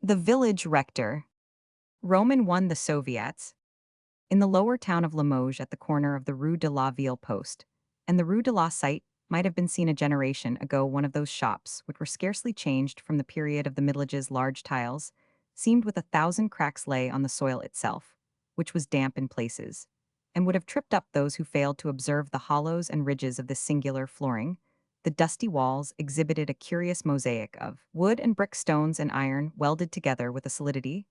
The Village Rector. Roman won the Soviets in the lower town of Limoges at the corner of the Rue de la Ville Post, and the Rue de la site might have been seen a generation ago. One of those shops, which were scarcely changed from the period of the Middle Ages. Large tiles, seamed with 1,000 cracks lay on the soil itself, which was damp in places, and would have tripped up those who failed to observe the hollows and ridges of this singular flooring. The dusty walls exhibited a curious mosaic of wood and brick, stones and iron welded together with a solidity,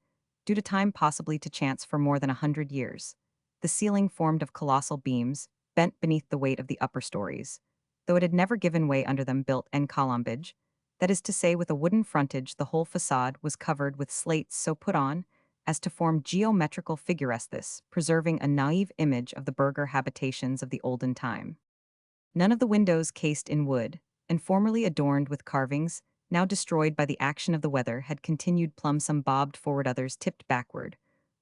due to time, possibly to chance, for more than 100 years. The ceiling formed of colossal beams, bent beneath the weight of the upper stories, though it had never given way under them. Built en colombage, that is to say with a wooden frontage, the whole facade was covered with slates so put on as to form geometrical figures, this preserving a naive image of the burgher habitations of the olden time. None of the windows cased in wood, and formerly adorned with carvings, now destroyed by the action of the weather, had continued plumb. Some bobbed forward, others tipped backward,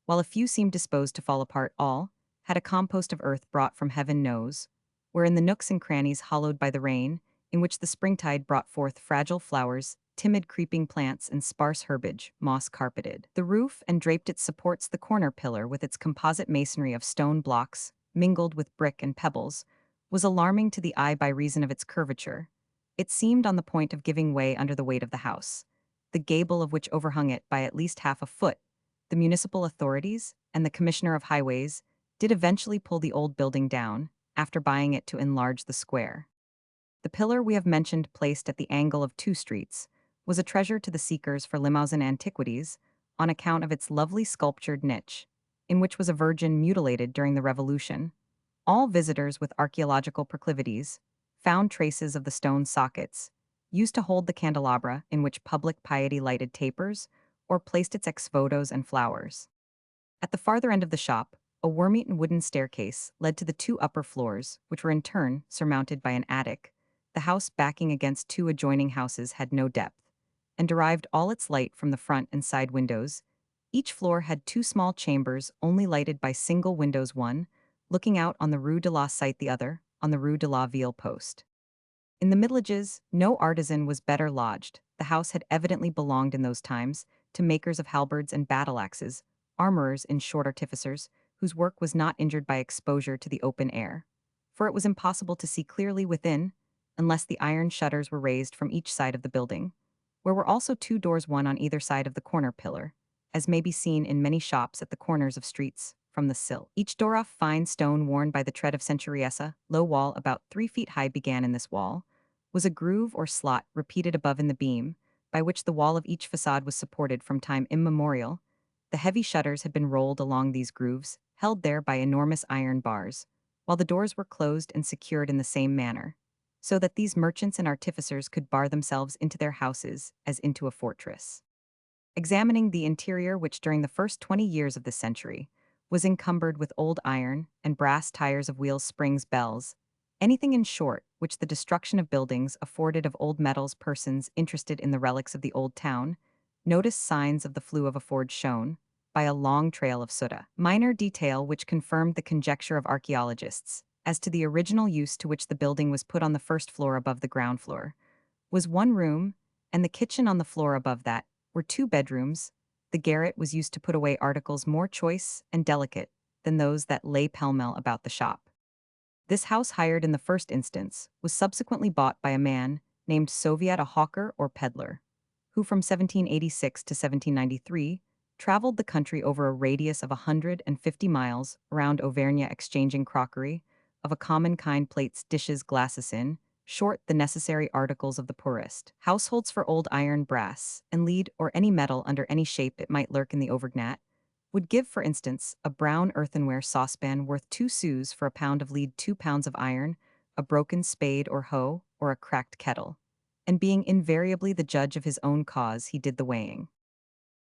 while a few seemed disposed to fall apart. All had a compost of earth brought from heaven knows, where in the nooks and crannies hollowed by the rain, in which the springtide brought forth fragile flowers, timid creeping plants and sparse herbage, moss carpeted the roof and draped its supports. The corner pillar, with its composite masonry of stone blocks, mingled with brick and pebbles, was alarming to the eye by reason of its curvature. It seemed on the point of giving way under the weight of the house, the gable of which overhung it by at least half a foot. The municipal authorities and the commissioner of highways did eventually pull the old building down, after buying it to enlarge the square. The pillar we have mentioned, placed at the angle of two streets, was a treasure to the seekers for Limousin antiquities on account of its lovely sculptured niche, in which was a virgin mutilated during the Revolution. All visitors with archaeological proclivities found traces of the stone sockets used to hold the candelabra in which public piety lighted tapers or placed its ex-votos and flowers. At the farther end of the shop, a worm-eaten wooden staircase led to the two upper floors, which were in turn surmounted by an attic. The house, backing against two adjoining houses, had no depth, and derived all its light from the front and side windows. Each floor had two small chambers only lighted by single windows, one looking out on the Rue de la Cite, the other on the Rue de la Ville Post. In the Middle Ages, no artisan was better lodged. The house had evidently belonged in those times to makers of halberds and battle-axes, armorers, in short, artificers, whose work was not injured by exposure to the open air, for it was impossible to see clearly within, unless the iron shutters were raised from each side of the building, where were also two doors, one on either side of the corner pillar, as may be seen in many shops at the corners of streets, from the sill. Each door of fine stone worn by the tread of centuries. A low wall about 3 feet high began in this wall, was a groove or slot repeated above in the beam, by which the wall of each facade was supported from time immemorial. The heavy shutters had been rolled along these grooves, held there by enormous iron bars, while the doors were closed and secured in the same manner, so that these merchants and artificers could bar themselves into their houses as into a fortress. Examining the interior, which during the first 20 years of the century was encumbered with old iron and brass tires of wheels, springs, bells, anything in short which the destruction of buildings afforded of old metals, persons interested in the relics of the old town noticed signs of the flue of a forge shown by a long trail of soot. A minor detail which confirmed the conjecture of archaeologists as to the original use to which the building was put on the first floor above the ground floor was one room, and the kitchen on the floor above that were two bedrooms. The garret was used to put away articles more choice and delicate than those that lay pell-mell about the shop. This house, hired in the first instance, was subsequently bought by a man named Soviet, a hawker or peddler, who from 1786 to 1793 traveled the country over a radius of 150 miles around Auvergne, exchanging crockery of a common kind, plates, dishes, glasses, in short, the necessary articles of the poorest households, for old iron, brass, and lead, or any metal under any shape it might lurk in the Auvergnat, would give, for instance, a brown earthenware saucepan worth 2 sous for a pound of lead, 2 pounds of iron, a broken spade or hoe, or a cracked kettle. And being invariably the judge of his own cause, he did the weighing.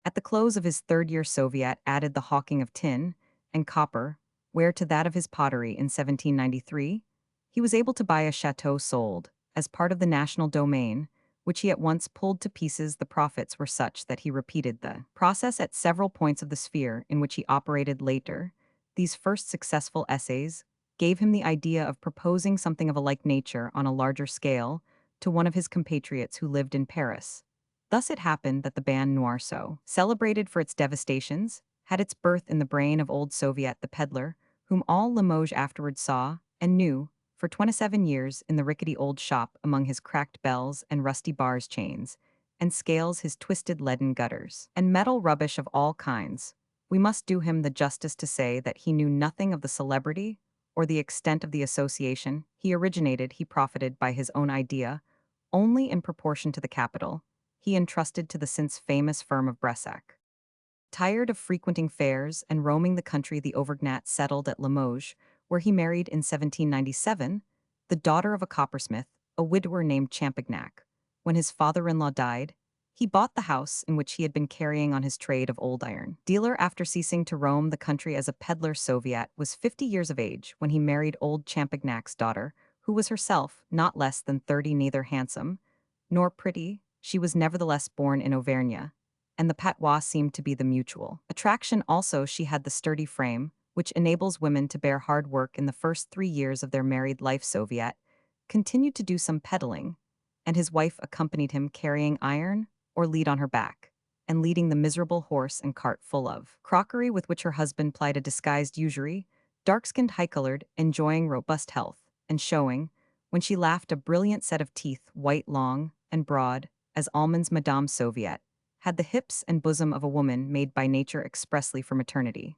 At the close of his third year, Soviet added the hawking of tin and copper, where to that of his pottery in 1793, he was able to buy a chateau sold as part of the national domain, which he at once pulled to pieces. The profits were such that he repeated the process at several points of the sphere in which he operated later. These first successful essays gave him the idea of proposing something of a like nature on a larger scale to one of his compatriots who lived in Paris. Thus it happened that the band Noir, so celebrated for its devastations, had its birth in the brain of old Soviet the peddler, whom all Limoges afterward saw and knew for 27 years in the rickety old shop among his cracked bells and rusty bars chains, and scales his twisted leaden gutters, and metal rubbish of all kinds. We must do him the justice to say that he knew nothing of the celebrity or the extent of the association he profited by his own idea, only in proportion to the capital he entrusted to the since famous firm of Balzac. Tired of frequenting fairs and roaming the country, the Auvergnat settled at Limoges, where he married in 1797 the daughter of a coppersmith, a widower named Champignac. When his father-in-law died, he bought the house in which he had been carrying on his trade of old iron. Dealer, after ceasing to roam the country as a peddler Soviet, was 50 years of age when he married old Champignac's daughter, who was herself not less than 30, neither handsome nor pretty. She was nevertheless born in Auvergne, and the patois seemed to be the mutual attraction. Also, she had the sturdy frame, which enables women to bear hard work in the first 3 years of their married life. Soviet continued to do some peddling, and his wife accompanied him carrying iron or lead on her back, and leading the miserable horse and cart full of crockery with which her husband plied a disguised usury, dark-skinned, high-colored, enjoying robust health, and showing, when she laughed, a brilliant set of teeth, white, long, and broad, as almonds. Madame Soviet had the hips and bosom of a woman made by nature expressly for maternity.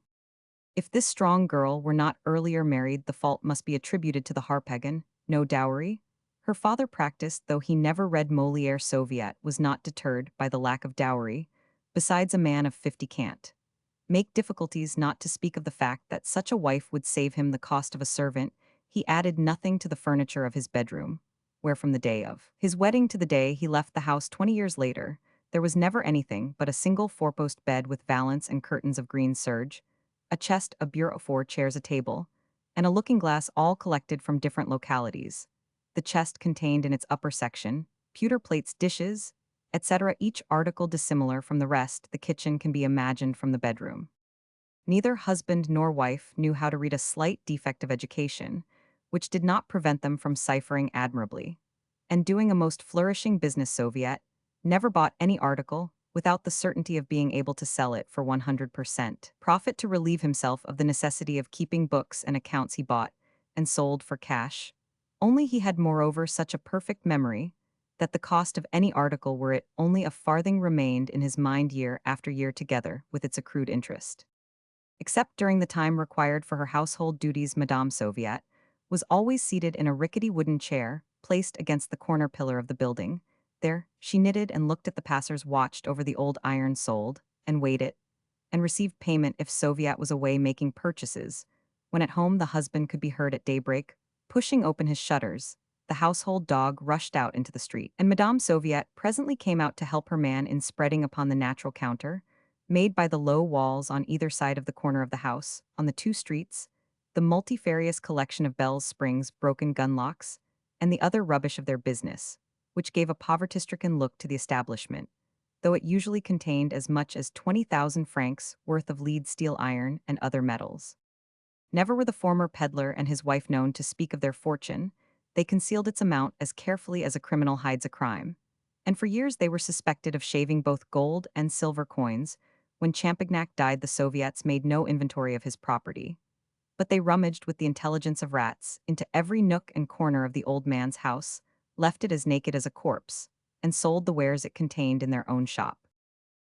If this strong girl were not earlier married, the fault must be attributed to the harpagon. No dowry. Her father practiced, though he never read Molière. Soviet was not deterred by the lack of dowry. Besides, a man of 50 can't make difficulties, not to speak of the fact that such a wife would save him the cost of a servant. He added nothing to the furniture of his bedroom, where from the day of his wedding to the day he left the house 20 years later, there was never anything but a single four-post bed with valance and curtains of green serge, a chest, a bureau, 4 chairs, a table, and a looking-glass, all collected from different localities. The chest contained in its upper section pewter plates, dishes, etc., each article dissimilar from the rest. The kitchen can be imagined from the bedroom. Neither husband nor wife knew how to read, a slight defect of education, which did not prevent them from ciphering admirably, and doing a most flourishing business. Soviet never bought any article without the certainty of being able to sell it for 100% profit to relieve himself of the necessity of keeping books and accounts. He bought and sold for cash. Only he had moreover such a perfect memory that the cost of any article, were it only a farthing, remained in his mind year after year, together with its accrued interest. Except during the time required for her household duties, Madame Soviet was always seated in a rickety wooden chair placed against the corner pillar of the building. There, she knitted and looked at the passers, watched over the old iron, sold and weighed it, and received payment if Soviet was away making purchases. When at home, the husband could be heard at daybreak pushing open his shutters. The household dog rushed out into the street, and Madame Soviet presently came out to help her man in spreading upon the natural counter, made by the low walls on either side of the corner of the house, on the 2 streets, the multifarious collection of bells, springs, broken gun locks, and the other rubbish of their business, which gave a poverty-stricken look to the establishment, though it usually contained as much as 20,000 francs worth of lead, steel, iron, and other metals. Never were the former peddler and his wife known to speak of their fortune. They concealed its amount as carefully as a criminal hides a crime, and for years they were suspected of shaving both gold and silver coins. When Champignac died, the Soviets made no inventory of his property, but they rummaged with the intelligence of rats into every nook and corner of the old man's house, left it as naked as a corpse, and sold the wares it contained in their own shop.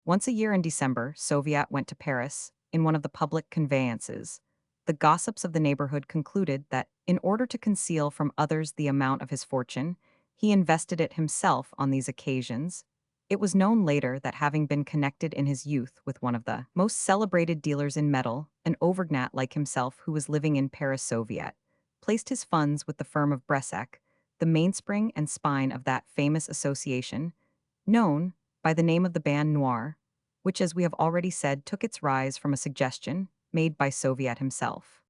Once a year in December, Soviet went to Paris in one of the public conveyances. The gossips of the neighborhood concluded that, in order to conceal from others the amount of his fortune, he invested it himself on these occasions. It was known later that, having been connected in his youth with one of the most celebrated dealers in metal, an Auvergnat like himself who was living in Paris, Soviet placed his funds with the firm of Balzac, the mainspring and spine of that famous association, known by the name of the Band Noir, which, as we have already said, took its rise from a suggestion made by Soviet himself.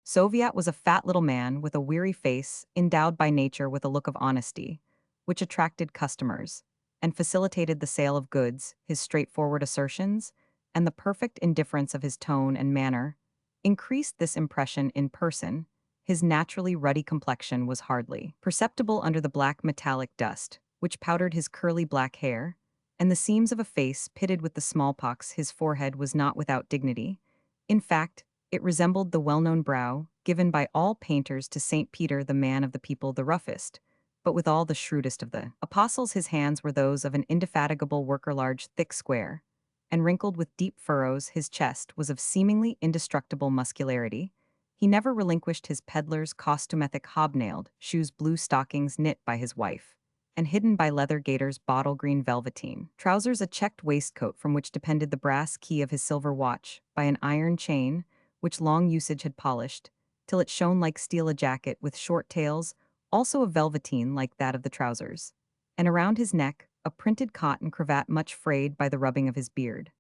Soviet was a fat little man with a weary face, endowed by nature with a look of honesty, which attracted customers and facilitated the sale of goods. His straightforward assertions and the perfect indifference of his tone and manner increased this impression in person. His naturally ruddy complexion was hardly perceptible under the black metallic dust which powdered his curly black hair, and the seams of a face pitted with the smallpox. His forehead was not without dignity. In fact, it resembled the well-known brow given by all painters to St. Peter, the man of the people, the roughest, but with all the shrewdest of the apostles. His hands were those of an indefatigable worker, large, thick, square, and wrinkled with deep furrows. His chest was of seemingly indestructible muscularity. He never relinquished his peddler's costumethic hobnailed shoes, blue stockings knit by his wife, and hidden by leather gaiters, bottle green velveteen trousers, a checked waistcoat from which depended the brass key of his silver watch, by an iron chain, which long usage had polished, till it shone like steel, a jacket with short tails, also of velveteen like that of the trousers, and around his neck, a printed cotton cravat much frayed by the rubbing of his beard.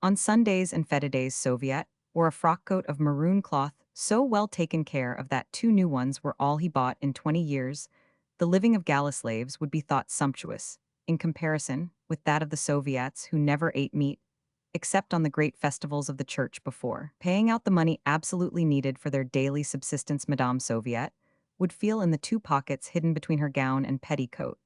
On Sundays and fete days, Soviet wore a frock coat of maroon cloth, so well taken care of that 2 new ones were all he bought in 20 years. The living of galley slaves would be thought sumptuous, in comparison with that of the Soviets, who never ate meat, except on the great festivals of the church. Before paying out the money absolutely needed for their daily subsistence, Madame Soviet would feel in the 2 pockets hidden between her gown and petticoat,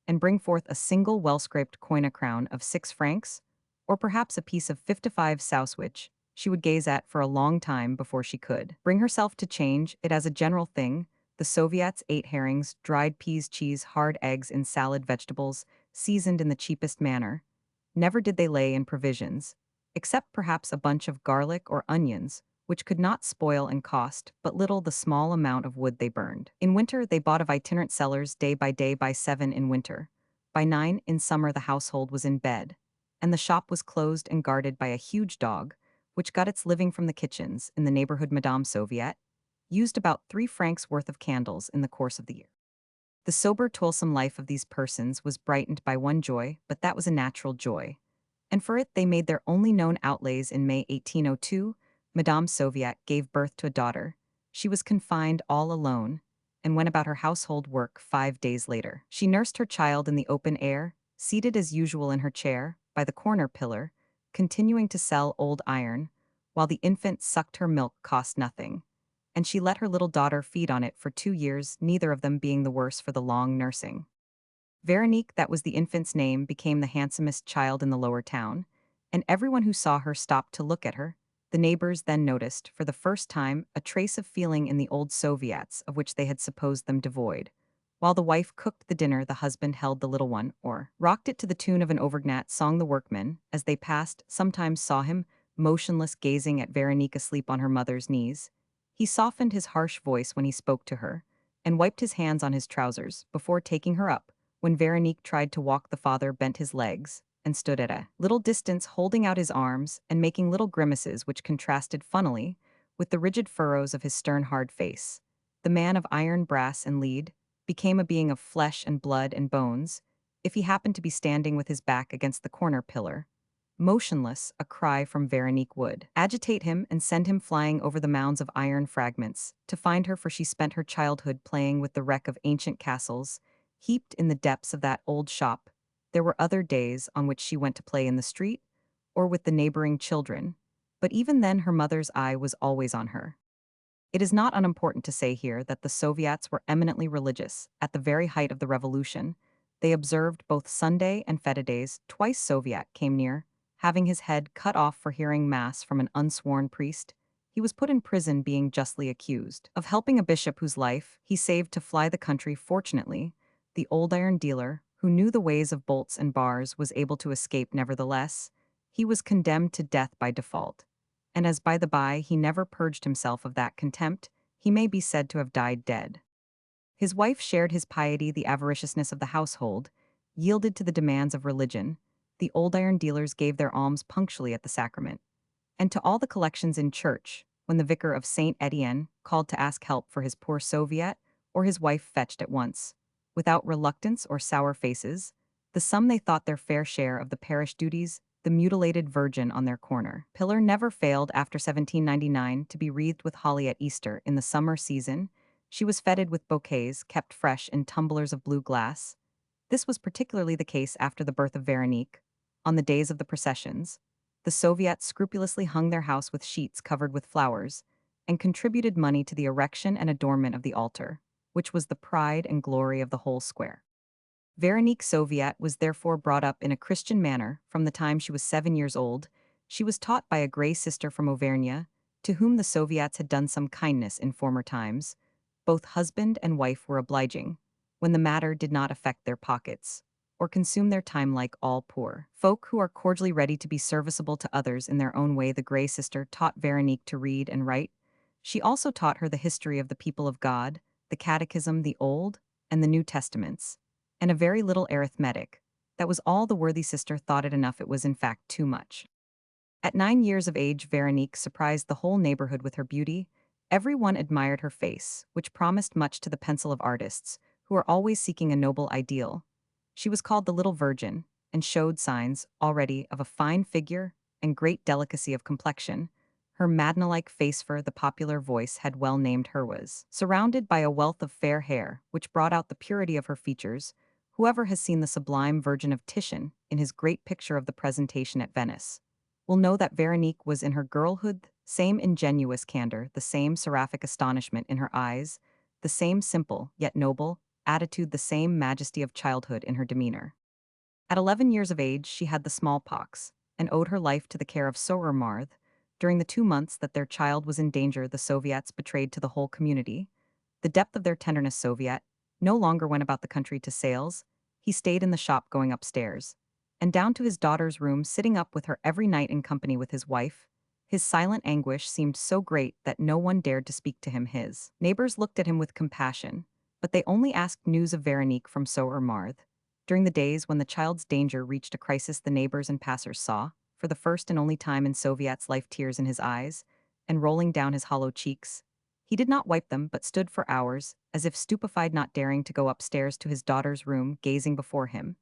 and bring forth a single well-scraped coin, a crown of 6 francs, or perhaps a piece of 55 sous, which she would gaze at for a long time before she could bring herself to change it. As a general thing, the Soviets ate herrings, dried peas, cheese, hard eggs in salad, vegetables seasoned in the cheapest manner. Never did they lay in provisions, except perhaps a bunch of garlic or onions, which could not spoil and cost but little the small amount of wood they burned. In winter they bought of itinerant sellers day by 7 in winter. By 9 in summer the household was in bed, and the shop was closed and guarded by a huge dog, which got its living from the kitchens in the neighborhood. Madame Soviet used about 3 francs worth of candles in the course of the year. The sober, toilsome life of these persons was brightened by one joy, but that was a natural joy, and for it they made their only known outlays. In May 1802, Madame Soviet gave birth to a daughter. She was confined all alone, and went about her household work. 5 days later, she nursed her child in the open air, seated as usual in her chair, by the corner pillar, continuing to sell old iron, while the infant sucked. Her milk cost nothing, and she let her little daughter feed on it for 2 years, neither of them being the worse for the long nursing. Veronique, that was the infant's name, became the handsomest child in the lower town, and everyone who saw her stopped to look at her. The neighbors then noticed, for the first time, a trace of feeling in the old Soviets of which they had supposed them devoid. While the wife cooked the dinner, the husband held the little one, or rocked it to the tune of an Auvergnat song. The workmen, as they passed, sometimes saw him, motionless, gazing at Veronique asleep on her mother's knees. He softened his harsh voice when he spoke to her, and wiped his hands on his trousers before taking her up. When Veronique tried to walk, the father bent his legs and stood at a little distance, holding out his arms and making little grimaces which contrasted funnily with the rigid furrows of his stern, hard face. The man of iron, brass, and lead became a being of flesh and blood and bones if he happened to be standing with his back against the corner pillar. Motionless, a cry from Veronique would agitate him and send him flying over the mounds of iron fragments to find her, for she spent her childhood playing with the wreck of ancient castles heaped in the depths of that old shop. There were other days on which she went to play in the street or with the neighboring children, but even then her mother's eye was always on her. It is not unimportant to say here that the Soviets were eminently religious. At the very height of the revolution, they observed both Sunday and fete days. Twice Soviet came near having his head cut off for hearing mass from an unsworn priest. He was put in prison, being justly accused of helping a bishop whose life he saved to fly the country. Fortunately, the old iron dealer, who knew the ways of bolts and bars, was able to escape. Nevertheless, he was condemned to death by default, and as by the by he never purged himself of that contempt, he may be said to have died dead. His wife shared his piety. The avariciousness of the household yielded to the demands of religion. The old iron dealers gave their alms punctually at the sacrament, and to all the collections in church, when the vicar of Saint Etienne called to ask help for his poor Soviet, or his wife fetched at once, without reluctance or sour faces, the sum they thought their fair share of the parish duties. The mutilated Virgin on their corner pillar never failed after 1799 to be wreathed with holly at Easter. In the summer season, she was feted with bouquets kept fresh in tumblers of blue glass. This was particularly the case after the birth of Veronique. On the days of the processions, the Soviets scrupulously hung their house with sheets covered with flowers, and contributed money to the erection and adornment of the altar, which was the pride and glory of the whole square. Veronique Soviet was therefore brought up in a Christian manner from the time she was 7 years old. She was taught by a Grey sister from Auvergne, to whom the Soviets had done some kindness in former times. Both husband and wife were obliging, when the matter did not affect their pockets, or consume their time like all poor folk who are cordially ready to be serviceable to others in their own way. The Grey sister taught Veronique to read and write. She also taught her the history of the people of God, the Catechism, the Old and the New Testaments, and a very little arithmetic. That was all the worthy sister thought it enough. It was in fact too much. At 9 years of age, Veronique surprised the whole neighborhood with her beauty. Every one admired her face, which promised much to the pencil of artists, who are always seeking a noble ideal. She was called the Little Virgin, and showed signs, already, of a fine figure and great delicacy of complexion. Her Madonna-like face, for the popular voice had well named her, was surrounded by a wealth of fair hair, which brought out the purity of her features. Whoever has seen the sublime Virgin of Titian, in his great picture of the Presentation at Venice, will know that Veronique was in her girlhood, same ingenuous candor, the same seraphic astonishment in her eyes, the same simple, yet noble, attitude, the same majesty of childhood in her demeanor. At 11 years of age, she had the smallpox, and owed her life to the care of Soeur Marthe. During the 2 months that their child was in danger, the Soviets betrayed to the whole community the depth of their tenderness. Soviet no longer went about the country to sales, he stayed in the shop, going upstairs and down to his daughter's room, sitting up with her every night in company with his wife. His silent anguish seemed so great that no one dared to speak to him. His neighbors looked at him with compassion, but they only asked news of Veronique from Soeur Marthe. During the days when the child's danger reached a crisis, the neighbors and passers saw, for the first and only time in Soviet's life, tears in his eyes, and rolling down his hollow cheeks. He did not wipe them, but stood for hours, as if stupefied, not daring to go upstairs to his daughter's room, gazing before him,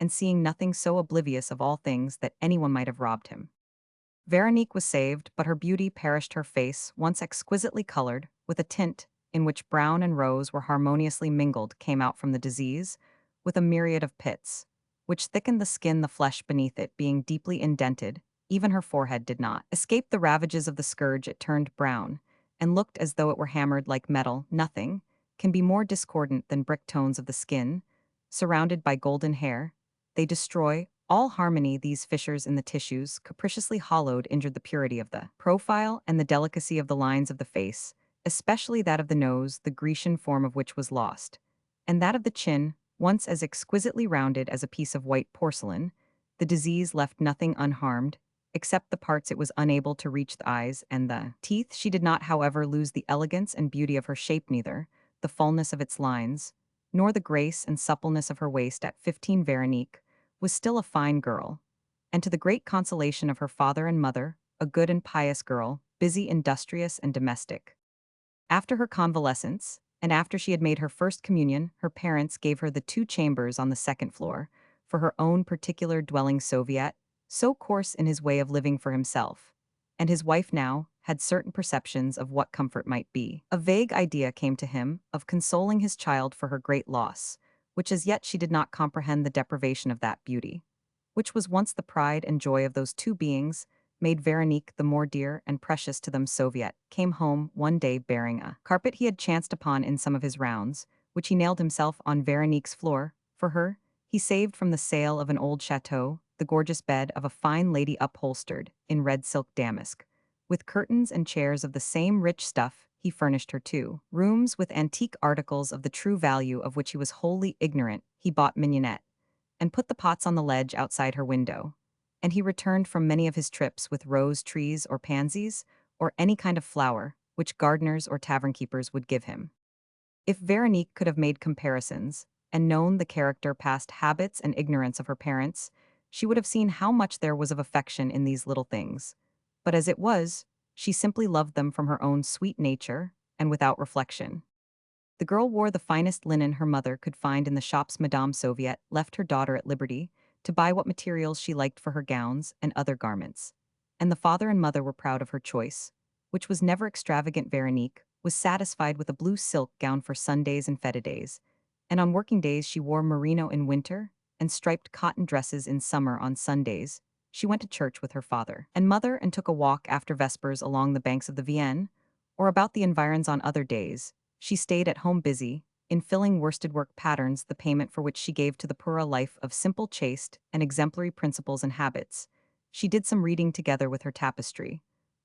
and seeing nothing, so oblivious of all things that anyone might have robbed him. Veronique was saved, but her beauty perished. Her face, once exquisitely colored, with a tint in which brown and rose were harmoniously mingled, came out from the disease with a myriad of pits, which thickened the skin, the flesh beneath it being deeply indented. Even her forehead did not escape the ravages of the scourge. It turned brown, and looked as though it were hammered like metal. Nothing can be more discordant than brick tones of the skin, surrounded by golden hair. They destroy all harmony. These fissures in the tissues, capriciously hollowed, injured the purity of the profile and the delicacy of the lines of the face, especially that of the nose, the Grecian form of which was lost, and that of the chin, once as exquisitely rounded as a piece of white porcelain. The disease left nothing unharmed, except the parts it was unable to reach, the eyes and the teeth. She did not, however, lose the elegance and beauty of her shape, neither the fullness of its lines, nor the grace and suppleness of her waist. At 15, Veronique was still a fine girl, and to the great consolation of her father and mother, a good and pious girl, busy, industrious, and domestic. After her convalescence, and after she had made her first communion, her parents gave her the 2 chambers on the second floor, for her own particular dwelling. Soviet, so coarse in his way of living for himself, and his wife now, had certain perceptions of what comfort might be. A vague idea came to him of consoling his child for her great loss, which as yet she did not comprehend. The deprivation of that beauty, which was once the pride and joy of those 2 beings, made Veronique the more dear and precious to them. Soviet came home one day bearing a carpet he had chanced upon in some of his rounds, which he nailed himself on Veronique's floor. For her, he saved from the sale of an old chateau the gorgeous bed of a fine lady, upholstered in red silk damask, with curtains and chairs of the same rich stuff. He furnished her 2 rooms with antique articles of the true value of which he was wholly ignorant. He bought mignonette, and put the pots on the ledge outside her window, and he returned from many of his trips with rose trees or pansies, or any kind of flower, which gardeners or tavern keepers would give him. If Veronique could have made comparisons, and known the character, past habits, and ignorance of her parents, she would have seen how much there was of affection in these little things. But as it was, she simply loved them from her own sweet nature, and without reflection. The girl wore the finest linen her mother could find in the shops. Madame Soviet left her daughter at liberty to buy what materials she liked for her gowns and other garments, and the father and mother were proud of her choice, which was never extravagant. Veronique was satisfied with a blue silk gown for Sundays and fete days, and on working days she wore merino in winter and striped cotton dresses in summer. On Sundays, she went to church with her father and mother and took a walk after vespers along the banks of the Vienne or about the environs. On other days, she stayed at home busy, in filling worsted work patterns the payment for which she gave to the pura life of simple chaste and exemplary principles and habits. She did some reading together with her tapestry,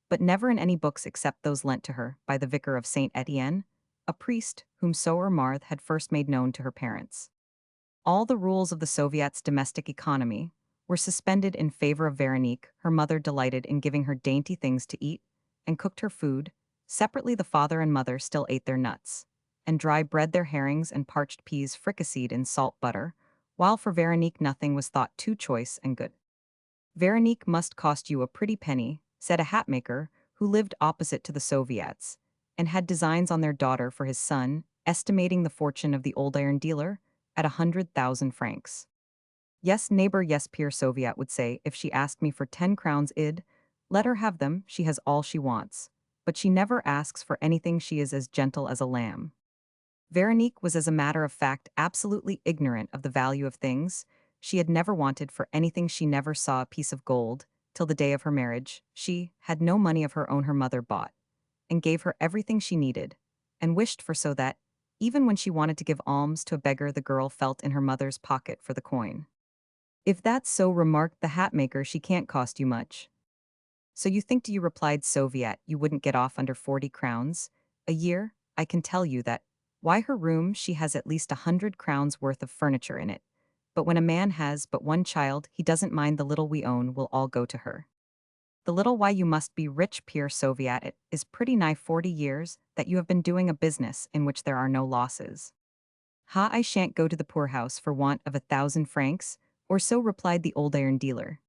but never in any books except those lent to her by the vicar of Saint Etienne, a priest whom Soeur Marthe had first made known to her parents. All the rules of the Soviet's domestic economy were suspended in favor of Veronique. Her mother delighted in giving her dainty things to eat and cooked her food. Separately, the father and mother still ate their nuts and dry bread their herrings and parched peas fricasseed in salt butter, while for Veronique nothing was thought too choice and good. Veronique must cost you a pretty penny, said a hatmaker who lived opposite to the Soviets and had designs on their daughter for his son, estimating the fortune of the old iron dealer at 100,000 francs. Yes, neighbor, yes, peer Soviet would say, if she asked me for 10 crowns id, let her have them, she has all she wants. But she never asks for anything, she is as gentle as a lamb. Veronique was, as a matter of fact, absolutely ignorant of the value of things. She had never wanted for anything, she never saw a piece of gold, till the day of her marriage. She had no money of her own, her mother bought, and gave her everything she needed, and wished for, so that, even when she wanted to give alms to a beggar, the girl felt in her mother's pocket for the coin. If that's so, remarked the hatmaker, she can't cost you much. So you think, you replied Soviet, you wouldn't get off under 40 crowns a year? I can tell you that. Why, her room, she has at least 100 crowns worth of furniture in it. But when a man has but one child, he doesn't mind, the little we own will all go to her. The little, why, you must be rich, peer Soviet. It is pretty nigh 40 years that you have been doing a business in which there are no losses. Ha, I shan't go to the poorhouse for want of 1,000 francs, or so, replied the old iron dealer.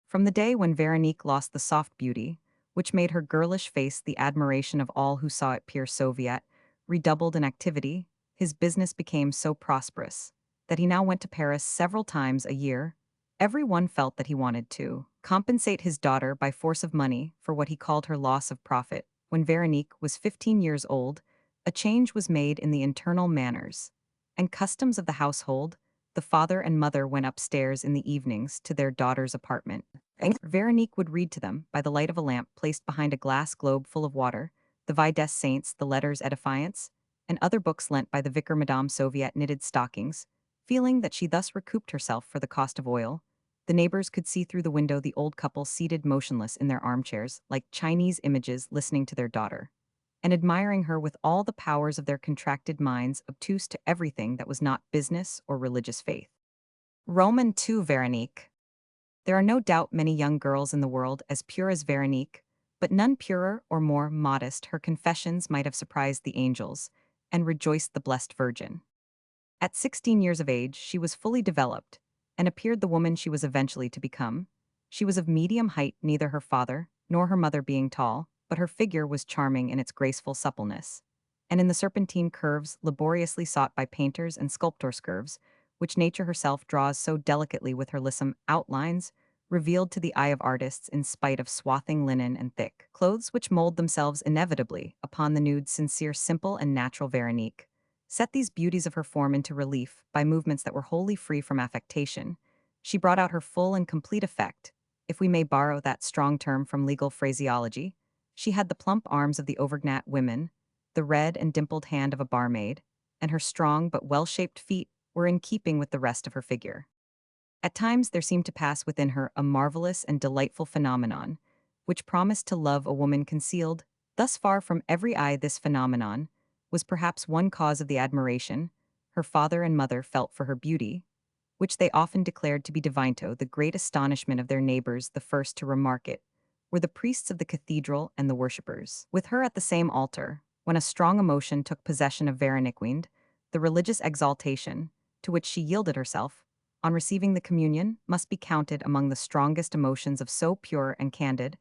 From the day when Veronique lost the soft beauty, which made her girlish face the admiration of all who saw it, peer Soviet redoubled in activity, his business became so prosperous that he now went to Paris several times a year. Every one felt that he wanted to compensate his daughter by force of money for what he called her loss of profit. When Veronique was 15 years old, a change was made in the internal manners and customs of the household. The father and mother went upstairs in the evenings to their daughter's apartment. Veronique would read to them by the light of a lamp placed behind a glass globe full of water, the Vie des Saints, the Letters Edifiants, and other books lent by the vicar. Madame Soviet knitted stockings, feeling that she thus recouped herself for the cost of oil. The neighbors could see through the window the old couple seated motionless in their armchairs, like Chinese images, listening to their daughter and admiring her with all the powers of their contracted minds, obtuse to everything that was not business or religious faith. Roman 2. Veronique. There are no doubt many young girls in the world as pure as Veronique, but none purer or more modest. Her confessions might have surprised the angels and rejoiced the blessed Virgin. At 16 years of age, she was fully developed and appeared the woman she was eventually to become. She was of medium height, neither her father nor her mother being tall, but her figure was charming in its graceful suppleness, and in the serpentine curves laboriously sought by painters and sculptors, curves which nature herself draws so delicately with her lissom outlines, revealed to the eye of artists in spite of swathing linen and thick clothes which mold themselves inevitably upon the nude, sincere, simple, and natural Veronique set these beauties of her form into relief by movements that were wholly free from affectation. She brought out her full and complete effect, if we may borrow that strong term from legal phraseology. She had the plump arms of the Auvergnat women, the red and dimpled hand of a barmaid, and her strong but well-shaped feet were in keeping with the rest of her figure. At times there seemed to pass within her a marvelous and delightful phenomenon, which promised to love a woman concealed thus far from every eye. This phenomenon was perhaps one cause of the admiration her father and mother felt for her beauty, which they often declared to be divinito. The great astonishment of their neighbors, the first to remark it, were the priests of the cathedral and the worshippers with her at the same altar. When a strong emotion took possession of Veronique, the religious exaltation, to which she yielded herself, on receiving the communion, must be counted among the strongest emotions of so pure and candid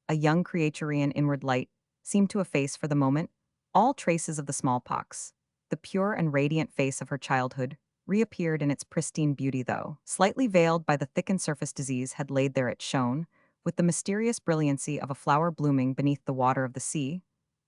a young creature. In inward light seemed to efface for the moment all traces of the smallpox. The pure and radiant face of her childhood reappeared in its pristine beauty, though slightly veiled by the thickened surface disease had laid there. It shone with the mysterious brilliancy of a flower blooming beneath the water of the sea.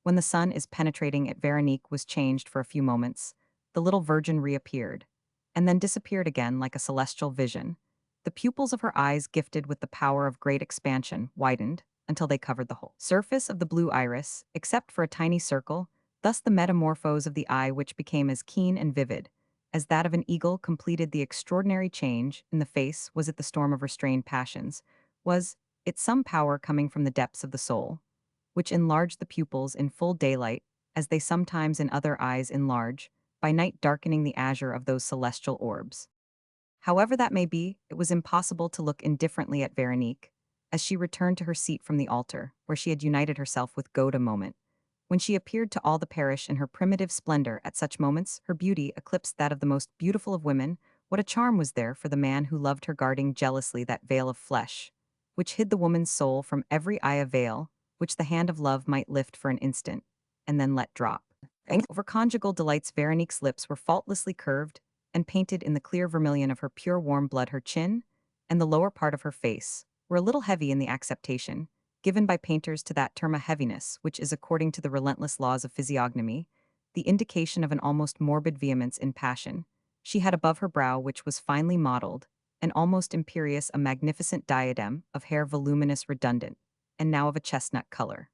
When the sun is penetrating it, Veronique was changed for a few moments. The little virgin reappeared, and then disappeared again like a celestial vision. The pupils of her eyes, gifted with the power of great expansion, widened until they covered the whole surface of the blue iris, except for a tiny circle Thus the metamorphose of the eye, which became as keen and vivid as that of an eagle, completed the extraordinary change in the face. Was it the storm of restrained passions? Was it some power coming from the depths of the soul, which enlarged the pupils in full daylight, as they sometimes in other eyes enlarge, by night darkening the azure of those celestial orbs? However that may be, it was impossible to look indifferently at Veronique, as she returned to her seat from the altar, where she had united herself with God a moment. When she appeared to all the parish in her primitive splendor at such moments, her beauty eclipsed that of the most beautiful of women. What a charm was there for the man who loved her, guarding jealously that veil of flesh, which hid the woman's soul from every eye, a veil which the hand of love might lift for an instant, and then let drop. Over conjugal delights, Veronique's lips were faultlessly curved and painted in the clear vermilion of her pure warm blood. Her chin and the lower part of her face were a little heavy in the acceptation, given by painters to that term, a heaviness, which is, according to the relentless laws of physiognomy, the indication of an almost morbid vehemence in passion. She had above her brow, which was finely modeled, and almost imperious, a magnificent diadem of hair, voluminous, redundant, and now of a chestnut color.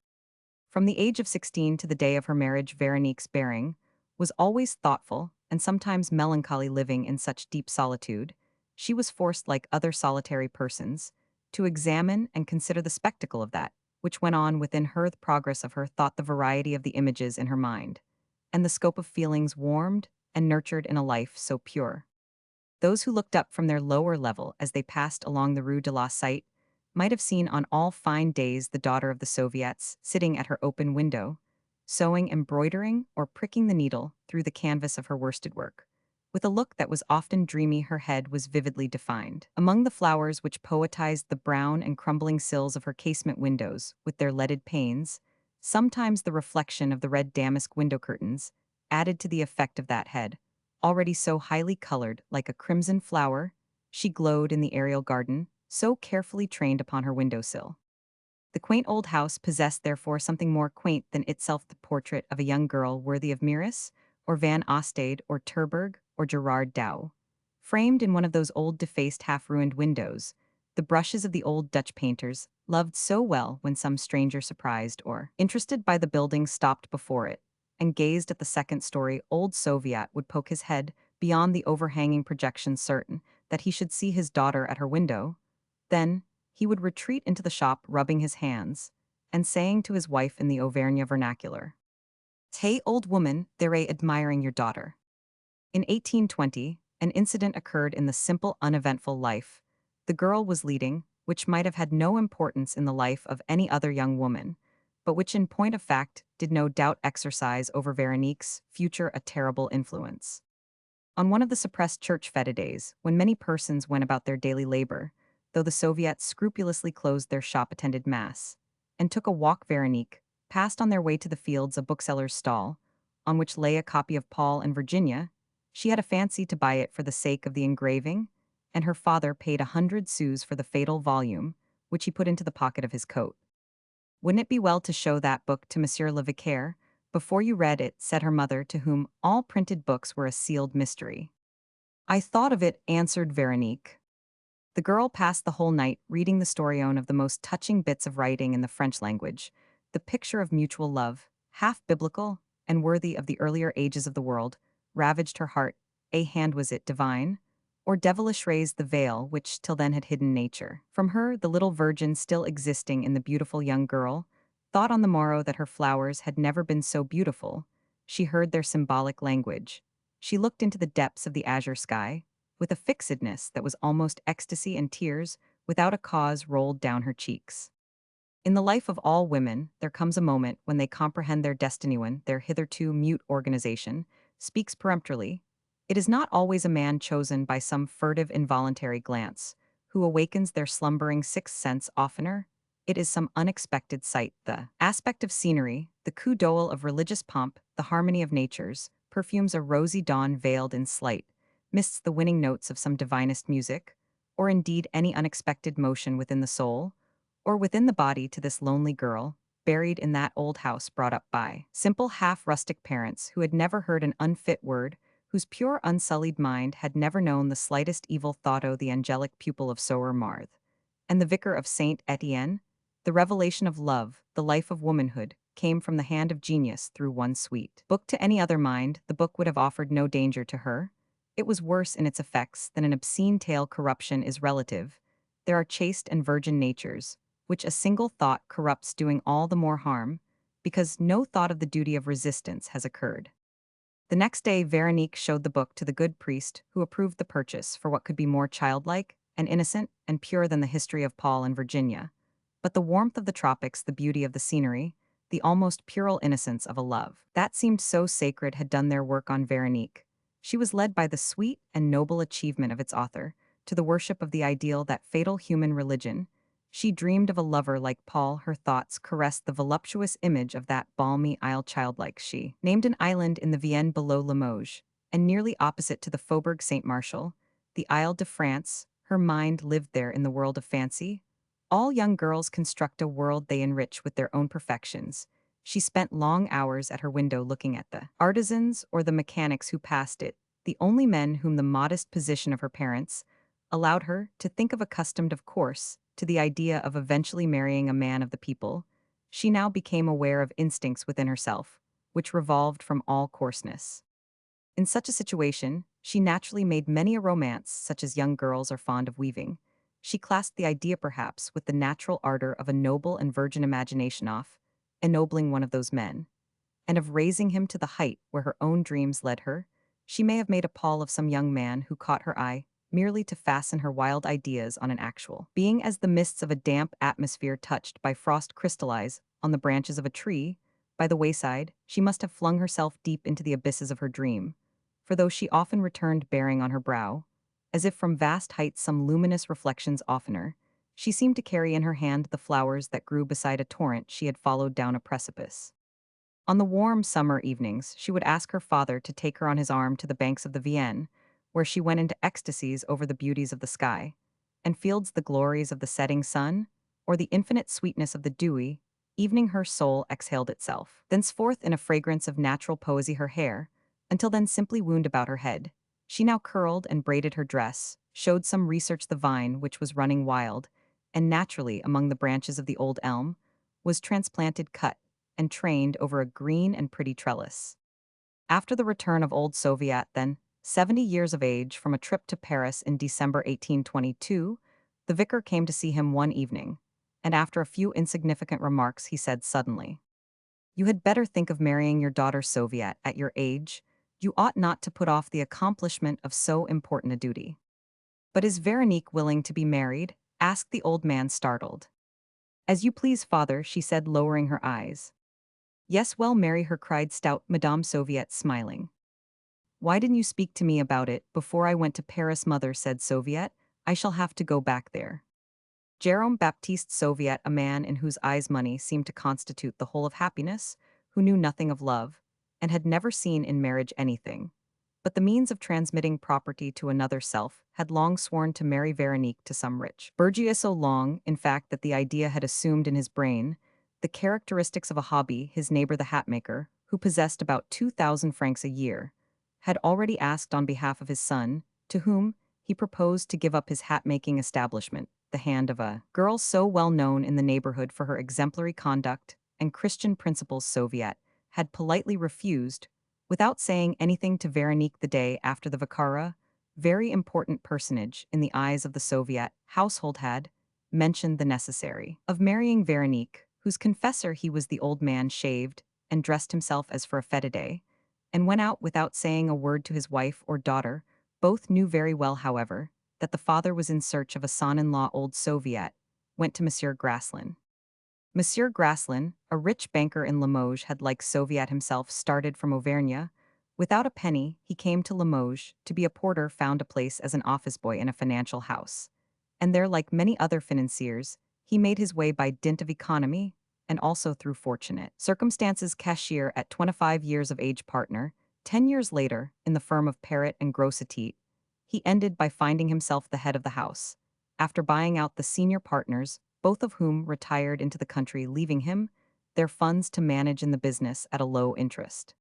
From the age of 16 to the day of her marriage, Veronique's bearing was always thoughtful and sometimes melancholy. Living in such deep solitude, she was forced, like other solitary persons, to examine and consider the spectacle of that which went on within her. The progress of her thought, the variety of the images in her mind, and the scope of feelings warmed and nurtured in a life so pure. Those who looked up from their lower level as they passed along the Rue de la Cite might have seen on all fine days the daughter of the Soviets sitting at her open window, sewing, embroidering, or pricking the needle through the canvas of her worsted work. With a look that was often dreamy, her head was vividly defined. Among the flowers which poetized the brown and crumbling sills of her casement windows with their leaded panes, sometimes the reflection of the red damask window curtains added to the effect of that head, already so highly colored like a crimson flower. She glowed in the aerial garden, so carefully trained upon her windowsill. The quaint old house possessed therefore something more quaint than itself, the portrait of a young girl worthy of Mieris, or Van Ostade, or Terburg, or Gerard Dow. Framed in one of those old defaced half-ruined windows, the brushes of the old Dutch painters, loved so well when some stranger surprised or interested by the building stopped before it, and gazed at the second-story old Soviet, would poke his head beyond the overhanging projection, certain that he should see his daughter at her window. Then he would retreat into the shop, rubbing his hands, and saying to his wife in the Auvergne vernacular, "Hey, old woman, they're admiring your daughter." In 1820, an incident occurred in the simple, uneventful life the girl was leading, which might have had no importance in the life of any other young woman, but which in point of fact did no doubt exercise over Veronique's future a terrible influence. On one of the suppressed church fete days, when many persons went about their daily labor, though the Soviets scrupulously closed their shop, attended mass, and took a walk, Veronique passed on their way to the fields a bookseller's stall, on which lay a copy of Paul and Virginia. She had a fancy to buy it for the sake of the engraving, and her father paid 100 sous for the fatal volume, which he put into the pocket of his coat. "Wouldn't it be well to show that book to Monsieur le Vicaire before you read it?" said her mother, to whom all printed books were a sealed mystery. "I thought of it," answered Veronique. The girl passed the whole night reading the story of the most touching bits of writing in the French language, the picture of mutual love, half biblical and worthy of the earlier ages of the world, ravaged her heart. A hand was it divine, or devilish raised the veil which till then had hidden nature from her? The little virgin still existing in the beautiful young girl thought on the morrow that her flowers had never been so beautiful. She heard their symbolic language. She looked into the depths of the azure sky, with a fixedness that was almost ecstasy, and tears, without a cause, rolled down her cheeks. In the life of all women, there comes a moment when they comprehend their destiny, when their hitherto mute organization speaks peremptorily. It is not always a man chosen by some furtive involuntary glance, who awakens their slumbering sixth sense. Oftener, it is some unexpected sight, the aspect of scenery, the coup d'oeil of religious pomp, the harmony of natures, perfumes a rosy dawn veiled in slight mists, the winning notes of some divinest music, or indeed any unexpected motion within the soul, or within the body. To this lonely girl, buried in that old house, brought up by simple half-rustic parents who had never heard an unfit word, whose pure unsullied mind had never known the slightest evil thought, the angelic pupil of Soeur Marthe, and the vicar of Saint Etienne, the revelation of love, the life of womanhood, came from the hand of genius through one sweet book. To any other mind, the book would have offered no danger to her. It was worse in its effects than an obscene tale. Corruption is relative. There are chaste and virgin natures, which a single thought corrupts, doing all the more harm, because no thought of the duty of resistance has occurred. The next day, Veronique showed the book to the good priest, who approved the purchase for what could be more childlike and innocent and pure than the history of Paul and Virginia. But the warmth of the tropics, the beauty of the scenery, the almost puerile innocence of a love that seemed so sacred had done their work on Veronique. She was led by the sweet and noble achievement of its author to the worship of the ideal, that fatal human religion. She dreamed of a lover like Paul. Her thoughts caressed the voluptuous image of that balmy isle. Childlike, she named an island in the Vienne below Limoges, and nearly opposite to the Faubourg Saint-Martial, the Isle de France. Her mind lived there in the world of fancy. All young girls construct a world they enrich with their own perfections. She spent long hours at her window looking at the artisans or the mechanics who passed it, the only men whom the modest position of her parents allowed her to think of. Accustomed, of course, to the idea of eventually marrying a man of the people, she now became aware of instincts within herself, which revolved from all coarseness. In such a situation, she naturally made many a romance, such as young girls are fond of weaving. She classed the idea perhaps with the natural ardor of a noble and virgin imagination of ennobling one of those men, and of raising him to the height where her own dreams led her. She may have made a Paul of some young man who caught her eye, merely to fasten her wild ideas on an actual being, as the mists of a damp atmosphere touched by frost crystallize on the branches of a tree. By the wayside, she must have flung herself deep into the abysses of her dream, for though she often returned bearing on her brow, as if from vast heights, some luminous reflections, oftener she seemed to carry in her hand the flowers that grew beside a torrent she had followed down a precipice. On the warm summer evenings, she would ask her father to take her on his arm to the banks of the Vienne, where she went into ecstasies over the beauties of the sky, and fields, the glories of the setting sun, or the infinite sweetness of the dewy evening. Her soul exhaled itself thenceforth in a fragrance of natural poesy. Her hair, until then simply wound about her head, she now curled and braided. Her dress showed some research. The vine, which was running wild and naturally among the branches of the old elm, was transplanted, cut, and trained over a green and pretty trellis. After the return of old Soviet, then 70 years of age, from a trip to Paris in December 1822, the vicar came to see him one evening, and after a few insignificant remarks, he said suddenly, "You had better think of marrying your daughter, Soviet, at your age. You ought not to put off the accomplishment of so important a duty." "But is Veronique willing to be married?" asked the old man, startled. "As you please, father," she said, lowering her eyes. "Yes, well, marry her," cried stout Madame Soviet, smiling. "Why didn't you speak to me about it before I went to Paris, mother?" said Soviet. "I shall have to go back there." Jerome Baptiste Soviet, a man in whose eyes money seemed to constitute the whole of happiness, who knew nothing of love, and had never seen in marriage anything but the means of transmitting property to another self, had long sworn to marry Veronique to some rich burgess. So long, in fact, that the idea had assumed in his brain the characteristics of a hobby. His neighbor, the hatmaker, who possessed about 2,000 francs a year, had already asked on behalf of his son, to whom he proposed to give up his hat-making establishment, the hand of a girl so well known in the neighborhood for her exemplary conduct and Christian principles. Soviet had politely refused, without saying anything to Veronique. The day after, the Vicara, very important personage in the eyes of the Soviet household, had mentioned the necessary of marrying Veronique, whose confessor he was. The old man shaved and dressed himself as for a fete day, and went out without saying a word to his wife or daughter. Both knew very well, however, that the father was in search of a son-in-law. Old Soviet went to Monsieur Graslin. Monsieur Graslin, a rich banker in Limoges, had, like Soviet himself, started from Auvergne. Without a penny, he came to Limoges to be a porter, found a place as an office boy in a financial house. And there, like many other financiers, he made his way by dint of economy and also through fortunate circumstances. Cashier at 25 years of age, partner 10 years later in the firm of Parrot and Grossetit, he ended by finding himself the head of the house, after buying out the senior partners, both of whom retired into the country, leaving him their funds to manage in the business at a low interest.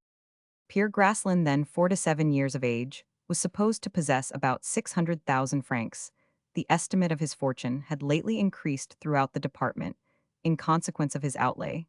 Pierre Graslin, then 47 years of age, was supposed to possess about 600,000 francs. The estimate of his fortune had lately increased throughout the department, in consequence of his outlay,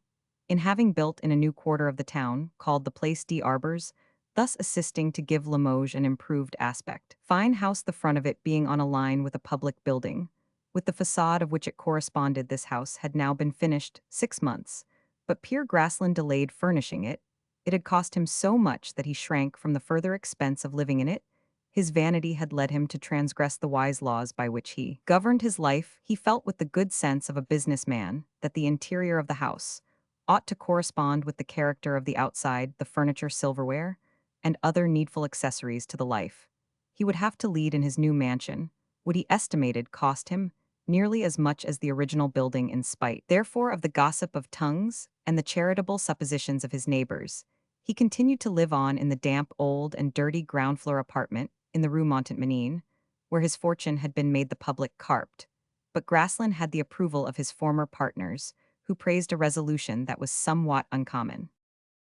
in having built in a new quarter of the town, called the Place des Arbres, thus assisting to give Limoges an improved aspect. Fine house, the front of it being on a line with a public building. With the facade of which it corresponded, this house had now been finished 6 months, but Pierre Graslin delayed furnishing it. It had cost him so much that he shrank from the further expense of living in it. His vanity had led him to transgress the wise laws by which he governed his life. He felt with the good sense of a businessman that the interior of the house ought to correspond with the character of the outside, the furniture, silverware, and other needful accessories to the life he would have to lead in his new mansion, would he estimated cost him nearly as much as the original building, in spite, therefore, of the gossip of tongues and the charitable suppositions of his neighbors. He continued to live on in the damp, old, and dirty ground floor apartment in the Rue Montmartre, where his fortune had been made the public carped. But Graslin had the approval of his former partners, who praised a resolution that was somewhat uncommon.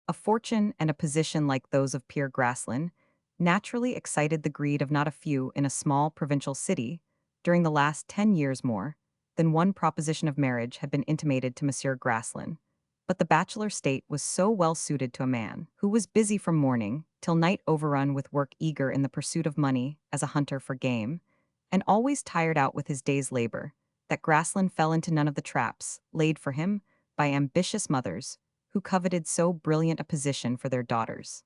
A fortune and a position like those of Pierre Graslin naturally excited the greed of not a few in a small provincial city. During the last 10 years, more than one proposition of marriage had been intimated to Monsieur Graslin. But the bachelor state was so well suited to a man who was busy from morning till night, overrun with work, eager in the pursuit of money as a hunter for game, and always tired out with his day's labor, that Graslin fell into none of the traps laid for him by ambitious mothers who coveted so brilliant a position for their daughters.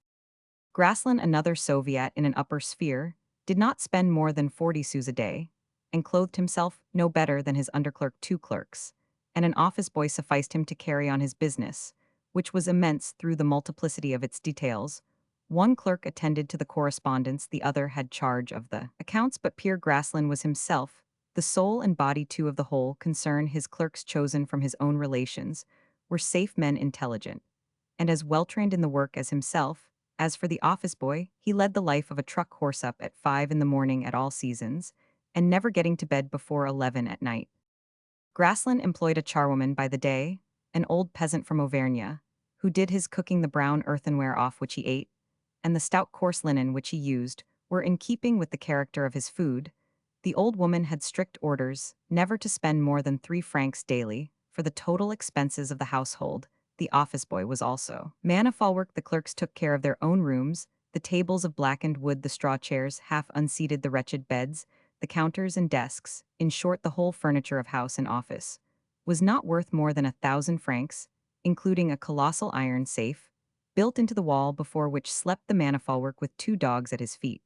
Graslin, another Soviet in an upper sphere, did not spend more than 40 sous a day, and clothed himself no better than his underclerk. 2 clerks, and an office boy sufficed him to carry on his business, which was immense through the multiplicity of its details. One clerk attended to the correspondence, the other had charge of the accounts, but Pierre Graslin was himself the soul and body too of the whole concern. His clerks, chosen from his own relations, were safe men, intelligent, and as well trained in the work as himself. As for the office boy, he led the life of a truck horse, up at 5 in the morning at all seasons, and never getting to bed before 11 at night. Graslin employed a charwoman by the day, an old peasant from Auvergne, who did his cooking. The brown earthenware off which he ate, and the stout coarse linen which he used, were in keeping with the character of his food. The old woman had strict orders never to spend more than 3 francs daily for the total expenses of the household. The office boy was also man of all work. The clerks took care of their own rooms, the tables of blackened wood, the straw chairs half unseated, the wretched beds, the counters and desks. In short, the whole furniture of house and office was not worth more than 1,000 francs, including a colossal iron safe built into the wall, before which slept the man of all work with 2 dogs at his feet.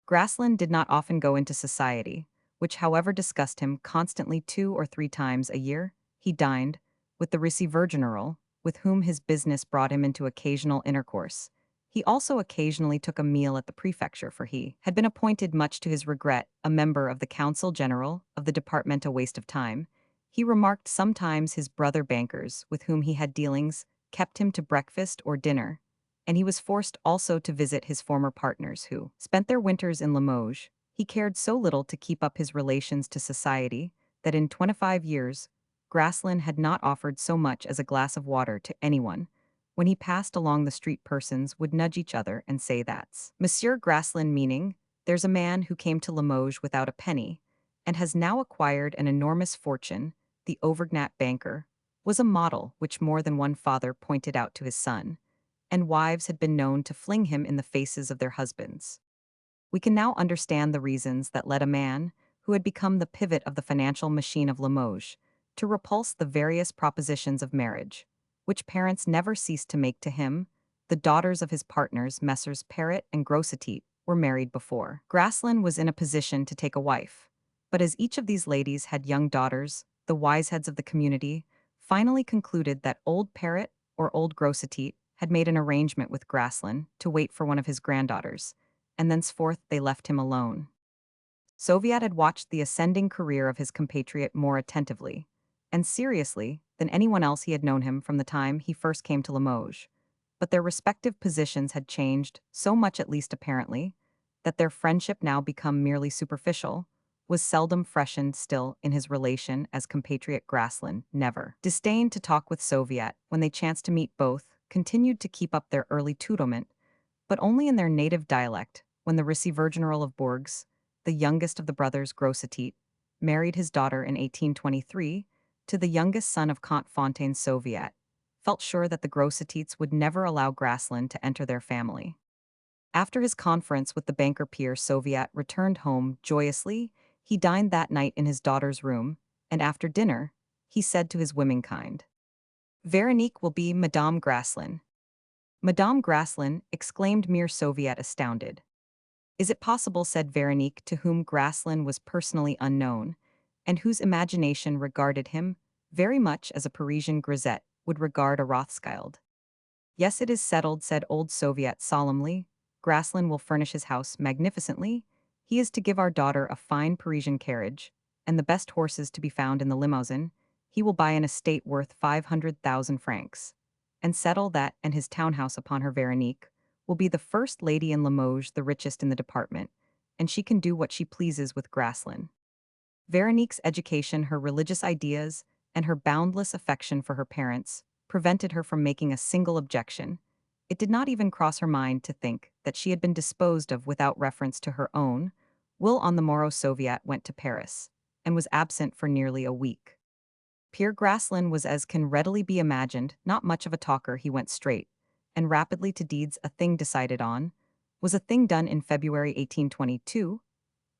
Graslin did not often go into society, which however discussed him constantly. 2 or 3 times a year he dined with the receiver general, with whom his business brought him into occasional intercourse. He also occasionally took a meal at the prefecture, for he had been appointed, much to his regret, a member of the Council General of the department. A waste of time, he remarked. Sometimes his brother bankers, with whom he had dealings, kept him to breakfast or dinner, and he was forced also to visit his former partners who spent their winters in Limoges. He cared so little to keep up his relations to society that in 25 years, Graslin had not offered so much as a glass of water to anyone. When he passed along the street, persons would nudge each other and say, "That's Monsieur Graslin," meaning, "There's a man who came to Limoges without a penny, and has now acquired an enormous fortune." The Auvergnat banker was a model which more than one father pointed out to his son, and wives had been known to fling him in the faces of their husbands. We can now understand the reasons that led a man who had become the pivot of the financial machine of Limoges to repulse the various propositions of marriage, which parents never ceased to make to him. The daughters of his partners, Messrs. Perret and Grossetit, were married before Graslin was in a position to take a wife. But as each of these ladies had young daughters, the wise heads of the community finally concluded that old Perret or old Grossetit had made an arrangement with Graslin to wait for one of his granddaughters, and thenceforth they left him alone. Soviet had watched the ascending career of his compatriot more attentively and seriously than anyone else he had known him from the time he first came to Limoges. But their respective positions had changed so much, at least apparently, that their friendship, now become merely superficial, was seldom freshened. Still, in his relation as compatriot, Graslin never disdained to talk with Soviet. When they chanced to meet, both continued to keep up their early tutoment, but only in their native dialect. When the receiver general of Bourges, the youngest of the brothers Grossetit, married his daughter in 1823 to the youngest son of Comte Fontaine, Soviet felt sure that the Grossetites would never allow Graslin to enter their family. After his conference with the banker Pierre Soviet returned home joyously, he dined that night in his daughter's room, and after dinner, he said to his womenkind, "Veronique will be Madame Graslin." "Madame Graslin," exclaimed Mere Soviet astounded. "Is it possible," said Veronique, to whom Graslin was personally unknown, and whose imagination regarded him very much as a Parisian grisette would regard a Rothschild. "Yes, it is settled," said old Soviet solemnly. "Graslin will furnish his house magnificently. He is to give our daughter a fine Parisian carriage, and the best horses to be found in the Limousin. He will buy an estate worth 500,000 francs, and settle that, and his townhouse upon her. Veronique will be the first lady in Limoges, the richest in the department, and she can do what she pleases with Graslin." Veronique's education, her religious ideas, and her boundless affection for her parents prevented her from making a single objection. It did not even cross her mind to think that she had been disposed of without reference to her own will. On the morrow Soviet went to Paris, and was absent for nearly a week. Pierre Graslin was, as can readily be imagined, not much of a talker. He went straight and rapidly to deeds. A thing decided on was a thing done in February 1822.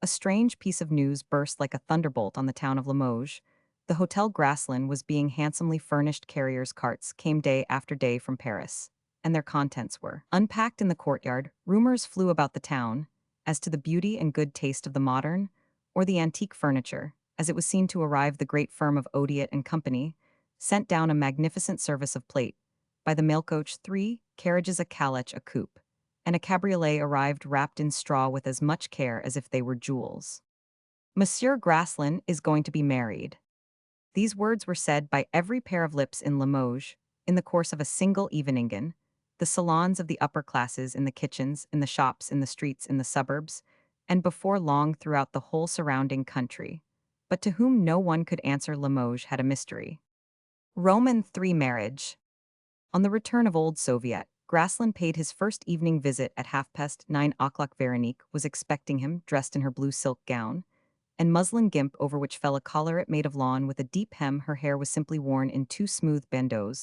A strange piece of news burst like a thunderbolt on the town of Limoges. The Hotel Graslin was being handsomely furnished. Carriers' carts came day after day from Paris, and their contents were unpacked in the courtyard. Rumors flew about the town as to the beauty and good taste of the modern or the antique furniture. As it was seen to arrive, the great firm of Odiot and Company sent down a magnificent service of plate. By the mail coach, 3 carriages, a calèche, a coupe, and a cabriolet arrived wrapped in straw with as much care as if they were jewels. "Monsieur Graslin is going to be married." These words were said by every pair of lips in Limoges in the course of a single evening. The salons of the upper classes, in the kitchens, in the shops, in the streets, in the suburbs, and before long throughout the whole surrounding country. But to whom no one could answer, Limoges had a mystery. Roman 3 marriage. On the return of old Soviet, Graslin paid his first evening visit at 9:30. Veronique was expecting him, dressed in her blue silk gown and muslin gimp over which fell a collarette made of lawn with a deep hem. Her hair was simply worn in 2 smooth bandeaux,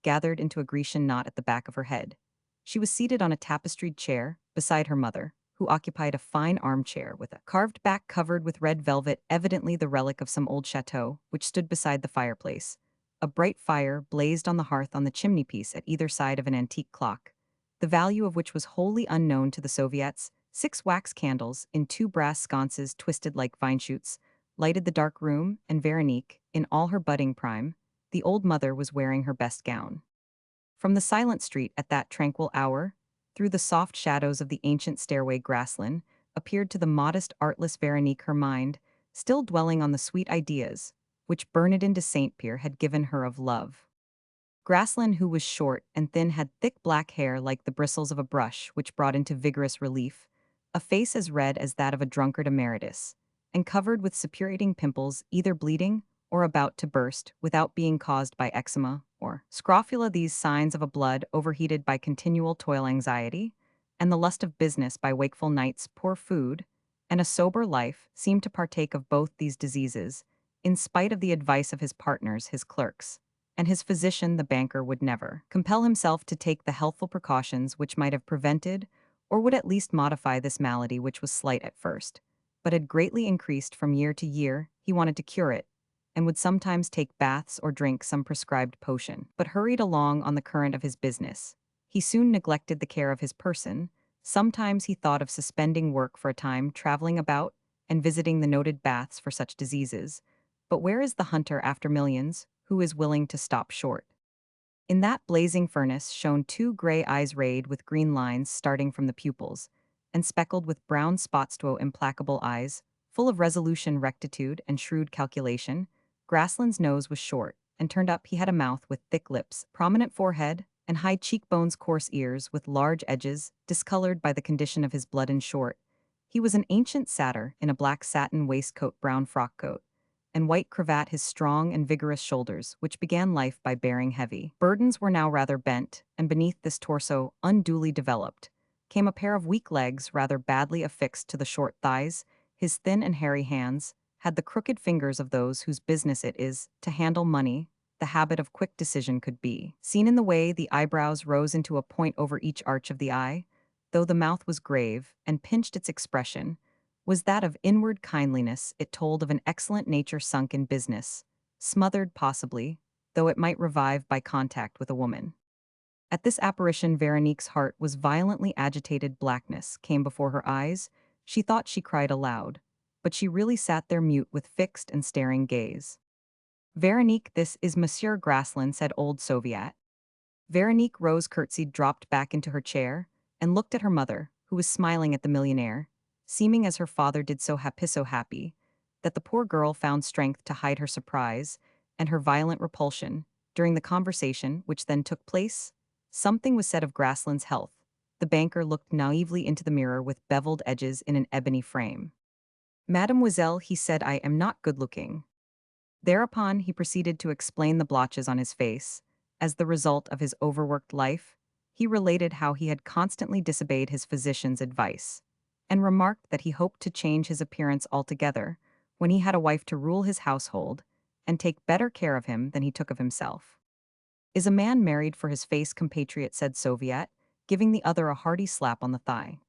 gathered into a Grecian knot at the back of her head. She was seated on a tapestried chair, beside her mother, who occupied a fine armchair with a carved back covered with red velvet, evidently the relic of some old chateau, which stood beside the fireplace. A bright fire blazed on the hearth on the chimney-piece at either side of an antique clock, the value of which was wholly unknown to the Soviets. 6 wax candles, in 2 brass sconces twisted like vine shoots, lighted the dark room, and Veronique, in all her budding prime, the old mother, was wearing her best gown. From the silent street at that tranquil hour, through the soft shadows of the ancient stairway, Graslin appeared to the modest, artless Veronique, her mind still dwelling on the sweet ideas which Bernardin de Saint Pierre had given her of love. Graslin, who was short and thin, had thick black hair like the bristles of a brush, which brought into vigorous relief a face as red as that of a drunkard emeritus, and covered with suppurating pimples, either bleeding or about to burst, without being caused by eczema or scrofula. These signs of a blood overheated by continual toil, anxiety, and the lust of business, by wakeful nights, poor food, and a sober life, seemed to partake of both these diseases, in spite of the advice of his partners, his clerks, and his physician. The banker would never compel himself to take the healthful precautions which might have prevented or would at least modify this malady, which was slight at first, but had greatly increased from year to year. He wanted to cure it, and would sometimes take baths or drink some prescribed potion, but hurried along on the current of his business. He soon neglected the care of his person. Sometimes he thought of suspending work for a time, traveling about and visiting the noted baths for such diseases. But where is the hunter after millions who is willing to stop short? In that blazing furnace shone 2 gray eyes, rayed with green lines starting from the pupils, and speckled with brown spots. 2 implacable eyes, full of resolution, rectitude, and shrewd calculation. Graslin's nose was short and turned up. He had a mouth with thick lips, prominent forehead, and high cheekbones, coarse ears with large edges, discolored by the condition of his blood. In short, he was an ancient satyr in a black satin waistcoat, brown frock coat, and white cravat. His strong and vigorous shoulders, which began life by bearing heavy burdens, were now rather bent, and beneath this torso, unduly developed, came a pair of weak legs rather badly affixed to the short thighs. His thin and hairy hands had the crooked fingers of those whose business it is to handle money, the habit of quick decision could be. Seen in the way the eyebrows rose into a point over each arch of the eye, though the mouth was grave and pinched its expression, was that of inward kindliness. It told of an excellent nature sunk in business, smothered possibly, though it might revive by contact with a woman. At this apparition Veronique's heart was violently agitated. Blackness came before her eyes. She thought she cried aloud, but she really sat there mute with fixed and staring gaze. Veronique, this is Monsieur Graslin, said old Soviet. Veronique rose, curtsied, dropped back into her chair, and looked at her mother, who was smiling at the millionaire, seeming as her father did so happy, that the poor girl found strength to hide her surprise and her violent repulsion. During the conversation which then took place, something was said of Graslin's health. The banker looked naively into the mirror with beveled edges in an ebony frame. Mademoiselle, he said, I am not good-looking. Thereupon he proceeded to explain the blotches on his face. As the result of his overworked life, he related how he had constantly disobeyed his physician's advice, and remarked that he hoped to change his appearance altogether when he had a wife to rule his household and take better care of him than he took of himself. Is a man married for his face, compatriot, said Soviet, giving the other a hearty slap on the thigh.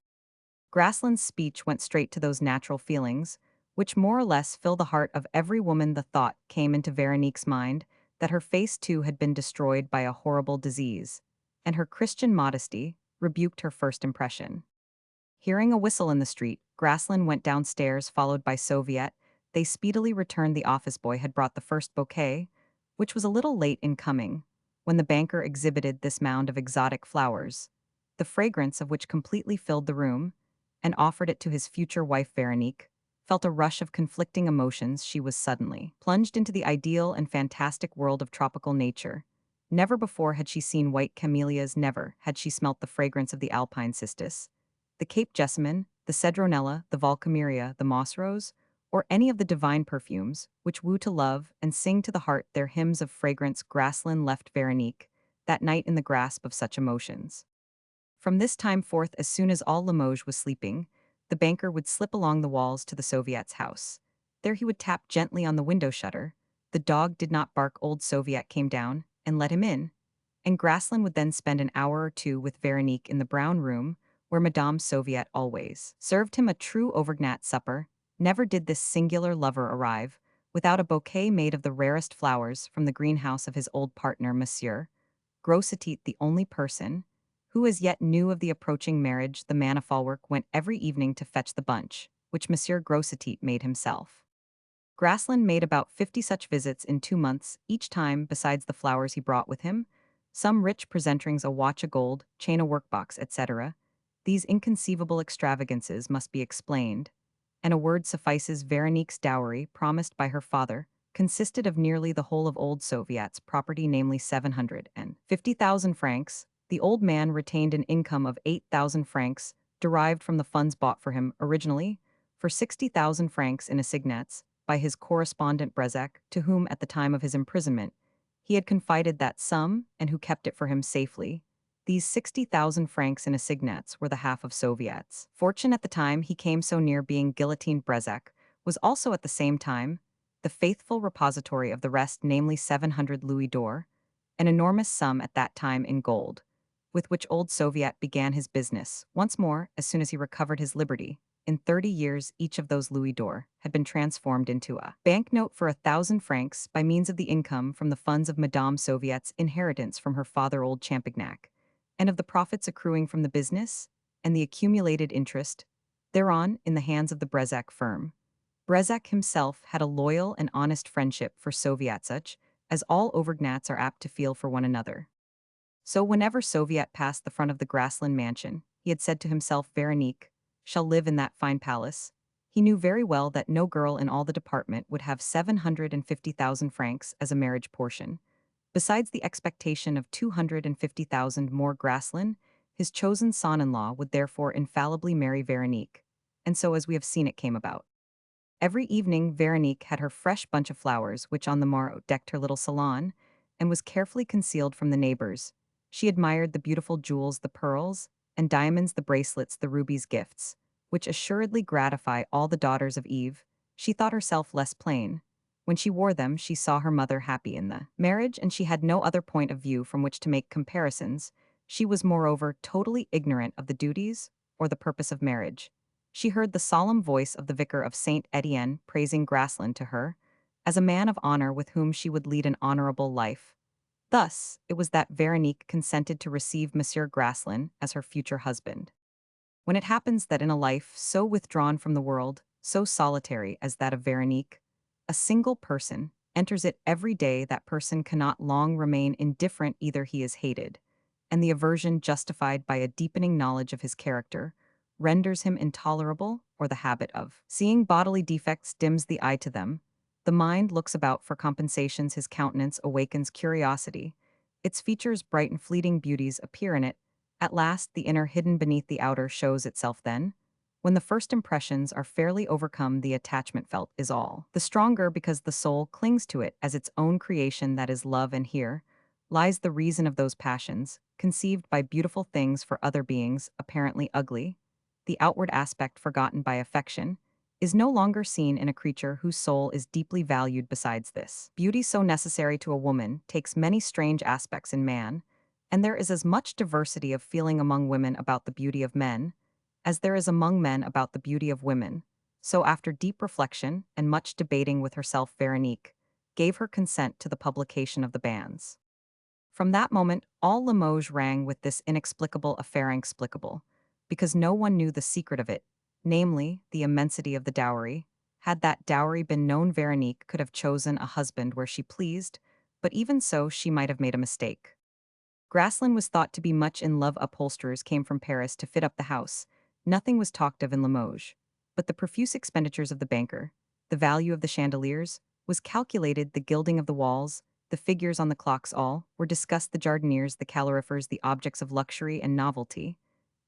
Graslin's speech went straight to those natural feelings, which more or less fill the heart of every woman. The thought came into Veronique's mind that her face too had been destroyed by a horrible disease, and her Christian modesty rebuked her first impression. Hearing a whistle in the street, Graslin went downstairs, followed by Soviet. They speedily returned. The office boy had brought the first bouquet, which was a little late in coming, when the banker exhibited this mound of exotic flowers, the fragrance of which completely filled the room, and offered it to his future wife. Veronique felt a rush of conflicting emotions. She was suddenly plunged into the ideal and fantastic world of tropical nature. Never before had she seen white camellias, never had she smelt the fragrance of the alpine cistus, the Cape jessamine, the cedronella, the volcameria, the moss rose, or any of the divine perfumes which woo to love and sing to the heart their hymns of fragrance. Graslin left Veronique that night in the grasp of such emotions. From this time forth, as soon as all Limoges was sleeping, the banker would slip along the walls to the Soviet's house. There he would tap gently on the window shutter. The dog did not bark. Old Soviet came down and let him in, and Graslin would then spend an hour or two with Veronique in the brown room, where Madame Soviet always served him a true Auvergnat supper. Never did this singular lover arrive without a bouquet made of the rarest flowers from the greenhouse of his old partner, Monsieur Grossetit, the only person who as yet knew of the approaching marriage. The man of Falwork went every evening to fetch the bunch, which Monsieur Grossetit made himself. Graslin made about 50 such visits in 2 months, each time, besides the flowers he brought with him, some rich presentings, a watch, a gold chain, a workbox, etc. These inconceivable extravagances must be explained, and a word suffices. Veronique's dowry, promised by her father, consisted of nearly the whole of old Soviet's property, namely 750,000 francs. The old man retained an income of 8,000 francs, derived from the funds bought for him originally for 60,000 francs in assignats by his correspondent Balzac, to whom at the time of his imprisonment he had confided that sum and who kept it for him safely. These 60,000 francs in assignats were the half of Soviet's fortune at the time he came so near being guillotined. Balzac was also at the same time the faithful repository of the rest, namely 700 louis d'or, an enormous sum at that time in gold, with which old Soviet began his business once more as soon as he recovered his liberty. In 30 years, each of those louis d'or had been transformed into a banknote for 1,000 francs by means of the income from the funds of Madame Soviet's inheritance from her father, old Champignac, and of the profits accruing from the business and the accumulated interest thereon in the hands of the Balzac firm. Balzac himself had a loyal and honest friendship for Soviet, such as all Auvergnats are apt to feel for one another. So whenever Soviet passed the front of the Graslin mansion, he had said to himself, Veronique shall live in that fine palace. He knew very well that no girl in all the department would have 750,000 francs as a marriage portion. Besides the expectation of 250,000 more, Graslin, his chosen son-in-law, would therefore infallibly marry Veronique. And so, as we have seen, it came about. Every evening Veronique had her fresh bunch of flowers, which on the morrow decked her little salon, and was carefully concealed from the neighbors. She admired the beautiful jewels, the pearls and diamonds, the bracelets, the rubies, gifts, which assuredly gratify all the daughters of Eve. She thought herself less plain When she wore them, she saw her mother happy in the marriage, and she had no other point of view from which to make comparisons. She was, moreover, totally ignorant of the duties or the purpose of marriage. She heard the solemn voice of the vicar of Saint Etienne praising Graslin to her as a man of honor with whom she would lead an honorable life. Thus, it was that Veronique consented to receive Monsieur Graslin as her future husband. When it happens that in a life so withdrawn from the world, so solitary as that of Veronique, a single person enters it every day, that person cannot long remain indifferent. Either he is hated, and the aversion justified by a deepening knowledge of his character renders him intolerable, or the habit of seeing bodily defects dims the eye to them. The mind looks about for compensations, his countenance awakens curiosity. Its features, bright and fleeting beauties, appear in it. At last, the inner hidden beneath the outer shows itself then. When the first impressions are fairly overcome, the attachment felt is all the stronger because the soul clings to it as its own creation, that is love, and here lies the reason of those passions, conceived by beautiful things for other beings apparently ugly. The outward aspect forgotten by affection is no longer seen in a creature whose soul is deeply valued. Besides this, beauty so necessary to a woman takes many strange aspects in man, and there is as much diversity of feeling among women about the beauty of men as there is among men about the beauty of women. So after deep reflection and much debating with herself, Veronique gave her consent to the publication of the banns. From that moment, all Limoges rang with this inexplicable affair, inexplicable, because no one knew the secret of it, namely, the immensity of the dowry. Had that dowry been known, Veronique could have chosen a husband where she pleased, but even so, she might have made a mistake. Graslin was thought to be much in love. Upholsterers came from Paris to fit up the house. Nothing was talked of in Limoges, but the profuse expenditures of the banker, the value of the chandeliers, was calculated, the gilding of the walls, the figures on the clocks, all were discussed, the jardiniers, the calorifers, the objects of luxury and novelty.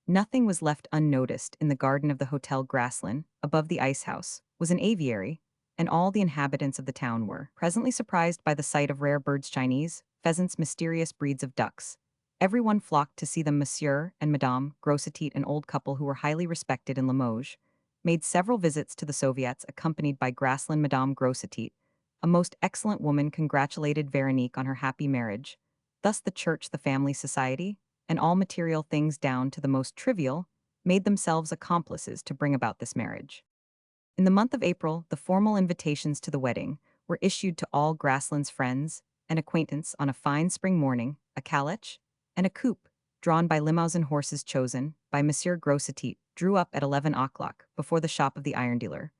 Nothing was left unnoticed. In the garden of the Hotel Graslin, above the ice house, was an aviary, and all the inhabitants of the town were presently surprised by the sight of rare birds, Chinese, pheasants, mysterious breeds of ducks. Everyone flocked to see them. Monsieur and Madame Grossetit, an old couple who were highly respected in Limoges, made several visits to the Soviets accompanied by Graslin. Madame Grossetit, a most excellent woman, congratulated Veronique on her happy marriage. Thus the church, the family, society, and all material things down to the most trivial, made themselves accomplices to bring about this marriage. In the month of April, the formal invitations to the wedding were issued to all Graslin's friends and acquaintance. On a fine spring morning, a calèche and a coupe, drawn by Limousin horses chosen by Monsieur Grossetit, drew up at 11 o'clock before the shop of the iron dealer,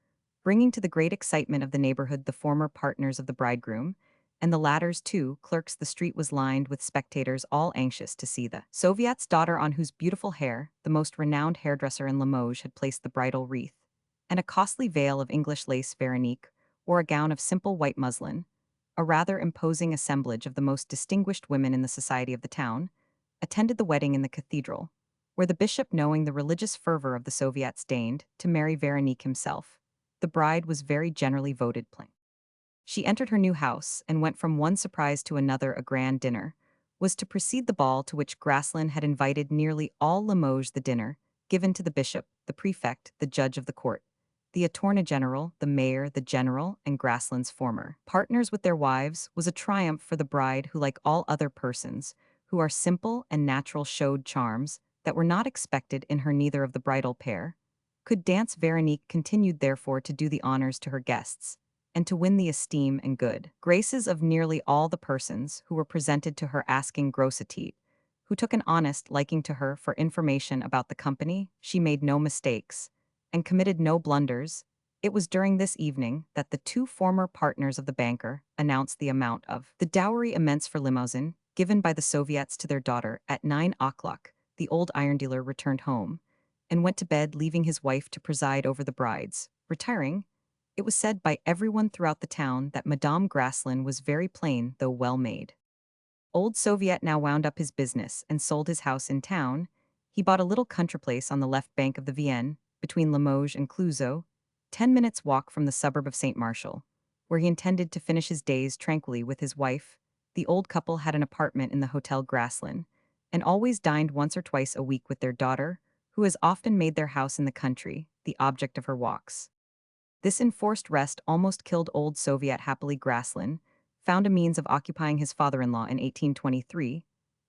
bringing to the great excitement of the neighborhood the former partners of the bridegroom, and the latter's two clerks. The street was lined with spectators, all anxious to see the Soviet's daughter, on whose beautiful hair the most renowned hairdresser in Limoges had placed the bridal wreath, and a costly veil of English lace. Veronique wore a gown of simple white muslin, a rather imposing assemblage of the most distinguished women in the society of the town, attended the wedding in the cathedral, where the bishop, knowing the religious fervor of the Soviets, deigned to marry Veronique himself. The bride was very generally voted plain. She entered her new house and went from one surprise to another. A grand dinner was to precede the ball, to which Graslin had invited nearly all Limoges. The dinner, given to the bishop, the prefect, the judge of the court, the attorney general, the mayor, the general, and Graslin's former partners with their wives, was a triumph for the bride, who, like all other persons who are simple and natural, showed charms that were not expected in her. Neither of the bridal pair could dance. Veronique continued therefore to do the honors to her guests, and to win the esteem and good graces of nearly all the persons who were presented to her. Asking Grossetit, who took an honest liking to her, for information about the company, she made no mistakes and committed no blunders. It was during this evening that the two former partners of the banker announced the amount of the dowry, immense for Limousin, given by the Soviets to their daughter. At 9 o'clock, the old iron dealer returned home and went to bed, leaving his wife to preside over the brides. Retiring, it was said by everyone throughout the town that Madame Graslin was very plain though well made. Old Soviet now wound up his business and sold his house in town. He bought a little country place on the left bank of the Vienne, between Limoges and Clouseau, 10 minutes' walk from the suburb of Saint Martial, where he intended to finish his days tranquilly with his wife. The old couple had an apartment in the Hotel Graslin, and always dined once or twice a week with their daughter, who has often made their house in the country the object of her walks. This enforced rest almost killed old Soviet happily Graslin, found a means of occupying his father-in-law in 1823.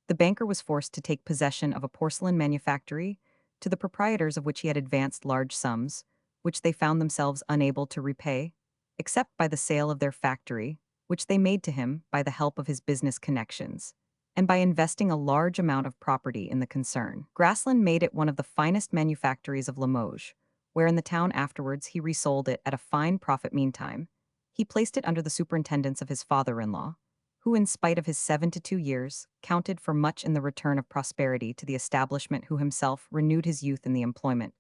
The banker was forced to take possession of a porcelain manufactory, to the proprietors of which he had advanced large sums, which they found themselves unable to repay, except by the sale of their factory, which they made to him by the help of his business connections, and by investing a large amount of property in the concern. Graslin made it one of the finest manufactories of Limoges, where in the town afterwards he resold it at a fine profit. Meantime, he placed it under the superintendence of his father-in-law, who, in spite of his 72 years, counted for much in the return of prosperity to the establishment, who himself renewed his youth in the employment.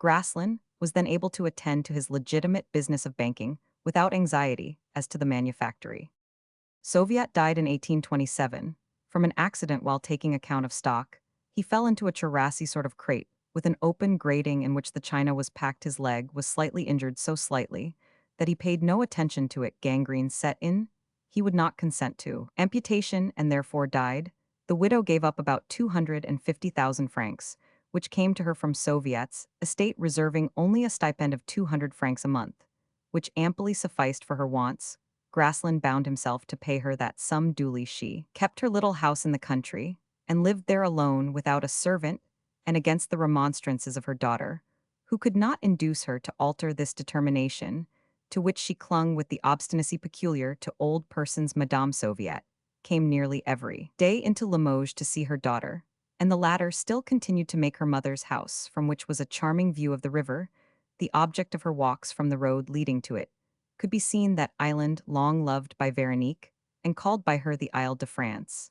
Graslin was then able to attend to his legitimate business of banking without anxiety as to the manufactory. Soviet died in 1827. From an accident while taking account of stock, he fell into a terrassy sort of crate with an open grating in which the china was packed. His leg was slightly injured, so slightly that he paid no attention to it. Gangrene set in. He would not consent to amputation and therefore died. The widow gave up about 250,000 francs, which came to her from Soviets, estate reserving only a stipend of 200 francs a month, which amply sufficed for her wants. Graslin bound himself to pay her that sum duly. She kept her little house in the country, and lived there alone without a servant, and against the remonstrances of her daughter, who could not induce her to alter this determination, to which she clung with the obstinacy peculiar to old persons. Madame Soviet came nearly every day into Limoges to see her daughter, and the latter still continued to make her mother's house, from which was a charming view of the river, the object of her walks from the road leading to it, could be seen that island long loved by Veronique, and called by her the Isle de France.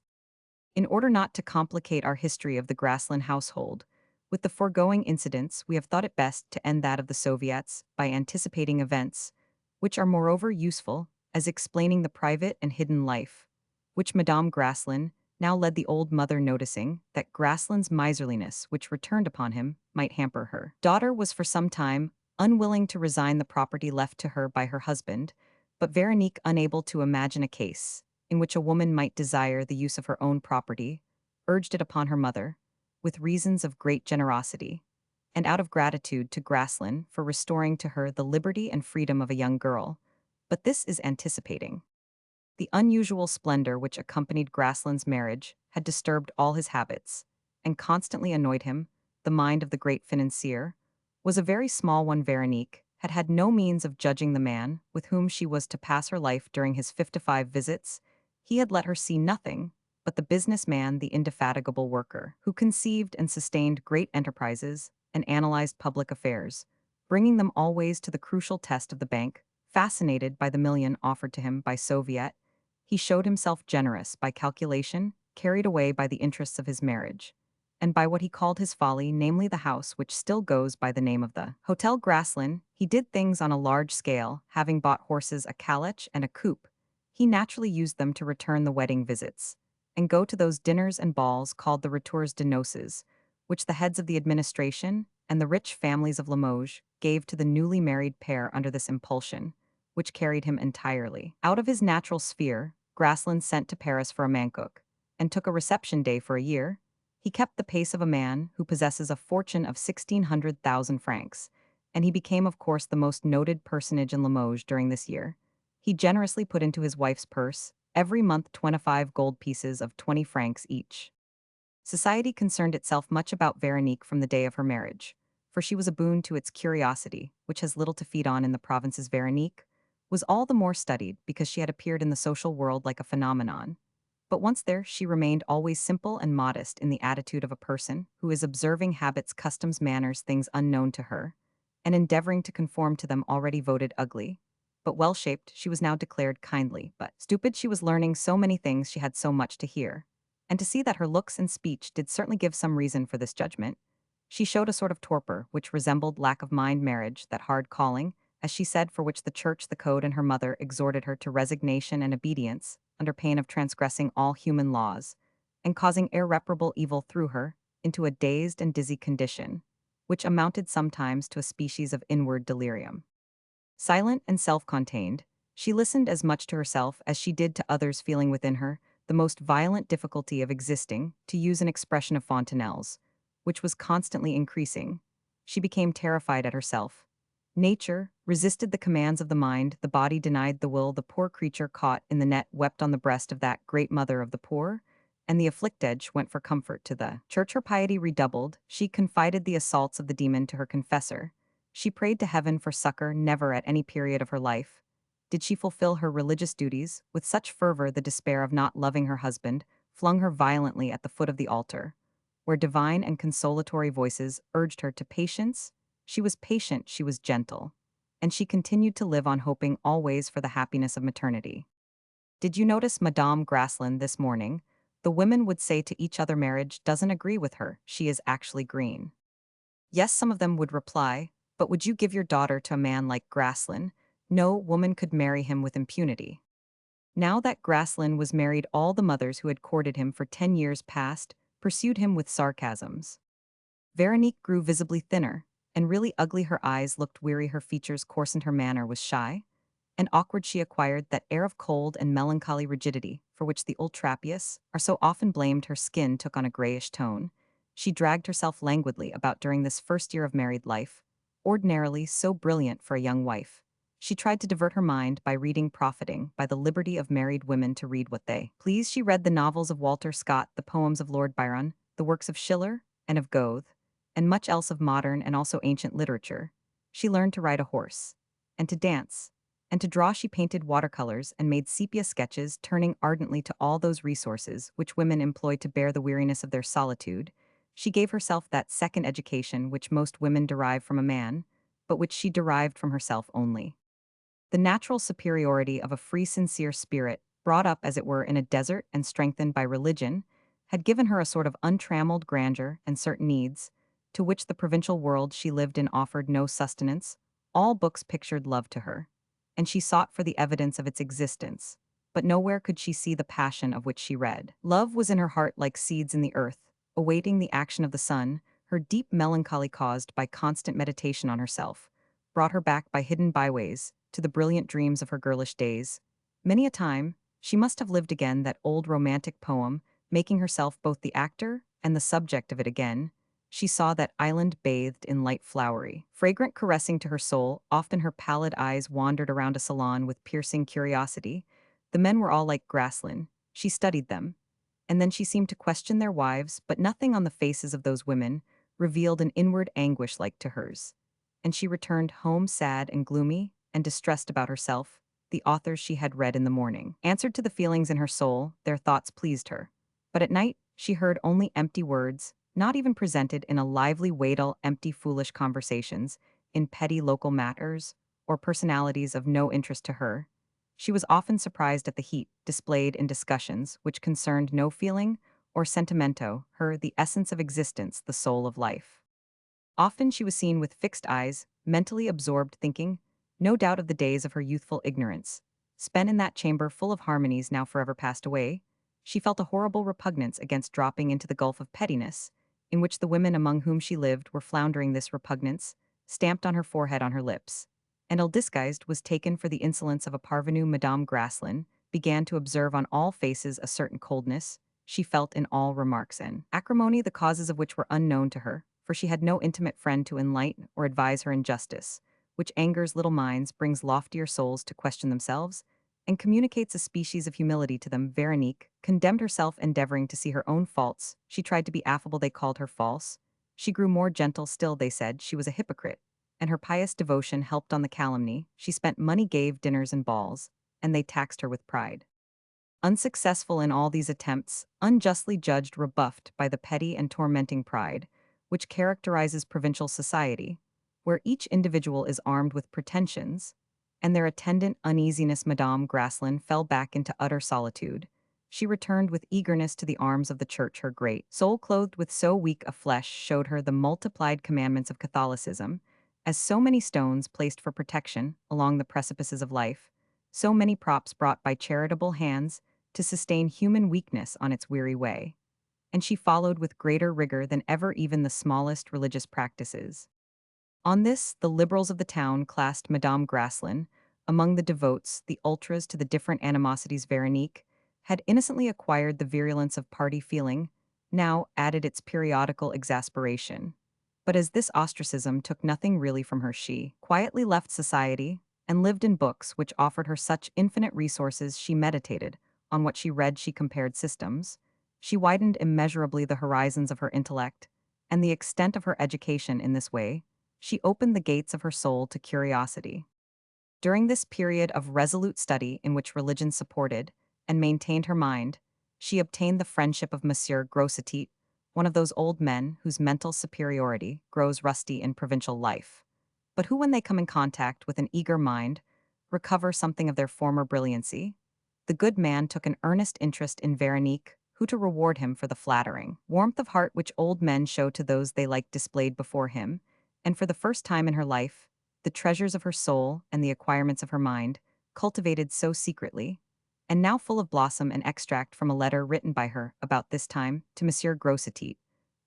In order not to complicate our history of the Graslin household, with the foregoing incidents, we have thought it best to end that of the Soviets by anticipating events, which are moreover useful as explaining the private and hidden life, which Madame Graslin now led the old mother, noticing that Graslin's miserliness, which returned upon him, might hamper her daughter, was for some time unwilling to resign the property left to her by her husband, but Veronique, unable to imagine a case in which a woman might desire the use of her own property, urged it upon her mother, with reasons of great generosity, and out of gratitude to Graslin for restoring to her the liberty and freedom of a young girl. But this is anticipating. The unusual splendor which accompanied Graslin's marriage had disturbed all his habits, and constantly annoyed him. The mind of the great financier was a very small one. Veronique had had no means of judging the man with whom she was to pass her life during his 55 visits. He had let her see nothing but the businessman, the indefatigable worker, who conceived and sustained great enterprises and analyzed public affairs, bringing them always to the crucial test of the bank. Fascinated by the million offered to him by Soviet, he showed himself generous by calculation, carried away by the interests of his marriage, and by what he called his folly, namely the house which still goes by the name of the Hotel Graslin. He did things on a large scale, having bought horses, a calèche and a coupe. He naturally used them to return the wedding visits, and go to those dinners and balls called the retours de noces, which the heads of the administration and the rich families of Limoges gave to the newly married pair. Under this impulsion, which carried him entirely out of his natural sphere, Graslin sent to Paris for a mancook, and took a reception day for a year. He kept the pace of a man who possesses a fortune of 1,600,000 francs, and he became of course the most noted personage in Limoges during this year. He generously put into his wife's purse every month 25 gold pieces of 20 francs each. Society concerned itself much about Veronique from the day of her marriage, for she was a boon to its curiosity, which has little to feed on in the provinces. Veronique was all the more studied because she had appeared in the social world like a phenomenon. But once there, she remained always simple and modest, in the attitude of a person who is observing habits, customs, manners, things unknown to her, and endeavoring to conform to them. Already voted ugly, but well-shaped, she was now declared kindly, but stupid. She was learning so many things, she had so much to hear, and to see that her looks and speech did certainly give some reason for this judgment. She showed a sort of torpor which resembled lack of mind, marriage, that hard calling, as she said, for which the church, the code, and her mother exhorted her to resignation and obedience, under pain of transgressing all human laws, and causing irreparable evil through her, into a dazed and dizzy condition, which amounted sometimes to a species of inward delirium. Silent and self-contained, she listened as much to herself as she did to others, feeling within her the most violent difficulty of existing, to use an expression of Fontenelle's, which was constantly increasing. She became terrified at herself. Nature resisted the commands of the mind, the body denied the will, the poor creature caught in the net wept on the breast of that great mother of the poor, and the afflicted went for comfort to the church. Her piety redoubled, she confided the assaults of the demon to her confessor. She prayed to heaven for succor. Never at any period of her life did she fulfill her religious duties with such fervor. The despair of not loving her husband flung her violently at the foot of the altar, where divine and consolatory voices urged her to patience. She was patient, she was gentle, and she continued to live on, hoping always for the happiness of maternity. Did you notice Madame Graslin this morning? The women would say to each other, marriage doesn't agree with her, she is actually green. Yes, some of them would reply, but would you give your daughter to a man like Graslin? No woman could marry him with impunity. Now that Graslin was married, all the mothers who had courted him for 10 years past pursued him with sarcasms. Veronique grew visibly thinner, and really ugly. Her eyes looked weary, her features coarsened, her manner was shy and awkward. She acquired that air of cold and melancholy rigidity for which the old trapeus are so often blamed. Her skin took on a grayish tone. She dragged herself languidly about during this first year of married life, ordinarily so brilliant for a young wife. She tried to divert her mind by reading, profiting by the liberty of married women to read what they pleased. She read the novels of Walter Scott, the poems of Lord Byron, the works of Schiller and of Goethe, and much else of modern and also ancient literature. She learned to ride a horse, and to dance, and to draw. She painted watercolors and made sepia sketches, turning ardently to all those resources which women employ to bear the weariness of their solitude. She gave herself that second education which most women derive from a man, but which she derived from herself only. The natural superiority of a free, sincere spirit, brought up as it were in a desert and strengthened by religion, had given her a sort of untrammeled grandeur and certain needs, to which the provincial world she lived in offered no sustenance. All books pictured love to her, and she sought for the evidence of its existence, but nowhere could she see the passion of which she read. Love was in her heart like seeds in the earth, awaiting the action of the sun. Her deep melancholy, caused by constant meditation on herself, brought her back by hidden byways to the brilliant dreams of her girlish days. Many a time, she must have lived again that old romantic poem, making herself both the actor and the subject of it again. She saw that island bathed in light, flowery, fragrant, caressing to her soul. Often her pallid eyes wandered around a salon with piercing curiosity. The men were all like Graslin. She studied them, and then she seemed to question their wives, but nothing on the faces of those women revealed an inward anguish like to hers. And she returned home sad and gloomy and distressed about herself. The authors she had read in the morning answered to the feelings in her soul, their thoughts pleased her. But at night, she heard only empty words, not even presented in a lively waddle, empty, foolish conversations, in petty local matters, or personalities of no interest to her. She was often surprised at the heat displayed in discussions which concerned no feeling or sentimento, her, the essence of existence, the soul of life. Often she was seen with fixed eyes, mentally absorbed, thinking, no doubt, of the days of her youthful ignorance, spent in that chamber full of harmonies now forever passed away. She felt a horrible repugnance against dropping into the gulf of pettiness, in which the women among whom she lived were floundering. This repugnance, stamped on her forehead, on her lips, and ill disguised, was taken for the insolence of a parvenu. Madame Graslin began to observe on all faces a certain coldness she felt in all remarks and acrimony, the causes of which were unknown to her, for she had no intimate friend to enlighten or advise her in justice, which angers little minds, brings loftier souls to question themselves, and communicates a species of humility to them. Veronique condemned herself, endeavoring to see her own faults. She tried to be affable, they called her false. She grew more gentle still, they said she was a hypocrite, and her pious devotion helped on the calumny. She spent money, gave dinners and balls, and they taxed her with pride. Unsuccessful in all these attempts, unjustly judged, rebuffed by the petty and tormenting pride which characterizes provincial society, where each individual is armed with pretensions, and their attendant uneasiness, Madame Graslin fell back into utter solitude. She returned with eagerness to the arms of the church. Her great soul, clothed with so weak a flesh, showed her the multiplied commandments of Catholicism, as so many stones placed for protection along the precipices of life, so many props brought by charitable hands to sustain human weakness on its weary way, and she followed with greater rigor than ever even the smallest religious practices. On this, the liberals of the town classed Madame Graslin among the devotes, the ultras to the different animosities. Veronique had innocently acquired the virulence of party feeling, now added its periodical exasperation. But as this ostracism took nothing really from her, she quietly left society and lived in books which offered her such infinite resources. She meditated on what she read, she compared systems. She widened immeasurably the horizons of her intellect and the extent of her education in this way. She opened the gates of her soul to curiosity. During this period of resolute study in which religion supported and maintained her mind, she obtained the friendship of Monsieur Grossetit, one of those old men whose mental superiority grows rusty in provincial life, but who, when they come in contact with an eager mind, recover something of their former brilliancy. The good man took an earnest interest in Veronique, who, to reward him for the flattering warmth of heart which old men show to those they like displayed before him, and for the first time in her life, the treasures of her soul and the acquirements of her mind, cultivated so secretly, and now full of blossom, an extract from a letter written by her about this time to Monsieur Grossetit,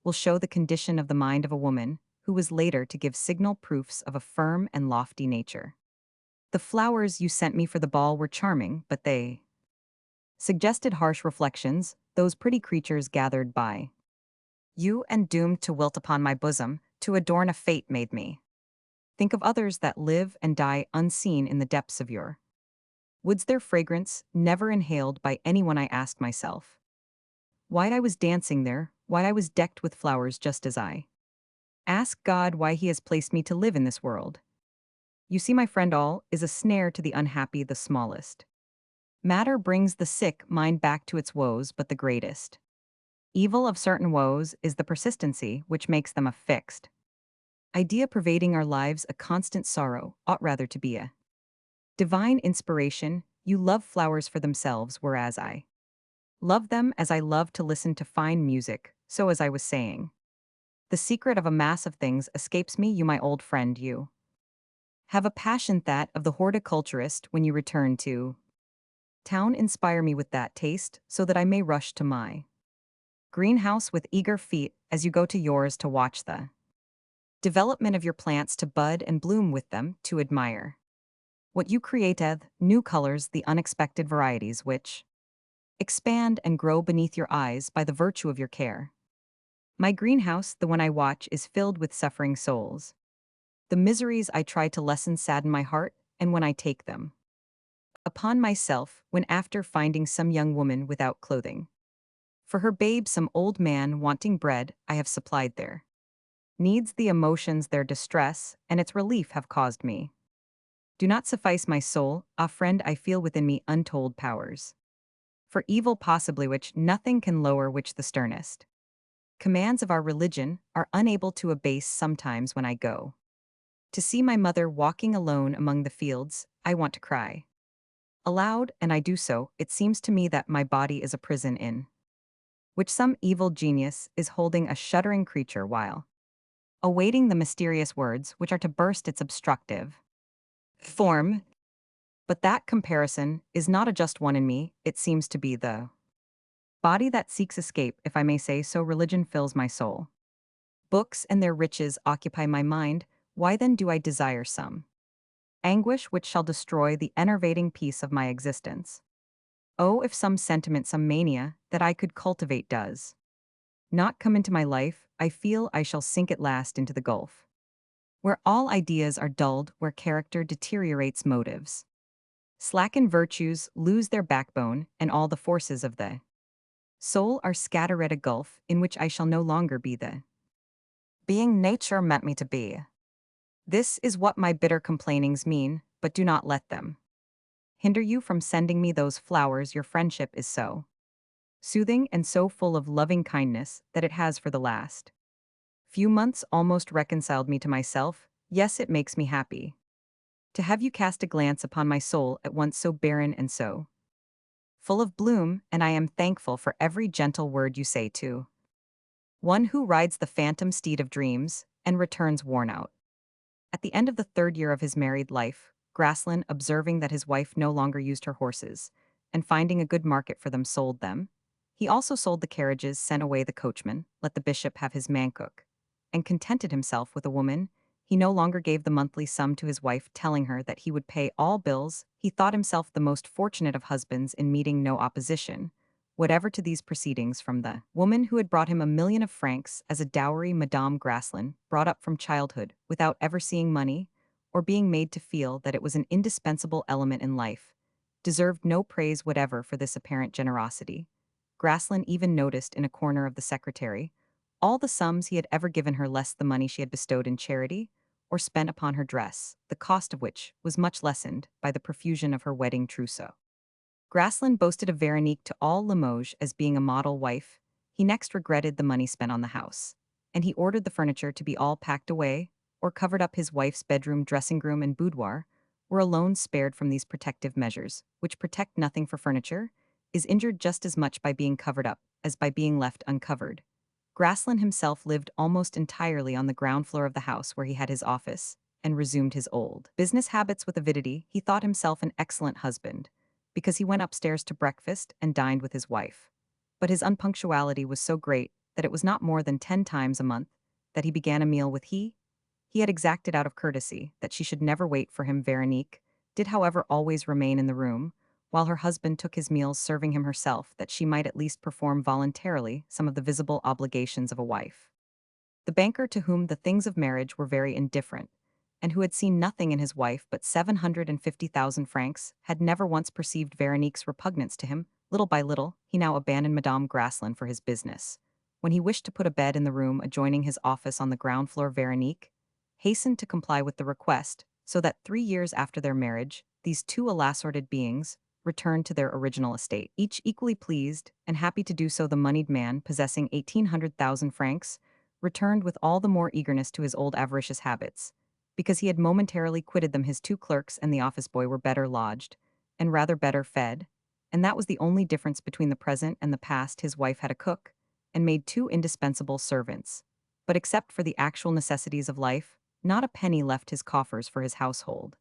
will show the condition of the mind of a woman who was later to give signal proofs of a firm and lofty nature. The flowers you sent me for the ball were charming, but they suggested harsh reflections, those pretty creatures gathered by you and doomed to wilt upon my bosom, to adorn a fate made me. Think of others that live and die unseen in the depths of your woods, their fragrance never inhaled by anyone. I asked myself why I was dancing there, why I was decked with flowers, just as I ask God why he has placed me to live in this world. You see, my friend, all is a snare to the unhappy, the smallest matter brings the sick mind back to its woes, but the greatest evil of certain woes is the persistency which makes them a fixed idea pervading our lives, a constant sorrow, ought rather to be a divine inspiration. You love flowers for themselves, whereas I love them as I love to listen to fine music. So, as I was saying, the secret of a mass of things escapes me. You, my old friend, you have a passion that of the horticulturist. When you return to town, inspire me with that taste, so that I may rush to my greenhouse with eager feet as you go to yours, to watch the development of your plants, to bud and bloom with them, to admire what you created, new colors, the unexpected varieties which expand and grow beneath your eyes by the virtue of your care. My greenhouse, the one I watch, is filled with suffering souls. The miseries I try to lessen sadden my heart, and when I take them upon myself, when after finding some young woman without clothing, for her babe some old man wanting bread, I have supplied their needs, the emotions their distress and its relief have caused me do not suffice my soul. Ah, friend, I feel within me untold powers for evil, possibly which nothing can lower, which the sternest commands of our religion are unable to abase. Sometimes when I go to see my mother walking alone among the fields, I want to cry aloud, and I do so. It seems to me that my body is a prison in which some evil genius is holding a shuddering creature while awaiting the mysterious words which are to burst its obstructive form. But that comparison is not a just one in me. It seems to be the body that seeks escape, if I may say so. Religion fills my soul. Books and their riches occupy my mind. Why then do I desire some anguish which shall destroy the enervating peace of my existence? Oh, if some sentiment, some mania, that I could cultivate does not come into my life, I feel I shall sink at last into the gulf, where all ideas are dulled, where character deteriorates, motives slacken, virtues lose their backbone, and all the forces of the soul are scattered at a gulf in which I shall no longer be the being nature meant me to be. This is what my bitter complainings mean, but do not let them hinder you from sending me those flowers. Your friendship is so soothing and so full of loving kindness that it has for the last few months almost reconciled me to myself. Yes, it makes me happy to have you cast a glance upon my soul, at once so barren and so full of bloom, and I am thankful for every gentle word you say to one who rides the phantom steed of dreams and returns worn out. At the end of the third year of his married life, Graslin, observing that his wife no longer used her horses, and finding a good market for them, sold them. He also sold the carriages, sent away the coachman, let the bishop have his man cook, and contented himself with a woman. He no longer gave the monthly sum to his wife, telling her that he would pay all bills. He thought himself the most fortunate of husbands in meeting no opposition, whatever to these proceedings from the woman who had brought him 1 million of francs as a dowry. Madame Graslin, brought up from childhood without ever seeing money, or being made to feel that it was an indispensable element in life, deserved no praise whatever for this apparent generosity. Graslin even noticed in a corner of the secretary all the sums he had ever given her less the money she had bestowed in charity or spent upon her dress, the cost of which was much lessened by the profusion of her wedding trousseau. Graslin boasted of Veronique to all Limoges as being a model wife. He next regretted the money spent on the house, and he ordered the furniture to be all packed away, or covered up. His wife's bedroom, dressing room, and boudoir were alone spared from these protective measures, which protect nothing. For furniture is injured just as much by being covered up as by being left uncovered. Graslin himself lived almost entirely on the ground floor of the house where he had his office, and resumed his old business habits with avidity. He thought himself an excellent husband, because he went upstairs to breakfast and dined with his wife. But his unpunctuality was so great that it was not more than 10 times a month that he began a meal with he had exacted out of courtesy that she should never wait for him. Veronique did, however, always remain in the room, while her husband took his meals, serving him herself, that she might at least perform voluntarily some of the visible obligations of a wife. The banker, to whom the things of marriage were very indifferent, and who had seen nothing in his wife but 750,000 francs, had never once perceived Veronique's repugnance to him. Little by little, he now abandoned Madame Graslin for his business. When he wished to put a bed in the room adjoining his office on the ground floor, Veronique hastened to comply with the request, so that 3 years after their marriage, these two alas-sorted beings returned to their original estate, each equally pleased and happy to do so. The moneyed man, possessing 1,800,000 francs, returned with all the more eagerness to his old avaricious habits, because he had momentarily quitted them. His two clerks and the office boy were better lodged, and rather better fed, and that was the only difference between the present and the past. His wife had a cook, and made two indispensable servants. But except for the actual necessities of life, not a penny left his coffers for his household.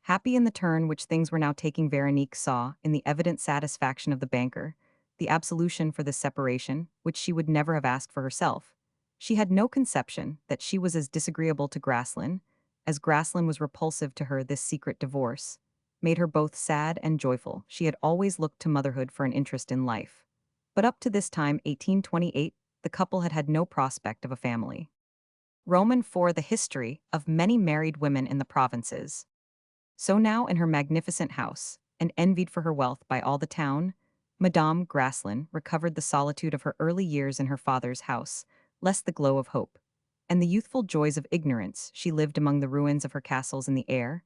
Happy in the turn which things were now taking, Veronique saw, in the evident satisfaction of the banker, the absolution for this separation, which she would never have asked for herself. She had no conception that she was as disagreeable to Graslin as Graslin was repulsive to her. This secret divorce made her both sad and joyful. She had always looked to motherhood for an interest in life. But up to this time, 1828, the couple had had no prospect of a family. Roman 4. The history of many married women in the provinces. So now in her magnificent house, and envied for her wealth by all the town, Madame Graslin recovered the solitude of her early years in her father's house, less the glow of hope, and the youthful joys of ignorance. She lived among the ruins of her castles in the air,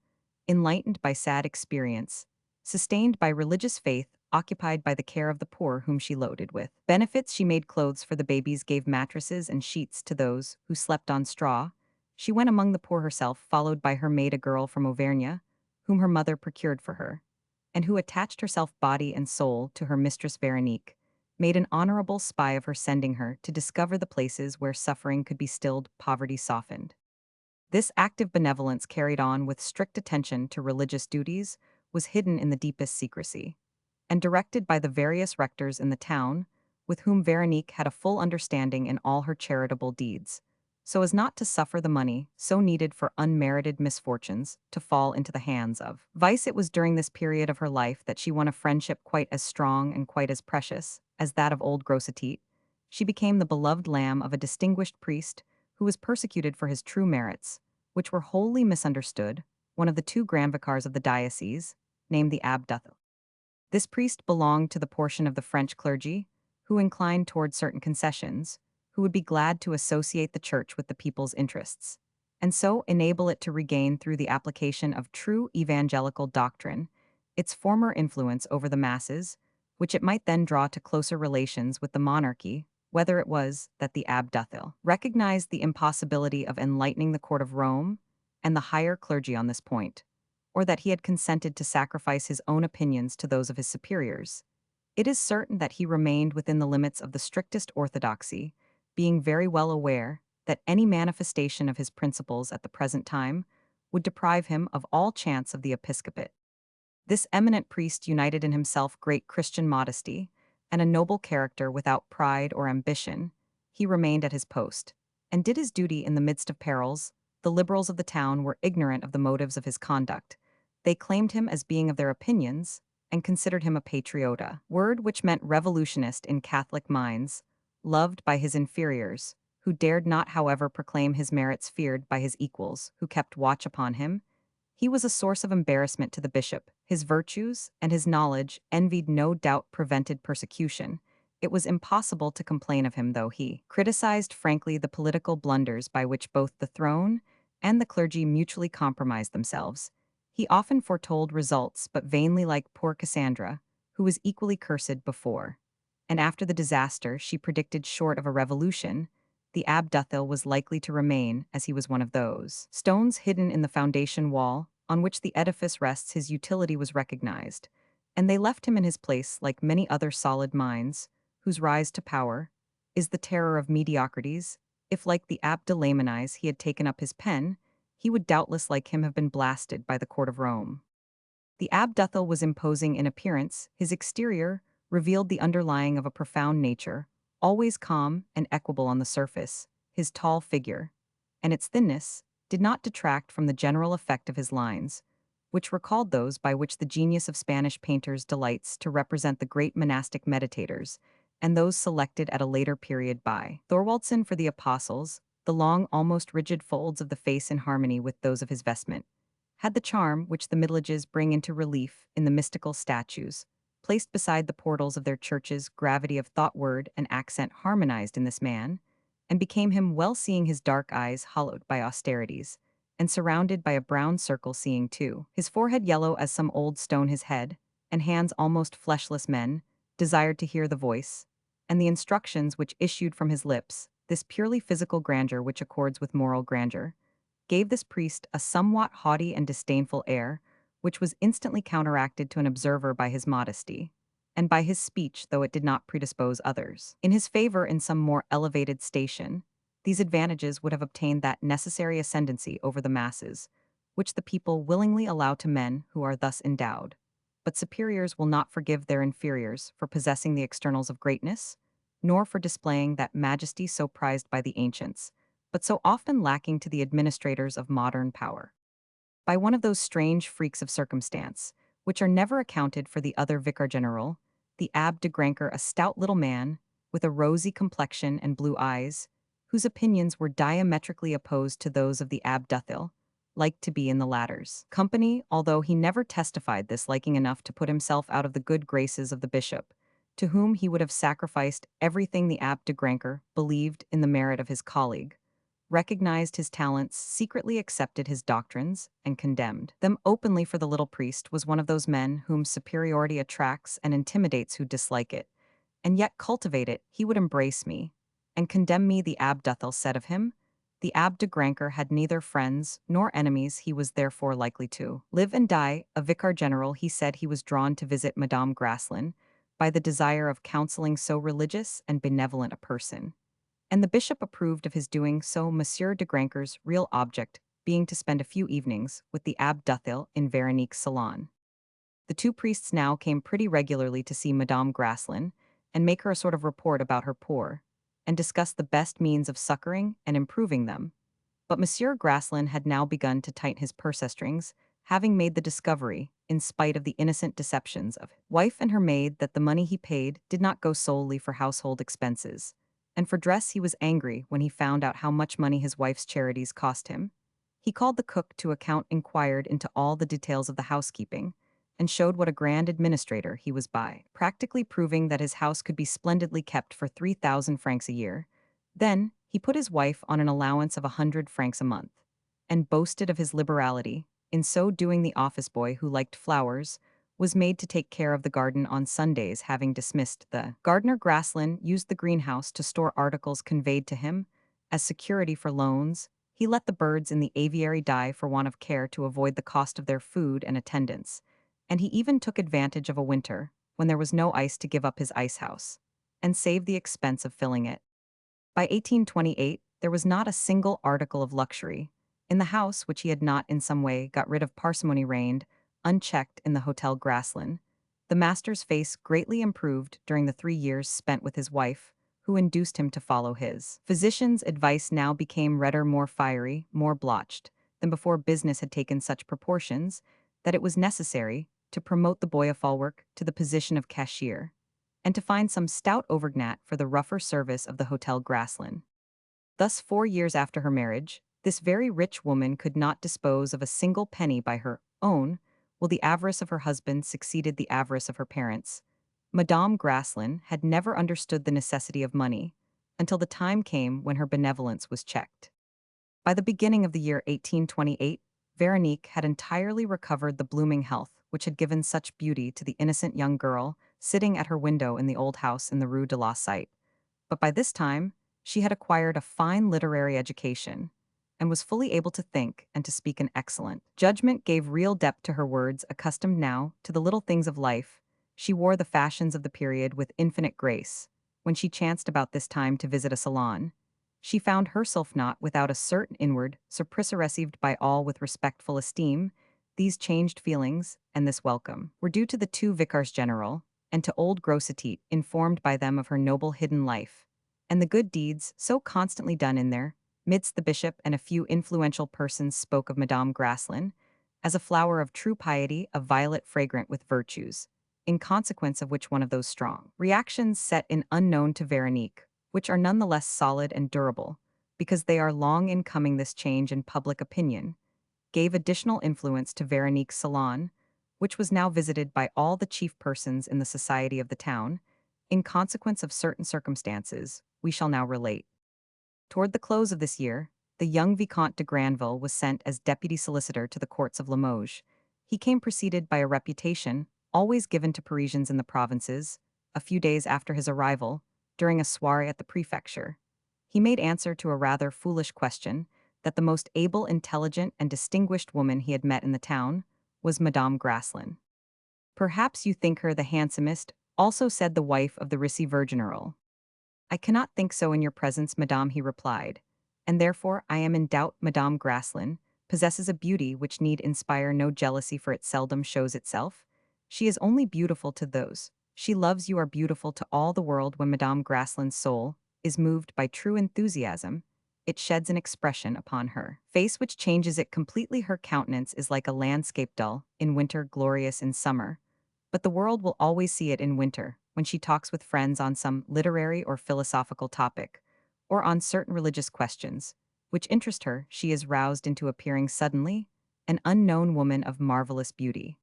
enlightened by sad experience, sustained by religious faith, occupied by the care of the poor whom she loaded with benefits. She made clothes for the babies, gave mattresses and sheets to those who slept on straw. She went among the poor herself, followed by her maid, a girl from Auvergne, whom her mother procured for her, and who attached herself body and soul to her mistress. Veronique made an honorable spy of her, sending her to discover the places where suffering could be stilled, poverty softened. This active benevolence, carried on with strict attention to religious duties, was hidden in the deepest secrecy, and directed by the various rectors in the town, with whom Veronique had a full understanding in all her charitable deeds, so as not to suffer the money, so needed for unmerited misfortunes, to fall into the hands of vice. It was during this period of her life that she won a friendship quite as strong and quite as precious as that of old Grossetit. She became the beloved lamb of a distinguished priest who was persecuted for his true merits, which were wholly misunderstood, one of the two grand vicars of the diocese, named the Abbé Duthel. This priest belonged to the portion of the French clergy who inclined toward certain concessions, who would be glad to associate the church with the people's interests, and so enable it to regain, through the application of true evangelical doctrine, its former influence over the masses, which it might then draw to closer relations with the monarchy. Whether it was that the Abbé Duthel recognized the impossibility of enlightening the court of Rome and the higher clergy on this point, or that he had consented to sacrifice his own opinions to those of his superiors, it is certain that he remained within the limits of the strictest orthodoxy, being very well aware that any manifestation of his principles at the present time would deprive him of all chance of the episcopate. This eminent priest united in himself great Christian modesty and a noble character without pride or ambition. He remained at his post, and did his duty in the midst of perils. The liberals of the town were ignorant of the motives of his conduct. They claimed him as being of their opinions, and considered him a patriota, word which meant revolutionist in Catholic minds, loved by his inferiors, who dared not, however, proclaim his merits, feared by his equals, who kept watch upon him. He was a source of embarrassment to the bishop. His virtues and his knowledge, envied, no doubt prevented persecution. It was impossible to complain of him, though he criticized frankly the political blunders by which both the throne and the clergy mutually compromised themselves. He often foretold results, but vainly, like poor Cassandra, who was equally cursed before. And after the disaster she predicted, short of a revolution, the Ab Duthil was likely to remain, as he was one of those stones hidden in the foundation wall on which the edifice rests. His utility was recognized, and they left him in his place like many other solid minds, whose rise to power is the terror of mediocrities. If, like the Ab de Lamenize, he had taken up his pen, he would doubtless, like him, have been blasted by the court of Rome. The Ab Duthil was imposing in appearance. His exterior revealed the underlying of a profound nature, always calm and equable on the surface. His tall figure, and its thinness, did not detract from the general effect of his lines, which recalled those by which the genius of Spanish painters delights to represent the great monastic meditators, and those selected at a later period by Thorwaldsen for the apostles. The long, almost rigid folds of the face, in harmony with those of his vestment, had the charm which the Middle Ages bring into relief in the mystical statues placed beside the portals of their churches. Gravity of thought, word, and accent harmonized in this man, and became him well, seeing his dark eyes hollowed by austerities, and surrounded by a brown circle, seeing too his forehead yellow as some old stone, his head and hands almost fleshless. Men desired to hear the voice and the instructions which issued from his lips. This purely physical grandeur, which accords with moral grandeur, gave this priest a somewhat haughty and disdainful air, which was instantly counteracted to an observer by his modesty, and by his speech, though it did not predispose others in his favor in some more elevated station. These advantages would have obtained that necessary ascendancy over the masses, which the people willingly allow to men who are thus endowed. But superiors will not forgive their inferiors for possessing the externals of greatness, nor for displaying that majesty so prized by the ancients, but so often lacking to the administrators of modern power. By one of those strange freaks of circumstance, which are never accounted for the other vicar general, the Abbe de Granker, a stout little man, with a rosy complexion and blue eyes, whose opinions were diametrically opposed to those of the Abbe Duthil, liked to be in the latter's company, although he never testified this liking enough to put himself out of the good graces of the bishop, to whom he would have sacrificed everything. The Abbe de Granker believed in the merit of his colleague, recognized his talents, secretly accepted his doctrines, and condemned them openly. For the little priest was one of those men whom superiority attracts and intimidates, who dislike it, and yet cultivate it. He would embrace me and condemn me, the Abbe Duthil said of him. The Abbe de Granker had neither friends nor enemies. He was therefore likely to live and die a vicar general. He said he was drawn to visit Madame Graslin by the desire of counseling so religious and benevolent a person, and the bishop approved of his doing so. Monsieur de Granker's real object being to spend a few evenings with the Abbe Duthil in Veronique's salon. The two priests now came pretty regularly to see Madame Graslin and make her a sort of report about her poor, and discuss the best means of succoring and improving them. But Monsieur Graslin had now begun to tighten his purse strings, having made the discovery, in spite of the innocent deceptions of wife and her maid, that the money he paid did not go solely for household expenses, and for dress. He was angry when he found out how much money his wife's charities cost him. He called the cook to account, inquired into all the details of the housekeeping, and showed what a grand administrator he was by practically proving that his house could be splendidly kept for 3,000 francs a year. Then he put his wife on an allowance of 100 francs a month, and boasted of his liberality. In so doing, the office boy, who liked flowers, was made to take care of the garden on Sundays. Having dismissed the gardener, Graslin used the greenhouse to store articles conveyed to him as security for loans. He let the birds in the aviary die for want of care to avoid the cost of their food and attendance, and he even took advantage of a winter when there was no ice to give up his ice house and save the expense of filling it. By 1828, there was not a single article of luxury in the house which he had not in some way got rid of. Parsimony reigned unchecked in the Hotel Graslin. The master's face greatly improved during the 3 years spent with his wife, who induced him to follow his physician's advice. Now became redder, more fiery, more blotched than before. Business had taken such proportions that it was necessary to promote the boy of Falwork to the position of cashier, and to find some stout overgnat for the rougher service of the Hotel Graslin. Thus, 4 years after her marriage, this very rich woman could not dispose of a single penny by her own, while the avarice of her husband succeeded the avarice of her parents. Madame Graslin had never understood the necessity of money, until the time came when her benevolence was checked. By the beginning of the year 1828, Veronique had entirely recovered the blooming health which had given such beauty to the innocent young girl sitting at her window in the old house in the Rue de la Cite. But by this time, she had acquired a fine literary education and was fully able to think and to speak an excellent judgment gave real depth to her words. Accustomed now to the little things of life, she wore the fashions of the period with infinite grace. When she chanced about this time to visit a salon, she found herself not without a certain inward surprise received by all with respectful esteem. These changed feelings, and this welcome, were due to the two vicars general, and to old Grossetit, informed by them of her noble hidden life, and the good deeds so constantly done in there. Midst the bishop and a few influential persons spoke of Madame Graslin as a flower of true piety, a violet fragrant with virtues, in consequence of which one of those strong reactions set in unknown to Veronique, which are none the less solid and durable, because they are long in coming. This change in public opinion gave additional influence to Veronique's salon, which was now visited by all the chief persons in the society of the town, in consequence of certain circumstances we shall now relate. Toward the close of this year, the young Vicomte de Granville was sent as deputy solicitor to the courts of Limoges. He came preceded by a reputation, always given to Parisians in the provinces. A few days after his arrival, during a soiree at the prefecture, he made answer to a rather foolish question that the most able, intelligent, and distinguished woman he had met in the town was Madame Graslin. "Perhaps you think her the handsomest," also said the wife of the receiver general. "I cannot think so in your presence, madame," he replied, "and therefore I am in doubt. Madame Graslin possesses a beauty which need inspire no jealousy, for it seldom shows itself. She is only beautiful to those she loves. You are beautiful to all the world. When Madame Graslin's soul is moved by true enthusiasm, it sheds an expression upon her face which changes it completely. Her countenance is like a landscape, dull in winter, glorious in summer, but the world will always see it in winter, when she talks with friends on some literary or philosophical topic, or on certain religious questions, which interest her. She is roused into appearing suddenly an unknown woman of marvelous beauty."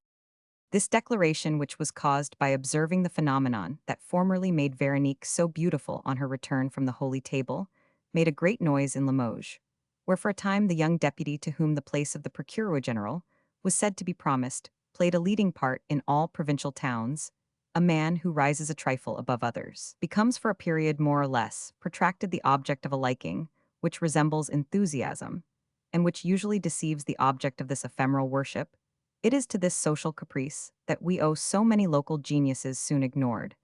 This declaration, which was caused by observing the phenomenon that formerly made Veronique so beautiful on her return from the Holy Table, made a great noise in Limoges, where for a time the young deputy to whom the place of the procureur general was said to be promised played a leading part in all provincial towns. A man who rises a trifle above others becomes for a period more or less protracted the object of a liking which resembles enthusiasm, and which usually deceives the object of this ephemeral worship. It is to this social caprice that we owe so many local geniuses soon ignored,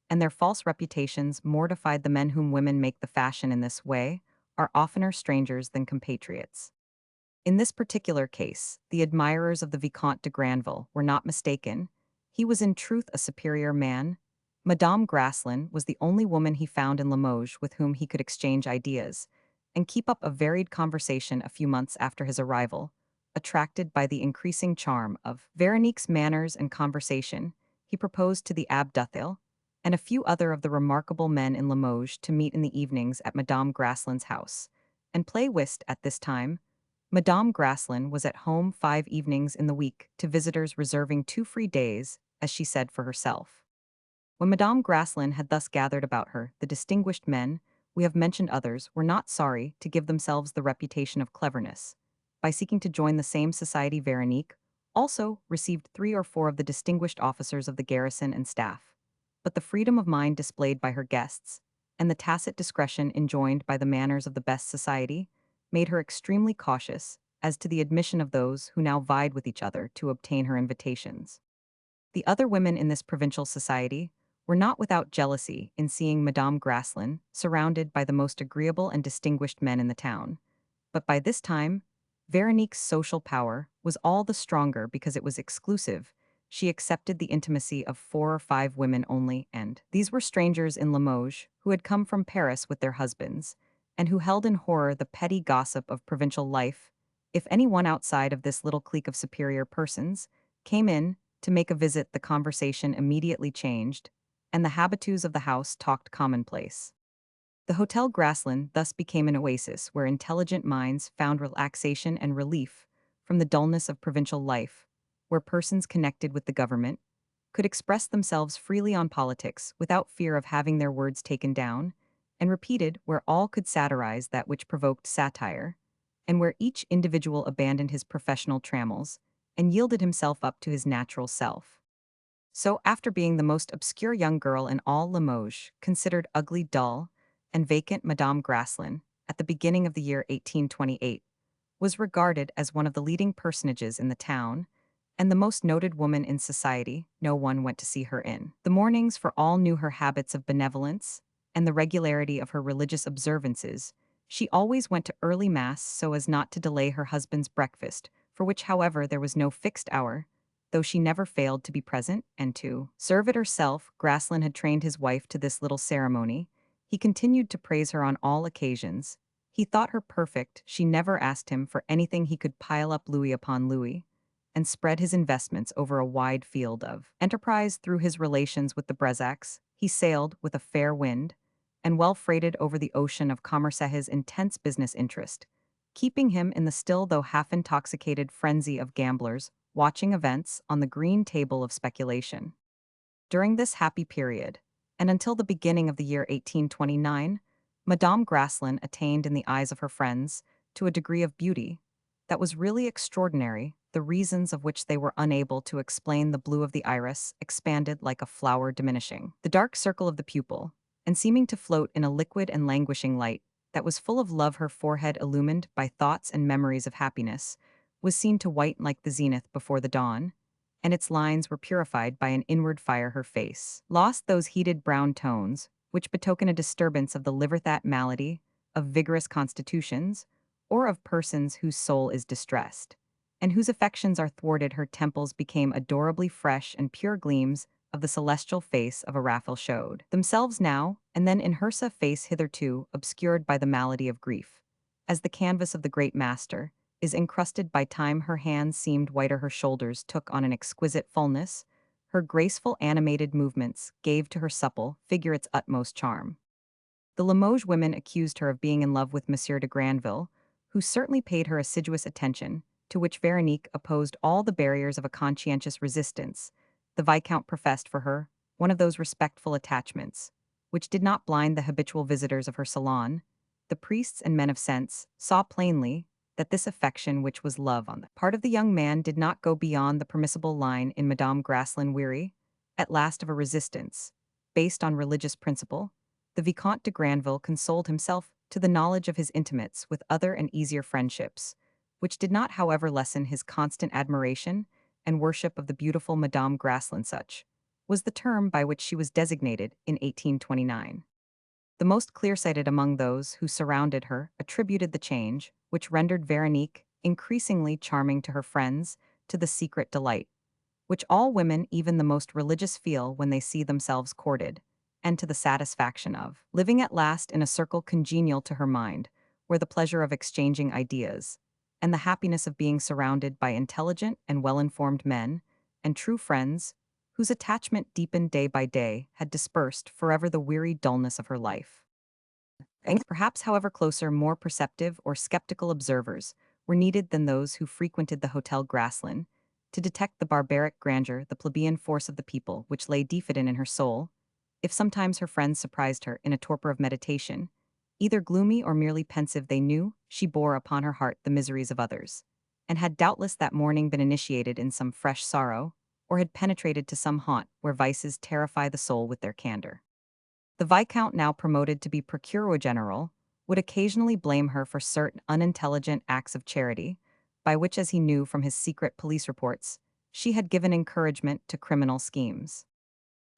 and their false reputations mortified. The men whom women make the fashion in this way are oftener strangers than compatriots. In this particular case, the admirers of the Vicomte de Granville were not mistaken. He was in truth a superior man. Madame Graslin was the only woman he found in Limoges with whom he could exchange ideas and keep up a varied conversation. A few months after his arrival, attracted by the increasing charm of Veronique's manners and conversation, he proposed to the Abbé Duthil and a few other of the remarkable men in Limoges to meet in the evenings at Madame Graslin's house and play whist. At this time, Madame Graslin was at home 5 evenings in the week to visitors, reserving 2 free days, as she said for herself. When Madame Graslin had thus gathered about her the distinguished men we have mentioned, others were not sorry to give themselves the reputation of cleverness by seeking to join the same society. Veronique also received 3 or 4 of the distinguished officers of the garrison and staff, but the freedom of mind displayed by her guests, and the tacit discretion enjoined by the manners of the best society, made her extremely cautious as to the admission of those who now vied with each other to obtain her invitations. The other women in this provincial society were not without jealousy in seeing Madame Graslin surrounded by the most agreeable and distinguished men in the town, but by this time Veronique's social power was all the stronger because it was exclusive. She accepted the intimacy of 4 or 5 women only, and these were strangers in Limoges who had come from Paris with their husbands, and who held in horror the petty gossip of provincial life. If any one outside of this little clique of superior persons came in, to make a visit, the conversation immediately changed, and the habitues of the house talked commonplace. The Hotel Grassland thus became an oasis where intelligent minds found relaxation and relief from the dullness of provincial life, where persons connected with the government could express themselves freely on politics without fear of having their words taken down, and repeated, where all could satirize that which provoked satire, and where each individual abandoned his professional trammels and yielded himself up to his natural self. So, after being the most obscure young girl in all Limoges, considered ugly, dull, and vacant, Madame Graslin, at the beginning of the year 1828, was regarded as one of the leading personages in the town and the most noted woman in society. No one went to see her in the mornings, for all knew her habits of benevolence and the regularity of her religious observances. She always went to early mass so as not to delay her husband's breakfast, for which, however, there was no fixed hour, though she never failed to be present and to serve it herself. Graslin had trained his wife to this little ceremony. He continued to praise her on all occasions. He thought her perfect. She never asked him for anything. He could pile up louis upon louis and spread his investments over a wide field of enterprise. Through his relations with the Balzacs, he sailed with a fair wind and well freighted over the ocean of commerce. His intense business interest, keeping him in the still though half-intoxicated frenzy of gamblers watching events on the green table of speculation. During this happy period, and until the beginning of the year 1829, Madame Graslin attained in the eyes of her friends to a degree of beauty that was really extraordinary, the reasons of which they were unable to explain. The blue of the iris expanded like a flower, diminishing the dark circle of the pupil, and seeming to float in a liquid and languishing light that was full of love. Her forehead, illumined by thoughts and memories of happiness, was seen to whiten like the zenith before the dawn, and its lines were purified by an inward fire. Her face lost those heated brown tones, which betoken a disturbance of the liver, that malady of vigorous constitutions, or of persons whose soul is distressed, and whose affections are thwarted. Her temples became adorably fresh, and pure gleams of the celestial face of a Raphael showed themselves now and then in her face, hitherto obscured by the malady of grief. As the canvas of the great master is encrusted by time, her hands seemed whiter, her shoulders took on an exquisite fullness, her graceful animated movements gave to her supple figure its utmost charm. The Limoges women accused her of being in love with Monsieur de Granville, who certainly paid her assiduous attention, to which Veronique opposed all the barriers of a conscientious resistance. The Viscount professed for her one of those respectful attachments which did not blind the habitual visitors of her salon. The priests and men of sense saw plainly that this affection, which was love on the part of the young man, did not go beyond the permissible line in Madame Graslin. Weary, at last, of a resistance based on religious principle, the Vicomte de Granville consoled himself to the knowledge of his intimates with other and easier friendships, which did not, however, lessen his constant admiration and worship of the beautiful Madame Graslin. Such was the term by which she was designated in 1829. The most clear-sighted among those who surrounded her attributed the change, which rendered Veronique increasingly charming to her friends, to the secret delight which all women, even the most religious, feel when they see themselves courted, and to the satisfaction of living at last in a circle congenial to her mind, where the pleasure of exchanging ideas, and the happiness of being surrounded by intelligent and well-informed men, and true friends, whose attachment deepened day by day, had dispersed forever the weary dullness of her life. And perhaps, however, closer, more perceptive or skeptical observers were needed than those who frequented the Hotel Graslin, to detect the barbaric grandeur, the plebeian force of the people, which lay diffident in her soul. If sometimes her friends surprised her in a torpor of meditation, either gloomy or merely pensive, they knew she bore upon her heart the miseries of others, and had doubtless that morning been initiated in some fresh sorrow, or had penetrated to some haunt where vices terrify the soul with their candor. The Viscount, now promoted to be Procureur General, would occasionally blame her for certain unintelligent acts of charity, by which, as he knew from his secret police reports, she had given encouragement to criminal schemes.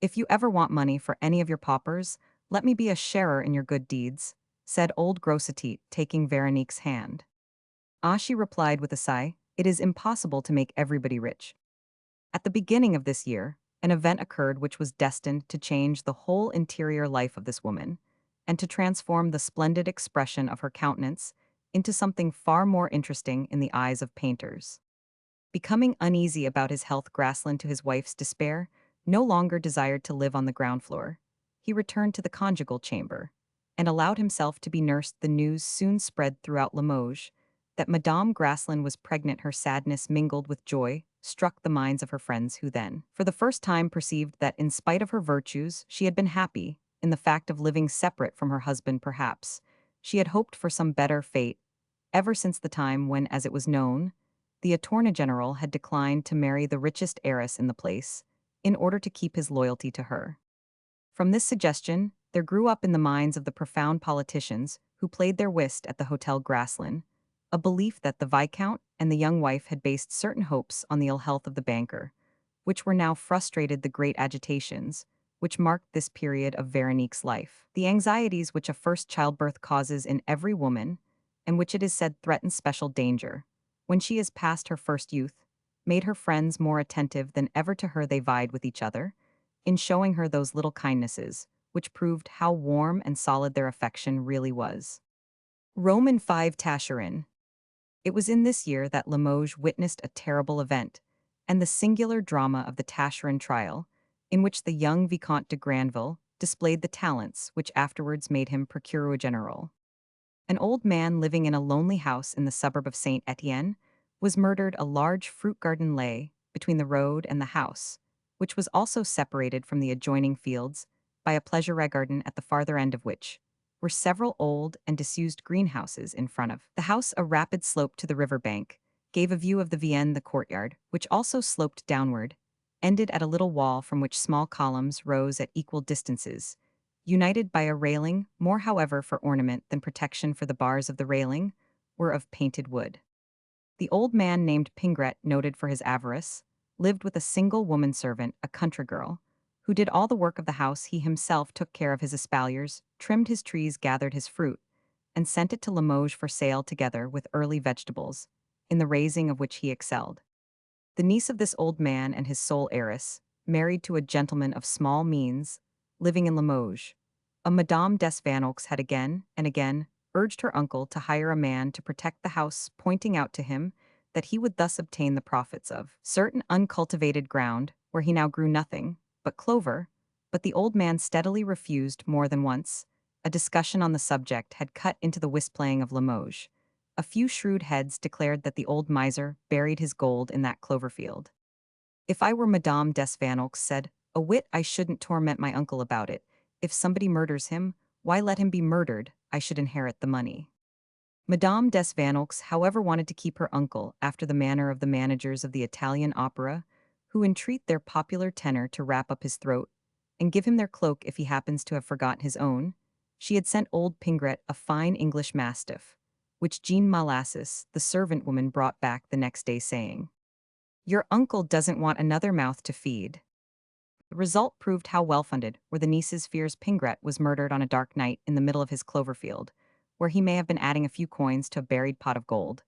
"If you ever want money for any of your paupers, let me be a sharer in your good deeds," said old Grossetete, taking Veronique's hand. "Ah," she replied with a sigh, "it is impossible to make everybody rich." At the beginning of this year, an event occurred which was destined to change the whole interior life of this woman, and to transform the splendid expression of her countenance into something far more interesting in the eyes of painters. Becoming uneasy about his health, Grassland, to his wife's despair, no longer desired to live on the ground floor. He returned to the conjugal chamber and allowed himself to be nursed. The news soon spread throughout Limoges that Madame Grassland was pregnant. Her sadness, mingled with joy, struck the minds of her friends, who then, for the first time, perceived that, in spite of her virtues, she had been happy in the fact of living separate from her husband. Perhaps she had hoped for some better fate ever since the time when, as it was known, the Attorney General had declined to marry the richest heiress in the place in order to keep his loyalty to her. From this suggestion, there grew up in the minds of the profound politicians who played their whist at the Hotel Graslin a belief that the Viscount and the young wife had based certain hopes on the ill health of the banker, which were now frustrated. The great agitations which marked this period of Veronique's life, the anxieties which a first childbirth causes in every woman, and which it is said threaten special danger when she is past her first youth, made her friends more attentive than ever to her. They vied with each other in showing her those little kindnesses which proved how warm and solid their affection really was. Roman 5 Tascherin. It was in this year that Limoges witnessed a terrible event, and the singular drama of the Tascherin trial, in which the young Vicomte de Granville displayed the talents which afterwards made him procureur general. An old man living in a lonely house in the suburb of Saint Etienne was murdered. A large fruit garden lay between the road and the house, which was also separated from the adjoining fields by a pleasure garden, at the farther end of which were several old and disused greenhouses. In front of the house, a rapid slope to the river bank gave a view of the Vienne. The courtyard, which also sloped downward, ended at a little wall from which small columns rose at equal distances, united by a railing. More, however, for ornament than protection, for the bars of the railing were of painted wood. The old man, named Pingret, noted for his avarice, lived with a single woman servant, a country girl, who did all the work of the house. He himself took care of his espaliers, trimmed his trees, gathered his fruit, and sent it to Limoges for sale, together with early vegetables, in the raising of which he excelled. The niece of this old man and his sole heiress, married to a gentleman of small means, living in Limoges, a Madame Desvanaux, had again and again urged her uncle to hire a man to protect the house, pointing out to him that he would thus obtain the profits of certain uncultivated ground where he now grew nothing but clover. But the old man steadily refused. More than once a discussion on the subject had cut into the whist-playing of Limoges. A few shrewd heads declared that the old miser buried his gold in that clover field. "If I were Madame Desvanaux," said a wit, "I shouldn't torment my uncle about it. If somebody murders him, why, let him be murdered. I should inherit the money." Madame Desvanaux, however, wanted to keep her uncle, after the manner of the managers of the Italian opera, who entreat their popular tenor to wrap up his throat and give him their cloak if he happens to have forgotten his own. She had sent old Pingret a fine English mastiff, which Jean Malassis, the servant woman, brought back the next day, saying, "Your uncle doesn't want another mouth to feed." The result proved how well-funded were the niece's fears. Pingret was murdered on a dark night in the middle of his clover field, where he may have been adding a few coins to a buried pot of gold.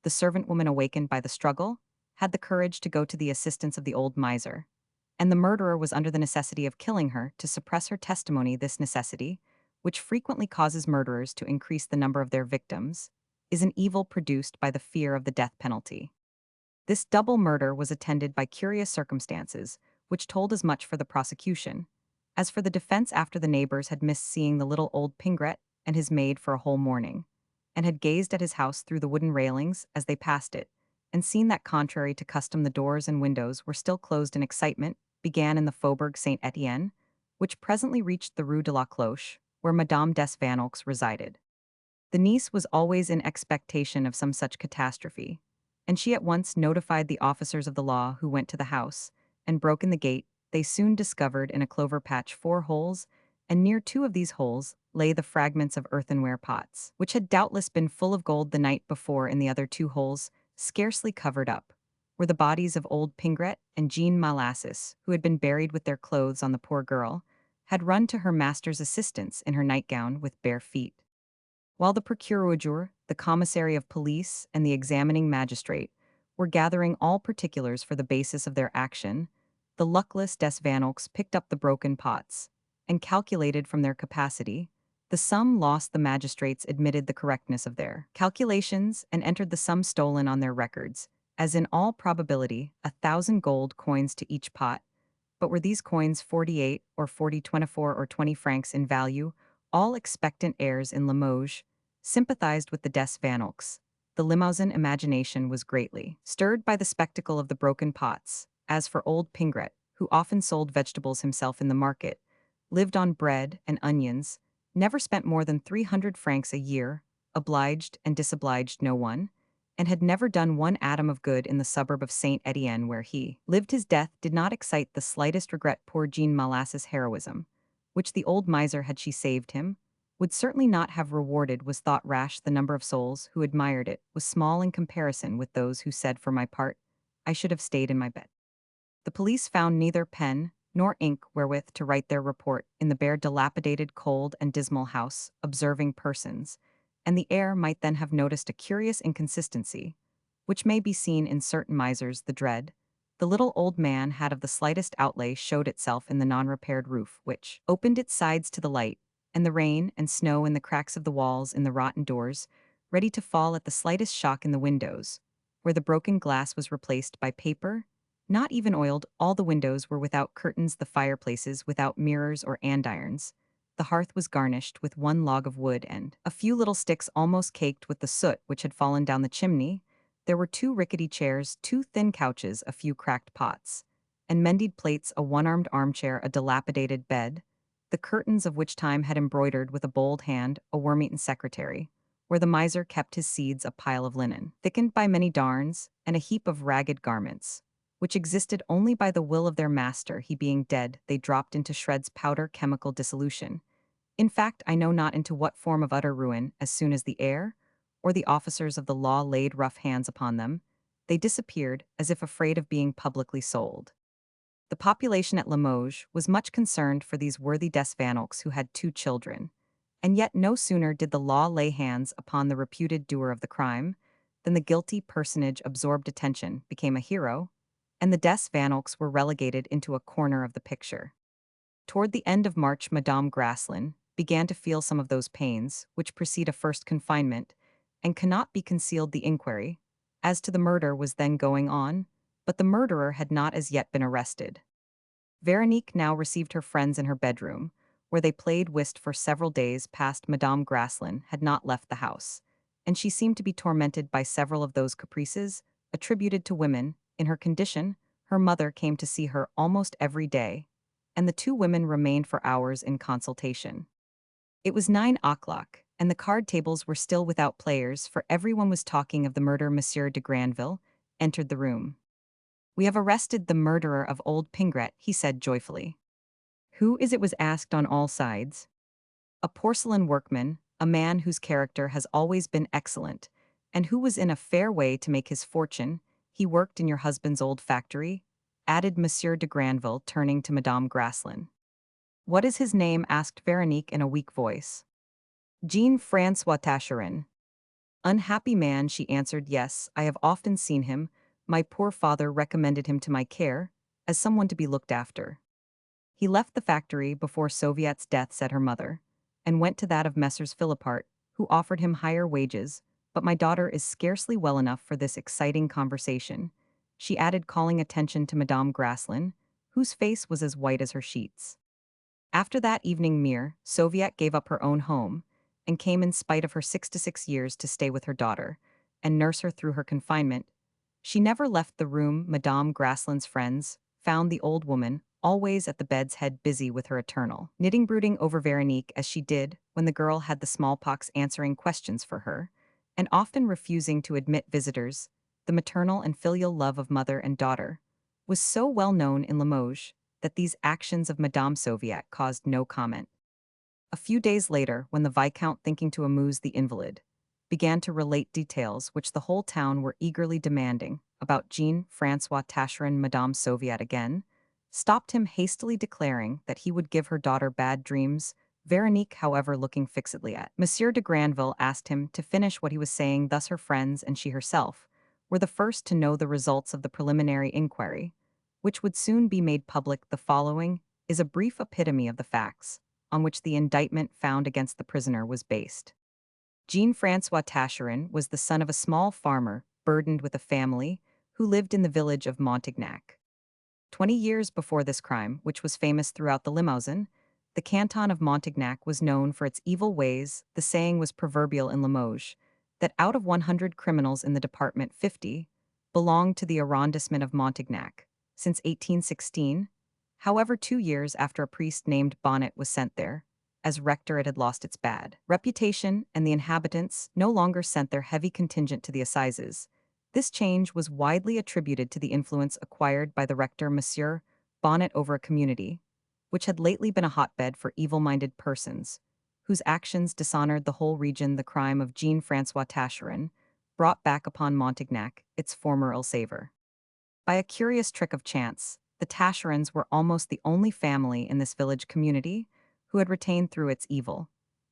The servant woman, awakened by the struggle, had the courage to go to the assistance of the old miser, and the murderer was under the necessity of killing her to suppress her testimony. This necessity, which frequently causes murderers to increase the number of their victims, is an evil produced by the fear of the death penalty. This double murder was attended by curious circumstances, which told as much for the prosecution as for the defense. After the neighbors had missed seeing the little old Pingret and his maid for a whole morning, and had gazed at his house through the wooden railings as they passed it, and seen that, contrary to custom, the doors and windows were still closed, an excitement began in the Faubourg Saint Etienne, which presently reached the Rue de la Cloche, where Madame Desvanaux resided. The niece was always in expectation of some such catastrophe, and she at once notified the officers of the law, who went to the house and broke in the gate. They soon discovered in a clover patch 4 holes, and near 2 of these holes lay the fragments of earthenware pots, which had doubtless been full of gold the night before. In the other 2 holes, scarcely covered up, were the bodies of old Pingret and Jean Malassis, who had been buried with their clothes on. The poor girl had run to her master's assistance in her nightgown with bare feet. While the procureur, the commissary of police, and the examining magistrate were gathering all particulars for the basis of their action, the luckless Desvanaux picked up the broken pots and calculated from their capacity the sum lost. The magistrates admitted the correctness of their calculations and entered the sum stolen on their records, as in all probability, 1,000 gold coins to each pot. But were these coins 48 or 40, 24 or 20 francs in value? All expectant heirs in Limoges sympathized with the des Vanelks. The Limousin imagination was greatly stirred by the spectacle of the broken pots. As for old Pingret, who often sold vegetables himself in the market, lived on bread and onions, never spent more than 300 francs a year, obliged and disobliged no one, and had never done one atom of good in the suburb of Saint Etienne where he lived, his death did not excite the slightest regret. Poor Jean Malas's heroism, which the old miser, had she saved him, would certainly not have rewarded, was thought rash. The number of souls who admired it was small in comparison with those who said, for my part, I should have stayed in my bed. The police found neither pen nor ink wherewith to write their report in the bare, dilapidated, cold, and dismal house. Observing persons, and the heir might then have noticed a curious inconsistency, which may be seen in certain misers. The dread the little old man had of the slightest outlay showed itself in the non-repaired roof, which opened its sides to the light, and the rain and snow in the cracks of the walls, in the rotten doors, ready to fall at the slightest shock, in the windows, where the broken glass was replaced by paper, not even oiled. All the windows were without curtains, the fireplaces without mirrors or andirons. The hearth was garnished with one log of wood and a few little sticks almost caked with the soot which had fallen down the chimney. There were 2 rickety chairs, 2 thin couches, a few cracked pots, and mended plates, a one-armed armchair, a dilapidated bed, the curtains of which time had embroidered with a bold hand, a worm-eaten secretary, where the miser kept his seeds, a pile of linen, thickened by many darns, and a heap of ragged garments, which existed only by the will of their master. He being dead, they dropped into shreds, powder, chemical dissolution. In fact, I know not into what form of utter ruin. As soon as the heir or the officers of the law laid rough hands upon them, they disappeared as if afraid of being publicly sold. The population at Limoges was much concerned for these worthy des Vanelks who had 2 children, and yet no sooner did the law lay hands upon the reputed doer of the crime than the guilty personage absorbed attention, became a hero, and the des Vanelks were relegated into a corner of the picture. Toward the end of March, Madame Grasslin began to feel some of those pains which precede a first confinement, and cannot be concealed. The inquiry as to the murder was then going on, but the murderer had not as yet been arrested. Veronique now received her friends in her bedroom, where they played whist for several days past. Madame Grasslin had not left the house, and she seemed to be tormented by several of those caprices attributed to women. In her condition, her mother came to see her almost every day, and the 2 women remained for hours in consultation. It was 9 o'clock, and the card tables were still without players, for everyone was talking of the murder. Monsieur de Granville entered the room. We have arrested the murderer of old Pingret, he said joyfully. Who is it? Was asked on all sides. A porcelain workman, a man whose character has always been excellent, and who was in a fair way to make his fortune. He worked in your husband's old factory, added Monsieur de Granville, turning to Madame Grasslin. What is his name? Asked Veronique in a weak voice. Jean-Francois Tascherin. Unhappy man, she answered. Yes, I have often seen him. My poor father recommended him to my care, as someone to be looked after. He left the factory before Sauviat's death, said her mother, and went to that of Messrs. Philippart, who offered him higher wages. But my daughter is scarcely well enough for this exciting conversation, she added, calling attention to Madame Grasslin, whose face was as white as her sheets. After that evening, Sauviat gave up her own home, and came in spite of her 66 years to stay with her daughter, and nurse her through her confinement. She never left the room. Madame Grasslin's friends found the old woman always at the bed's head, busy with her eternal knitting, brooding over Veronique as she did when the girl had the smallpox, answering questions for her, and often refusing to admit visitors. The maternal and filial love of mother and daughter was so well known in Limoges that these actions of Madame Sauviat caused no comment. A few days later, when the Viscount, thinking to amuse the invalid, began to relate details which the whole town were eagerly demanding about Jean-Francois Tascherin, Madame Sauviat again stopped him, hastily declaring that he would give her daughter bad dreams. Veronique, however, looking fixedly at Monsieur de Granville, asked him to finish what he was saying. Thus her friends and she herself were the first to know the results of the preliminary inquiry, which would soon be made public. The following is a brief epitome of the facts on which the indictment found against the prisoner was based. Jean-Francois Tascherin was the son of a small farmer, burdened with a family, who lived in the village of Montignac. 20 years before this crime, which was famous throughout the Limousin, the canton of Montignac was known for its evil ways. The saying was proverbial in Limoges that out of 100 criminals in the department, 50 belonged to the arrondissement of Montignac. Since 1816, however, 2 years after a priest named Bonnet was sent there, as rector it had lost its bad reputation, and the inhabitants no longer sent their heavy contingent to the assizes. This change was widely attributed to the influence acquired by the rector Monsieur Bonnet over a community, which had lately been a hotbed for evil-minded persons, whose actions dishonored the whole region. The crime of Jean-François Taschereau brought back upon Montignac its former ill savor. By a curious trick of chance, the Taschereaus were almost the only family in this village community who had retained through its evil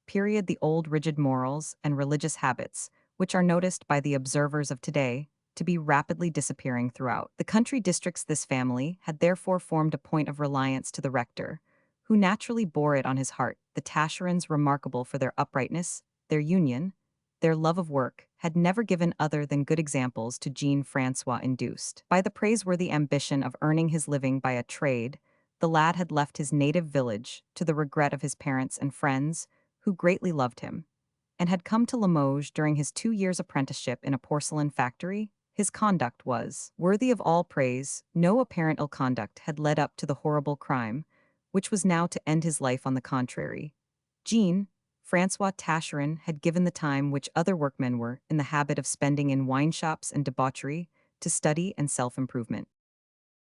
period the old rigid morals and religious habits, which are noticed by the observers of today to be rapidly disappearing throughout the country districts. This family had therefore formed a point of reliance to the rector, who naturally bore it on his heart. The Taschereaus, remarkable for their uprightness, their union, their love of work, had never given other than good examples to Jean-François. Induced by the praiseworthy ambition of earning his living by a trade, the lad had left his native village, to the regret of his parents and friends, who greatly loved him, and had come to Limoges during his 2 years' apprenticeship in a porcelain factory. His conduct was worthy of all praise. No apparent ill conduct had led up to the horrible crime, which was now to end his life. On the contrary, Jean-François Taschereau had given the time which other workmen were in the habit of spending in wine shops and debauchery to study and self-improvement.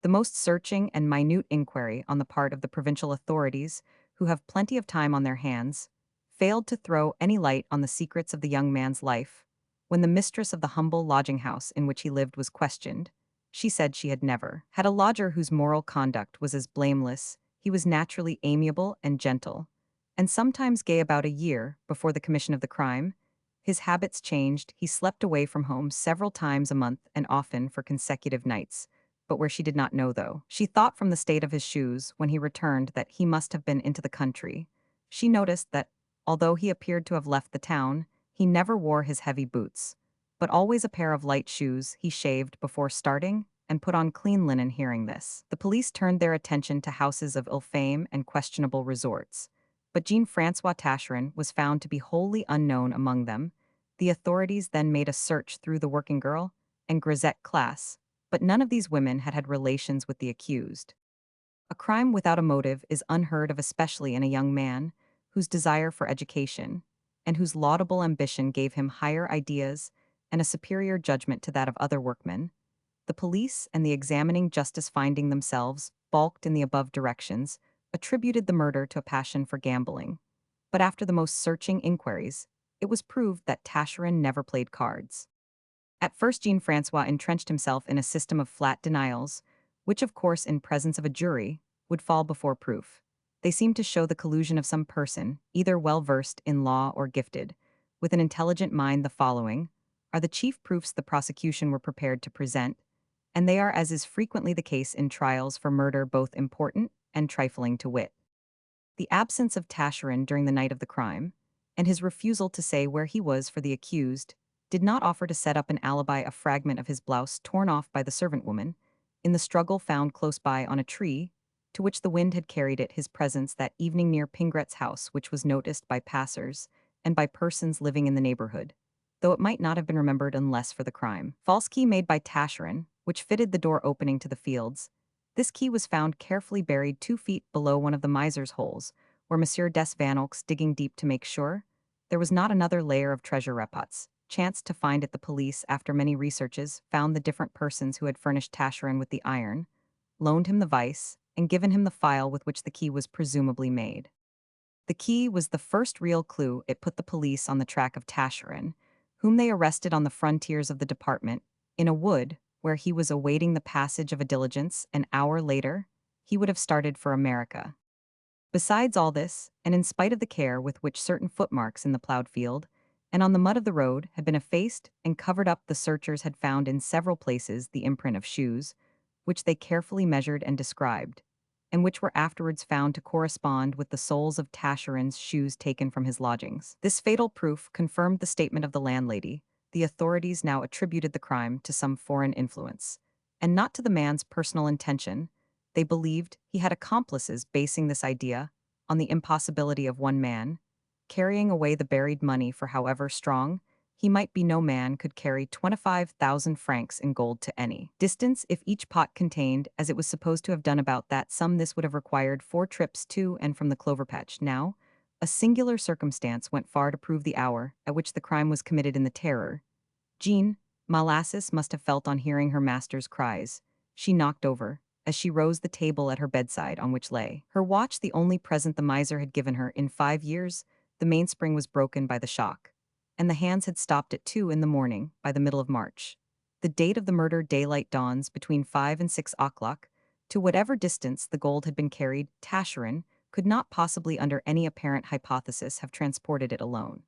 The most searching and minute inquiry on the part of the provincial authorities, who have plenty of time on their hands, failed to throw any light on the secrets of the young man's life. When the mistress of the humble lodging-house in which he lived was questioned, she said she had never had a lodger whose moral conduct was as blameless. He was naturally amiable and gentle, and sometimes gay. About a year before the commission of the crime, his habits changed. He slept away from home several times a month and often for consecutive nights, but where she did not know, though. She thought from the state of his shoes when he returned that he must have been into the country. She noticed that, although he appeared to have left the town, he never wore his heavy boots, but always a pair of light shoes. He shaved before starting and put on clean linen. Hearing this, the police turned their attention to houses of ill fame and questionable resorts, but Jean-François Taschereau was found to be wholly unknown among them. The authorities then made a search through the working girl and grisette class, but none of these women had had relations with the accused. A crime without a motive is unheard of, especially in a young man whose desire for education and whose laudable ambition gave him higher ideas and a superior judgment to that of other workmen. The police and the examining justice, finding themselves balked in the above directions, attributed the murder to a passion for gambling. But after the most searching inquiries, it was proved that Taschereau never played cards. At first, Jean-François entrenched himself in a system of flat denials, which, of course, in presence of a jury, would fall before proof. They seemed to show the collusion of some person, either well-versed in law or gifted, with an intelligent mind. The following are the chief proofs the prosecution were prepared to present, and they are, as is frequently the case in trials for murder, both important and trifling. To wit, the absence of Taschereau during the night of the crime, and his refusal to say where he was, for the accused did not offer to set up an alibi. A fragment of his blouse torn off by the servant woman in the struggle, found close by on a tree to which the wind had carried it. His presence that evening near Pingret's house, which was noticed by passers and by persons living in the neighborhood, though it might not have been remembered unless for the crime. False key made by Taschereau, which fitted the door opening to the fields. This key was found carefully buried 2 feet below one of the miser's holes, where Monsieur des Vanolx, digging deep to make sure there was not another layer of treasure repots, chanced to find it. The police, after many researches, found the different persons who had furnished Taschereau with the iron, loaned him the vice, and given him the file with which the key was presumably made. The key was the first real clue. It put the police on the track of Taschereau, whom they arrested on the frontiers of the department, in a wood, where he was awaiting the passage of a diligence. An hour later, he would have started for America. Besides all this, and in spite of the care with which certain footmarks in the plowed field and on the mud of the road had been effaced and covered up, the searchers had found in several places the imprint of shoes, which they carefully measured and described, and which were afterwards found to correspond with the soles of Taschereau's shoes taken from his lodgings. This fatal proof confirmed the statement of the landlady. The authorities now attributed the crime to some foreign influence, and not to the man's personal intention. They believed he had accomplices basing this idea on the impossibility of one man carrying away the buried money, for however strong he might be, no man could carry 25,000 francs in gold to any distance if each pot contained, as it was supposed to have done, about that sum. This would have required 4 trips to and from the clover patch. Now, a singular circumstance went far to prove the hour at which the crime was committed in the terror Jean Molasses must have felt on hearing her master's cries. She knocked over, as she rose, the table at her bedside, on which lay her watch, the only present the miser had given her in 5 years. The mainspring was broken by the shock, and the hands had stopped at 2 in the morning by the middle of March. The date of the murder: daylight dawns between 5 and 6 o'clock. To whatever distance the gold had been carried, Taschereau could not possibly, under any apparent hypothesis, have transported it alone.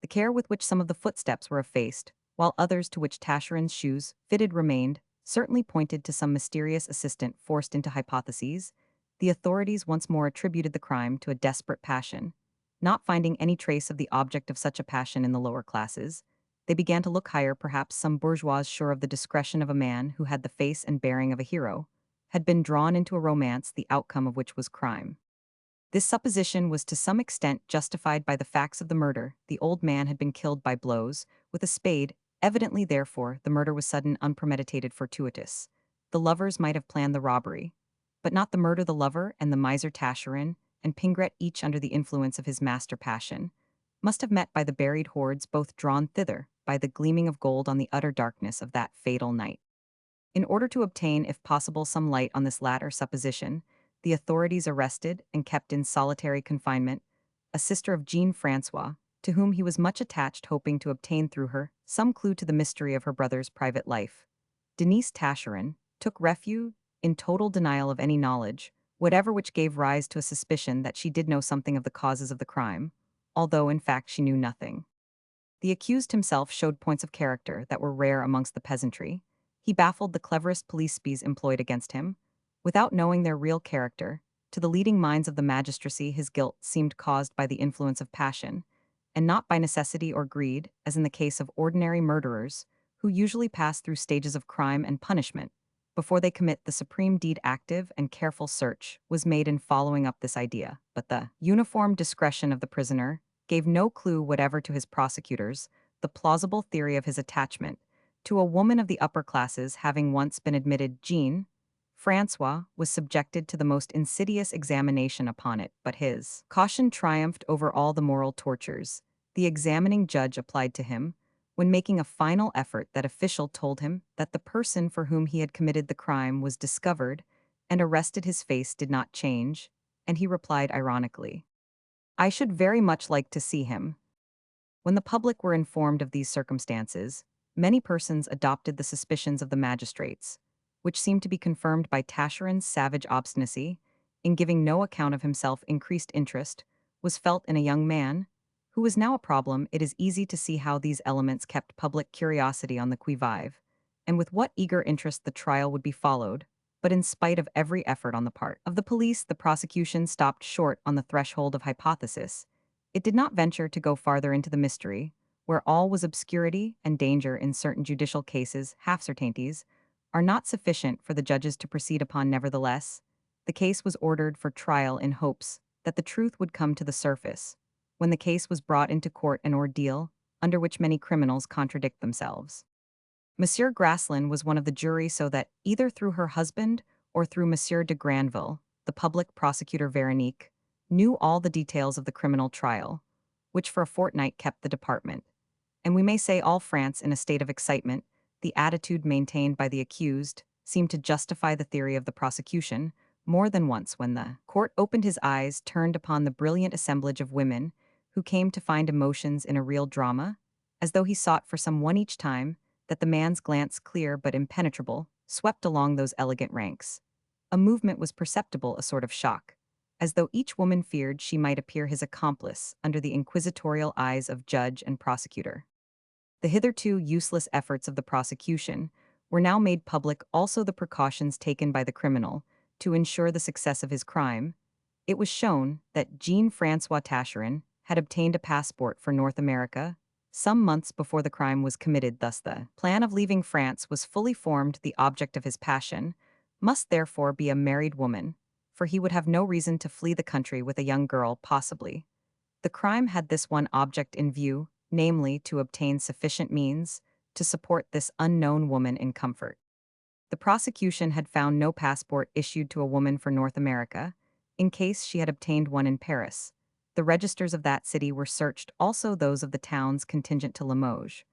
The care with which some of the footsteps were effaced, while others to which Taschereau's shoes fitted remained, certainly pointed to some mysterious assistant forced into hypotheses. The authorities once more attributed the crime to a desperate passion. Not finding any trace of the object of such a passion in the lower classes, they began to look higher. Perhaps some bourgeois, sure of the discretion of a man who had the face and bearing of a hero, had been drawn into a romance the outcome of which was crime. This supposition was to some extent justified by the facts of the murder. The old man had been killed by blows with a spade. Evidently, therefore, the murder was sudden, unpremeditated, fortuitous. The lovers might have planned the robbery, but not the murder. The lover and the miser Taschereau and Pingret, each under the influence of his master passion, must have met by the buried hoards, both drawn thither by the gleaming of gold on the utter darkness of that fatal night. In order to obtain, if possible, some light on this latter supposition, the authorities arrested and kept in solitary confinement a sister of Jean Francois, to whom he was much attached, hoping to obtain through her some clue to the mystery of her brother's private life. Denise Taschereau took refuge in total denial of any knowledge, whatever, which gave rise to a suspicion that she did know something of the causes of the crime, although in fact she knew nothing. The accused himself showed points of character that were rare amongst the peasantry. He baffled the cleverest police spies employed against him, without knowing their real character. To the leading minds of the magistracy his guilt seemed caused by the influence of passion, and not by necessity or greed, as in the case of ordinary murderers, who usually pass through stages of crime and punishment before they commit the supreme deed. Active and careful search was made in following up this idea, but the uniform discretion of the prisoner gave no clue whatever to his prosecutors. The plausible theory of his attachment to a woman of the upper classes having once been admitted, Jean Francois was subjected to the most insidious examination upon it, but his caution triumphed over all the moral tortures the examining judge applied to him. When making a final effort, that official told him that the person for whom he had committed the crime was discovered and arrested. His face did not change, and he replied ironically, "I should very much like to see him." When the public were informed of these circumstances, many persons adopted the suspicions of the magistrates, which seemed to be confirmed by Taschereau's savage obstinacy in giving no account of himself. Increased interest was felt in a young man who was now a problem. It is easy to see how these elements kept public curiosity on the qui vive, and with what eager interest the trial would be followed. But in spite of every effort on the part of the police, the prosecution stopped short on the threshold of hypothesis. It did not venture to go farther into the mystery, where all was obscurity and danger. In certain judicial cases, half-certainties are not sufficient for the judges to proceed upon. Nevertheless, the case was ordered for trial in hopes that the truth would come to the surface. When the case was brought into court, an ordeal under which many criminals contradict themselves. Monsieur Graslin was one of the jury, so that, either through her husband or through Monsieur de Granville, the public prosecutor Veronique knew all the details of the criminal trial, which for a fortnight kept the department, and we may say all France, in a state of excitement. The attitude maintained by the accused seemed to justify the theory of the prosecution. More than once, when the court opened, his eyes turned upon the brilliant assemblage of women who came to find emotions in a real drama, as though he sought for some one each time that the man's glance, clear but impenetrable, swept along those elegant ranks. A movement was perceptible, a sort of shock, as though each woman feared she might appear his accomplice under the inquisitorial eyes of judge and prosecutor. The hitherto useless efforts of the prosecution were now made public, also the precautions taken by the criminal to ensure the success of his crime. It was shown that Jean Francois Taschereau had obtained a passport for North America, some months before the crime was committed. Thus the plan of leaving France was fully formed. The object of his passion must therefore be a married woman, for he would have no reason to flee the country with a young girl. Possibly the crime had this one object in view, namely to obtain sufficient means to support this unknown woman in comfort. The prosecution had found no passport issued to a woman for North America, in case she had obtained one in Paris. The registers of that city were searched, also those of the towns contingent to Limoges.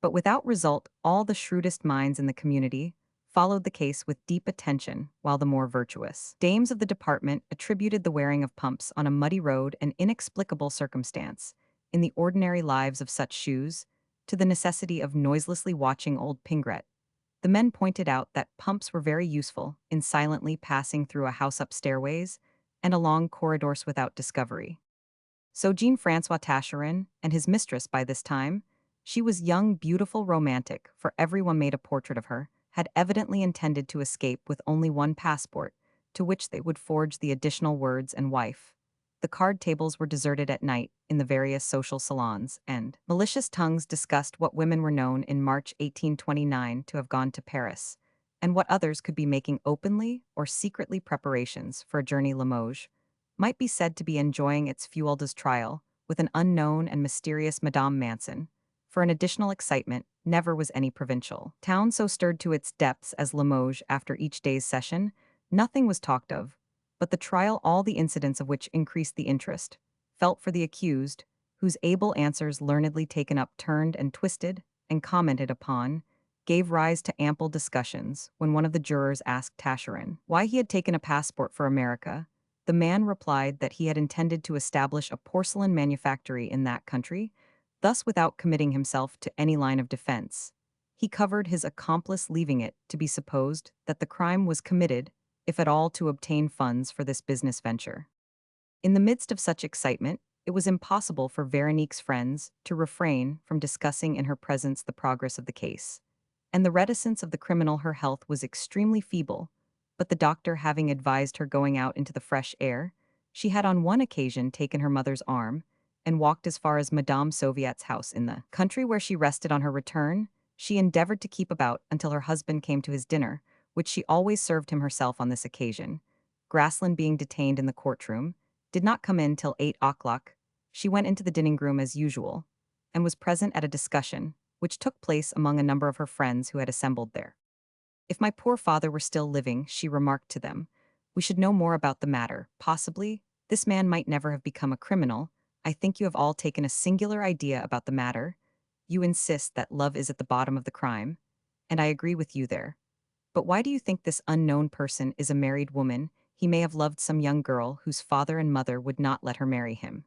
But without result, all the shrewdest minds in the community followed the case with deep attention, while the more virtuous dames of the department attributed the wearing of pumps on a muddy road an inexplicable circumstance, in the ordinary lives of such shoes, to the necessity of noiselessly watching old Pingret. The men pointed out that pumps were very useful in silently passing through a house up stairways and along corridors without discovery. So Jean-Francois Tascherin and his mistress by this time, she was young, beautiful, romantic, for everyone made a portrait of her, had evidently intended to escape with only one passport, to which they would forge the additional words and wife. The card tables were deserted at night in the various social salons, and malicious tongues discussed what women were known in March 1829 to have gone to Paris, and what others could be making openly or secretly preparations for a journey. Limoges might be said to be enjoying its Fuelda's trial with an unknown and mysterious Madame Manson. For an additional excitement, never was any provincial town so stirred to its depths as Limoges after each day's session. Nothing was talked of but the trial, all the incidents of which increased the interest felt for the accused, whose able answers, learnedly taken up, turned and twisted, and commented upon, gave rise to ample discussions. When one of the jurors asked Tascherin why he had taken a passport for America, the man replied that he had intended to establish a porcelain manufactory in that country, thus without committing himself to any line of defense. He covered his accomplice, leaving it to be supposed that the crime was committed, if at all, to obtain funds for this business venture. In the midst of such excitement, it was impossible for Veronique's friends to refrain from discussing in her presence the progress of the case, and the reticence of the criminal. Her health was extremely feeble, but the doctor having advised her going out into the fresh air, she had on one occasion taken her mother's arm and walked as far as Madame Sauviat's house in the country, where she rested. On her return, she endeavored to keep about until her husband came to his dinner, which she always served him herself on this occasion. Graslin, being detained in the courtroom, did not come in till 8 o'clock. She went into the dining room as usual, and was present at a discussion which took place among a number of her friends who had assembled there. If my poor father were still living, she remarked to them, we should know more about the matter. Possibly, this man might never have become a criminal. I think you have all taken a singular idea about the matter. You insist that love is at the bottom of the crime, and I agree with you there. But why do you think this unknown person is a married woman? He may have loved some young girl whose father and mother would not let her marry him.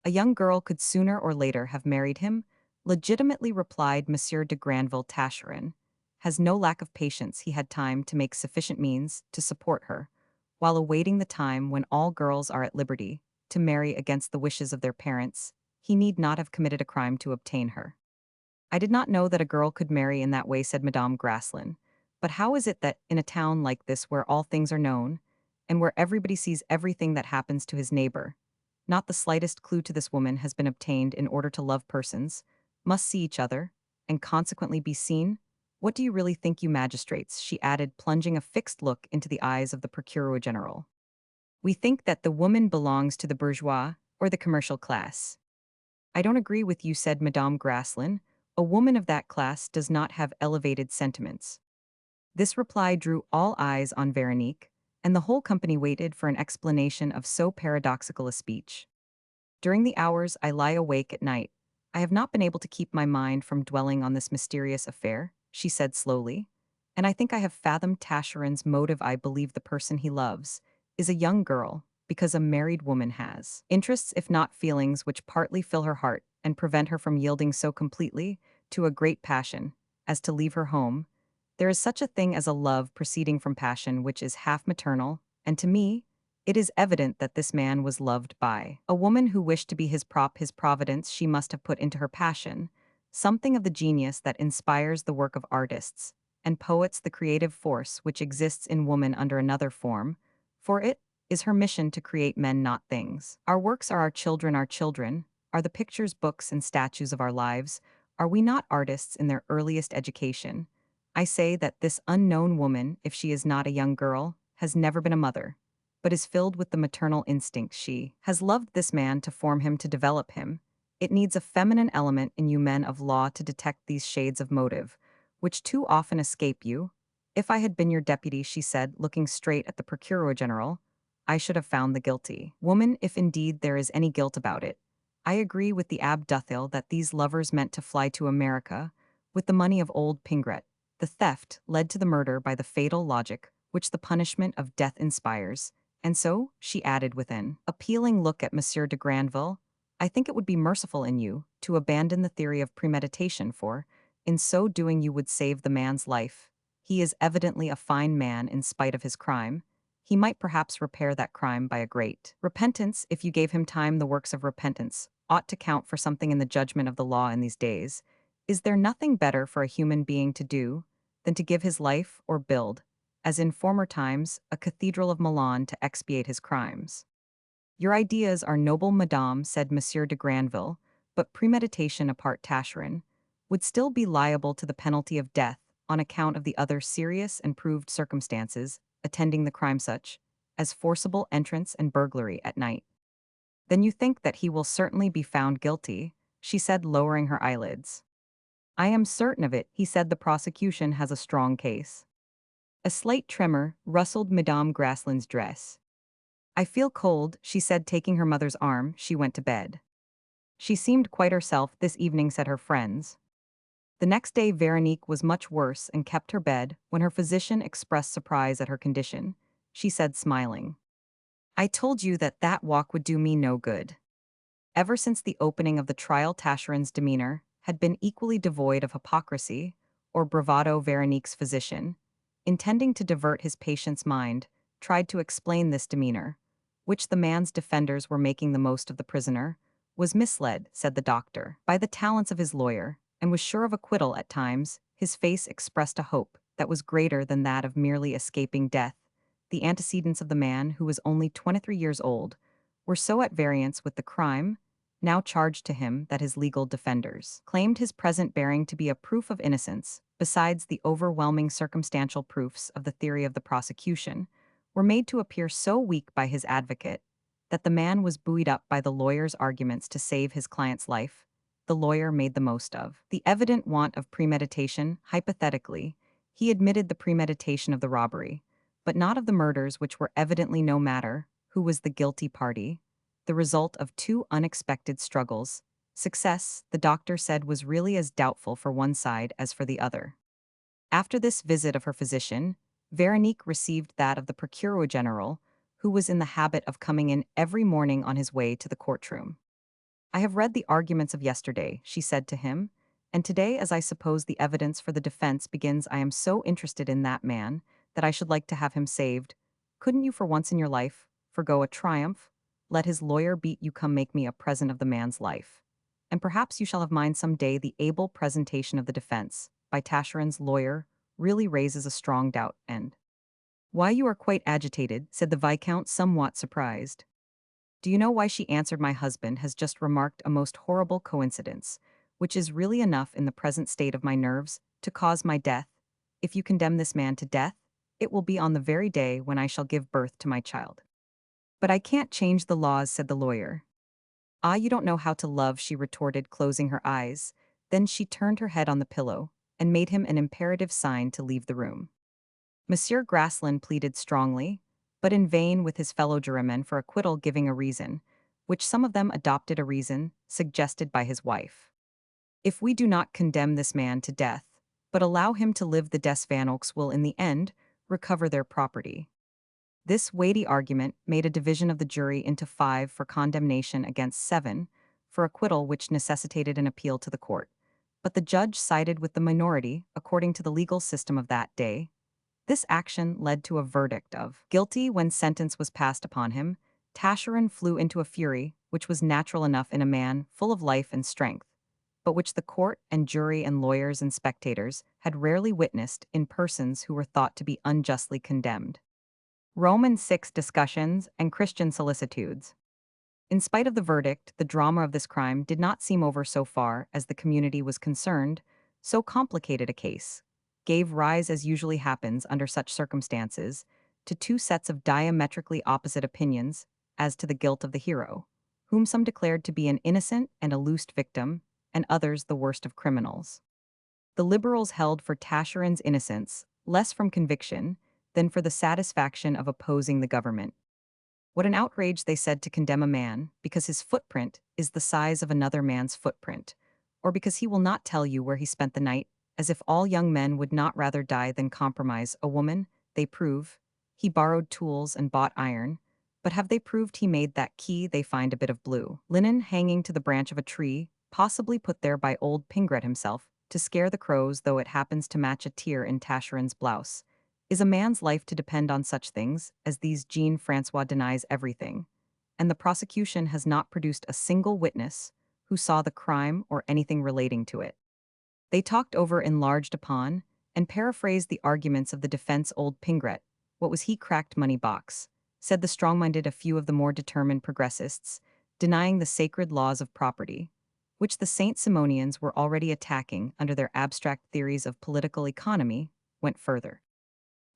A young girl could sooner or later have married him, legitimately replied Monsieur de Granville. Tascherin has no lack of patience. He had time to make sufficient means to support her, while awaiting the time when all girls are at liberty to marry against the wishes of their parents. He need not have committed a crime to obtain her. I did not know that a girl could marry in that way, said Madame Graslin. But how is it that, in a town like this where all things are known, and where everybody sees everything that happens to his neighbor, not the slightest clue to this woman has been obtained? In order to love, persons must see each other, and consequently be seen? What do you really think, you magistrates? She added, plunging a fixed look into the eyes of the Procureur General. We think that the woman belongs to the bourgeois or the commercial class. I don't agree with you, said Madame Graslin. A woman of that class does not have elevated sentiments. This reply drew all eyes on Veronique, and the whole company waited for an explanation of so paradoxical a speech. During the hours I lie awake at night, I have not been able to keep my mind from dwelling on this mysterious affair, she said slowly, and I think I have fathomed Tascherin's motive. I believe the person he loves is a young girl, because a married woman has interests, if not feelings, which partly fill her heart and prevent her from yielding so completely to a great passion as to leave her home. There is such a thing as a love proceeding from passion which is half maternal, and to me, it is evident that this man was loved by a woman who wished to be his prop, his providence. She must have put into her passion something of the genius that inspires the work of artists and poets, the creative force which exists in woman under another form, for it is her mission to create men, not things. Our works are our children, Are the pictures, books, and statues of our lives, are we not artists in their earliest education? I say that this unknown woman, if she is not a young girl, has never been a mother, but is filled with the maternal instinct. She has loved this man to form him, to develop him. It needs a feminine element in you men of law to detect these shades of motive, which too often escape you. If I had been your deputy, she said, looking straight at the Procureur General, I should have found the guilty woman, if indeed there is any guilt about it. I agree with the Abb Duthil that these lovers meant to fly to America with the money of old Pingret. The theft led to the murder by the fatal logic which the punishment of death inspires. And so, she added with an appealing look at Monsieur de Granville, I think it would be merciful in you to abandon the theory of premeditation, for, in so doing, you would save the man's life. He is evidently a fine man in spite of his crime. He might perhaps repair that crime by a great repentance if you gave him time. The works of repentance ought to count for something in the judgment of the law in these days. Is there nothing better for a human being to do than to give his life or build, as in former times, a cathedral of Milan to expiate his crimes? Your ideas are noble, madame, said Monsieur de Granville, but premeditation apart, Tascherin would still be liable to the penalty of death on account of the other serious and proved circumstances attending the crime, such as forcible entrance and burglary at night. Then you think that he will certainly be found guilty, she said, lowering her eyelids. I am certain of it, he said. The prosecution has a strong case. A slight tremor rustled Madame Graslin's dress. I feel cold, she said, taking her mother's arm. She went to bed. She seemed quite herself this evening, said her friends. The next day Veronique was much worse and kept her bed. When her physician expressed surprise at her condition, she said, smiling, I told you that that walk would do me no good. Ever since the opening of the trial, Tasherin's demeanor had been equally devoid of hypocrisy or bravado. Veronique's physician, intending to divert his patient's mind, tried to explain this demeanor, which the man's defenders were making the most of the prisoner, was misled, said the doctor, by the talents of his lawyer, and was sure of acquittal at times. His face expressed a hope that was greater than that of merely escaping death. The antecedents of the man, who was only 23 years old, were so at variance with the crime now charged to him that his legal defenders claimed his present bearing to be a proof of innocence, besides the overwhelming circumstantial proofs of the theory of the prosecution, were made to appear so weak by his advocate that the man was buoyed up by the lawyer's arguments to save his client's life. The lawyer made the most of the evident want of premeditation. Hypothetically, he admitted the premeditation of the robbery, but not of the murders, which were evidently no matter who was the guilty party, the result of two unexpected struggles. Success, the doctor said, was really as doubtful for one side as for the other. After this visit of her physician, Veronique received that of the Procureur General, who was in the habit of coming in every morning on his way to the courtroom. I have read the arguments of yesterday, she said to him, and today, as I suppose the evidence for the defense begins, I am so interested in that man that I should like to have him saved. Couldn't you for once in your life forgo a triumph? Let his lawyer beat you, come make me a present of the man's life. And perhaps you shall have mine some day. The able presentation of the defense by Tasherin's lawyer really raises a strong doubt. And why, you are quite agitated, said the Viscount, somewhat surprised. Do you know why? She answered. My husband has just remarked a most horrible coincidence, which is really enough in the present state of my nerves to cause my death. If you condemn this man to death, it will be on the very day when I shall give birth to my child. But I can't change the laws, said the lawyer. Ah, you don't know how to love, she retorted, closing her eyes. Then she turned her head on the pillow and made him an imperative sign to leave the room. Monsieur Graslin pleaded strongly, but in vain with his fellow jurymen for acquittal, giving a reason, which some of them adopted, a reason suggested by his wife. If we do not condemn this man to death, but allow him to live, the des Van Oaks will in the end recover their property. This weighty argument made a division of the jury into 5 for condemnation against 7 for acquittal, which necessitated an appeal to the court. But the judge sided with the minority, according to the legal system of that day. This action led to a verdict of guilty. When sentence was passed upon him, Tascherin flew into a fury, which was natural enough in a man full of life and strength, but which the court and jury and lawyers and spectators had rarely witnessed in persons who were thought to be unjustly condemned. Roman 6 Discussions and Christian Solicitudes. In spite of the verdict, the drama of this crime did not seem over so far as the community was concerned. So complicated a case gave rise, as usually happens under such circumstances, to two sets of diametrically opposite opinions as to the guilt of the hero, whom some declared to be an innocent and a loosed victim, and others the worst of criminals. The liberals held for Tascheren's innocence, less from conviction than for the satisfaction of opposing the government. What an outrage, they said, to condemn a man because his footprint is the size of another man's footprint, or because he will not tell you where he spent the night, as if all young men would not rather die than compromise a woman. They prove he borrowed tools and bought iron, but have they proved he made that key? They find a bit of blue linen hanging to the branch of a tree, possibly put there by old Pingret himself, to scare the crows, though it happens to match a tear in Tascheren's blouse. Is a man's life to depend on such things as these? Jean-Francois denies everything, and the prosecution has not produced a single witness who saw the crime or anything relating to it. They talked over, enlarged upon, and paraphrased the arguments of the defense. Old Pingret, what was he? Cracked money box, said the strong-minded. A few of the more determined progressists, denying the sacred laws of property, which the Saint-Simonians were already attacking under their abstract theories of political economy, went further.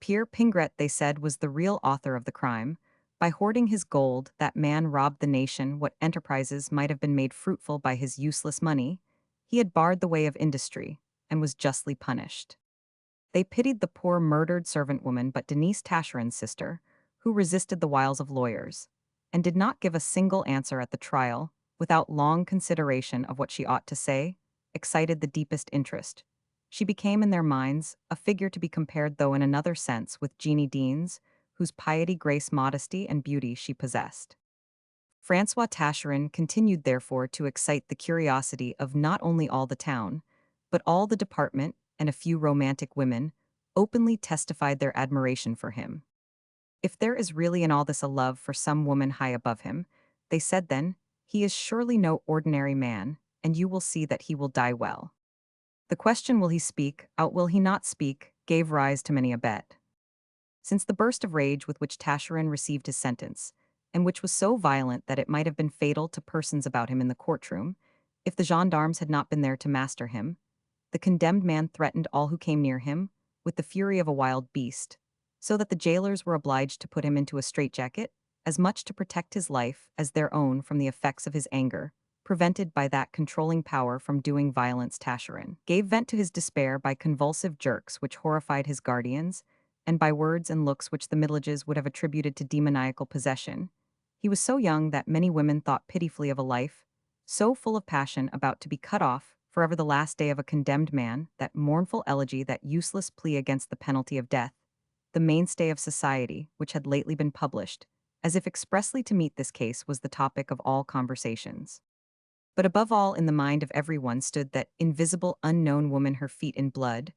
Pierre Pingret, they said, was the real author of the crime. By hoarding his gold, that man robbed the nation what enterprises might have been made fruitful by his useless money. He had barred the way of industry, and was justly punished. They pitied the poor murdered servant woman, but Denise Tascheren's sister, who resisted the wiles of lawyers, and did not give a single answer at the trial, without long consideration of what she ought to say, excited the deepest interest. She became in their minds a figure to be compared, though in another sense, with Jeannie Deans, whose piety, grace, modesty, and beauty she possessed. Francois Tascherin continued therefore to excite the curiosity of not only all the town, but all the department, and a few romantic women openly testified their admiration for him. If there is really in all this a love for some woman high above him, they said, then he is surely no ordinary man, and you will see that he will die well. The question, will he speak out, will he not speak, gave rise to many a bet. Since the burst of rage with which Tascherin received his sentence, and which was so violent that it might have been fatal to persons about him in the courtroom, if the gendarmes had not been there to master him, the condemned man threatened all who came near him with the fury of a wild beast, so that the jailers were obliged to put him into a straitjacket, as much to protect his life as their own from the effects of his anger, prevented by that controlling power from doing violence. Tascherin gave vent to his despair by convulsive jerks which horrified his guardians, and by words and looks which the Middle Ages would have attributed to demoniacal possession. He was so young that many women thought pitifully of a life, so full of passion, about to be cut off, forever, the last day of a condemned man, that mournful elegy, that useless plea against the penalty of death, the mainstay of society, which had lately been published, as if expressly to meet this case, was the topic of all conversations. But above all in the mind of everyone stood that invisible unknown woman, her feet in blood,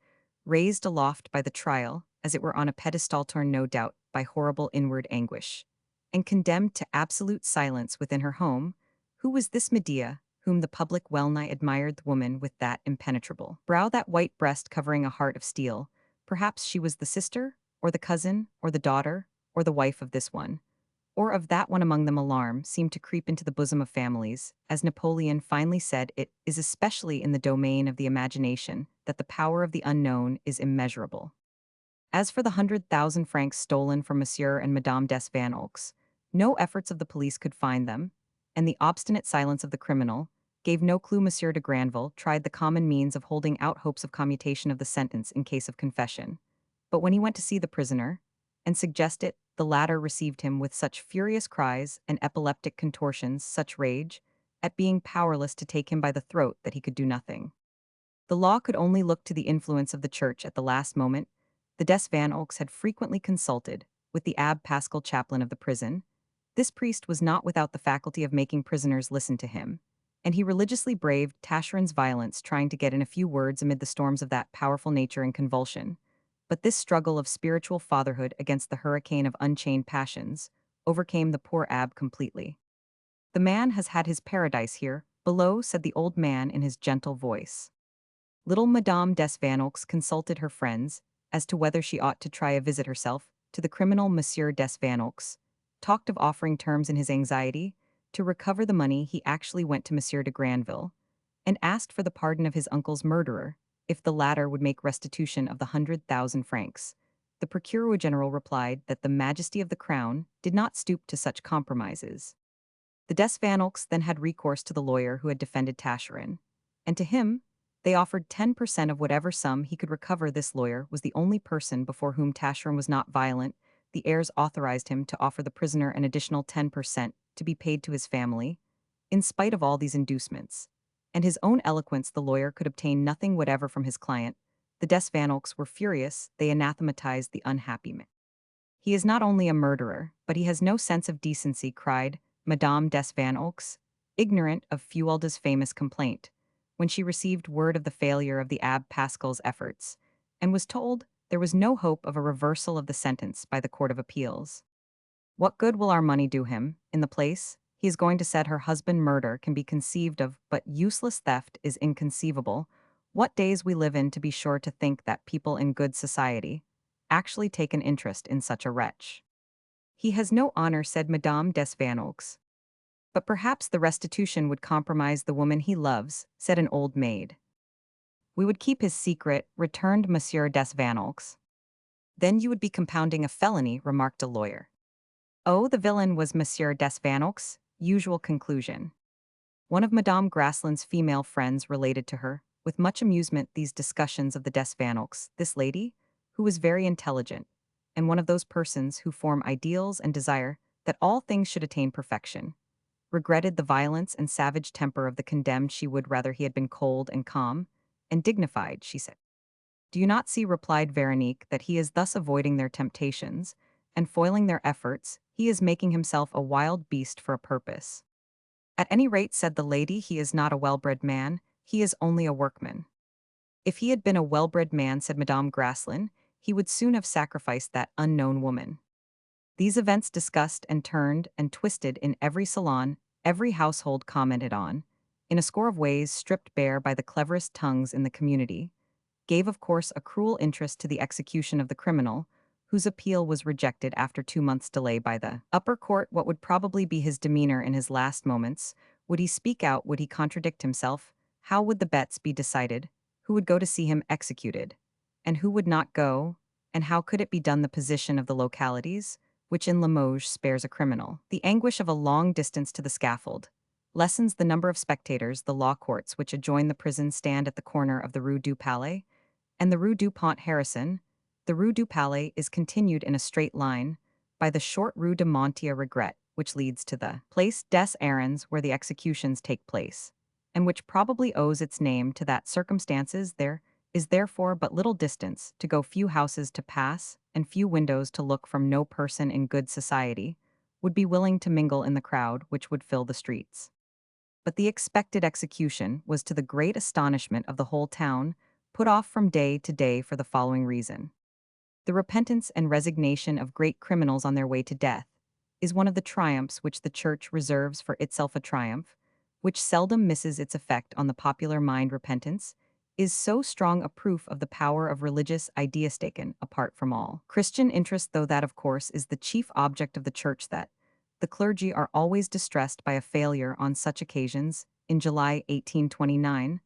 raised aloft by the trial, as it were on a pedestal, torn no doubt by horrible inward anguish, and condemned to absolute silence within her home. Who was this Medea, whom the public well-nigh admired? The woman with that impenetrable brow, that white breast covering a heart of steel. Perhaps she was the sister, or the cousin, or the daughter, or the wife of this one, or of that one among them. Alarm seemed to creep into the bosom of families. As Napoleon finally said, it is especially in the domain of the imagination that the power of the unknown is immeasurable. As for the 100,000 francs stolen from Monsieur and Madame des Van Oaks, no efforts of the police could find them, and the obstinate silence of the criminal gave no clue. Monsieur de Granville tried the common means of holding out hopes of commutation of the sentence in case of confession, but when he went to see the prisoner and suggest it, the latter received him with such furious cries and epileptic contortions, such rage at being powerless to take him by the throat, that he could do nothing. The law could only look to the influence of the church at the last moment. The des Van Oaks had frequently consulted with the Abbe Pascal, chaplain of the prison. This priest was not without the faculty of making prisoners listen to him, and he religiously braved Tascherin's violence, trying to get in a few words amid the storms of that powerful nature in convulsion. But this struggle of spiritual fatherhood against the hurricane of unchained passions overcame the poor abbe completely. "The man has had his paradise here below," said the old man in his gentle voice. Little Madame des Van Oaks consulted her friends as to whether she ought to try a visit herself to the criminal. Monsieur des Van Oaks talked of offering terms in his anxiety. To recover the money, he actually went to Monsieur de Granville and asked for the pardon of his uncle's murderer, if the latter would make restitution of the 100,000 francs. The Procureur General replied that the Majesty of the Crown did not stoop to such compromises. The Des Vanelks then had recourse to the lawyer who had defended Taschereau, and to him they offered 10% of whatever sum he could recover. This lawyer was the only person before whom Taschereau was not violent. The heirs authorized him to offer the prisoner an additional 10% to be paid to his family, in spite of all these inducements. And his own eloquence, the lawyer could obtain nothing whatever from his client. The Des Vanelks were furious. They anathematized the unhappy man. "He is not only a murderer, but he has no sense of decency," cried Madame des Vanelks, ignorant of Fuelda's famous complaint, when she received word of the failure of the Abbé Pascal's efforts, and was told there was no hope of a reversal of the sentence by the Court of Appeals. "What good will our money do him? In the place he is going to set her husband, murder can be conceived of, but useless theft is inconceivable. What days we live in, to be sure, to think that people in good society actually take an interest in such a wretch." "He has no honor," said Madame des Vanelks. "But perhaps the restitution would compromise the woman he loves," said an old maid. "We would keep his secret," returned Monsieur des Vanelks. "Then you would be compounding a felony," remarked a lawyer. "Oh, the villain was Monsieur des Vanelks'" usual conclusion. One of Madame Graslin's female friends related to her, with much amusement, these discussions of the des Vanelks. This lady, who was very intelligent, and one of those persons who form ideals and desire that all things should attain perfection, regretted the violence and savage temper of the condemned. She would rather he had been cold and calm and dignified, she said. "Do you not see," replied Veronique, "that he is thus avoiding their temptations and foiling their efforts? He is making himself a wild beast for a purpose." "At any rate," said the lady, "he is not a well-bred man, he is only a workman." "If he had been a well-bred man," said Madame Graslin, "he would soon have sacrificed that unknown woman." These events discussed and turned and twisted in every salon, every household commented on, in a score of ways stripped bare by the cleverest tongues in the community, gave of course a cruel interest to the execution of the criminal, whose appeal was rejected after 2 months' delay by the upper court. What would probably be his demeanor in his last moments? Would he speak out? Would he contradict himself? How would the bets be decided? Who would go to see him executed? And who would not go? And how could it be done? The position of the localities, which in Limoges spares a criminal the anguish of a long distance to the scaffold, lessens the number of spectators. The law courts which adjoin the prison stand at the corner of the Rue du Palais and the Rue du Pont Harrison. The Rue du Palais is continued in a straight line by the short Rue de Montia Regret, which leads to the Place des Arènes where the executions take place, and which probably owes its name to that circumstances. There is therefore but little distance to go, few houses to pass, and few windows to look from. No person in good society would be willing to mingle in the crowd which would fill the streets. But the expected execution was, to the great astonishment of the whole town, put off from day to day for the following reason. The repentance and resignation of great criminals on their way to death is one of the triumphs which the Church reserves for itself, a triumph which seldom misses its effect on the popular mind. Repentance is so strong a proof of the power of religious ideas taken apart from all Christian interest, though that, of course, is the chief object of the Church, that the clergy are always distressed by a failure on such occasions. In July 1829,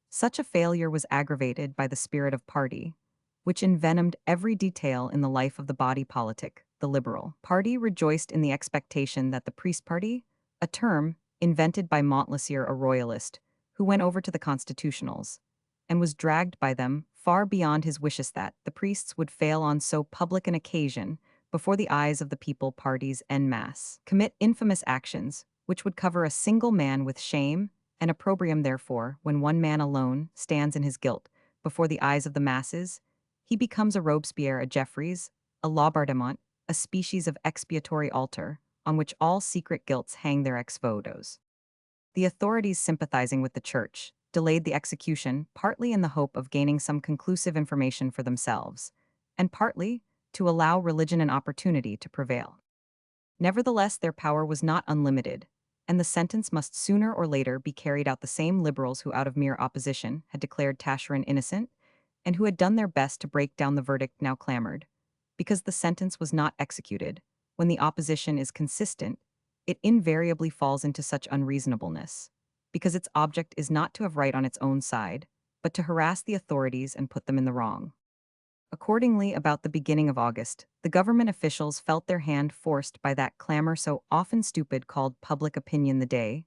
such a failure was aggravated by the spirit of party, which envenomed every detail in the life of the body politic. The Liberal party rejoiced in the expectation that the priest party, a term invented by Montlosier, a royalist, who went over to the Constitutionals, and was dragged by them far beyond his wishes, that the priests would fail on so public an occasion before the eyes of the people. Parties en masse commit infamous actions which would cover a single man with shame and opprobrium. Therefore, when one man alone stands in his guilt before the eyes of the masses, he becomes a Robespierre, a Jeffreys, a Laubardemont, a species of expiatory altar on which all secret guilts hang their ex votos. The authorities, sympathizing with the Church, delayed the execution, partly in the hope of gaining some conclusive information for themselves, and partly to allow religion an opportunity to prevail. Nevertheless, their power was not unlimited, and the sentence must sooner or later be carried out. The same liberals who, out of mere opposition, had declared Taschereau innocent, and who had done their best to break down the verdict, now clamored, because the sentence was not executed, when the opposition is consistent, it invariably falls into such unreasonableness, because its object is not to have right on its own side, but to harass the authorities and put them in the wrong. Accordingly, about the beginning of August, the government officials felt their hand forced by that clamor so often stupid called public opinion the day,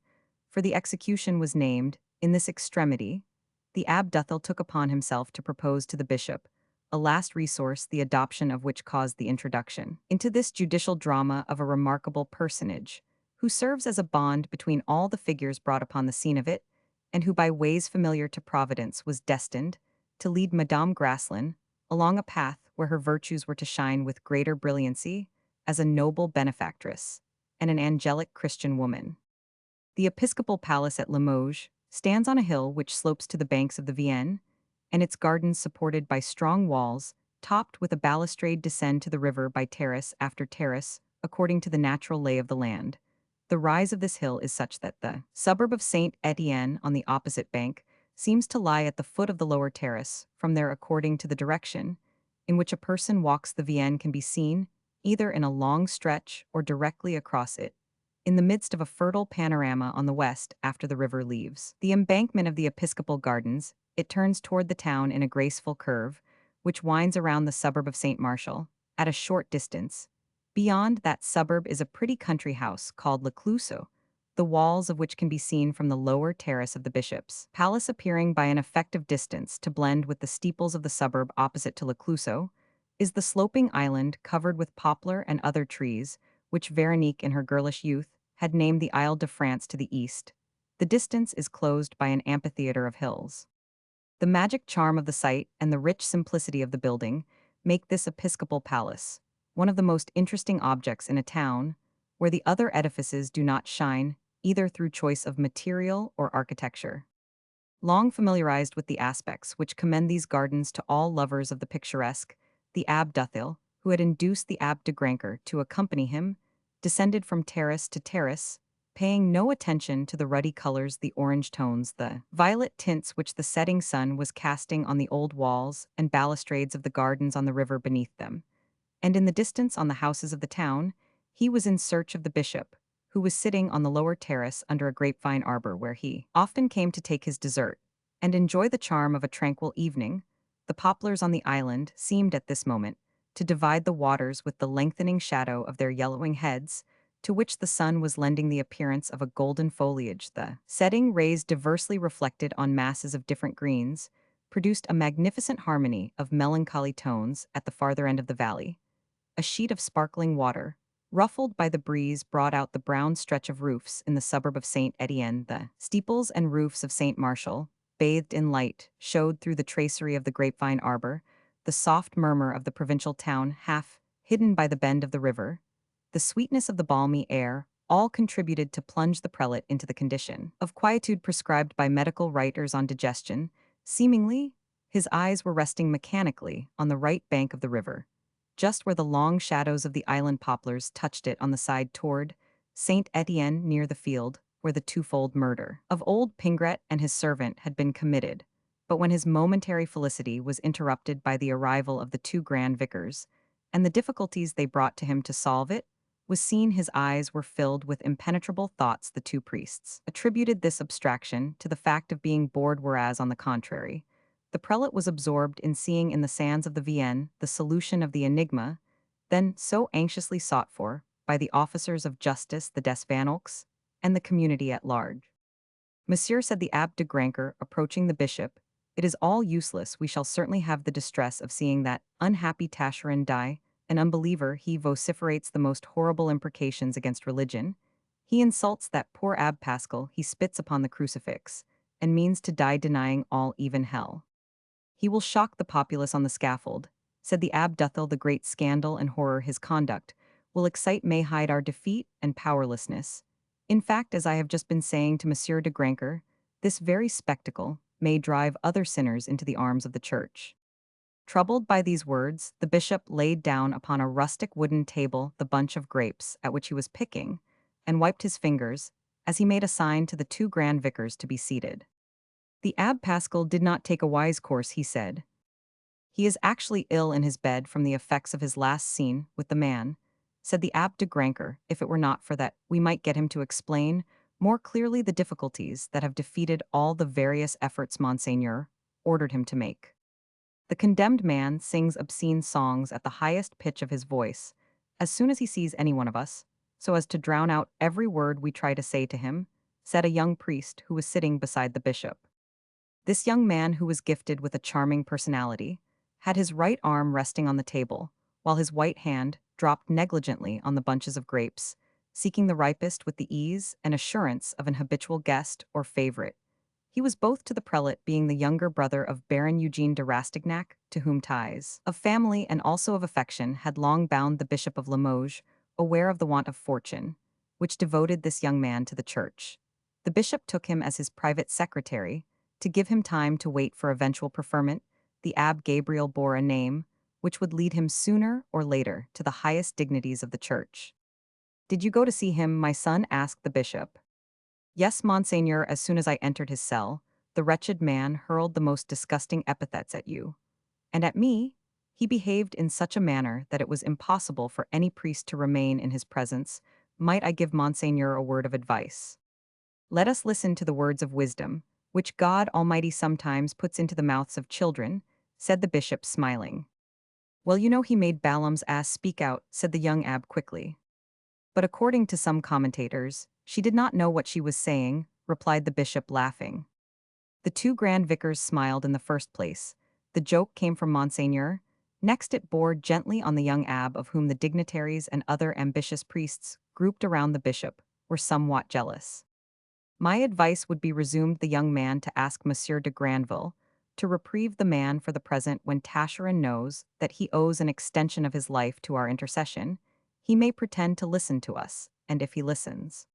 for the execution was named. In this extremity, the Abb Duthel took upon himself to propose to the bishop, a last resource the adoption of which caused the introduction into this judicial drama of a remarkable personage, who serves as a bond between all the figures brought upon the scene of it, and who by ways familiar to Providence was destined to lead Madame Grasslin along a path where her virtues were to shine with greater brilliancy as a noble benefactress and an angelic Christian woman. The episcopal palace at Limoges stands on a hill which slopes to the banks of the Vienne, and its gardens supported by strong walls, topped with a balustrade descend to the river by terrace after terrace, according to the natural lay of the land. The rise of this hill is such that the suburb of Saint Etienne on the opposite bank seems to lie at the foot of the lower terrace. From there, according to the direction in which a person walks, the Vienne can be seen, either in a long stretch or directly across it, in the midst of a fertile panorama on the west after the river leaves the embankment of the episcopal gardens. It turns toward the town in a graceful curve, which winds around the suburb of St. Martial, at a short distance. Beyond that suburb is a pretty country house called Le Clouseau, the walls of which can be seen from the lower terrace of the bishop's palace, appearing by an effective distance to blend with the steeples of the suburb opposite to Le Clouseau, is the sloping island covered with poplar and other trees, which Veronique in her girlish youth had named the Isle de France to the east. The distance is closed by an amphitheater of hills. The magic charm of the site and the rich simplicity of the building make this episcopal palace one of the most interesting objects in a town where the other edifices do not shine, either through choice of material or architecture. Long familiarized with the aspects which commend these gardens to all lovers of the picturesque, the Abb Duthel, who had induced the Abb de Granker to accompany him, descended from terrace to terrace, paying no attention to the ruddy colors, the orange tones, the violet tints which the setting sun was casting on the old walls and balustrades of the gardens on the river beneath them. And in the distance on the houses of the town, he was in search of the bishop, who was sitting on the lower terrace under a grapevine arbor where he often came to take his dessert and enjoy the charm of a tranquil evening. The poplars on the island seemed at this moment to divide the waters with the lengthening shadow of their yellowing heads, to which the sun was lending the appearance of a golden foliage. The setting rays diversely reflected on masses of different greens produced a magnificent harmony of melancholy tones at the farther end of the valley. A sheet of sparkling water, ruffled by the breeze, brought out the brown stretch of roofs in the suburb of Saint Etienne. The steeples and roofs of Saint Martial, bathed in light, showed through the tracery of the grapevine arbor, the soft murmur of the provincial town half hidden by the bend of the river, the sweetness of the balmy air, all contributed to plunge the prelate into the condition of quietude prescribed by medical writers on digestion. Seemingly, his eyes were resting mechanically on the right bank of the river, just where the long shadows of the island poplars touched it on the side toward Saint Etienne, near the field where the twofold murder of old Pingret and his servant had been committed. But when his momentary felicity was interrupted by the arrival of the two grand vicars, and the difficulties they brought to him to solve it, was seen his eyes were filled with impenetrable thoughts. The two priests attributed this abstraction to the fact of being bored, whereas, on the contrary, the prelate was absorbed in seeing in the sands of the Vienne the solution of the enigma, then so anxiously sought for by the officers of justice, the Desvanaux, and the community at large. Monsieur, said the Abb de Granker, approaching the bishop, it is all useless. We shall certainly have the distress of seeing that unhappy Tascherin die, an unbeliever. He vociferates the most horrible imprecations against religion. He insults that poor Abb Pascal. He spits upon the crucifix, and means to die denying all, even hell. He will shock the populace on the scaffold, said the Abb Duthel. The great scandal and horror his conduct will excite may hide our defeat and powerlessness. In fact, as I have just been saying to Monsieur de Granker, this very spectacle may drive other sinners into the arms of the church. Troubled by these words, the bishop laid down upon a rustic wooden table the bunch of grapes at which he was picking, and wiped his fingers, as he made a sign to the two grand vicars to be seated. The Abb Pascal did not take a wise course, he said. He is actually ill in his bed from the effects of his last scene with the man, said the Abbe de Granker. If it were not for that, we might get him to explain more clearly the difficulties that have defeated all the various efforts Monseigneur ordered him to make. The condemned man sings obscene songs at the highest pitch of his voice as soon as he sees any one of us, so as to drown out every word we try to say to him, said a young priest who was sitting beside the bishop. This young man, who was gifted with a charming personality, had his right arm resting on the table, while his white hand dropped negligently on the bunches of grapes, seeking the ripest with the ease and assurance of an habitual guest or favorite. He was both to the prelate, being the younger brother of Baron Eugene de Rastignac, to whom ties of family and also of affection had long bound the Bishop of Limoges, aware of the want of fortune, which devoted this young man to the church. The bishop took him as his private secretary. To give him time to wait for eventual preferment, the Abbe Gabriel bore a name which would lead him sooner or later to the highest dignities of the church. "Did you go to see him, my son?" asked the bishop. "Yes, Monseigneur, as soon as I entered his cell, the wretched man hurled the most disgusting epithets at you. And at me, he behaved in such a manner that it was impossible for any priest to remain in his presence. Might I give Monseigneur a word of advice? Let us listen to the words of wisdom, which God Almighty sometimes puts into the mouths of children," said the bishop, smiling. "Well, you know he made Balaam's ass speak out," said the young abbe quickly. "But according to some commentators, she did not know what she was saying," replied the bishop, laughing. The two grand vicars smiled in the first place. The joke came from Monseigneur. Next it bore gently on the young abbe, of whom the dignitaries and other ambitious priests grouped around the bishop were somewhat jealous. "My advice would be," resumed the young man, "to ask Monsieur de Granville to reprieve the man for the present. When Taschereau knows that he owes an extension of his life to our intercession, he may pretend to listen to us, and if he listens,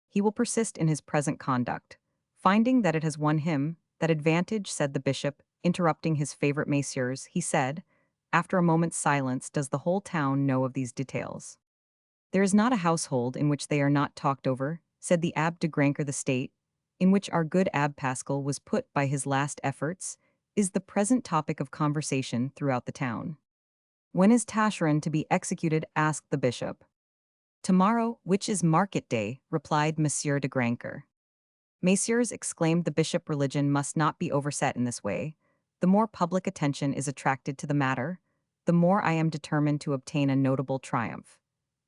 he will persist in his present conduct, finding that it has won him that advantage," said the bishop, interrupting his favorite messieurs. He said, after a moment's silence, "Does the whole town know of these details?" "There is not a household in which they are not talked over," said the Abbe de Granker. "The state in which our good Abbe Pascal was put by his last efforts is the present topic of conversation throughout the town." "When is Taschereau to be executed?" asked the bishop. "Tomorrow, which is market day," replied Monsieur de Granker. "Messieurs," exclaimed the bishop, "religion must not be overset in this way. The more public attention is attracted to the matter, the more I am determined to obtain a notable triumph.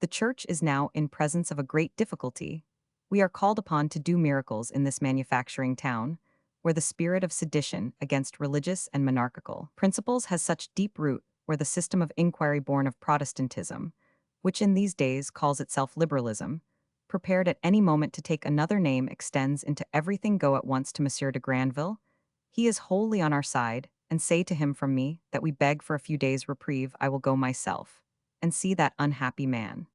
The church is now in presence of a great difficulty. We are called upon to do miracles in this manufacturing town, where the spirit of sedition against religious and monarchical principles has such deep root, where the system of inquiry born of Protestantism, which in these days calls itself liberalism, prepared at any moment to take another name, extends into everything. Go at once to Monsieur de Granville. He is wholly on our side, and say to him from me that we beg for a few days' reprieve. I will go myself and see that unhappy man."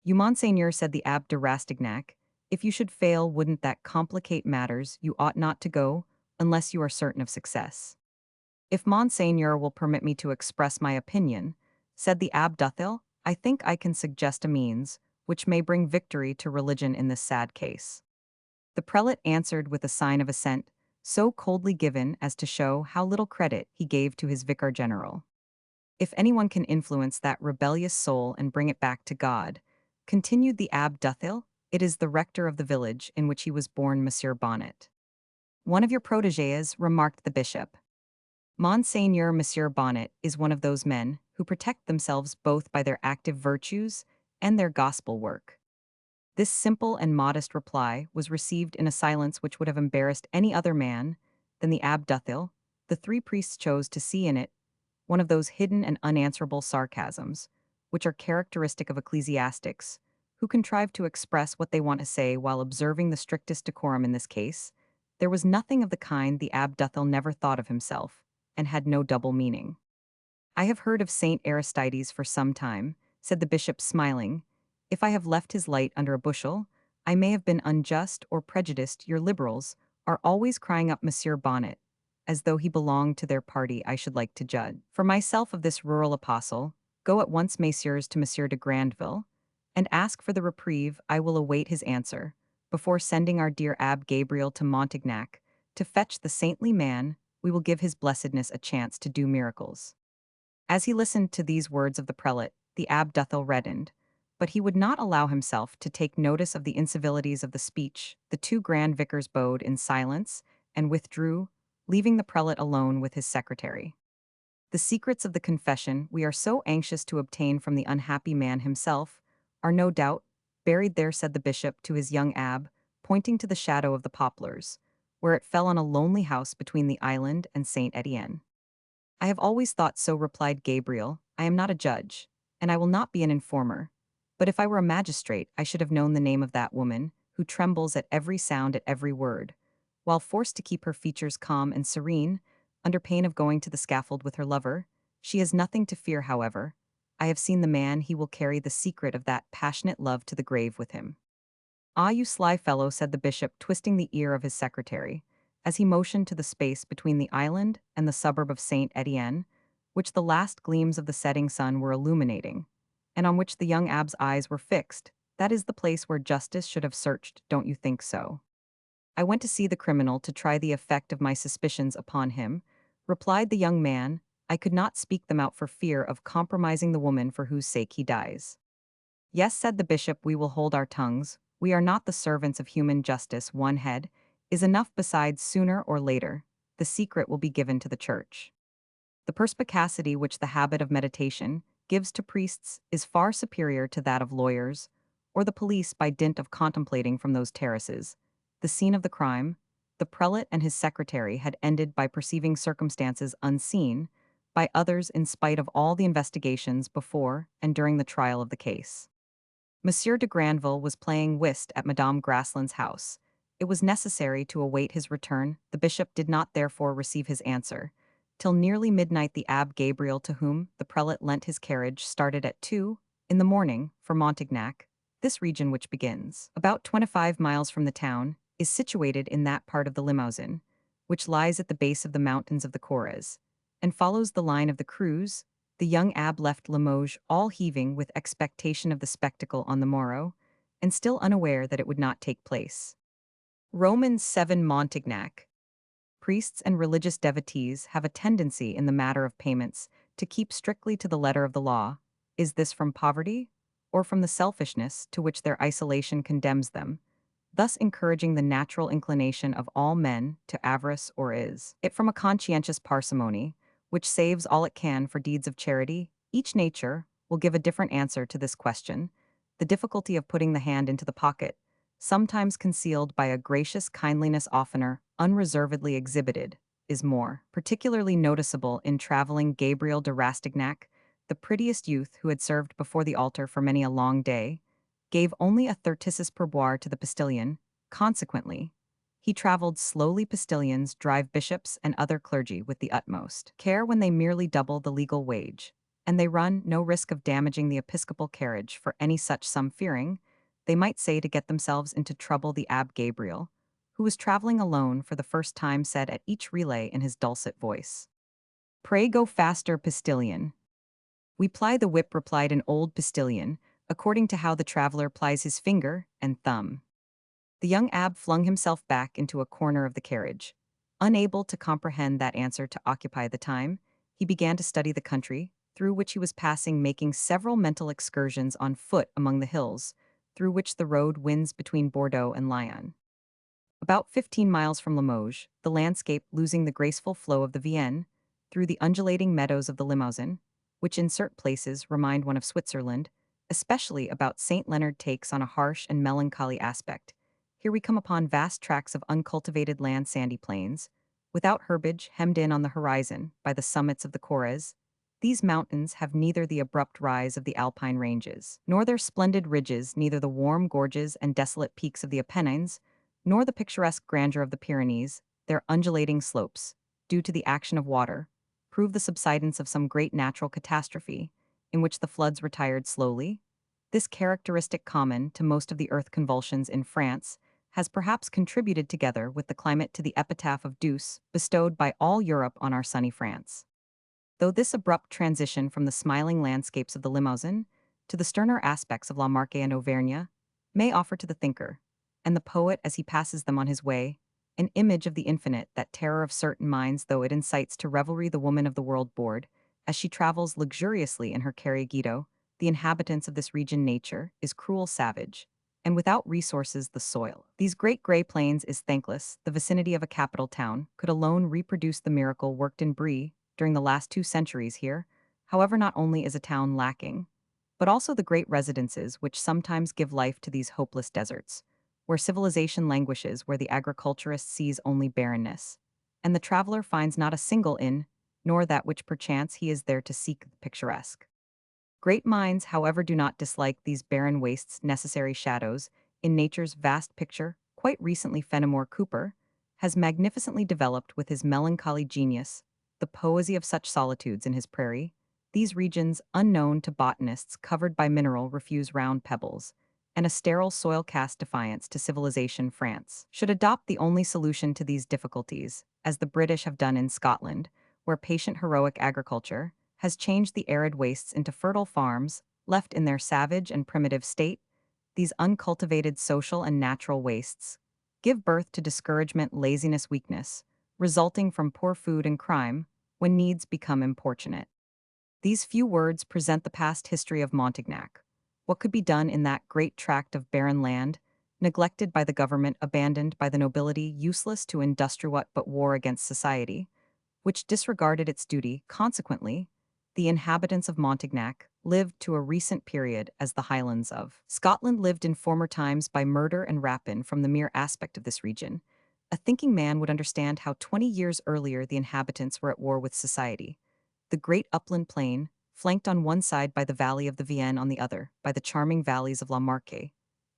"You, Monseigneur," said the Abbe de Rastignac, "if you should fail, wouldn't that complicate matters? You ought not to go unless you are certain of success." "If Monseigneur will permit me to express my opinion," said the Abbe Duthil, "I think I can suggest a means which may bring victory to religion in this sad case." The prelate answered with a sign of assent, so coldly given as to show how little credit he gave to his vicar general. "If anyone can influence that rebellious soul and bring it back to God," continued the Abbe Duthil, "it is the rector of the village in which he was born, Monsieur Bonnet." "One of your protégés," remarked the bishop. "Monseigneur, Monsieur Bonnet is one of those men who protect themselves both by their active virtues and their gospel work." This simple and modest reply was received in a silence which would have embarrassed any other man than the Abbe Duthil. The three priests chose to see in it one of those hidden and unanswerable sarcasms which are characteristic of ecclesiastics, who contrive to express what they want to say while observing the strictest decorum. In this case, there was nothing of the kind. The Abbe Duthil never thought of himself, and had no double meaning. "I have heard of Saint Aristides for some time," said the bishop, smiling. "If I have left his light under a bushel, I may have been unjust or prejudiced. Your liberals are always crying up Monsieur Bonnet, as though he belonged to their party. I should like to judge for myself of this rural apostle. Go at once, messieurs, to Monsieur de Granville, and ask for the reprieve. I will await his answer, before sending our dear Abbe Gabriel to Montignac to fetch the saintly man. We will give his blessedness a chance to do miracles." As he listened to these words of the prelate, the Abbe Duthil reddened. but he would not allow himself to take notice of the incivilities of the speech. The two grand vicars bowed in silence and withdrew, leaving the prelate alone with his secretary. The secrets of the confession we are so anxious to obtain from the unhappy man himself are no doubt buried there, said the bishop to his young abb, pointing to the shadow of the poplars, where it fell on a lonely house between the island and Saint Etienne. I have always thought so, replied Gabriel. I am not a judge, and I will not be an informer. But if I were a magistrate, I should have known the name of that woman, who trembles at every sound, at every word, while forced to keep her features calm and serene, under pain of going to the scaffold with her lover. She has nothing to fear, however. I have seen the man, he will carry the secret of that passionate love to the grave with him. Ah, you sly fellow, said the bishop, twisting the ear of his secretary, as he motioned to the space between the island and the suburb of Saint Etienne, which the last gleams of the setting sun were illuminating, and on which the young abb's eyes were fixed. That is the place where justice should have searched, don't you think so? I went to see the criminal to try the effect of my suspicions upon him, replied the young man. I could not speak them out for fear of compromising the woman for whose sake he dies. Yes, said the bishop, we will hold our tongues. We are not the servants of human justice. One head is enough. Besides, sooner or later, the secret will be given to the church. The perspicacity which the habit of meditation gives to priests is far superior to that of lawyers, or the police by dint of contemplating from those terraces the scene of the crime. The prelate and his secretary had ended by perceiving circumstances unseen by others in spite of all the investigations before and during the trial of the case. Monsieur de Granville was playing whist at Madame Grassland's house. It was necessary to await his return. The bishop did not therefore receive his answer. Till nearly midnight the Abbe Gabriel, to whom the prelate lent his carriage, started at 2 in the morning for Montignac. This region, which begins about 25 miles from the town, is situated in that part of the Limousin, which lies at the base of the mountains of the Corrèze, and follows the line of the Creuse. The young Abbe left Limoges all heaving with expectation of the spectacle on the morrow, and still unaware that it would not take place. Romans 7. Montignac. Priests and religious devotees have a tendency in the matter of payments to keep strictly to the letter of the law. Is this from poverty, or from the selfishness to which their isolation condemns them, thus encouraging the natural inclination of all men to avarice, or is it from a conscientious parsimony, which saves all it can for deeds of charity? Each nature will give a different answer to this question. The difficulty of putting the hand into the pocket, sometimes concealed by a gracious kindliness, oftener unreservedly exhibited, is more particularly noticeable in traveling. Gabriel de Rastignac, the prettiest youth who had served before the altar for many a long day, gave only a thirtisis pourboire to the postilion. Consequently, he traveled slowly. Postilions drive bishops and other clergy with the utmost care when they merely double the legal wage, and they run no risk of damaging the episcopal carriage for any such sum, fearing, they might say, to get themselves into trouble. The Abbe Gabriel, who was traveling alone for the first time, said at each relay in his dulcet voice, "Pray go faster, postilion." "We ply the whip," replied an old postilion, according to how the traveler plies his finger and thumb. The young Abbe flung himself back into a corner of the carriage. Unable to comprehend that answer to occupy the time, he began to study the country through which he was passing, making several mental excursions on foot among the hills, through which the road winds between Bordeaux and Lyon. About 15 miles from Limoges, the landscape, losing the graceful flow of the Vienne, through the undulating meadows of the Limousin, which in certain places remind one of Switzerland, especially about St. Leonard, takes on a harsh and melancholy aspect. Here we come upon vast tracts of uncultivated land, sandy plains, without herbage, hemmed in on the horizon by the summits of the Corrèze. These mountains have neither the abrupt rise of the Alpine ranges, nor their splendid ridges, neither the warm gorges and desolate peaks of the Apennines, nor the picturesque grandeur of the Pyrenees. Their undulating slopes, due to the action of water, prove the subsidence of some great natural catastrophe, in which the floods retired slowly. This characteristic, common to most of the earth convulsions in France, has perhaps contributed, together with the climate, to the epitaph of Douce bestowed by all Europe on our sunny France. Though this abrupt transition from the smiling landscapes of the Limousin to the sterner aspects of La Marque and Auvergne may offer to the thinker and the poet, as he passes them on his way, an image of the infinite, that terror of certain minds, though it incites to revelry the woman of the world board, as she travels luxuriously in her carriagito, the inhabitants of this region nature is cruel savage, and without resources the soil. These great gray plains is thankless, the vicinity of a capital town could alone reproduce the miracle worked in Brie during the last 2 centuries here. However, not only is a town lacking, but also the great residences which sometimes give life to these hopeless deserts, where civilization languishes, where the agriculturist sees only barrenness, and the traveler finds not a single inn, nor that which perchance he is there to seek the picturesque. Great minds, however, do not dislike these barren wastes, necessary shadows in nature's vast picture. Quite recently, Fenimore Cooper has magnificently developed with his melancholy genius the poesy of such solitudes in his prairie. These regions, unknown to botanists, covered by mineral refuse round pebbles, and a sterile soil cast defiance to civilization. France should adopt the only solution to these difficulties, as the British have done in Scotland, where patient heroic agriculture has changed the arid wastes into fertile farms, left in their savage and primitive state. These uncultivated social and natural wastes give birth to discouragement, laziness, weakness, resulting from poor food and crime when needs become importunate. These few words present the past history of Montignac. What could be done in that great tract of barren land, neglected by the government, abandoned by the nobility, useless to industrial but war against society, which disregarded its duty. Consequently, the inhabitants of Montignac lived to a recent period as the Highlands of Scotland lived in former times by murder and rapine. From the mere aspect of this region, a thinking man would understand how 20 years earlier the inhabitants were at war with society. The great upland plain, flanked on one side by the valley of the Vienne, on the other by the charming valleys of La Marque,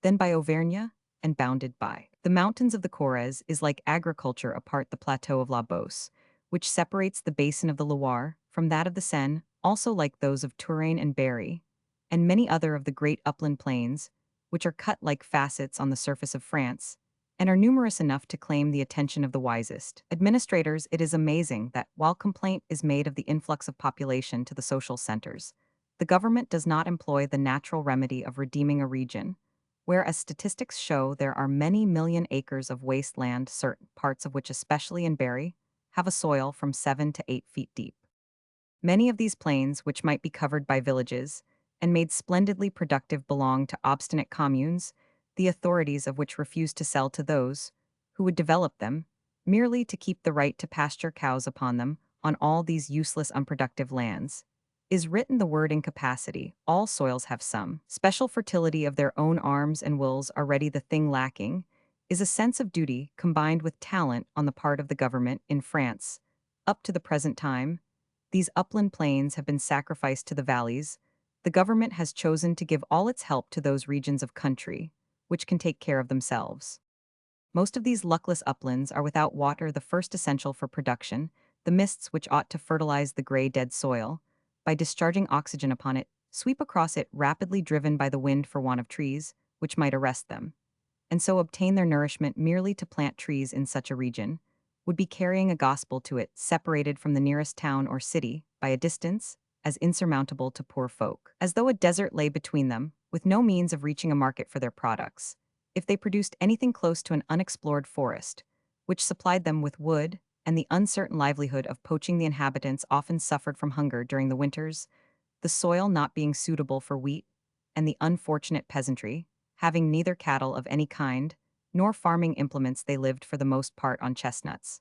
then by Auvergne, and bounded by the mountains of the Corrèze, is like agriculture apart the plateau of La Beauce, which separates the basin of the Loire from that of the Seine, also like those of Touraine and Berry, and many other of the great upland plains, which are cut like facets on the surface of France, and are numerous enough to claim the attention of the wisest administrators. It is amazing that, while complaint is made of the influx of population to the social centers, the government does not employ the natural remedy of redeeming a region, whereas statistics show there are many million acres of waste land, certain parts of which, especially in Berry, have a soil from 7 to 8 feet deep. Many of these plains, which might be covered by villages and made splendidly productive, belong to obstinate communes, the authorities of which refuse to sell to those who would develop them, merely to keep the right to pasture cows upon them. On all these useless, unproductive lands is written the word incapacity. All soils have some special fertility of their own. Arms and wills are ready. The thing lacking is a sense of duty combined with talent on the part of the government. In France, up to the present time, these upland plains have been sacrificed to the valleys. The government has chosen to give all its help to those regions of country which can take care of themselves. Most of these luckless uplands are without water, the first essential for production. The mists which ought to fertilize the gray dead soil, by discharging oxygen upon it, sweep across it, rapidly driven by the wind for want of trees, which might arrest them, and so obtain their nourishment. Merely to plant trees in such a region would be carrying a gospel to it, separated from the nearest town or city by a distance as insurmountable to poor folk as though a desert lay between them, with no means of reaching a market for their products. If they produced anything close to an unexplored forest, which supplied them with wood, and the uncertain livelihood of poaching, the inhabitants often suffered from hunger during the winters, the soil not being suitable for wheat, and the unfortunate peasantry, having neither cattle of any kind, nor farming implements, they lived for the most part on chestnuts.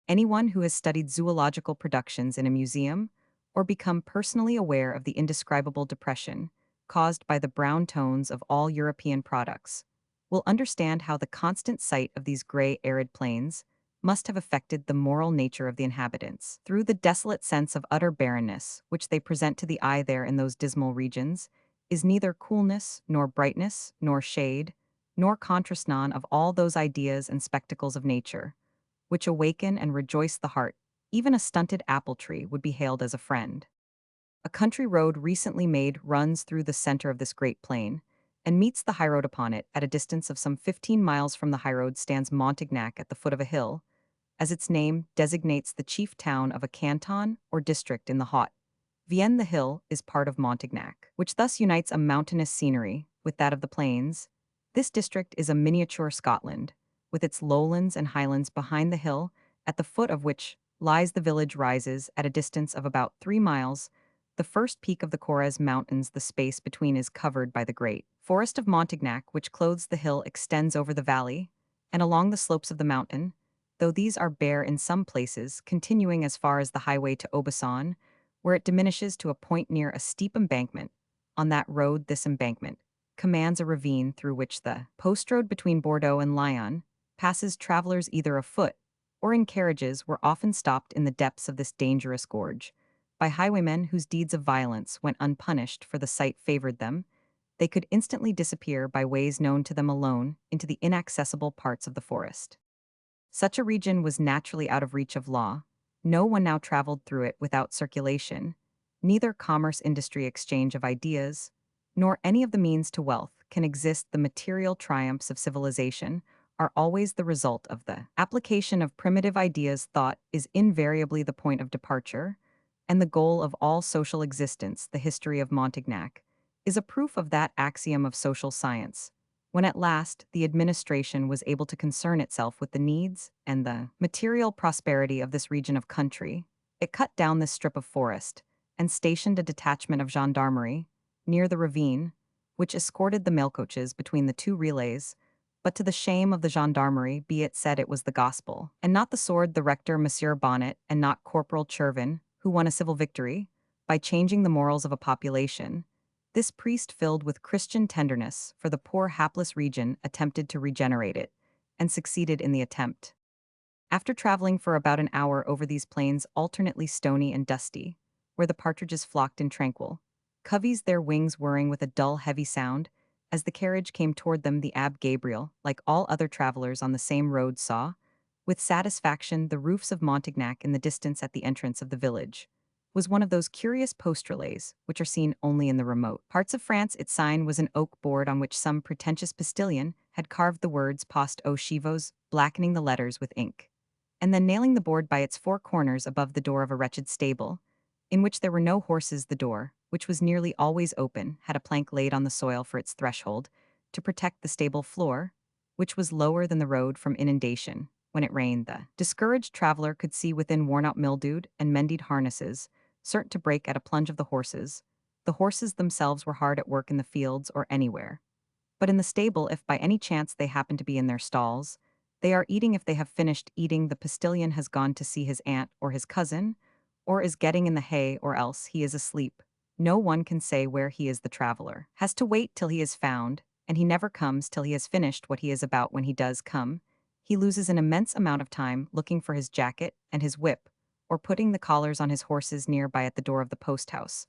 Anyone who has studied zoological productions in a museum, or become personally aware of the indescribable depression caused by the brown tones of all European products, will understand how the constant sight of these gray, arid plains must have affected the moral nature of the inhabitants. Through the desolate sense of utter barrenness which they present to the eye there in those dismal regions, is neither coolness, nor brightness, nor shade, nor contrast, none of all those ideas and spectacles of nature, which awaken and rejoice the heart. Even a stunted apple tree would be hailed as a friend. A country road recently made runs through the center of this great plain, and meets the highroad upon it. At a distance of some 15 miles from the highroad stands Montignac at the foot of a hill, as its name designates the chief town of a canton or district in the Haute Vienne. The hill is part of Montignac, which thus unites a mountainous scenery with that of the plains. This district is a miniature Scotland, with its lowlands and highlands behind the hill, at the foot of which lies the village rises at a distance of about 3 miles The first peak of the Corrèze Mountains, the space between is covered by the great forest of Montignac, which clothes the hill, extends over the valley and along the slopes of the mountain, though these are bare in some places, continuing as far as the highway to Aubusson, where it diminishes to a point near a steep embankment. On that road, this embankment commands a ravine through which the post road between Bordeaux and Lyon passes. Travelers either afoot or in carriages were often stopped in the depths of this dangerous gorge by highwaymen whose deeds of violence went unpunished, for the sight favored them. They could instantly disappear by ways known to them alone into the inaccessible parts of the forest. Such a region was naturally out of reach of law. No one now traveled through it without circulation. Neither commerce, industry, exchange of ideas, nor any of the means to wealth can exist. The material triumphs of civilization are always the result of the application of primitive ideas. Thought is invariably the point of departure, and the goal of all social existence. The history of Montignac is a proof of that axiom of social science. When at last the administration was able to concern itself with the needs and the material prosperity of this region of country, it cut down this strip of forest and stationed a detachment of gendarmerie near the ravine, which escorted the mail coaches between the two relays. But to the shame of the gendarmerie, be it said, it was the gospel, and not the sword, the rector, Monsieur Bonnet, and not Corporal Chervin, who won a civil victory by changing the morals of a population. This priest, filled with Christian tenderness for the poor hapless region, attempted to regenerate it, and succeeded in the attempt. After traveling for about an hour over these plains alternately stony and dusty, where the partridges flocked in tranquil coveys, their wings whirring with a dull heavy sound, as the carriage came toward them, the Abbé Gabriel, like all other travelers on the same road, saw, with satisfaction, the roofs of Montignac in the distance at the entrance of the village. Was one of those curious post relays which are seen only in the remote parts of France. Its sign was an oak board on which some pretentious postilion had carved the words Poste aux Chevaux, blackening the letters with ink, and then nailing the board by its four corners above the door of a wretched stable, in which there were no horses. The door, which was nearly always open, had a plank laid on the soil for its threshold, to protect the stable floor, which was lower than the road from inundation. When it rained, the discouraged traveler could see within worn-out, mildewed, and mended harnesses, certain to break at a plunge of the horses. The horses themselves were hard at work in the fields or anywhere. But in the stable, if by any chance they happen to be in their stalls, they are eating. If they have finished eating, the postilion has gone to see his aunt or his cousin, or is getting in the hay, or else he is asleep. No one can say where he is. The traveler has to wait till he is found, and he never comes till he has finished what he is about. When he does come, he loses an immense amount of time looking for his jacket and his whip, or putting the collars on his horses near by at the door of the post house.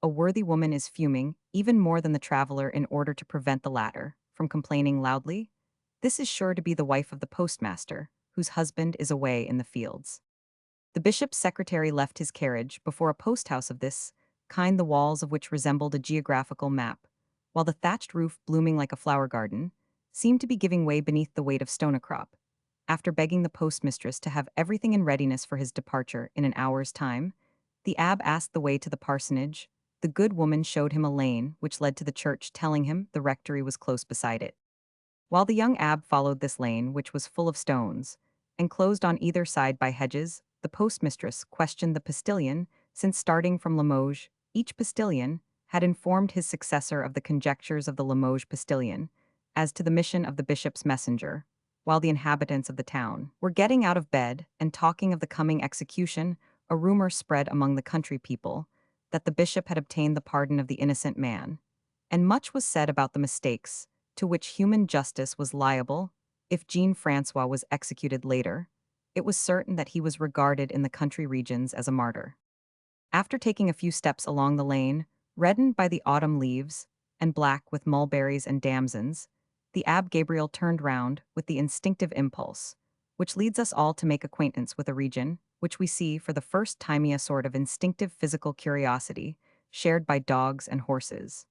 A worthy woman is fuming, even more than the traveler, in order to prevent the latter from complaining loudly. This is sure to be the wife of the postmaster, whose husband is away in the fields. The bishop's secretary left his carriage before a post house of this kind, the walls of which resembled a geographical map, while the thatched roof, blooming like a flower garden, seemed to be giving way beneath the weight of stonecrop. After begging the postmistress to have everything in readiness for his departure in an hour's time, the abbé asked the way to the parsonage. The good woman showed him a lane which led to the church, telling him the rectory was close beside it. While the young abbé followed this lane, which was full of stones, enclosed on either side by hedges, the postmistress questioned the postilion, since starting from Limoges, each postilion had informed his successor of the conjectures of the Limoges postilion as to the mission of the bishop's messenger. While the inhabitants of the town were getting out of bed and talking of the coming execution, a rumor spread among the country people that the bishop had obtained the pardon of the innocent man, and much was said about the mistakes to which human justice was liable. If Jean-Francois was executed later, it was certain that he was regarded in the country regions as a martyr. After taking a few steps along the lane, reddened by the autumn leaves and black with mulberries and damsons, the Abbé Gabriel turned round with the instinctive impulse, which leads us all to make acquaintance with a region which we see for the first time, a sort of instinctive physical curiosity shared by dogs and horses.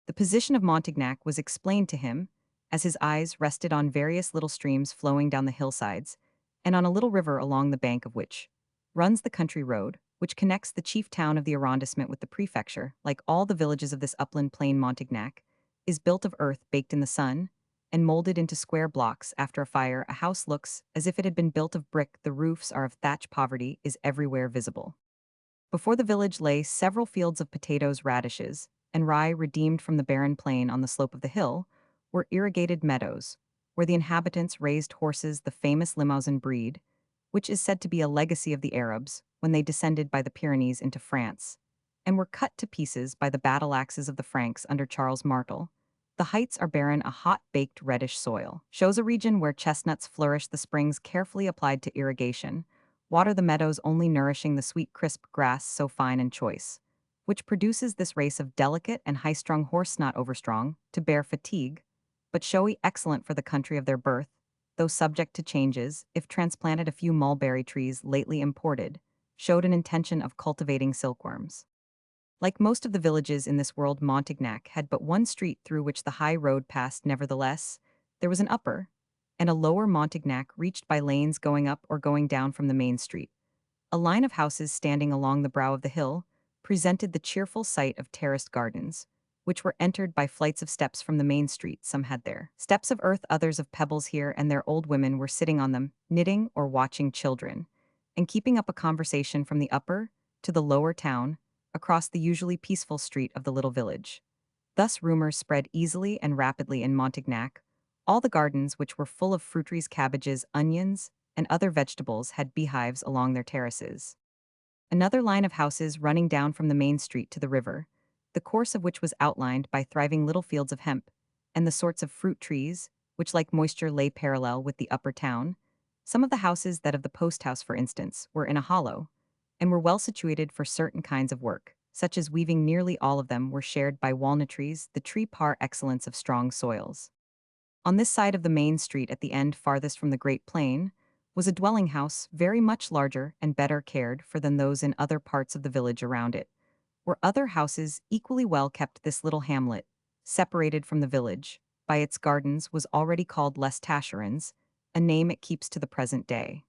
The position of Montignac was explained to him as his eyes rested on various little streams flowing down the hillsides, and on a little river along the bank of which runs the country road, which connects the chief town of the arrondissement with the prefecture. Like all the villages of this upland plain, Montignac is built of earth baked in the sun and molded into square blocks after a fire. A house looks as if it had been built of brick. The roofs are of thatch. Poverty is everywhere visible. Before the village lay several fields of potatoes, radishes, and rye redeemed from the barren plain on the slope of the hill, were irrigated meadows, where the inhabitants raised horses the famous Limousin breed, which is said to be a legacy of the Arabs when they descended by the Pyrenees into France, and were cut to pieces by the battle axes of the Franks under Charles Martel. The heights are barren, a hot-baked reddish soil. Shows a region where chestnuts flourish, the springs carefully applied to irrigation, water the meadows only nourishing the sweet crisp grass so fine and choice, which produces this race of delicate and high-strung horse not overstrong, to bear fatigue, but showy excellent for the country of their birth, though subject to changes, if transplanted a few mulberry trees lately imported, showed an intention of cultivating silkworms. Like most of the villages in this world, Montignac had but one street through which the high road passed. Nevertheless, there was an upper and a lower Montignac reached by lanes going up or going down from the main street. A line of houses standing along the brow of the hill presented the cheerful sight of terraced gardens, which were entered by flights of steps from the main street. Some had their steps of earth, others of pebbles here, and their old women were sitting on them, knitting or watching children, and keeping up a conversation from the upper to the lower town, across the usually peaceful street of the little village. Thus rumors spread easily and rapidly in Montignac. All the gardens, which were full of fruit trees, cabbages, onions, and other vegetables, had beehives along their terraces. Another line of houses running down from the main street to the river, the course of which was outlined by thriving little fields of hemp, and the sorts of fruit trees, which like moisture lay parallel with the upper town. Some of the houses, that of the post house for instance, were in a hollow, and were well situated for certain kinds of work, such as weaving. Nearly all of them were shared by walnut trees, the tree par excellence of strong soils. On this side of the main street, at the end farthest from the great plain, was a dwelling house very much larger and better cared for than those in other parts of the village around it. Were other houses equally well kept. This little hamlet, separated from the village by its gardens, was already called Les Tacherons, a name it keeps to the present day.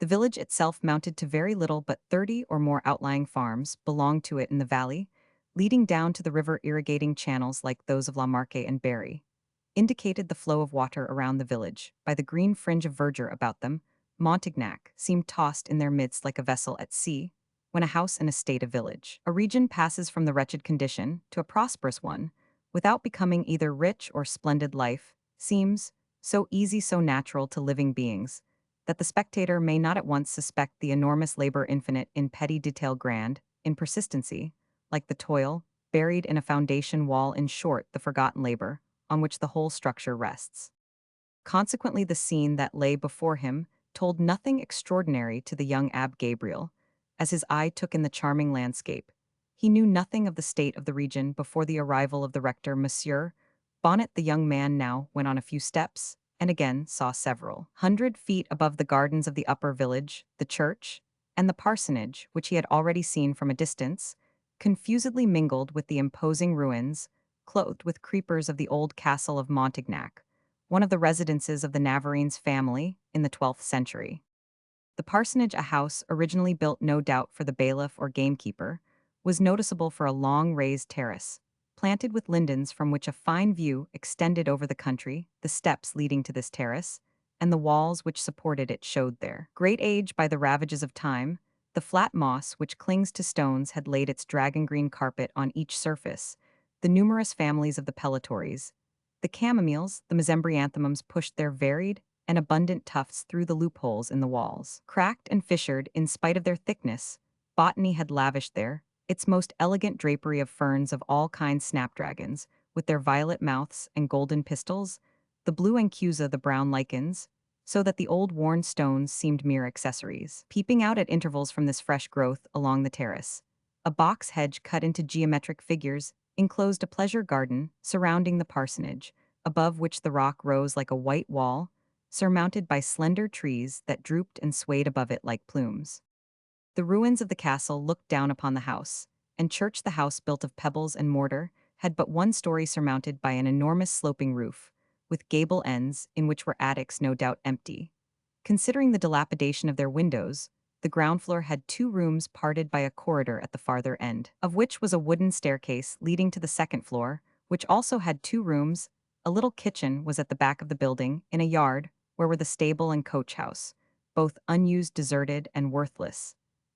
The village itself mounted to very little, but 30 or more outlying farms belonged to it in the valley, leading down to the river. Irrigating channels like those of La Marque and Berry indicated the flow of water around the village. By the green fringe of verdure about them, Montignac seemed tossed in their midst like a vessel at sea, when a house in a state of village. A region passes from the wretched condition to a prosperous one, without becoming either rich or splendid. Life seems so easy, so natural to living beings, that the spectator may not at once suspect the enormous labor, infinite in petty detail, grand in persistency, like the toil buried in a foundation wall, in short, the forgotten labor on which the whole structure rests. Consequently, the scene that lay before him told nothing extraordinary to the young Abbe Gabriel, as his eye took in the charming landscape. He knew nothing of the state of the region before the arrival of the rector. Monsieur Bonnet, the young man, now went on a few steps, and again saw several 100 feet above the gardens of the upper village, the church, and the parsonage, which he had already seen from a distance, confusedly mingled with the imposing ruins, clothed with creepers, of the old castle of Montignac, one of the residences of the Navarreins family in the 12th century. The parsonage, a house originally built no doubt for the bailiff or gamekeeper, was noticeable for a long raised terrace, planted with lindens, from which a fine view extended over the country. The steps leading to this terrace, and the walls which supported it, showed their great age by the ravages of time. The flat moss which clings to stones had laid its dragon-green carpet on each surface. The numerous families of the pellitories, the camomiles, the mesembryanthemums, pushed their varied and abundant tufts through the loopholes in the walls. Cracked and fissured in spite of their thickness, botany had lavished there its most elegant drapery of ferns of all kinds, snapdragons, with their violet mouths and golden pistils, the blue anchusa, the brown lichens, so that the old worn stones seemed mere accessories. Peeping out at intervals from this fresh growth along the terrace, a box hedge cut into geometric figures enclosed a pleasure garden surrounding the parsonage, above which the rock rose like a white wall, surmounted by slender trees that drooped and swayed above it like plumes. The ruins of the castle looked down upon the house, and church. The house, built of pebbles and mortar, had but one story, surmounted by an enormous sloping roof, with gable ends in which were attics, no doubt empty. Considering the dilapidation of their windows, the ground floor had two rooms parted by a corridor at the farther end, of which was a wooden staircase leading to the second floor, which also had two rooms. A little kitchen was at the back of the building, in a yard where were the stable and coach house, both unused, deserted, and worthless.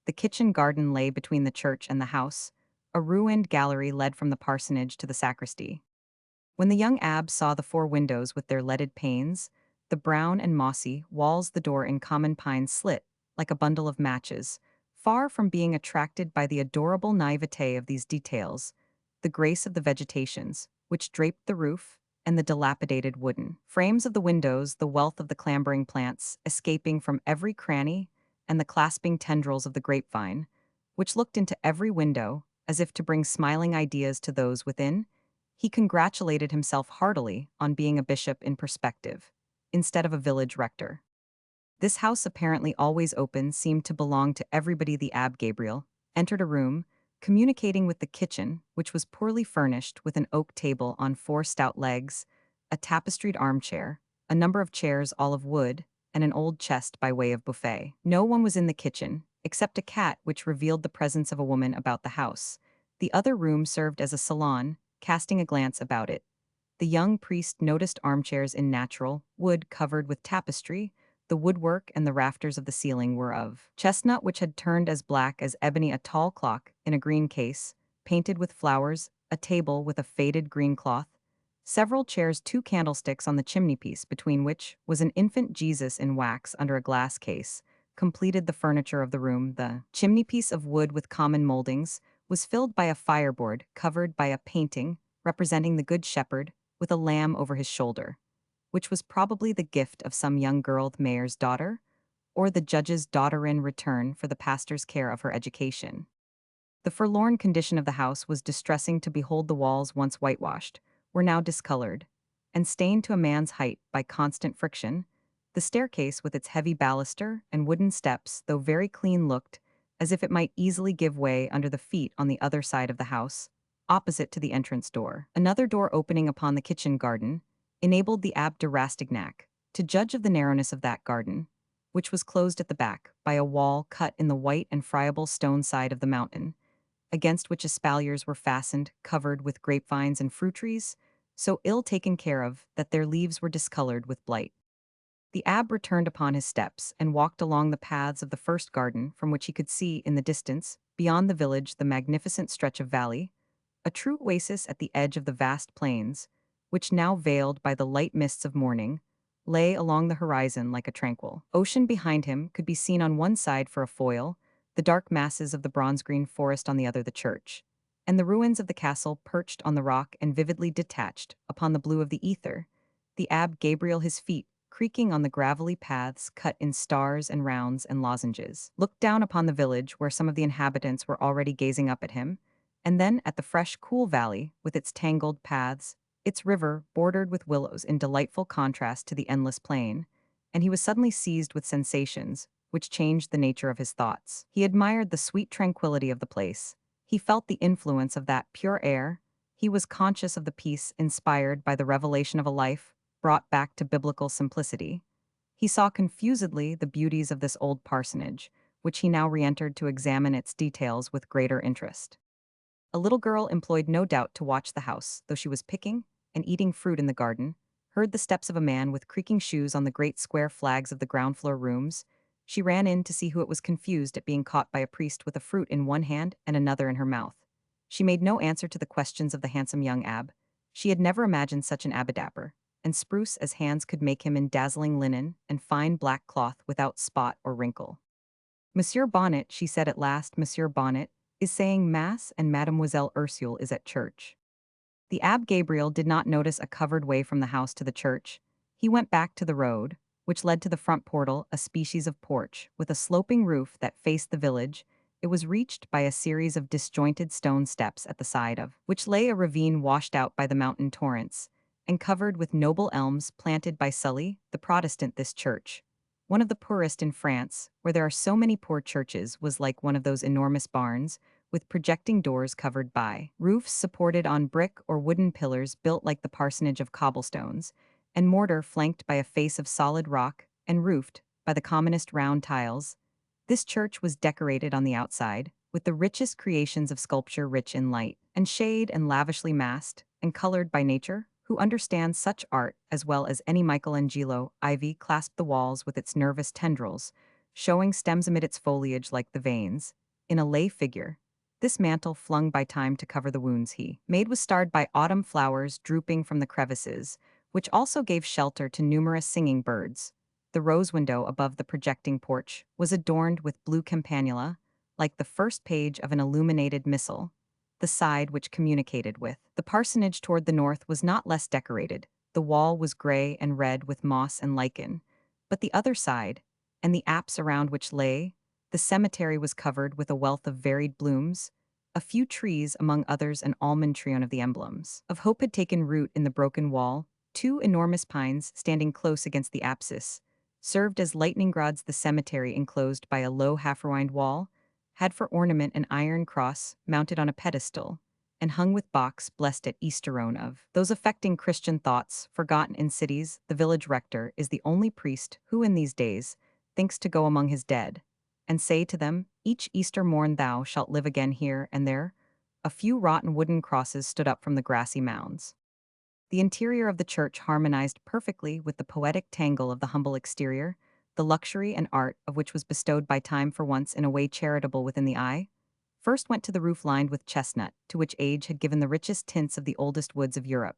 the kitchen garden lay between the church and the house. A ruined gallery led from the parsonage to the sacristy. When the young abb saw the four windows with their leaded panes, the brown and mossy walls, the door in common pine slit like a bundle of matches, far from being attracted by the adorable naivete of these details, the grace of the vegetations, which draped the roof, and the dilapidated wooden frames of the windows, the wealth of the clambering plants escaping from every cranny, and the clasping tendrils of the grapevine, which looked into every window as if to bring smiling ideas to those within. He congratulated himself heartily on being a bishop in perspective, instead of a village rector. This house, apparently always open, seemed to belong to everybody. The Abbé Gabriel entered a room, communicating with the kitchen, which was poorly furnished with an oak table on four stout legs, a tapestried armchair, a number of chairs all of wood, and an old chest by way of buffet. No one was in the kitchen, except a cat which revealed the presence of a woman about the house. The other room served as a salon. Casting a glance about it, the young priest noticed armchairs in natural wood covered with tapestry. The woodwork and the rafters of the ceiling were of chestnut, which had turned as black as ebony. A tall clock in a green case, painted with flowers, a table with a faded green cloth, several chairs, two candlesticks on the chimney-piece, between which was an infant Jesus in wax under a glass case, completed the furniture of the room. The chimney-piece of wood with common moldings was filled by a fireboard covered by a painting representing the Good Shepherd with a lamb over his shoulder, which was probably the gift of some young girl, the mayor's daughter, or the judge's daughter in return for the pastor's care of her education. The forlorn condition of the house was distressing to behold. The walls, once whitewashed, were now discolored, and stained to a man's height by constant friction. The staircase, with its heavy baluster and wooden steps, though very clean, looked as if it might easily give way under the feet on the other side of the house, opposite to the entrance door. Another door opening upon the kitchen garden enabled the Abbé de Rastignac to judge of the narrowness of that garden, which was closed at the back by a wall cut in the white and friable stone side of the mountain, against which espaliers were fastened, covered with grapevines and fruit trees, so ill taken care of that their leaves were discolored with blight. The abbé returned upon his steps and walked along the paths of the first garden, from which he could see, in the distance, beyond the village, the magnificent stretch of valley, a true oasis at the edge of the vast plains, which, now veiled by the light mists of morning, lay along the horizon like a tranquil ocean. Behind him could be seen on one side, for a foil, the dark masses of the bronze-green forest, on the other the church, and the ruins of the castle perched on the rock and vividly detached upon the blue of the ether. The Abbé Gabriel, his feet creaking on the gravelly paths cut in stars and rounds and lozenges, looked down upon the village where some of the inhabitants were already gazing up at him, and then at the fresh, cool valley with its tangled paths, its river bordered with willows in delightful contrast to the endless plain, and he was suddenly seized with sensations which changed the nature of his thoughts. He admired the sweet tranquility of the place. He felt the influence of that pure air. He was conscious of the peace inspired by the revelation of a life brought back to biblical simplicity. He saw confusedly the beauties of this old parsonage, which he now re-entered to examine its details with greater interest. A little girl, employed no doubt to watch the house, though she was picking and eating fruit in the garden, heard the steps of a man with creaking shoes on the great square flags of the ground-floor rooms. She ran in to see who it was, confused at being caught by a priest with a fruit in one hand and another in her mouth. She made no answer to the questions of the handsome young abbé. She had never imagined such an abbé-dapper and spruce as hands could make him, in dazzling linen and fine black cloth without spot or wrinkle. "Monsieur Bonnet," she said at last, "Monsieur Bonnet is saying Mass and Mademoiselle Ursule is at church." The Abbé Gabriel did not notice a covered way from the house to the church. He went back to the road, which led to the front portal, a species of porch, with a sloping roof that faced the village. It was reached by a series of disjointed stone steps, at the side of which lay a ravine washed out by the mountain torrents, and covered with noble elms planted by Sully, the Protestant. This church, one of the poorest in France, where there are so many poor churches, was like one of those enormous barns, with projecting doors covered by roofs supported on brick or wooden pillars built like the parsonage of cobblestones, and mortar flanked by a face of solid rock, and roofed by the commonest round tiles. This church was decorated on the outside with the richest creations of sculpture, rich in light and shade and lavishly massed and colored by nature, who understands such art as well as any Michelangelo. Ivy clasped the walls with its nervous tendrils, showing stems amid its foliage like the veins. In a lay figure, this mantle flung by time to cover the wounds he made was starred by autumn flowers drooping from the crevices, which also gave shelter to numerous singing birds. The rose window above the projecting porch was adorned with blue campanula, like the first page of an illuminated missal. The side which communicated with the parsonage toward the north was not less decorated. The wall was gray and red with moss and lichen. But the other side, and the apse around which lay, the cemetery was covered with a wealth of varied blooms. A few trees, among others an almond tree, one of the emblems of hope, had taken root in the broken wall. Two enormous pines, standing close against the apsis, served as lightning rods. The cemetery, enclosed by a low half-ruined wall, had for ornament an iron cross mounted on a pedestal, and hung with box blessed at Easterone of those affecting Christian thoughts forgotten in cities. The village rector is the only priest who in these days thinks to go among his dead, and say to them, each Easter morn thou shalt live again here and there. A few rotten wooden crosses stood up from the grassy mounds. The interior of the church harmonized perfectly with the poetic tangle of the humble exterior, the luxury and art of which was bestowed by time for once in a way charitable within the eye. First went to the roof lined with chestnut, to which age had given the richest tints of the oldest woods of Europe.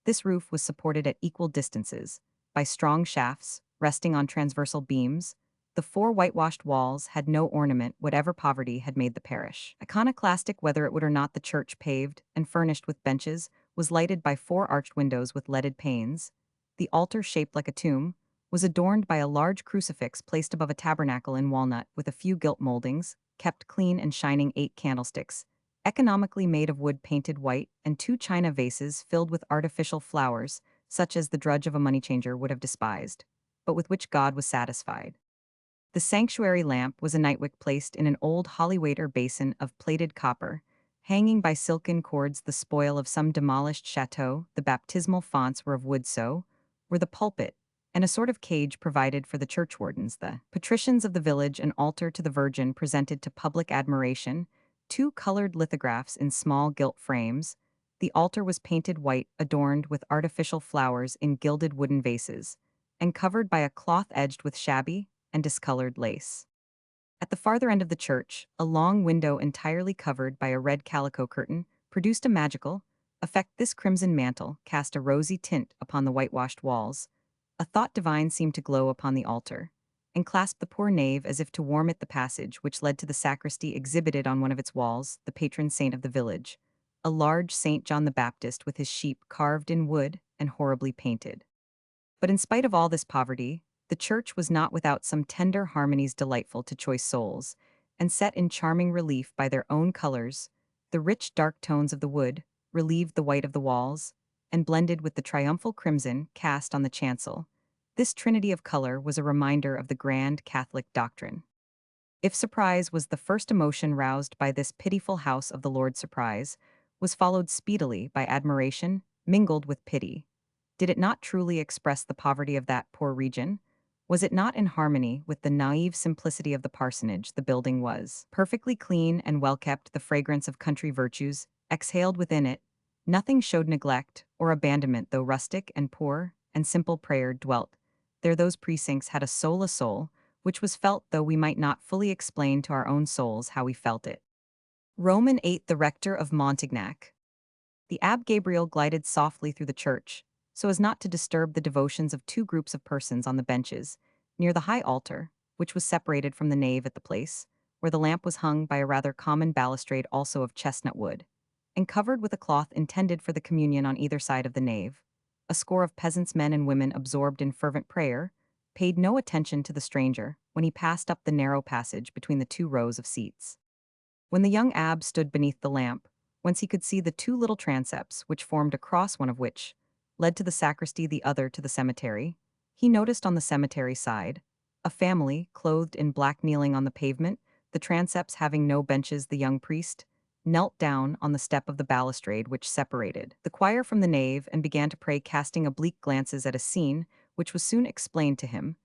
This roof was supported at equal distances by strong shafts, resting on transversal beams. The four whitewashed walls had no ornament whatever poverty had made the parish iconoclastic. Whether it would or not, the church, paved and furnished with benches, was lighted by four arched windows with leaded panes. The altar, shaped like a tomb, was adorned by a large crucifix placed above a tabernacle in walnut with a few gilt moldings, kept clean and shining 8 candlesticks, economically made of wood painted white, and 2 china vases filled with artificial flowers, such as the drudge of a money changer would have despised, but with which God was satisfied. The sanctuary lamp was a nightwick placed in an old holywater basin of plated copper, hanging by silken cords the spoil of some demolished chateau. The baptismal fonts were of wood, so were the pulpit, and a sort of cage provided for the churchwardens. The patricians of the village, an altar to the Virgin presented to public admiration, 2 colored lithographs in small gilt frames. The altar was painted white, adorned with artificial flowers in gilded wooden vases, and covered by a cloth edged with shabby and discolored lace. At the farther end of the church, a long window entirely covered by a red calico curtain produced a magical effect. This crimson mantle cast a rosy tint upon the whitewashed walls. A thought divine seemed to glow upon the altar, and clasped the poor nave as if to warm it. The passage which led to the sacristy exhibited on one of its walls the patron saint of the village, a large Saint John the Baptist with his sheep carved in wood and horribly painted. But in spite of all this poverty, the church was not without some tender harmonies delightful to choice souls, and set in charming relief by their own colors. The rich dark tones of the wood relieved the white of the walls, and blended with the triumphal crimson cast on the chancel. This trinity of color was a reminder of the grand Catholic doctrine. If surprise was the first emotion roused by this pitiful house of the Lord, surprise was followed speedily by admiration, mingled with pity. Did it not truly express the poverty of that poor region? Was it not in harmony with the naive simplicity of the parsonage? The building was perfectly clean and well kept. The fragrance of country virtues exhaled within it. Nothing showed neglect or abandonment. Though rustic and poor and simple, prayer dwelt there. Those precincts had a soul, which was felt, though we might not fully explain to our own souls how we felt it. Roman 8. The rector of Montignac. The Abbé Gabriel glided softly through the church, so as not to disturb the devotions of 2 groups of persons on the benches, near the high altar, which was separated from the nave at the place, where the lamp was hung by a rather common balustrade, also of chestnut wood, and covered with a cloth intended for the communion. On either side of the nave, a score of peasants, men and women absorbed in fervent prayer, paid no attention to the stranger when he passed up the narrow passage between the 2 rows of seats. When the young abbé stood beneath the lamp, whence he could see the 2 little transepts which formed a cross, one of which led to the sacristy, the other to the cemetery, he noticed on the cemetery side a family clothed in black kneeling on the pavement, the transepts having no benches. The young priest knelt down on the step of the balustrade which separated the choir from the nave and began to pray, casting oblique glances at a scene which was soon explained to him.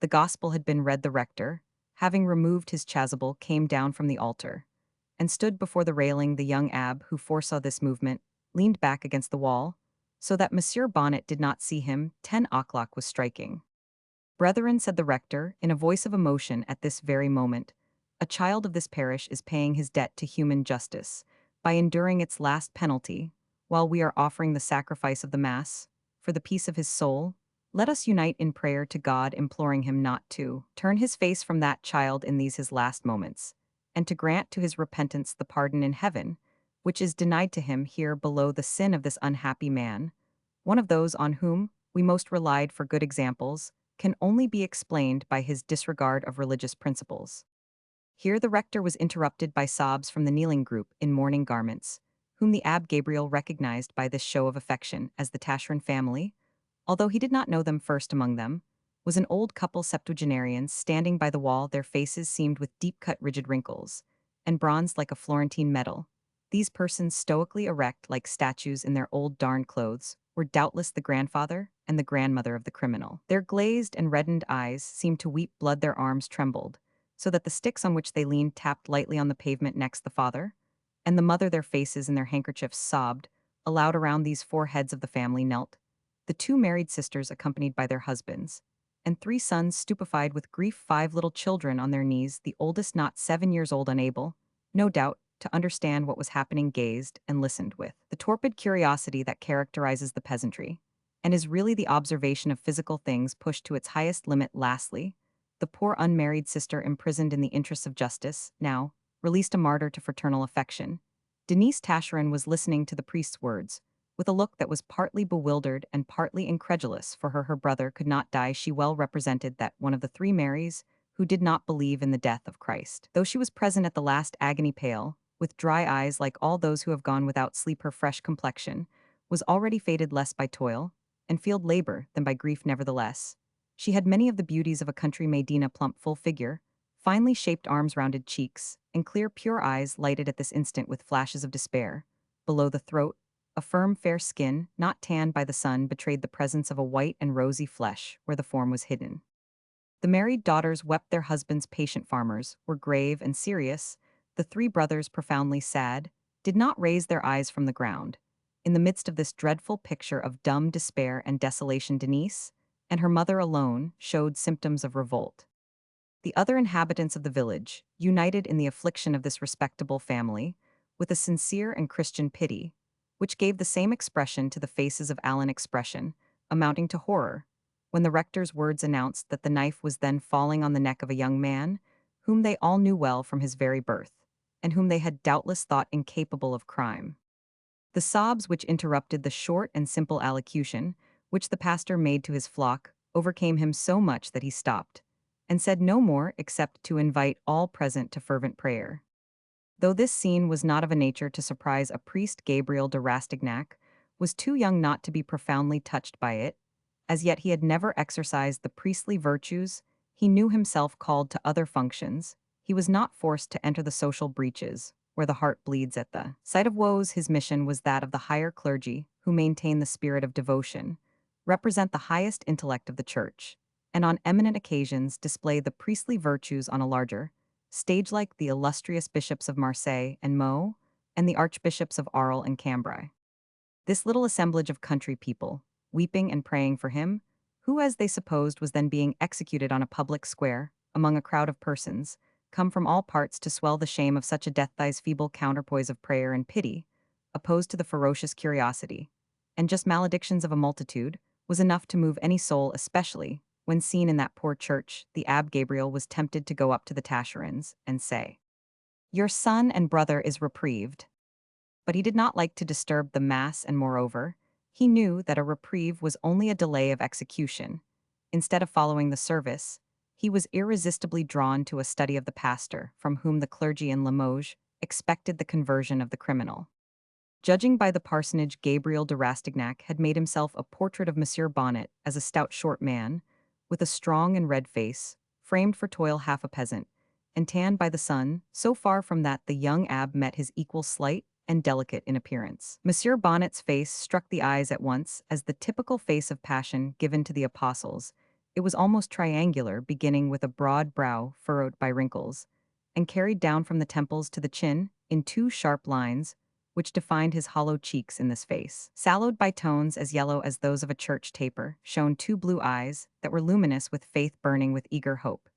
The gospel had been read. The rector, having removed his chasuble, came down from the altar and stood before the railing. The young abbé, who foresaw this movement, leaned back against the wall, so that Monsieur Bonnet did not see him. 10 o'clock was striking. Brethren, said the rector, in a voice of emotion at this very moment, a child of this parish is paying his debt to human justice by enduring its last penalty, while we are offering the sacrifice of the Mass for the peace of his soul. Let us unite in prayer to God, imploring him not to turn his face from that child in these his last moments, and to grant to his repentance the pardon in heaven, which is denied to him here below the sin of this unhappy man, one of those on whom we most relied for good examples, can only be explained by his disregard of religious principles. Here the rector was interrupted by sobs from the kneeling group in mourning garments, whom the Abbé Gabriel recognized by this show of affection as the Taschereau family, although he did not know them. First among them was an old couple septuagenarians standing by the wall, their faces seamed with deep-cut rigid wrinkles, and bronzed like a Florentine medal. These persons, stoically erect like statues in their old darned clothes, were doubtless the grandfather and the grandmother of the criminal. Their glazed and reddened eyes seemed to weep blood, their arms trembled, so that the sticks on which they leaned tapped lightly on the pavement next the father, and the mother, their faces in their handkerchiefs sobbed aloud. Around these four heads of the family knelt the two married sisters accompanied by their husbands, and three sons stupefied with grief, 5 little children on their knees, the oldest not 7 years old, unable, no doubt, to understand what was happening, gazed and listened with the torpid curiosity that characterizes the peasantry, and is really the observation of physical things pushed to its highest limit. Lastly, the poor unmarried sister, imprisoned in the interests of justice, now, released a martyr to fraternal affection. Denise Taschereau was listening to the priest's words, with a look that was partly bewildered and partly incredulous. For her brother could not die. She well represented that one of the three Marys who did not believe in the death of Christ. Though she was present at the last agony, pale, with dry eyes like all those who have gone without sleep, her fresh complexion was already faded less by toil and field labor than by grief. Nevertheless, she had many of the beauties of a country maiden: a plump, full figure, finely shaped arms, rounded cheeks, and clear, pure eyes lighted at this instant with flashes of despair. Below the throat, a firm, fair skin, not tanned by the sun, betrayed the presence of a white and rosy flesh where the form was hidden. The married daughters wept, their husbands, patient farmers, were grave and serious. The three brothers, profoundly sad, did not raise their eyes from the ground. In the midst of this dreadful picture of dumb despair and desolation, Denise and her mother alone showed symptoms of revolt. The other inhabitants of the village, united in the affliction of this respectable family, with a sincere and Christian pity, which gave the same expression to the faces of Allen, expression amounting to horror, when the rector's words announced that the knife was then falling on the neck of a young man, whom they all knew well from his very birth, and whom they had doubtless thought incapable of crime. The sobs which interrupted the short and simple allocution which the pastor made to his flock overcame him so much that he stopped, and said no more except to invite all present to fervent prayer. Though this scene was not of a nature to surprise a priest, Gabriel de Rastignac was too young not to be profoundly touched by it. As yet he had never exercised the priestly virtues, he knew himself called to other functions, he was not forced to enter the social breaches, where the heart bleeds at the sight of woes. His mission was that of the higher clergy, who maintain the spirit of devotion, represent the highest intellect of the Church, and on eminent occasions display the priestly virtues on a larger stage, like the illustrious bishops of Marseille and Meaux, and the archbishops of Arles and Cambrai. This little assemblage of country people, weeping and praying for him, who, as they supposed, was then being executed on a public square, among a crowd of persons, come from all parts to swell the shame of such a death. Thy's feeble counterpoise of prayer and pity, opposed to the ferocious curiosity and just maledictions of a multitude, was enough to move any soul, especially when seen in that poor church. The Abbé Gabriel was tempted to go up to the Taschereaux and say, "Your son and brother is reprieved." But he did not like to disturb the Mass, and moreover, he knew that a reprieve was only a delay of execution. Instead of following the service, he was irresistibly drawn to a study of the pastor, from whom the clergy in Limoges expected the conversion of the criminal. Judging by the parsonage, Gabriel de Rastignac had made himself a portrait of Monsieur Bonnet as a stout short man, with a strong and red face, framed for toil, half a peasant, and tanned by the sun, so far from that the young abbe met his equal, slight and delicate in appearance. Monsieur Bonnet's face struck the eyes at once as the typical face of passion given to the apostles. It was almost triangular, beginning with a broad brow furrowed by wrinkles, and carried down from the temples to the chin in two sharp lines, which defined his hollow cheeks in this face. Sallowed by tones as yellow as those of a church taper, shone two blue eyes that were luminous with faith burning with eager hope.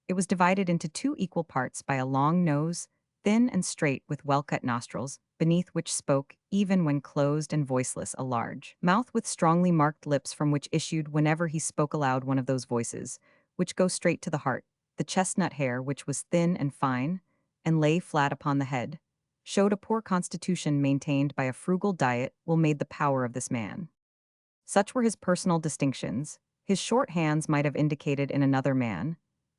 It was divided into two equal parts by a long nose, thin and straight with well-cut nostrils, beneath which spoke, even when closed and voiceless, a large mouth with strongly marked lips from which issued whenever he spoke aloud one of those voices, which go straight to the heart. The chestnut hair, which was thin and fine, and lay flat upon the head, showed a poor constitution maintained by a frugal diet will made the power of this man. Such were his personal distinctions. His short hands might have indicated in another man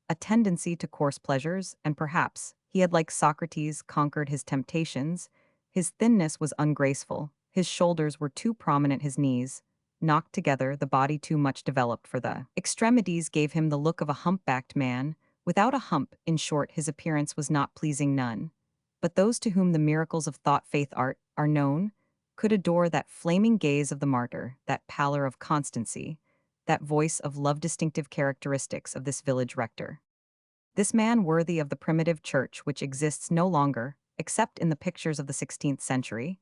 a tendency to coarse pleasures, and perhaps he had, like Socrates, conquered his temptations. His thinness was ungraceful, his shoulders were too prominent, his knees knocked together, the body too much developed for the extremities gave him the look of a humpbacked man, without a hump. In short, his appearance was not pleasing none. But those to whom the miracles of thought, faith, art are known could adore that flaming gaze of the martyr, that pallor of constancy, that voice of love, distinctive characteristics of this village rector. This man worthy of the primitive church which exists no longer, except in the pictures of the 16th century,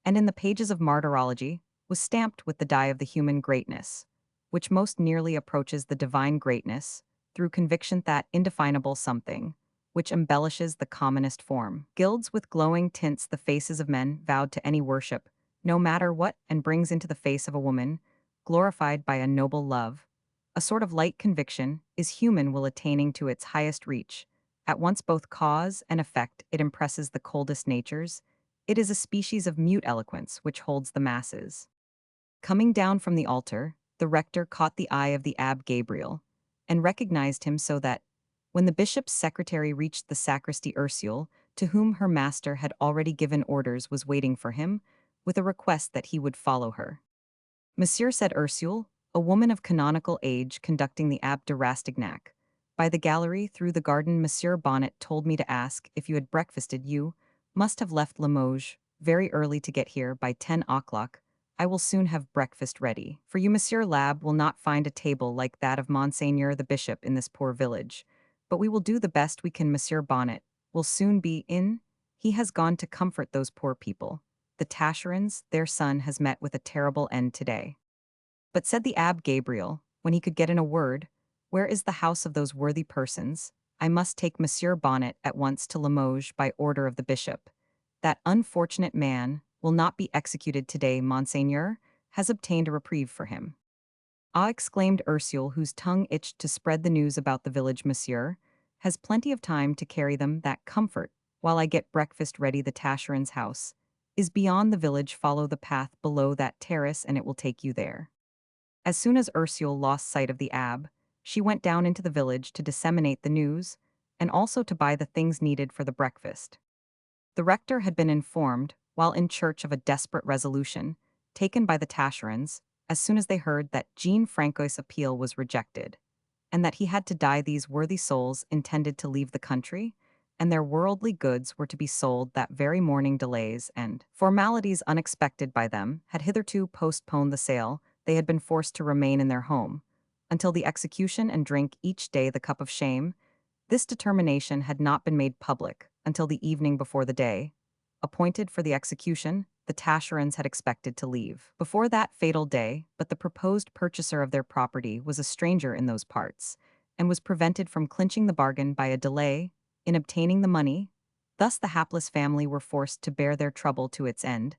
and in the pages of martyrology, was stamped with the dye of the human greatness, which most nearly approaches the divine greatness, through conviction that indefinable something, which embellishes the commonest form, gilds with glowing tints the faces of men vowed to any worship, no matter what, and brings into the face of a woman, glorified by a noble love, a sort of light conviction, is human will attaining to its highest reach. At once both cause and effect, it impresses the coldest natures. It is a species of mute eloquence which holds the masses. Coming down from the altar, the rector caught the eye of the Abbé Gabriel, and recognized him so that, when the bishop's secretary reached the sacristy, Ursule, to whom her master had already given orders, was waiting for him, with a request that he would follow her. Monsieur, said Ursule, a woman of canonical age, conducting the Abbé de Rastignac by the gallery through the garden. Monsieur Bonnet told me to ask if you had breakfasted. You must have left Limoges very early to get here by 10 o'clock. I will soon have breakfast ready for you. Monsieur Lab will not find a table like that of Monseigneur the Bishop in this poor village, but we will do the best we can. Monsieur Bonnet will soon be in. He has gone to comfort those poor people. The Tascherins, their son, has met with a terrible end today. But, said the Abbé Gabriel, when he could get in a word, where is the house of those worthy persons? I must take Monsieur Bonnet at once to Limoges by order of the bishop. That unfortunate man will not be executed today. Monseigneur has obtained a reprieve for him. Ah, exclaimed Ursule, whose tongue itched to spread the news about the village. Monsieur has plenty of time to carry them that comfort while I get breakfast ready. The Tascherins' house is beyond the village. Follow the path below that terrace and it will take you there. As soon as Ursule lost sight of the Abbé, she went down into the village to disseminate the news, and also to buy the things needed for the breakfast. The rector had been informed, while in church, of a desperate resolution taken by the Tascherins as soon as they heard that Jean Francois's appeal was rejected, and that he had to die. These worthy souls intended to leave the country, and their worldly goods were to be sold that very morning. Delays and formalities unexpected by them had hitherto postponed the sale. They had been forced to remain in their home until the execution and drink each day the cup of shame. This determination had not been made public until the evening before the day appointed for the execution. The Tascherins had expected to leave before that fatal day, but the proposed purchaser of their property was a stranger in those parts, and was prevented from clinching the bargain by a delay in obtaining the money. Thus the hapless family were forced to bear their trouble to its end.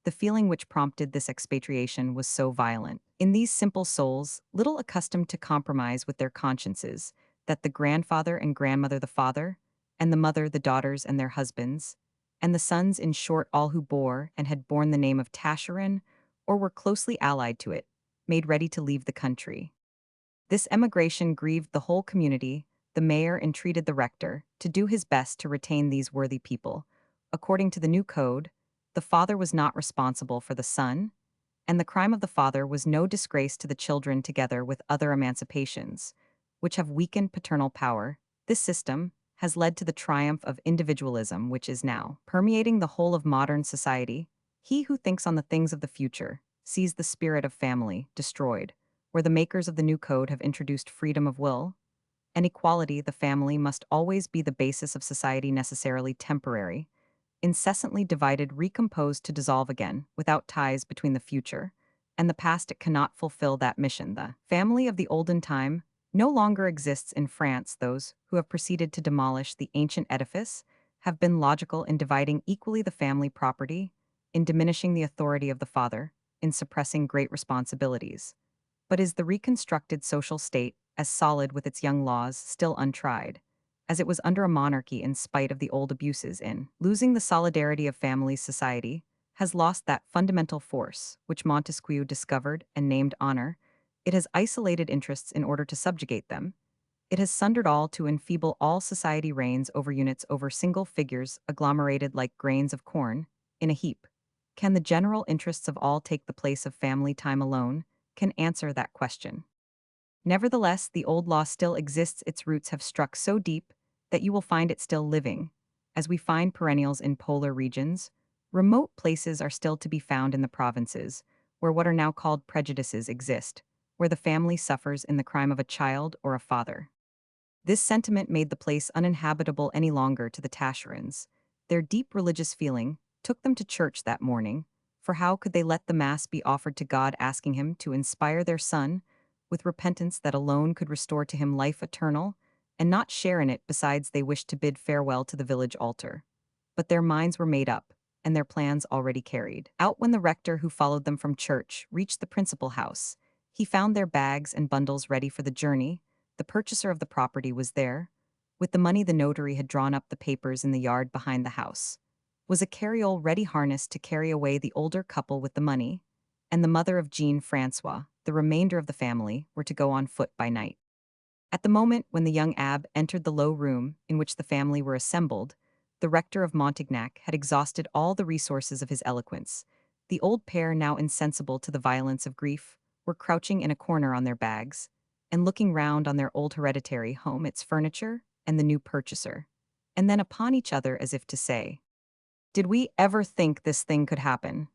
The feeling which prompted this expatriation was so violent in these simple souls, little accustomed to compromise with their consciences, that the grandfather and grandmother, the father and the mother, the daughters and their husbands, and the sons, in short, all who bore and had borne the name of Tascherin, or were closely allied to it, made ready to leave the country. This emigration grieved the whole community. The mayor entreated the rector to do his best to retain these worthy people. According to the new code, the father was not responsible for the son, and the crime of the father was no disgrace to the children, together with other emancipations, which have weakened paternal power. This system has led to the triumph of individualism, which is now permeating the whole of modern society. He who thinks on the things of the future sees the spirit of family destroyed. Where the makers of the new code have introduced freedom of will and equality, the family must always be the basis of society, necessarily temporary. incessantly divided, recomposed to dissolve again, without ties between the future and the past. It cannot fulfill that mission. The family of the olden time no longer exists in France. Those who have proceeded to demolish the ancient edifice have been logical in dividing equally the family property, in diminishing the authority of the father, in suppressing great responsibilities. But is the reconstructed social state as solid with its young laws still untried, as it was under a monarchy in spite of the old abuses? In losing the solidarity of family, society has lost that fundamental force which Montesquieu discovered and named honor. It has isolated interests in order to subjugate them. It has sundered all to enfeeble all. Society reigns over units, over single figures agglomerated like grains of corn in a heap. Can the general interests of all take the place of family? Time alone can answer that question. Nevertheless, the old law still exists. Its roots have struck so deep that you will find it still living. As we find perennials in polar regions, remote places are still to be found in the provinces, where what are now called prejudices exist, where the family suffers in the crime of a child or a father. This sentiment made the place uninhabitable any longer to the Tascherans. Their deep religious feeling took them to church that morning, for how could they let the Mass be offered to God, asking Him to inspire their son with repentance that alone could restore to him life eternal, and not share in it? Besides, they wished to bid farewell to the village altar. But their minds were made up, and their plans already carried out. When the rector who followed them from church reached the principal house, he found their bags and bundles ready for the journey. The purchaser of the property was there. With the money, the notary had drawn up the papers in the yard behind the house. Was a carriole ready harnessed to carry away the older couple with the money, and the mother of Jean Francois. The remainder of the family were to go on foot by night. At the moment when the young abbe entered the low room in which the family were assembled, the rector of Montignac had exhausted all the resources of his eloquence. The old pair, now insensible to the violence of grief, were crouching in a corner on their bags, and looking round on their old hereditary home, its furniture, and the new purchaser, and then upon each other as if to say, "Did we ever think this thing could happen?"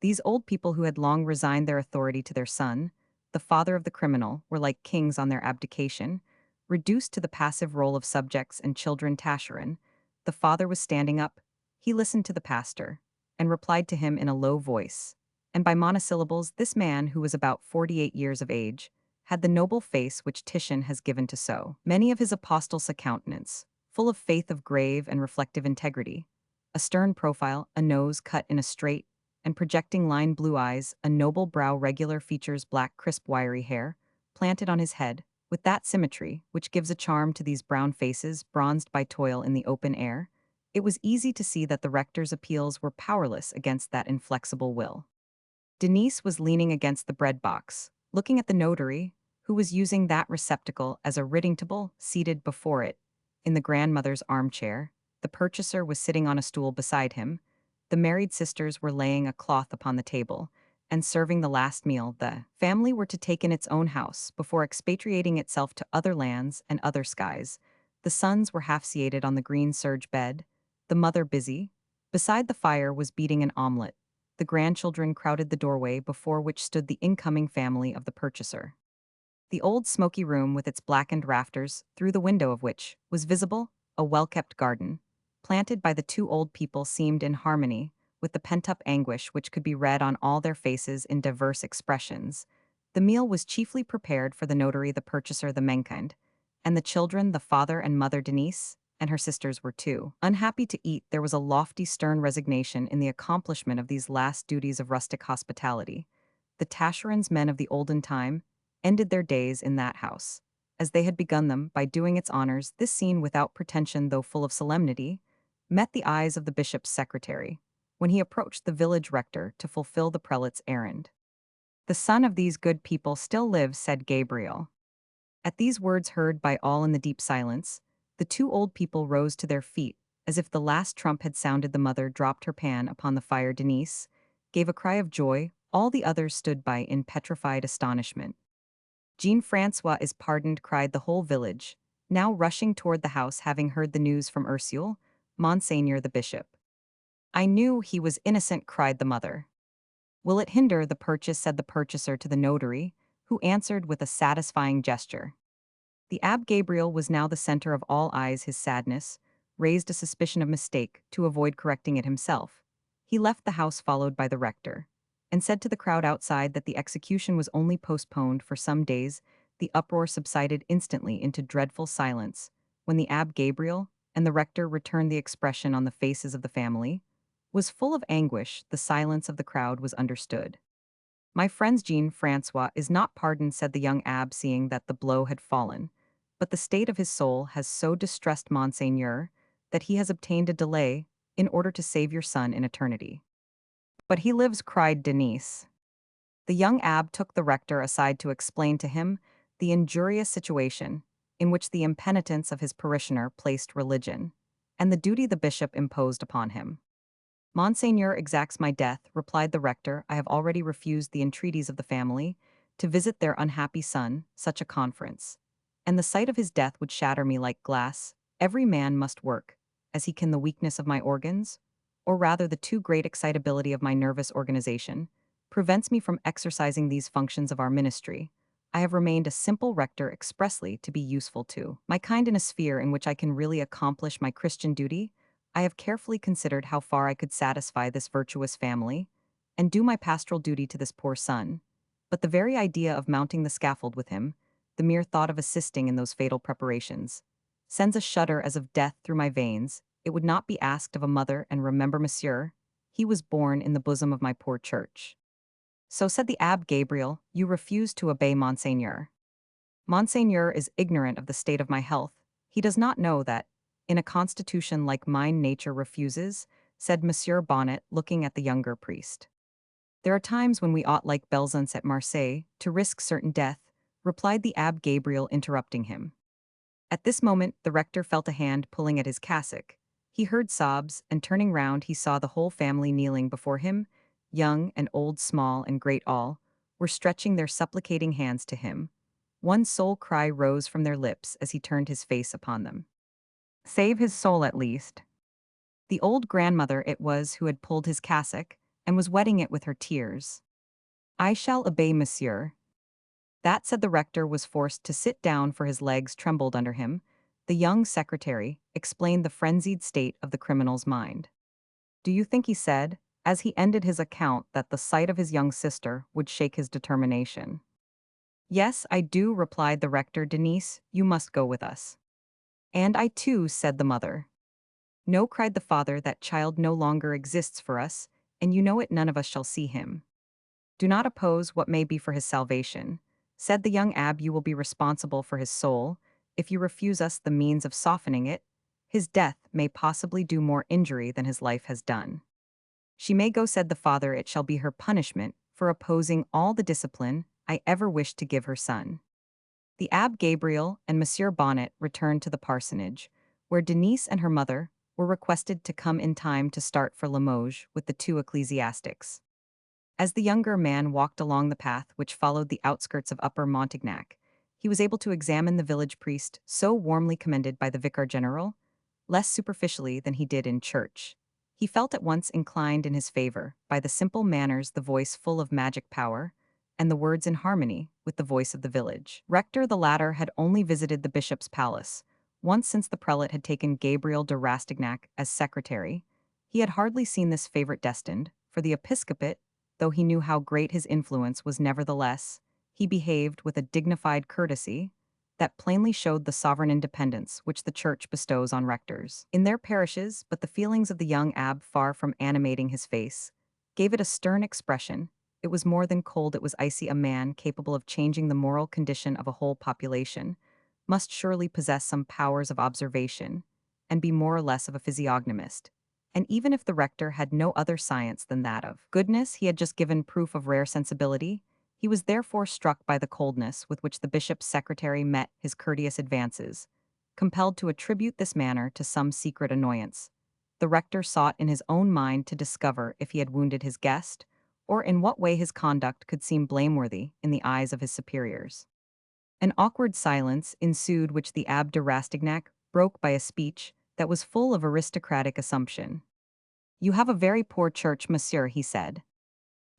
These old people, who had long resigned their authority to their son, the father of the criminal, were like kings on their abdication, reduced to the passive role of subjects and children. Taschereau, the father, was standing up. He listened to the pastor, and replied to him in a low voice, and by monosyllables. This man, who was about 48 years of age, had the noble face which Titian has given to so many of his apostles, a countenance full of faith, of grave and reflective integrity, a stern profile, a nose cut in a straight and projecting line, blue eyes, a noble brow, regular features, black, crisp, wiry hair, planted on his head, with that symmetry which gives a charm to these brown faces, bronzed by toil in the open air. It was easy to see that the rector's appeals were powerless against that inflexible will. Denise was leaning against the bread box, looking at the notary, who was using that receptacle as a writing table, seated before it. In the grandmother's armchair, the purchaser was sitting on a stool beside him. The married sisters were laying a cloth upon the table and serving the last meal the family were to take in its own house before expatriating itself to other lands and other skies. The sons were half seated on the green serge bed, the mother busy. Beside the fire was beating an omelette. The grandchildren crowded the doorway before which stood the incoming family of the purchaser. The old smoky room with its blackened rafters, through the window of which was visible a well-kept garden, planted by the two old people, seemed in harmony with the pent-up anguish which could be read on all their faces in diverse expressions. The meal was chiefly prepared for the notary, the purchaser, the menkind, and the children. The father and mother, Denise, and her sisters, were too unhappy to eat. There was a lofty, stern resignation in the accomplishment of these last duties of rustic hospitality. The Tascherans, men of the olden time, ended their days in that house, as they had begun them, by doing its honors. This scene, without pretension though full of solemnity, met the eyes of the bishop's secretary when he approached the village rector to fulfill the prelate's errand. "The son of these good people still lives," said Gabriel. At these words, heard by all in the deep silence, the two old people rose to their feet, as if the last trump had sounded. The mother dropped her pan upon the fire. Denise gave a cry of joy. All the others stood by in petrified astonishment. "Jean Francois is pardoned," cried the whole village, now rushing toward the house, having heard the news from Ursule, Monseigneur the bishop. "I knew he was innocent," cried the mother. "Will it hinder the purchase?" said the purchaser to the notary, who answered with a satisfying gesture. The Abbe Gabriel was now the center of all eyes. His sadness, raised a suspicion of mistake to avoid correcting it himself. He left the house followed by the rector, and said to the crowd outside that the execution was only postponed for some days. The uproar subsided instantly into dreadful silence when the Abbé Gabriel and the rector returned. The expression on the faces of the family was full of anguish. The silence of the crowd was understood. "My friend Jean-Francois is not pardoned," said the young abbé, seeing that the blow had fallen. "But the state of his soul has so distressed Monseigneur that he has obtained a delay in order to save your son in eternity." "But he lives," cried Denise. The young abbé took the rector aside to explain to him the injurious situation in which the impenitence of his parishioner placed religion, and the duty the bishop imposed upon him. "Monseigneur exacts my death," replied the rector. "I have already refused the entreaties of the family to visit their unhappy son, such a conference, and the sight of his death would shatter me like glass. Every man must work, as he can. The weakness of my organs, or rather the too great excitability of my nervous organization, prevents me from exercising these functions of our ministry. I have remained a simple rector expressly to be useful to my kind in a sphere in which I can really accomplish my Christian duty. I have carefully considered how far I could satisfy this virtuous family, and do my pastoral duty to this poor son. But the very idea of mounting the scaffold with him, the mere thought of assisting in those fatal preparations, sends a shudder as of death through my veins. It would not be asked of a mother, and remember, monsieur, he was born in the bosom of my poor church." "So," said the Abbé Gabriel, "you refuse to obey Monseigneur." "Monseigneur is ignorant of the state of my health. He does not know that, in a constitution like mine, nature refuses," said Monsieur Bonnet, looking at the younger priest. "There are times when we ought, like Balzac at Marseille, to risk certain death," replied the Abbé Gabriel, interrupting him. At this moment the rector felt a hand pulling at his cassock. He heard sobs, and turning round he saw the whole family kneeling before him. Young and old, small and great, all were stretching their supplicating hands to him. One sole cry rose from their lips as he turned his face upon them. "Save his soul at least." The old grandmother it was who had pulled his cassock, and was wetting it with her tears. "I shall obey, monsieur." That, said the rector, was forced to sit down, for his legs trembled under him. The young secretary explained the frenzied state of the criminal's mind. "Do you think," he said, as he ended his account, "that the sight of his young sister would shake his determination?" "Yes, I do," replied the rector. "Denise, you must go with us." "And I too," said the mother. "No," cried the father, "that child no longer exists for us, and you know it. None of us shall see him." "Do not oppose what may be for his salvation," said the young abbé. "You will be responsible for his soul. If you refuse us the means of softening it, his death may possibly do more injury than his life has done." "She may go," said the father. "It shall be her punishment for opposing all the discipline I ever wished to give her son." The Abbé Gabriel and Monsieur Bonnet returned to the parsonage, where Denise and her mother were requested to come in time to start for Limoges with the two ecclesiastics. As the younger man walked along the path which followed the outskirts of Upper Montignac, he was able to examine the village priest, so warmly commended by the vicar general, less superficially than he did in church. He felt at once inclined in his favor by the simple manners, the voice full of magic power, and the words in harmony with the voice of the village rector. The latter had only visited the bishop's palace once since the prelate had taken Gabriel de Rastignac as secretary. He had hardly seen this favorite destined for the episcopate. Though he knew how great his influence was, nevertheless, he behaved with a dignified courtesy that plainly showed the sovereign independence which the church bestows on rectors in their parishes. But the feelings of the young abbé, far from animating his face, gave it a stern expression. It was more than cold, it was icy. A man capable of changing the moral condition of a whole population must surely possess some powers of observation, and be more or less of a physiognomist. And even if the rector had no other science than that of goodness, he had just given proof of rare sensibility. He was therefore struck by the coldness with which the bishop's secretary met his courteous advances, compelled to attribute this manner to some secret annoyance. The rector sought in his own mind to discover if he had wounded his guest, or in what way his conduct could seem blameworthy in the eyes of his superiors. An awkward silence ensued, which the Abbé de Rastignac broke by a speech that was full of aristocratic assumption. "You have a very poor church, monsieur," he said.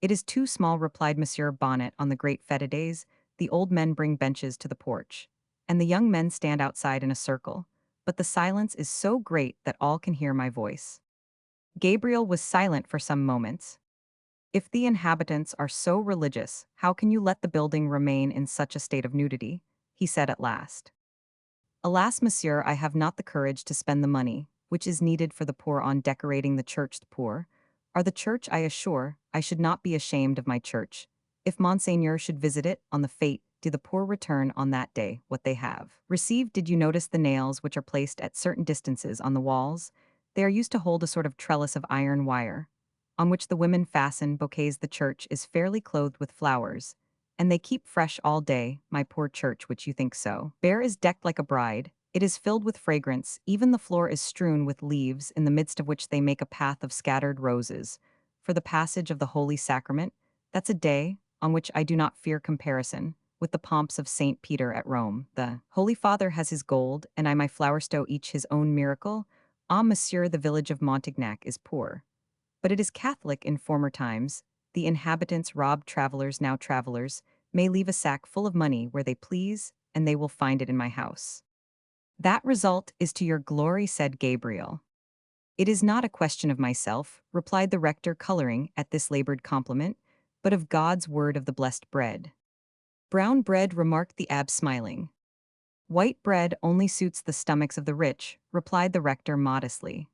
"It is too small," replied Monsieur Bonnet. "On the great fête days, the old men bring benches to the porch, and the young men stand outside in a circle, but the silence is so great that all can hear my voice." Gabriel was silent for some moments. "If the inhabitants are so religious, how can you let the building remain in such a state of nudity?" he said at last. "Alas, monsieur, I have not the courage to spend the money, which is needed for the poor on decorating the church. The poor are the church, I assure. I should not be ashamed of my church. If Monseigneur should visit it, on the fate, do the poor return on that day what they have received. Did you notice the nails which are placed at certain distances on the walls? They are used to hold a sort of trellis of iron wire, on which the women fasten bouquets. The church is fairly clothed with flowers, and they keep fresh all day. My poor church, which you think so bare, is decked like a bride. It is filled with fragrance, even the floor is strewn with leaves, in the midst of which they make a path of scattered roses. For the passage of the Holy Sacrament, that's a day on which I do not fear comparison with the pomps of St. Peter at Rome. The Holy Father has his gold, and I my flowerstow, each his own miracle. Ah, monsieur, the village of Montignac is poor, but it is Catholic. In former times, the inhabitants robbed travelers. Now travelers may leave a sack full of money where they please, and they will find it in my house." "That result is to your glory," said Gabriel. "It is not a question of myself," replied the rector, coloring at this labored compliment, "but of God's word, of the blessed bread." "Brown bread," remarked the abbe, smiling. "White bread only suits the stomachs of the rich," replied the rector modestly.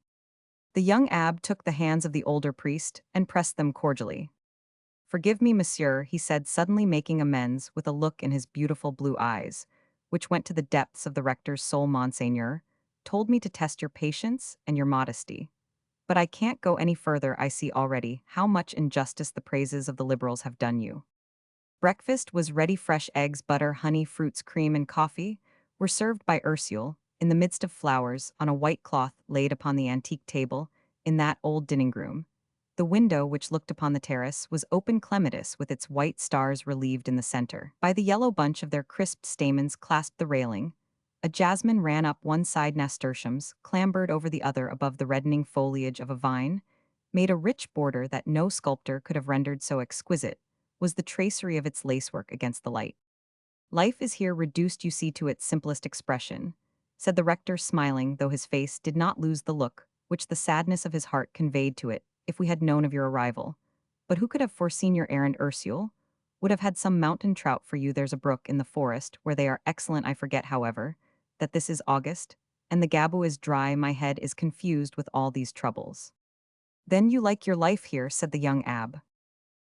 The young abbe took the hands of the older priest and pressed them cordially. "Forgive me, monsieur," he said, suddenly making amends with a look in his beautiful blue eyes, which went to the depths of the rector's soul. "Monseigneur told me to test your patience and your modesty. But I can't go any further. I see already how much injustice the praises of the liberals have done you." Breakfast was ready. Fresh eggs, butter, honey, fruits, cream, and coffee were served by Ursule, in the midst of flowers, on a white cloth laid upon the antique table in that old dining room. The window, which looked upon the terrace, was open, clematis with its white stars relieved in the center by the yellow bunch of their crisped stamens clasped the railing. A jasmine ran up one side, nasturtiums clambered over the other above the reddening foliage of a vine, made a rich border that no sculptor could have rendered so exquisite was the tracery of its lacework against the light. "Life is here reduced, you see, to its simplest expression," said the rector, smiling, though his face did not lose the look which the sadness of his heart conveyed to it. "If we had known of your arrival, but who could have foreseen your errand? Ursule would have had some mountain trout for you. There's a brook in the forest where they are excellent. I forget, however, that this is August, and the Gabou is dry. My head is confused with all these troubles." "Then you like your life here?" said the young abbe.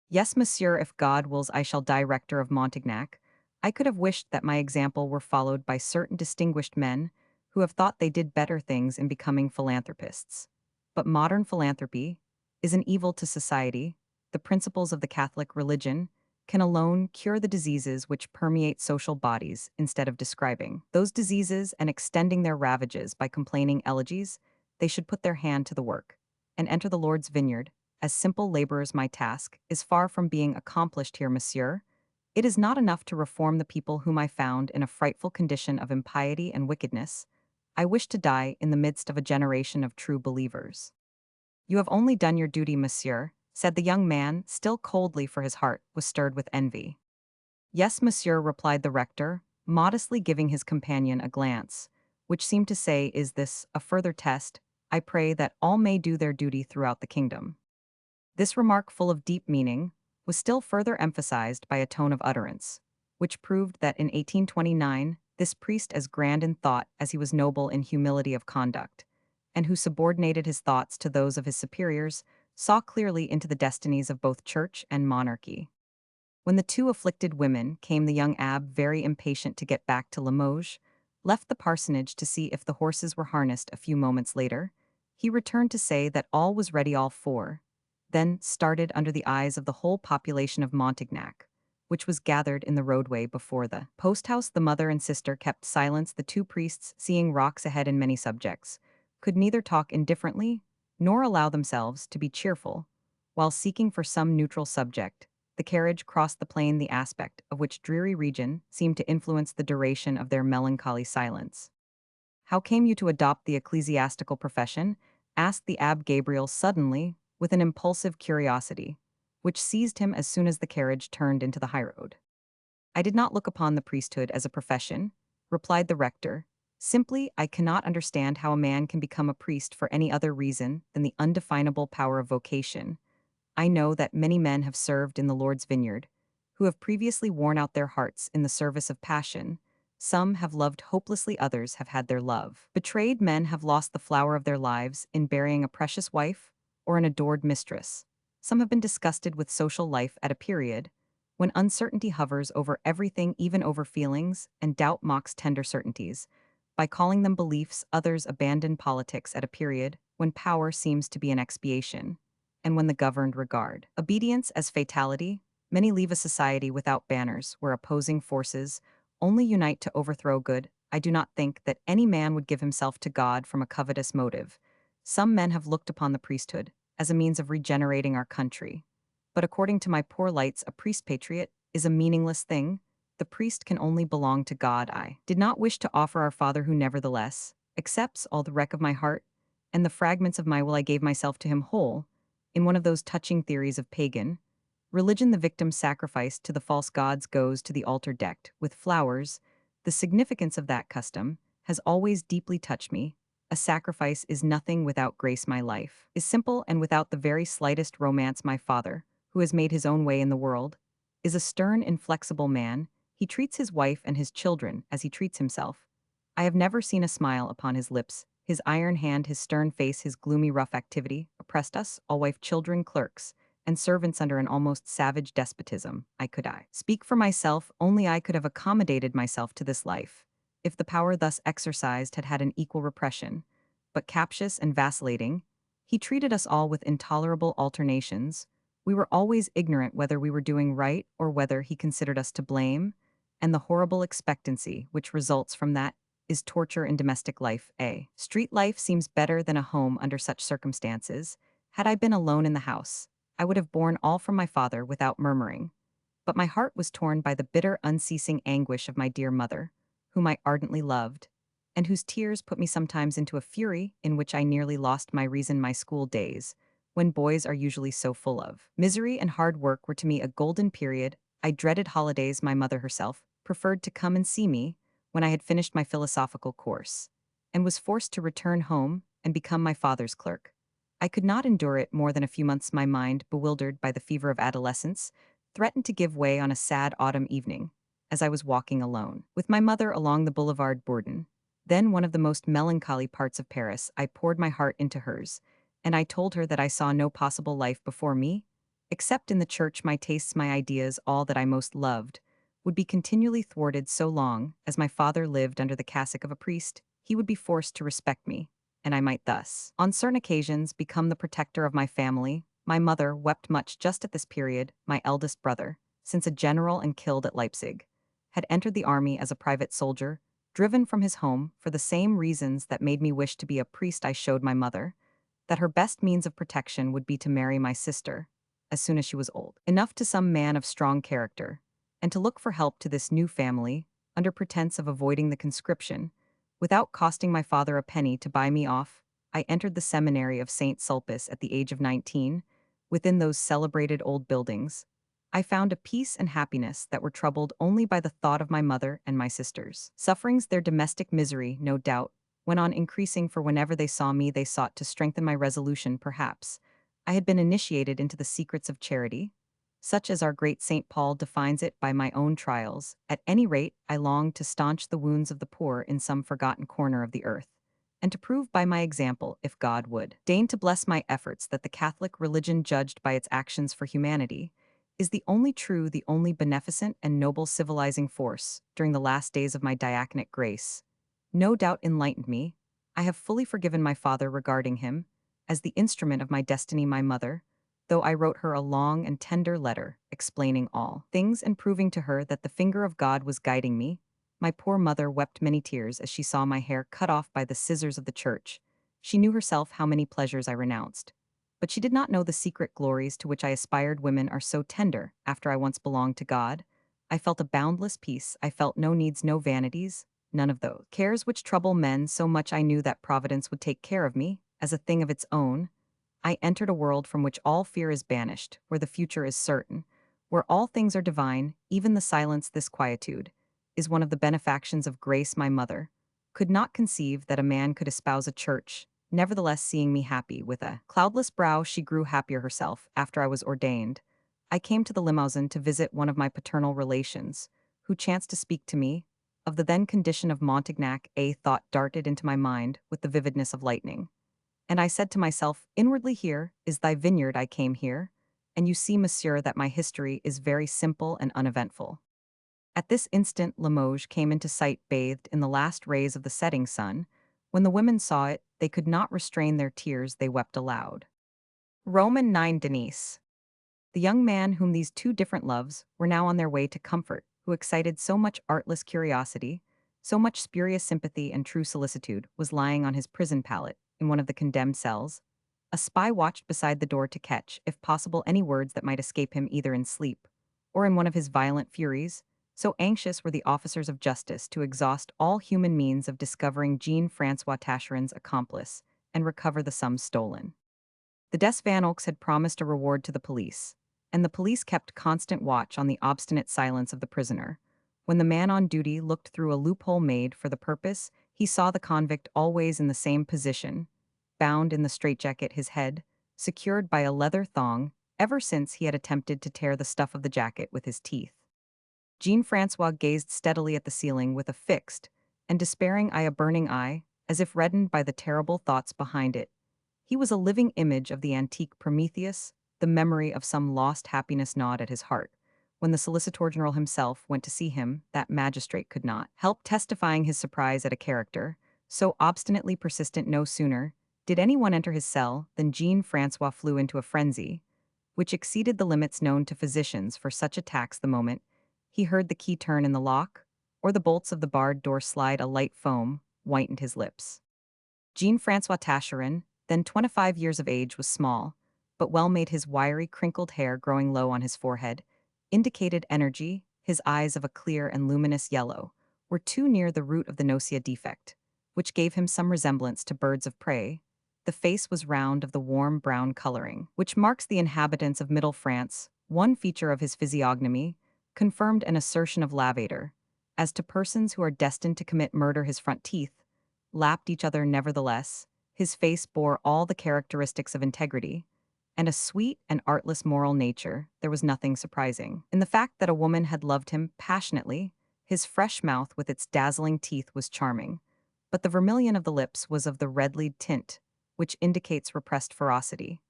"Yes, monsieur, if God wills I shall die rector of Montignac. I could have wished that my example were followed by certain distinguished men who have thought they did better things in becoming philanthropists. But modern philanthropy is an evil to society. The principles of the Catholic religion can alone cure the diseases which permeate social bodies. Instead of describing those diseases and extending their ravages by complaining elegies, they should put their hand to the work and enter the Lord's vineyard as simple laborers. My task is far from being accomplished here, monsieur. It is not enough to reform the people whom I found in a frightful condition of impiety and wickedness. I wish to die in the midst of a generation of true believers." "You have only done your duty, monsieur," said the young man, still coldly, for his heart was stirred with envy. "Yes, monsieur," replied the rector, modestly giving his companion a glance, which seemed to say, "Is this a further test? I pray that all may do their duty throughout the kingdom." This remark, full of deep meaning, was still further emphasized by a tone of utterance, which proved that in 1829, this priest, as grand in thought as he was noble in humility of conduct, and who subordinated his thoughts to those of his superiors, saw clearly into the destinies of both church and monarchy. When the two afflicted women came, the young abbe, very impatient to get back to Limoges, left the parsonage to see if the horses were harnessed. A few moments later, he returned to say that all was ready. All four then started under the eyes of the whole population of Montignac, which was gathered in the roadway before the post-house. The mother and sister kept silence. The two priests, seeing rocks ahead in many subjects, could neither talk indifferently nor allow themselves to be cheerful. While seeking for some neutral subject, the carriage crossed the plain, the aspect of which dreary region seemed to influence the duration of their melancholy silence. "How came you to adopt the ecclesiastical profession?" asked the Abbe Gabriel suddenly, with an impulsive curiosity, which seized him as soon as the carriage turned into the highroad. "I did not look upon the priesthood as a profession," replied the rector. Simply, I cannot understand how a man can become a priest for any other reason than the undefinable power of vocation. I know that many men have served in the Lord's vineyard, who have previously worn out their hearts in the service of passion. Some have loved hopelessly, others have had their love betrayed. Men have lost the flower of their lives in burying a precious wife or an adored mistress. Some have been disgusted with social life at a period when uncertainty hovers over everything, even over feelings, and doubt mocks tender certainties. By calling them beliefs, others abandon politics at a period when power seems to be an expiation and when the governed regard obedience as fatality. Many leave a society without banners where opposing forces only unite to overthrow good. I do not think that any man would give himself to God from a covetous motive. Some men have looked upon the priesthood as a means of regenerating our country. But according to my poor lights, a priest patriot is a meaningless thing. The priest can only belong to God. I did not wish to offer our Father, who nevertheless accepts all the wreck of my heart and the fragments of my will. I gave myself to him whole. In one of those touching theories of pagan religion, the victim sacrificed to the false gods goes to the altar decked with flowers. The significance of that custom has always deeply touched me. A sacrifice is nothing without grace. My life is simple and without the very slightest romance. My Father, who has made his own way in the world, is a stern, inflexible man. He treats his wife and his children as he treats himself. I have never seen a smile upon his lips. His iron hand, his stern face, his gloomy, rough activity oppressed us, all wife, children, clerks, and servants under an almost savage despotism. I speak for myself, only I could have accommodated myself to this life, if the power thus exercised had had an equal repression. But captious and vacillating, he treated us all with intolerable alternations. We were always ignorant whether we were doing right or whether he considered us to blame, and the horrible expectancy which results from that is torture in domestic life. A street life seems better than a home under such circumstances. Had I been alone in the house, I would have borne all from my father without murmuring. But my heart was torn by the bitter, unceasing anguish of my dear mother, whom I ardently loved, and whose tears put me sometimes into a fury in which I nearly lost my reason. My school days, when boys are usually so full of misery and hard work, were to me a golden period. I dreaded holidays. My mother herself preferred to come and see me when I had finished my philosophical course, and was forced to return home and become my father's clerk. I could not endure it more than a few months. My mind, bewildered by the fever of adolescence, threatened to give way on a sad autumn evening, as I was walking alone with my mother along the Boulevard Bourdon, then one of the most melancholy parts of Paris. I poured my heart into hers, and I told her that I saw no possible life before me, except in the church. My tastes, my ideas, all that I most loved, would be continually thwarted so long as my father lived under the cassock of a priest. He would be forced to respect me, and I might thus, on certain occasions, become the protector of my family. My mother wept much just at this period. My eldest brother, since a general and killed at Leipzig, had entered the army as a private soldier, driven from his home for the same reasons that made me wish to be a priest. I showed my mother that her best means of protection would be to marry my sister as soon as she was old enough to some man of strong character, and to look for help to this new family under pretense of avoiding the conscription. Without costing my father a penny to buy me off, I entered the seminary of St. Sulpice at the age of 19. Within those celebrated old buildings, I found a peace and happiness that were troubled only by the thought of my mother and my sisters' sufferings. Their domestic misery, no doubt, went on increasing, for whenever they saw me they sought to strengthen my resolution. Perhaps I had been initiated into the secrets of charity, such as our great St. Paul defines it, by my own trials. At any rate, I longed to staunch the wounds of the poor in some forgotten corner of the earth, and to prove by my example, if God would deign to bless my efforts, that the Catholic religion, judged by its actions for humanity, is the only true, the only beneficent and noble civilizing force. During the last days of my diaconate, grace no doubt enlightened me. I have fully forgiven my father regarding him as the instrument of my destiny. My mother, though I wrote her a long and tender letter explaining all things and proving to her that the finger of God was guiding me, my poor mother wept many tears as she saw my hair cut off by the scissors of the church. She knew herself how many pleasures I renounced, but she did not know the secret glories to which I aspired. Women are so tender after I once belonged to God. I felt a boundless peace. I felt no needs, no vanities, none of those cares which trouble men so much. I knew that Providence would take care of me as a thing of its own. I entered a world from which all fear is banished, where the future is certain, where all things are divine, even the silence. This quietude is one of the benefactions of grace. My mother could not conceive that a man could espouse a church, nevertheless seeing me happy with a cloudless brow she grew happier herself after I was ordained. I came to the Limousin to visit one of my paternal relations, who chanced to speak to me. Of the then condition of Montignac, a thought darted into my mind with the vividness of lightning. And I said to myself, inwardly, here is thy vineyard. I came here, and you see, monsieur, that my history is very simple and uneventful. At this instant Limoges came into sight bathed in the last rays of the setting sun. When the women saw it, they could not restrain their tears, they wept aloud. Roman 9 Denise. The young man whom these two different loves were now on their way to comfort, who excited so much artless curiosity, so much spurious sympathy and true solicitude, was lying on his prison pallet in one of the condemned cells. A spy watched beside the door to catch, if possible, any words that might escape him either in sleep or in one of his violent furies. So anxious were the officers of justice to exhaust all human means of discovering Jean-Francois Tascheren's accomplice and recover the sum stolen. The Des Van Oaks had promised a reward to the police, and the police kept constant watch on the obstinate silence of the prisoner. When the man on duty looked through a loophole made for the purpose, he saw the convict always in the same position, bound in the straitjacket, his head secured by a leather thong, ever since he had attempted to tear the stuff of the jacket with his teeth. Jean-Francois gazed steadily at the ceiling with a fixed and despairing eye, a burning eye, as if reddened by the terrible thoughts behind it. He was a living image of the antique Prometheus. The memory of some lost happiness gnawed at his heart. When the Solicitor General himself went to see him, that magistrate could not help testifying his surprise at a character so obstinately persistent. No sooner did anyone enter his cell than Jean-Francois flew into a frenzy, which exceeded the limits known to physicians for such attacks. The moment he heard the key turn in the lock, or the bolts of the barred door slide, a light foam whitened his lips. Jean-Francois Tascherin, then 25 years of age, was small, but well made. His wiry, crinkled hair growing low on his forehead indicated energy. His eyes, of a clear and luminous yellow, were too near the root of the nausea defect, which gave him some resemblance to birds of prey. The face was round, of the warm brown coloring which marks the inhabitants of Middle France. One feature of his physiognomy confirmed an assertion of Lavater. As to persons who are destined to commit murder, his front teeth lapped each other. Nevertheless, his face bore all the characteristics of integrity and a sweet and artless moral nature. There was nothing surprising in the fact that a woman had loved him passionately. His fresh mouth with its dazzling teeth was charming, but the vermilion of the lips was of the red-lead tint, which indicates repressed ferocity.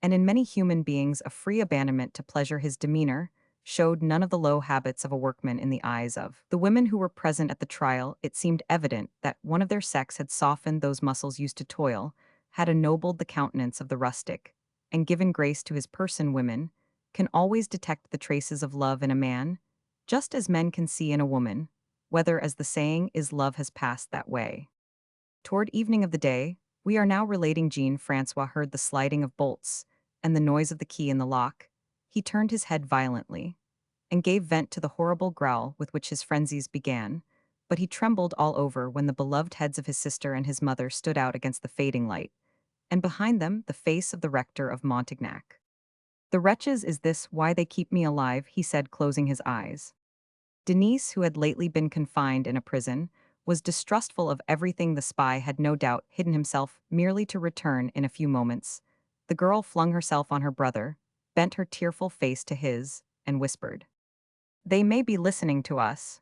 And in many human beings, a free abandonment to pleasure. His demeanor showed none of the low habits of a workman. In the eyes of the women who were present at the trial, it seemed evident that one of their sex had softened those muscles used to toil, had ennobled the countenance of the rustic, and given grace to his person. Women can always detect the traces of love in a man, just as men can see in a woman, whether, as the saying is, love has passed that way. Toward evening of the day we are now relating, Jean-Francois heard the sliding of bolts and the noise of the key in the lock. He turned his head violently and gave vent to the horrible growl with which his frenzies began, but he trembled all over when the beloved heads of his sister and his mother stood out against the fading light, and behind them the face of the rector of Montignac. "The wretches, is this why they keep me alive?" he said, closing his eyes. Denise, who had lately been confined in a prison, was distrustful of everything. The spy had no doubt hidden himself merely to return in a few moments. The girl flung herself on her brother, bent her tearful face to his, and whispered, "They may be listening to us.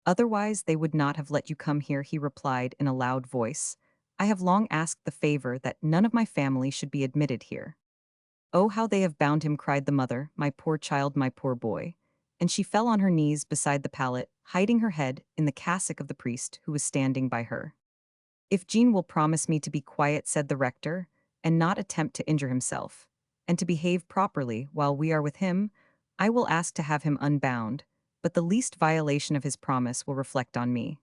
Otherwise they would not have let you come here," he replied in a loud voice. "I have long asked the favor that none of my family should be admitted here." "Oh, how they have bound him!" cried the mother. "My poor child, my poor boy." And she fell on her knees beside the pallet, hiding her head in the cassock of the priest who was standing by her. "If Jean will promise me to be quiet," said the rector, "and not attempt to injure himself, and to behave properly while we are with him, I will ask to have him unbound, but the least violation of his promise will reflect on me."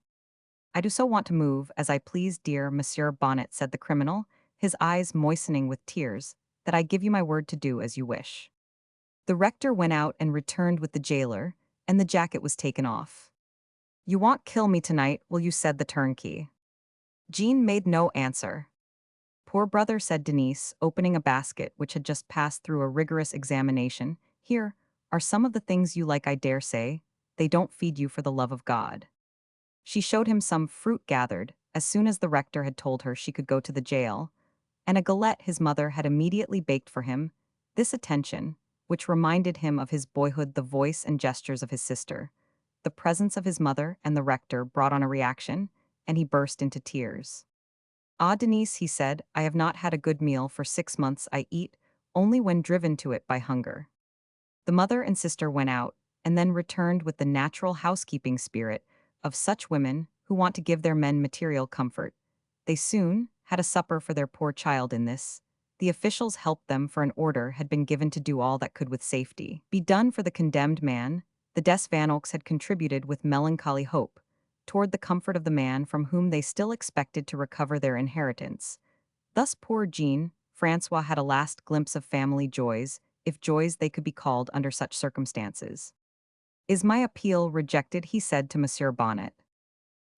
"I do so want to move as I please, dear Monsieur Bonnet," said the criminal, his eyes moistening with tears, "that I give you my word to do as you wish." The rector went out and returned with the jailer, and the jacket was taken off. "You won't kill me tonight, will you?" said the turnkey. Jean made no answer. "Poor brother," said Denise, opening a basket which had just passed through a rigorous examination. "Here are some of the things you like, I dare say. They don't feed you, for the love of God." She showed him some fruit gathered, as soon as the rector had told her she could go to the jail, and a galette his mother had immediately baked for him. This attention, which reminded him of his boyhood, the voice and gestures of his sister, the presence of his mother and the rector brought on a reaction, and he burst into tears. "Ah, Denise," he said, "I have not had a good meal for 6 months. I eat only when driven to it by hunger." The mother and sister went out, and then returned with the natural housekeeping spirit of such women who want to give their men material comfort. They soon had a supper for their poor child in this. The officials helped them, for an order had been given to do all that could with safety be done for the condemned man. The Des Vanocks had contributed with melancholy hope toward the comfort of the man from whom they still expected to recover their inheritance. Thus poor Jean Francois had a last glimpse of family joys, if joys they could be called under such circumstances. "Is my appeal rejected?" he said to Monsieur Bonnet.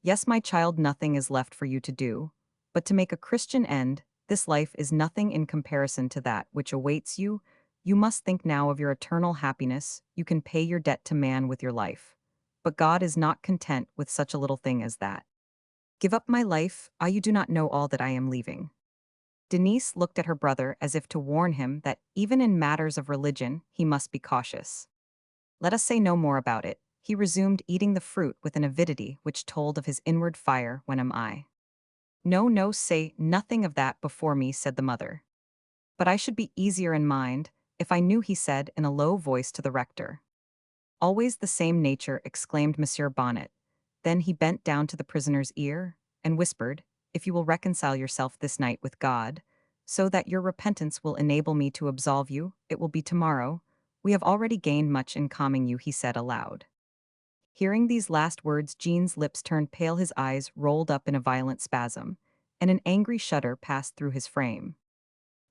"Yes, my child, nothing is left for you to do, but to make a Christian end. This life is nothing in comparison to that which awaits you. You must think now of your eternal happiness. You can pay your debt to man with your life. But God is not content with such a little thing as that. Give up my life? Ah, you do not know all that I am leaving." Denise looked at her brother as if to warn him that even in matters of religion he must be cautious. "Let us say no more about it." He resumed eating the fruit with an avidity which told of his inward fire. "When am I?" "No, no, say nothing of that before me," said the mother. "But I should be easier in mind if I knew," he said in a low voice to the rector. "Always the same nature," exclaimed Monsieur Bonnet. Then he bent down to the prisoner's ear and whispered, "If you will reconcile yourself this night with God, so that your repentance will enable me to absolve you, it will be tomorrow. We have already gained much in calming you," he said aloud. Hearing these last words, Jean's lips turned pale, his eyes rolled up in a violent spasm, and an angry shudder passed through his frame.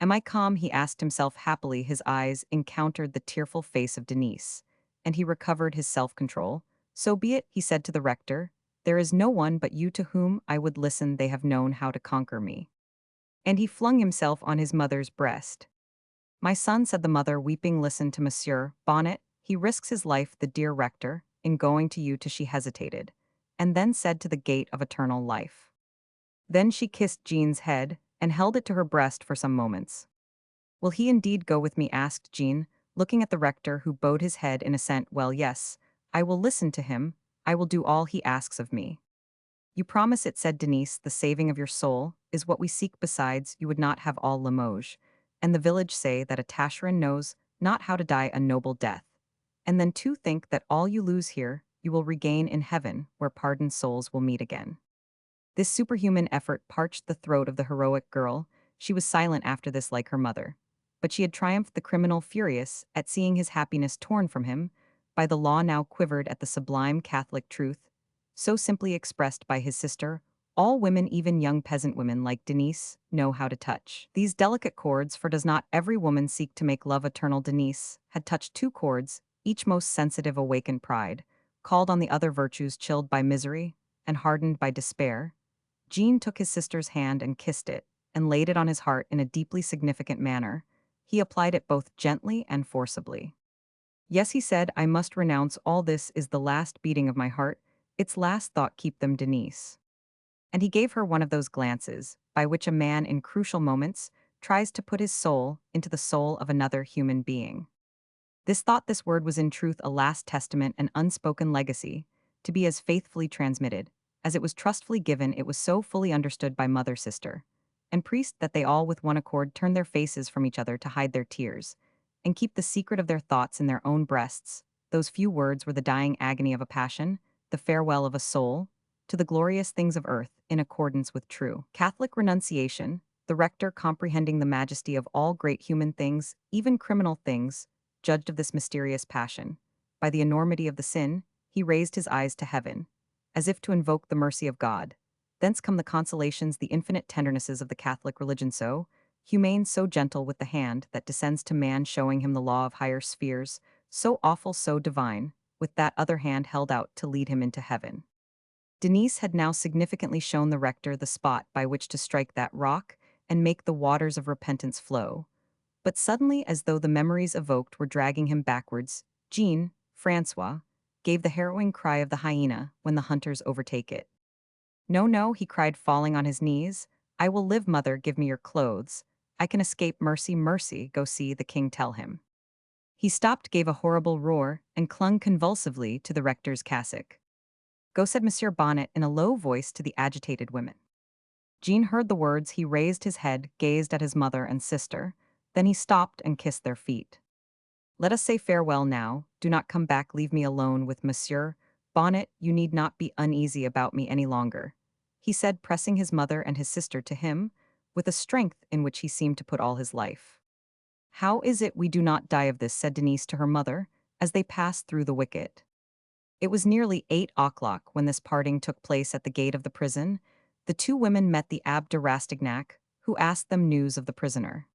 "Am I calm?" he asked himself happily. His eyes encountered the tearful face of Denise, and he recovered his self-control. "So be it," he said to the rector. "There is no one but you to whom I would listen. They have known how to conquer me." And he flung himself on his mother's breast. "My son," said the mother, weeping, "listen to Monsieur Bonnet. He risks his life, the dear rector, in going to you." She hesitated, and then said, "To the gate of eternal life." Then she kissed Jean's head and held it to her breast for some moments. "Will he indeed go with me?" asked Jean, looking at the rector, who bowed his head in assent. "Well, yes, I will listen to him. I will do all he asks of me." "You promise it," said Denise. "The saving of your soul is what we seek. Besides, you would not have all Limoges and the village say that a Taschereau knows not how to die a noble death. And then to think that all you lose here, you will regain in heaven, where pardoned souls will meet again." This superhuman effort parched the throat of the heroic girl. She was silent after this, like her mother. But she had triumphed. The criminal, furious at seeing his happiness torn from him by the law, now quivered at the sublime Catholic truth, so simply expressed by his sister. All women, even young peasant women like Denise, know how to touch these delicate chords, for does not every woman seek to make love eternal? Denise had touched two chords, each most sensitive. Awakened pride called on the other virtues, chilled by misery and hardened by despair. Jean took his sister's hand and kissed it, and laid it on his heart in a deeply significant manner. He applied it both gently and forcibly. "Yes," he said, "I must renounce all. This is the last beating of my heart, its last thought. Keep them, Denise." And he gave her one of those glances by which a man in crucial moments tries to put his soul into the soul of another human being. This thought, this word, was in truth a last testament, an unspoken legacy, to be as faithfully transmitted as it was trustfully given. It was so fully understood by mother, sister, and priest that they all with one accord turned their faces from each other to hide their tears and keep the secret of their thoughts in their own breasts. Those few words were the dying agony of a passion, the farewell of a soul, to the glorious things of earth, in accordance with true Catholic renunciation. The rector, comprehending the majesty of all great human things, even criminal things, judged of this mysterious passion. By the enormity of the sin, he raised his eyes to heaven, as if to invoke the mercy of God. Thence come the consolations, the infinite tendernesses of the Catholic religion, so humane, so gentle with the hand that descends to man, showing him the law of higher spheres, so awful, so divine, with that other hand held out to lead him into heaven. Denise had now significantly shown the rector the spot by which to strike that rock and make the waters of repentance flow. But suddenly, as though the memories evoked were dragging him backwards, Jean Francois gave the harrowing cry of the hyena when the hunters overtake it. No, no, he cried, falling on his knees. I will live, mother, give me your clothes. I can escape, mercy, mercy, go see the king, tell him. He stopped, gave a horrible roar, and clung convulsively to the rector's cassock. Go, said Monsieur Bonnet in a low voice to the agitated women. Jean heard the words, he raised his head, gazed at his mother and sister, then he stopped and kissed their feet. Let us say farewell now, do not come back, leave me alone with Monsieur Bonnet, you need not be uneasy about me any longer, he said, pressing his mother and his sister to him, with a strength in which he seemed to put all his life. How is it we do not die of this, said Denise to her mother, as they passed through the wicket. It was nearly 8 o'clock when this parting took place at the gate of the prison. The two women met the Abbe de Rastignac, who asked them news of the prisoner.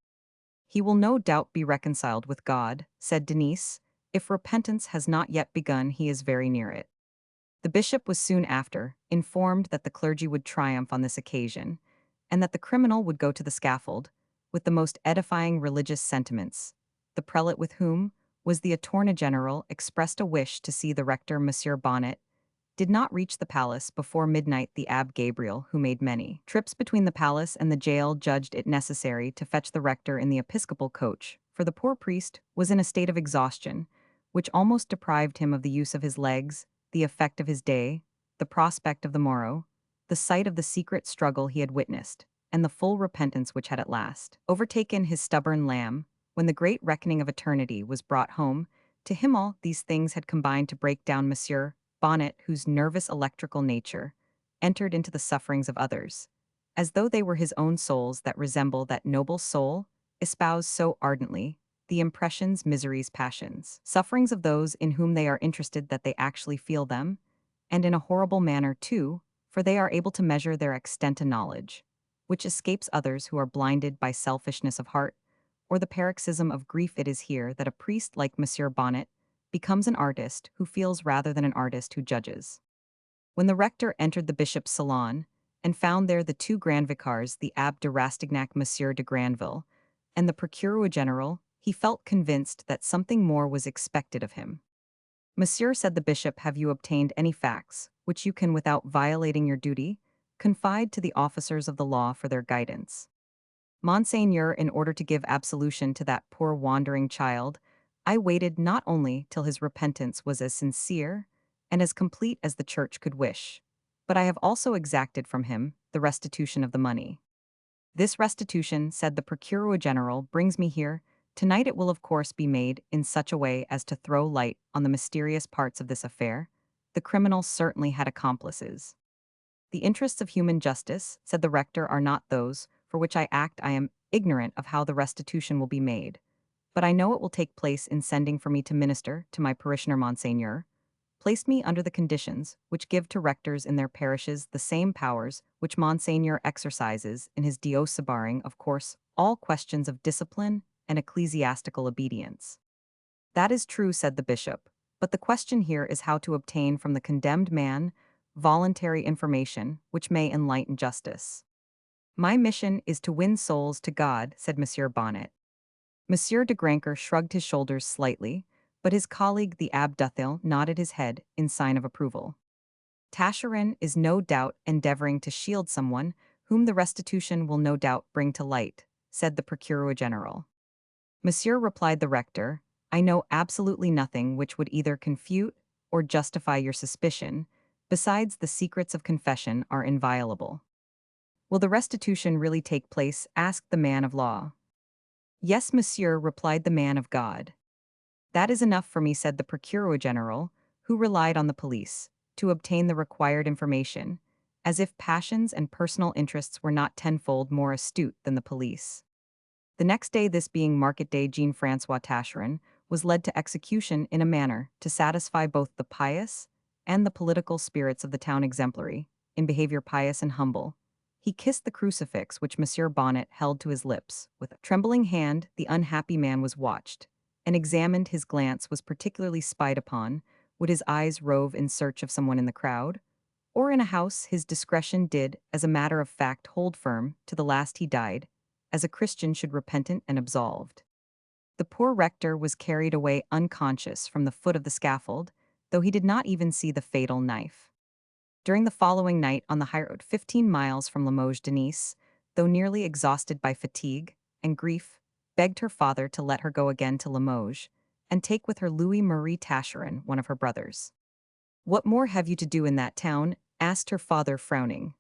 He will no doubt be reconciled with God, said Denise. If repentance has not yet begun, he is very near it. The bishop was soon after informed that the clergy would triumph on this occasion, and that the criminal would go to the scaffold, with the most edifying religious sentiments. The prelate with whom was the attorney general expressed a wish to see the rector, Monsieur Bonnet, did not reach the palace before midnight. The Abbe Gabriel, who made many trips between the palace and the jail, judged it necessary to fetch the rector in the episcopal coach, for the poor priest was in a state of exhaustion, which almost deprived him of the use of his legs, the effect of his day, the prospect of the morrow, the sight of the secret struggle he had witnessed, and the full repentance which had at last overtaken his stubborn lamb. When the great reckoning of eternity was brought home, to him all these things had combined to break down Monsieur Bonnet, whose nervous electrical nature entered into the sufferings of others, as though they were his own souls that resemble that noble soul, espoused so ardently, the impressions, miseries, passions, sufferings of those in whom they are interested, that they actually feel them, and in a horrible manner too, for they are able to measure their extent of knowledge, which escapes others who are blinded by selfishness of heart, or the paroxysm of grief. It is here that a priest like Monsieur Bonnet becomes an artist who feels rather than an artist who judges. When the rector entered the bishop's salon, and found there the two grand vicars, the Abbe de Rastignac, Monsieur de Granville, and the procureur general, he felt convinced that something more was expected of him. Monsieur, said the bishop, have you obtained any facts, which you can, without violating your duty, confide to the officers of the law for their guidance? Monseigneur, in order to give absolution to that poor wandering child, I waited not only till his repentance was as sincere and as complete as the church could wish, but I have also exacted from him the restitution of the money. This restitution, said the procureur general, brings me here. Tonight it will of course be made in such a way as to throw light on the mysterious parts of this affair. The criminal certainly had accomplices. The interests of human justice, said the rector, are not those for which I act. I am ignorant of how the restitution will be made, but I know it will take place in sending for me to minister to my parishioner. Monseigneur placed me under the conditions which give to rectors in their parishes the same powers which Monseigneur exercises in his diocese, barring, of course, all questions of discipline and ecclesiastical obedience. That is true, said the bishop, but the question here is how to obtain from the condemned man voluntary information which may enlighten justice. My mission is to win souls to God, said Monsieur Bonnet. Monsieur de Granker shrugged his shoulders slightly, but his colleague the Abbe Duthil nodded his head in sign of approval. Tascherin is no doubt endeavoring to shield someone whom the restitution will no doubt bring to light, said the procureur general. Monsieur, replied the rector, I know absolutely nothing which would either confute or justify your suspicion. Besides, the secrets of confession are inviolable. Will the restitution really take place? Asked the man of law. Yes, monsieur, replied the man of God. That is enough for me, said the procureur general, who relied on the police to obtain the required information, as if passions and personal interests were not tenfold more astute than the police. The next day, this being market day, Jean-Francois Tascherin was led to execution in a manner to satisfy both the pious and the political spirits of the town. Exemplary, in behavior pious and humble, he kissed the crucifix which Monsieur Bonnet held to his lips. With a trembling hand, the unhappy man was watched, and examined. His glance was particularly spied upon. Would his eyes rove in search of someone in the crowd, or in a house? His discretion did, as a matter of fact, hold firm to the last. He died, as a Christian should, repentant and absolved. The poor rector was carried away unconscious from the foot of the scaffold, though he did not even see the fatal knife. During the following night on the high road 15 miles from Limoges, Denise, though nearly exhausted by fatigue and grief, begged her father to let her go again to Limoges and take with her Louis Marie Tascherin, one of her brothers. "What more have you to do in that town?" asked her father, frowning.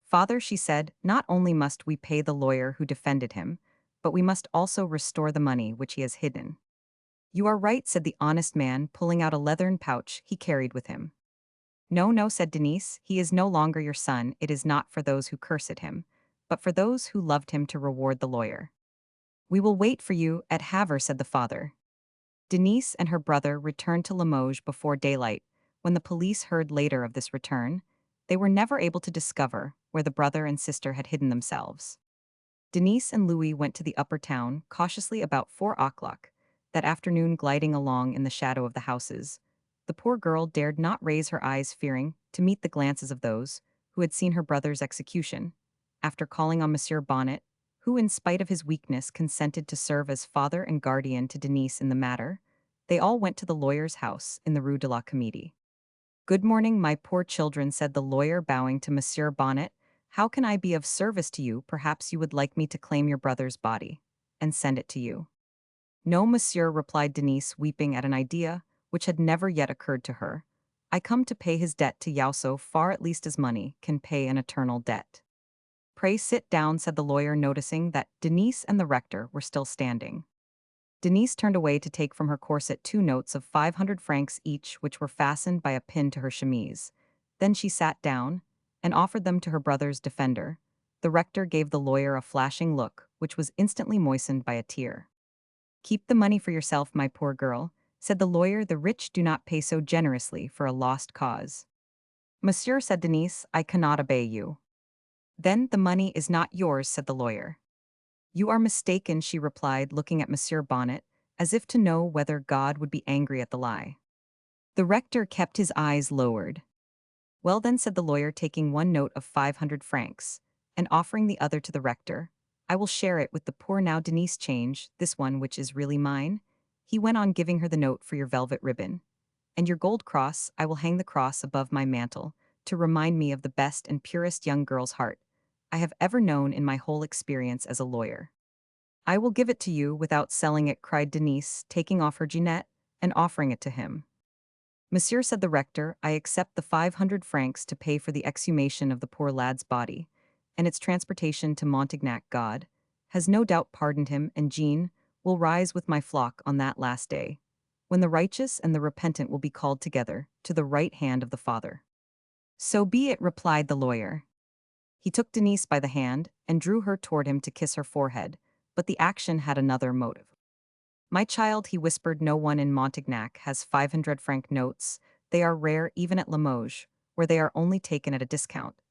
"Father," she said, "not only must we pay the lawyer who defended him, but we must also restore the money which he has hidden." "You are right," said the honest man, pulling out a leathern pouch he carried with him. "No, no," said Denise, "he is no longer your son. It is not for those who curse at him, but for those who loved him to reward the lawyer." "We will wait for you at Havre," said the father. Denise and her brother returned to Limoges before daylight. When the police heard later of this return, they were never able to discover where the brother and sister had hidden themselves. Denise and Louis went to the upper town cautiously about 4 o'clock, that afternoon gliding along in the shadow of the houses. The poor girl dared not raise her eyes, fearing to meet the glances of those who had seen her brother's execution. After calling on Monsieur Bonnet, who in spite of his weakness consented to serve as father and guardian to Denise in the matter, they all went to the lawyer's house in the Rue de la Comédie. "Good morning, my poor children," said the lawyer, bowing to Monsieur Bonnet. "How can I be of service to you? Perhaps you would like me to claim your brother's body and send it to you." "No, monsieur," replied Denise, weeping at an idea which had never yet occurred to her. "I come to pay his debt to Yao so far, at least as money can pay an eternal debt." "Pray sit down," said the lawyer, noticing that Denise and the rector were still standing. Denise turned away to take from her corset 2 notes of 500 francs each, which were fastened by a pin to her chemise. Then she sat down and offered them to her brother's defender. The rector gave the lawyer a flashing look, which was instantly moistened by a tear. "Keep the money for yourself, my poor girl," said the lawyer. "The rich do not pay so generously for a lost cause." "Monsieur," said Denise, "I cannot obey you." "Then the money is not yours," said the lawyer. "You are mistaken," she replied, looking at Monsieur Bonnet, as if to know whether God would be angry at the lie. The rector kept his eyes lowered. "Well then," said the lawyer, taking 1 note of 500 francs, and offering the other to the rector, "I will share it with the poor. Now, Denise, change this one, which is really mine," he went on, giving her the note, "for your velvet ribbon. And your gold cross, I will hang the cross above my mantle, to remind me of the best and purest young girl's heart I have ever known in my whole experience as a lawyer." "I will give it to you without selling it," cried Denise, taking off her genet and offering it to him. "Monsieur," said the rector, "I accept the 500 francs to pay for the exhumation of the poor lad's body, and its transportation to Montignac. God has no doubt pardoned him, and Jean will rise with my flock on that last day, when the righteous and the repentant will be called together to the right hand of the Father." "So be it," replied the lawyer. He took Denise by the hand and drew her toward him to kiss her forehead, but the action had another motive. "My child," he whispered, "no one in Montignac has 500-franc notes. They are rare even at Limoges, where they are only taken at a discount.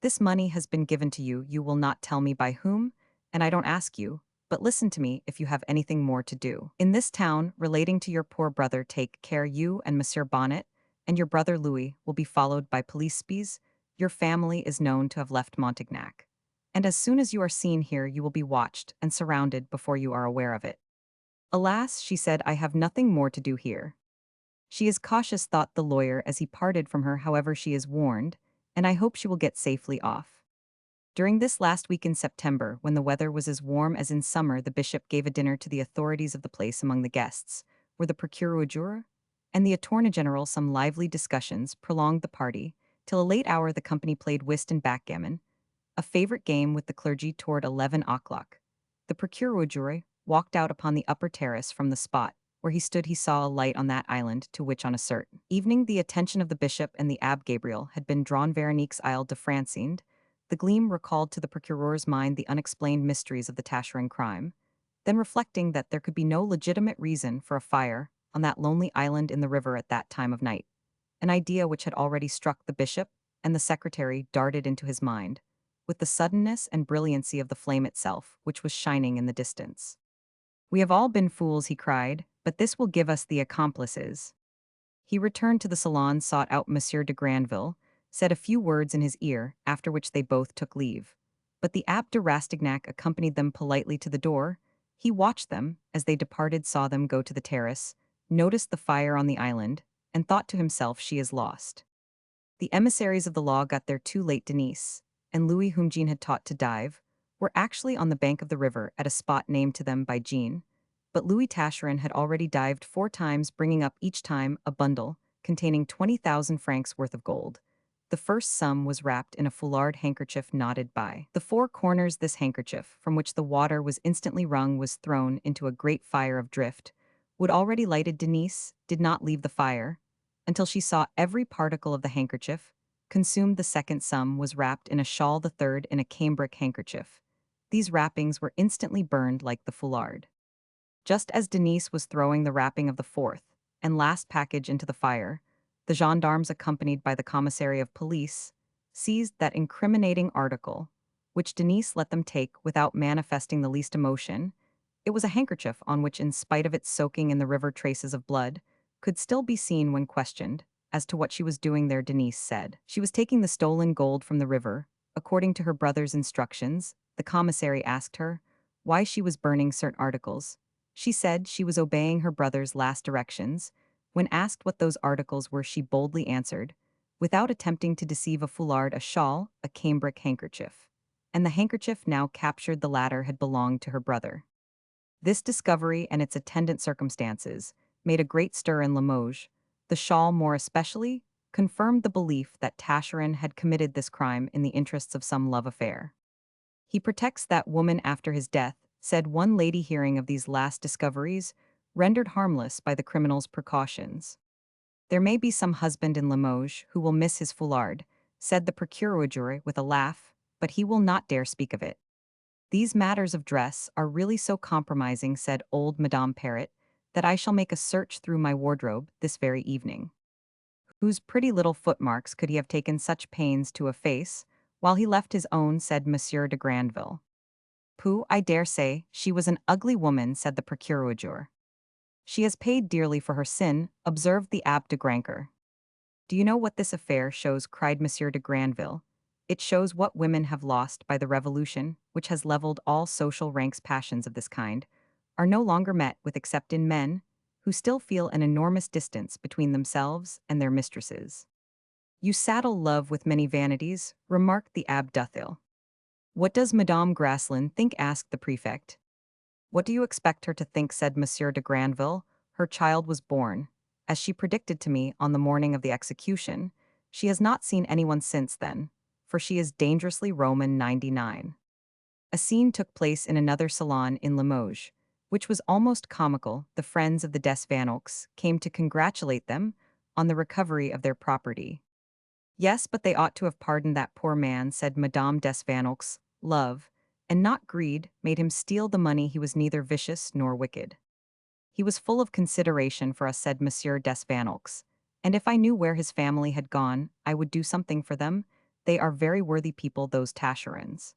This money has been given to you. You will not tell me by whom, and I don't ask you, but listen to me if you have anything more to do. In this town, relating to your poor brother, take care you and Monsieur Bonnet and your brother Louis will be followed by police spies. Your family is known to have left Montignac, and as soon as you are seen here, you will be watched and surrounded before you are aware of it." "Alas," she said, "I have nothing more to do here." "She is cautious," thought the lawyer as he parted from her. "However, she is warned, and I hope she will get safely off." During this last week in September, when the weather was as warm as in summer, the bishop gave a dinner to the authorities of the place. Among the guests were the procureur and the attorney general. Some lively discussions prolonged the party. Till a late hour the company played whist and backgammon, a favorite game with the clergy. Toward 11 o'clock, the procureur walked out upon the upper terrace. From the spot where he stood he saw a light on that island to which on a certain evening the attention of the bishop and the Abbé Gabriel had been drawn. Veronique's Isle de Francine. The gleam recalled to the procureur's mind the unexplained mysteries of the Tascherin crime. Then, reflecting that there could be no legitimate reason for a fire on that lonely island in the river at that time of night, an idea which had already struck the bishop and the secretary darted into his mind, with the suddenness and brilliancy of the flame itself, which was shining in the distance. "We have all been fools," he cried, "but this will give us the accomplices." He returned to the salon, sought out Monsieur de Granville, said a few words in his ear, after which they both took leave. But the Abbé de Rastignac accompanied them politely to the door. He watched them as they departed, saw them go to the terrace, noticed the fire on the island, and thought to himself, "She is lost." The emissaries of the law got there too late. Denise and Louis, whom Jean had taught to dive, were actually on the bank of the river at a spot named to them by Jean, but Louis Tascherin had already dived 4 times, bringing up each time a bundle containing 20,000 francs worth of gold. The first sum was wrapped in a foulard handkerchief knotted by the 4 corners. This handkerchief, from which the water was instantly wrung, was thrown into a great fire of drift. Wood already lighted. Denise did not leave the fire until she saw every particle of the handkerchief consumed. The second sum was wrapped in a shawl, the third in a cambric handkerchief. These wrappings were instantly burned like the foulard. Just as Denise was throwing the wrapping of the fourth and last package into the fire, the gendarmes, accompanied by the commissary of police, seized that incriminating article, which Denise let them take without manifesting the least emotion. It was a handkerchief on which, in spite of its soaking in the river, traces of blood could still be seen. When questioned as to what she was doing there, Denise said she was taking the stolen gold from the river, according to her brother's instructions. The commissary asked her why she was burning certain articles. She said she was obeying her brother's last directions. When asked what those articles were, she boldly answered, without attempting to deceive, a foulard, a shawl, a cambric handkerchief. And the handkerchief now captured, the latter, had belonged to her brother. This discovery and its attendant circumstances made a great stir in Limoges. The shawl, more especially, confirmed the belief that Tascherin had committed this crime in the interests of some love affair. He protects that woman after his death, said one lady, hearing of these last discoveries, rendered harmless by the criminal's precautions. There may be some husband in Limoges who will miss his foulard, said the procurator with a laugh, but he will not dare speak of it. These matters of dress are really so compromising, said old Madame Perrot, that I shall make a search through my wardrobe this very evening. Whose pretty little footmarks could he have taken such pains to efface, while he left his own, said Monsieur de Granville. Pooh, I dare say, she was an ugly woman, said the procurator. She has paid dearly for her sin, observed the Abbe de Grancourt. Do you know what this affair shows? Cried Monsieur de Granville. It shows what women have lost by the revolution, which has leveled all social ranks. Passions of this kind are no longer met with except in men, who still feel an enormous distance between themselves and their mistresses. You saddle love with many vanities, remarked the Abbe Duthil. What does Madame Graslin think? Asked the prefect. What do you expect her to think? Said Monsieur de Granville. Her child was born, as she predicted to me on the morning of the execution. She has not seen anyone since then, for she is dangerously Roman 99. A scene took place in another salon in Limoges, which was almost comical. The friends of the Desvanaux came to congratulate them on the recovery of their property. Yes, but they ought to have pardoned that poor man, said Madame Desvanaux. Love, and not greed, made him steal the money. He was neither vicious nor wicked. He was full of consideration for us, said Monsieur Desvanaux, and if I knew where his family had gone, I would do something for them. They are very worthy people, those Tacherins.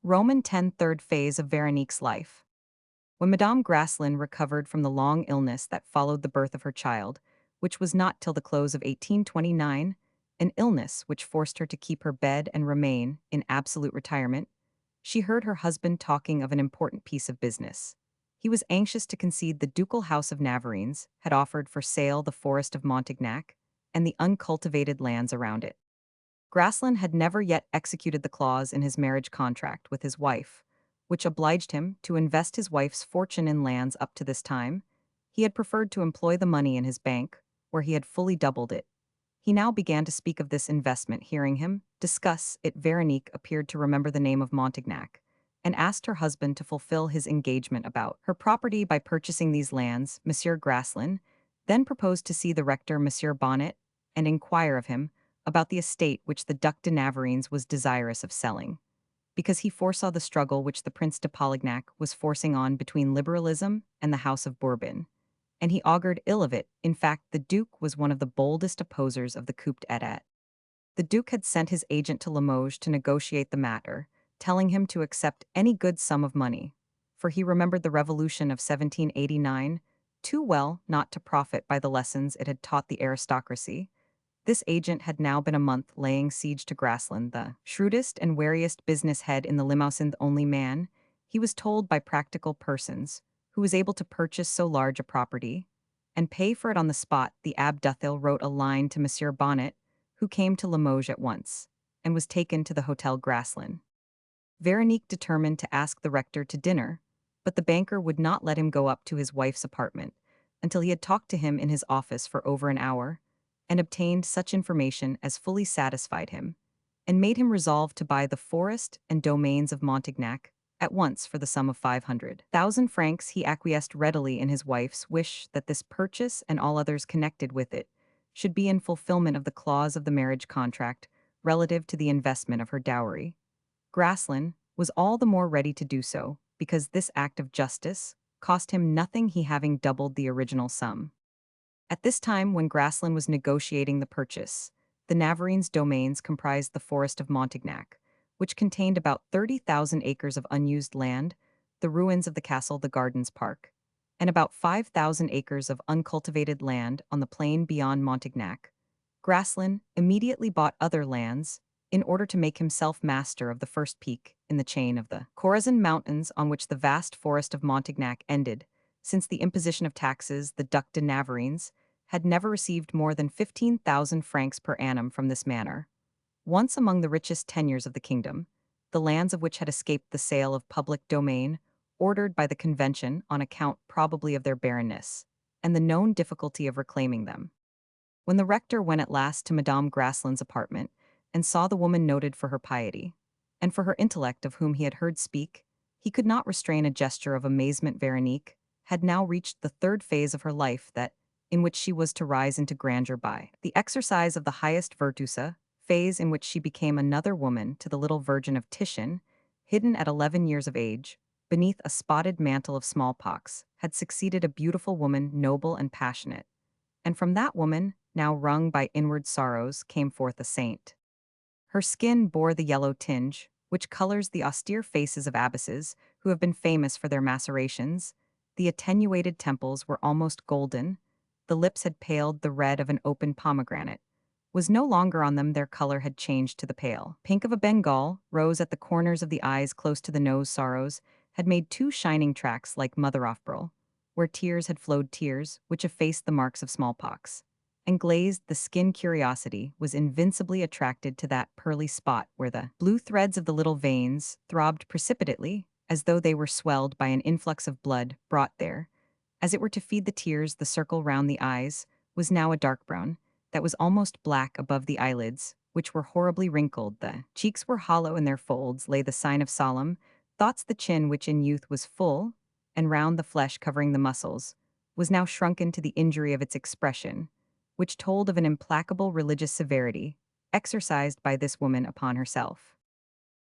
Roman 10, third phase of Veronique's life. When Madame Graslin recovered from the long illness that followed the birth of her child, which was not till the close of 1829, an illness which forced her to keep her bed and remain in absolute retirement, she heard her husband talking of an important piece of business. He was anxious to concede the ducal house of Navarrines had offered for sale the forest of Montignac and the uncultivated lands around it. Graslin had never yet executed the clause in his marriage contract with his wife, which obliged him to invest his wife's fortune in lands. Up to this time, he had preferred to employ the money in his bank, where he had fully doubled it. He now began to speak of this investment. Hearing him discuss it, Veronique appeared to remember the name of Montignac, and asked her husband to fulfill his engagement about her property by purchasing these lands. Monsieur Graslin then proposed to see the rector, Monsieur Bonnet, and inquire of him about the estate which the Duc de Navarrines was desirous of selling, because he foresaw the struggle which the Prince de Polignac was forcing on between liberalism and the House of Bourbon, and he augured ill of it. In fact, the Duke was one of the boldest opposers of the coup d'état. The Duke had sent his agent to Limoges to negotiate the matter, telling him to accept any good sum of money, for he remembered the Revolution of 1789 too well not to profit by the lessons it had taught the aristocracy. This agent had now been a month laying siege to Graslin, the shrewdest and wariest business head in the Limousin, the only man, he was told by practical persons, who was able to purchase so large a property and pay for it on the spot. The Abbe Duthil wrote a line to Monsieur Bonnet, who came to Limoges at once, and was taken to the Hotel Graslin. Veronique determined to ask the rector to dinner, but the banker would not let him go up to his wife's apartment until he had talked to him in his office for over an hour and obtained such information as fully satisfied him, and made him resolve to buy the forest and domains of Montignac at once for the sum of 500,000 francs. He acquiesced readily in his wife's wish that this purchase and all others connected with it should be in fulfillment of the clause of the marriage contract relative to the investment of her dowry. Graslin was all the more ready to do so because this act of justice cost him nothing, he having doubled the original sum. At this time, when Graslin was negotiating the purchase, the Navarreins' domains comprised the forest of Montignac, which contained about 30,000 acres of unused land, the ruins of the castle, the gardens park, and about 5,000 acres of uncultivated land on the plain beyond Montignac. Graslin immediately bought other lands in order to make himself master of the first peak in the chain of the Corazon Mountains on which the vast forest of Montignac ended. Since the imposition of taxes, the Duc de Navarreins had never received more than 15,000 francs per annum from this manor. Once among the richest tenures of the kingdom, the lands of which had escaped the sale of public domain, ordered by the Convention on account probably of their barrenness, and the known difficulty of reclaiming them. When the rector went at last to Madame Graslin's apartment, and saw the woman noted for her piety, and for her intellect of whom he had heard speak, he could not restrain a gesture of amazement. Veronique had now reached the third phase of her life that, in which she was to rise into grandeur by the exercise of the highest virtues, phase in which she became another woman to the little Virgin of Titian, hidden at 11 years of age, beneath a spotted mantle of smallpox, had succeeded a beautiful woman, noble and passionate. And from that woman, now wrung by inward sorrows, came forth a saint. Her skin bore the yellow tinge, which colors the austere faces of abbesses who have been famous for their macerations. The attenuated temples were almost golden, the lips had paled the red of an open pomegranate. Was no longer on them, their color had changed to the pale pink of a Bengal, rose at the corners of the eyes close to the nose. Sorrows had made two shining tracks like mother of pearl, where tears had flowed, tears which effaced the marks of smallpox. And glazed the skin, curiosity was invincibly attracted to that pearly spot where the blue threads of the little veins throbbed precipitately, as though they were swelled by an influx of blood brought there, as it were to feed the tears. The circle round the eyes was now a dark brown, that was almost black above the eyelids, which were horribly wrinkled. The cheeks were hollow, in their folds lay the sign of solemn thoughts. The chin, which in youth was full, and round the flesh covering the muscles, was now shrunken to the injury of its expression, which told of an implacable religious severity exercised by this woman upon herself.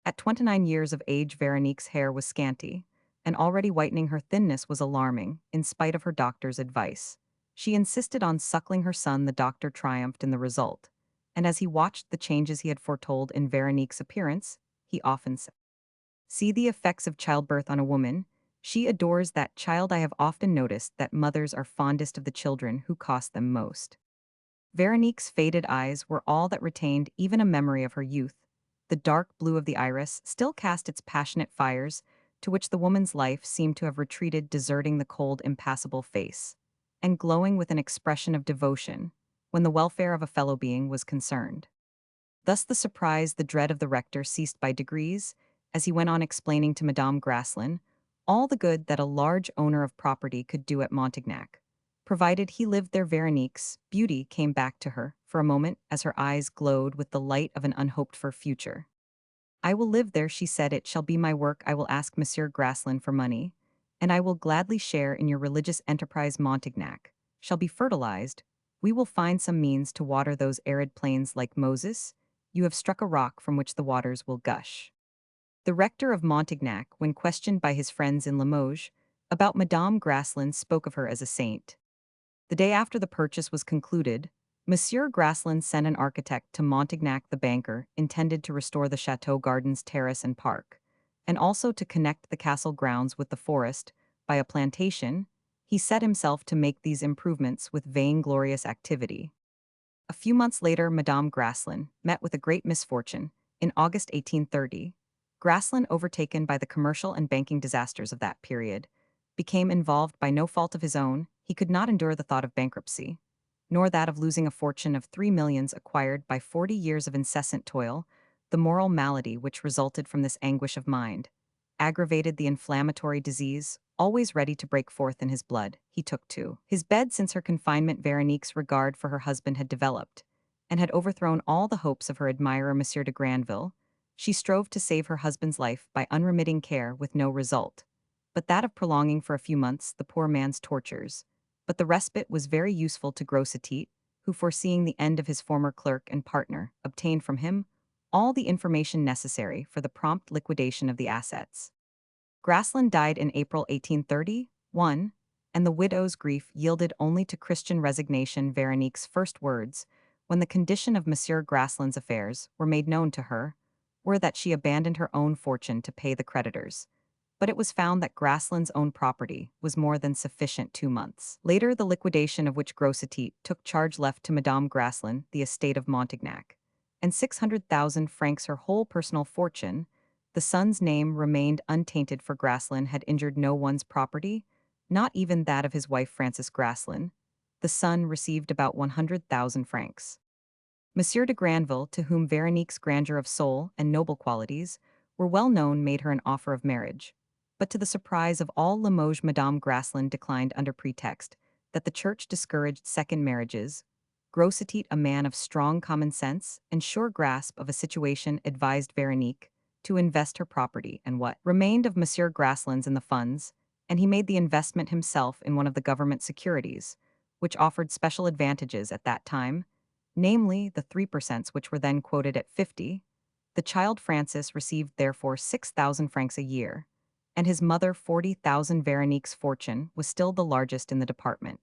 At 29 years of age, Veronique's hair was scanty, and already whitening. Her thinness was alarming, in spite of her doctor's advice. She insisted on suckling her son. The doctor triumphed in the result, and as he watched the changes he had foretold in Veronique's appearance, he often said, "See the effects of childbirth on a woman. She adores that child. I have often noticed that mothers are fondest of the children who cost them most." Veronique's faded eyes were all that retained even a memory of her youth. The dark blue of the iris still cast its passionate fires, to which the woman's life seemed to have retreated, deserting the cold, impassible face, and glowing with an expression of devotion when the welfare of a fellow being was concerned. Thus the surprise, the dread of the rector ceased by degrees, as he went on explaining to Madame Graslin all the good that a large owner of property could do at Montignac, provided he lived there. Veronique's beauty came back to her for a moment as her eyes glowed with the light of an unhoped-for future. "I will live there," she said. "It shall be my work. I will ask Monsieur Graslin for money, and I will gladly share in your religious enterprise. Montignac shall be fertilized. We will find some means to water those arid plains. Like Moses, you have struck a rock from which the waters will gush." The rector of Montignac, when questioned by his friends in Limoges about Madame Graslin, spoke of her as a saint. The day after the purchase was concluded, Monsieur Graslin sent an architect to Montignac. The banker intended to restore the chateau gardens, terrace, and park, and also to connect the castle grounds with the forest by a plantation. He set himself to make these improvements with vainglorious activity. A few months later, Madame Graslin met with a great misfortune. In August 1830, Graslin, overtaken by the commercial and banking disasters of that period, became involved by no fault of his own. He could not endure the thought of bankruptcy. nor that of losing a fortune of 3 millions acquired by 40 years of incessant toil, the moral malady which resulted from this anguish of mind aggravated the inflammatory disease, always ready to break forth in his blood, he took to his bed since her confinement. Veronique's regard for her husband had developed, and had overthrown all the hopes of her admirer Monsieur de Granville. She strove to save her husband's life by unremitting care with no result, but that of prolonging for a few months the poor man's tortures. But the respite was very useful to Grossetete, who, foreseeing the end of his former clerk and partner, obtained from him all the information necessary for the prompt liquidation of the assets. Graslin died in April 1831, and the widow's grief yielded only to Christian resignation. Veronique's first words, when the condition of Monsieur Graslin's affairs were made known to her, were that she abandoned her own fortune to pay the creditors. But it was found that Graslin's own property was more than sufficient 2 months. Later, the liquidation of which Grossetete took charge left to Madame Graslin the estate of Montignac, and 600,000 francs her whole personal fortune. The son's name remained untainted, for Graslin had injured no one's property, not even that of his wife Frances Graslin. The son received about 100,000 francs. Monsieur de Granville, to whom Veronique's grandeur of soul and noble qualities were well known, made her an offer of marriage. But to the surprise of all Limoges, Madame Graslin declined under pretext that the church discouraged second marriages. Grossetete, a man of strong common sense and sure grasp of a situation, advised Veronique to invest her property and what remained of Monsieur Graslin's in the funds, and he made the investment himself in one of the government securities, which offered special advantages at that time, namely the 3% which were then quoted at 50. The child Francis received therefore 6,000 francs a year, and his mother 40,000. Veronique's fortune was still the largest in the department.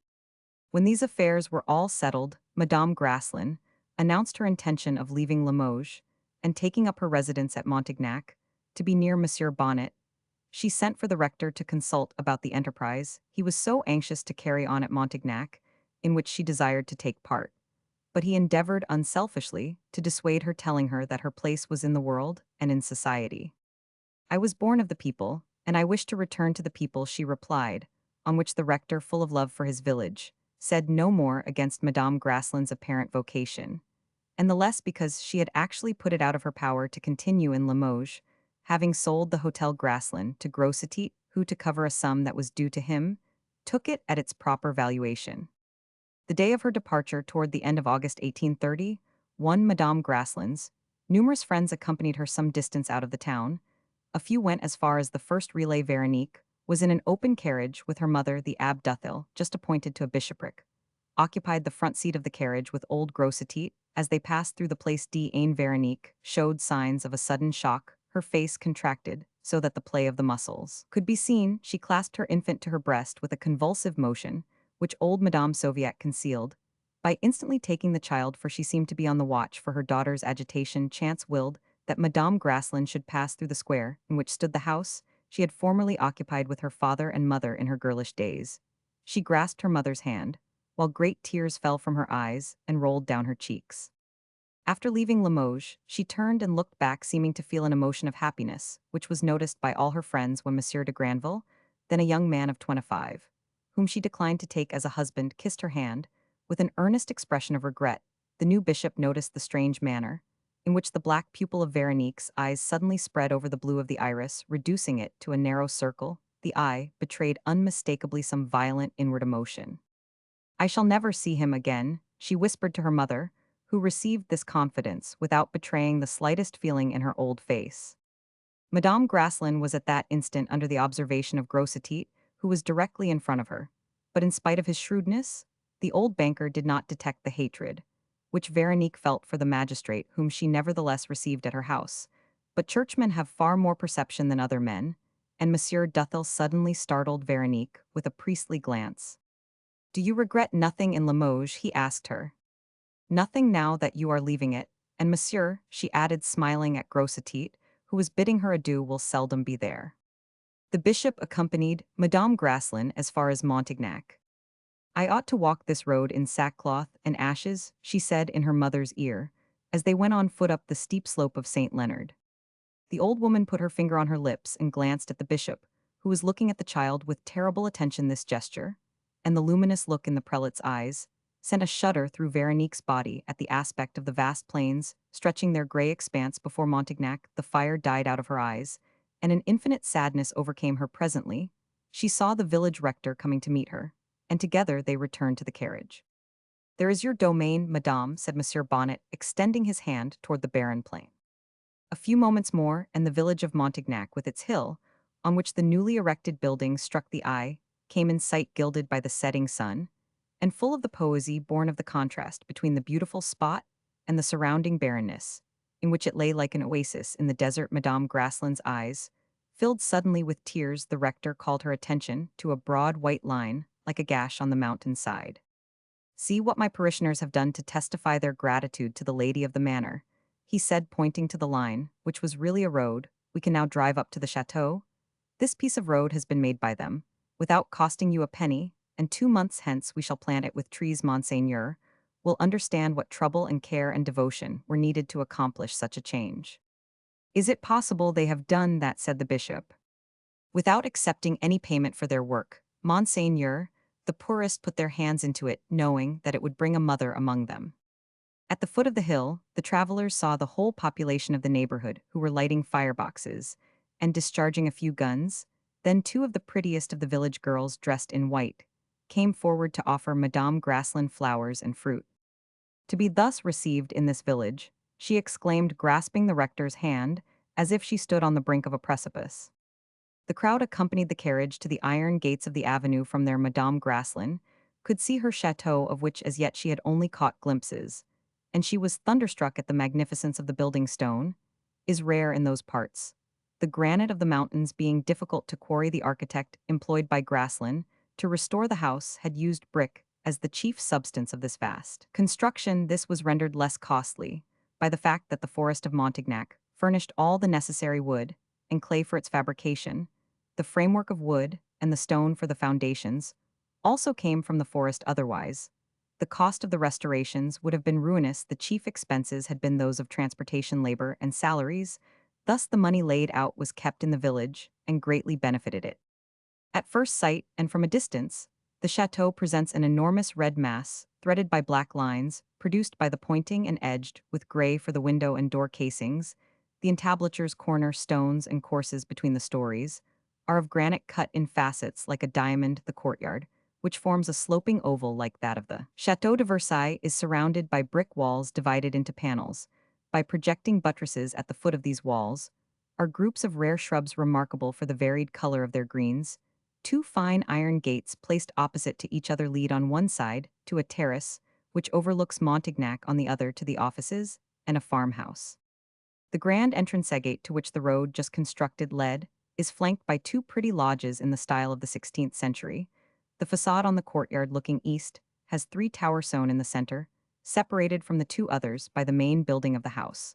When these affairs were all settled, Madame Graslin announced her intention of leaving Limoges and taking up her residence at Montignac, to be near Monsieur Bonnet. She sent for the rector to consult about the enterprise he was so anxious to carry on at Montignac, in which she desired to take part. But he endeavored unselfishly to dissuade her, telling her that her place was in the world and in society. "I was born of the people, and I wish to return to the people," she replied, on which the rector, full of love for his village, said no more against Madame Graslin's apparent vocation, and the less because she had actually put it out of her power to continue in Limoges, having sold the Hotel Graslin to Grossetete, who, to cover a sum that was due to him, took it at its proper valuation. The day of her departure, toward the end of August 1830, Madame Graslin's numerous friends accompanied her some distance out of the town. A few went as far as the first relay. Veronique was in an open carriage with her mother, the Abbe Duthil, just appointed to a bishopric, occupied the front seat of the carriage with old Grossetete. As they passed through the Place d'Aine, Veronique showed signs of a sudden shock, her face contracted so that the play of the muscles could be seen. She clasped her infant to her breast with a convulsive motion, which old Madame Sauviat concealed by instantly taking the child, for she seemed to be on the watch for her daughter's agitation. Chance willed that Madame Graslin should pass through the square in which stood the house she had formerly occupied with her father and mother in her girlish days. She grasped her mother's hand, while great tears fell from her eyes and rolled down her cheeks. After leaving Limoges, she turned and looked back, seeming to feel an emotion of happiness, which was noticed by all her friends when Monsieur de Granville, then a young man of 25, whom she declined to take as a husband, kissed her hand, with an earnest expression of regret. The new bishop noticed the strange manner in which the black pupil of Veronique's eyes suddenly spread over the blue of the iris, reducing it to a narrow circle. The eye betrayed unmistakably some violent inward emotion. "I shall never see him again," she whispered to her mother, who received this confidence without betraying the slightest feeling in her old face. Madame Graslin was at that instant under the observation of Grossetete, who was directly in front of her. But in spite of his shrewdness, the old banker did not detect the hatred which Veronique felt for the magistrate, whom she nevertheless received at her house. But churchmen have far more perception than other men, and Monsieur Duthil suddenly startled Veronique with a priestly glance. "Do you regret nothing in Limoges?" he asked her. "Nothing now that you are leaving it, and Monsieur," she added, smiling at Grossetete, who was bidding her adieu, "will seldom be there." The bishop accompanied Madame Graslin as far as Montignac. "I ought to walk this road in sackcloth and ashes," she said in her mother's ear, as they went on foot up the steep slope of St. Leonard. The old woman put her finger on her lips and glanced at the bishop, who was looking at the child with terrible attention. This gesture, and the luminous look in the prelate's eyes, sent a shudder through Veronique's body at the aspect of the vast plains stretching their gray expanse before Montignac. The fire died out of her eyes, and an infinite sadness overcame her presently. She saw the village rector coming to meet her, and together they returned to the carriage. "There is your domain, madame," said Monsieur Bonnet, extending his hand toward the barren plain. A few moments more, and the village of Montignac, with its hill, on which the newly erected buildings struck the eye, came in sight, gilded by the setting sun, and full of the poesy born of the contrast between the beautiful spot and the surrounding barrenness, in which it lay like an oasis in the desert. Madame Grassland's eyes filled suddenly with tears. The rector called her attention to a broad white line, like a gash on the mountain side. "See what my parishioners have done to testify their gratitude to the lady of the manor," he said, pointing to the line, which was really a road. "We can now drive up to the chateau. This piece of road has been made by them, without costing you a penny, and 2 months hence we shall plant it with trees. Monseigneur will understand what trouble and care and devotion were needed to accomplish such a change." "Is it possible they have done that?" said the bishop. "Without accepting any payment for their work, Monseigneur. The poorest put their hands into it, knowing that it would bring a mother among them." At the foot of the hill, the travelers saw the whole population of the neighborhood, who were lighting fireboxes and discharging a few guns. Then two of the prettiest of the village girls, dressed in white, came forward to offer Madame Grassland flowers and fruit. "To be thus received in this village," she exclaimed, grasping the rector's hand as if she stood on the brink of a precipice. The crowd accompanied the carriage to the iron gates of the avenue. From there Madame Grassland could see her chateau, of which as yet she had only caught glimpses, and she was thunderstruck at the magnificence of the building. Stone is rare in those parts, the granite of the mountains being difficult to quarry. The architect employed by Grassland to restore the house had used brick as the chief substance of this vast construction. This was rendered less costly by the fact that the forest of Montignac furnished all the necessary wood and clay for its fabrication. The framework of wood and the stone for the foundations also came from the forest. Otherwise, the cost of the restorations would have been ruinous. The chief expenses had been those of transportation, labor, and salaries. Thus the money laid out was kept in the village and greatly benefited it. At first sight, and from a distance, the chateau presents an enormous red mass, threaded by black lines, produced by the pointing and edged with gray for the window and door casings. The entablatures, corner stones, and courses between the stories are of granite cut in facets like a diamond. The courtyard, which forms a sloping oval like that of the Chateau de Versailles, is surrounded by brick walls divided into panels. By projecting buttresses at the foot of these walls are groups of rare shrubs remarkable for the varied color of their greens. Two fine iron gates placed opposite to each other lead on one side to a terrace, which overlooks Montignac, on the other to the offices and a farmhouse. The grand entrance gate, to which the road just constructed led, is flanked by two pretty lodges in the style of the 16th century. The facade on the courtyard looking east has three towers sown in the center, separated from the two others by the main building of the house.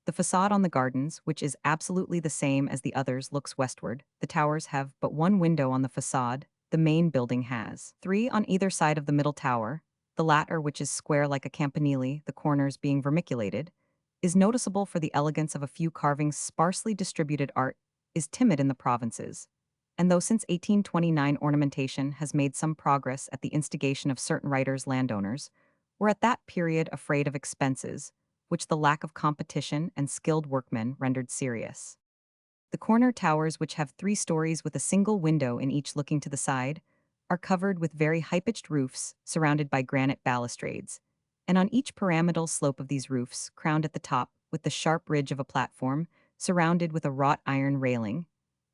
The facade on the gardens, which is absolutely the same as the others, looks westward. The towers have but one window on the facade. The main building has three on either side of the middle tower. The latter, which is square like a campanile, the corners being vermiculated, is noticeable for the elegance of a few carvings. Sparsely distributed art is timid in the provinces, and though since 1829 ornamentation has made some progress at the instigation of certain writers, landowners were at that period afraid of expenses, which the lack of competition and skilled workmen rendered serious. The corner towers, which have 3 stories with a single window in each looking to the side, are covered with very high-pitched roofs surrounded by granite balustrades, and on each pyramidal slope of these roofs, crowned at the top with the sharp ridge of a platform, surrounded with a wrought iron railing,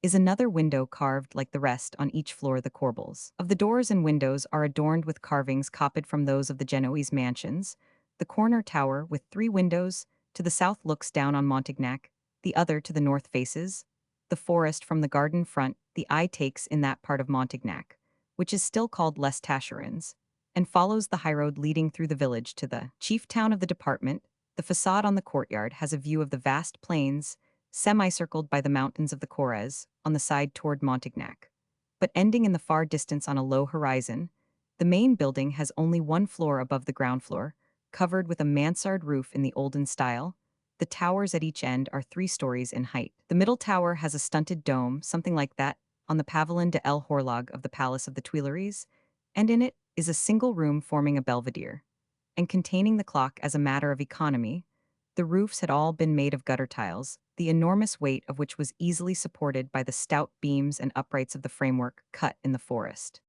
is another window carved like the rest on each floor. The corbels of the doors and windows are adorned with carvings copied from those of the Genoese mansions. The corner tower, with 3 windows, to the south looks down on Montignac, the other to the north faces the forest. From the garden front the eye takes in that part of Montignac, which is still called Les Tachérins, and follows the highroad leading through the village to the chief town of the department. The facade on the courtyard has a view of the vast plains, semicircled by the mountains of the Corrèze, on the side toward Montignac, but ending in the far distance on a low horizon. The main building has only 1 floor above the ground floor, covered with a mansard roof in the olden style. The towers at each end are 3 stories in height. The middle tower has a stunted dome, something like that on the Pavillon de l'Horloge of the Palace of the Tuileries, and in it is a single room forming a belvedere, and containing the clock as a matter of economy. The roofs had all been made of gutter tiles, the enormous weight of which was easily supported by the stout beams and uprights of the framework cut in the forest.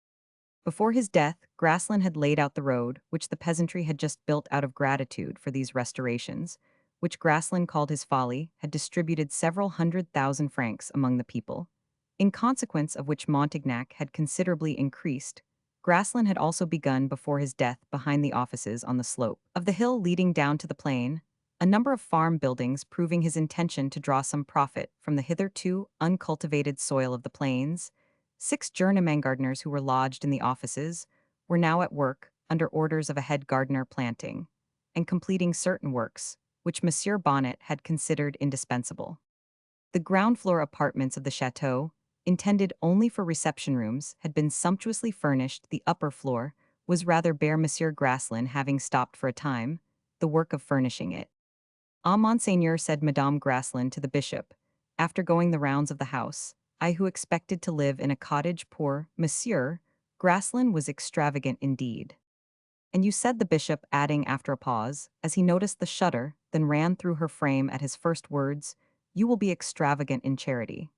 Before his death, Grassland had laid out the road, which the peasantry had just built out of gratitude for these restorations, which Grassland called his folly, had distributed several 100,000 francs among the people, in consequence of which Montignac had considerably increased. Grassland had also begun before his death behind the offices on the slope of the hill leading down to the plain, a number of farm buildings proving his intention to draw some profit from the hitherto uncultivated soil of the plains. 6 journeyman gardeners who were lodged in the offices were now at work, under orders of a head gardener planting, and completing certain works, which Monsieur Bonnet had considered indispensable. The ground floor apartments of the chateau, intended only for reception rooms, had been sumptuously furnished. The upper floor was rather bare, Monsieur Grassland having stopped for a time the work of furnishing it. "Ah, Monseigneur," said Madame Grassland to the bishop, after going the rounds of the house, "I who expected to live in a cottage, poor Monsieur Grassland was extravagant indeed." "And you said," the bishop, adding after a pause, as he noticed the shudder, then ran through her frame at his first words, "you will be extravagant in charity."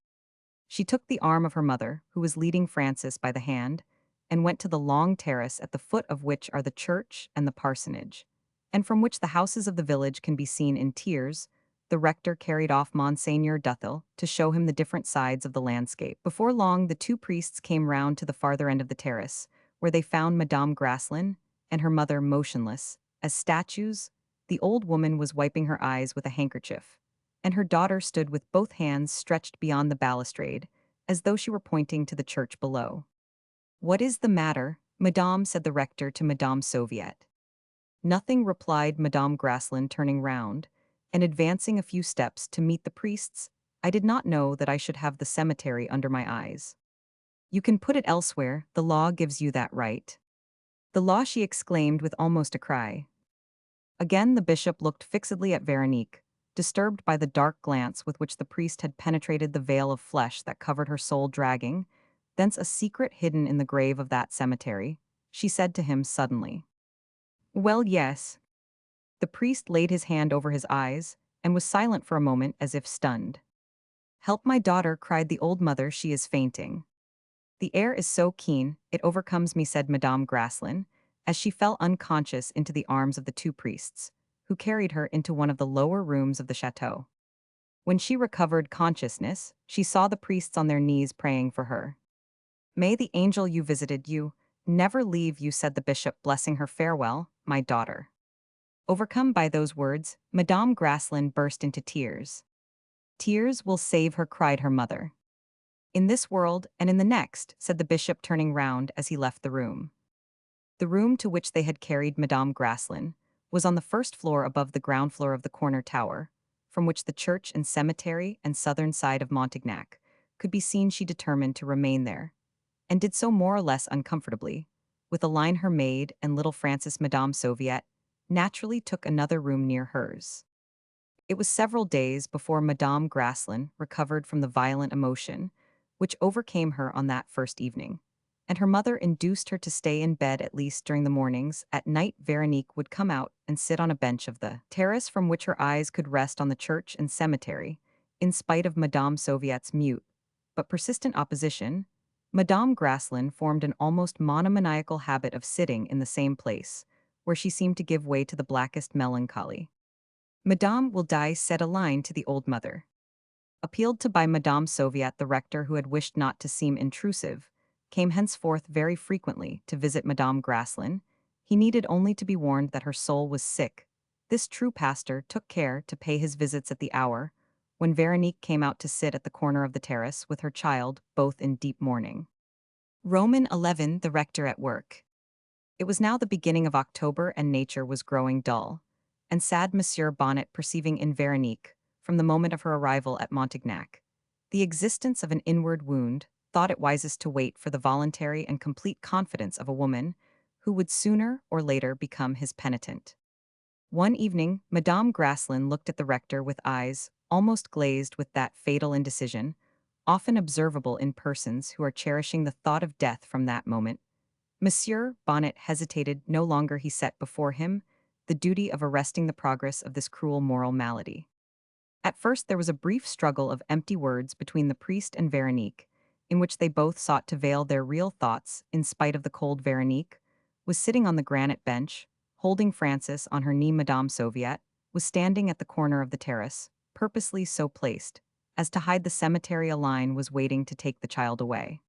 She took the arm of her mother, who was leading Francis by the hand, and went to the long terrace at the foot of which are the church and the parsonage, and from which the houses of the village can be seen in tiers. The rector carried off Monseigneur Duthil to show him the different sides of the landscape. Before long, the 2 priests came round to the farther end of the terrace, where they found Madame Grassland and her mother motionless, as statues. The old woman was wiping her eyes with a handkerchief, and her daughter stood with both hands stretched beyond the balustrade, as though she were pointing to the church below. "What is the matter, Madame?" said the rector to Madame Soviet. "Nothing," replied Madame Grassland, turning round, and advancing a few steps to meet the priests. "I did not know that I should have the cemetery under my eyes." "You can put it elsewhere, the law gives you that right." "The law!" she exclaimed with almost a cry. Again the bishop looked fixedly at Veronique, disturbed by the dark glance with which the priest had penetrated the veil of flesh that covered her soul, dragging thence a secret hidden in the grave of that cemetery. She said to him suddenly, "Well, yes." The priest laid his hand over his eyes, and was silent for a moment as if stunned. "Help my daughter," cried the old mother, "she is fainting." "The air is so keen, it overcomes me," said Madame Grassland, as she fell unconscious into the arms of the 2 priests, who carried her into one of the lower rooms of the chateau. When she recovered consciousness, she saw the priests on their knees praying for her. "May the angel you visited you never leave you," said the bishop, blessing her. "Farewell, my daughter." Overcome by those words, Madame Grassland burst into tears. "Tears will save her," cried her mother. "In this world and in the next," said the bishop, turning round as he left the room. The room to which they had carried Madame Grassland was on the first floor above the ground floor of the corner tower, from which the church and cemetery and southern side of Montignac could be seen. She determined to remain there, and did so more or less uncomfortably. With a line, her maid and little Francis, Madame Soviet naturally took another room near hers. It was several days before Madame Grassland recovered from the violent emotion which overcame her on that first evening, and her mother induced her to stay in bed at least during the mornings. At night, Veronique would come out and sit on a bench of the terrace from which her eyes could rest on the church and cemetery. In spite of Madame Soviet's mute but persistent opposition, Madame Grassland formed an almost monomaniacal habit of sitting in the same place, where she seemed to give way to the blackest melancholy. "Madame will die," said a line to the old mother. Appealed to by Madame Soviet, the rector, who had wished not to seem intrusive, came henceforth very frequently to visit Madame Grassland. He needed only to be warned that her soul was sick. This true pastor took care to pay his visits at the hour when Veronique came out to sit at the corner of the terrace with her child, both in deep mourning. Roman 11. The rector at work. It was now the beginning of October, and nature was growing dull, and sad. Monsieur Bonnet, perceiving in Veronique, from the moment of her arrival at Montignac, the existence of an inward wound, thought it wisest to wait for the voluntary and complete confidence of a woman who would sooner or later become his penitent. One evening, Madame Grassland looked at the rector with eyes almost glazed with that fatal indecision, often observable in persons who are cherishing the thought of death from that moment. Monsieur Bonnet hesitated no longer he set before him the duty of arresting the progress of this cruel moral malady. At first there was a brief struggle of empty words between the priest and Veronique, in which they both sought to veil their real thoughts in spite of the cold Veronique, was sitting on the granite bench, holding Frances on her knee. Madame Soviet was standing at the corner of the terrace, purposely so placed, as to hide the cemetery. A line was waiting to take the child away.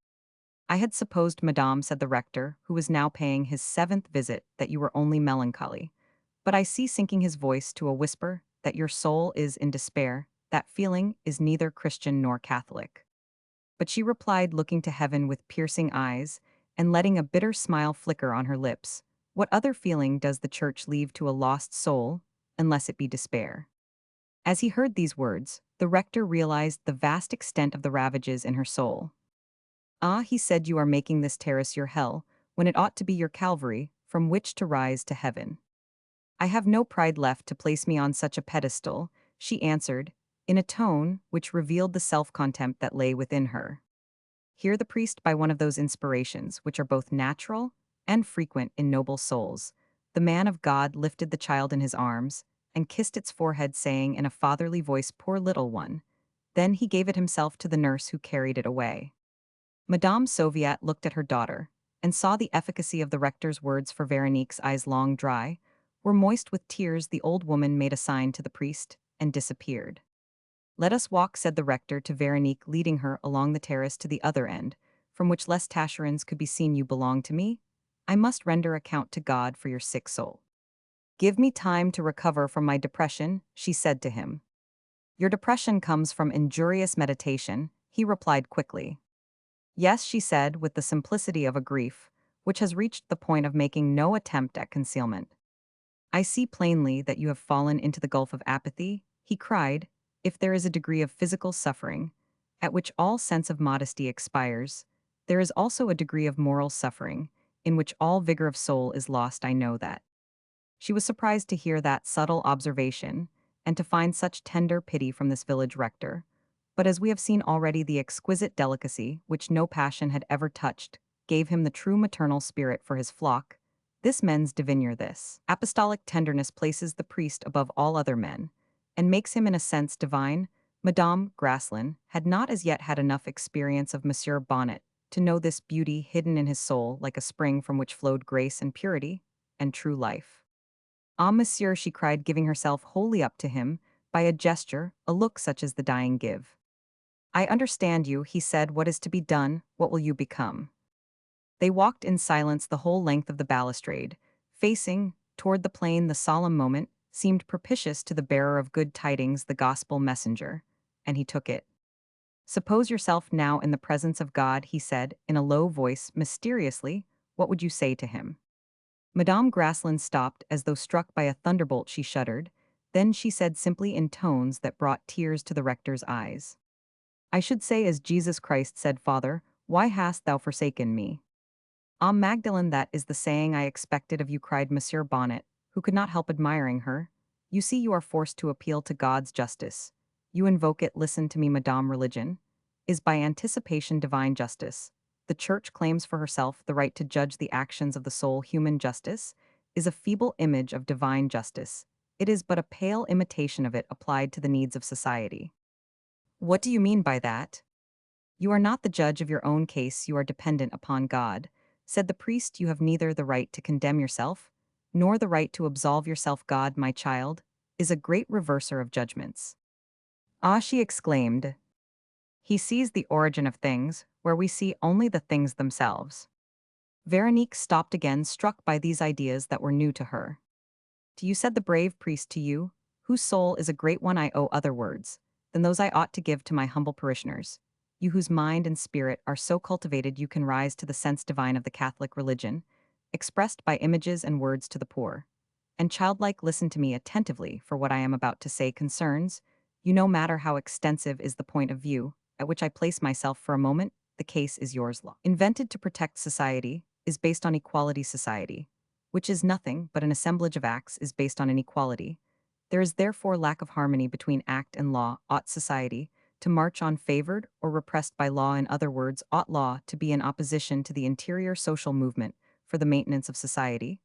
I had supposed, Madame, said the rector, who was now paying his 7th visit, that you were only melancholy. But I see, sinking his voice to a whisper, that your soul is in despair. That feeling is neither Christian nor Catholic. But she replied, looking to heaven with piercing eyes, and letting a bitter smile flicker on her lips, what other feeling does the church leave to a lost soul, unless it be despair? As he heard these words, the rector realized the vast extent of the ravages in her soul. Ah, he said, you are making this terrace your hell, when it ought to be your Calvary, from which to rise to heaven. I have no pride left to place me on such a pedestal, she answered, in a tone which revealed the self-contempt that lay within her. Here the priest, by one of those inspirations which are both natural and frequent in noble souls, the man of God lifted the child in his arms, and kissed its forehead, saying in a fatherly voice, poor little one. Then he gave it himself to the nurse who carried it away. Madame Soviet looked at her daughter, and saw the efficacy of the rector's words, for Veronique's eyes, long dry, were moist with tears. The old woman made a sign to the priest, and disappeared. Let us walk, said the rector to Veronique, leading her along the terrace to the other end, from which Les Tacherons could be seen. You belong to me. I must render account to God for your sick soul. Give me time to recover from my depression, she said to him. Your depression comes from injurious meditation, he replied quickly. Yes, she said, with the simplicity of a grief, which has reached the point of making no attempt at concealment. I see plainly that you have fallen into the gulf of apathy, he cried. If there is a degree of physical suffering, at which all sense of modesty expires, there is also a degree of moral suffering, in which all vigor of soul is lost. I know that. She was surprised to hear that subtle observation, and to find such tender pity from this village rector. But as we have seen already, the exquisite delicacy, which no passion had ever touched, gave him the true maternal spirit for his flock. This mens diviner, this apostolic tenderness places the priest above all other men, and makes him in a sense divine. Madame Graslin had not as yet had enough experience of Monsieur Bonnet to know this beauty hidden in his soul, like a spring from which flowed grace and purity, and true life. Ah, monsieur, she cried, giving herself wholly up to him, by a gesture, a look such as the dying give. I understand you, he said. What is to be done? What will you become? They walked in silence the whole length of the balustrade, facing toward the plain. The solemn moment seemed propitious to the bearer of good tidings, the gospel messenger, and he took it. Suppose yourself now in the presence of God, he said, in a low voice, mysteriously. What would you say to him? Madame Graslin stopped as though struck by a thunderbolt. She shuddered. Then she said simply, in tones that brought tears to the rector's eyes, I should say, as Jesus Christ said, Father, why hast thou forsaken me? Ah, Magdalene, that is the saying I expected of you, cried Monsieur Bonnet, who could not help admiring her. You see, you are forced to appeal to God's justice. You invoke it. Listen to me, Madame. Religion is by anticipation divine justice. The Church claims for herself the right to judge the actions of the soul. Human justice is a feeble image of divine justice. It is but a pale imitation of it applied to the needs of society. What do you mean by that? You are not the judge of your own case, you are dependent upon God. Said the priest, you have neither the right to condemn yourself, nor the right to absolve yourself. God, my child, is a great reverser of judgments. Ah, she exclaimed. He sees the origin of things, where we see only the things themselves. Veronique stopped again, struck by these ideas that were new to her. To you, said the brave priest, to you, whose soul is a great one, I owe other words than those I ought to give to my humble parishioners. You whose mind and spirit are so cultivated you can rise to the sense divine of the Catholic religion, expressed by images and words to the poor. And childlike, listen to me attentively, for what I am about to say concerns, you, no matter how extensive is the point of view at which I place myself for a moment, the case is yours. Law, invented to protect society, is based on equality. Society, which is nothing but an assemblage of acts, is based on inequality. There is therefore lack of harmony between act and law. Ought society to march on favored or repressed by law? In other words, ought law to be in opposition to the interior social movement for the maintenance of society?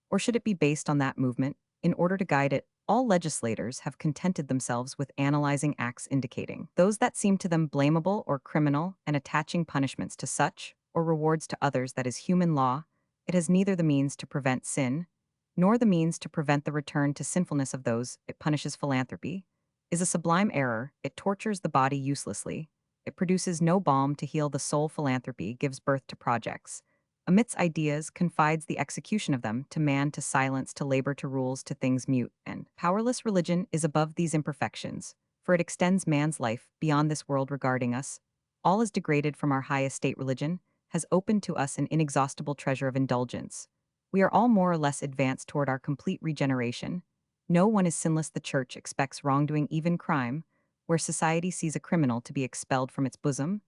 Or should it be based on that movement in order to guide it? All legislators have contented themselves with analyzing acts indicating those that seem to them blamable or criminal and attaching punishments to such, or rewards to others that is human law. It has neither the means to prevent sin, nor the means to prevent the return to sinfulness of those it punishes. Philanthropy is a sublime error, it tortures the body uselessly, it produces no balm to heal the soul. Philanthropy gives birth to projects, amidst ideas, confides the execution of them to man, to silence, to labor, to rules, to things mute and powerless. Religion is above these imperfections, for it extends man's life beyond this world. Regarding us, all is degraded from our high estate. Religion has opened to us an inexhaustible treasure of indulgence. We are all more or less advanced toward our complete regeneration. No one is sinless. The church expects wrongdoing, even crime. Where society sees a criminal to be expelled from its bosom,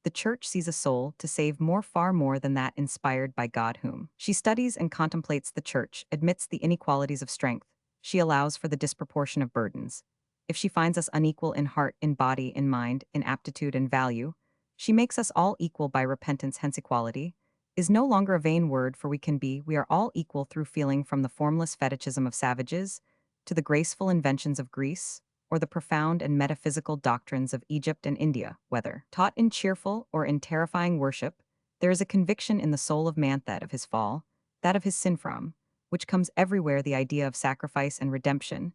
the church sees a soul to save, more, far more than that, inspired by God, whom she studies and contemplates. The church admits the inequalities of strength. She allows for the disproportion of burdens. If she finds us unequal in heart, in body, in mind, in aptitude and value, she makes us all equal by repentance. Hence, equality is no longer a vain word, for we are all equal through feeling, from the formless fetichism of savages to the graceful inventions of Greece, or the profound and metaphysical doctrines of Egypt and India. Whether taught in cheerful or in terrifying worship, there is a conviction in the soul of man, that of his fall, that of his sin, from which comes everywhere the idea of sacrifice and redemption.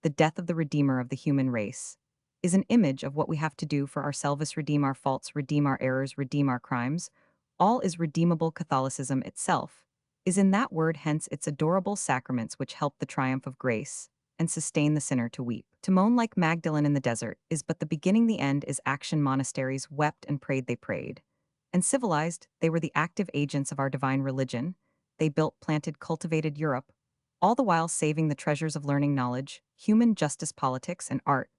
The death of the Redeemer of the human race is an image of what we have to do for ourselves: redeem our faults, redeem our errors, redeem our crimes. All is redeemable. Catholicism itself is in that word, hence its adorable sacraments, which help the triumph of grace and sustain the sinner to weep. To moan like Magdalene in the desert is but the beginning, the end is action. Monasteries wept and prayed, they prayed. And civilized, they were the active agents of our divine religion. They built, planted, cultivated Europe, all the while saving the treasures of learning, knowledge, human justice, politics, and art.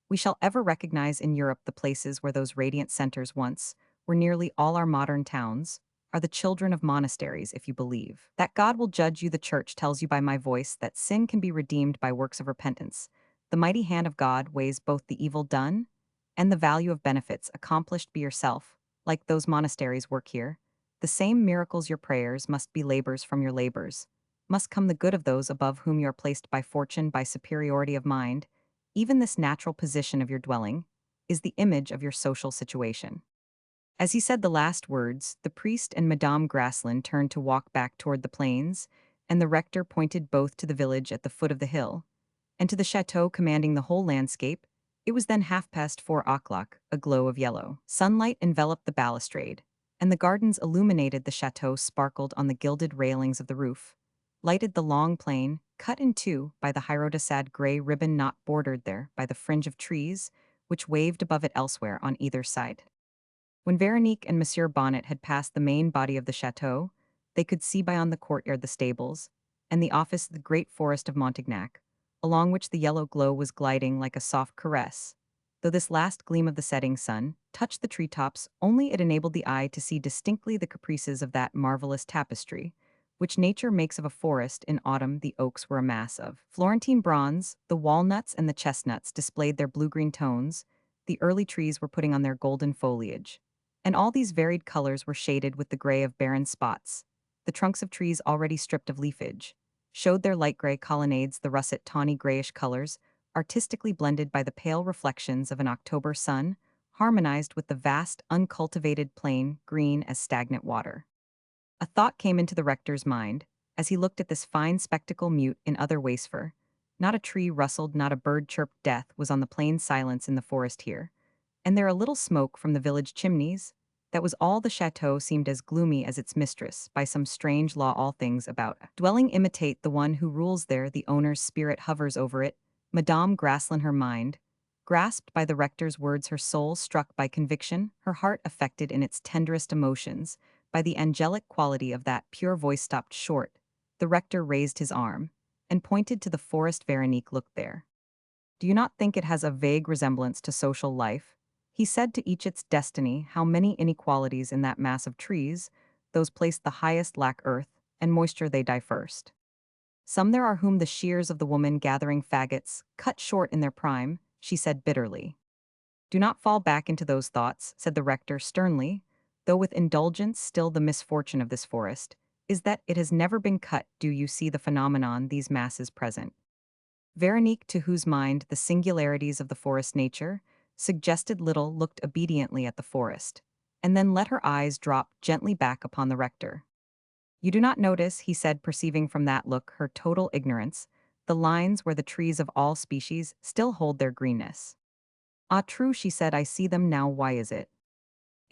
We shall ever recognize in Europe the places where those radiant centers once were. Nearly all our modern towns are the children of monasteries. If you believe that God will judge you, the church tells you by my voice that sin can be redeemed by works of repentance. The mighty hand of God weighs both the evil done and the value of benefits accomplished. Be yourself, like those monasteries work here. The same miracles your prayers must be labors. From your labors must come the good of those above whom you are placed by fortune, by superiority of mind. Even this natural position of your dwelling is the image of your social situation. As he said the last words, the priest and Madame Graslin turned to walk back toward the plains, and the rector pointed both to the village at the foot of the hill and to the chateau commanding the whole landscape. It was then 4:30. A glow of yellow sunlight enveloped the balustrade, and the gardens illuminated. The chateau sparkled on the gilded railings of the roof, lighted the long plain, cut in two by the hierodisad gray ribbon knot, bordered there by the fringe of trees which waved above it elsewhere on either side. When Veronique and Monsieur Bonnet had passed the main body of the chateau, they could see beyond the courtyard the stables, and the office the great forest of Montignac, along which the yellow glow was gliding like a soft caress. Though this last gleam of the setting sun touched the treetops, only it enabled the eye to see distinctly the caprices of that marvelous tapestry, which nature makes of a forest. In autumn the oaks were a mass of Florentine bronze, the walnuts and the chestnuts displayed their blue-green tones, the early trees were putting on their golden foliage, and all these varied colors were shaded with the gray of barren spots. The trunks of trees already stripped of leafage showed their light gray colonnades, the russet tawny grayish colors, artistically blended by the pale reflections of an October sun, harmonized with the vast, uncultivated plain, green as stagnant water. A thought came into the rector's mind as he looked at this fine spectacle. Mute in other wastefer, not a tree rustled, not a bird chirped. Death was on the plain silence in the forest here, and there a little smoke from the village chimneys. That was all. The chateau seemed as gloomy as its mistress. By some strange law, all things about a dwelling imitate the one who rules there. The owner's spirit hovers over it. Madame Graslin, her mind grasped by the rector's words, her soul struck by conviction, her heart affected in its tenderest emotions by the angelic quality of that pure voice, stopped short. The rector raised his arm and pointed to the forest. Veronique looked there. Do you not think it has a vague resemblance to social life? He said, to each its destiny. How many inequalities in that mass of trees! Those placed the highest lack earth and moisture, they die first. Some there are whom the shears of the woman gathering faggots cut short in their prime, she said bitterly. Do not fall back into those thoughts, said the rector sternly, though with indulgence. Still the misfortune of this forest is that it has never been cut. Do you see the phenomenon these masses present? Veronique, to whose mind the singularities of the forest nature suggested little, looked obediently at the forest, and then let her eyes drop gently back upon the rector. You do not notice, he said, perceiving from that look her total ignorance, the lines where the trees of all species still hold their greenness. Ah, true, she said, I see them now. Why is it?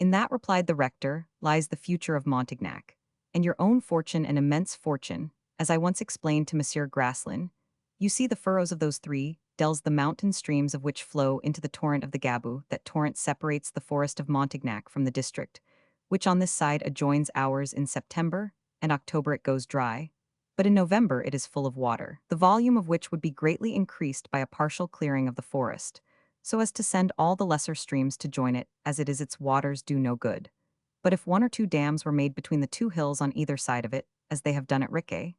In that, replied the rector, lies the future of Montignac, and your own fortune, an immense fortune, as I once explained to Monsieur Grasslin. You see the furrows of those three dells, the mountain streams of which flow into the torrent of the Gabou. That torrent separates the forest of Montignac from the district, which on this side adjoins ours. In September and October it goes dry, but in November it is full of water, the volume of which would be greatly increased by a partial clearing of the forest, so as to send all the lesser streams to join it, as it is its waters do no good. But if one or two dams were made between the two hills on either side of it, as they have done at Riquet,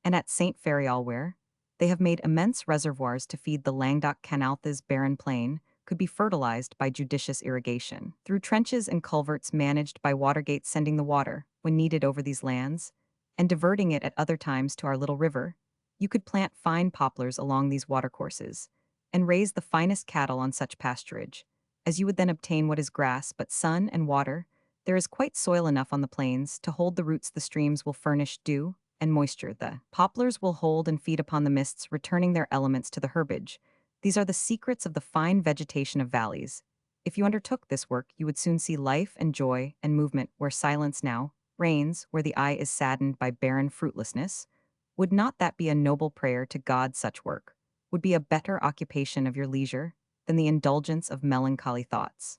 and at St. Feriolware, they have made immense reservoirs to feed the Languedoc Canal. This barren plain could be fertilized by judicious irrigation, through trenches and culverts managed by watergates, sending the water, when needed, over these lands, and diverting it at other times to our little river. You could plant fine poplars along these watercourses, and raise the finest cattle on such pasturage, as you would then obtain what is grass but sun and water. There is quite soil enough on the plains to hold the roots. The streams will furnish dew and moisture. The poplars will hold and feed upon the mists, returning their elements to the herbage. These are the secrets of the fine vegetation of valleys. If you undertook this work, you would soon see life and joy and movement where silence now reigns, where the eye is saddened by barren fruitlessness. Would not that be a noble prayer to God? Such work would be a better occupation of your leisure than the indulgence of melancholy thoughts.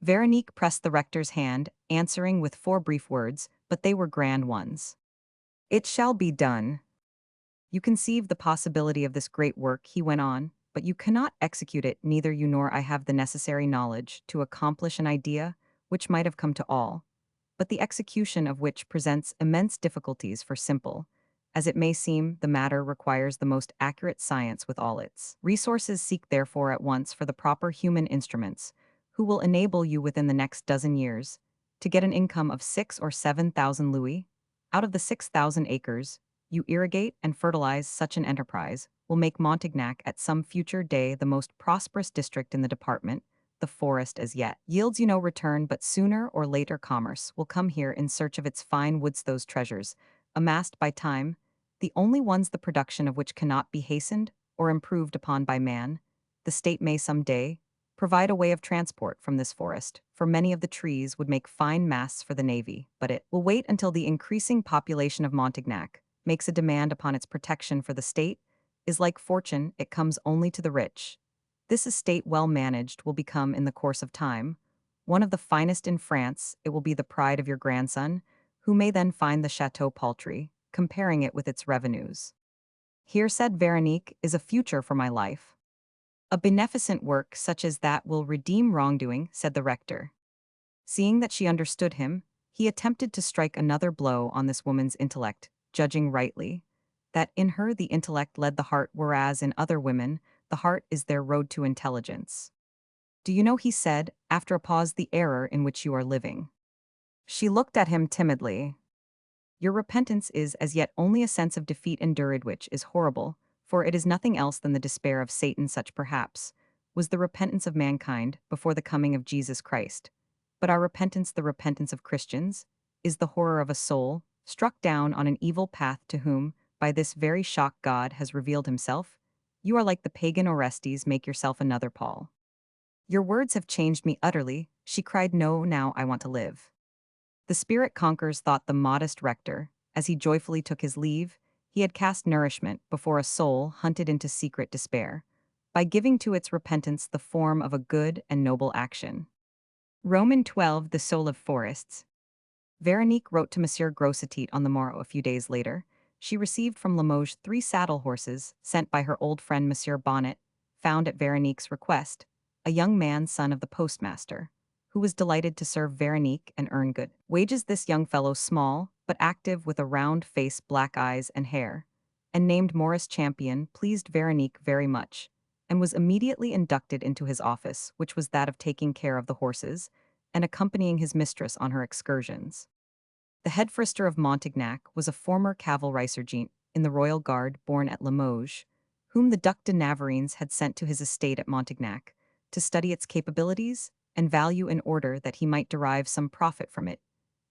Veronique pressed the rector's hand, answering with 4 brief words, but they were grand ones. It shall be done. You conceive the possibility of this great work, he went on, but you cannot execute it. Neither you nor I have the necessary knowledge to accomplish an idea which might have come to all, but the execution of which presents immense difficulties. For simple as it may seem, the matter requires the most accurate science with all its resources. Seek therefore at once for the proper human instruments, who will enable you within the next dozen years to get an income of 6 or 7 thousand louis. Out of the 6,000 acres you irrigate and fertilize, such an enterprise will make Montignac at some future day the most prosperous district in the department. The forest as yet yields you no return, but sooner or later commerce will come here in search of its fine woods. Those treasures, amassed by time, the only ones the production of which cannot be hastened or improved upon by man, the state may some day provide a way of transport from this forest, for many of the trees would make fine masts for the navy, but it will wait until the increasing population of Montignac makes a demand upon its protection. For the state is like fortune, it comes only to the rich. This estate, well managed, will become, in the course of time, one of the finest in France. It will be the pride of your grandson, who may then find the chateau paltry, comparing it with its revenues. Here, said Veronique, is a future for my life. A beneficent work such as that will redeem wrongdoing, said the rector. Seeing that she understood him, he attempted to strike another blow on this woman's intellect, judging rightly that in her the intellect led the heart, whereas in other women the heart is their road to intelligence. Do you know, he said, after a pause, the error in which you are living? She looked at him timidly. Your repentance is as yet only a sense of defeat endured, which is horrible, for it is nothing else than the despair of Satan. Such, perhaps, was the repentance of mankind before the coming of Jesus Christ. But our repentance, the repentance of Christians, is the horror of a soul struck down on an evil path, to whom, by this very shock, God has revealed himself. You are like the pagan Orestes. Make yourself another Paul. Your words have changed me utterly, she cried. No, now I want to live. The spirit conquers, thought the modest rector, as he joyfully took his leave. He had cast nourishment before a soul hunted into secret despair, by giving to its repentance the form of a good and noble action. Roman 12. The soul of forests. Veronique wrote to Monsieur Grossetit on the morrow. A few days later, she received from Limoges 3 saddle horses sent by her old friend Monsieur Bonnet, found at Veronique's request, a young man, son of the postmaster, who was delighted to serve Veronique and earn good wages. This young fellow, small but active, with a round face, black eyes, and hair, and named Maurice Champion, pleased Veronique very much, and was immediately inducted into his office, which was that of taking care of the horses and accompanying his mistress on her excursions. The head frister of Montignac was a former cavalry sergeant in the royal guard born at Limoges, whom the Duc de Navarreins had sent to his estate at Montignac to study its capabilities and value in order that he might derive some profit from it.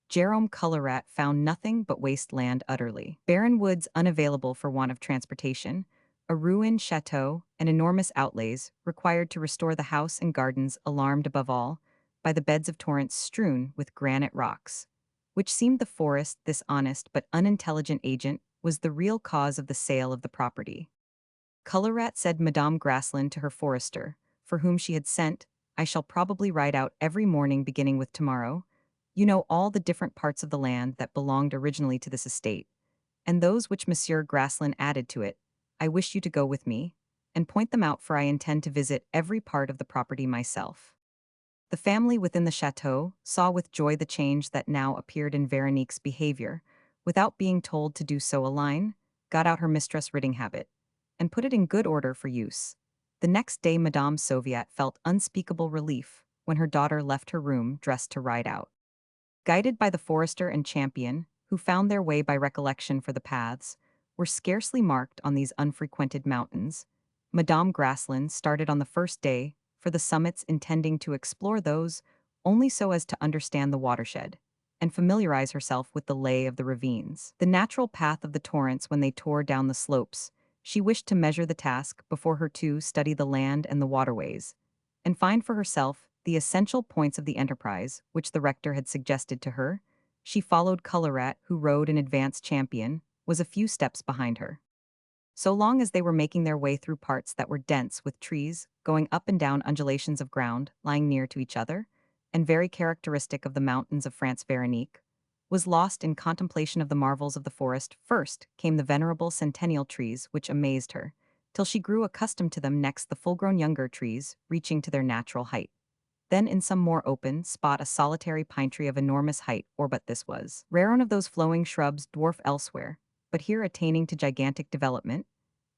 Jerome Colorat found nothing but waste land utterly. Barren woods unavailable for want of transportation, a ruined chateau, and enormous outlays required to restore the house and gardens alarmed above all by the beds of torrents strewn with granite rocks, which seemed the forest this honest but unintelligent agent was the real cause of the sale of the property. Colorat said Madame Graslin to her forester, for whom she had sent, I shall probably ride out every morning beginning with tomorrow. You know all the different parts of the land that belonged originally to this estate, and those which Monsieur Graslin added to it. I wish you to go with me, and point them out, for I intend to visit every part of the property myself. The family within the chateau saw with joy the change that now appeared in Veronique's behavior. Without being told to do so, Aline got out her mistress riding habit and put it in good order for use. The next day Madame Sauviat felt unspeakable relief when her daughter left her room dressed to ride out. Guided by the forester and champion, who found their way by recollection for the paths, were scarcely marked on these unfrequented mountains, Madame Graslin started on the first day for the summits, intending to explore those only so as to understand the watershed and familiarize herself with the lay of the ravines. The natural path of the torrents when they tore down the slopes, she wished to measure the task before her to study the land and the waterways, and find for herself the essential points of the enterprise which the rector had suggested to her. She followed Colorat, who rode in advance champion, was a few steps behind her. So long as they were making their way through parts that were dense with trees, going up and down undulations of ground lying near to each other, and very characteristic of the mountains of France, Veronique was lost in contemplation of the marvels of the forest. First came the venerable centennial trees which amazed her, till she grew accustomed to them, next the full-grown younger trees reaching to their natural height. Then in some more open spot a solitary pine tree of enormous height, or but this was rare, one of those flowing shrubs dwarf elsewhere, but here attaining to gigantic development,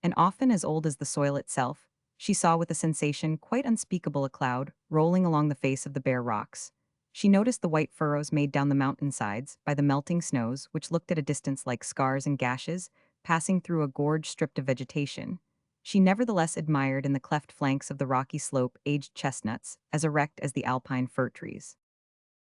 and often as old as the soil itself. She saw with a sensation quite unspeakable a cloud rolling along the face of the bare rocks. She noticed the white furrows made down the mountain sides by the melting snows, which looked at a distance like scars and gashes passing through a gorge stripped of vegetation. She nevertheless admired in the cleft flanks of the rocky slope aged chestnuts, as erect as the alpine fir trees.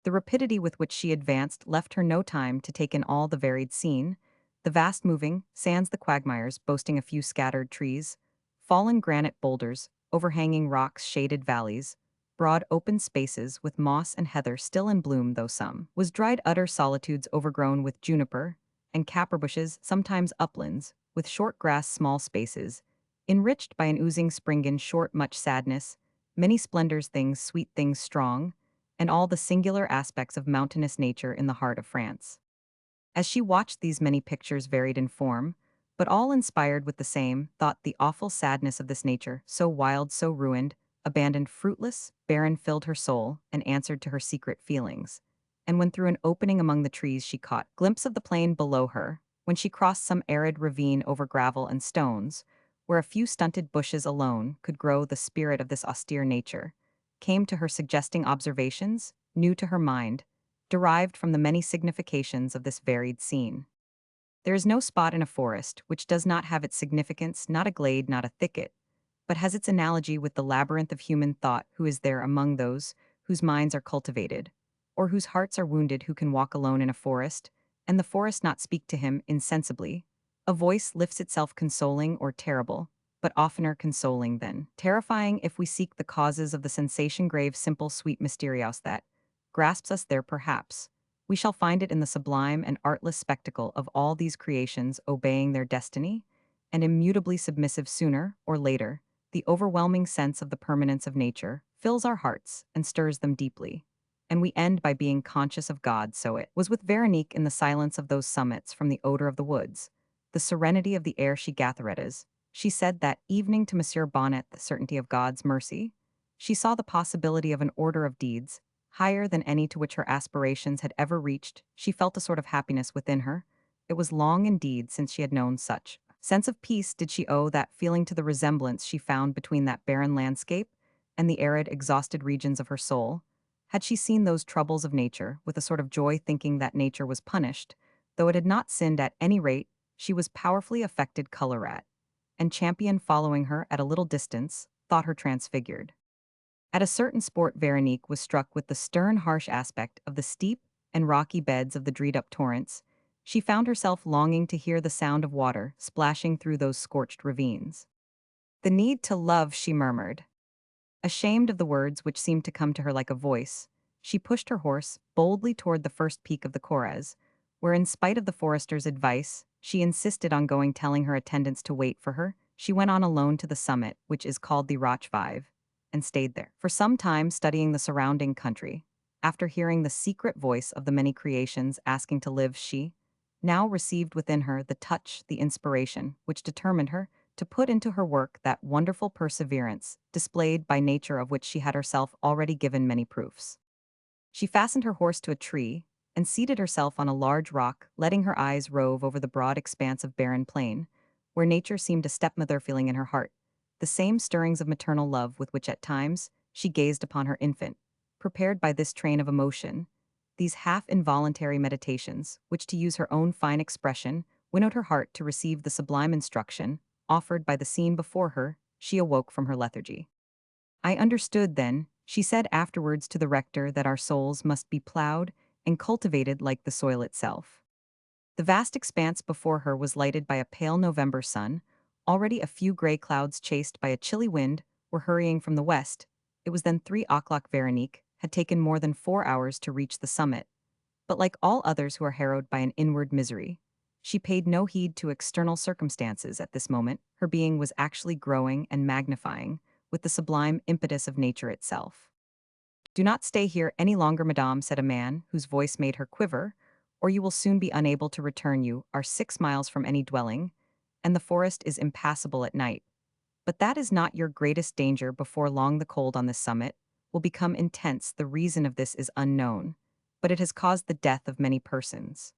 The rapidity with which she advanced left her no time to take in all the varied scene, the vast moving, sans the quagmires boasting a few scattered trees, fallen granite boulders, overhanging rocks, shaded valleys, broad open spaces with moss and heather still in bloom, though some was dried, utter solitudes overgrown with juniper and capper bushes, sometimes uplands, with short grass, small spaces, enriched by an oozing spring, in short much sadness, many splendors, things sweet, things strong, and all the singular aspects of mountainous nature in the heart of France. As she watched these many pictures varied in form, but all inspired with the same thought, the awful sadness of this nature, so wild, so ruined, abandoned, fruitless, barren, filled her soul and answered to her secret feelings. And when through an opening among the trees she caught glimpse of the plain below her, when she crossed some arid ravine over gravel and stones, where a few stunted bushes alone could grow, the spirit of this austere nature came to her, suggesting observations, new to her mind, derived from the many significations of this varied scene. There is no spot in a forest which does not have its significance, not a glade, not a thicket, but has its analogy with the labyrinth of human thought. Who is there among those whose minds are cultivated, or whose hearts are wounded, who can walk alone in a forest, and the forest not speak to him insensibly? A voice lifts itself, consoling or terrible, but oftener consoling than terrifying, if we seek the causes of the sensation, grave, simple, sweet, mysterious, that grasps us there. Perhaps we shall find it in the sublime and artless spectacle of all these creations obeying their destiny, and immutably submissive. Sooner or later, the overwhelming sense of the permanence of nature fills our hearts and stirs them deeply, and we end by being conscious of God. So it was with Veronique in the silence of those summits, from the odor of the woods, the serenity of the air she gathered as she said that evening to Monsieur Bonnet, the certainty of God's mercy. She saw the possibility of an order of deeds, higher than any to which her aspirations had ever reached. She felt a sort of happiness within her. It was long indeed since she had known such sense of peace. Did she owe that feeling to the resemblance she found between that barren landscape and the arid, exhausted regions of her soul? Had she seen those troubles of nature with a sort of joy, thinking that nature was punished, though it had not sinned at any rate, she was powerfully affected color at, and Champion following her at a little distance, thought her transfigured. At a certain sport Veronique was struck with the stern harsh aspect of the steep and rocky beds of the dreed-up torrents. She found herself longing to hear the sound of water splashing through those scorched ravines. The need to love, she murmured. Ashamed of the words which seemed to come to her like a voice, she pushed her horse boldly toward the first peak of the Correz, where in spite of the forester's advice, she insisted on going, telling her attendants to wait for her. She went on alone to the summit, which is called the Roch Vive, and stayed there for some time studying the surrounding country. After hearing the secret voice of the many creations asking to live, she now received within her the touch, the inspiration, which determined her to put into her work that wonderful perseverance displayed by nature of which she had herself already given many proofs. She fastened her horse to a tree and seated herself on a large rock, letting her eyes rove over the broad expanse of barren plain, where nature seemed a stepmother feeling in her heart the same stirrings of maternal love with which at times she gazed upon her infant. Prepared by this train of emotion, these half-involuntary meditations, which to use her own fine expression, winnowed her heart to receive the sublime instruction offered by the scene before her, she awoke from her lethargy. I understood then, she said afterwards to the rector, that our souls must be plowed and cultivated like the soil itself. The vast expanse before her was lighted by a pale November sun. Already a few gray clouds chased by a chilly wind were hurrying from the west. It was then 3 o'clock. Veronique had taken more than 4 hours to reach the summit, but like all others who are harrowed by an inward misery, she paid no heed to external circumstances at this moment. Her being was actually growing and magnifying with the sublime impetus of nature itself. "Do not stay here any longer, madame," said a man whose voice made her quiver, "or you will soon be unable to return. You are 6 miles from any dwelling, and the forest is impassable at night. But that is not your greatest danger. Before long the cold on this summit will become intense. The reason of this is unknown, but it has caused the death of many persons."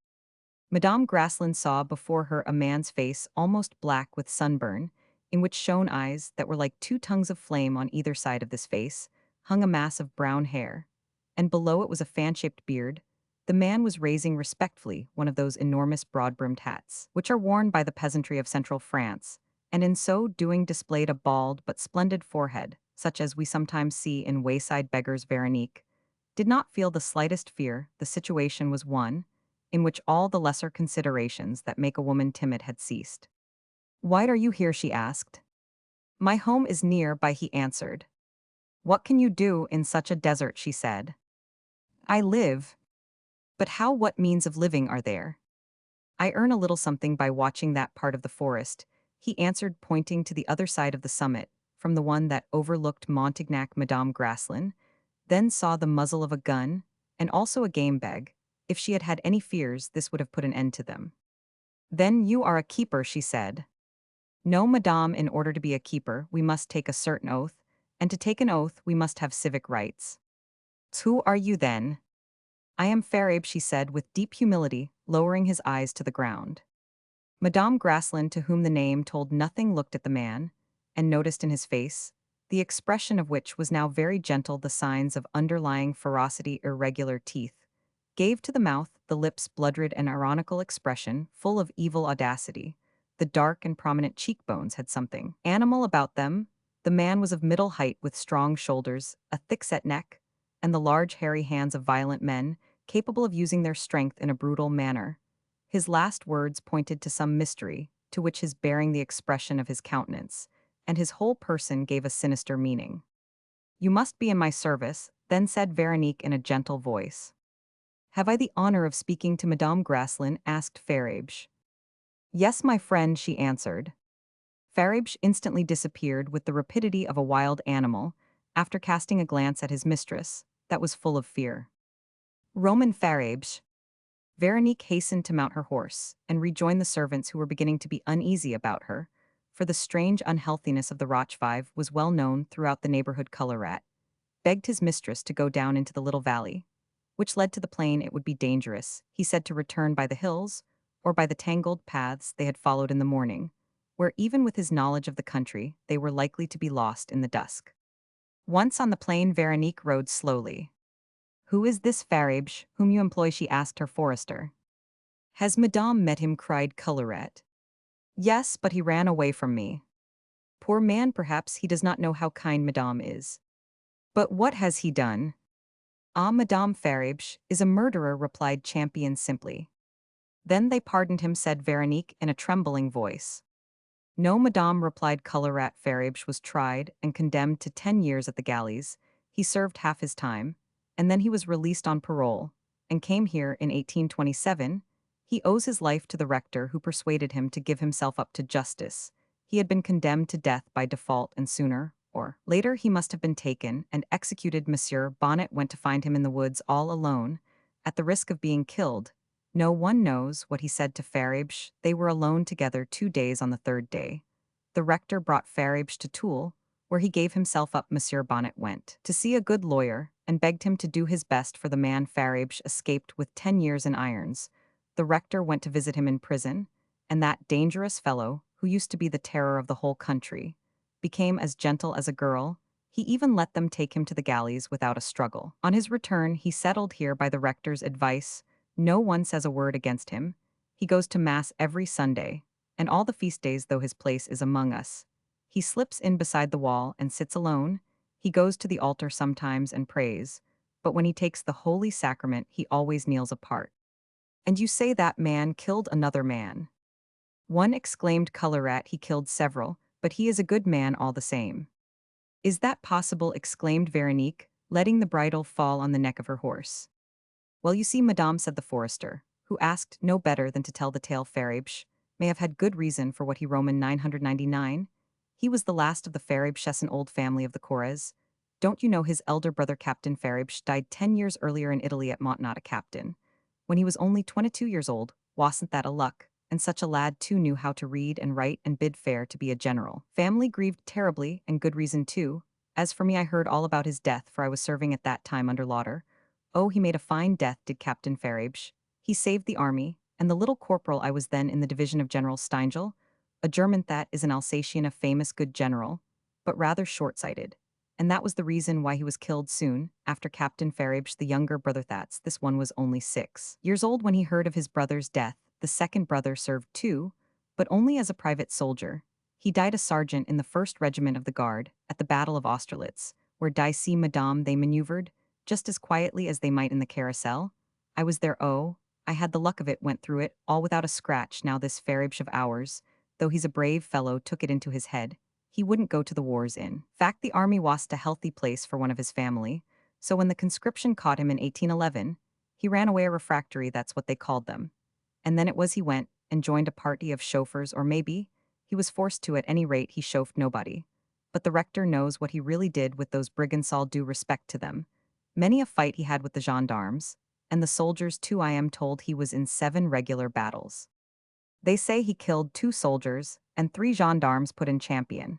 Madame Graslin saw before her a man's face almost black with sunburn, in which shone eyes that were like 2 tongues of flame. On either side of this face hung a mass of brown hair, and below it was a fan-shaped beard. The man was raising respectfully one of those enormous broad-brimmed hats, which are worn by the peasantry of central France, and in so doing displayed a bald but splendid forehead, such as we sometimes see in wayside beggars. Veronique did not feel the slightest fear. The situation was one in which all the lesser considerations that make a woman timid had ceased. "Why are you here?" she asked. "My home is near by," he answered. "What can you do in such a desert?" she said. "I live. But how? What means of living are there?" "I earn a little something by watching that part of the forest," he answered, pointing to the other side of the summit, from the one that overlooked Montignac. Madame Graslin then saw the muzzle of a gun, and also a game bag. If she had had any fears, this would have put an end to them. "Then you are a keeper," she said. "No, madame, in order to be a keeper, we must take a certain oath, and to take an oath, we must have civic rights." "Who are you then?" "I am Farabe," she said with deep humility, lowering his eyes to the ground. Madame Graslin, to whom the name told nothing, looked at the man, and noticed in his face, the expression of which was now very gentle, the signs of underlying ferocity. Irregular teeth gave to the mouth, the lips blood-red, an ironical expression, full of evil audacity. The dark and prominent cheekbones had something animal about them. The man was of middle height, with strong shoulders, a thick-set neck, and the large hairy hands of violent men, capable of using their strength in a brutal manner. His last words pointed to some mystery, to which his bearing, the expression of his countenance, and his whole person gave a sinister meaning. "You must be in my service," then said Veronique in a gentle voice. "Have I the honor of speaking to Madame Graslin?" asked Farage. "Yes, my friend," she answered. Farage instantly disappeared with the rapidity of a wild animal, after casting a glance at his mistress, that was full of fear. "Roman Farage." Veronique hastened to mount her horse, and rejoin the servants who were beginning to be uneasy about her, for the strange unhealthiness of the Rochvive was well known throughout the neighborhood. Colorat begged his mistress to go down into the little valley, which led to the plain. It would be dangerous, he said, to return by the hills, or by the tangled paths they had followed in the morning, where even with his knowledge of the country, they were likely to be lost in the dusk. Once on the plain, Veronique rode slowly. Who is this Farabge, whom you employ? She asked her forester. Has Madame met him? Cried Colorette. Yes, but he ran away from me. Poor man, perhaps he does not know how kind Madame is. But what has he done? Ah, Madame Farabge is a murderer, replied Champion simply. Then they pardoned him, said Veronique in a trembling voice. No, Madame, replied Colorette. Farabge was tried and condemned to 10 years at the galleys. He served half his time, and then he was released on parole, and came here in 1827. He owes his life to the rector who persuaded him to give himself up to justice. He had been condemned to death by default, and sooner or later he must have been taken and executed. Monsieur Bonnet went to find him in the woods all alone, at the risk of being killed. No one knows what he said to Farabge. They were alone together 2 days. On the third day, the rector brought Farabge to Toul, where he gave himself up. Monsieur Bonnet went to see a good lawyer and begged him to do his best for the man. Farabge escaped with 10 years in irons. The rector went to visit him in prison, and that dangerous fellow, who used to be the terror of the whole country, became as gentle as a girl. He even let them take him to the galleys without a struggle. On his return, he settled here by the rector's advice. No one says a word against him. He goes to Mass every Sunday, and all the feast days, though his place is among us. He slips in beside the wall and sits alone. He goes to the altar sometimes and prays, but when he takes the Holy Sacrament, he always kneels apart. And you say that man killed another man? One exclaimed Colorette. He killed several, but he is a good man all the same. Is that possible? Exclaimed Veronique, letting the bridle fall on the neck of her horse. Well, you see, Madame, said the forester, who asked no better than to tell the tale. Farabge may have had good reason for what he Roman 999. He was the last of the Farabges, an old family of the Corres. Don't you know his elder brother Captain Farabge died 10 years earlier in Italy at Montnot, a captain, when he was only 22 years old? Wasn't that a luck? And such a lad too, knew how to read and write and bid fair to be a general. Family grieved terribly, and good reason too. As for me, I heard all about his death, for I was serving at that time under Lauder. Oh, he made a fine death, did Captain Farabge. He saved the army, and the little corporal I was then in the division of General Steingel, a German that is an Alsatian, a famous good general, but rather short-sighted. And that was the reason why he was killed soon after Captain Farabge, the younger brother. That's this one was only 6 years old when he heard of his brother's death. The second brother served too, but only as a private soldier. He died a sergeant in the 1st Regiment of the Guard at the Battle of Austerlitz, where dicey Madame they maneuvered, just as quietly as they might in the carousel. I was there. Oh, I had the luck of it, went through it, all without a scratch. Now this Farabge of ours, though he's a brave fellow, took it into his head he wouldn't go to the wars. In fact, the army wasn't a healthy place for one of his family, so when the conscription caught him in 1811, he ran away a refractory, that's what they called them. And then it was he went and joined a party of chauffeurs, or maybe he was forced to. At any rate, he chauffeured nobody. But the rector knows what he really did with those brigands. All due respect to them. Many a fight he had with the gendarmes, and the soldiers too. I am told he was in 7 regular battles. They say he killed 2 soldiers and 3 gendarmes. Put in Champion.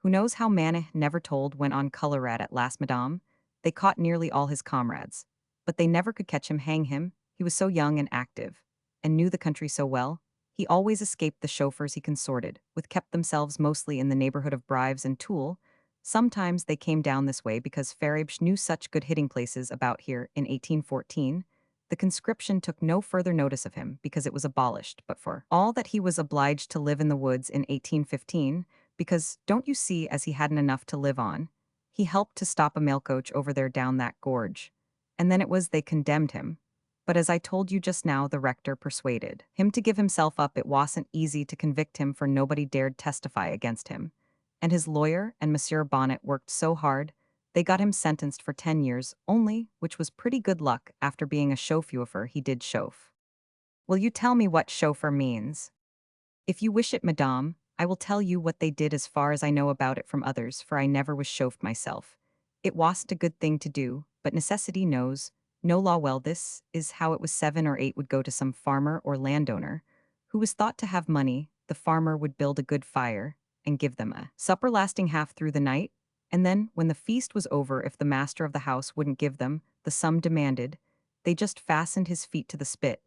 Who knows how? Maneh never told, went on Colorette at last. Madame, they caught nearly all his comrades, but they never could catch him, hang him. He was so young and active, and knew the country so well. He always escaped the chauffeurs he consorted with, kept themselves mostly in the neighborhood of Brives and Toul. Sometimes they came down this way because Farabge knew such good hitting places about here. In 1814, the conscription took no further notice of him because it was abolished, but for all that he was obliged to live in the woods in 1815, because, don't you see, as he hadn't enough to live on, he helped to stop a mail coach over there down that gorge. And then it was they condemned him. But as I told you just now, the rector persuaded him to give himself up. It wasn't easy to convict him, for nobody dared testify against him. And his lawyer and Monsieur Bonnet worked so hard, they got him sentenced for 10 years only, which was pretty good luck. After being a chauffeur, he did chauffe. Will you tell me what chauffeur means? If you wish it, Madame, I will tell you what they did as far as I know about it from others, for I never was chauffeured myself. It wasn't a good thing to do, but necessity knows no law. Well, this is how it was. 7 or 8 would go to some farmer or landowner who was thought to have money. The farmer would build a good fire and give them a supper lasting half through the night, and then, when the feast was over, if the master of the house wouldn't give them the sum demanded, they just fastened his feet to the spit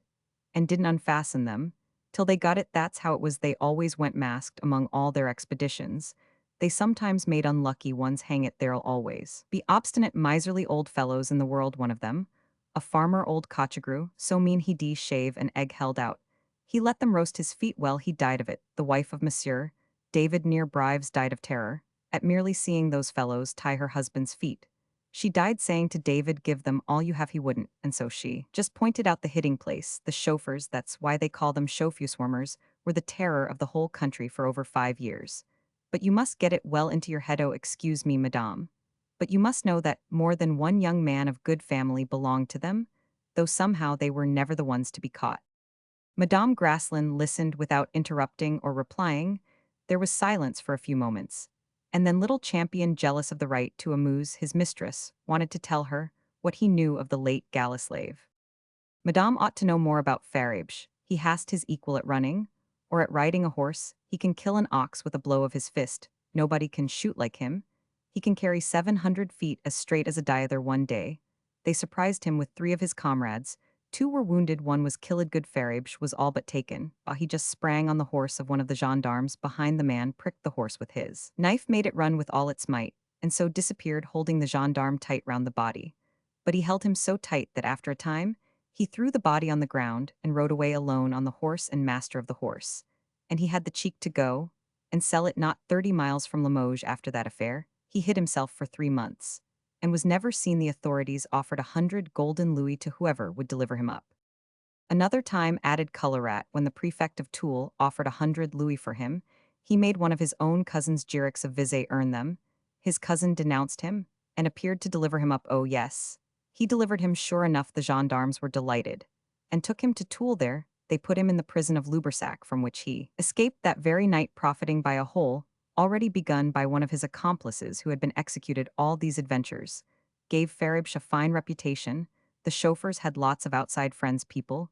and didn't unfasten them till they got it. That's how it was. They always went masked among all their expeditions. They sometimes made unlucky ones hang it there'll always be obstinate miserly old fellows in the world one of them. A farmer old cochagrew, so mean he d shave an egg held out. He let them roast his feet well he died of it, the wife of Monsieur David near Brives died of terror, at merely seeing those fellows tie her husband's feet. She died saying to David give them all you have he wouldn't, and so she just pointed out the hitting place, the chauffeurs that's why they call them chauffe-swarmers, were the terror of the whole country for over 5 years. But you must get it well into your head oh excuse me madame. But you must know that more than one young man of good family belonged to them, though somehow they were never the ones to be caught. Madame Graslin listened without interrupting or replying. There was silence for a few moments. And then little champion, jealous of the right to amuse his mistress, wanted to tell her what he knew of the late galley slave. Madame ought to know more about Faribge. He hast his equal at running, or at riding a horse. He can kill an ox with a blow of his fist. Nobody can shoot like him. He can carry 700 feet as straight as a diether one day. They surprised him with 3 of his comrades. 2 were wounded, one was killed. Good Faribge was all but taken, while he just sprang on the horse of one of the gendarmes behind the man, pricked the horse with his knife, made it run with all its might, and so disappeared, holding the gendarme tight round the body. But he held him so tight that after a time, he threw the body on the ground and rode away alone on the horse and master of the horse. And he had the cheek to go and sell it not 30 miles from Limoges after that affair. He hid himself for 3 months and was never seen. The authorities offered 100 golden louis to whoever would deliver him up. Another time, added Colorat, when the prefect of Toul offered 100 louis for him, he made one of his own cousins Giracs of Vizay earn them. His cousin denounced him and appeared to deliver him up. Oh yes, he delivered him sure enough. The gendarmes were delighted and took him to Toul. There they put him in the prison of Lubersac, from which he escaped that very night, profiting by a hole already begun by one of his accomplices who had been executed. All these adventures gave Faribge a fine reputation. The chauffeurs had lots of outside friends. People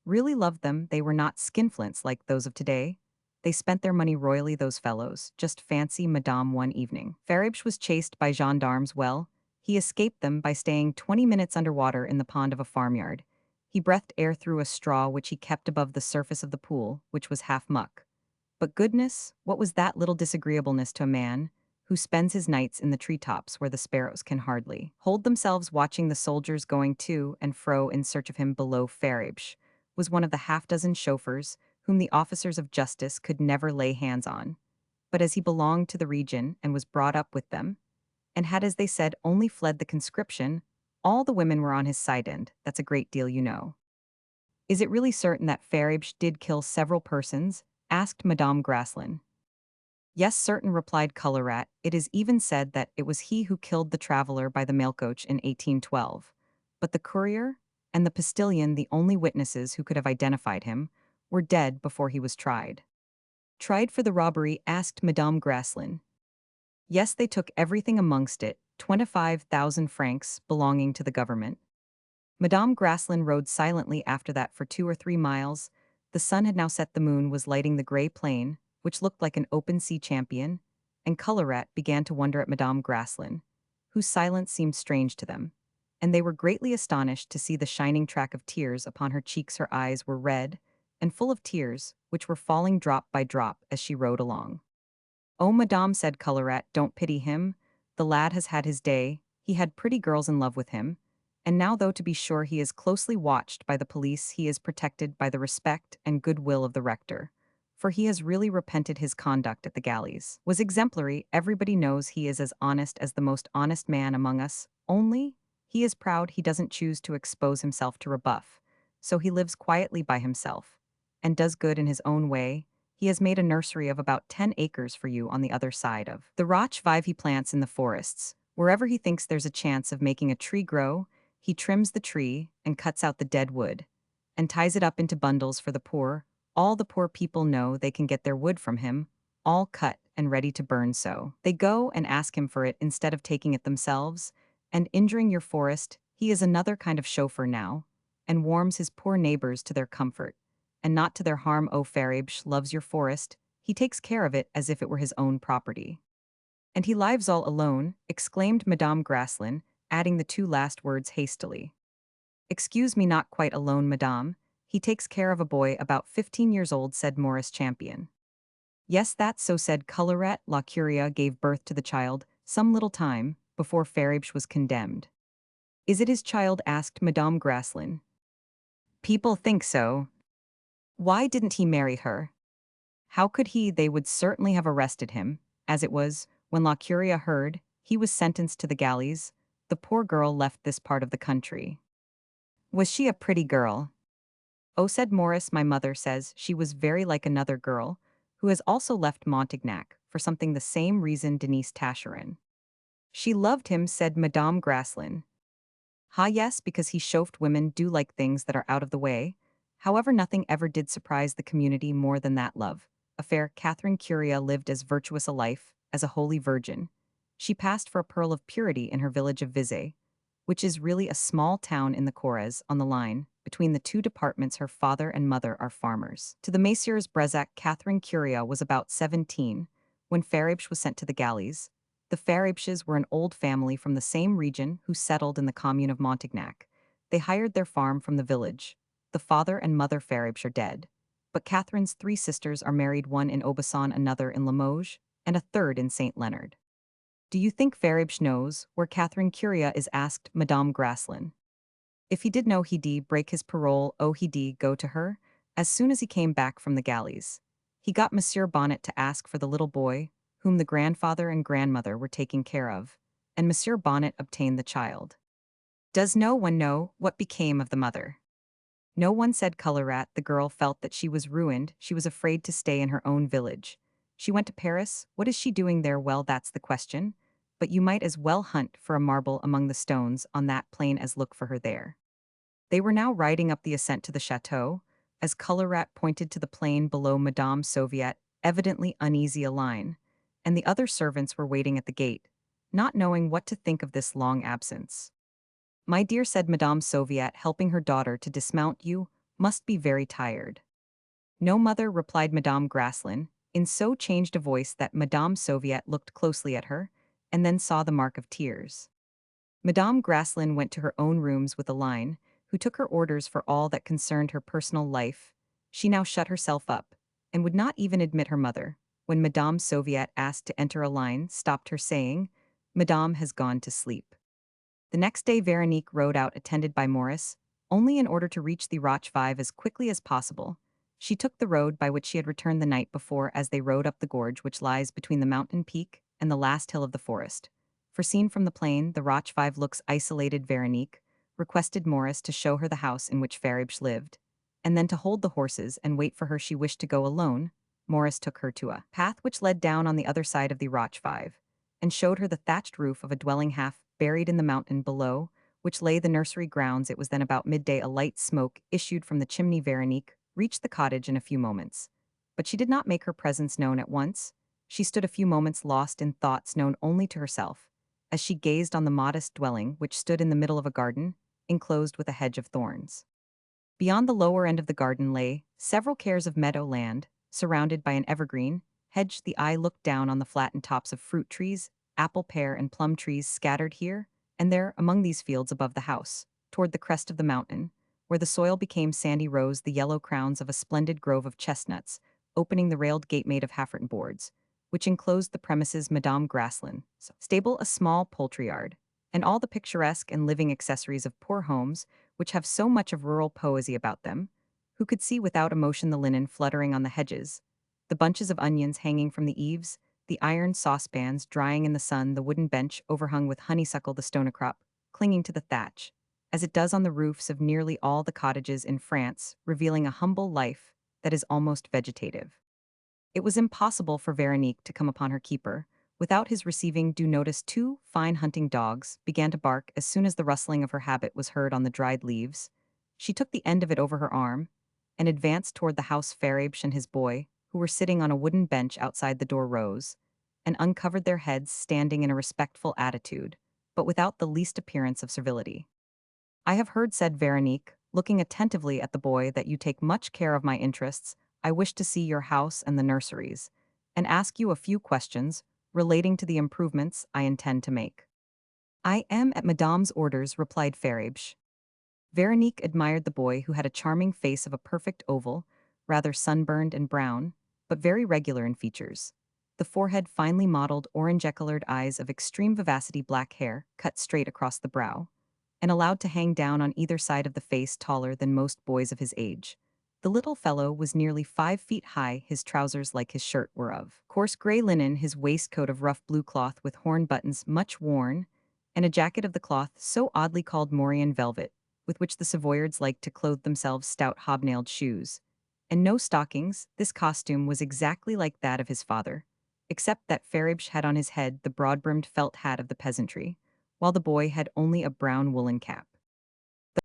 really loved them. They were not skinflints like those of today. They spent their money royally, those fellows. Just fancy, madame, one evening Faribge was chased by gendarmes. Well, he escaped them by staying 20 minutes underwater in the pond of a farmyard. He breathed air through a straw which he kept above the surface of the pool, which was half muck. But goodness, what was that little disagreeableness to a man who spends his nights in the treetops where the sparrows can hardly hold themselves, watching the soldiers going to and fro in search of him below? Faribge was one of the half-dozen chauffeurs whom the officers of justice could never lay hands on. But as he belonged to the region and was brought up with them, and had, as they said, only fled the conscription, all the women were on his side, and that's a great deal, you know. Is it really certain that Faribge did kill several persons? Asked Madame Graslin. Yes, certain, replied Colorat. It is even said that it was he who killed the traveler by the mailcoach in 1812. But the courier and the postilion, the only witnesses who could have identified him, were dead before he was tried. Tried for the robbery? Asked Madame Graslin. Yes, they took everything amongst it, 25,000 francs belonging to the government. Madame Graslin rode silently after that for 2 or 3 miles. The sun had now set, the moon was lighting the grey plain, which looked like an open sea champion, and Colorat began to wonder at Madame Graslin, whose silence seemed strange to them, and they were greatly astonished to see the shining track of tears upon her cheeks. Her eyes were red and full of tears, which were falling drop by drop as she rode along. Oh, madame, said Colorat, don't pity him. The lad has had his day. He had pretty girls in love with him. And now, though to be sure he is closely watched by the police, he is protected by the respect and goodwill of the rector. For he has really repented. His conduct at the galleys was exemplary. Everybody knows he is as honest as the most honest man among us. Only, he is proud. He doesn't choose to expose himself to rebuff. So he lives quietly by himself and does good in his own way. He has made a nursery of about 10 acres for you on the other side of the roche vive. He plants in the forests. Wherever he thinks there's a chance of making a tree grow, he trims the tree and cuts out the dead wood and ties it up into bundles for the poor. All the poor people know they can get their wood from him, all cut and ready to burn, so they go and ask him for it instead of taking it themselves and injuring your forest. He is another kind of chauffeur now, and warms his poor neighbors to their comfort and not to their harm. Oh, Faribge loves your forest. He takes care of it as if it were his own property. And he lives all alone, exclaimed Madame Graslin, adding the 2 last words hastily. Excuse me, not quite alone, madame. He takes care of a boy about 15 years old, said Maurice Champion. Yes, that's so, said Colorette. La Curia gave birth to the child some little time before Faribsh was condemned. Is it his child? Asked Madame Graslin. People think so. Why didn't he marry her? How could he? They would certainly have arrested him. As it was, when La Curia heard he was sentenced to the galleys, the poor girl left this part of the country. Was she a pretty girl? Oh, said Morris, my mother says she was very like another girl, who has also left Montignac for something the same reason, Denise Tascherin. She loved him, said Madame Graslin. Ha, yes, because he chauffed women do like things that are out of the way. However, nothing ever did surprise the community more than that love affair. Catherine Curia lived as virtuous a life as a holy virgin. She passed for a pearl of purity in her village of Vizay, which is really a small town in the Corrèze on the line between the two departments. Her father and mother are farmers. To the Messieurs Balzac, Catherine Curia was about 17 when Faribsh was sent to the galleys. The Faribshes were an old family from the same region who settled in the commune of Montignac. They hired their farm from the village. The father and mother Faribsh are dead, but Catherine's three sisters are married, one in Aubusson, another in Limoges, and a third in St. Leonard. Do you think Faribsh knows where Catherine Curia is? Asked Madame Graslin. If he did know, he'd break his parole. Oh, he'd go to her as soon as he came back from the galleys. He got Monsieur Bonnet to ask for the little boy, whom the grandfather and grandmother were taking care of, and Monsieur Bonnet obtained the child. Does no one know what became of the mother? No one, said Colorat. The girl felt that she was ruined. She was afraid to stay in her own village. She went to Paris. What is she doing there? Well, that's the question. But you might as well hunt for a marble among the stones on that plain as look for her there. They were now riding up the ascent to the chateau, as Colorat pointed to the plain below Madame Soviet, evidently uneasy a line, and the other servants were waiting at the gate, not knowing what to think of this long absence. My dear, said Madame Soviet, helping her daughter to dismount, you must be very tired. No, mother, replied Madame Graslin, in so changed a voice that Madame Soviet looked closely at her, and then saw the mark of tears. Madame Graslin went to her own rooms with a line, who took her orders for all that concerned her personal life. She now shut herself up, and would not even admit her mother, when Madame Soviet asked to enter a line, stopped her, saying, Madame has gone to sleep. The next day Veronique rode out attended by Morris, only in order to reach the Roche 5 as quickly as possible. She took the road by which she had returned the night before as they rode up the gorge which lies between the mountain peak and the last hill of the forest. For seen from the plain, the Roche 5 looks isolated. Veronique requested Morris to show her the house in which Faribsh lived, and then to hold the horses and wait for her. She wished to go alone. Morris took her to a path which led down on the other side of the Roche 5, and showed her the thatched roof of a dwelling half buried in the mountain below, which lay the nursery grounds. It was then about midday. A light smoke issued from the chimney. Veronique reached the cottage in a few moments, but she did not make her presence known at once. She stood a few moments lost in thoughts known only to herself, as she gazed on the modest dwelling which stood in the middle of a garden, enclosed with a hedge of thorns. Beyond the lower end of the garden lay several cares of meadow land, surrounded by an evergreen hedge. The eye looked down on the flattened tops of fruit trees, apple, pear, and plum trees scattered here and there among these fields above the house, toward the crest of the mountain, where the soil became sandy, rose the yellow crowns of a splendid grove of chestnuts, opening the railed gate made of Hafferton boards, which enclosed the premises. Madame Graslin stable, a small poultry yard, and all the picturesque and living accessories of poor homes which have so much of rural poesy about them. Who could see without emotion the linen fluttering on the hedges, the bunches of onions hanging from the eaves, the iron saucepans drying in the sun, the wooden bench overhung with honeysuckle, the stonecrop clinging to the thatch, as it does on the roofs of nearly all the cottages in France, revealing a humble life that is almost vegetative. It was impossible for Veronique to come upon her keeper without his receiving due notice. Two fine hunting dogs began to bark as soon as the rustling of her habit was heard on the dried leaves. She took the end of it over her arm and advanced toward the house. Faribsh and his boy, who were sitting on a wooden bench outside the door, rose and uncovered their heads, standing in a respectful attitude, but without the least appearance of servility. I have heard, said Veronique, looking attentively at the boy, that you take much care of my interests. I wish to see your house and the nurseries, and ask you a few questions relating to the improvements I intend to make. I am at Madame's orders, replied Faribsh. Veronique admired the boy, who had a charming face of a perfect oval, rather sunburned and brown, but very regular in features. The forehead finely modeled orange-colored eyes of extreme vivacity, black hair, cut straight across the brow, and allowed to hang down on either side of the face, taller than most boys of his age. The little fellow was nearly 5 feet high, his trousers, like his shirt, were of coarse gray linen, his waistcoat of rough blue cloth with horn buttons much worn, and a jacket of the cloth so oddly called Morian velvet, with which the Savoyards liked to clothe themselves, stout hobnailed shoes. And no stockings. This costume was exactly like that of his father, except that Faribsh had on his head the broad-brimmed felt hat of the peasantry, while the boy had only a brown woolen cap.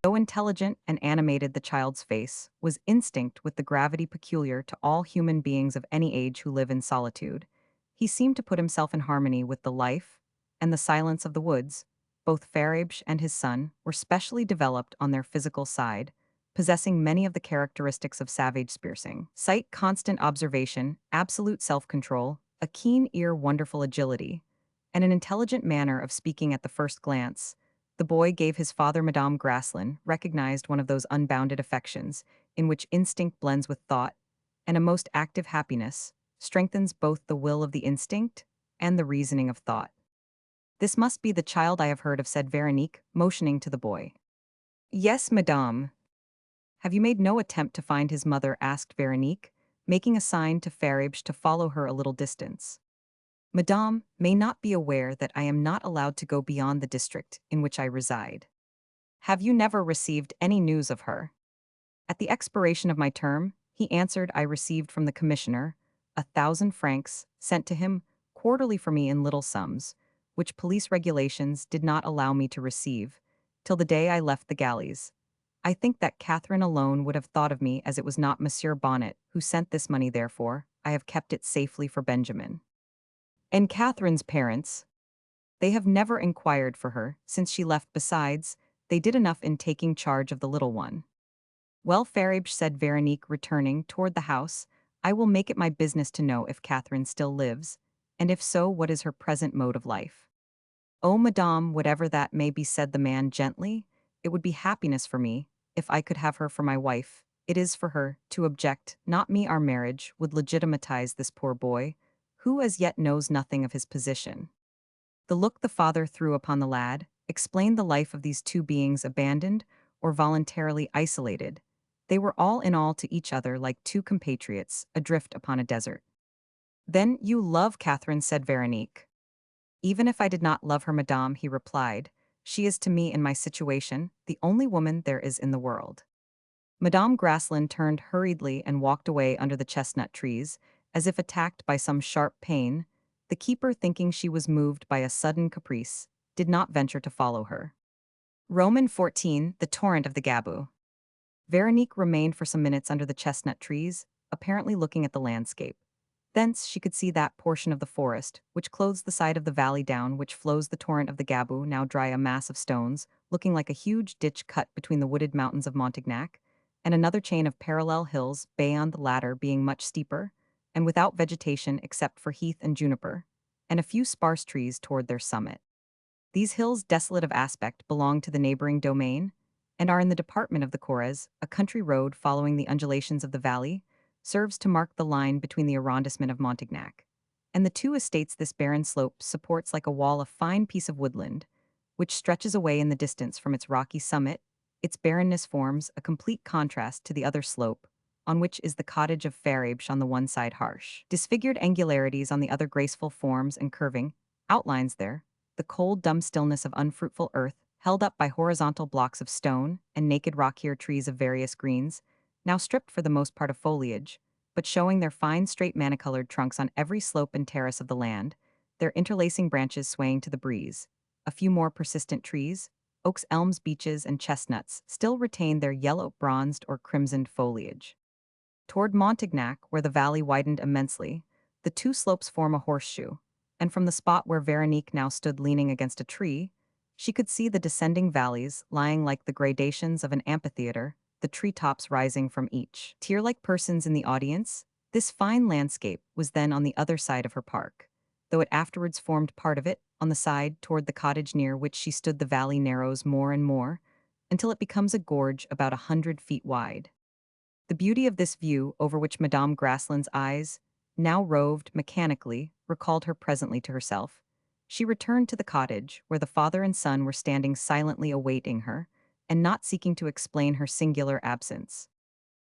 Though intelligent and animated, the child's face was instinct with the gravity peculiar to all human beings of any age who live in solitude. He seemed to put himself in harmony with the life and the silence of the woods. Both Faribsh and his son were specially developed on their physical side, possessing many of the characteristics of savage piercing sight, constant observation, absolute self-control, a keen ear, wonderful agility, and an intelligent manner of speaking at the first glance. The boy gave his father, Madame Graslin, recognized one of those unbounded affections in which instinct blends with thought, and a most active happiness strengthens both the will of the instinct and the reasoning of thought. This must be the child I have heard of, said Veronique, motioning to the boy. Yes, madame. Have you made no attempt to find his mother? Asked Veronique, making a sign to Faribsh to follow her a little distance. Madame may not be aware that I am not allowed to go beyond the district in which I reside. Have you never received any news of her? At the expiration of my term, he answered, I received from the commissioner 1,000 francs, sent to him quarterly for me in little sums, which police regulations did not allow me to receive, till the day I left the galleys. I think that Catherine alone would have thought of me, as it was not Monsieur Bonnet who sent this money, therefore I have kept it safely for Benjamin. And Catherine's parents? They have never inquired for her since she left. Besides, they did enough in taking charge of the little one. Well, Faribsh, said Veronique, returning toward the house, I will make it my business to know if Catherine still lives, and if so, what is her present mode of life. Oh, madame, whatever that may be, said the man gently, it would be happiness for me if I could have her for my wife. It is for her to object, not me. Our marriage would legitimatize this poor boy, who as yet knows nothing of his position. The look the father threw upon the lad explained the life of these two beings, abandoned or voluntarily isolated. They were all in all to each other like two compatriots adrift upon a desert. Then you love Catherine, said Veronique. Even if I did not love her, madame, he replied, she is to me, in my situation, the only woman there is in the world. Madame Graslin turned hurriedly and walked away under the chestnut trees, as if attacked by some sharp pain. The keeper, thinking she was moved by a sudden caprice, did not venture to follow her. Roman 14, the torrent of the Gabu. Veronique remained for some minutes under the chestnut trees, apparently looking at the landscape. Thence she could see that portion of the forest which clothes the side of the valley down which flows the torrent of the Gabu, now dry, a mass of stones, looking like a huge ditch cut between the wooded mountains of Montignac, and another chain of parallel hills beyond, the latter being much steeper, and without vegetation except for heath and juniper, and a few sparse trees toward their summit. These hills, desolate of aspect, belong to the neighboring domain, and are in the department of the Corrèze. A country road following the undulations of the valley serves to mark the line between the arrondissement of Montignac and the two estates. This barren slope supports like a wall a fine piece of woodland, which stretches away in the distance from its rocky summit. Its barrenness forms a complete contrast to the other slope, on which is the cottage of Faribsh on the one side, harsh, disfigured angularities on the other, graceful forms and curving outlines there, the cold, dumb stillness of unfruitful earth, held up by horizontal blocks of stone and naked rock. Here trees of various greens, now stripped for the most part of foliage, but showing their fine, straight, many-colored trunks on every slope and terrace of the land, their interlacing branches swaying to the breeze. A few more persistent trees, oaks, elms, beeches, and chestnuts, still retain their yellow, bronzed, or crimsoned foliage. Toward Montignac, where the valley widened immensely, the two slopes form a horseshoe, and from the spot where Veronique now stood leaning against a tree, she could see the descending valleys lying like the gradations of an amphitheater, the treetops rising from each tier like persons in the audience. This fine landscape was then on the other side of her park, though it afterwards formed part of it. On the side toward the cottage near which she stood, the valley narrows more and more, until it becomes a gorge about 100 feet wide. The beauty of this view, over which Madame Graslin's eyes now roved mechanically, recalled her presently to herself. She returned to the cottage, where the father and son were standing silently awaiting her, and not seeking to explain her singular absence.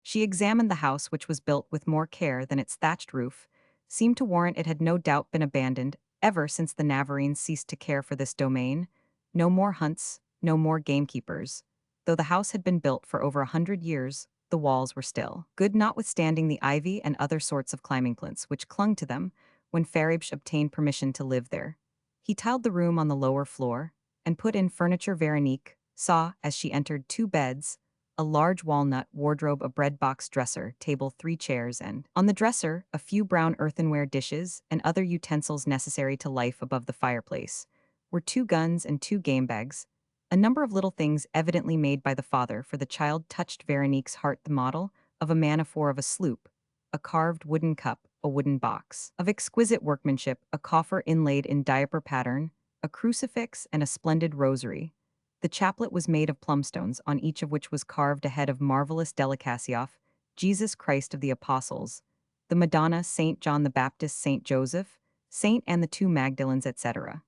She examined the house, which was built with more care than its thatched roof, seemed to warrant it had no doubt been abandoned ever since the Navarrenes ceased to care for this domain. No more hunts, no more gamekeepers. Though the house had been built for over 100 years, the walls were still good, notwithstanding the ivy and other sorts of climbing plants which clung to them when Faribsh obtained permission to live there. He tiled the room on the lower floor and put in furniture. Veronique saw, as she entered, two beds, a large walnut wardrobe, a bread box dresser, table, three chairs, and, on the dresser, a few brown earthenware dishes and other utensils necessary to life. Above the fireplace were two guns and two game bags, a number of little things evidently made by the father for the child. Touched Veronique's heart the model of a man-of-war of a sloop, a carved wooden cup, a wooden box of exquisite workmanship, a coffer inlaid in diaper pattern, a crucifix, and a splendid rosary. The chaplet was made of plumstones, on each of which was carved a head of marvelous delicacy of Jesus Christ of the Apostles, the Madonna, Saint John the Baptist, Saint Joseph, Saint Anne, the two Magdalens, etc.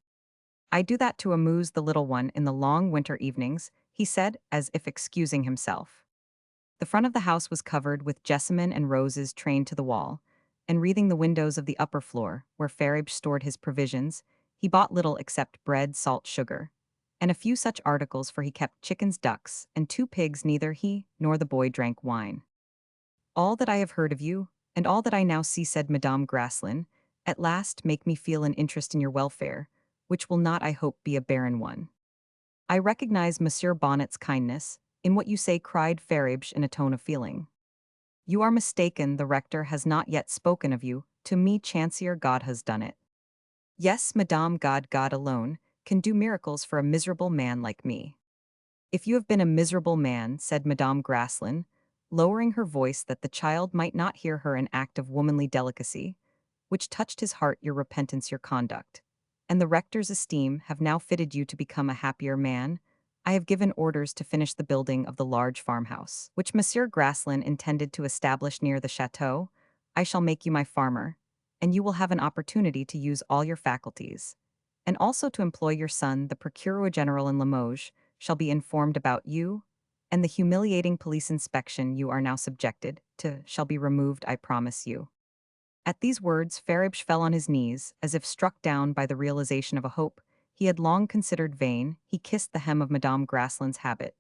I do that to amuse the little one in the long winter evenings, he said, as if excusing himself. The front of the house was covered with jessamine and roses trained to the wall, and wreathing the windows of the upper floor, where Faribsh stored his provisions, he bought little except bread, salt, sugar, and a few such articles, for he kept chickens, ducks, and two pigs. Neither he nor the boy drank wine. All that I have heard of you, and all that I now see, said Madame Graslin, at last make me feel an interest in your welfare, which will not, I hope, be a barren one. I recognize Monsieur Bonnet's kindness in what you say, cried Faribsh in a tone of feeling. You are mistaken, the rector has not yet spoken of you. To me, chancier, God has done it. Yes, Madame, God alone can do miracles for a miserable man like me. If you have been a miserable man, said Madame Graslin, lowering her voice that the child might not hear her, an act of womanly delicacy, which touched his heart, your repentance, your conduct, and the rector's esteem have now fitted you to become a happier man, I have given orders to finish the building of the large farmhouse, which Monsieur Graslin intended to establish near the chateau. I shall make you my farmer, and you will have an opportunity to use all your faculties, and also to employ your son. The procureur general in Limoges shall be informed about you, and the humiliating police inspection you are now subjected to shall be removed, I promise you. At these words, Faribsh fell on his knees, as if struck down by the realization of a hope he had long considered vain. He kissed the hem of Madame Graslin's habit.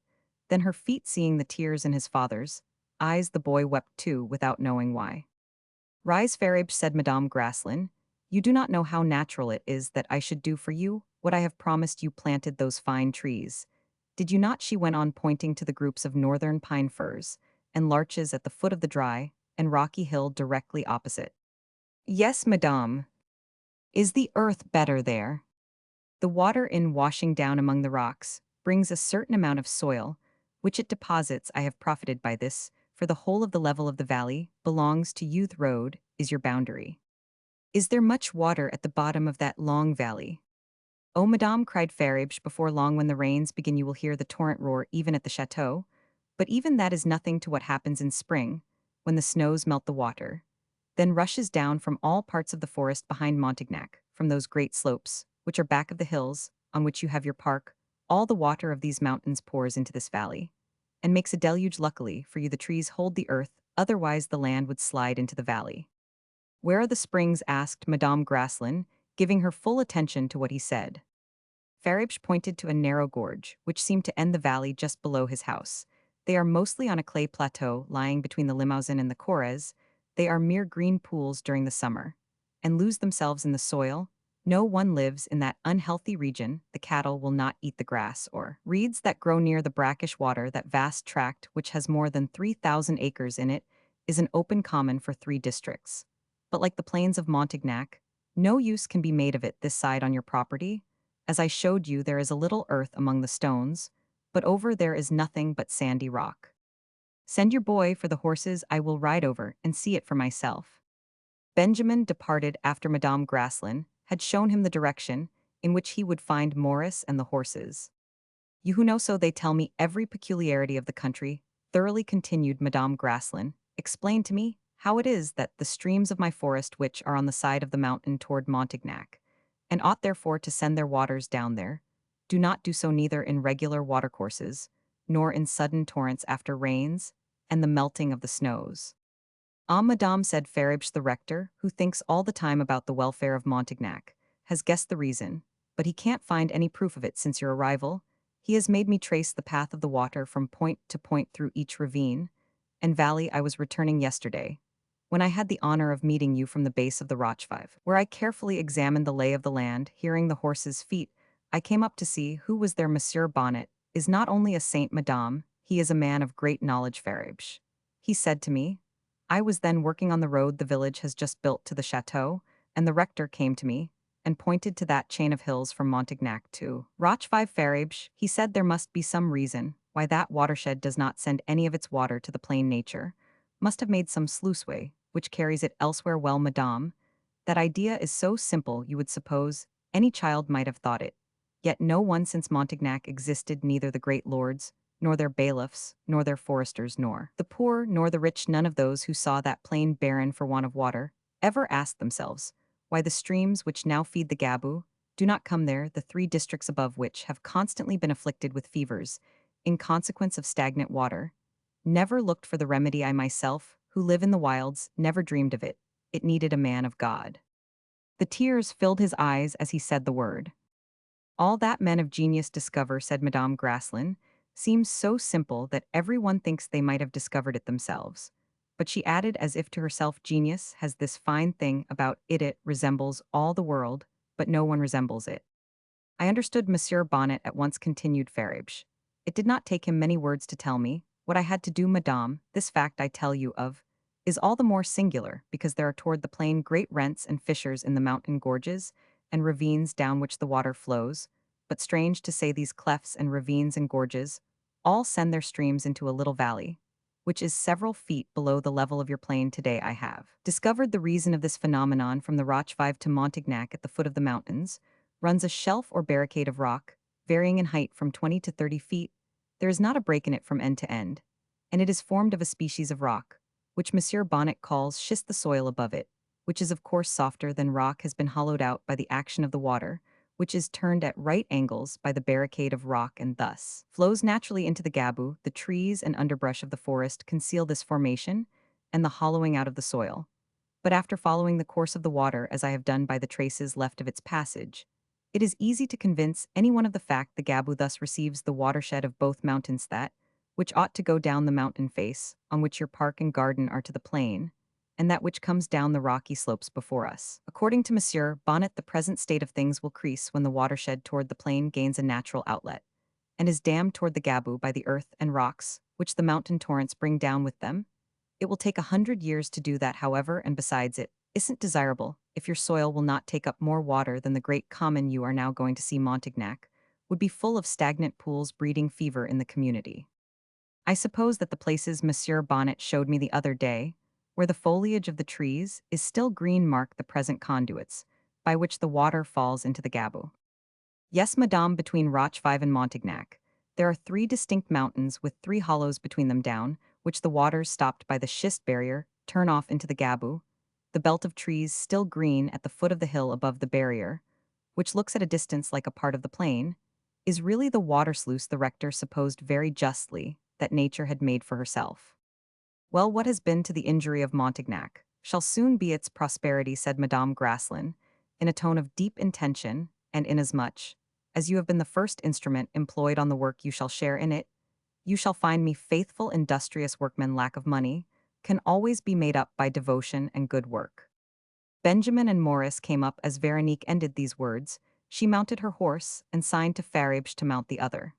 Then her feet, seeing the tears in his father's eyes, the boy wept too, without knowing why. Rise, Faribsh, said Madame Graslin. You do not know how natural it is that I should do for you what I have promised you. Planted those fine trees, did you not? She went on, pointing to the groups of northern pine firs and larches at the foot of the dry and rocky hill directly opposite. Yes, madame. Is the earth better there? The water, in washing down among the rocks, brings a certain amount of soil, which it deposits. I have profited by this, for the whole of the level of the valley belongs to Youth Road, is your boundary. Is there much water at the bottom of that long valley? Oh, madame, cried Faribsh, before long, when the rains begin, you will hear the torrent roar even at the chateau. But even that is nothing to what happens in spring, when the snows melt the water. Then rushes down from all parts of the forest behind Montignac, from those great slopes, which are back of the hills, on which you have your park. All the water of these mountains pours into this valley, and makes a deluge. Luckily for you, the trees hold the earth, otherwise the land would slide into the valley. Where are the springs? Asked Madame Graslin, giving her full attention to what he said. Faribsh pointed to a narrow gorge, which seemed to end the valley just below his house. They are mostly on a clay plateau lying between the Limousin and the Corrèze. They are mere green pools during the summer, and lose themselves in the soil. No one lives in that unhealthy region. The cattle will not eat the grass or reeds that grow near the brackish water. That vast tract, which has more than 3,000 acres in it, is an open common for 3 districts. But like the plains of Montignac, no use can be made of it this side on your property. As I showed you, there is a little earth among the stones, but over there is nothing but sandy rock. Send your boy for the horses. I will ride over and see it for myself. Benjamin departed after Madame Graslin had shown him the direction in which he would find Maurice and the horses. You who know so, they tell me every peculiarity of the country, thoroughly, continued Madame Graslin. Explain to me how it is that the streams of my forest which are on the side of the mountain toward Montignac, and ought therefore to send their waters down there, do not do so neither in regular watercourses, nor in sudden torrents after rains, and the melting of the snows. Ah, madame, said Faribche the rector, who thinks all the time about the welfare of Montignac, has guessed the reason, but he can't find any proof of it since your arrival. He has made me trace the path of the water from point to point through each ravine and valley I was returning yesterday, when I had the honor of meeting you from the base of the Rochefivre, where I carefully examined the lay of the land, hearing the horses' feet. I came up to see who was there. Monsieur Bonnet is not only a saint, madame, he is a man of great knowledge, Faribche. He said to me, I was then working on the road the village has just built to the chateau, and the rector came to me and pointed to that chain of hills from Montignac to Rochefivre. Faribche, he said there must be some reason why that watershed does not send any of its water to the plain. Nature must have made some sluiceway which carries it elsewhere. Well, madame, that idea is so simple you would suppose any child might have thought it. Yet no one since Montignac existed, neither the great lords, nor their bailiffs, nor their foresters, nor the poor, nor the rich, none of those who saw that plain barren for want of water, ever asked themselves why the streams which now feed the Gabou do not come there, the three districts above which have constantly been afflicted with fevers, in consequence of stagnant water. Never looked for the remedy. I myself, who live in the wilds, never dreamed of it. It needed a man of God. The tears filled his eyes as he said the word. All that men of genius discover, said Madame Grasslin, seems so simple that everyone thinks they might have discovered it themselves. But she added as if to herself, genius has this fine thing about it resembles all the world, but no one resembles it. I understood Monsieur Bonnet at once, continued Faribche. It did not take him many words to tell me what I had to do, madame. This fact I tell you of is all the more singular because there are toward the plain great rents and fissures in the mountain gorges and ravines down which the water flows, but strange to say these clefts and ravines and gorges all send their streams into a little valley, which is several feet below the level of your plain. Today I have discovered the reason of this phenomenon. From the Rochefivre to Montignac at the foot of the mountains runs a shelf or barricade of rock, varying in height from 20 to 30 feet. There is not a break in it from end to end, and it is formed of a species of rock, which Monsieur Bonnet calls schist. The soil above it, which is of course softer than rock, has been hollowed out by the action of the water, which is turned at right angles by the barricade of rock and thus flows naturally into the Gabou. The trees and underbrush of the forest conceal this formation and the hollowing out of the soil. But after following the course of the water, as I have done by the traces left of its passage, it is easy to convince anyone of the fact the Gabou thus receives the watershed of both mountains, that which ought to go down the mountain face, on which your park and garden are, to the plain, and that which comes down the rocky slopes before us. According to Monsieur Bonnet, the present state of things will crease when the watershed toward the plain gains a natural outlet, and is dammed toward the Gabou by the earth and rocks which the mountain torrents bring down with them. It will take 100 years to do that, however, and besides, it isn't desirable if your soil will not take up more water than the great common you are now going to see. Montignac would be full of stagnant pools breeding fever in the community. I suppose that the places Monsieur Bonnet showed me the other day, where the foliage of the trees is still green, mark the present conduits by which the water falls into the Gabou. Yes, madame, between Rochefivre and Montignac, there are three distinct mountains with three hollows between them, down which the waters stopped by the schist barrier turn off into the Gabou. The belt of trees still green at the foot of the hill above the barrier, which looks at a distance like a part of the plain, is really the water sluice the rector supposed very justly that nature had made for herself. Well, what has been to the injury of Montignac shall soon be its prosperity, said Madame Grasslin, in a tone of deep intention, and inasmuch as you have been the first instrument employed on the work, you shall share in it. You shall find me faithful, industrious workman. Lack of money can always be made up by devotion and good work. Benjamin and Maurice came up as Veronique ended these words. She mounted her horse and signed to Faribche to mount the other.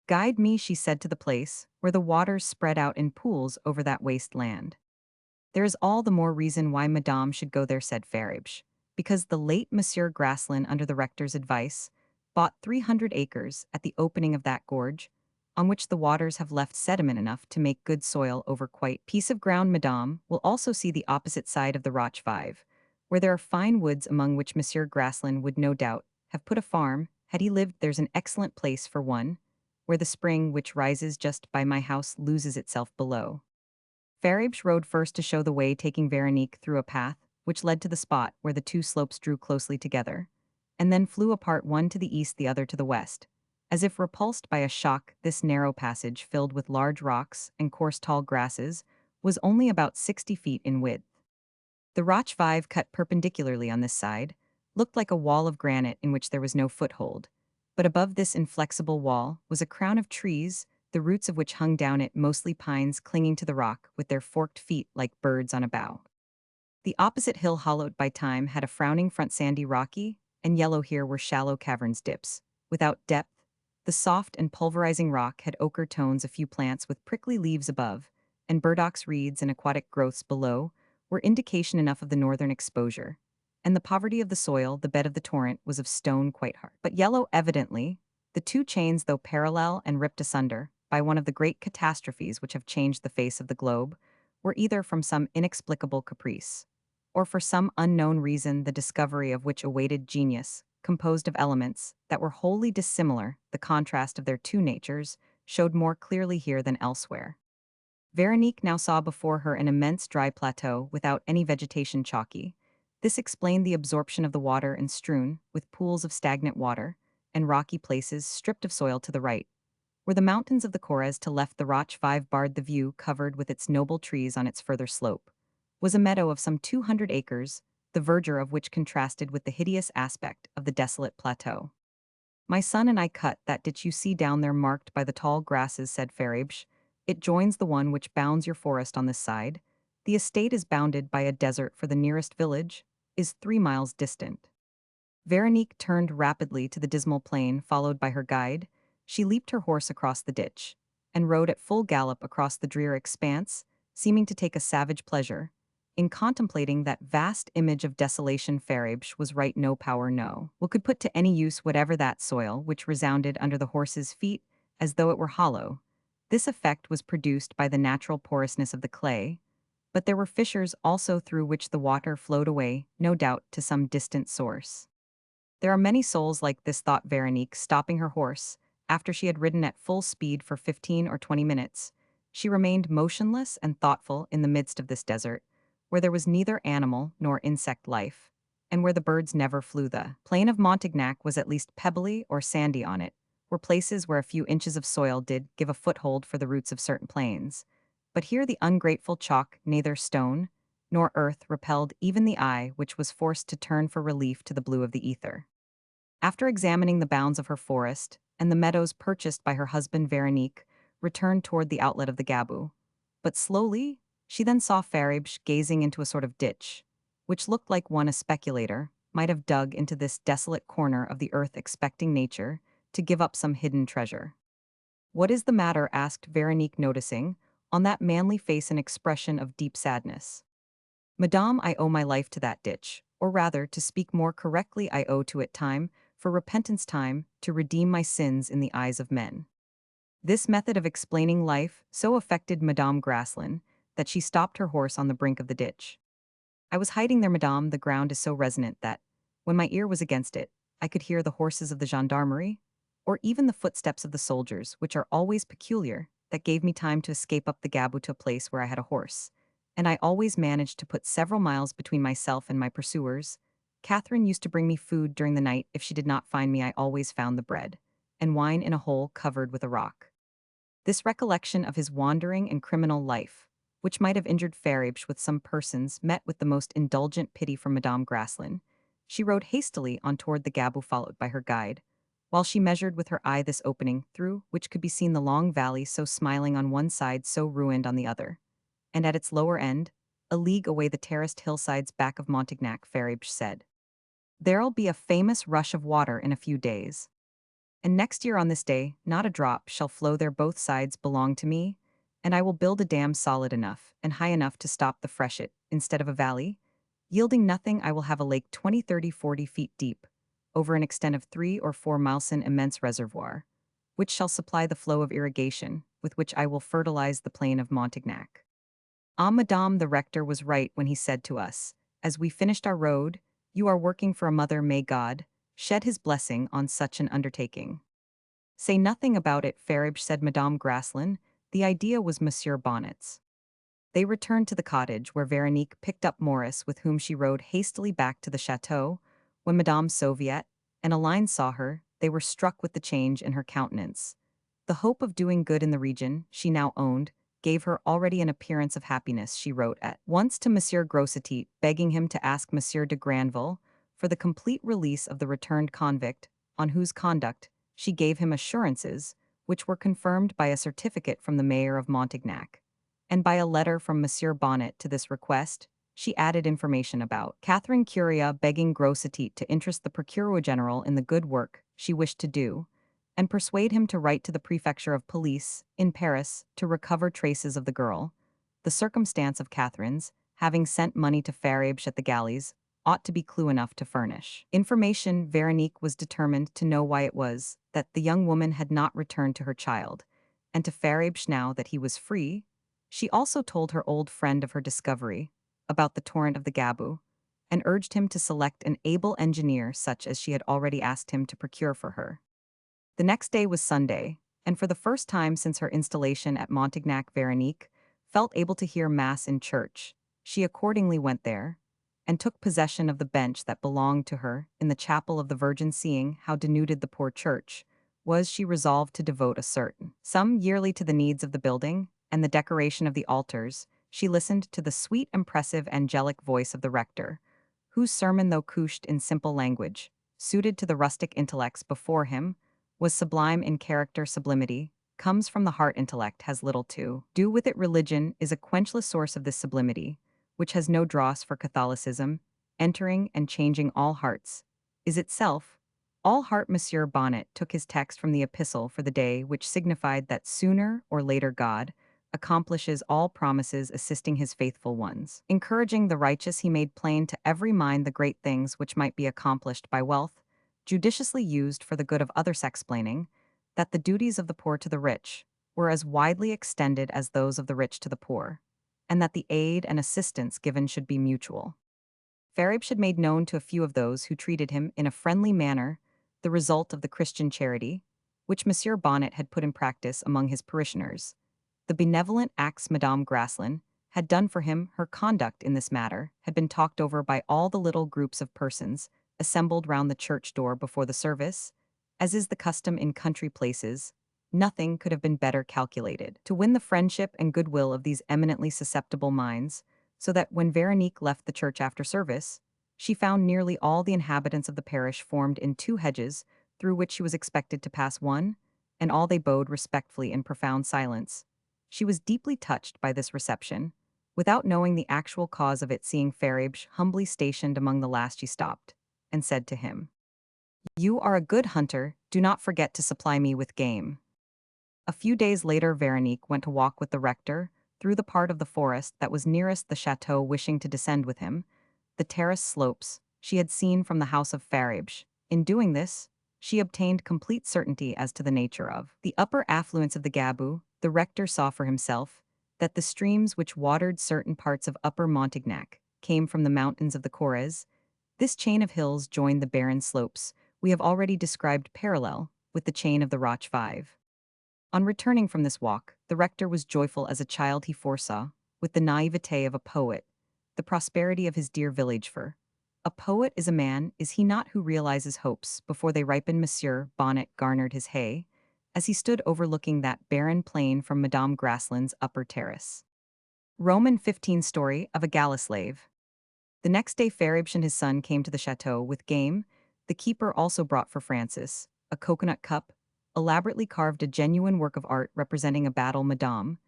Guide me, she said, to the place where the waters spread out in pools over that waste land. There is all the more reason why madame should go there, said Faribche, because the late Monsieur Grasslin, under the rector's advice, bought 300 acres at the opening of that gorge, on which the waters have left sediment enough to make good soil over quite piece of ground. Madame will also see the opposite side of the Rochefivre, where there are fine woods, among which Monsieur Grasslin would no doubt have put a farm had he lived. There's an excellent place for one, where the spring which rises just by my house loses itself below. Faribs rode first to show the way, taking Veronique through a path, which led to the spot where the two slopes drew closely together, and then flew apart, one to the east, the other to the west. As if repulsed by a shock, this narrow passage, filled with large rocks and coarse tall grasses, was only about 60 feet in width. The roch vive, cut perpendicularly on this side, looked like a wall of granite in which there was no foothold, but above this inflexible wall was a crown of trees, the roots of which hung down it, mostly pines clinging to the rock with their forked feet like birds on a bough. The opposite hill, hollowed by time, had a frowning front, sandy, rocky, and yellow. Here were shallow caverns, dips, without depth. The soft and pulverizing rock had ochre tones. A few plants with prickly leaves above, and burdocks, reeds, and aquatic growths below, were indication enough of the northern exposure. And the poverty of the soil, the bed of the torrent, was of stone, quite hard, but yellow evidently. The two chains, though parallel and ripped asunder by one of the great catastrophes which have changed the face of the globe, were either from some inexplicable caprice, or for some unknown reason the discovery of which awaited genius, composed of elements that were wholly dissimilar. The contrast of their two natures showed more clearly here than elsewhere. Veronique now saw before her an immense dry plateau without any vegetation, chalky. This explained the absorption of the water, and strewn with pools of stagnant water, and rocky places stripped of soil to the right, where the mountains of the Corres to left. The roch vive barred the view, covered with its noble trees on its further slope was a meadow of some 200 acres, the verdure of which contrasted with the hideous aspect of the desolate plateau. My son and I cut that ditch you see down there, marked by the tall grasses, said Faribsh. It joins the one which bounds your forest on this side. The estate is bounded by a desert, for the nearest village is 3 miles distant. Veronique turned rapidly to the dismal plain, followed by her guide. She leaped her horse across the ditch, and rode at full gallop across the drear expanse, seeming to take a savage pleasure in contemplating that vast image of desolation. Faribsh was right. No power, no will could put to any use whatever that soil which resounded under the horse's feet as though it were hollow. This effect was produced by the natural porousness of the clay, but there were fissures also through which the water flowed away, no doubt to some distant source. There are many souls like this, thought Veronique, stopping her horse. After she had ridden at full speed for 15 or 20 minutes, she remained motionless and thoughtful in the midst of this desert, where there was neither animal nor insect life, and where the birds never flew. The plain of Montignac was at least pebbly or sandy. On it were places where a few inches of soil did give a foothold for the roots of certain planes, but here the ungrateful chalk, neither stone nor earth, repelled even the eye, which was forced to turn for relief to the blue of the ether. After examining the bounds of her forest and the meadows purchased by her husband, Veronique returned toward the outlet of the Gabu. But slowly, she then saw Faribsh gazing into a sort of ditch, which looked like one a speculator might have dug into this desolate corner of the earth, expecting nature to give up some hidden treasure. "What is the matter?" asked Veronique, noticing on that manly face an expression of deep sadness. "Madame, I owe my life to that ditch, or rather, to speak more correctly, I owe to it time for repentance, time to redeem my sins in the eyes of men." This method of explaining life so affected Madame Graslin that she stopped her horse on the brink of the ditch. "I was hiding there, Madame. The ground is so resonant that, when my ear was against it, I could hear the horses of the gendarmerie, or even the footsteps of the soldiers, which are always peculiar. That gave me time to escape up the Gabu to a place where I had a horse, and I always managed to put several miles between myself and my pursuers. Catherine used to bring me food during the night. If she did not find me, I always found the bread and wine in a hole covered with a rock." This recollection of his wandering and criminal life, which might have injured Faribsh with some persons, met with the most indulgent pity from Madame Graslin. She rode hastily on toward the Gabu, followed by her guide, while she measured with her eye this opening, through which could be seen the long valley, so smiling on one side, so ruined on the other, and at its lower end, a league away, the terraced hillsides back of Montignac. Faribsh said, "There'll be a famous rush of water in a few days. And next year on this day, not a drop shall flow there. Both sides belong to me, and I will build a dam solid enough and high enough to stop the freshet. Instead of a valley, yielding nothing, I will have a lake 20, 30, 40 feet deep, over an extent of 3 or 4 miles, an immense reservoir, which shall supply the flow of irrigation, with which I will fertilize the plain of Montignac." Ah, Madame, the rector was right when he said to us, as we finished our road, "You are working for a mother. May God shed his blessing on such an undertaking." "Say nothing about it, Faribsh," said Madame Graslin. "The idea was Monsieur Bonnet's." They returned to the cottage where Veronique picked up Maurice, with whom she rode hastily back to the chateau. When Madame Soviet and Aline saw her, they were struck with the change in her countenance. The hope of doing good in the region she now owned gave her already an appearance of happiness. She wrote at once to Monsieur Grossetit, begging him to ask Monsieur de Granville for the complete release of the returned convict, on whose conduct she gave him assurances, which were confirmed by a certificate from the mayor of Montignac. And by a letter from Monsieur Bonnet to this request, she added information about Catherine Curia, begging Grossetit to interest the Procureur General in the good work she wished to do, and persuade him to write to the Prefecture of Police in Paris to recover traces of the girl. The circumstance of Catherine's having sent money to Farabes at the galleys ought to be clue enough to furnish information. Veronique was determined to know why it was that the young woman had not returned to her child, and to Farabes now that he was free. She also told her old friend of her discovery about the torrent of the Gabu, and urged him to select an able engineer such as she had already asked him to procure for her. The next day was Sunday, and for the first time since her installation at Montignac, Veronique felt able to hear Mass in church. She accordingly went there, and took possession of the bench that belonged to her in the chapel of the Virgin. Seeing how denuded the poor church was, she resolved to devote a certain sum yearly to the needs of the building and the decoration of the altars. She listened to the sweet, impressive, angelic voice of the rector, whose sermon, though couched in simple language, suited to the rustic intellects before him, was sublime in character. Sublimity comes from the heart. Intellect has little to do with it. Religion is a quenchless source of this sublimity, which has no dross. For Catholicism, entering and changing all hearts, is itself all heart. Monsieur Bonnet took his text from the epistle for the day, which signified that sooner or later God accomplishes all promises, assisting his faithful ones. Encouraging the righteous, he made plain to every mind the great things which might be accomplished by wealth, judiciously used for the good of others, explaining that the duties of the poor to the rich were as widely extended as those of the rich to the poor, and that the aid and assistance given should be mutual. Farabes had made known to a few of those who treated him in a friendly manner the result of the Christian charity, which Monsieur Bonnet had put in practice among his parishioners. The benevolent acts Madame Graslin had done for him. Her conduct in this matter had been talked over by all the little groups of persons assembled round the church door before the service. As is the custom in country places, nothing could have been better calculated to win the friendship and goodwill of these eminently susceptible minds, so that when Veronique left the church after service, she found nearly all the inhabitants of the parish formed in two hedges, through which she was expected to pass one, and all they bowed respectfully in profound silence. She was deeply touched by this reception, without knowing the actual cause of it. Seeing Farabes humbly stationed among the last, she stopped and said to him, "You are a good hunter, do not forget to supply me with game." A few days later, Veronique went to walk with the rector through the part of the forest that was nearest the chateau, wishing to descend with him the terrace slopes she had seen from the house of Farabes. In doing this, she obtained complete certainty as to the nature of the upper affluents of the Gabu. The rector saw for himself that the streams which watered certain parts of Upper Montignac came from the mountains of the Corrèze. This chain of hills joined the barren slopes we have already described, parallel with the chain of the Roche 5. On returning from this walk, the rector was joyful as a child. He foresaw, with the naivete of a poet, the prosperity of his dear village. For a poet is a man, is he not, who realizes hopes before they ripen? Monsieur Bonnet garnered his hay as he stood overlooking that barren plain from Madame Graslin's upper terrace. Roman 15 story of a galley slave. The next day, Farabes and his son came to the chateau with game. The keeper also brought for Francis a coconut cup, elaborately carved, a genuine work of art representing a battle. Madame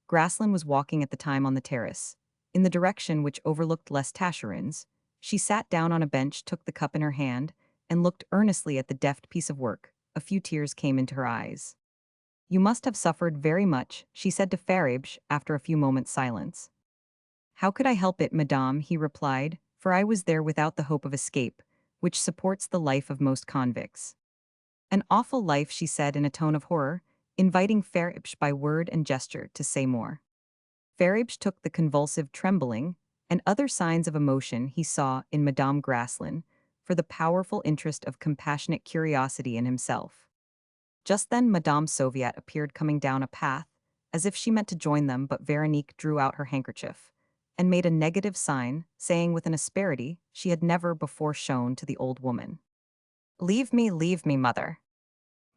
Graslin was walking at the time on the terrace, in the direction which overlooked Les Tachérins. She sat down on a bench, took the cup in her hand, and looked earnestly at the deft piece of work. A few tears came into her eyes. "You must have suffered very much," she said to Farabes after a few moments' silence. "How could I help it, madame?" he replied, "for I was there without the hope of escape, which supports the life of most convicts." "An awful life," she said in a tone of horror, inviting Farabes by word and gesture to say more. Farabes took the convulsive trembling and other signs of emotion he saw in Madame Graslin for the powerful interest of compassionate curiosity in himself. Just then Madame Soviet appeared coming down a path as if she meant to join them, but Veronique drew out her handkerchief and made a negative sign, saying with an asperity she had never before shown to the old woman. Leave me, mother."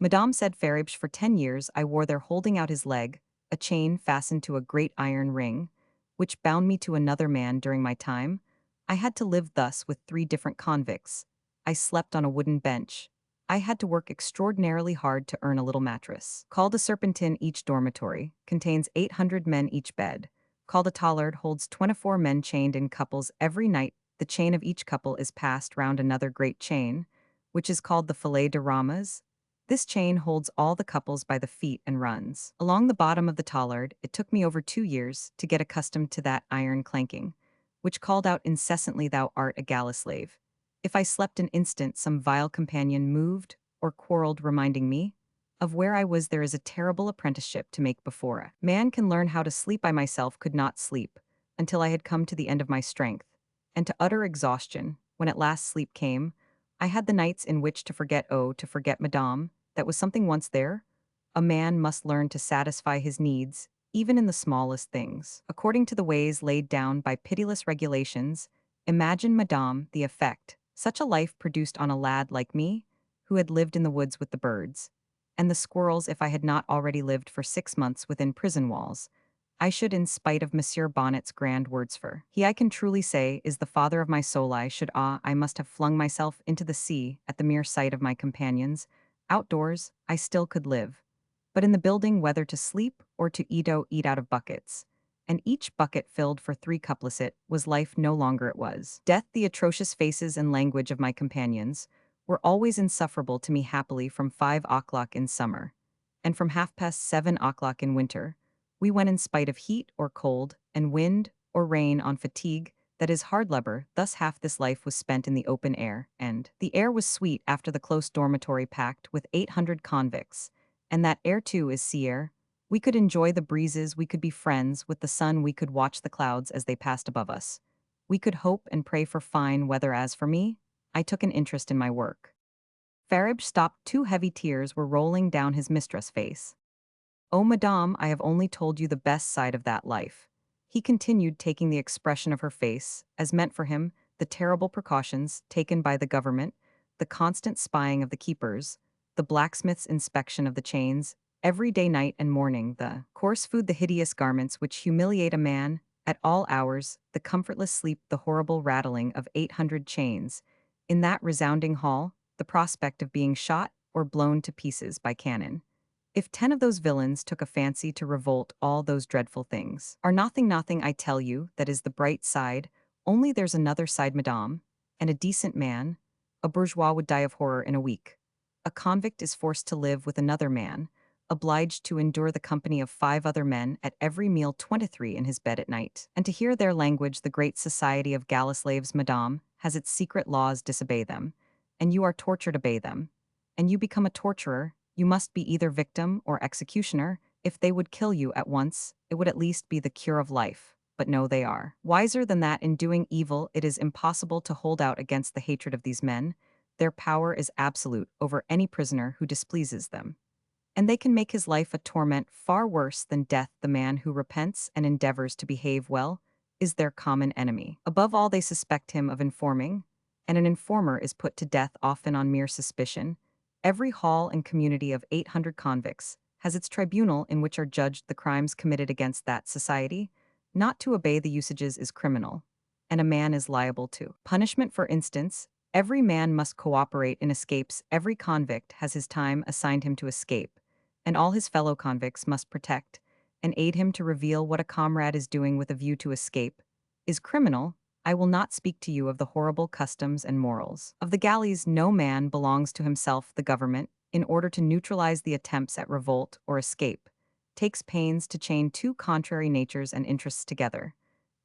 Madame said, Faribsh, for 10 years I wore there holding out his leg, a chain fastened to a great iron ring, which bound me to another man during my time. I had to live thus with 3 different convicts. I slept on a wooden bench. I had to work extraordinarily hard to earn a little mattress. Called a serpentine, each dormitory contains 800 men each bed. Called a tallard holds 24 men chained in couples every night. The chain of each couple is passed round another great chain, which is called the fillet de ramas. This chain holds all the couples by the feet and runs along the bottom of the tallard. It took me over 2 years to get accustomed to that iron clanking, which called out incessantly, "Thou art a galley slave." If I slept an instant, some vile companion moved or quarreled, reminding me of where I was. There is a terrible apprenticeship to make before a man can learn how to sleep. I myself could not sleep until I had come to the end of my strength, and to utter exhaustion. When at last sleep came, I had the nights in which to forget. Oh, to forget, madame, that was something once there. A man must learn to satisfy his needs, even in the smallest things, according to the ways laid down by pitiless regulations. Imagine, madame, the effect such a life produced on a lad like me, who had lived in the woods with the birds and the squirrels. If I had not already lived for 6 months within prison walls, I should, in spite of Monsieur Bonnet's grand words, for he, I can truly say, is the father of my soul, I should, I must have flung myself into the sea at the mere sight of my companions. Outdoors, I still could live, but in the building, whether to sleep or to eat out of buckets, and each bucket filled for 3 couplets, it was life no longer, it was death. The atrocious faces and language of my companions were always insufferable to me. Happily, from 5 o'clock in summer, and from 7:30 in winter, we went in spite of heat or cold, and wind or rain, on fatigue, that is hard labor. Thus half this life was spent in the open air, and the air was sweet after the close dormitory packed with 800 convicts, and that air too is sea air. We could enjoy the breezes, we could be friends with the sun, we could watch the clouds as they passed above us. We could hope and pray for fine weather. As for me, I took an interest in my work. Faribsh stopped. 2 heavy tears were rolling down his mistress' face. "Oh, madame, I have only told you the best side of that life," he continued, taking the expression of her face as meant for him. "The terrible precautions taken by the government, the constant spying of the keepers, the blacksmith's inspection of the chains, every day, night and morning, the coarse food, the hideous garments which humiliate a man at all hours, the comfortless sleep, the horrible rattling of 800 chains in that resounding hall, the prospect of being shot or blown to pieces by cannon. If 10 of those villains took a fancy to revolt, all those dreadful things are nothing. I tell you, that is the bright side. Only there's another side, madame, and a decent man, a bourgeois, would die of horror in a week. A convict is forced to live with another man, obliged to endure the company of 5 other men at every meal, 23 in his bed at night, and to hear their language. The great society of galley slaves, madame, has its secret laws. Disobey them, and you are tortured. Obey them, and you become a torturer. You must be either victim or executioner. If they would kill you at once, it would at least be the cure of life. But no, they are wiser than that. In doing evil, it is impossible to hold out against the hatred of these men. Their power is absolute over any prisoner who displeases them, and they can make his life a torment far worse than death. The man who repents and endeavors to behave well is their common enemy. Above all, they suspect him of informing, and an informer is put to death often on mere suspicion. Every hall and community of 800 convicts has its tribunal in which are judged the crimes committed against that society. Not to obey the usages is criminal, and a man is liable to punishment. For instance, every man must cooperate in escapes. Every convict has his time assigned him to escape, and all his fellow convicts must protect and aid him to reveal what a comrade is doing with a view to escape is criminal. I will not speak to you of the horrible customs and morals of the galleys. No man belongs to himself. The government, in order to neutralize the attempts at revolt or escape, takes pains to chain 2 contrary natures and interests together,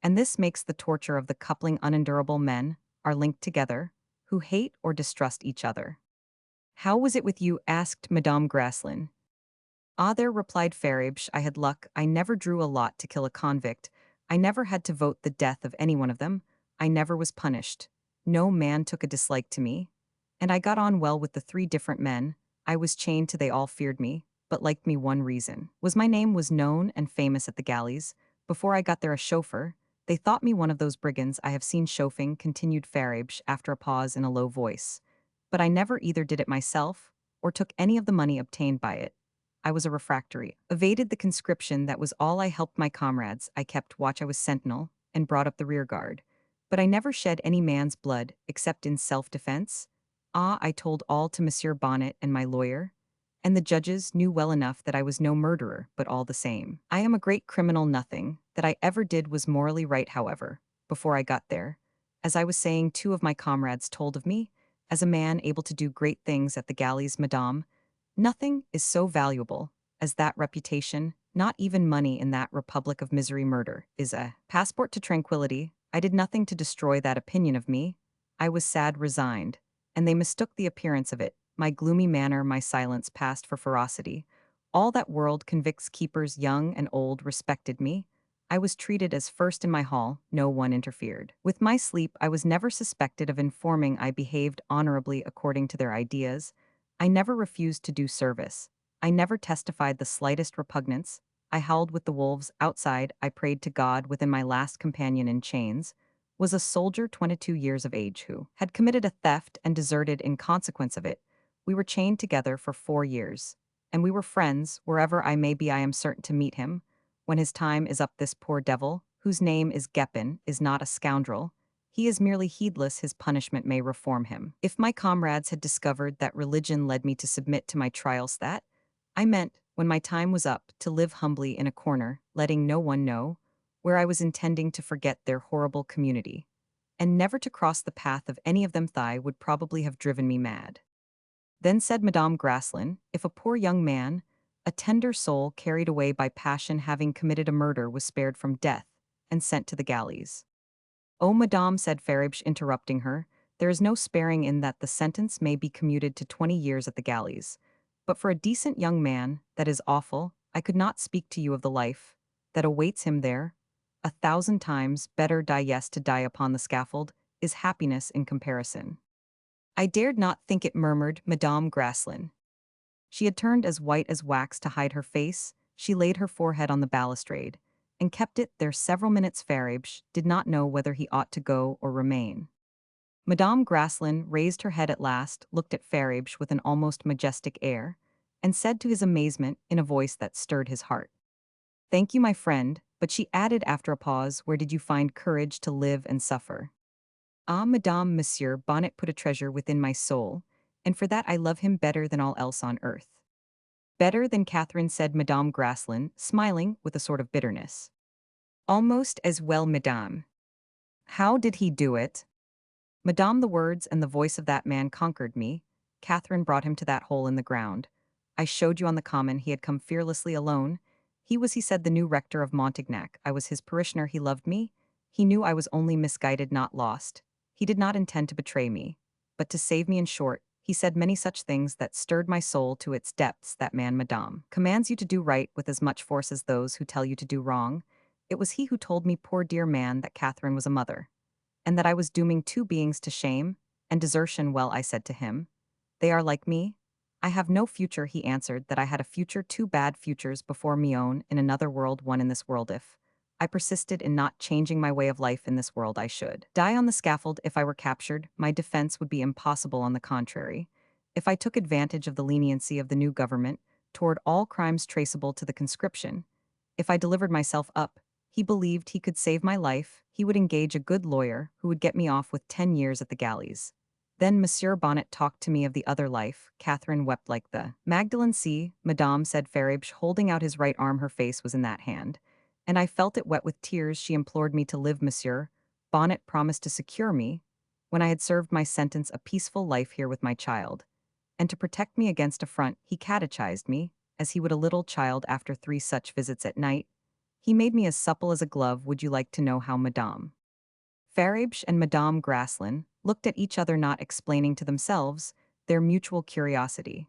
and this makes the torture of the coupling unendurable. Men are linked together who hate or distrust each other. "How was it with you?" asked Madame Graslin. "Ah, there," replied Faribsh, "I had luck. I never drew a lot to kill a convict. I never had to vote the death of any one of them. I never was punished. No man took a dislike to me. And I got on well with the 3 different men. I was chained to, they all feared me, but liked me one reason. Was my name was known and famous at the galleys. Before I got there a chauffeur, they thought me one of those brigands I have seen chauffing, continued Farage after a pause in a low voice. But I never either did it myself, or took any of the money obtained by it. I was a refractory, evaded the conscription, that was all. I helped my comrades, I kept watch, I was sentinel, and brought up the rear guard. But I never shed any man's blood, except in self-defense. Ah, I told all to Monsieur Bonnet and my lawyer, and the judges knew well enough that I was no murderer, but all the same. I am a great criminal. Nothing that I ever did was morally right, however, before I got there. As I was saying, two of my comrades told of me, as a man able to do great things at the galleys. Madame, nothing is so valuable as that reputation. Not even money in that republic of misery. Murder is a passport to tranquility. I did nothing to destroy that opinion of me. I was sad, resigned, and they mistook the appearance of it. My gloomy manner, my silence passed for ferocity. All that world convicts keepers, young and old, respected me. I was treated as first in my hall, no one interfered. With my sleep, I was never suspected of informing. I behaved honorably according to their ideas. I never refused to do service. I never testified the slightest repugnance. I howled with the wolves outside. I prayed to God within. My last companion in chains was a soldier 22 years of age who had committed a theft and deserted in consequence of it. We were chained together for 4 years, and we were friends. Wherever I may be, I am certain to meet him when his time is up. This poor devil, whose name is Gepin, is not a scoundrel. He is merely heedless. His punishment may reform him. If my comrades had discovered that religion led me to submit to my trials, that I meant, when my time was up, to live humbly in a corner, letting no one know, where I was intending to forget their horrible community, and never to cross the path of any of them, thigh would probably have driven me mad. Then said Madame Graslin, if a poor young man, a tender soul carried away by passion, having committed a murder, was spared from death and sent to the galleys. Oh, Madame, said Farage, interrupting her, there is no sparing in that. The sentence may be commuted to 20 years at the galleys. But for a decent young man, that is awful. I could not speak to you of the life that awaits him there. 1,000 times better die. Yes, to die upon the scaffold is happiness in comparison. I dared not think it, murmured Madame Graslin. She had turned as white as wax to hide her face. She laid her forehead on the balustrade and kept it there several minutes. Farage did not know whether he ought to go or remain. Madame Graslin raised her head at last, looked at Farage with an almost majestic air, and said to his amazement in a voice that stirred his heart, thank you, my friend, but she added after a pause, where did you find courage to live and suffer? Ah, Madame, Monsieur Bonnet put a treasure within my soul, and for that I love him better than all else on earth. Better than Catherine, said Madame Graslin, smiling with a sort of bitterness. Almost as well, Madame. How did he do it? Madame, the words and the voice of that man conquered me. Catherine brought him to that hole in the ground. I showed you on the common. He had come fearlessly alone. He was, he said, the new rector of Montignac. I was his parishioner. He loved me. He knew I was only misguided, not lost. He did not intend to betray me, but to save me. In short, he said many such things that stirred my soul to its depths. That man, Madame, commands you to do right with as much force as those who tell you to do wrong. It was he who told me, poor dear man, that Catherine was a mother, and that I was dooming two beings to shame and desertion. Well, I said to him, they are like me. I have no future. He answered that I had a future, two bad futures before me own, in another world, one in this world. If I persisted in not changing my way of life in this world, I should die on the scaffold. If I were captured, my defense would be impossible. On the contrary, if I took advantage of the leniency of the new government toward all crimes traceable to the conscription, if I delivered myself up, he believed he could save my life. He would engage a good lawyer who would get me off with 10 years at the galleys. Then Monsieur Bonnet talked to me of the other life. Catherine wept like the Magdalene. See, Madame, said Farage, holding out his right arm. Her face was in that hand, and I felt it wet with tears. She implored me to live. Monsieur Bonnet promised to secure me, when I had served my sentence, a peaceful life here with my child, and to protect me against affront. He catechized me, as he would a little child after 3 such visits at night. He made me as supple as a glove. Would you like to know how? Madame Farage and Madame Graslin looked at each other, not explaining to themselves their mutual curiosity.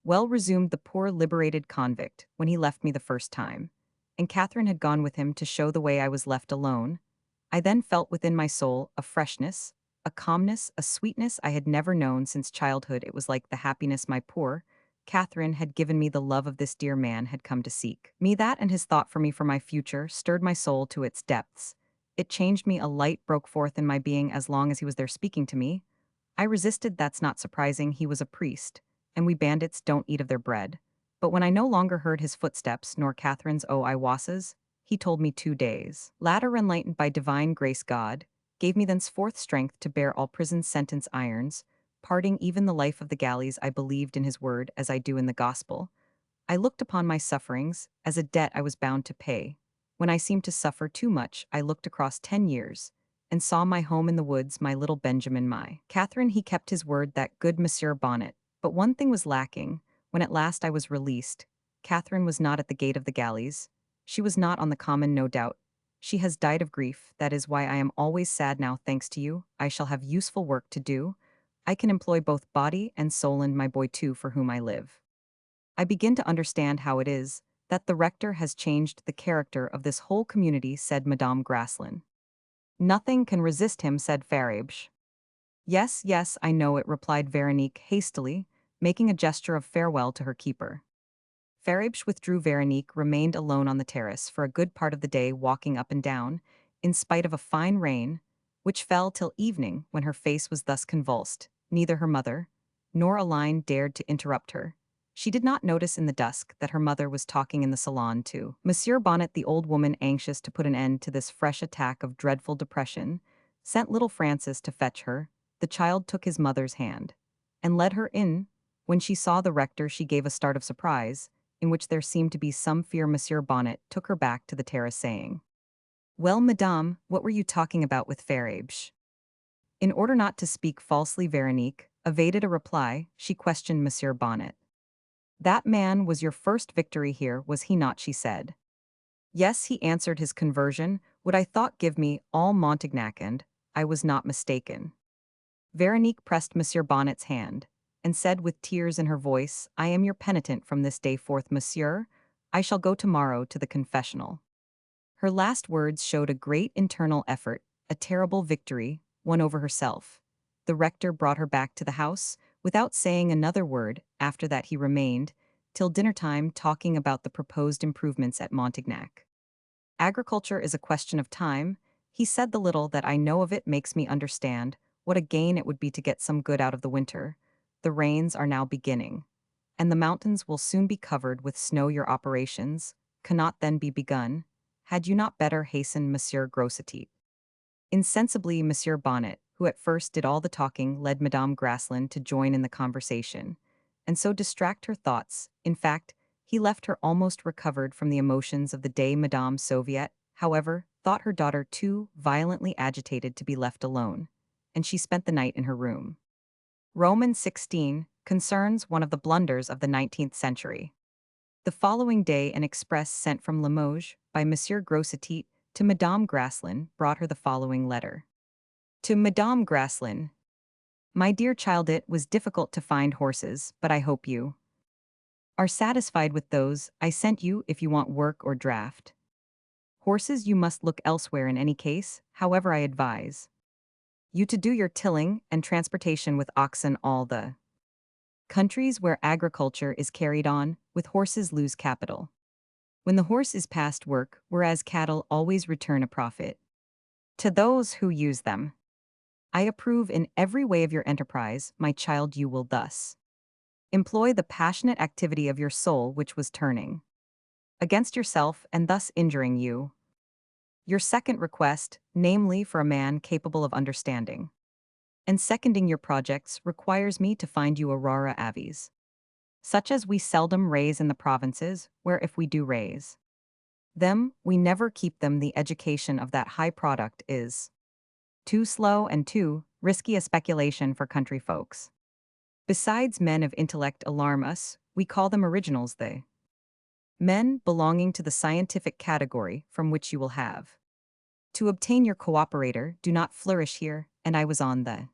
Well, resumed the poor liberated convict, when he left me the first time, and Catherine had gone with him to show the way, I was left alone. I then felt within my soul a freshness, a calmness, a sweetness I had never known since childhood. It was like the happiness my poor Catherine had given me the love of this dear man had come to seek. Me that and his thought for me for my future stirred my soul to its depths. It changed me, a light broke forth in my being as long as he was there speaking to me. I resisted, that's not surprising, he was a priest, and we bandits don't eat of their bread. But when I no longer heard his footsteps nor Catherine's oh I wasses, he told me 2 days. Latter enlightened by divine grace God, gave me thenceforth strength to bear all prison's sentence irons, parting even the life of the galleys. I believed in his word as I do in the gospel. I looked upon my sufferings as a debt I was bound to pay. When I seemed to suffer too much, I looked across 10 years and saw my home in the woods, my little Benjamin, my Catherine. He kept his word, that good Monsieur Bonnet. But one thing was lacking. When at last I was released, Catherine was not at the gate of the galleys. She was not on the common, no doubt. She has died of grief. That is why I am always sad now. Thanks to you, I shall have useful work to do. I can employ both body and soul, and my boy too, for whom I live. I begin to understand how it is that the rector has changed the character of this whole community, said Madame Graslin. Nothing can resist him, said Farage. Yes, yes, I know it, replied Veronique hastily, making a gesture of farewell to her keeper. Farage withdrew. Veronique remained alone on the terrace for a good part of the day, walking up and down, in spite of a fine rain, which fell till evening. When her face was thus convulsed, neither her mother nor Aline dared to interrupt her. She did not notice in the dusk that her mother was talking in the salon to Monsieur Bonnet. The old woman, anxious to put an end to this fresh attack of dreadful depression, sent little Francis to fetch her. The child took his mother's hand and led her in. When she saw the rector, she gave a start of surprise, in which there seemed to be some fear. Monsieur Bonnet took her back to the terrace, saying, "Well, madame, what were you talking about with Farage?" In order not to speak falsely, Veronique evaded a reply. She questioned Monsieur Bonnet. "That man was your first victory here, was he not?" she said. "Yes," he answered. "His conversion would, I thought, give me all Montignac, and I was not mistaken." Veronique pressed Monsieur Bonnet's hand and said with tears in her voice, "I am your penitent from this day forth, monsieur. I shall go tomorrow to the confessional." Her last words showed a great internal effort, a terrible victory, won over herself. The rector brought her back to the house, without saying another word. After that he remained, till dinner time, talking about the proposed improvements at Montignac. "Agriculture is a question of time," he said. "The little that I know of it makes me understand what a gain it would be to get some good out of the winter. The rains are now beginning, and the mountains will soon be covered with snow. Your operations cannot then be begun. Had you not better hasten, Monsieur Grossetit?" Insensibly, Monsieur Bonnet, who at first did all the talking, led Madame Graslin to join in the conversation, and so distract her thoughts. In fact, he left her almost recovered from the emotions of the day. Madame Soviet, however, thought her daughter too violently agitated to be left alone, and she spent the night in her room. Roman 16 concerns one of the blunders of the 19th century. The following day, an express sent from Limoges by Monsieur Grossetit to Madame Graslin brought her the following letter. To Madame Graslin. My dear child, it was difficult to find horses, but I hope you are satisfied with those I sent you. If you want work or draft horses, you must look elsewhere. In any case, however, I advise you to do your tilling and transportation with oxen. All the countries where agriculture is carried on with horses lose capital when the horse is past work, whereas cattle always return a profit to those who use them. I approve in every way of your enterprise, my child. You will thus employ the passionate activity of your soul, which was turning against yourself and thus injuring you. Your second request, namely for a man capable of understanding and seconding your projects, requires me to find you a rara aves, such as we seldom raise in the provinces, where if we do raise them, we never keep them. The education of that high product is too slow and too risky a speculation for country folks. Besides, men of intellect alarm us. We call them originals. The men belonging to the scientific category from which you will have to obtain your cooperator do not flourish here, and I was on the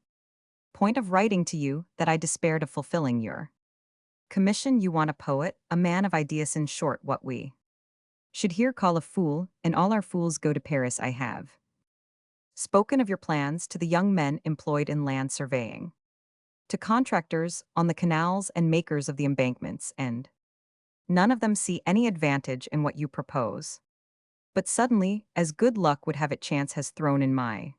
point of writing to you that I despaired of fulfilling your commission. You want a poet, a man of ideas, in short, what we should here call a fool, and all our fools go to Paris. I have spoken of your plans to the young men employed in land surveying. to contractors on the canals and makers of the embankments, and none of them see any advantage in what you propose. But suddenly, as good luck would have it, chance has thrown in my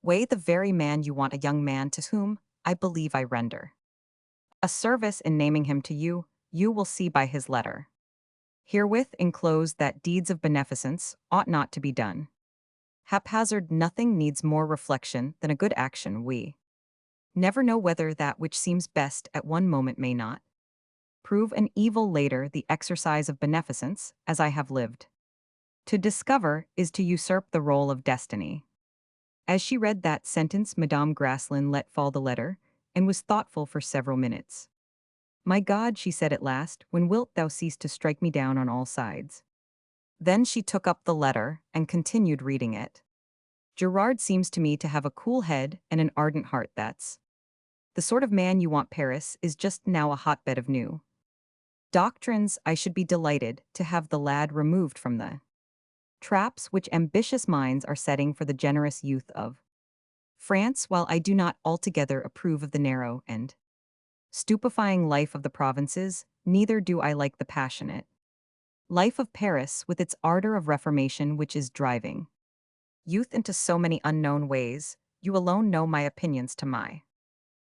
way the very man you want, a young man to whom I believe I render a service in naming him to you. You will see by his letter herewith enclosed that deeds of beneficence ought not to be done haphazard. Nothing needs more reflection than a good action. We never know whether that which seems best at one moment may not prove an evil later. The exercise of beneficence, as I have lived to discover, is to usurp the role of destiny. As she read that sentence, Madame Grasslin let fall the letter and was thoughtful for several minutes. My God, she said at last, when wilt thou cease to strike me down on all sides? Then she took up the letter and continued reading it. Gerard seems to me to have a cool head and an ardent heart. That's the sort of man you want. Paris is just now a hotbed of new doctrines. I should be delighted to have the lad removed from the traps which ambitious minds are setting for the generous youth of France. While I do not altogether approve of the narrow and stupefying life of the provinces, neither do I like the passionate life of Paris with its ardor of reformation which is driving youth into so many unknown ways. You alone know my opinions. To my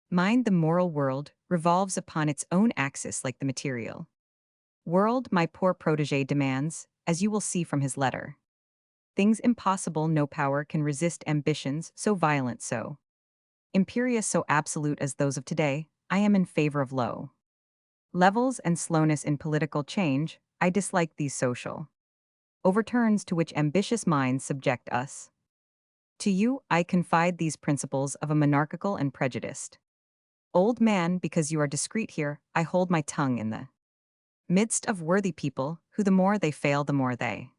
mind, the moral world revolves upon its own axis like the material world. My poor protégé demands, as you will see from his letter, things impossible. No power can resist ambitions so violent, so imperious, so absolute as those of today. I am in favor of low levels and slowness in political change. I dislike these social overturns to which ambitious minds subject us. To you, I confide these principles of a monarchical and prejudiced old man. Because you are discreet here, I hold my tongue in the midst of worthy people, who the more they fail, the more they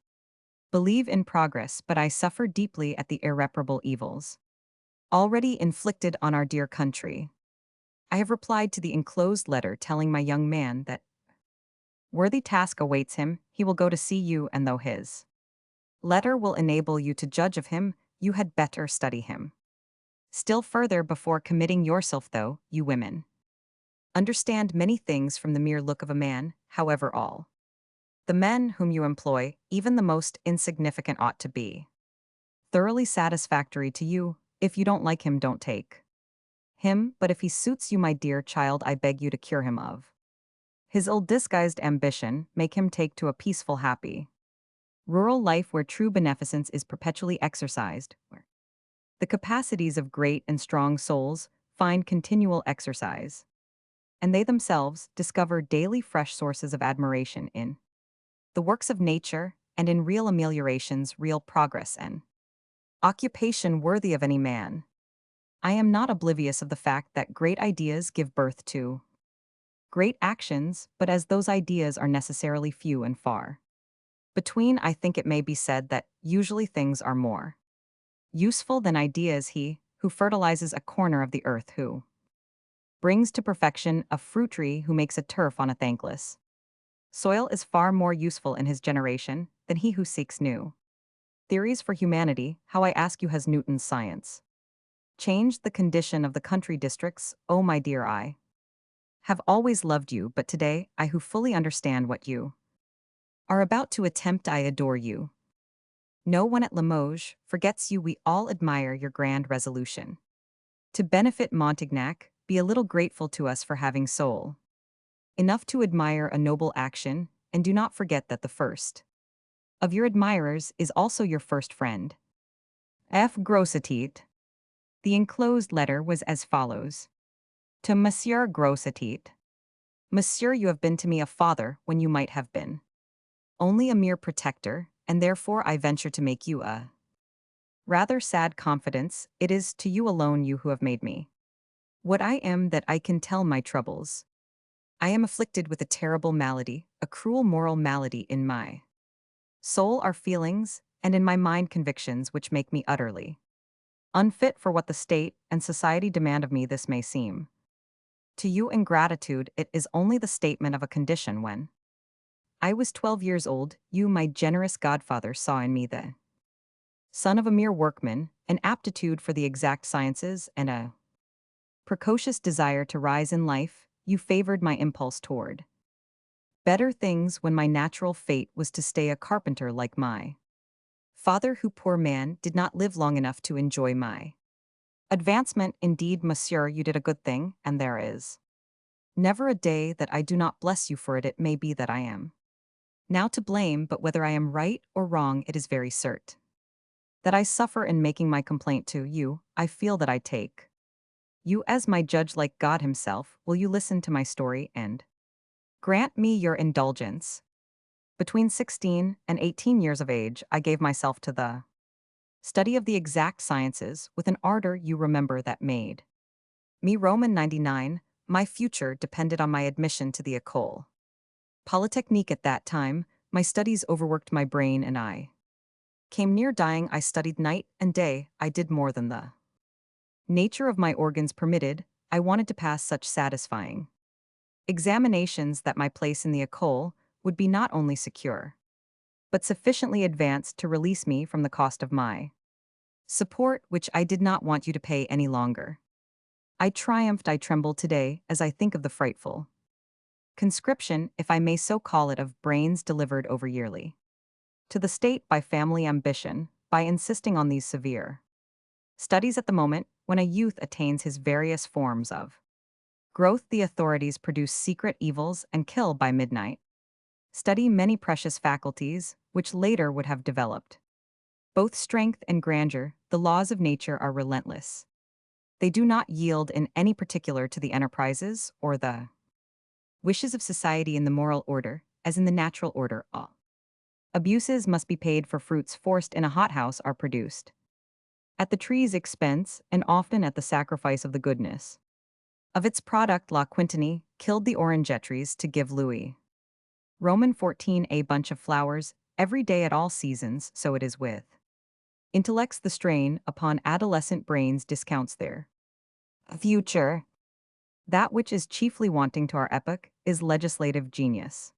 believe in progress. But I suffer deeply at the irreparable evils already inflicted on our dear country. I have replied to the enclosed letter telling my young man that worthy task awaits him. He will go to see you, and though his letter will enable you to judge of him, you had better study him still further before committing yourself, though you women understand many things from the mere look of a man. However, all the men whom you employ, even the most insignificant, ought to be thoroughly satisfactory to you. If you don't like him, don't take him, but if he suits you, my dear child, I beg you to cure him of his old disguised ambition. Make him take to a peaceful, happy rural life where true beneficence is perpetually exercised, where the capacities of great and strong souls find continual exercise, and they themselves discover daily fresh sources of admiration in the works of nature, and in real ameliorations, real progress, and occupation worthy of any man. I am not oblivious of the fact that great ideas give birth to great actions, but as those ideas are necessarily few and far between, I think it may be said that usually things are more useful than ideas. He who fertilizes a corner of the earth, who brings to perfection a fruit tree, who makes a turf on a thankless soil, is far more useful in his generation than he who seeks new theories for humanity. How, I ask you, has Newton's science changed the condition of the country districts? Oh, my dear, I have always loved you, but today, I who fully understand what you are about to attempt, I adore you. No one at Limoges forgets you. We all admire your grand resolution to benefit Montignac. Be a little grateful to us for having soul enough to admire a noble action, and do not forget that the first of your admirers is also your first friend. F. Grossetit. The enclosed letter was as follows. To Monsieur Grossetit. Monsieur, you have been to me a father when you might have been only a mere protector, and therefore I venture to make you a rather sad confidence. It is to you alone, you who have made me what I am, that I can tell my troubles. I am afflicted with a terrible malady, a cruel moral malady. In my soul are feelings, and in my mind convictions, which make me utterly unfit for what the state and society demand of me. This may seem to you ingratitude. It is only the statement of a condition. When I was 12 years old, you, my generous godfather, saw in me the son of a mere workman, an aptitude for the exact sciences, and a precocious desire to rise in life, you favored my impulse toward better things when my natural fate was to stay a carpenter like my father, who poor man did not live long enough to enjoy my advancement. Indeed, monsieur, you did a good thing, and there is never a day that I do not bless you for it. It may be that I am now to blame, but whether I am right or wrong, it is very cert that I suffer in making my complaint to you. I feel that I take you as my judge like God himself. Will you listen to my story and grant me your indulgence? Between 16 and 18 years of age, I gave myself to the study of the exact sciences with an ardor you remember that made me Roman 99. My future depended on my admission to the École Polytechnique. At that time, my studies overworked my brain and I came near dying. I studied night and day. I did more than the nature of my organs permitted. I wanted to pass such satisfying examinations that my place in the École would be not only secure, but sufficiently advanced to release me from the cost of my support, which I did not want you to pay any longer. I triumphed. I tremble today as I think of the frightful conscription, if I may so call it, of brains delivered over yearly to the state by family ambition, by insisting on these severe studies at the moment when a youth attains his various forms of growth. The authorities produce secret evils and kill by midnight. Study many precious faculties, which later would have developed both strength and grandeur. The laws of nature are relentless. They do not yield in any particular to the enterprises or the wishes of society in the moral order, as in the natural order. All abuses must be paid for. Fruits forced in a hothouse are produced at the tree's expense and often at the sacrifice of the goodness of its product. La Quintanie killed the orangetries to give Louis Roman 14 a bunch of flowers every day at all seasons. So it is with intellects. The strain upon adolescent brains discounts their future. That which is chiefly wanting to our epoch is legislative genius.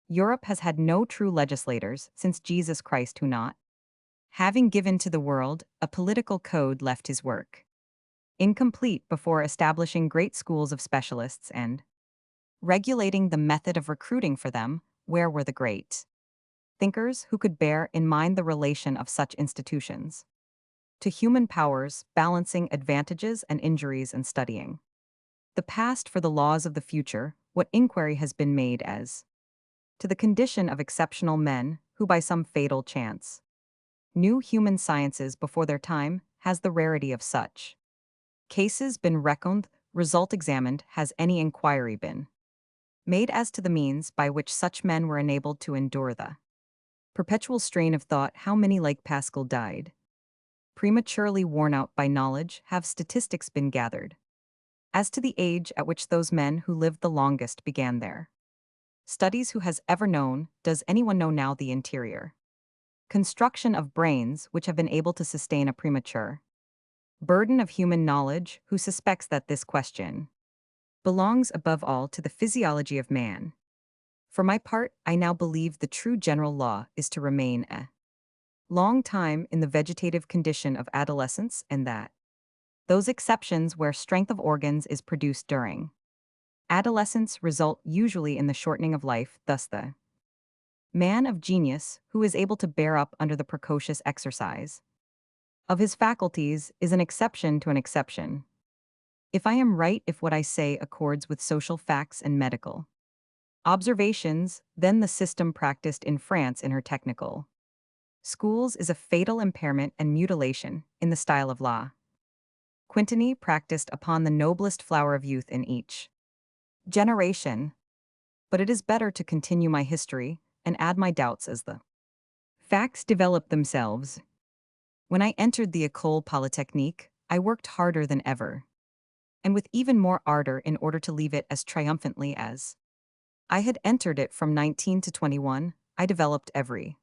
Europe has had no true legislators since Jesus Christ, who, not having given to the world a political code, left his work incomplete before establishing great schools of specialists and regulating the method of recruiting for them. Where were the great thinkers who could bear in mind the relation of such institutions to human powers, balancing advantages and injuries and studying the past for the laws of the future? What inquiry has been made as to the condition of exceptional men who by some fatal chance knew human sciences before their time? Has the rarity of such cases been reckoned? Result examined? Has any inquiry been made as to the means by which such men were enabled to endure the perpetual strain of thought? How many like Pascal died prematurely, worn out by knowledge? Have statistics been gathered as to the age at which those men who lived the longest began their studies? Who has ever known, does anyone know now, the interior construction of brains which have been able to sustain a premature burden of human knowledge? Who suspects that this question belongs above all to the physiology of man? For my part, I now believe the true general law is to remain a long time in the vegetative condition of adolescence, and that those exceptions where strength of organs is produced during adolescence result usually in the shortening of life. Thus the man of genius, who is able to bear up under the precocious exercise of his faculties, is an exception to an exception. If I am right, if what I say accords with social facts and medical observations, then the system practiced in France in her technical schools is a fatal impairment and mutilation in the style of La Quintanie practiced upon the noblest flower of youth in each generation. But it is better to continue my history and add my doubts as the facts develop themselves. When I entered the École Polytechnique, I worked harder than ever, and with even more ardor, in order to leave it as triumphantly as I had entered it. From 19 to 21, I developed every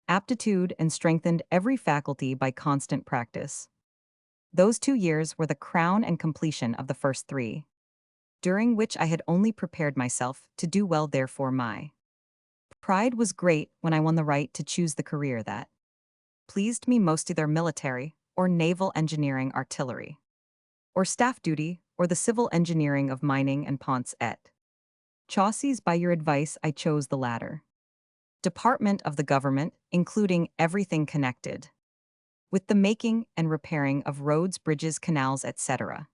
aptitude and strengthened every faculty by constant practice. Those 2 years were the crown and completion of the first 3, during which I had only prepared myself to do well. Therefore my pride was great when I won the right to choose the career that pleased me most, either military or naval engineering, artillery or staff duty, or the civil engineering of mining and ponts et. Chauces by your advice I chose the latter. Department of the government, including everything connected with the making and repairing of roads, bridges, canals, etc.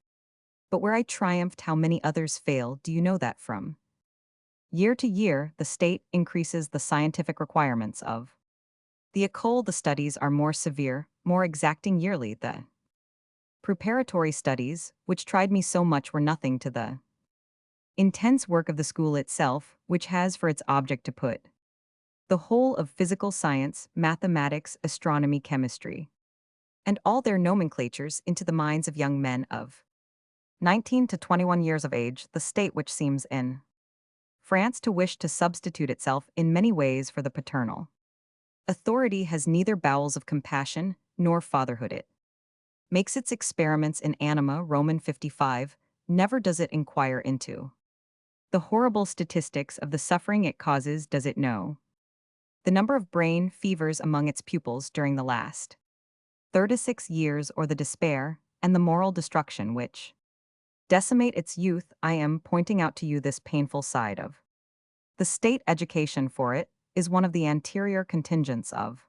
But where I triumphed, how many others fail, do you know that from? Year to year, the state increases the scientific requirements of the école. The studies are more severe, more exacting yearly. The preparatory studies, which tried me so much, were nothing to the intense work of the school itself, which has for its object to put the whole of physical science, mathematics, astronomy, chemistry, and all their nomenclatures into the minds of young men of 19 to 21 years of age, the state which seems in France to wish to substitute itself in many ways for the paternal authority has neither bowels of compassion nor fatherhood. It makes its experiments in anima, Roman 55, never does it inquire into the horrible statistics of the suffering it causes. Does it know the number of brain fevers among its pupils during the last 36 years, or the despair and the moral destruction which decimate its youth? I am pointing out to you this painful side of the state education, for it is one of the anterior contingents of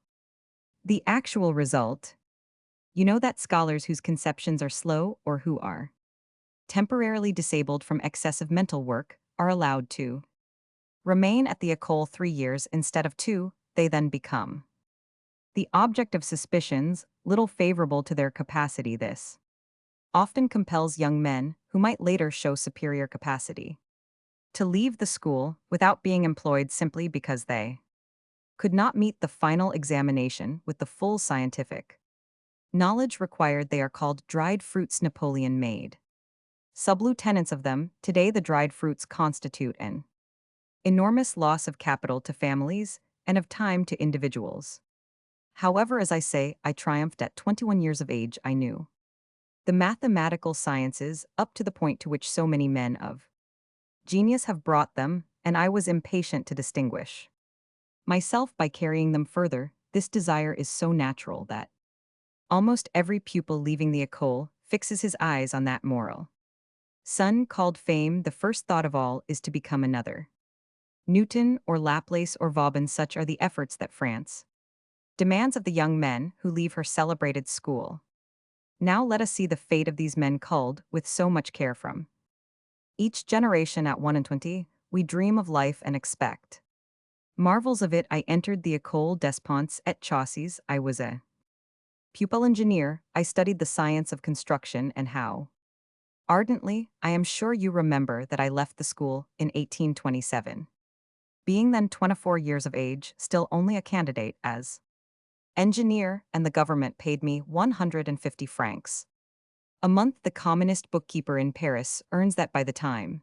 the actual result. You know that scholars whose conceptions are slow, or who are temporarily disabled from excessive mental work, are allowed to remain at the école 3 years instead of 2, they then become the object of suspicions little favorable to their capacity. This often compels young men, who might later show superior capacity, to leave the school without being employed simply because they could not meet the final examination with the full scientific knowledge required. They are called dried fruits. Napoleon made sub-lieutenants of them. Today the dried fruits constitute an enormous loss of capital to families and of time to individuals. However, as I say, I triumphed at 21 years of age. I knew the mathematical sciences up to the point to which so many men of genius have brought them, and I was impatient to distinguish myself by carrying them further. This desire is so natural that almost every pupil leaving the école fixes his eyes on that moral sun called fame. The first thought of all is to become another Newton or Laplace or Vauban. Such are the efforts that France demands of the young men who leave her celebrated school. Now let us see the fate of these men culled with so much care from each generation. At 21, we dream of life and expect marvels of it. I entered the École des Ponts et Chaussées. I was a pupil engineer. I studied the science of construction, and how ardently, I am sure you remember that I left the school in 1827. Being then 24 years of age, still only a candidate as engineer, and the government paid me 150 francs a month. The commonest bookkeeper in Paris earns that by the time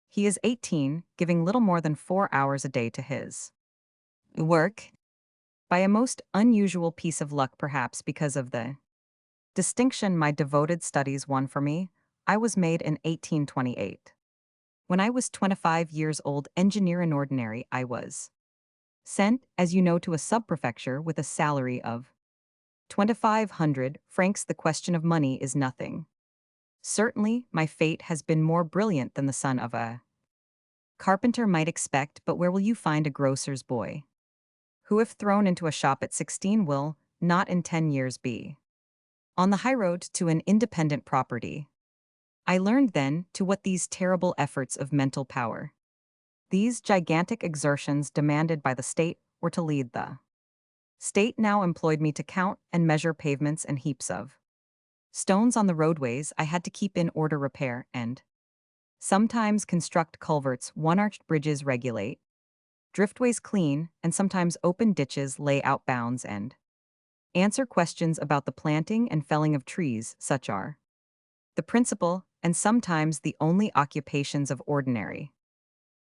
he is 18, giving little more than 4 hours a day to his work. By a most unusual piece of luck, perhaps because of the distinction my devoted studies won for me, I was made in 1828. When I was 25 years old, engineer in ordinary, I was sent, as you know, to a sub-prefecture with a salary of 2,500 francs. The question of money is nothing. Certainly, my fate has been more brilliant than the son of a carpenter might expect, but where will you find a grocer's boy who, if thrown into a shop at 16, will not in 10 years be on the highroad to an independent property? I learned then to what these terrible efforts of mental power, these gigantic exertions demanded by the state, were to lead. The state now employed me to count and measure pavements and heaps of stones on the roadways I had to keep in order, repair, and sometimes construct culverts, one-arched bridges, regulate driftways, clean and sometimes open ditches, lay out bounds, and answer questions about the planting and felling of trees. Such are the principal, and sometimes the only, occupations of ordinary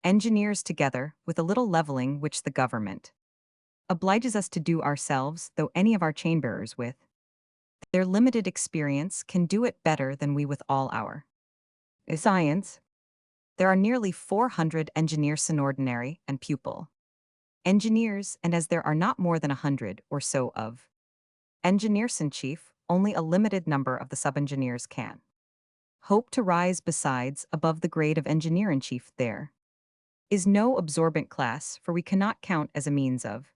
engineers, together with a little leveling which the government obliges us to do ourselves, though any of our chamberers with their limited experience can do it better than we with all our science. There are nearly 400 engineers in ordinary and pupil engineers, and as there are not more than 100 or so of engineers in chief, only a limited number of the sub-engineers can hope to rise besides above the grade of engineer-in-chief there is no absorbent class, for we cannot count as a means of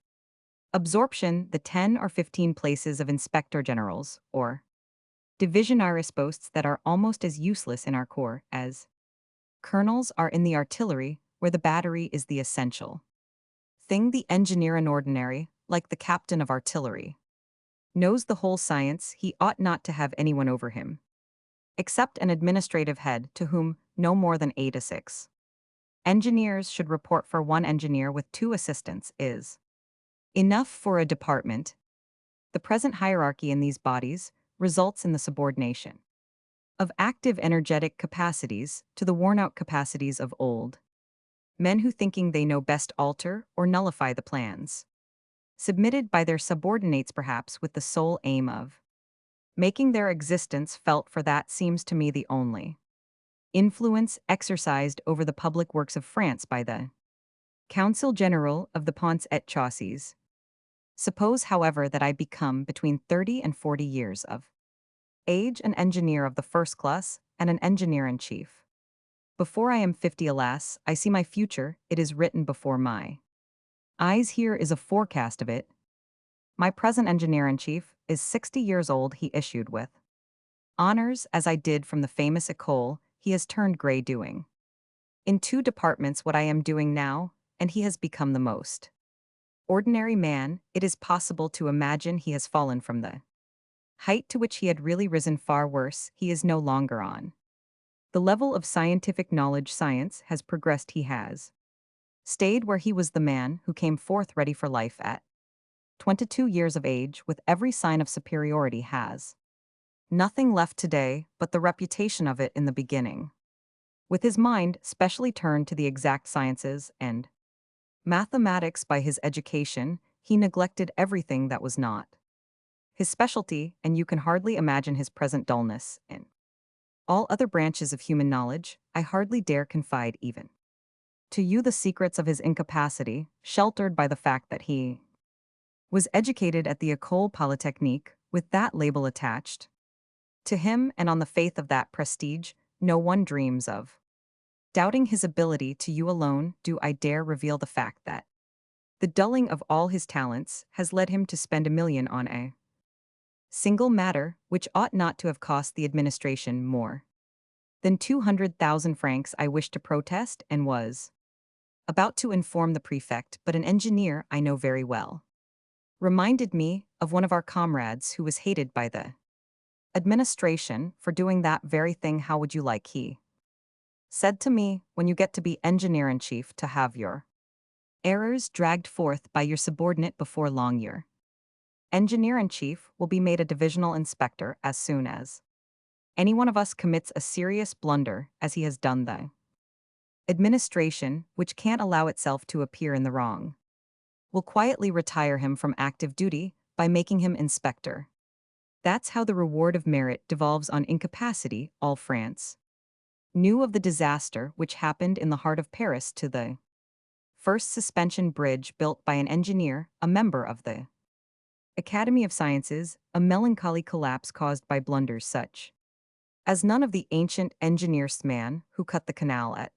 absorption the 10 or 15 places of inspector generals, or divisionaris posts that are almost as useless in our corps as colonels are in the artillery, where the battery is the essential thing. The engineer in ordinary, like the captain of artillery, knows the whole science. He ought not to have anyone over him, except an administrative head to whom no more than 8 to 6 engineers should report. For one engineer with 2 assistants is enough for a department. The present hierarchy in these bodies results in the subordination of active energetic capacities to the worn-out capacities of old men who, thinking they know best, alter or nullify the plans submitted by their subordinates, perhaps with the sole aim of making their existence felt. For that seems to me the only influence exercised over the public works of France by the Council General of the Ponts et Chaussées. Suppose, however, that I become between 30 and 40 years of age an engineer of the first class and an engineer-in-chief. Before I am 50, alas, I see my future, it is written before my eyes. Here is a forecast of it. My present engineer-in-chief is 60 years old. He issued with honors, as I did from the famous école. He has turned gray doing in 2 departments what I am doing now, and he has become the most ordinary man. It is possible to imagine he has fallen from the height to which he had really risen. Far worse, he is no longer on the level of scientific knowledge. Science has progressed. He has stayed where he was. The man who came forth ready for life at 22 years of age, with every sign of superiority, has nothing left today but the reputation of it in the beginning. With his mind specially turned to the exact sciences and mathematics by his education, he neglected everything that was not his specialty, and you can hardly imagine his present dullness in all other branches of human knowledge. I hardly dare confide even to you the secrets of his incapacity, sheltered by the fact that he was educated at the École Polytechnique, with that label attached to him, and on the faith of that prestige, no one dreams of doubting his ability. To you alone do I dare reveal the fact that the dulling of all his talents has led him to spend 1 million on a single matter which ought not to have cost the administration more than 200,000 francs. I wished to protest and was about to inform the prefect, but an engineer I know very well reminded me of one of our comrades who was hated by the administration for doing that very thing. How would you like, he said to me, when you get to be engineer-in-chief, to have your errors dragged forth by your subordinate? Before long your engineer-in-chief will be made a divisional inspector as soon as any one of us commits a serious blunder, as he has done. The administration, which can't allow itself to appear in the wrong, will quietly retire him from active duty by making him inspector. That's how the reward of merit devolves on incapacity. All France knew of the disaster which happened in the heart of Paris to the first suspension bridge built by an engineer, a member of the Academy of Sciences, a melancholy collapse caused by blunders such as none of the ancient engineersman who cut the canal at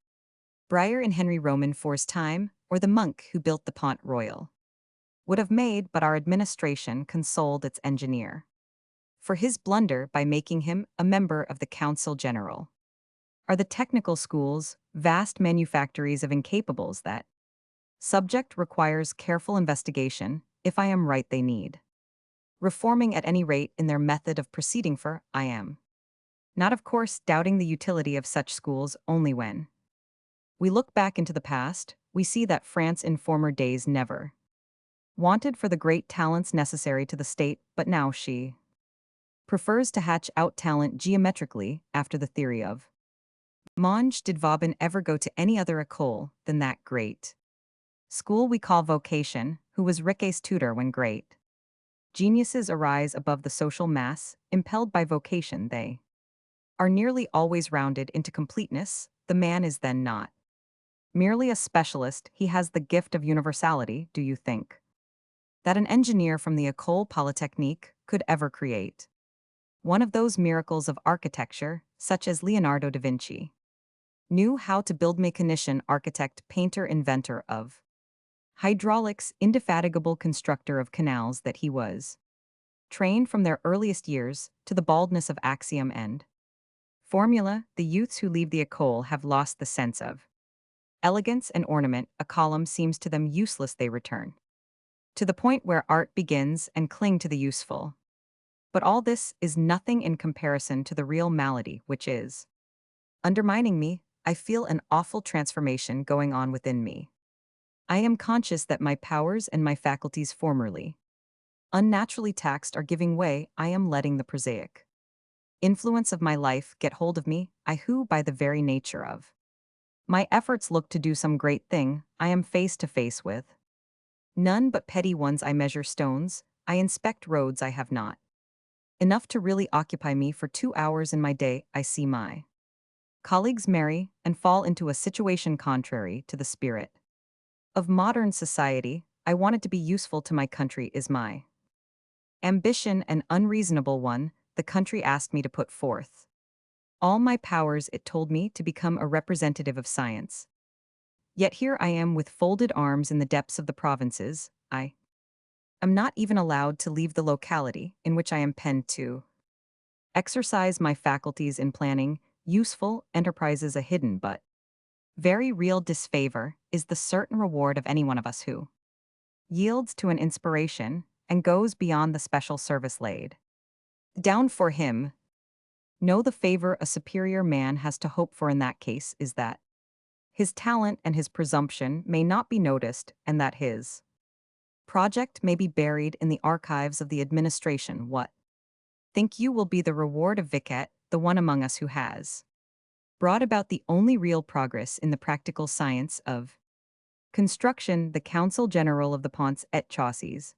Briar in Henry Roman IV's time, or the monk who built the Pont Royal, would have made. But our administration consoled its engineer for his blunder by making him a member of the Council General. Are the technical schools vast manufactories of incapables? That subject requires careful investigation. If I am right, they need reforming, at any rate in their method of proceeding. For I am not, of course, doubting the utility of such schools. Only when we look back into the past, we see that France in former days never wanted for the great talents necessary to the state, but now she prefers to hatch out talent geometrically after the theory of Monge. Did Vauban ever go to any other école than that great school we call vocation, who was Riquet's tutor when great geniuses arise above the social mass, impelled by vocation? They are nearly always rounded into completeness. The man is then not merely a specialist, he has the gift of universality. Do you think that an engineer from the École Polytechnique could ever create one of those miracles of architecture, such as Leonardo da Vinci. Knew how to build mechanician, architect, painter, inventor of hydraulics, indefatigable constructor of canals that he was. Trained from their earliest years to the baldness of axiom and formula, the youths who leave the école have lost the sense of elegance and ornament. A column seems to them useless, they return to the point where art begins and cling to the useful. But all this is nothing in comparison to the real malady, which is undermining me. I feel an awful transformation going on within me. I am conscious that my powers and my faculties formerly unnaturally taxed are giving way. I am letting the prosaic influence of my life get hold of me, I who by the very nature of my efforts look to do some great thing. I am face to face with none but petty ones. I measure stones, I inspect roads. I have not enough to really occupy me for 2 hours in my day. I see my colleagues marry and fall into a situation contrary to the spirit of modern society. I wanted to be useful to my country. Is my ambition an unreasonable one? The country asked me to put forth all my powers. It told me to become a representative of science. Yet here I am with folded arms in the depths of the provinces. I am not even allowed to leave the locality in which I am penned to exercise my faculties in planning useful enterprises. A hidden but very real disfavor is the certain reward of any one of us who yields to an inspiration and goes beyond the special service laid down for him. No, the favor a superior man has to hope for in that case is that his talent and his presumption may not be noticed, and that his project may be buried in the archives of the administration. What think you will be the reward of Vicat, the one among us who has brought about the only real progress in the practical science of construction, the Council General of the Ponts et Chaussées,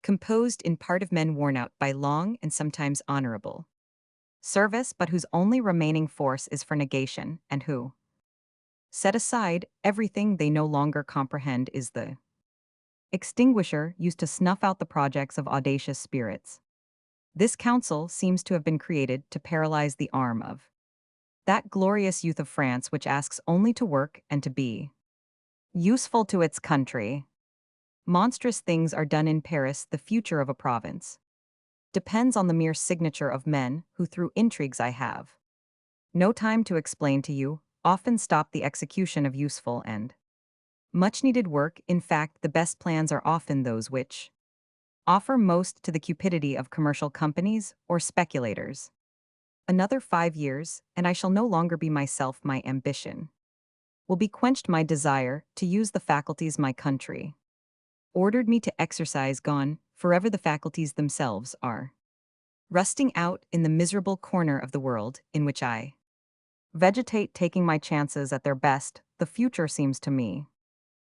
composed in part of men worn out by long and sometimes honorable service, but whose only remaining force is for negation, and who set aside everything they no longer comprehend, is the extinguisher used to snuff out the projects of audacious spirits. This council seems to have been created to paralyze the arm of that glorious youth of France which asks only to work and to be useful to its country. Monstrous things are done in Paris. The future of a province depends on the mere signature of men who, through intrigues I have no time to explain to you, often stop the execution of useful and much needed work. In fact, the best plans are often those which offer most to the cupidity of commercial companies or speculators. Another 5 years, and I shall no longer be myself. My ambition will be quenched. My desire to use the faculties my country ordered me to exercise gone. Forever the faculties themselves are rusting out in the miserable corner of the world in which I vegetate, taking my chances at their best. The future seems to me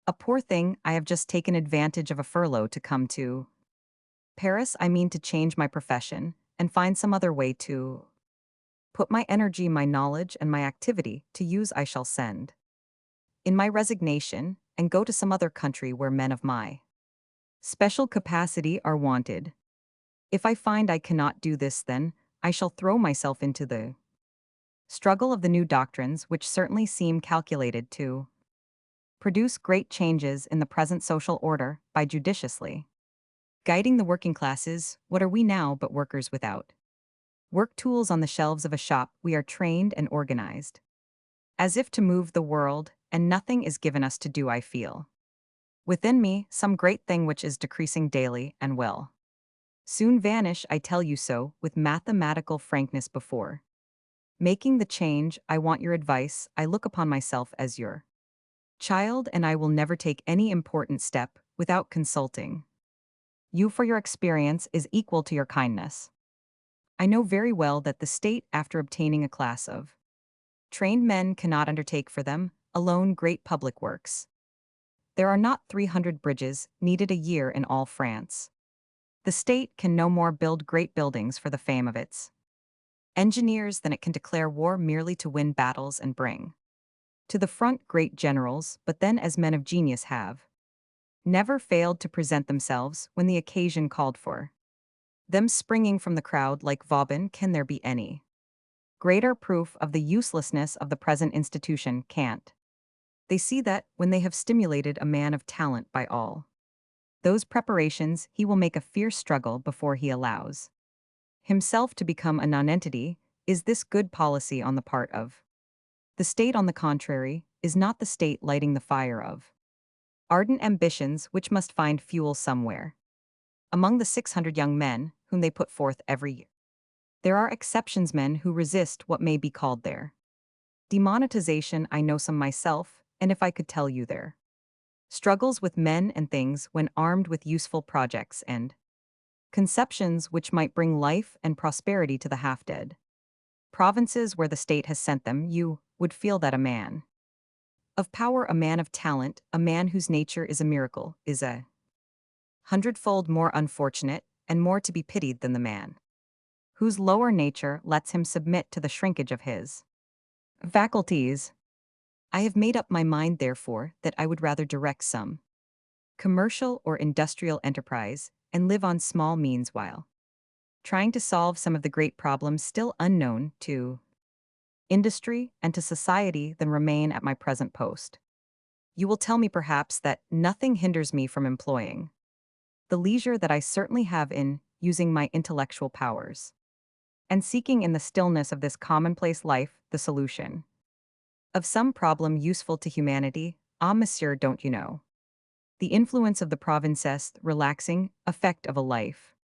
a poor thing. I have just taken advantage of a furlough to come to Paris. I mean to change my profession and find some other way to put my energy, my knowledge, and my activity to use. I shall send in my resignation and go to some other country where men of my special capacity are wanted. If I find I cannot do this, then I shall throw myself into the struggle of the new doctrines, which certainly seem calculated to produce great changes in the present social order by judiciously guiding the working classes. What are we now but workers without work tools on the shelves of a shop? We are trained and organized as if to move the world, and nothing is given us to do. I feel within me some great thing which is decreasing daily and will soon vanish. I tell you so with mathematical frankness. Before making the change, I want your advice. I look upon myself as your child, and I will never take any important step without consulting you, for your experience is equal to your kindness. I know very well that the state, after obtaining a class of trained men, cannot undertake for them alone great public works. There are not 300 bridges needed a year in all France. The state can no more build great buildings for the fame of its engineers than it can declare war merely to win battles and bring to the front great generals. But then, as men of genius have never failed to present themselves when the occasion called for them springing from the crowd like Vauban, can there be any greater proof of the uselessness of the present institution? Can't. They see that, when they have stimulated a man of talent by all those preparations, he will make a fierce struggle before he allows himself to become a nonentity. Is this good policy on the part of the state? On the contrary, is not the state lighting the fire of ardent ambitions which must find fuel somewhere? Among the 600 young men whom they put forth every year, there are exceptions, men who resist what may be called their demonetization. I know some myself, and if I could tell you their struggles with men and things when armed with useful projects and conceptions which might bring life and prosperity to the half-dead provinces where the state has sent them, you would feel that a man of power, a man of talent, a man whose nature is a miracle, is a hundredfold more unfortunate and more to be pitied than the man whose lower nature lets him submit to the shrinkage of his faculties. I have made up my mind, therefore, that I would rather direct some commercial or industrial enterprise and live on small means while trying to solve some of the great problems still unknown to industry and to society than remain at my present post. You will tell me perhaps that nothing hinders me from employing the leisure that I certainly have in using my intellectual powers and seeking in the stillness of this commonplace life the solution of some problem useful to humanity. Ah, monsieur, don't you know the influence of the provinces, relaxing effect of a life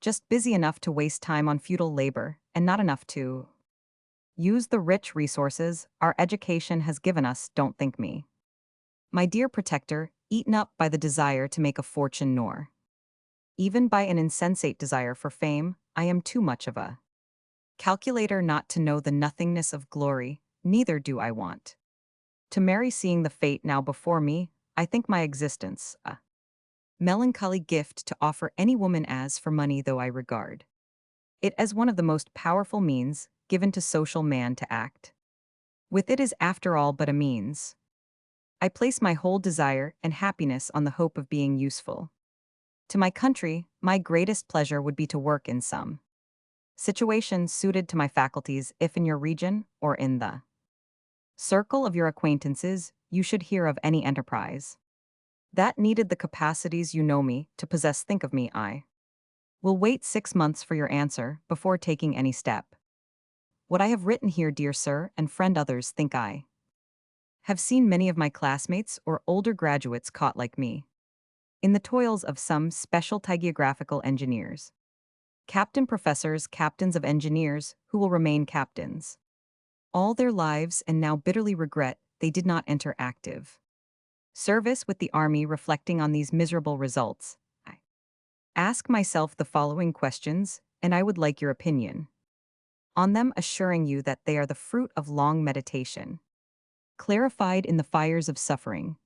just busy enough to waste time on futile labor and not enough to use the rich resources our education has given us? Don't think me, my dear protector, eaten up by the desire to make a fortune, nor even by an insensate desire for fame. I am too much of a calculator not to know the nothingness of glory, neither do I want to marry. Seeing the fate now before me, I think my existence a melancholy gift to offer any woman. As for money, though I regard it as one of the most powerful means given to social man to act with, it is after all but a means. I place my whole desire and happiness on the hope of being useful to my country. My greatest pleasure would be to work in some situation suited to my faculties. If in your region or in the circle of your acquaintances you should hear of any enterprise that needed the capacities you know me to possess, think of me. I will wait 6 months for your answer before taking any step. What I have written here, dear sir and friend, others think I have seen many of my classmates or older graduates caught like me in the toils of some special tygeographical engineers, captain professors, captains of engineers, who will remain captains all their lives and now bitterly regret they did not enter active service with the army. Reflecting on these miserable results, I ask myself the following questions, and I would like your opinion on them, assuring you that they are the fruit of long meditation, clarified in the fires of suffering.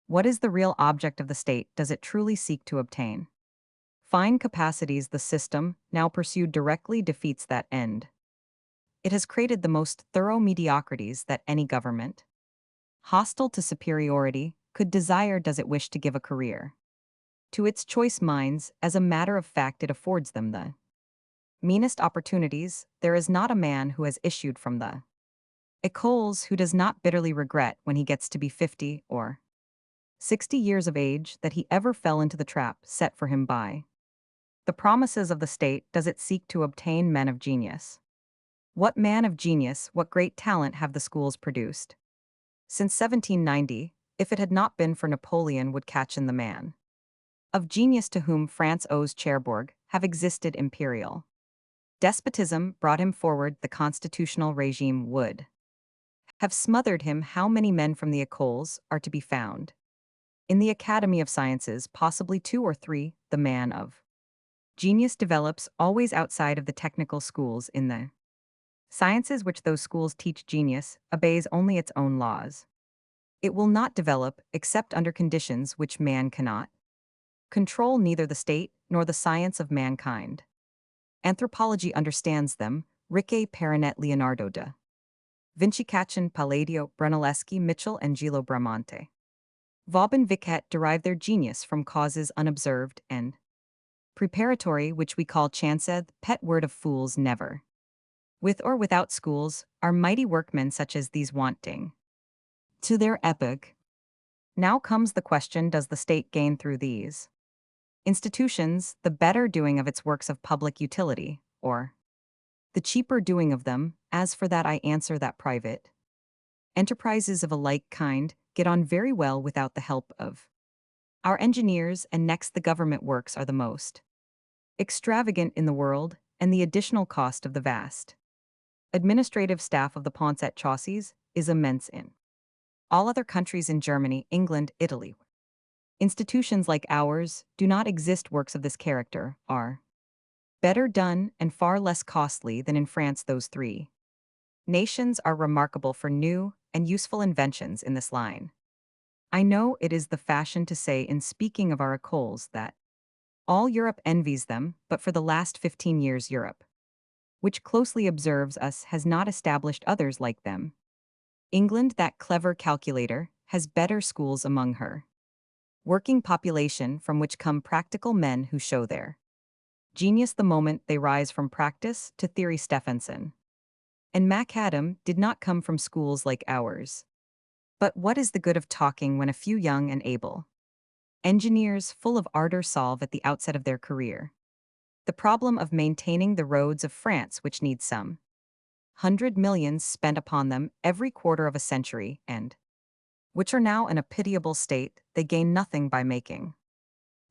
What is the real object of the state? Does it truly seek to obtain fine capacities? The system, now pursued directly, defeats that end. It has created the most thorough mediocrities that any government, hostile to superiority, could desire. Does it wish to give a career to its choice minds? As a matter of fact, it affords them the meanest opportunities. There is not a man who has issued from the écoles who does not bitterly regret, when he gets to be 50 or 60 years of age, that he ever fell into the trap set for him by the promises of the state. Does it seek to obtain men of genius? What man of genius, what great talent have the schools produced since 1790, if it had not been for Napoleon, would catch in the man of genius to whom France owes Cherbourg, have existed imperial despotism, brought him forward the constitutional regime, would have smothered him. How many men from the écoles are to be found in the Academy of Sciences? Possibly 2 or 3. The man of genius develops always outside of the technical schools. In the sciences which those schools teach, genius obeys only its own laws. It will not develop except under conditions which man cannot control, neither the state nor the science of mankind. Anthropology understands them. Ricci, Perinet, Leonardo da Vinci, Cachin, Palladio, Brunelleschi, Mitchell, and Gilo Bramante, Vauban, Vicat derive their genius from causes unobserved and Preparatory, which we call chanceth, pet word of fools never. With or without schools, are mighty workmen such as these wanting. To their epoch. Now comes the question, does the state gain through these institutions the better doing of its works of public utility, or the cheaper doing of them? As for that, I answer that private enterprises of a like kind get on very well without the help of our engineers, and next the government works are the most extravagant in the world, and the additional cost of the vast administrative staff of the ponts at chaussées is immense in all other countries. In Germany, England, Italy, institutions like ours do not exist. Works of this character are better done and far less costly than in France. Those three nations are remarkable for new and useful inventions in this line. I know it is the fashion to say in speaking of our écoles that all Europe envies them, but for the last 15 years Europe, which closely observes us, has not established others like them. England, that clever calculator, has better schools among her working population, from which come practical men who show their genius the moment they rise from practice to theory. Stephenson and Macadam did not come from schools like ours. But what is the good of talking when a few young and able engineers full of ardor solve at the outset of their career the problem of maintaining the roads of France, which need some 100 millions spent upon them every quarter of a century, and which are now in a pitiable state? They gain nothing by making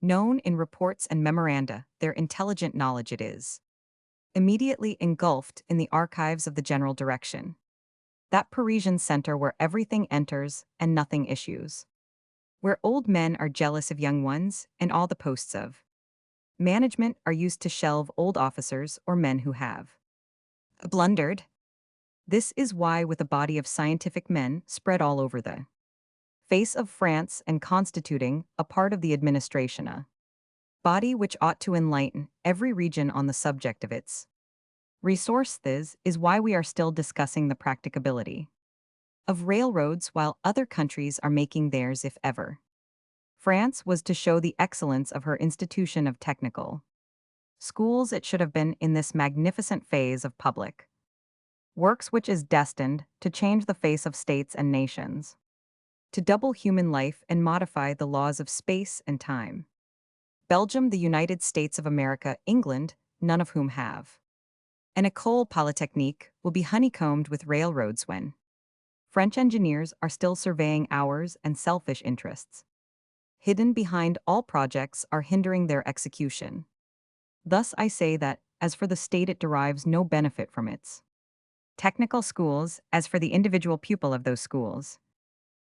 known in reports and memoranda their intelligent knowledge. It is immediately engulfed in the archives of the general direction, that Parisian center where everything enters and nothing issues, where old men are jealous of young ones, and all the posts of management are used to shelve old officers or men who have blundered. This is why, with a body of scientific men spread all over the face of France and constituting a part of the administration, a body which ought to enlighten every region on the subject of its resource, this is why we are still discussing the practicability of railroads while other countries are making theirs. If ever France was to show the excellence of her institution of technical schools, it should have been in this magnificent phase of public works which is destined to change the face of states and nations, to double human life and modify the laws of space and time. Belgium, the United States of America, England, none of whom have an école polytechnique, will be honeycombed with railroads when French engineers are still surveying ours, and selfish interests hidden behind all projects are hindering their execution. Thus I say that, as for the state, it derives no benefit from its technical schools, as for the individual pupil of those schools.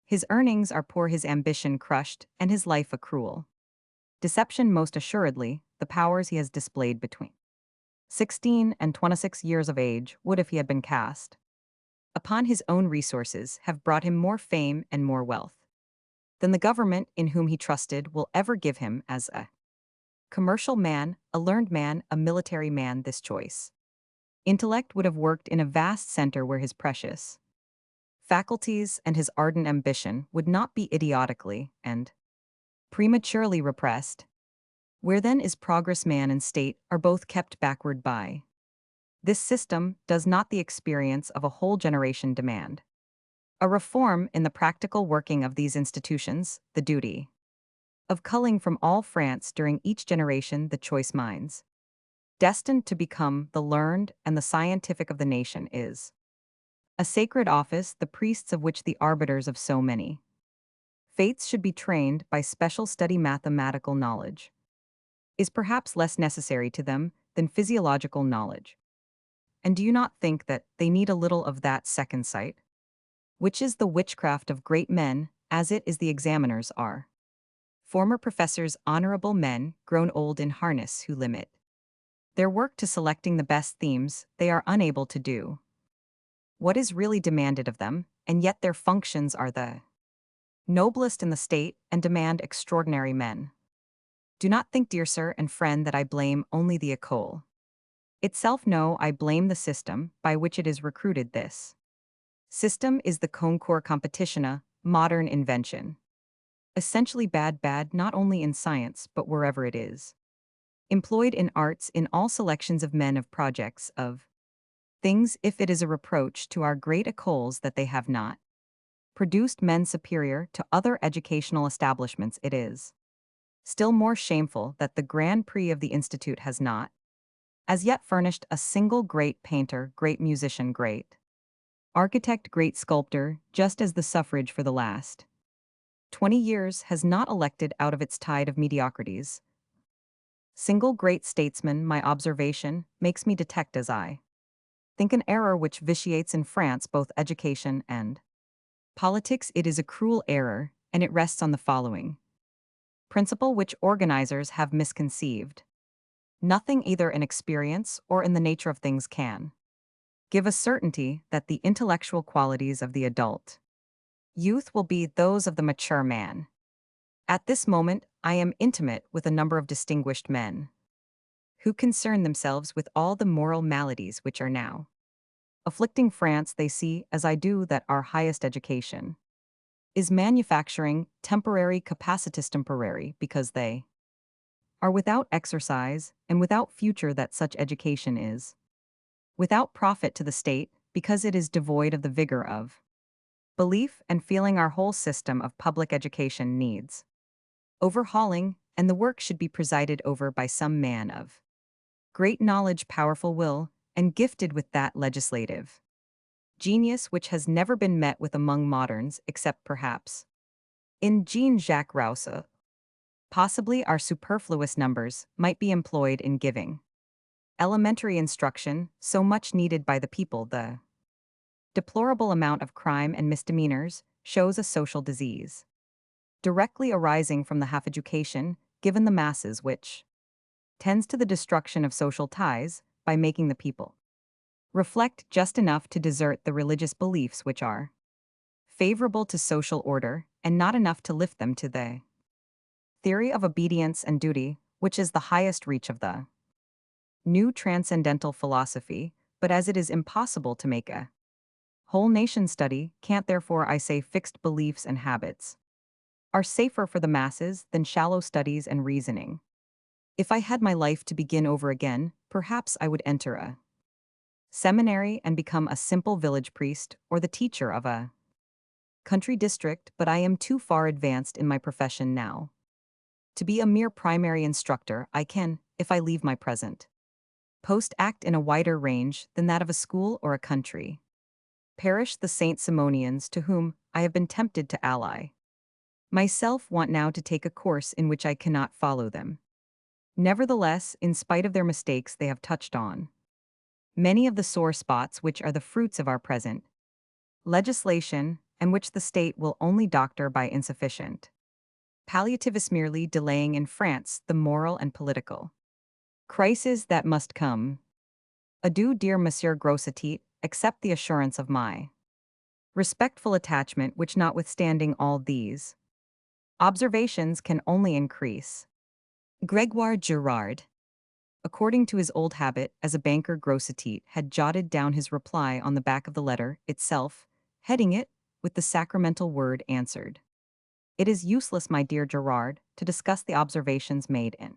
His earnings are poor, his ambition crushed, and his life a cruel deception. Most assuredly, the powers he has displayed between 16 and 26 years of age would, if he had been cast upon his own resources, have brought him more fame and more wealth than the government in whom he trusted will ever give him as a commercial man, a learned man, a military man. This choice intellect would have worked in a vast center where his precious faculties and his ardent ambition would not be idiotically and prematurely repressed. Where then is progress? Man and state are both kept backward by this system. Does not the experience of a whole generation demand a reform in the practical working of these institutions? The duty of culling from all France during each generation the choice minds destined to become the learned and the scientific of the nation is a sacred office, the priests of which, the arbiters of so many fates, should be trained by special study. Mathematical knowledge is perhaps less necessary to them than physiological knowledge. And do you not think that they need a little of that second sight, which is the witchcraft of great men, as it is the examiners are former professors, honorable men grown old in harness, who limit their work to selecting the best themes? They are unable to do what is really demanded of them, and yet their functions are the noblest in the state and demand extraordinary men. Do not think, dear sir and friend, that I blame only the école itself. No, I blame the system by which it is recruited. This system is the concours competitiona, modern invention. Essentially bad, not only in science but wherever it is employed in arts in all selections of men of projects of things if it is a reproach to our great écoles that they have not produced men superior to other educational establishments it is still more shameful that the Grand Prix of the Institute has not as yet furnished a single great painter, great musician, great architect, great sculptor, just as the suffrage for the last 20 years has not elected out of its tide of mediocrities single great statesman. My observation makes me detect as I think an error which vitiates in France both education and politics. It is a cruel error, and it rests on the following principle which organizers have misconceived. Nothing either in experience or in the nature of things can give a certainty that the intellectual qualities of the adult youth will be those of the mature man. At this moment, I am intimate with a number of distinguished men who concern themselves with all the moral maladies which are now afflicting France. They see, as I do, that our highest education is manufacturing temporary capacitas temporary because they are without exercise and without future, that such education is without profit to the state because it is devoid of the vigor of belief and feeling. Our whole system of public education needs overhauling, and the work should be presided over by some man of great knowledge, powerful will, and gifted with that legislative genius which has never been met with among moderns, except perhaps in Jean-Jacques Rousseau. Possibly our superfluous numbers might be employed in giving elementary instruction, so much needed by the people. The deplorable amount of crime and misdemeanors shows a social disease directly arising from the half-education given the masses, which tends to the destruction of social ties by making the people reflect just enough to desert the religious beliefs which are favorable to social order, and not enough to lift them to the theory of obedience and duty, which is the highest reach of the new transcendental philosophy. But as it is impossible to make a whole nation study, can't therefore I say fixed beliefs and habits are safer for the masses than shallow studies and reasoning. If I had my life to begin over again, perhaps I would enter a seminary and become a simple village priest or the teacher of a country district, but I am too far advanced in my profession now to be a mere primary instructor. I can, if I leave my present post, act in a wider range than that of a school or a country parish. The Saint Simonians, to whom I have been tempted to ally myself, want now to take a course in which I cannot follow them. Nevertheless, in spite of their mistakes, they have touched on many of the sore spots which are the fruits of our present legislation, and which the state will only doctor by insufficient palliatives, merely delaying in France the moral and political crisis that must come. Adieu, dear Monsieur Grossetit, accept the assurance of my respectful attachment, which, notwithstanding all these observations, can only increase. Gregoire Girard. According to his old habit as a banker, Grossetit had jotted down his reply on the back of the letter itself, heading it with the sacramental word answered. It is useless, my dear Girard, to discuss the observations made in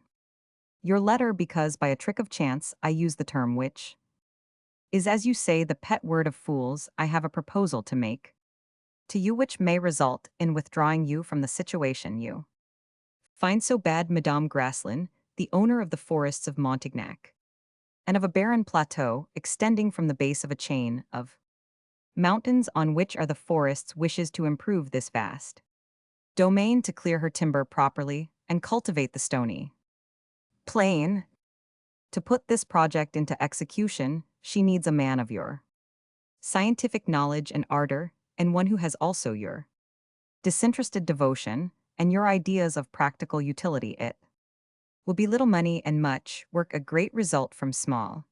your letter, because by a trick of chance I use the term which is, as you say, the pet word of fools. I have a proposal to make to you which may result in withdrawing you from the situation you find so bad. Madame Graslin, the owner of the forests of Montignac and of a barren plateau extending from the base of a chain of mountains on which are the forests, wishes to improve this vast domain, to clear her timber properly and cultivate the stony plain. To put this project into execution, she needs a man of your scientific knowledge and ardor, and one who has also your disinterested devotion and your ideas of practical utility. It will be little money and much work, a great result from small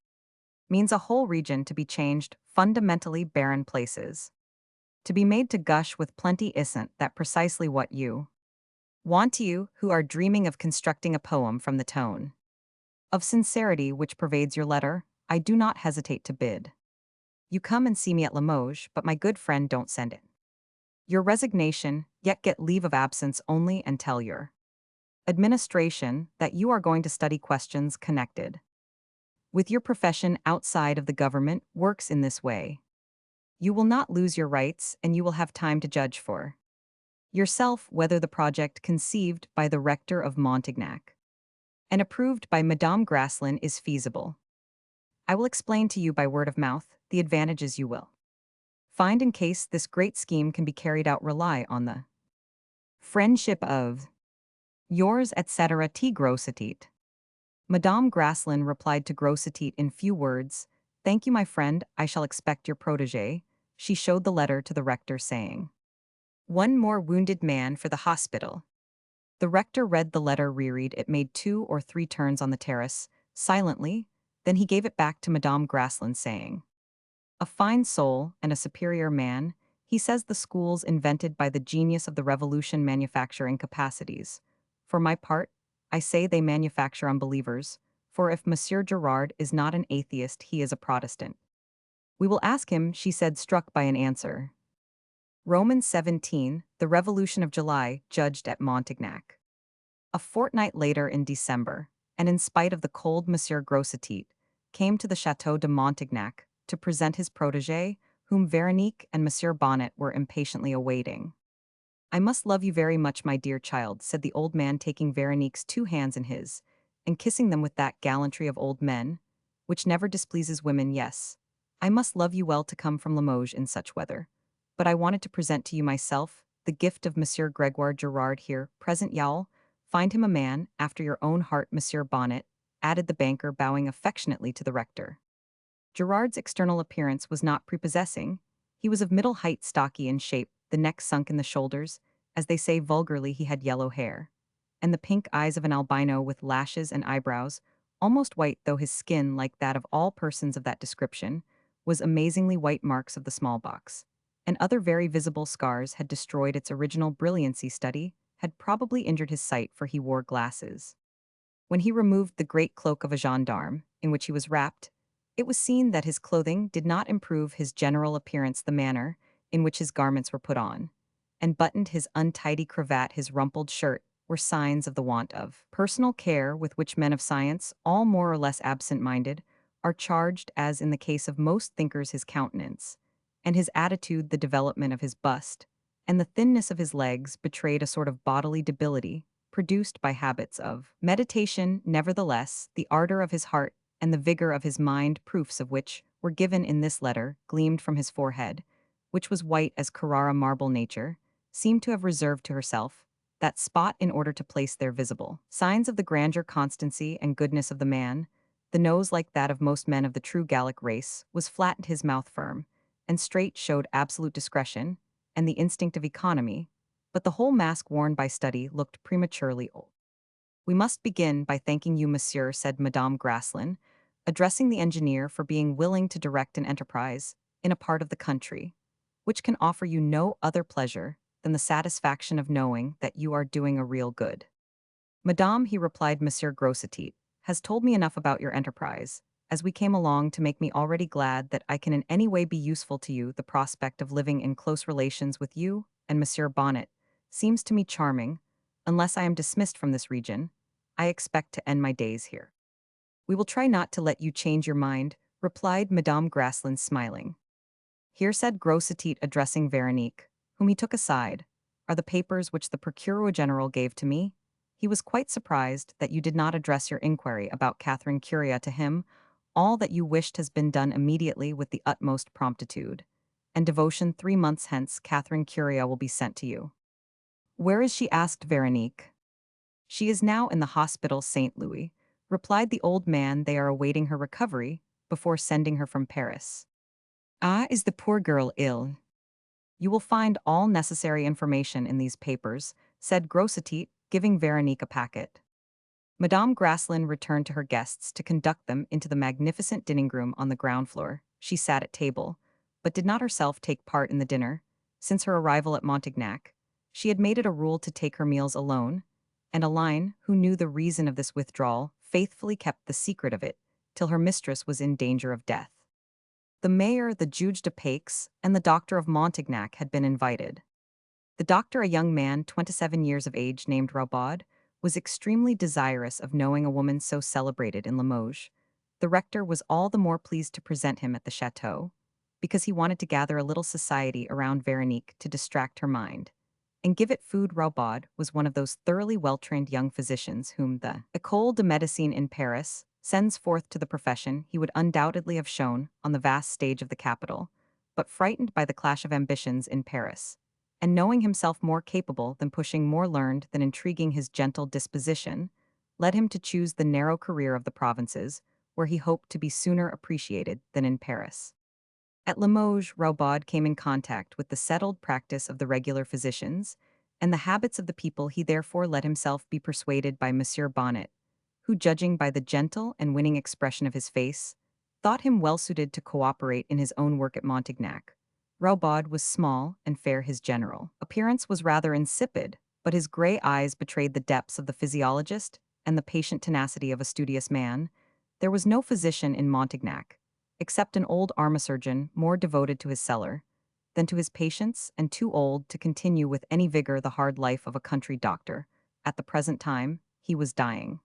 means, a whole region to be changed, fundamentally barren places to be made to gush with plenty. Isn't that precisely what you want, to you who are dreaming of constructing a poem from the tone of sincerity which pervades your letter? I do not hesitate to bid you come and see me at Limoges, but my good friend, don't send it your resignation, yet get leave of absence only, and tell your Administration, that you are going to study questions connected with your profession outside of the government works in this way. You will not lose your rights and you will have time to judge for yourself whether the project conceived by the rector of Montignac and approved by Madame Grasslin is feasible. I will explain to you by word of mouth the advantages you will find in case this great scheme can be carried out. Rely on the friendship of yours etc. T. Grossetit. Madame Grasslin replied to Grossetit in few words, "Thank you, my friend, I shall expect your protégé." She showed the letter to the rector, saying, "One more wounded man for the hospital." The rector read the letter. Reread it, made 2 or 3 turns on the terrace, silently, then he gave it back to Madame Grasslin, saying, "A fine soul and a superior man, he says the schools invented by the genius of the revolution manufacture incapacities. For my part, I say they manufacture unbelievers, for if Monsieur Gerard is not an atheist, he is a Protestant." "We will ask him," she said, struck by an answer. Romans 17, the Revolution of July, judged at Montignac. A fortnight later in December, and in spite of the cold, Monsieur Grossetit came to the Château de Montignac to present his protégé, whom Veronique and Monsieur Bonnet were impatiently awaiting. "I must love you very much, my dear child," said the old man, taking Veronique's 2 hands in his, and kissing them with that gallantry of old men, which never displeases women. "Yes, I must love you well to come from Limoges in such weather. But I wanted to present to you myself the gift of Monsieur Gregoire Gerard here, present. You'll find him a man after your own heart, Monsieur Bonnet," added the banker, bowing affectionately to the rector. Gerard's external appearance was not prepossessing. He was of middle height, stocky in shape, the neck sunk in the shoulders. As they say vulgarly, he had yellow hair, and the pink eyes of an albino with lashes and eyebrows, almost white, though his skin, like that of all persons of that description, was amazingly white. Marks of the smallpox and other very visible scars had destroyed its original brilliancy. Study had probably injured his sight, for he wore glasses. When he removed the great cloak of a gendarme, in which he was wrapped, it was seen that his clothing did not improve his general appearance. The manner in which his garments were put on, and buttoned, his untidy cravat, his rumpled shirt, were signs of the want of personal care with which men of science, all more or less absent-minded, are charged. As in the case of most thinkers, his countenance and his attitude, the development of his bust, and the thinness of his legs betrayed a sort of bodily debility produced by habits of meditation. Nevertheless, the ardor of his heart and the vigor of his mind, proofs of which were given in this letter, gleamed from his forehead, which was white as Carrara marble. Nature seemed to have reserved to herself that spot in order to place there visible signs of the grandeur, constancy, and goodness of the man. The nose, like that of most men of the true Gallic race, was flat, his mouth firm and straight, showed absolute discretion and the instinct of economy, but the whole mask worn by study looked prematurely old. "We must begin by thanking you, monsieur," said Madame Grasslin, addressing the engineer, "for being willing to direct an enterprise in a part of the country which can offer you no other pleasure than the satisfaction of knowing that you are doing a real good." "Madame," he replied, "Monsieur Grossetit has told me enough about your enterprise as we came along to make me already glad that I can in any way be useful to you. The prospect of living in close relations with you and Monsieur Bonnet seems to me charming. Unless I am dismissed from this region, I expect to end my days here." "We will try not to let you change your mind," replied Madame Grasslin, smiling. "Here," said Grossetit, addressing Veronique, whom he took aside, "are the papers which the Procureur General gave to me. He was quite surprised that you did not address your inquiry about Catherine Curia to him. All that you wished has been done immediately with the utmost promptitude and devotion. 3 months hence, Catherine Curia will be sent to you." "Where is she?" asked Veronique. "She is now in the Hospital St. Louis," replied the old man. "They are awaiting her recovery before sending her from Paris." "Ah, is the poor girl ill?" "You will find all necessary information in these papers," said Grossetit, giving Veronique a packet. Madame Grasslin returned to her guests to conduct them into the magnificent dining-room on the ground floor. She sat at table, but did not herself take part in the dinner. Since her arrival at Montignac, she had made it a rule to take her meals alone, and Aline, who knew the reason of this withdrawal, faithfully kept the secret of it till her mistress was in danger of death. The mayor, the juge de paix, and the doctor of Montignac had been invited. The doctor, a young man 27 years of age named Rabaud, was extremely desirous of knowing a woman so celebrated in Limoges. The rector was all the more pleased to present him at the chateau, because he wanted to gather a little society around Veronique to distract her mind. And give it food. Raubod was one of those thoroughly well-trained young physicians whom the École de Médecine in Paris sends forth to the profession he would undoubtedly have shown on the vast stage of the capital, but frightened by the clash of ambitions in Paris, and knowing himself more capable than pushing, more learned than intriguing, his gentle disposition led him to choose the narrow career of the provinces, where he hoped to be sooner appreciated than in Paris. At Limoges, Raubod came in contact with the settled practice of the regular physicians, and the habits of the people. He therefore let himself be persuaded by Monsieur Bonnet, who, judging by the gentle and winning expression of his face, thought him well suited to cooperate in his own work at Montignac. Raubod was small and fair. His general appearance was rather insipid, but his gray eyes betrayed the depths of the physiologist and the patient tenacity of a studious man. There was no physician in Montignac, except an old armasurgeon more devoted to his cellar than to his patients and too old to continue with any vigor the hard life of a country doctor. At the present time, he was dying.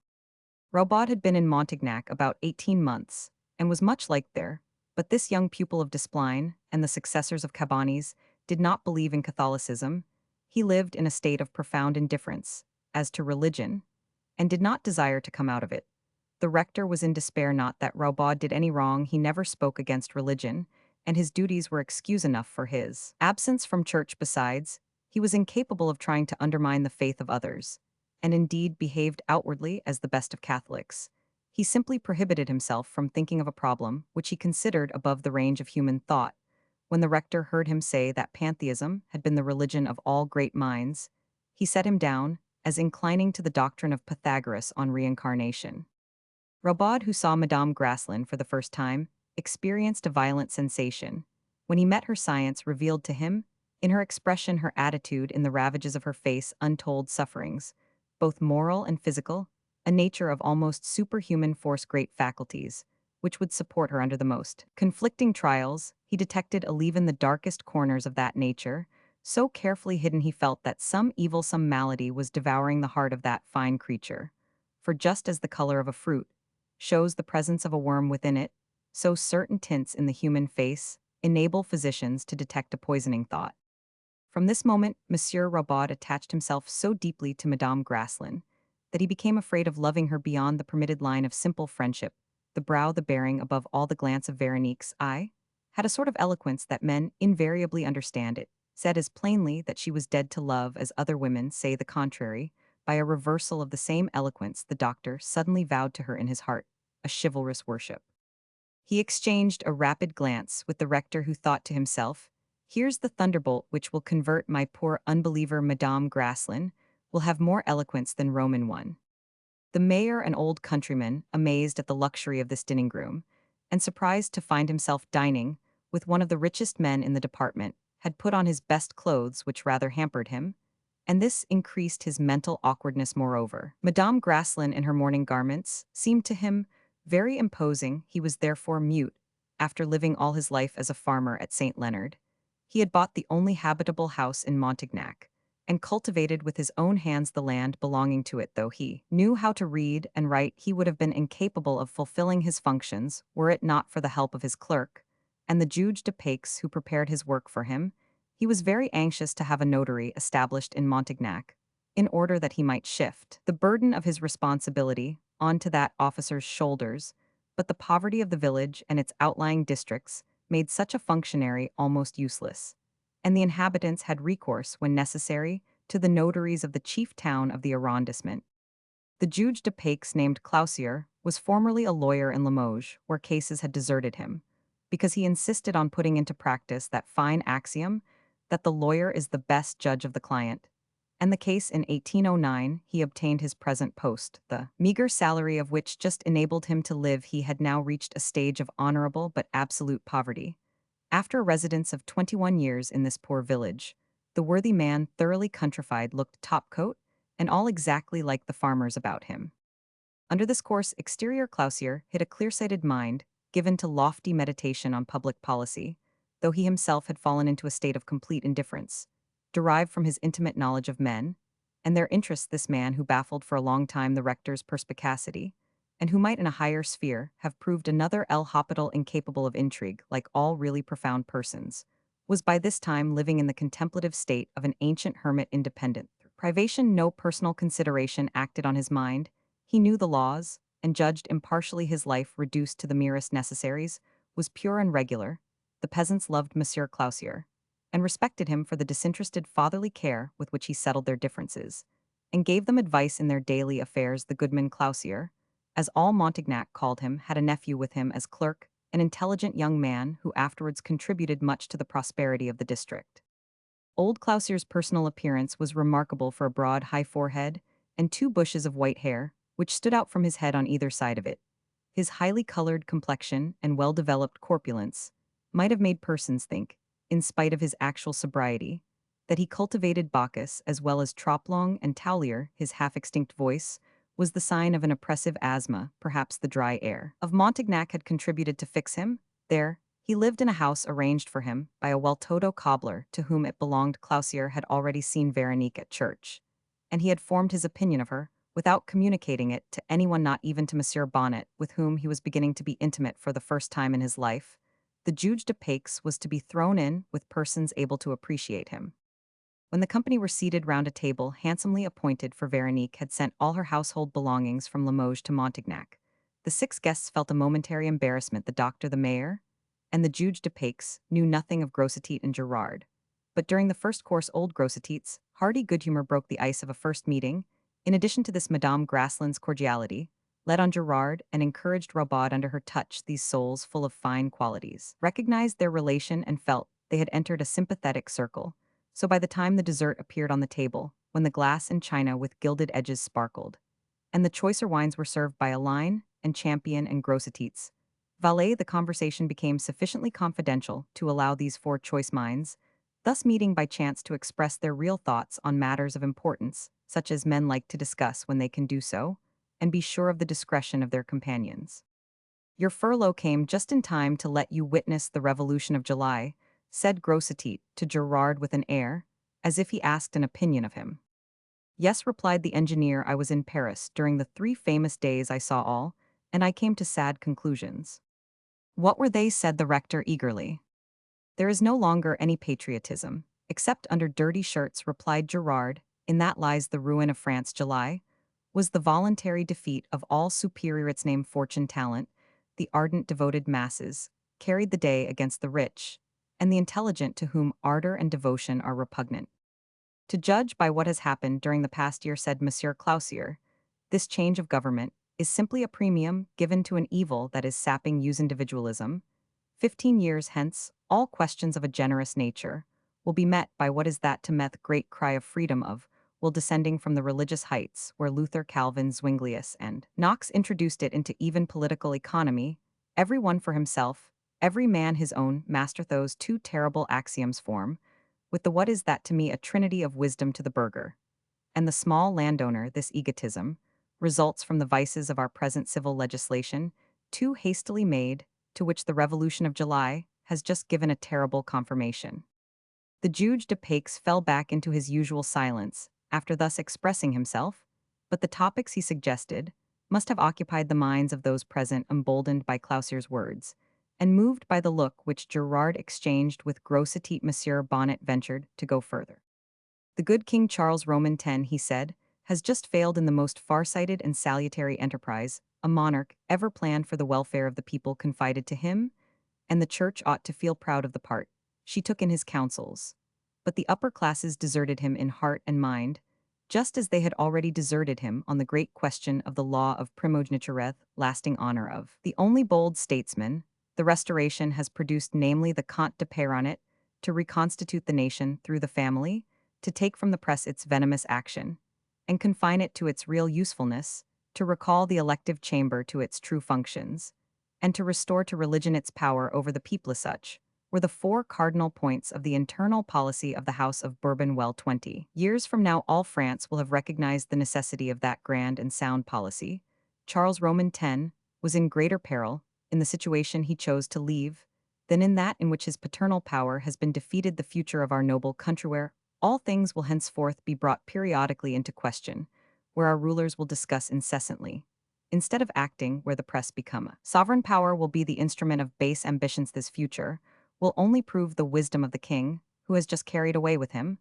Raubod had been in Montignac about 18 months, and was much liked there, but this young pupil of Desplein and the successors of Cabanis did not believe in Catholicism. He lived in a state of profound indifference as to religion, and did not desire to come out of it. The rector was in despair. Not that Raubod did any wrong, he never spoke against religion, and his duties were excuse enough for his absence from church. Besides, he was incapable of trying to undermine the faith of others, and indeed behaved outwardly as the best of Catholics. He simply prohibited himself from thinking of a problem which he considered above the range of human thought. When the rector heard him say that pantheism had been the religion of all great minds, he set him down as inclining to the doctrine of Pythagoras on reincarnation. Raubod, who saw Madame Graslin for the first time, experienced a violent sensation. When he met her, science revealed to him, in her expression, her attitude, in the ravages of her face, untold sufferings, both moral and physical, a nature of almost superhuman force, great faculties, which would support her under the most conflicting trials. He detected even the darkest corners of that nature, so carefully hidden he felt that some evil, some malady was devouring the heart of that fine creature. For just as the color of a fruit shows the presence of a worm within it, so certain tints in the human face enable physicians to detect a poisoning thought. From this moment, Monsieur Raubod attached himself so deeply to Madame Graslin that he became afraid of loving her beyond the permitted line of simple friendship. The brow, the bearing, above all the glance of Veronique's eye, had a sort of eloquence that men invariably understand. It said as plainly that she was dead to love as other women say the contrary. By a reversal of the same eloquence, the doctor suddenly vowed to her in his heart a chivalrous worship. He exchanged a rapid glance with the rector, who thought to himself, "Here's the thunderbolt which will convert my poor unbeliever. Madame Graslin will have more eloquence than Roman one." The mayor, an old countryman, amazed at the luxury of this dining room, and surprised to find himself dining with one of the richest men in the department, had put on his best clothes, which rather hampered him, and this increased his mental awkwardness. Moreover, Madame Graslin in her mourning garments seemed to him very imposing. He was therefore mute. After living all his life as a farmer at St. Leonard, he had bought the only habitable house in Montignac, and cultivated with his own hands the land belonging to it. Though he knew how to read and write, he would have been incapable of fulfilling his functions were it not for the help of his clerk, and the juge de paix who prepared his work for him. He was very anxious to have a notary established in Montignac, in order that he might shift the burden of his responsibility onto that officer's shoulders, but the poverty of the village and its outlying districts made such a functionary almost useless, and the inhabitants had recourse, when necessary, to the notaries of the chief town of the arrondissement. The juge de paix, named Clausier, was formerly a lawyer in Limoges, where cases had deserted him, because he insisted on putting into practice that fine axiom that the lawyer is the best judge of the client. And the case in 1809, he obtained his present post, the meager salary of which just enabled him to live. He had now reached a stage of honorable but absolute poverty. After a residence of 21 years in this poor village, the worthy man, thoroughly countrified, looked topcoat and all exactly like the farmers about him. Under this coarse exterior, Clausier hid a clear-sighted mind, given to lofty meditation on public policy, though he himself had fallen into a state of complete indifference, derived from his intimate knowledge of men, and their interest this man who baffled for a long time the rector's perspicacity, and who might in a higher sphere have proved another El Hospital incapable of intrigue like all really profound persons, was by this time living in the contemplative state of an ancient hermit independent. Privation no personal consideration acted on his mind, he knew the laws, and judged impartially his life reduced to the merest necessaries, was pure and regular. The peasants loved Monsieur Clausier, and respected him for the disinterested fatherly care with which he settled their differences, and gave them advice in their daily affairs. The goodman Clausier, as all Montignac called him, had a nephew with him as clerk, an intelligent young man who afterwards contributed much to the prosperity of the district. Old Clausier's personal appearance was remarkable for a broad, high forehead and two bushes of white hair, which stood out from his head on either side of it. His highly colored complexion and well-developed corpulence might have made persons think, in spite of his actual sobriety, that he cultivated Bacchus as well as Troplong and Taulier. His half-extinct voice was the sign of an oppressive asthma, perhaps the dry air of Montignac had contributed to fix him. There, he lived in a house arranged for him by a well-to-do cobbler to whom it belonged. Clausier had already seen Veronique at church, and he had formed his opinion of her, without communicating it to anyone, not even to Monsieur Bonnet, with whom he was beginning to be intimate for the first time in his life. The juge de paix was to be thrown in with persons able to appreciate him. When the company were seated round a table handsomely appointed for Veronique had sent all her household belongings from Limoges to Montignac, the 6 guests felt a momentary embarrassment. The doctor, the mayor, and the juge de paix knew nothing of Grossetete and Gerard. But during the first course old Grossetete's hearty good humor broke the ice of a first meeting. In addition to this, Madame Graslin's cordiality led on Gerard and encouraged Rabaud under her touch. These souls full of fine qualities recognized their relation and felt they had entered a sympathetic circle. So by the time the dessert appeared on the table, when the glass and china with gilded edges sparkled, and the choicer wines were served by Aline and Champion and Grossetetes valet, the conversation became sufficiently confidential to allow these 4 choice minds, thus meeting by chance, to express their real thoughts on matters of importance, such as men like to discuss when they can do so, and be sure of the discretion of their companions. Your furlough came just in time to let you witness the Revolution of July, said Grossetete to Gerard with an air, as if he asked an opinion of him. Yes, replied the engineer, I was in Paris during the 3 famous days. I saw all, and I came to sad conclusions. What were they? Said the rector eagerly. There is no longer any patriotism, except under dirty shirts, replied Gerard. In that lies the ruin of France. July was the voluntary defeat of all superior, its name, fortune, talent. The ardent, devoted masses carried the day against the rich and the intelligent, to whom ardor and devotion are repugnant. To judge by what has happened during the past year, said Monsieur Clausier, this change of government is simply a premium given to an evil that is sapping use individualism. 15 years hence, all questions of a generous nature will be met by what is that to meth great cry of freedom of, will descending from the religious heights where Luther, Calvin, Zwinglius, and Knox introduced it into even political economy, every one for himself, every man his own master. Those 2 terrible axioms form, with the what is that to me, a trinity of wisdom to the burgher and the small landowner. This egotism results from the vices of our present civil legislation, too hastily made, to which the Revolution of July has just given a terrible confirmation. The juge de paix fell back into his usual silence after thus expressing himself, but the topics he suggested must have occupied the minds of those present, emboldened by Clausier's words, and moved by the look which Gerard exchanged with Grossetete. Monsieur Bonnet ventured to go further. The good King Charles Roman X, he said, has just failed in the most far-sighted and salutary enterprise a monarch ever planned for the welfare of the people confided to him, and the Church ought to feel proud of the part she took in his counsels. But the upper classes deserted him in heart and mind, just as they had already deserted him on the great question of the law of primogeniture, lasting honor of the only bold statesman the Restoration has produced, namely the Comte de Peyronnet, to reconstitute the nation through the family, to take from the press its venomous action, and confine it to its real usefulness, to recall the elective chamber to its true functions, and to restore to religion its power over the people. Such were the 4 cardinal points of the internal policy of the House of Bourbon. Well, 20 years from now all France will have recognized the necessity of that grand and sound policy. Charles Roman X was in greater peril, in the situation he chose to leave, than in that in which his paternal power has been defeated. The future of our noble country, where All things will henceforth be brought periodically into question, where our rulers will discuss incessantly. Instead of acting where the press become. Sovereign power will be the instrument of base ambitions. This future will only prove the wisdom of the king, who has just carried away with him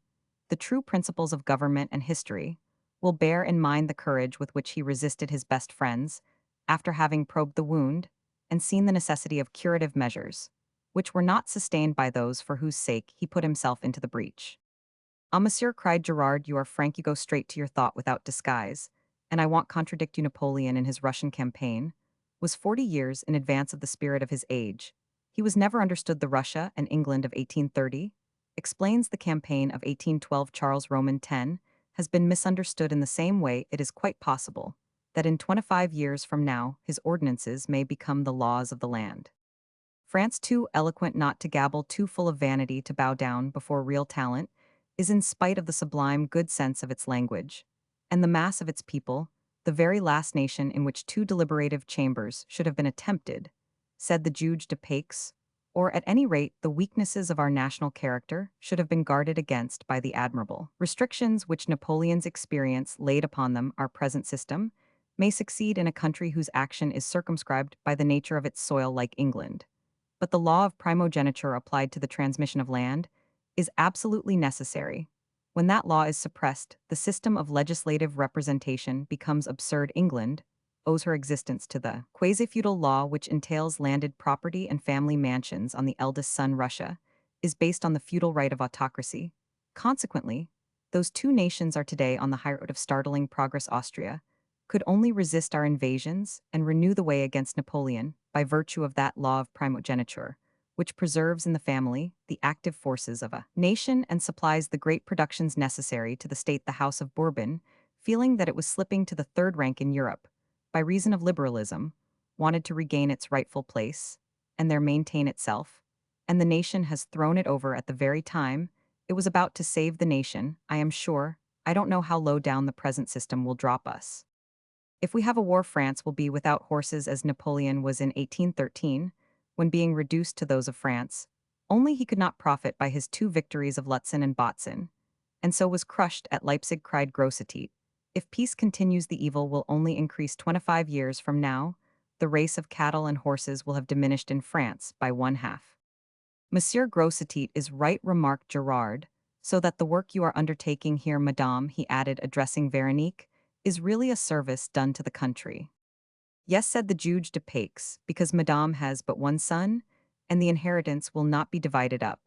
the true principles of government and history, will bear in mind the courage with which he resisted his best friends, after having probed the wound and seen the necessity of curative measures, which were not sustained by those for whose sake he put himself into the breach. Ah, monsieur, cried Gerard, you are frank, you go straight to your thought without disguise, and I won't contradict you. Napoleon in his Russian campaign was 40 years in advance of the spirit of his age. He was never understood. The Russia and England of 1830 explains the campaign of 1812. Charles Roman 10 has been misunderstood in the same way. It is quite possible that in 25 years from now his ordinances may become the laws of the land. France, too eloquent not to gabble, too full of vanity to bow down before real talent, is in spite of the sublime good sense of its language, and the mass of its people, the very last nation in which two deliberative chambers should have been attempted, said the Juge de Paix, or at any rate the weaknesses of our national character should have been guarded against by the admirable restrictions which Napoleon's experience laid upon them. Our present system may succeed in a country whose action is circumscribed by the nature of its soil, like England. But the law of primogeniture applied to the transmission of land is absolutely necessary. When that law is suppressed, the system of legislative representation becomes absurd. England owes her existence to the quasi-feudal law which entails landed property and family mansions on the eldest son. Russia is based on the feudal right of autocracy. Consequently, those two nations are today on the high road of startling progress. Austria could only resist our invasions and renew the way against Napoleon by virtue of that law of primogeniture, which preserves in the family the active forces of a nation and supplies the great productions necessary to the state. The House of Bourbon, feeling that it was slipping to the third rank in Europe, by reason of liberalism, wanted to regain its rightful place, and there maintain itself, and the nation has thrown it over at the very time it was about to save the nation. I am sure, I don't know how low down the present system will drop us. If we have a war, France will be without horses as Napoleon was in 1813, when being reduced to those of France. Only he could not profit by his two victories of Lutzen and Botzen, and so was crushed at Leipzig, cried Grossetete. If peace continues, the evil will only increase. 25 years from now, the race of cattle and horses will have diminished in France by one half. Monsieur Grossetete is right, remarked Gerard, so that the work you are undertaking here, madame, he added, addressing Veronique, is really a service done to the country. Yes, said the Juge de Paix, because madame has but one son, and the inheritance will not be divided up.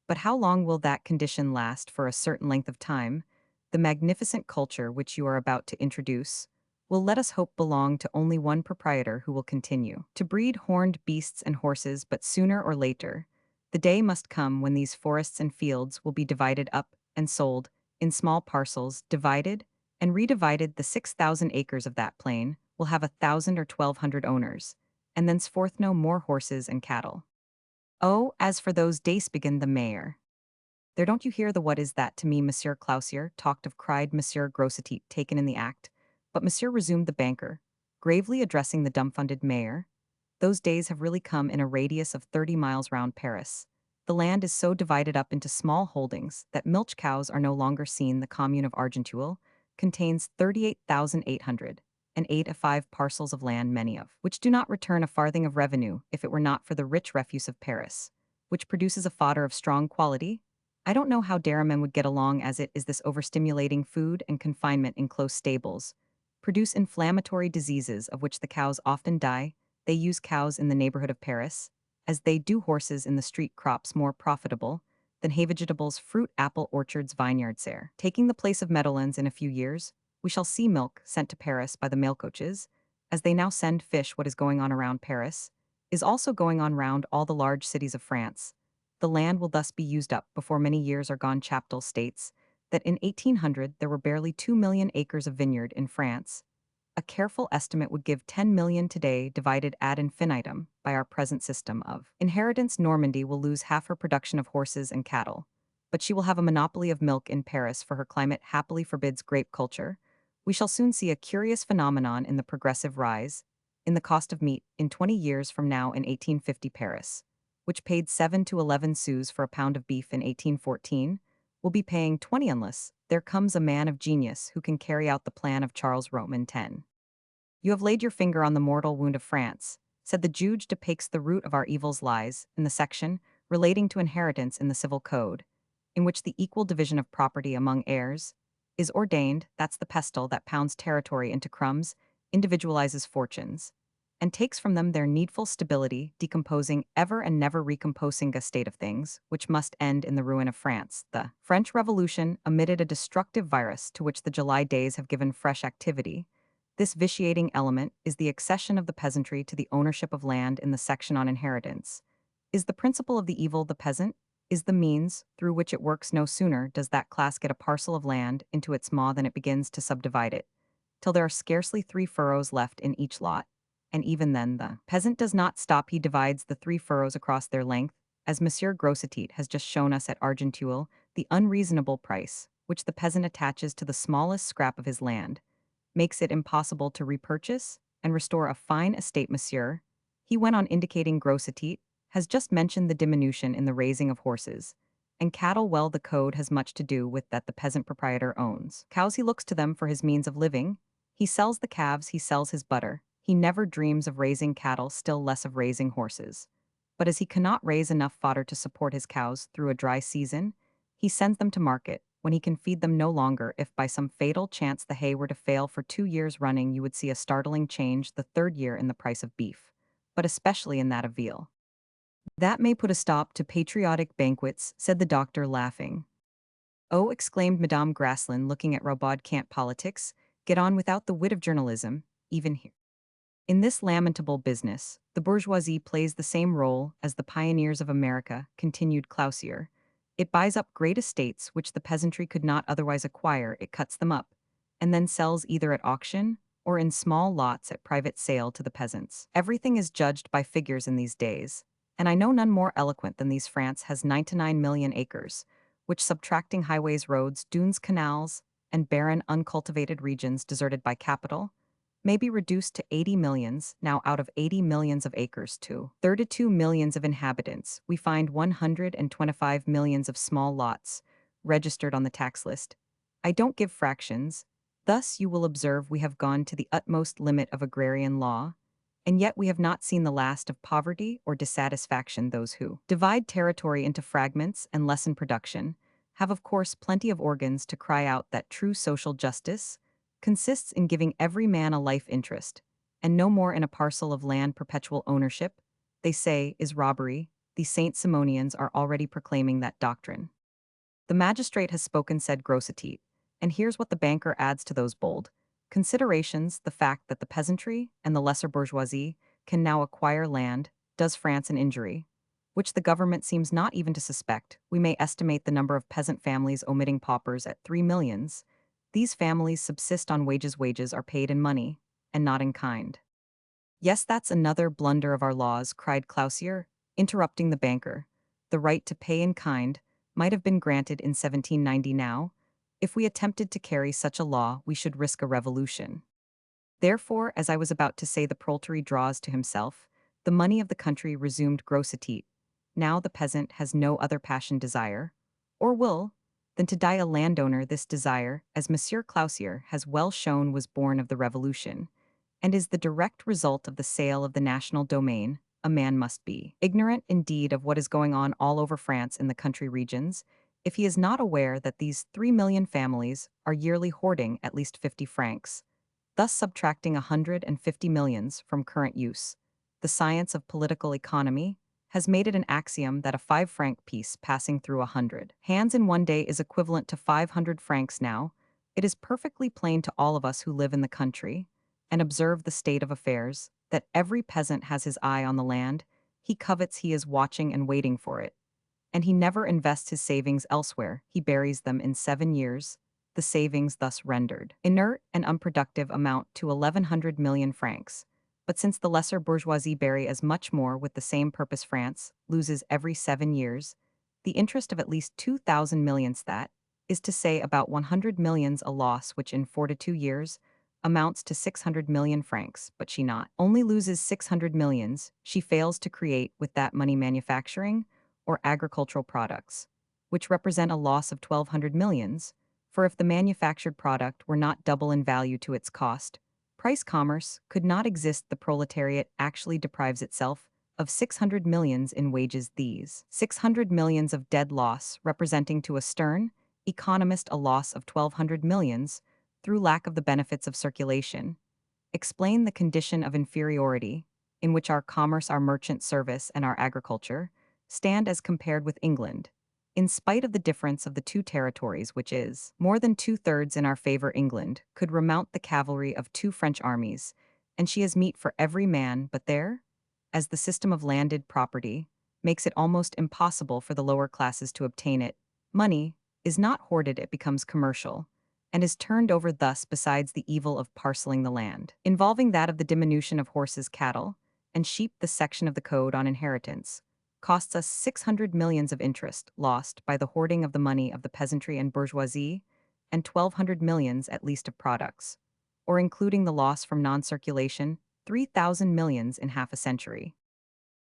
But how long will that condition last? For a certain length of time. The magnificent culture which you are about to introduce will, let us hope, belong to only one proprietor, who will continue to breed horned beasts and horses. But sooner or later, the day must come when these forests and fields will be divided up and sold in small parcels, divided and redivided. The 6,000 acres of that plain will have 1,000 or 1,200 owners, and thenceforth no more horses and cattle. Oh, as for those days, began the mayor. There, don't you hear the what is that to me, Monsieur Clausier talked of, cried Monsieur Grossetete, taken in the act. But Monsieur, resumed the banker, gravely addressing the dumbfounded mayor, those days have really come in a radius of 30 miles round Paris. The land is so divided up into small holdings that milch cows are no longer seen. The commune of Argenteuil contains 38,800 and 8 of 5 parcels of land, many of which do not return a farthing of revenue if it were not for the rich refuse of Paris, which produces a fodder of strong quality. I don't know how dairymen would get along as it is. This overstimulating food and confinement in close stables produce inflammatory diseases of which the cows often die. They use cows in the neighborhood of Paris, as they do horses in the street. Crops more profitable than hay, vegetables, fruit, apple orchards, vineyards there, taking the place of meadowlands. In a few years, we shall see milk sent to Paris by the mail coaches, as they now send fish. What is going on around Paris is also going on round all the large cities of France. The land will thus be used up before many years are gone. Chaptal states that in 1800 there were barely 2 million acres of vineyard in France. A careful estimate would give 10 million today, divided ad infinitum by our present system of inheritance. Normandy will lose half her production of horses and cattle, but she will have a monopoly of milk in Paris, for her climate happily forbids grape culture. We shall soon see a curious phenomenon in the progressive rise in the cost of meat. In 20 years from now, in 1850, Paris, which paid 7 to 11 sous for a pound of beef in 1814, will be paying 20 unless there comes a man of genius who can carry out the plan of Charles Roman 10. You have laid your finger on the mortal wound of France, said the Juge depicts the root of our evils lies in the section relating to inheritance in the Civil Code, in which the equal division of property among heirs is ordained. That's the pestle that pounds territory into crumbs, individualizes fortunes, and takes from them their needful stability, decomposing ever and never recomposing a state of things, which must end in the ruin of France. The French Revolution emitted a destructive virus to which the July days have given fresh activity. This vitiating element is the accession of the peasantry to the ownership of land in the section on inheritance. Is the principle of the evil the peasant? Is the means through which it works? No sooner does that class get a parcel of land into its maw than it begins to subdivide it, till there are scarcely 3 furrows left in each lot. And even then the peasant does not stop, he divides the 3 furrows across their length, as Monsieur Grossetit has just shown us at Argenteuil, the unreasonable price, which the peasant attaches to the smallest scrap of his land, makes it impossible to repurchase and restore a fine estate. Monsieur, he went on indicating Grossetit, has just mentioned the diminution in the raising of horses and cattle. Well, the code has much to do with that the peasant proprietor owns cows, he looks to them for his means of living, he sells the calves, he sells his butter, he never dreams of raising cattle, still less of raising horses. But as he cannot raise enough fodder to support his cows through a dry season, he sends them to market, when he can feed them no longer. If by some fatal chance the hay were to fail for 2 years running, you would see a startling change the 3rd year in the price of beef, but especially in that of veal. That may put a stop to patriotic banquets, said the doctor, laughing. Oh, exclaimed Madame Graslin, looking at Rabaud. Can't politics get on without the wit of journalism, even here? In this lamentable business, the bourgeoisie plays the same role as the pioneers of America, continued Clausier. It buys up great estates which the peasantry could not otherwise acquire, it cuts them up, and then sells either at auction or in small lots at private sale to the peasants. Everything is judged by figures in these days, and I know none more eloquent than these. France has 99 million acres, which, subtracting highways, roads, dunes, canals, and barren, uncultivated regions deserted by capital, may be reduced to 80 millions. Now, out of 80 millions of acres to 32 millions of inhabitants, we find 125 millions of small lots registered on the tax list. I don't give fractions. Thus, you will observe, we have gone to the utmost limit of agrarian law, and yet we have not seen the last of poverty or dissatisfaction. Those who divide territory into fragments and lessen production have, of course, plenty of organs to cry out that true social justice consists in giving every man a life interest, and no more in a parcel of land. Perpetual ownership, they say, is robbery. The Saint Simonians are already proclaiming that doctrine. The magistrate has spoken, said Grossetit, and here's what the banker adds to those bold considerations: the fact that the peasantry and the lesser bourgeoisie can now acquire land does France an injury, which the government seems not even to suspect. We may estimate the number of peasant families, omitting paupers, at 3 millions. These families subsist on wages. Wages are paid in money, and not in kind. Yes, that's another blunder of our laws, cried Clausier, interrupting the banker. The right to pay in kind might have been granted in 1790 now. If we attempted to carry such a law, we should risk a revolution. Therefore, as I was about to say, the proletary draws to himself the money of the country, resumed Grossetit. Now the peasant has no other passion, desire, or will, than to die a landowner. This desire, as Monsieur Clausier has well shown, was born of the Revolution, and is the direct result of the sale of the national domain. A man must be ignorant, indeed, of what is going on all over France in the country regions, if he is not aware that these 3 million families are yearly hoarding at least 50 francs, thus subtracting 150 millions from current use. The science of political economy has made it an axiom that a 5-franc piece passing through 100 hands in one day is equivalent to 500 francs. Now, it is perfectly plain to all of us who live in the country and observe the state of affairs that every peasant has his eye on the land he covets. He is watching and waiting for it, and he never invests his savings elsewhere. He buries them in 7 years. The savings thus rendered inert and unproductive amount to 1,100 million francs. But since the lesser bourgeoisie bury as much more with the same purpose, France loses every 7 years the interest of at least 2,000 millions, that is to say about 100 millions, a loss which in 4 to 2 years amounts to 600 million francs. But she not only loses 600 millions, she fails to create with that money manufacturing or agricultural products, which represent a loss of 1,200 millions, for if the manufactured product were not double in value to its cost, price commerce could not exist. The proletariat actually deprives itself of 600 millions in wages. These 600 millions of dead loss representing to a stern economist a loss of 1,200 millions through lack of the benefits of circulation, explain the condition of inferiority in which our commerce, our merchant service, and our agriculture stand as compared with England, in spite of the difference of the two territories, which is more than two-thirds in our favor. England could remount the cavalry of two French armies, and she has meat for every man, but there, as the system of landed property makes it almost impossible for the lower classes to obtain it, money is not hoarded, it becomes commercial, and is turned over. Thus, besides the evil of parceling the land, involving that of the diminution of horses, cattle, and sheep, the section of the Code on Inheritance costs us 600 millions of interest lost by the hoarding of the money of the peasantry and bourgeoisie, and 1,200 millions at least of products, or including the loss from non-circulation, 3,000 millions in half a century.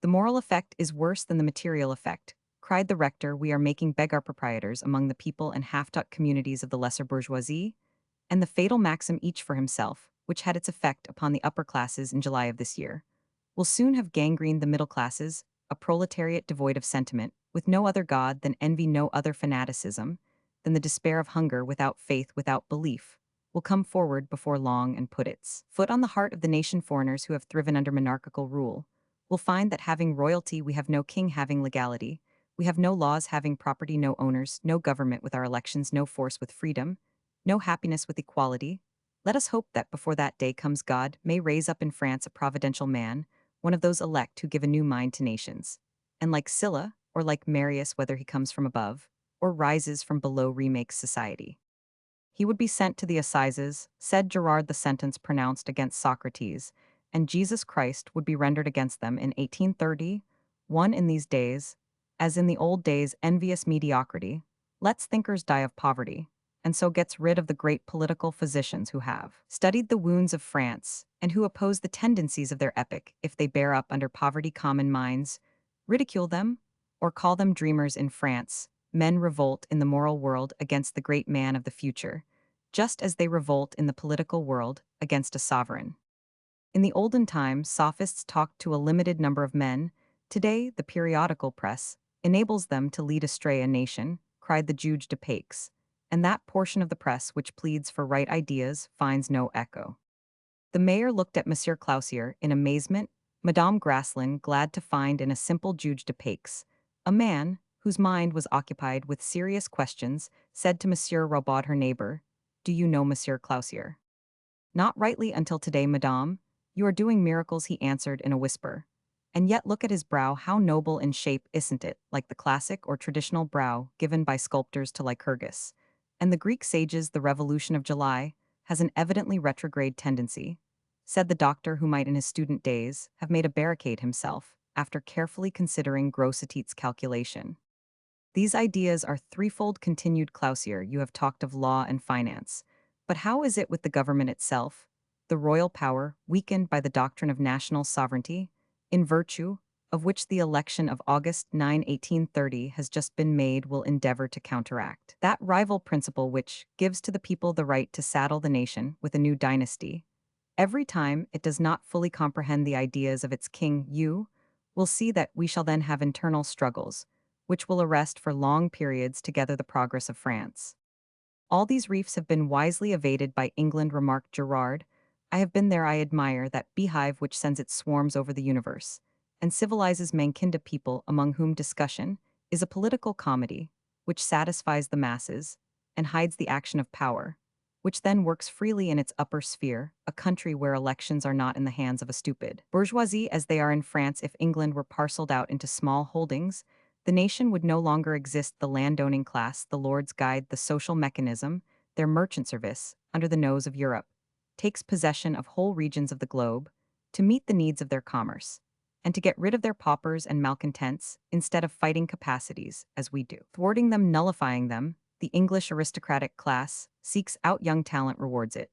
The moral effect is worse than the material effect, cried the rector. We are making beggar proprietors among the people and half-taught communities of the lesser bourgeoisie, and the fatal maxim each for himself, which had its effect upon the upper classes in July of this year, will soon have gangrened the middle classes, a proletariat devoid of sentiment, with no other god than envy, no other fanaticism than the despair of hunger, without faith, without belief, will come forward before long and put its foot on the heart of the nation. Foreigners who have thriven under monarchical rule will find that having royalty we have no king, having legality we have no laws, having property no owners, no government with our elections, no force with freedom, no happiness with equality. Let us hope that before that day comes God may raise up in France a providential man, one of those elect who give a new mind to nations, and like Sylla, or like Marius, whether he comes from above or rises from below, remakes society. He would be sent to the assizes, said Gerard. The sentence pronounced against Socrates and Jesus Christ would be rendered against them in 1830. One in these days, as in the old days, envious mediocrity lets thinkers die of poverty, and so gets rid of the great political physicians who have studied the wounds of France and who oppose the tendencies of their epoch. If they bear up under poverty, common minds ridicule them or call them dreamers. In France, men revolt in the moral world against the great man of the future, just as they revolt in the political world against a sovereign. In the olden times, sophists talked to a limited number of men. Today, the periodical press enables them to lead astray a nation, cried the juge de Paix, and that portion of the press which pleads for right ideas finds no echo. The mayor looked at Monsieur Clausier in amazement. Madame Grasslin, glad to find in a simple juge de Paix a man whose mind was occupied with serious questions, said to Monsieur Robaud, her neighbor, "Do you know Monsieur Clausier?" "Not rightly until today, madame. You are doing miracles," he answered in a whisper. "And yet look at his brow, how noble in shape, isn't it, like the classic or traditional brow given by sculptors to Lycurgus? And the Greek sages, the revolution of July has an evidently retrograde tendency," said the doctor, who might in his student days have made a barricade himself, after carefully considering Grossetite's calculation. "These ideas are threefold," continued Clausier. "You have talked of law and finance. But how is it with the government itself? The royal power, weakened by the doctrine of national sovereignty, in virtue of which the election of August 9, 1830 has just been made, will endeavor to counteract that rival principle which gives to the people the right to saddle the nation with a new dynasty. Every time it does not fully comprehend the ideas of its king, you will see that we shall then have internal struggles, which will arrest for long periods together the progress of France. All these reefs have been wisely evaded by England," remarked Gerard. "I have been there. I admire that beehive which sends its swarms over the universe, and civilizes Mankinda people, among whom discussion is a political comedy, which satisfies the masses, and hides the action of power, which then works freely in its upper sphere, a country where elections are not in the hands of a stupid bourgeoisie as they are in France. If England were parceled out into small holdings, the nation would no longer exist. The landowning class, the lord's guide, the social mechanism, their merchant service, under the nose of Europe, takes possession of whole regions of the globe to meet the needs of their commerce, and to get rid of their paupers and malcontents, instead of fighting capacities, as we do, thwarting them, nullifying them. The English aristocratic class seeks out young talent, rewards it,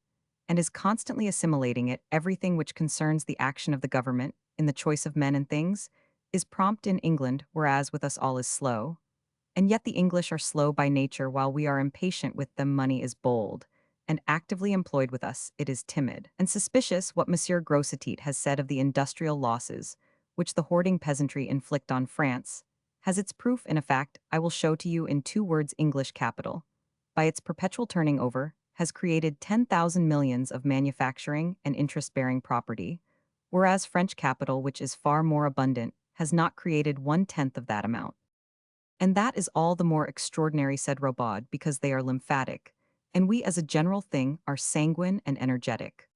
and is constantly assimilating it. Everything which concerns the action of the government, in the choice of men and things, is prompt in England, whereas with us all is slow, And yet the English are slow by nature while we are impatient with them money is bold, and actively employed with us it is timid. And suspicious what Monsieur Grossetit has said of the industrial losses, which the hoarding peasantry inflict on France, has its proof in a fact I will show to you in 2 words English capital, by its perpetual turning over, has created 10,000 millions of manufacturing and interest-bearing property, whereas French capital, which is far more abundant, has not created 1/10 of that amount. And that is all the more extraordinary, said Robaud, because they are lymphatic, and we as a general thing are sanguine and energetic.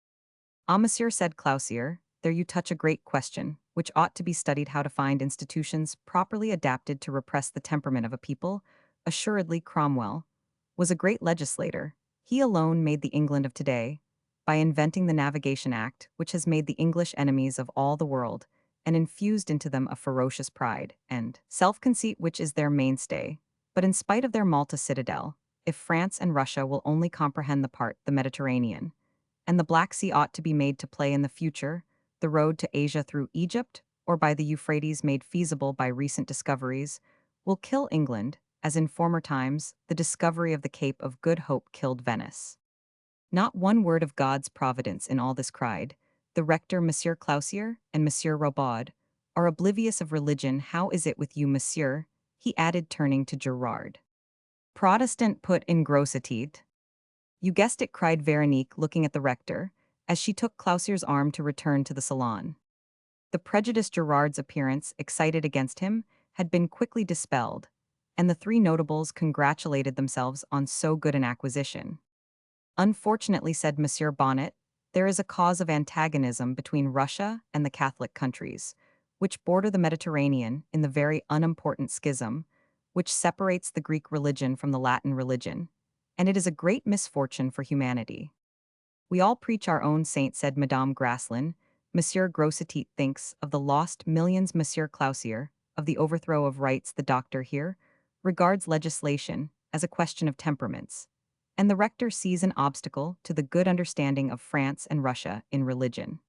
Ah, monsieur, said Clausier, there you touch a great question, which ought to be studied how to find institutions properly adapted to repress the temperament of a people. Assuredly, Cromwell was a great legislator. He alone made the England of today, by inventing the Navigation Act, which has made the English enemies of all the world, and infused into them a ferocious pride and self-conceit which is their mainstay. But in spite of their Malta citadel, if France and Russia will only comprehend the part the Mediterranean, and the Black Sea ought to be made to play in the future, the road to Asia through Egypt, or by the Euphrates made feasible by recent discoveries, will kill England, as in former times the discovery of the Cape of Good Hope killed Venice. Not one word of God's providence in all this cried. The rector, Monsieur Clausier, and Monsieur Robaud, are oblivious of religion. How is it with you, monsieur? He added, turning to Gerard. Protestant, put in Grossetit. You guessed it, cried Veronique, looking at the rector, as she took Clausier's arm to return to the salon. The prejudiced Gerard's appearance, excited against him, had been quickly dispelled, and the 3 notables congratulated themselves on so good an acquisition. Unfortunately, said Monsieur Bonnet, there is a cause of antagonism between Russia and the Catholic countries, which border the Mediterranean in the very unimportant schism, which separates the Greek religion from the Latin religion, and it is a great misfortune for humanity. We all preach our own saint, said Madame Grasslin. Monsieur Grossetit thinks of the lost millions. Monsieur Clausier, of the overthrow of rights. The doctor here regards legislation as a question of temperaments, and the rector sees an obstacle to the good understanding of France and Russia in religion.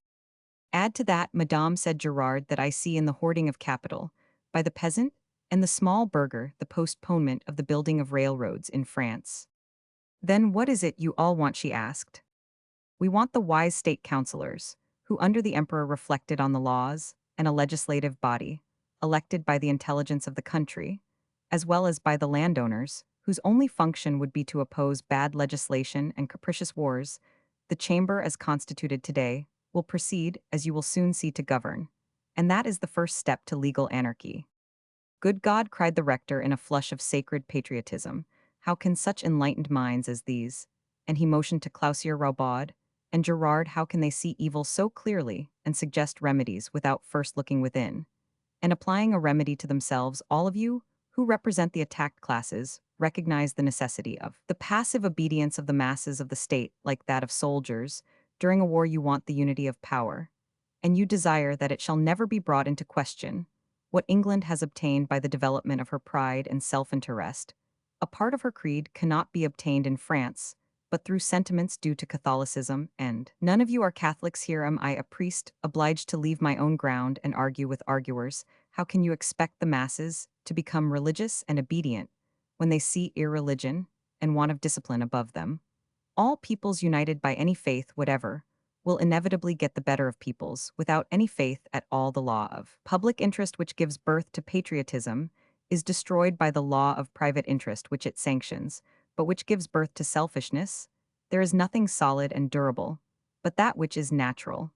Add to that, Madame, said Gerard, that I see in the hoarding of capital by the peasant and the small burgher the postponement of the building of railroads in France. Then what is it you all want, she asked. We want the wise state councillors, who under the emperor reflected on the laws, and a legislative body, elected by the intelligence of the country, as well as by the landowners, whose only function would be to oppose bad legislation and capricious wars. The chamber as constituted today will proceed, as you will soon see, to govern, and that is the first step to legal anarchy. Good God, cried the rector in a flush of sacred patriotism, how can such enlightened minds as these, and he motioned to Clausier, Robaud, and Gerard, how can they see evil so clearly and suggest remedies without first looking within, and applying a remedy to themselves? All of you, who represent the attacked classes, recognize the necessity of the passive obedience of the masses of the state, like that of soldiers. During a war you want the unity of power, and you desire that it shall never be brought into question. What England has obtained by the development of her pride and self-interest, a part of her creed, cannot be obtained in France, but through sentiments due to Catholicism, and none of you are Catholics here. Am I, a priest, obliged to leave my own ground and argue with arguers? How can you expect the masses to become religious and obedient when they see irreligion and want of discipline above them? All peoples united by any faith whatever will inevitably get the better of peoples without any faith at all. The law of public interest, which gives birth to patriotism, is destroyed by the law of private interest, which it sanctions, but which gives birth to selfishness. There is nothing solid and durable, but that which is natural.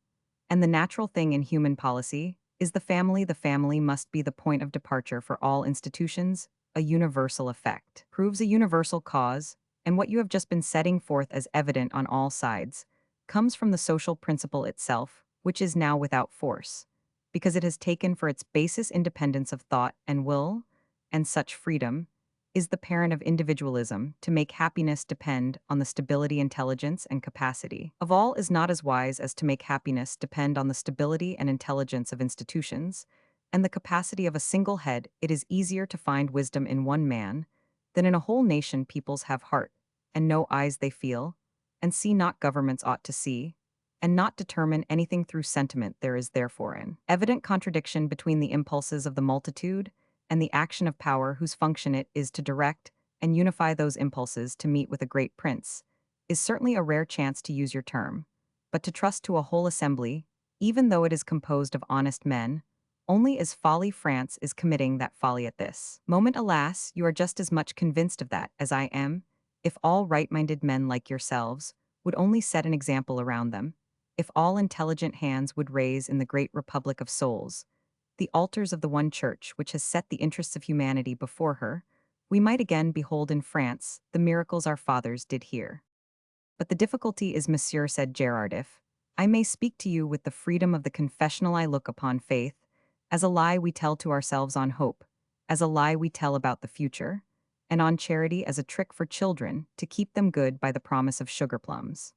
And the natural thing in human policy is the family. The family must be the point of departure for all institutions. A universal effect proves a universal cause, and what you have just been setting forth as evident on all sides comes from the social principle itself, which is now without force, because it has taken for its basis independence of thought and will, and such freedom is the parent of individualism. To make happiness depend on the stability, intelligence, and capacity of all is not as wise as to make happiness depend on the stability and intelligence of institutions, and the capacity of a single head. It is easier to find wisdom in one man than in a whole nation. Peoples have heart, and no eyes they feel, and see not governments ought to see, and not determine anything through sentiment. There is therefore an evident contradiction between the impulses of the multitude and the action of power whose function it is to direct and unify those impulses to meet with a great prince, is certainly a rare chance to use your term. But to trust to a whole assembly, even though it is composed of honest men, only as folly France is committing that folly at this moment. Alas, you are just as much convinced of that as I am, if all right-minded men like yourselves would only set an example around them, if all intelligent hands would raise in the great republic of souls the altars of the one church which has set the interests of humanity before her, we might again behold in France the miracles our fathers did here. But the difficulty is, monsieur, said Gerard, if I may speak to you with the freedom of the confessional, I look upon faith as a lie we tell to ourselves, on hope as a lie we tell about the future, and on charity as a trick for children to keep them good by the promise of sugar plums.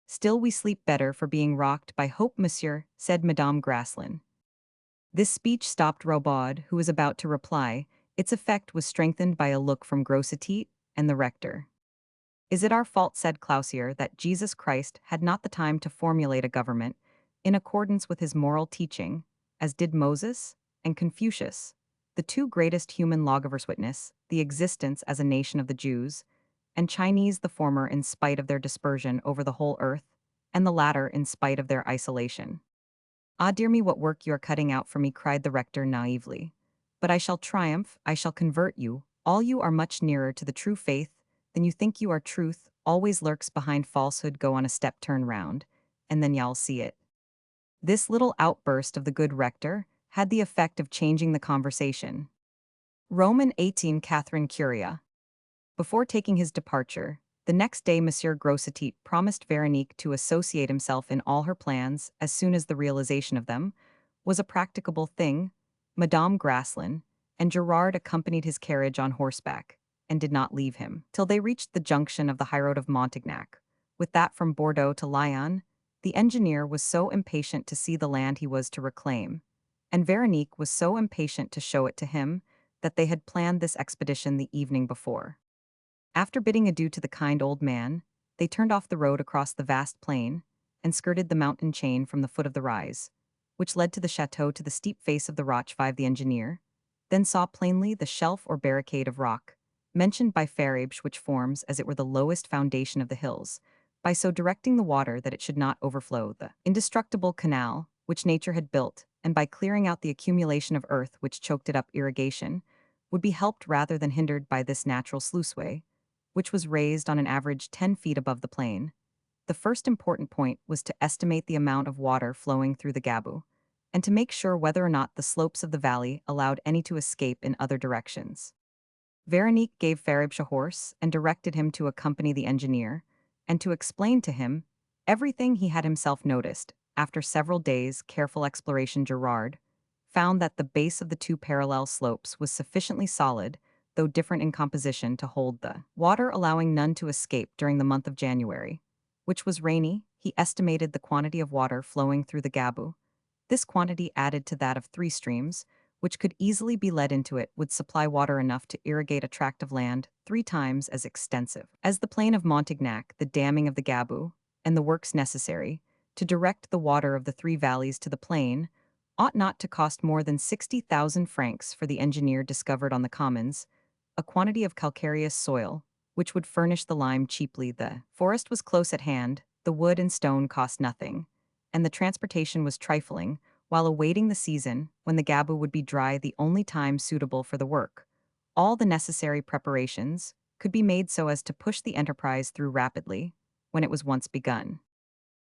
Still we sleep better for being rocked by hope, monsieur, said Madame Graslin. This speech stopped Robaud, who was about to reply. Its effect was strengthened by a look from Grossetit and the rector. Is it our fault, said Clausier, that Jesus Christ had not the time to formulate a government in accordance with his moral teaching, as did Moses and Confucius, the two greatest human lawgivers? Witness the existence as a nation of the Jews, and Chinese, the former in spite of their dispersion over the whole earth, and the latter in spite of their isolation. Ah, dear me, what work you are cutting out for me, cried the rector naively. But I shall triumph, I shall convert you, all you are much nearer to the true faith than you think you are. Truth always lurks behind falsehood. Go on a step, turn round, and then y'all see it. This little outburst of the good rector had the effect of changing the conversation. Roman 18 Catherine Curia. Before taking his departure, the next day Monsieur Grossetit promised Veronique to associate himself in all her plans as soon as the realization of them was a practicable thing. Madame Graslin and Gerard accompanied his carriage on horseback, and did not leave him till they reached the junction of the highroad of Montignac with that from Bordeaux to Lyon. The engineer was so impatient to see the land he was to reclaim, and Veronique was so impatient to show it to him, that they had planned this expedition the evening before. After bidding adieu to the kind old man, they turned off the road across the vast plain, and skirted the mountain chain from the foot of the rise, which led to the chateau, to the steep face of the Roche 5. The engineer then saw plainly the shelf or barricade of rock, mentioned by Farabge, which forms as it were the lowest foundation of the hills, by so directing the water that it should not overflow the indestructible canal which nature had built, and by clearing out the accumulation of earth which choked it up. Irrigation would be helped rather than hindered by this natural sluiceway, which was raised on an average 10 feet above the plain. The first important point was to estimate the amount of water flowing through the Gabu, and to make sure whether or not the slopes of the valley allowed any to escape in other directions. Veronique gave Farabge a horse and directed him to accompany the engineer, and to explain to him everything he had himself noticed. After several days' careful exploration, Gerard found that the base of the two parallel slopes was sufficiently solid, though different in composition, to hold the water, allowing none to escape during the month of January, which was rainy. He estimated the quantity of water flowing through the Gabu. This quantity, added to that of 3 streams, which could easily be led into it, would supply water enough to irrigate a tract of land 3 times as extensive as the plain of Montignac. The damming of the Gabu, and the works necessary to direct the water of the 3 valleys to the plain, ought not to cost more than 60,000 francs, for the engineer discovered on the commons a quantity of calcareous soil, which would furnish the lime cheaply. The forest was close at hand, the wood and stone cost nothing, and the transportation was trifling, while awaiting the season when the Gabu would be dry, the only time suitable for the work. All the necessary preparations could be made so as to push the enterprise through rapidly when it was once begun.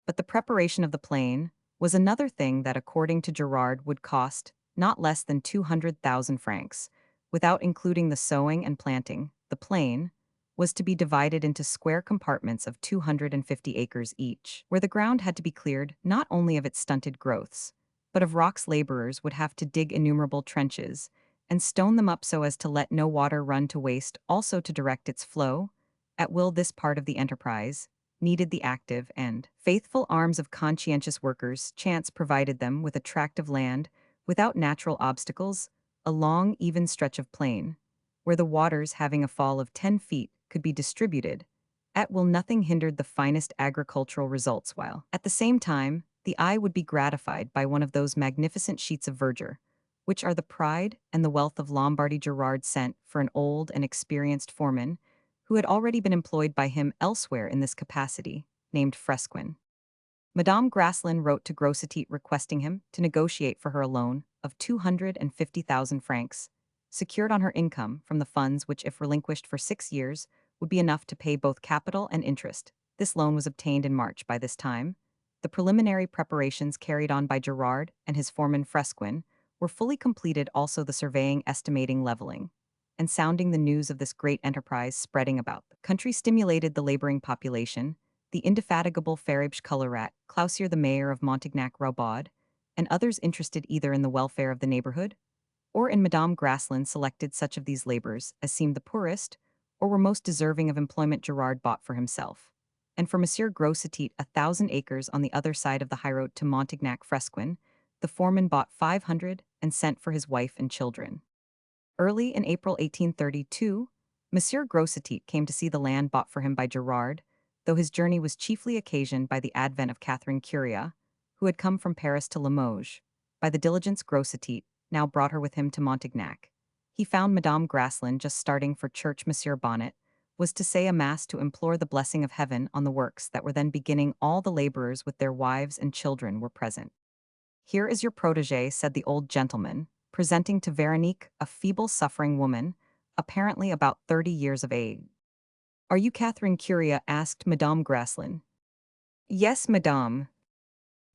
But the preparation of the plain was another thing that, according to Gerard, would cost not less than 200,000 francs, without including the sowing and planting. The plain was to be divided into square compartments of 250 acres each, where the ground had to be cleared not only of its stunted growths, but of rocks. Laborers would have to dig innumerable trenches and stone them up so as to let no water run to waste, also to direct its flow at will. This part of the enterprise needed the active and faithful arms of conscientious workers. Chance provided them with a tract of land without natural obstacles, a long, even stretch of plain, where the waters, having a fall of 10 feet, could be distributed at will. Nothing hindered the finest agricultural results, while, at the same time, the eye would be gratified by one of those magnificent sheets of verdure which are the pride and the wealth of Lombardy. Gerard sent for an old and experienced foreman, who had already been employed by him elsewhere in this capacity, named Fresquin. Madame Graslin wrote to Grossetit requesting him to negotiate for her a loan of 250,000 francs, secured on her income from the funds which, if relinquished for 6 years, would be enough to pay both capital and interest. This loan was obtained in March. By this time, the preliminary preparations carried on by Gerard and his foreman Fresquin were fully completed, also the surveying, estimating, leveling, and sounding the news of this great enterprise spreading about the country stimulated the laboring population. The indefatigable Faribge Colorat, Clausier the mayor of Montignac-Rabaud, and others interested either in the welfare of the neighborhood or in Madame Graslin selected such of these labors as seemed the poorest or were most deserving of employment. Gerard bought for himself, and for Monsieur Grossetit 1,000 acres on the other side of the highroad to Montignac-Fresquin. The foreman bought 500 and sent for his wife and children. Early in April 1832, Monsieur Grossetit came to see the land bought for him by Gerard, though his journey was chiefly occasioned by the advent of Catherine Curia, who had come from Paris to Limoges. By the diligence Grossetit now brought her with him to Montignac. He found Madame Graslin just starting for church. Monsieur Bonnet was to say a mass to implore the blessing of heaven on the works that were then beginning. All the laborers with their wives and children were present. "Here is your protégé," said the old gentleman, presenting to Veronique a feeble, suffering woman, apparently about 30 years of age. "Are you Catherine Curia?" asked Madame Graslin. "Yes, madame."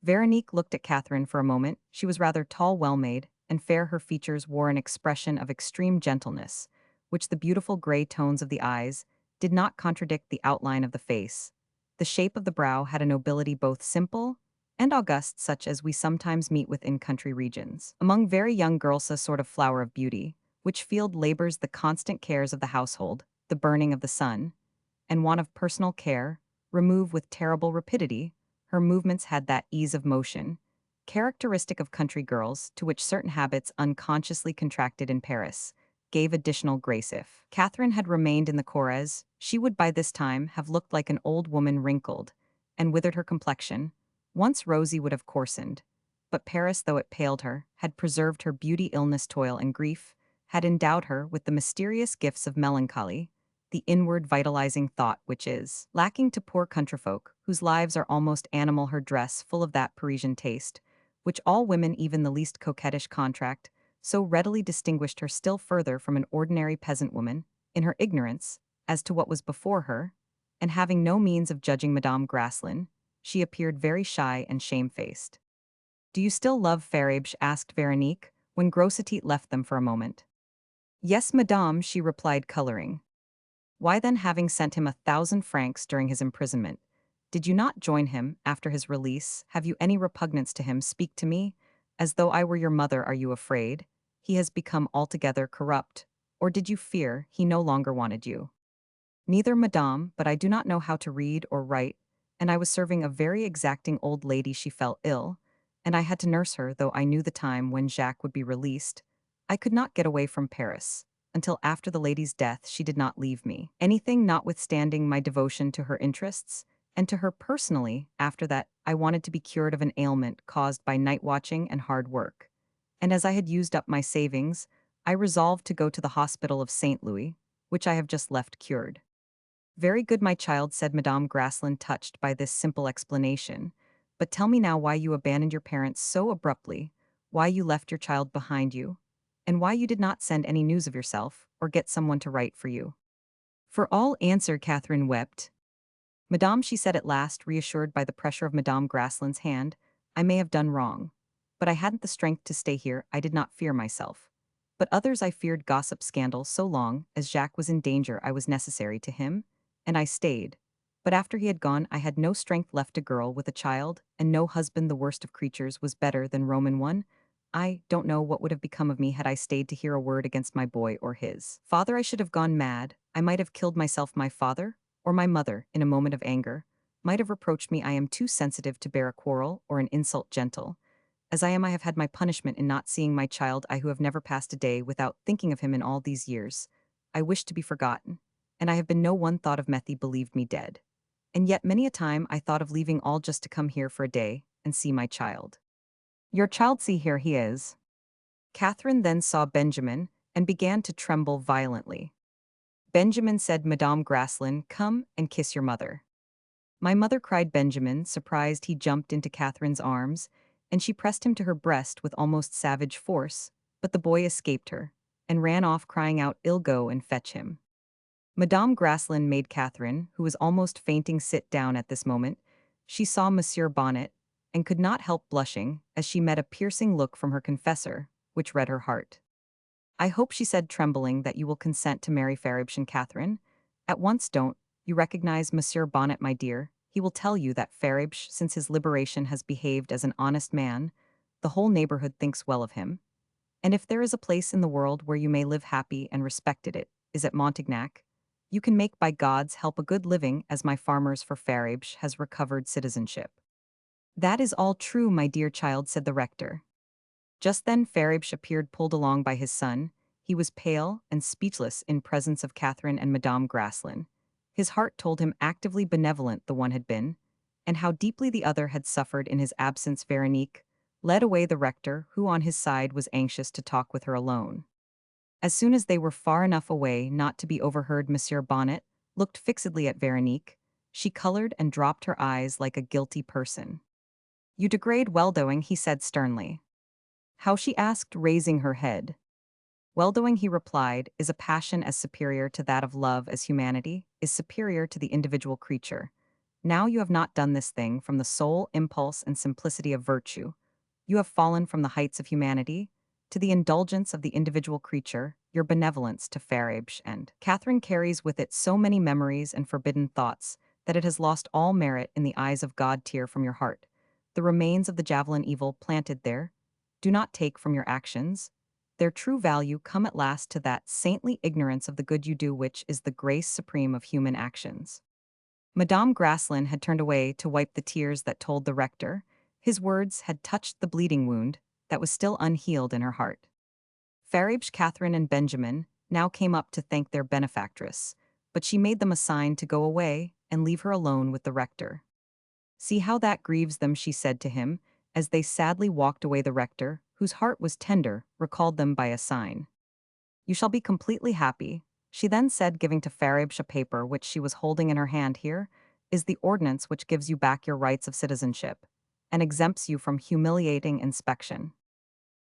Veronique looked at Catherine for a moment. She was rather tall, well-made, and fair. Her features wore an expression of extreme gentleness, which the beautiful gray tones of the eyes did not contradict the outline of the face. The shape of the brow had a nobility both simple and august, such as we sometimes meet with in country regions. Among very young girls, a sort of flower of beauty, which field labors, the constant cares of the household, the burning of the sun, and want of personal care, remove with terrible rapidity. Her movements had that ease of motion, characteristic of country girls, to which certain habits unconsciously contracted in Paris gave additional grace. If Catherine had remained in the Corrèze, she would by this time have looked like an old woman, wrinkled and withered. Her complexion, once rosy, would have coarsened, but Paris, though it paled her, had preserved her beauty. Illness, toil, and grief had endowed her with the mysterious gifts of melancholy, the inward vitalizing thought which is lacking to poor countryfolk, whose lives are almost animal. Her dress, full of that Parisian taste, which all women, even the least coquettish, contract, so readily distinguished her still further from an ordinary peasant woman, in her ignorance as to what was before her, and having no means of judging Madame Graslin, she appeared very shy and shamefaced. "Do you still love Faribge?" asked Veronique, when Grossetit left them for a moment. "Yes, madame," she replied, coloring. "Why then, having sent him 1,000 francs during his imprisonment, did you not join him after his release? Have you any repugnance to him? Speak to me, as though I were your mother. Are you afraid he has become altogether corrupt, or did you fear he no longer wanted you?" "Neither, madame, but I do not know how to read or write, and I was serving a very exacting old lady. She fell ill, and I had to nurse her, though I knew the time when Jacques would be released. I could not get away from Paris. Until after the lady's death she did not leave me anything, notwithstanding my devotion to her interests, and to her personally. After that, I wanted to be cured of an ailment caused by night watching and hard work, and as I had used up my savings, I resolved to go to the hospital of St. Louis, which I have just left cured." "Very good, my child," said Madame Graslin, touched by this simple explanation. "But tell me now why you abandoned your parents so abruptly, why you left your child behind you, and why you did not send any news of yourself, or get someone to write for you." "For all answer," Catherine wept. "Madame," she said at last, reassured by the pressure of Madame Graslin's hand, "I may have done wrong, but I hadn't the strength to stay here. I did not fear myself. But others, I feared gossip, scandal. So long as Jacques was in danger, I was necessary to him, and I stayed. But after he had gone, I had no strength left. A girl with a child, and no husband, the worst of creatures, was better than Roman one. I don't know what would have become of me had I stayed to hear a word against my boy or his father. I should have gone mad. I might have killed myself. My father, or my mother, in a moment of anger, might have reproached me. I am too sensitive to bear a quarrel or an insult gentle. As I am, I have had my punishment in not seeing my child. I, who have never passed a day without thinking of him in all these years. I wish to be forgotten, and I have been no one thought of Methy believed me dead. And yet many a time I thought of leaving all just to come here for a day and see my child. Your child, see, here he is." Catherine then saw Benjamin and began to tremble violently. Benjamin said, Madame Graslin, come and kiss your mother. My mother, cried Benjamin, surprised. He jumped into Catherine's arms, and she pressed him to her breast with almost savage force, but the boy escaped her, and ran off crying out, I'll go and fetch him. Madame Graslin made Catherine, who was almost fainting, sit down at this moment. She saw Monsieur Bonnet, and could not help blushing, as she met a piercing look from her confessor, which read her heart. I hope, she said, trembling, that you will consent to marry Faribsh and Catherine. At once, don't you recognize Monsieur Bonnet, my dear? He will tell you that Faribsh, since his liberation, has behaved as an honest man. The whole neighborhood thinks well of him. And if there is a place in the world where you may live happy and respected, it is at Montignac. You can make, by God's help, a good living, as my farmers for Faribsh has recovered citizenship. That is all true, my dear child, said the rector. Just then Faribsh appeared, pulled along by his son. He was pale and speechless in presence of Catherine and Madame Graslin. His heart told him actively benevolent the one had been, and how deeply the other had suffered in his absence. Veronique led away the rector, who on his side was anxious to talk with her alone. As soon as they were far enough away not to be overheard, Monsieur Bonnet looked fixedly at Veronique. She colored and dropped her eyes like a guilty person. You degrade well-doing, he said sternly. How, she asked, raising her head. Well-doing, he replied, is a passion as superior to that of love as humanity is superior to the individual creature. Now you have not done this thing from the sole impulse and simplicity of virtue. You have fallen from the heights of humanity to the indulgence of the individual creature, your benevolence to Faribsh and Catherine carries with it so many memories and forbidden thoughts that it has lost all merit in the eyes of God. Tear from your heart the remains of the javelin evil planted there. Do not take from your actions their true value. Come at last to that saintly ignorance of the good you do, which is the grace supreme of human actions. Madame Graslin had turned away to wipe the tears that told the rector. His words had touched the bleeding wound that was still unhealed in her heart. Faribsh, Catherine, and Benjamin now came up to thank their benefactress, but she made them a sign to go away and leave her alone with the rector. See how that grieves them, she said to him, as they sadly walked away. The rector, whose heart was tender, recalled them by a sign. You shall be completely happy, she then said, giving to Faribsh a paper which she was holding in her hand. Here is the ordinance which gives you back your rights of citizenship and exempts you from humiliating inspection.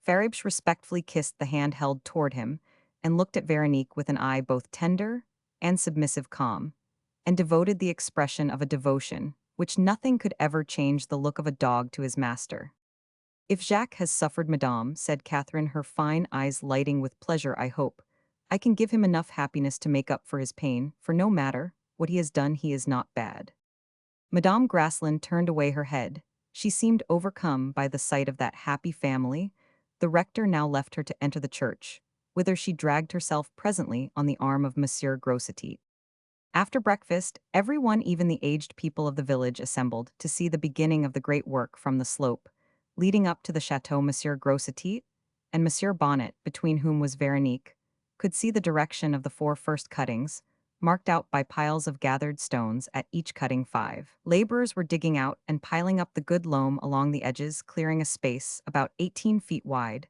Faribsh respectfully kissed the hand held toward him and looked at Veronique with an eye both tender and submissive, calm, and devoted, the expression of a devotion which nothing could ever change, the look of a dog to his master. If Jacques has suffered, Madame, said Catherine, her fine eyes lighting with pleasure, I hope I can give him enough happiness to make up for his pain, for no matter what he has done, he is not bad. Madame Graslin turned away her head. She seemed overcome by the sight of that happy family. The rector now left her to enter the church, whither she dragged herself presently on the arm of Monsieur Grossetit. After breakfast, everyone, even the aged people of the village, assembled to see the beginning of the great work from the slope leading up to the chateau. Monsieur Grossetit and Monsieur Bonnet, between whom was Veronique, could see the direction of the 4 first cuttings, marked out by piles of gathered stones. At each cutting 5 laborers were digging out and piling up the good loam along the edges, clearing a space about 18 feet wide,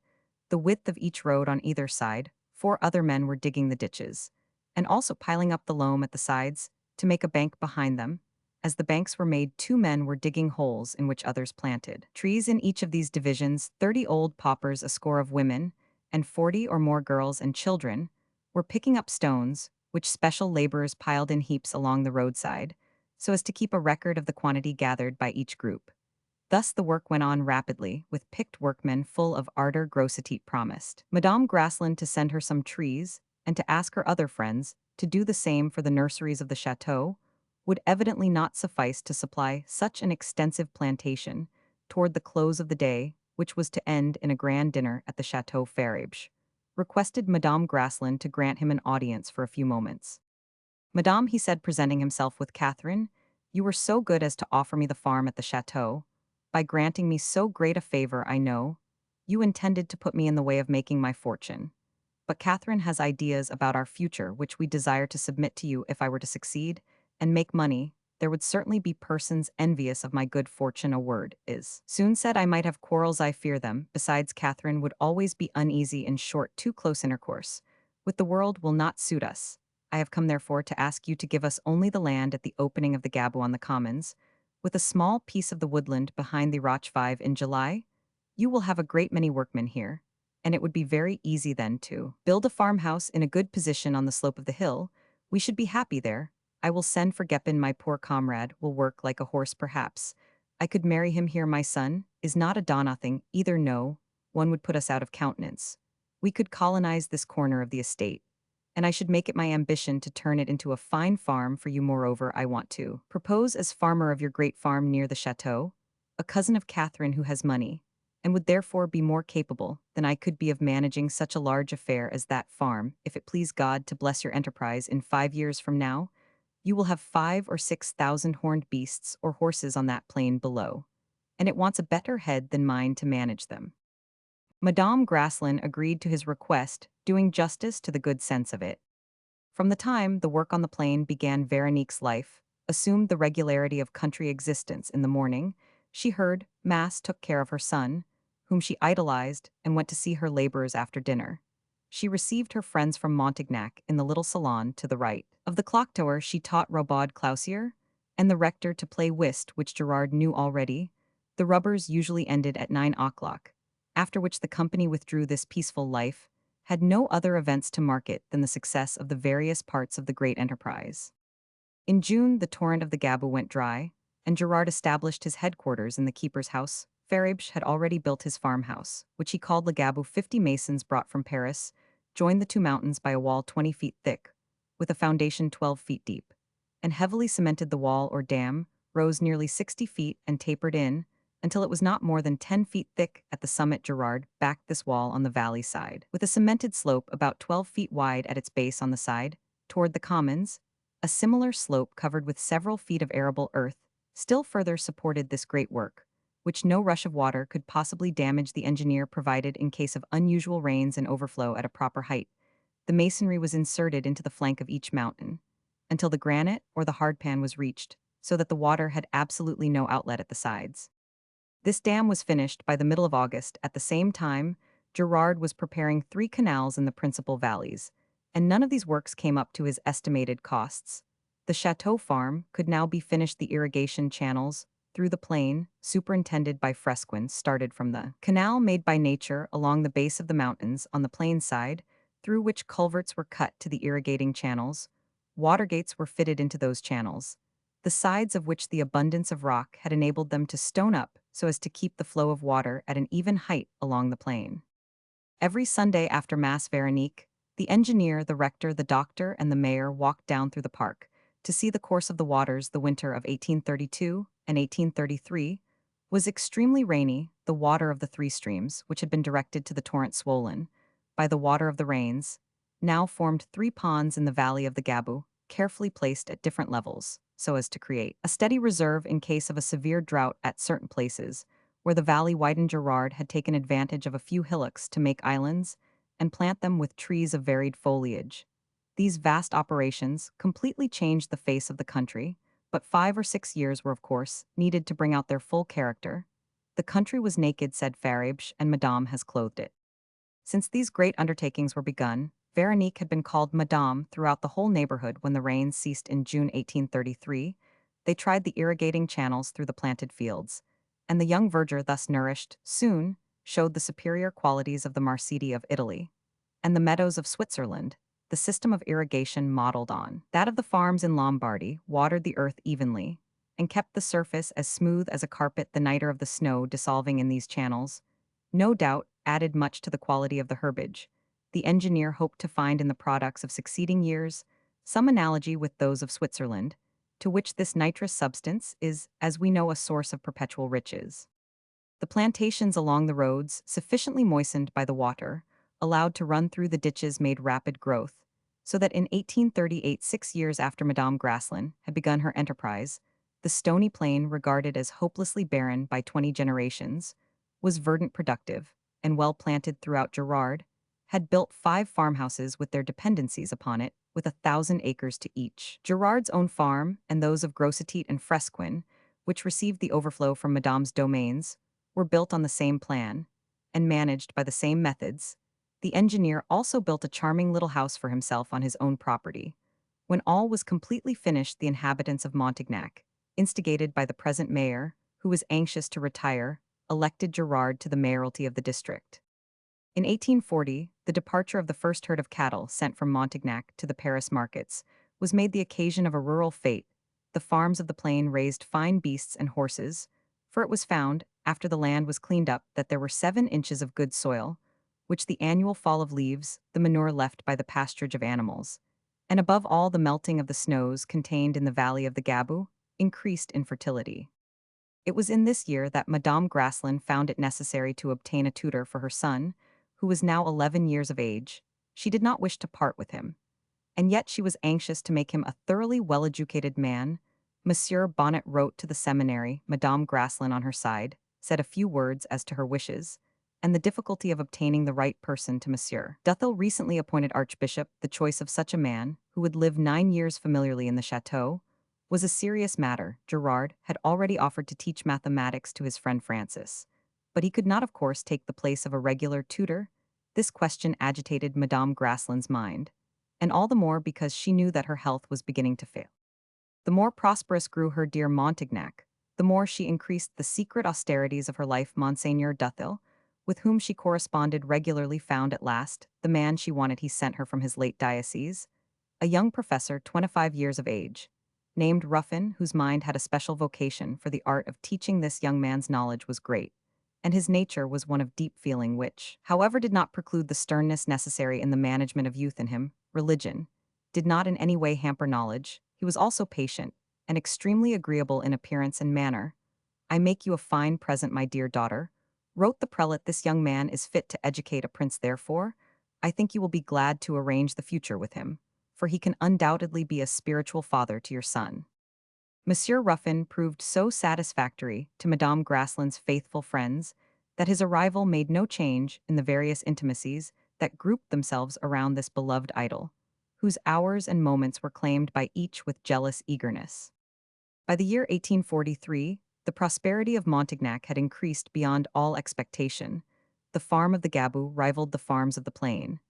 the width of each road on either side. 4 other men were digging the ditches, and also piling up the loam at the sides to make a bank behind them. As the banks were made, 2 men were digging holes in which others planted trees. In each of these divisions, 30 old paupers, a score of women, and 40 or more girls and children were picking up stones, which special laborers piled in heaps along the roadside, so as to keep a record of the quantity gathered by each group. Thus the work went on rapidly, with picked workmen full of ardor. Grossetit promised Madame Graslin to send her some trees, and to ask her other friends to do the same for the nurseries of the chateau. Would evidently not suffice to supply such an extensive plantation. Toward the close of the day, which was to end in a grand dinner at the Chateau, Faribsh requested Madame Graslin to grant him an audience for a few moments. Madame, he said, presenting himself with Catherine, you were so good as to offer me the farm at the chateau. By granting me so great a favor, I know you intended to put me in the way of making my fortune. But Catherine has ideas about our future which we desire to submit to you. If I were to succeed and make money, there would certainly be persons envious of my good fortune. A word is soon said. I might have quarrels, I fear them. Besides, Catherine would always be uneasy in short, too close intercourse with the world will not suit us. I have come therefore to ask you to give us only the land at the opening of the Gabou on the Commons, with a small piece of the woodland behind the Rochvive in July. You will have a great many workmen here, and it would be very easy then to build a farmhouse in a good position on the slope of the hill. We should be happy there. I will send for Gepin, my poor comrade, will work like a horse perhaps. I could marry him here, my son, is not a nothing either. No, one would put us out of countenance. We could colonize this corner of the estate, and I should make it my ambition to turn it into a fine farm for you. Moreover, I want to propose as farmer of your great farm near the chateau, a cousin of Catherine who has money, and would therefore be more capable than I could be of managing such a large affair as that farm. If it please God to bless your enterprise, in 5 years from now, you will have 5 or 6 thousand horned beasts or horses on that plain below, and it wants a better head than mine to manage them. Madame Graslin agreed to his request, doing justice to the good sense of it. From the time the work on the plain began, Veronique's life assumed the regularity of country existence. In the morning, she heard Mass, took care of her son, whom she idolized, and went to see her laborers after dinner. She received her friends from Montignac in the little salon to the right of the clock tower. She taught Robard Clausier and the rector to play whist, which Gerard knew already. The rubbers usually ended at 9 o'clock, after which the company withdrew. This peaceful life had no other events to mark it than the success of the various parts of the great enterprise. In June, the torrent of the Gabou went dry, and Gerard established his headquarters in the keeper's house. Faribche had already built his farmhouse, which he called Le Gabou. 50 masons brought from Paris joined the two mountains by a wall 20 feet thick, with a foundation 12 feet deep, and heavily cemented. The wall or dam rose nearly 60 feet and tapered in until it was not more than 10 feet thick at the summit. Gerard backed this wall on the valley side, with a cemented slope about 12 feet wide at its base on the side, toward the commons. A similar slope covered with several feet of arable earth still further supported this great work, which no rush of water could possibly damage. The engineer provided in case of unusual rains and overflow at a proper height. The masonry was inserted into the flank of each mountain until the granite or the hardpan was reached, so that the water had absolutely no outlet at the sides. This dam was finished by the middle of August. At the same time, Gerard was preparing 3 canals in the principal valleys, and none of these works came up to his estimated costs. The chateau farm could now be finished. The irrigation channels through the plain, superintended by Fresquin, started from the canal made by nature along the base of the mountains on the plain side, through which culverts were cut to the irrigating channels. Water gates were fitted into those channels, the sides of which the abundance of rock had enabled them to stone up so as to keep the flow of water at an even height along the plain. Every Sunday after Mass, Veronique, the engineer, the rector, the doctor, and the mayor walked down through the park to see the course of the waters. The winter of 1832 and 1833 was extremely rainy. The water of the 3 streams, which had been directed to the torrent swollen by the water of the rains, now formed 3 ponds in the valley of the Gabou, carefully placed at different levels, so as to create a steady reserve in case of a severe drought at certain places. Where the valley widened, Gerard had taken advantage of a few hillocks to make islands and plant them with trees of varied foliage. These vast operations completely changed the face of the country, but 5 or 6 years were, of course, needed to bring out their full character. The country was naked, said Faribche, and Madame has clothed it. Since these great undertakings were begun, Veronique had been called Madame throughout the whole neighborhood. When the rains ceased in June 1833, they tried the irrigating channels through the planted fields, and the young verdure thus nourished soon showed the superior qualities of the marcidi of Italy and the meadows of Switzerland. The system of irrigation modeled on that of the farms in Lombardy watered the earth evenly and kept the surface as smooth as a carpet. The nitre of the snow dissolving in these channels no doubt added much to the quality of the herbage. The engineer hoped to find in the products of succeeding years some analogy with those of Switzerland, to which this nitrous substance is, as we know, a source of perpetual riches. The plantations along the roads, sufficiently moistened by the water, allowed to run through the ditches, made rapid growth, so that in 1838, 6 years after Madame Graslin had begun her enterprise, the stony plain, regarded as hopelessly barren by 20 generations, was verdant, productive, and well planted throughout. Gerard had built 5 farmhouses with their dependencies upon it, with 1,000 acres to each. Gerard's own farm and those of Grossetit and Fresquin, which received the overflow from Madame's domains, were built on the same plan and managed by the same methods. The engineer also built a charming little house for himself on his own property. When all was completely finished, the inhabitants of Montignac, instigated by the present mayor, who was anxious to retire, elected Gerard to the mayoralty of the district. In 1840, the departure of the first herd of cattle sent from Montignac to the Paris markets was made the occasion of a rural fete. The farms of the plain raised fine beasts and horses, for it was found, after the land was cleaned up, that there were 7 inches of good soil, which the annual fall of leaves, the manure left by the pasturage of animals, and above all the melting of the snows contained in the valley of the Gabou, increased in fertility. It was in this year that Madame Graslin found it necessary to obtain a tutor for her son, who was now 11 years of age. She did not wish to part with him, and yet she was anxious to make him a thoroughly well-educated man. Monsieur Bonnet wrote to the seminary. Madame Graslin, on her side, said a few words as to her wishes, and the difficulty of obtaining the right person to Monsieur Duthil, recently appointed archbishop. The choice of such a man, who would live 9 years familiarly in the chateau, was a serious matter. Gerard had already offered to teach mathematics to his friend Francis, but he could not, of course, take the place of a regular tutor. This question agitated Madame Graslin's mind, and all the more because she knew that her health was beginning to fail. The more prosperous grew her dear Montignac, the more she increased the secret austerities of her life. Monseigneur Duthil, with whom she corresponded regularly, found at last the man she wanted. He sent her from his late diocese, a young professor 25 years of age, named Ruffin, whose mind had a special vocation for the art of teaching. This young man's knowledge was great, and his nature was one of deep feeling, which, however, did not preclude the sternness necessary in the management of youth in him. Religion did not in any way hamper knowledge. He was also patient and extremely agreeable in appearance and manner. "I make you a fine present, my dear daughter," wrote the prelate. "This young man is fit to educate a prince, therefore I think you will be glad to arrange the future with him, for he can undoubtedly be a spiritual father to your son." Monsieur Ruffin proved so satisfactory to Madame Graslin's faithful friends that his arrival made no change in the various intimacies that grouped themselves around this beloved idol, whose hours and moments were claimed by each with jealous eagerness. By the year 1843, the prosperity of Montignac had increased beyond all expectation. The farm of the Gabou rivaled the farms of the plain,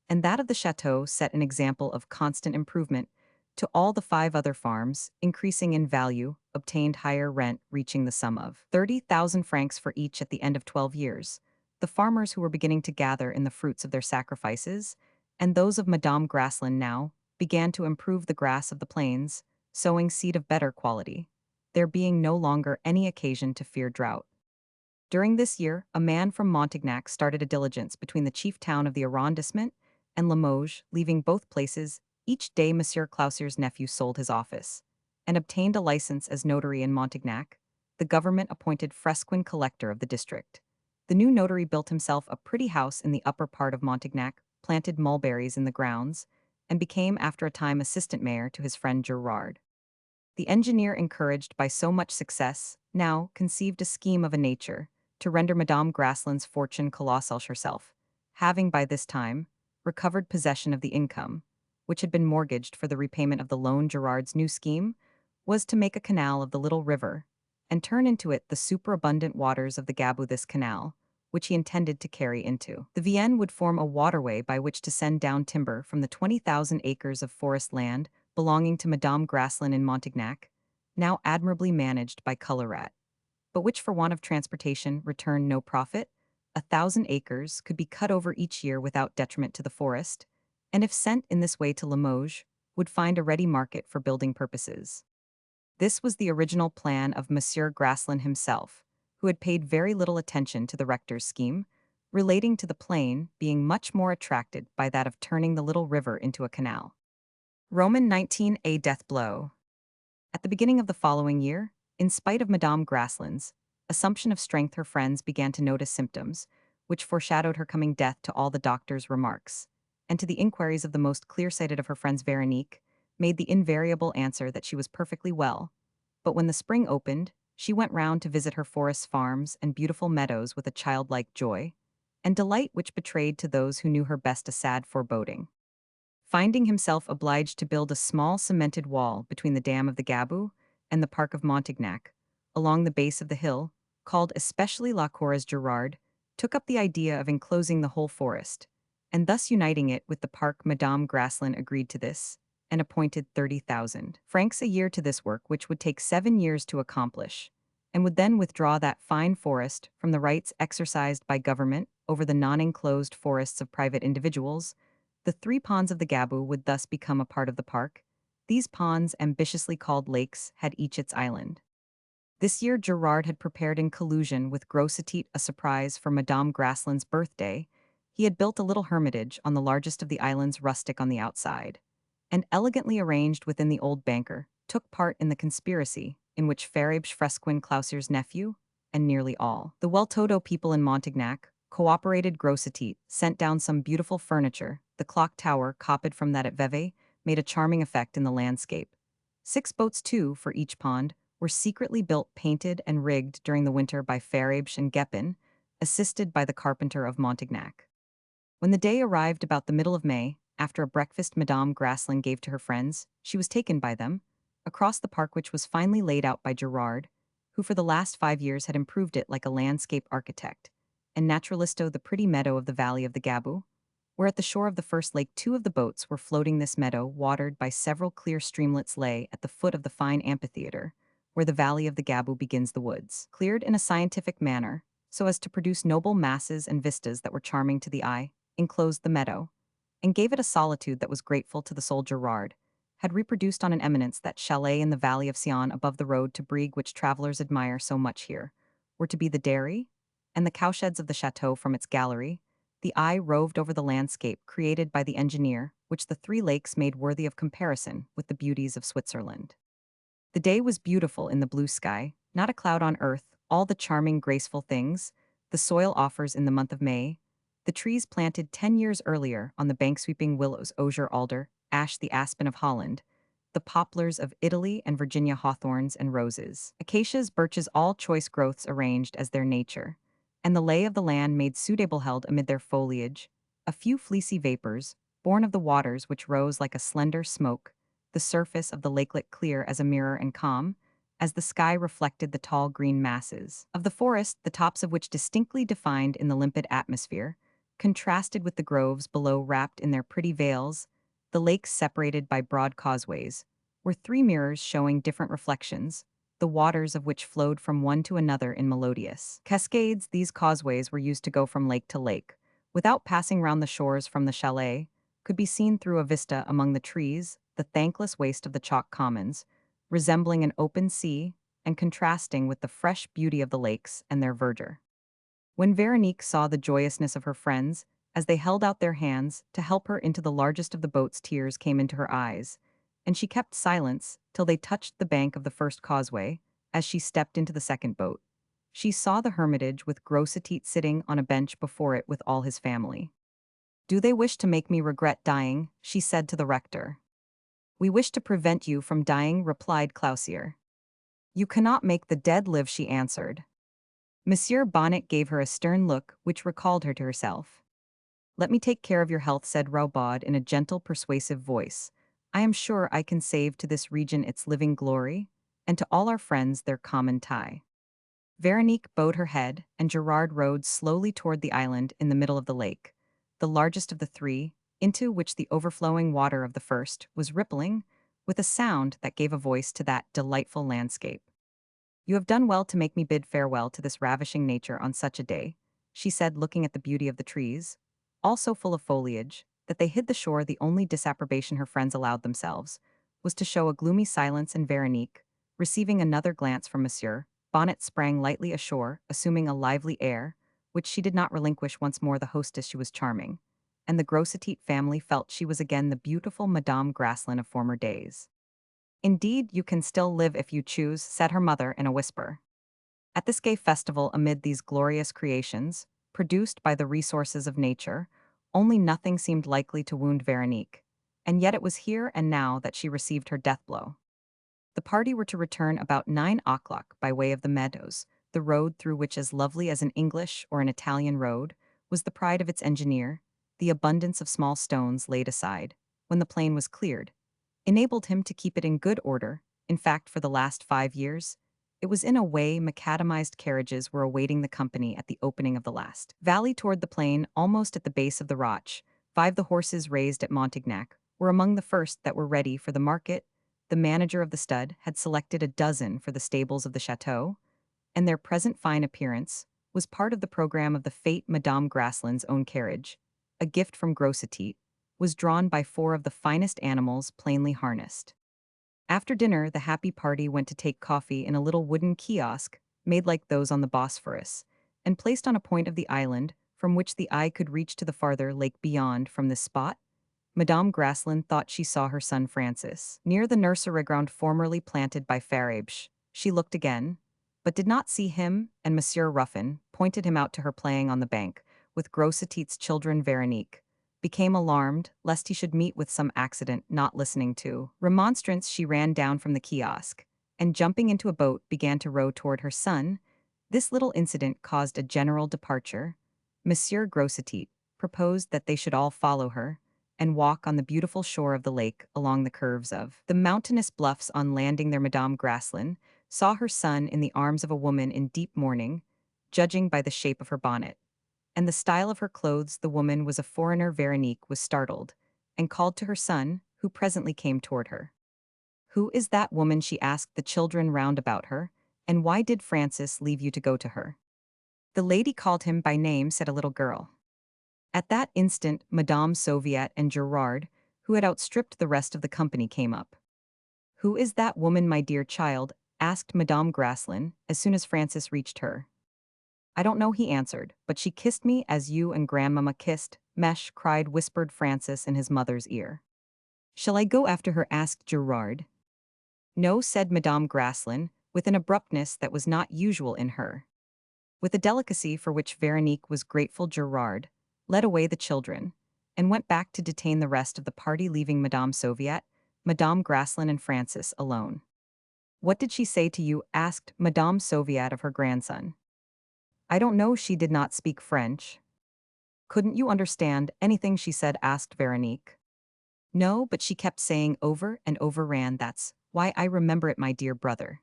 and that of the chateau set an example of constant improvement to all the 5 other farms, increasing in value, obtained higher rent, reaching the sum of 30,000 francs for each at the end of 12 years. The farmers who were beginning to gather in the fruits of their sacrifices, and those of Madame Graslin now, began to improve the grass of the plains, sowing seed of better quality, there being no longer any occasion to fear drought. During this year, a man from Montignac started a diligence between the chief town of the arrondissement and Limoges, leaving both places. Each day Monsieur Clauser's nephew sold his office and obtained a license as notary in Montignac. The government appointed Fresquin collector of the district. The new notary built himself a pretty house in the upper part of Montignac, planted mulberries in the grounds, and became after a time assistant mayor to his friend Gerard. The engineer, encouraged by so much success, now conceived a scheme of a nature to render Madame Graslin's fortune colossal herself, having by this time recovered possession of the income, which had been mortgaged for the repayment of the loan. Gerard's new scheme was to make a canal of the little river and turn into it the superabundant waters of the Gabou. This canal, which he intended to carry into the Vienne, would form a waterway by which to send down timber from the 20,000 acres of forest land belonging to Madame Graslin in Montignac, now admirably managed by Colorat, but which for want of transportation returned no profit. 1,000 acres could be cut over each year without detriment to the forest, and if sent in this way to Limoges, would find a ready market for building purposes. This was the original plan of Monsieur Graslin himself, who had paid very little attention to the rector's scheme, relating to the plain, being much more attracted by that of turning the little river into a canal. Roman 19, a death blow. At the beginning of the following year, in spite of Madame Graslin's assumption of strength, her friends began to notice symptoms which foreshadowed her coming death. To all the doctor's remarks, and to the inquiries of the most clear-sighted of her friends, Veronique made the invariable answer that she was perfectly well. But when the spring opened, she went round to visit her forest farms and beautiful meadows with a childlike joy and delight which betrayed to those who knew her best a sad foreboding. finding himself obliged to build a small cemented wall between the dam of the Gabu and the park of Montignac, along the base of the hill, called especially La Cour's Gerard, took up the idea of enclosing the whole forest, and thus uniting it with the park. Madame Grasslin agreed to this, and appointed 30,000 francs a year to this work, which would take 7 years to accomplish, and would then withdraw that fine forest from the rights exercised by government over the non-enclosed forests of private individuals. The 3 ponds of the Gabu would thus become a part of the park. These ponds, ambitiously called lakes, had each its island. This year Gerard had prepared in collusion with Grossetit a surprise for Madame Grasslin's birthday. He had built a little hermitage on the largest of the islands, rustic on the outside, and elegantly arranged within the old banker, took part in the conspiracy in which Farabes Fresquin Clausier's nephew, and nearly all the well-to-do people in Montignac, cooperated. Grossetit sent down some beautiful furniture. The clock tower, copied from that at Vevey, made a charming effect in the landscape. 6 boats, 2 for each pond, were secretly built, painted, and rigged during the winter by Farabes and Gepin, assisted by the carpenter of Montignac. When the day arrived about the middle of May, after a breakfast Madame Grasslin gave to her friends, she was taken by them across the park, which was finely laid out by Gerard, who for the last 5 years had improved it like a landscape architect, and naturalisto the pretty meadow of the valley of the Gabu, where at the shore of the first lake 2 of the boats were floating. This meadow, watered by several clear streamlets, lay at the foot of the fine amphitheater, where the valley of the Gabu begins. The woods, cleared in a scientific manner, so as to produce noble masses and vistas that were charming to the eye, enclosed the meadow, and gave it a solitude that was grateful to the soul. Gerard had reproduced on an eminence that chalet in the valley of Sion above the road to Brigue, which travelers admire so much here, were to be the dairy and the cowsheds of the chateau. From its gallery, the eye roved over the landscape created by the engineer, which the 3 lakes made worthy of comparison with the beauties of Switzerland. The day was beautiful in the blue sky, not a cloud on earth, all the charming, graceful things the soil offers in the month of May. The trees planted 10 years earlier on the bank, sweeping willows, osier, alder, ash, the aspen of Holland, the poplars of Italy and Virginia, hawthorns and roses, acacias, birches, all choice growths arranged as their nature, and the lay of the land made suitable, held amid their foliage a few fleecy vapors, born of the waters, which rose like a slender smoke, the surface of the lakelet clear as a mirror and calm, as the sky reflected the tall green masses of the forest, the tops of which, distinctly defined in the limpid atmosphere, contrasted with the groves below, wrapped in their pretty veils. The lakes, separated by broad causeways, were 3 mirrors showing different reflections, the waters of which flowed from one to another in melodious cascades. These causeways were used to go from lake to lake, without passing round the shores. From the chalet could be seen through a vista among the trees the thankless waste of the chalk commons, resembling an open sea and contrasting with the fresh beauty of the lakes and their verdure. When Veronique saw the joyousness of her friends, as they held out their hands to help her into the largest of the boats, tears came into her eyes, and she kept silence till they touched the bank of the first causeway. As she stepped into the second boat, she saw the hermitage with Grossetit sitting on a bench before it with all his family. "Do they wish to make me regret dying?" she said to the rector. "We wish to prevent you from dying," replied Clausier. "You cannot make the dead live," she answered. Monsieur Bonnet gave her a stern look which recalled her to herself. "Let me take care of your health," said Roubaud in a gentle, persuasive voice. "I am sure I can save to this region its living glory, and to all our friends their common tie." Veronique bowed her head, and Gerard rowed slowly toward the island in the middle of the lake, the largest of the 3, into which the overflowing water of the first was rippling with a sound that gave a voice to that delightful landscape. "You have done well to make me bid farewell to this ravishing nature on such a day," she said, looking at the beauty of the trees, all so full of foliage that they hid the shore. The only disapprobation her friends allowed themselves was to show a gloomy silence, and Veronique, receiving another glance from Monsieur Bonnet, sprang lightly ashore, assuming a lively air, which she did not relinquish. Once more the hostess she was charming, and the Grossetit family felt she was again the beautiful Madame Grasslin of former days. "Indeed, you can still live if you choose," said her mother in a whisper. At this gay festival, amid these glorious creations, produced by the resources of nature, only nothing seemed likely to wound Veronique, and yet it was here and now that she received her death blow. The party were to return about 9 o'clock by way of the meadows, the road through which, as lovely as an English or an Italian road, was the pride of its engineer. The abundance of small stones laid aside when the plane was cleared, enabled him to keep it in good order. In fact, for the last 5 years, it was in a way macadamized carriages were awaiting the company at the opening of the last valley toward the plain, almost at the base of the roch. 5 the horses raised at Montignac were among the first that were ready for the market. The manager of the stud had selected a dozen for the stables of the chateau, and their present fine appearance was part of the program of the fete. Madame Graslin's own carriage, a gift from Grossetit, was drawn by 4 of the finest animals plainly harnessed. After dinner, the happy party went to take coffee in a little wooden kiosk made like those on the Bosphorus, and placed on a point of the island from which the eye could reach to the farther lake beyond. From this spot, Madame Graslin thought she saw her son Francis near the nursery ground formerly planted by Farabche. She looked again, but did not see him, and Monsieur Ruffin pointed him out to her playing on the bank with Grossetit's children. Veronique became alarmed lest he should meet with some accident. Not listening to remonstrance, she ran down from the kiosk, and jumping into a boat began to row toward her son. This little incident caused a general departure. Monsieur Grossetit proposed that they should all follow her and walk on the beautiful shore of the lake along the curves of the mountainous bluffs. On landing there, Madame Graslin saw her son in the arms of a woman in deep mourning, judging by the shape of her bonnet and the style of her clothes. The woman was a foreigner. Veronique was startled and called to her son, who presently came toward her. "Who is that woman?" she asked the children round about her, "and why did Francis leave you to go to her?" "The lady called him by name," said a little girl. At that instant, Madame Sauviat and Gerard, who had outstripped the rest of the company, came up. "Who is that woman, my dear child?" asked Madame Graslin, as soon as Francis reached her. "I don't know," he answered, "but she kissed me as you and grandmamma kissed." "Mesh," whispered Francis in his mother's ear. "Shall I go after her?" asked Gerard. "No," said Madame Graslin, with an abruptness that was not usual in her. With a delicacy for which Veronique was grateful, Gerard led away the children and went back to detain the rest of the party, leaving Madame Sauviat, Madame Graslin, and Francis alone. "What did she say to you?" asked Madame Sauviat of her grandson. "I don't know. She did not speak French." "Couldn't you understand anything she said?" asked Veronique. "No, but she kept saying over and over, Ran, that's why I remember it, my dear brother."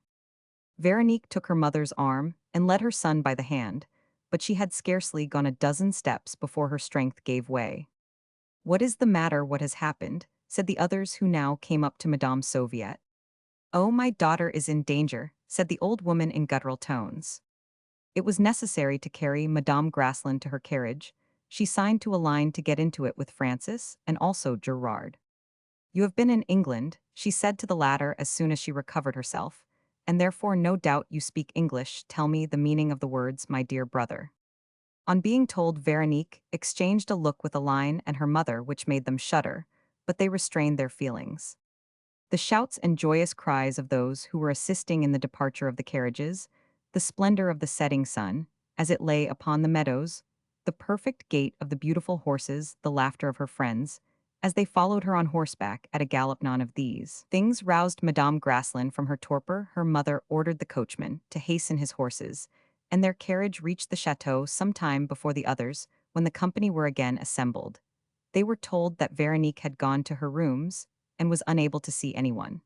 Veronique took her mother's arm and led her son by the hand, but she had scarcely gone a dozen steps before her strength gave way. "What is the matter? What has happened?" said the others, who now came up to Madame Sauviat. "Oh, my daughter is in danger," said the old woman in guttural tones. It was necessary to carry Madame Graslin to her carriage. She signed to Aline to get into it with Francis and also Gerard. "You have been in England," she said to the latter as soon as she recovered herself, "and therefore no doubt you speak English. Tell me the meaning of the words, my dear brother." On being told, Veronique exchanged a look with Aline and her mother which made them shudder, but they restrained their feelings. The shouts and joyous cries of those who were assisting in the departure of the carriages, the splendor of the setting sun, as it lay upon the meadows, the perfect gait of the beautiful horses, the laughter of her friends, as they followed her on horseback at a gallop, none of these things roused Madame Graslin from her torpor. Her mother ordered the coachman to hasten his horses, and their carriage reached the chateau some time before the others. When the company were again assembled, they were told that Veronique had gone to her rooms and was unable to see anyone.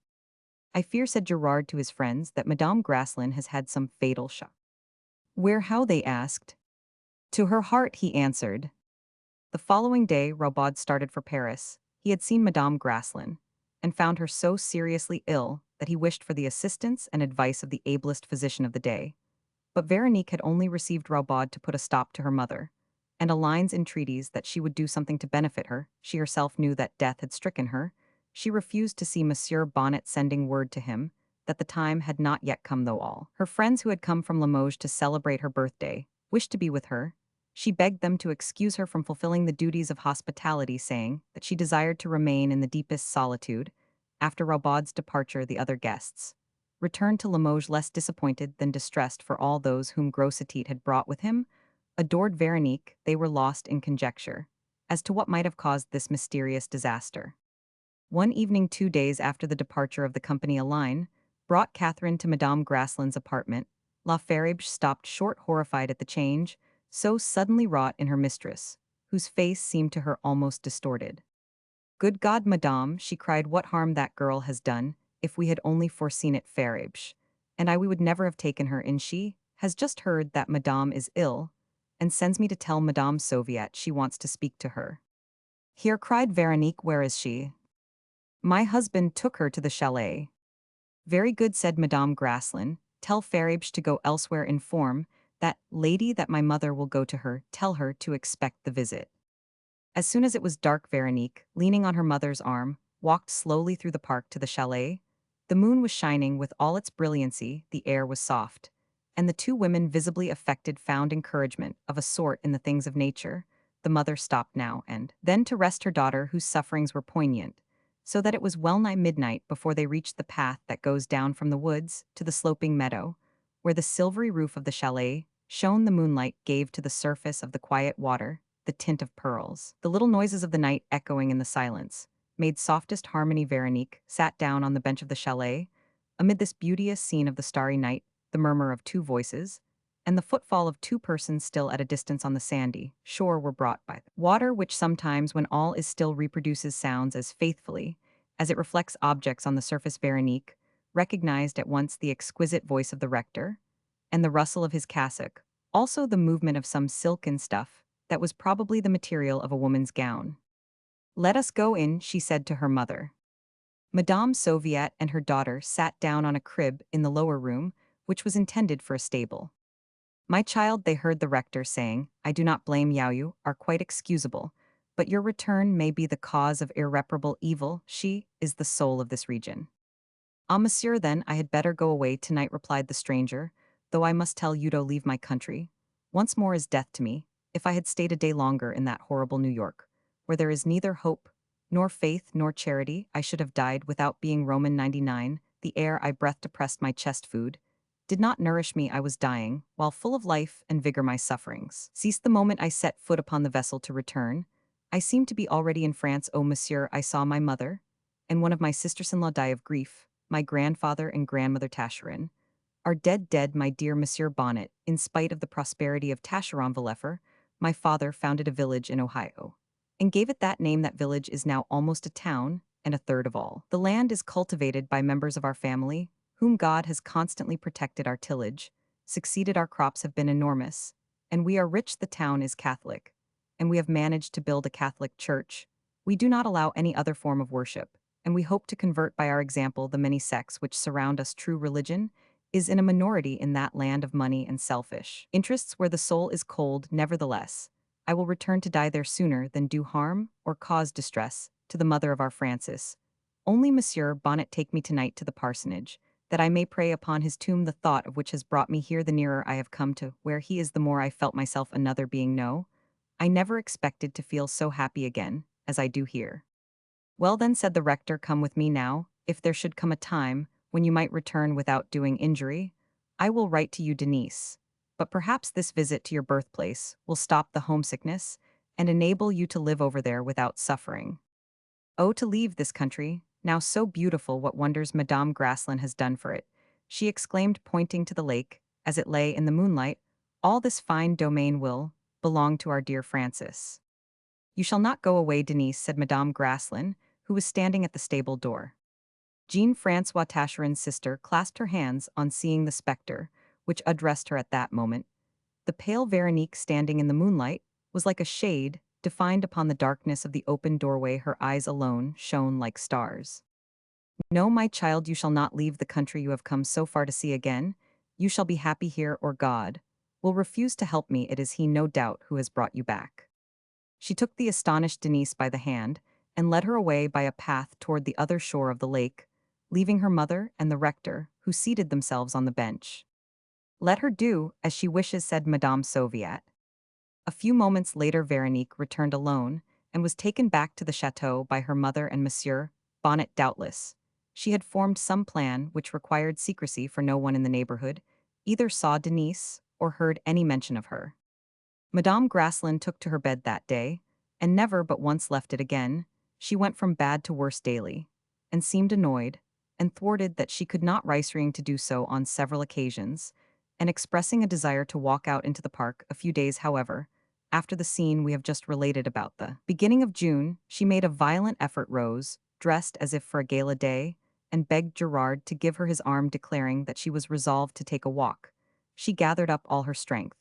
"I fear," said Gerard to his friends, "that Madame Graslin has had some fatal shock." "Where? How?" they asked. "To her heart," he answered. The following day, Rabaud started for Paris. He had seen Madame Graslin and found her so seriously ill that he wished for the assistance and advice of the ablest physician of the day. But Veronique had only received Rabaud to put a stop to her mother, and Aline's entreaties that she would do something to benefit her. She herself knew that death had stricken her. She refused to see Monsieur Bonnet, sending word to him that the time had not yet come, though all her friends who had come from Limoges to celebrate her birthday wished to be with her. She begged them to excuse her from fulfilling the duties of hospitality, saying that she desired to remain in the deepest solitude. After Rabaud's departure, the other guests returned to Limoges less disappointed than distressed, for all those whom Grossetit had brought with him adored Veronique. They were lost in conjecture as to what might have caused this mysterious disaster. One evening, 2 days after the departure of the company, Aline brought Catherine to Madame Graslin's apartment. La Farabche stopped short, horrified at the change so suddenly wrought in her mistress, whose face seemed to her almost distorted. Good God, madame, she cried, what harm that girl has done, if we had only foreseen it, Faribge. And we would never have taken her in. She has just heard that madame is ill, and sends me to tell Madame Soviet she wants to speak to her. Here, cried Veronique, where is she? My husband took her to the chalet. Very good, said Madame Grasslin. Tell Faribge to go elsewhere. Inform that lady that my mother will go to her. Tell her to expect the visit. As soon as it was dark, Veronique, leaning on her mother's arm, walked slowly through the park to the chalet. The moon was shining with all its brilliancy, the air was soft, and the two women, visibly affected, found encouragement of a sort in the things of nature. The mother stopped now and then to rest her daughter, whose sufferings were poignant, so that it was well nigh midnight before they reached the path that goes down from the woods to the sloping meadow, where the silvery roof of the chalet shone. The moonlight gave to the surface of the quiet water the tint of pearls. The little noises of the night, echoing in the silence, made softest harmony. Veronique sat down on the bench of the chalet. Amid this beauteous scene of the starry night, the murmur of two voices, and the footfall of two persons still at a distance on the sandy shore were brought by the water, which sometimes, when all is still, reproduces sounds as faithfully as it reflects objects on the surface. Veronique recognized at once the exquisite voice of the rector, and the rustle of his cassock, also the movement of some silken stuff that was probably the material of a woman's gown. Let us go in, she said to her mother. Madame Soviet and her daughter sat down on a crib in the lower room, which was intended for a stable. My child, they heard the rector saying, I do not blame you, are quite excusable, but your return may be the cause of irreparable evil. She is the soul of this region. Ah, monsieur, then I had better go away tonight, replied the stranger, though I must tell you to leave my country. Once more is death to me. If I had stayed a day longer in that horrible New York, where there is neither hope, nor faith, nor charity, I should have died without being Roman. 99. The air I breathed oppressed my chest. Food did not nourish me. I was dying, while full of life and vigor my sufferings ceased the moment I set foot upon the vessel to return. I seemed to be already in France. Oh, monsieur, I saw my mother and one of my sisters-in-law die of grief, my grandfather and grandmother Tascherin are dead, my dear Monsieur Bonnet. In spite of the prosperity of Tascheron-Villefer, my father founded a village in Ohio and gave it that name. That village is now almost a town, and a third of all the land is cultivated by members of our family, whom God has constantly protected. Our tillage succeeded, our crops have been enormous, and we are rich. The town is Catholic, and we have managed to build a Catholic church. We do not allow any other form of worship, and we hope to convert by our example the many sects which surround us. True religion is in a minority in that land of money and selfish interests where the soul is cold. Nevertheless, I will return to die there sooner than do harm or cause distress to the mother of our Francis. Only Monsieur Bonnet take me tonight to the parsonage, that I may pray upon his tomb, the thought of which has brought me here. The nearer I have come to where he is, the more I felt myself another being. No, I never expected to feel so happy again as I do here. Well then, said the rector, come with me now. If there should come a time when you might return without doing injury, I will write to you, Denise. But perhaps this visit to your birthplace will stop the homesickness and enable you to live over there without suffering. Oh, to leave this country, now so beautiful, what wonders Madame Grasslin has done for it, she exclaimed, pointing to the lake, as it lay in the moonlight. All this fine domain will belong to our dear Francis. You shall not go away, Denise, said Madame Grasslin, who was standing at the stable door. Jean-Francois Tacherin's sister clasped her hands on seeing the spectre, which addressed her at that moment. The pale Veronique, standing in the moonlight, was like a shade, defined upon the darkness of the open doorway. Her eyes alone shone like stars. No, my child, you shall not leave the country you have come so far to see again. You shall be happy here, or God will refuse to help me. It is He, no doubt, who has brought you back. She took the astonished Denise by the hand and led her away by a path toward the other shore of the lake, leaving her mother and the rector, who seated themselves on the bench. Let her do as she wishes, said Madame Soviet. A few moments later Veronique returned alone and was taken back to the chateau by her mother and Monsieur Bonnet. Doubtless she had formed some plan which required secrecy, for no one in the neighborhood either saw Denise or heard any mention of her. Madame Grasslin took to her bed that day, and never but once left it again. She went from bad to worse daily, and seemed annoyed and thwarted that she could not rising to do so on several occasions, and expressing a desire to walk out into the park. A few days, however, after the scene we have just related about the beginning of June, she made a violent effort rose, dressed as if for a gala day, and begged Gerard to give her his arm declaring that she was resolved to take a walk. She gathered up all her strength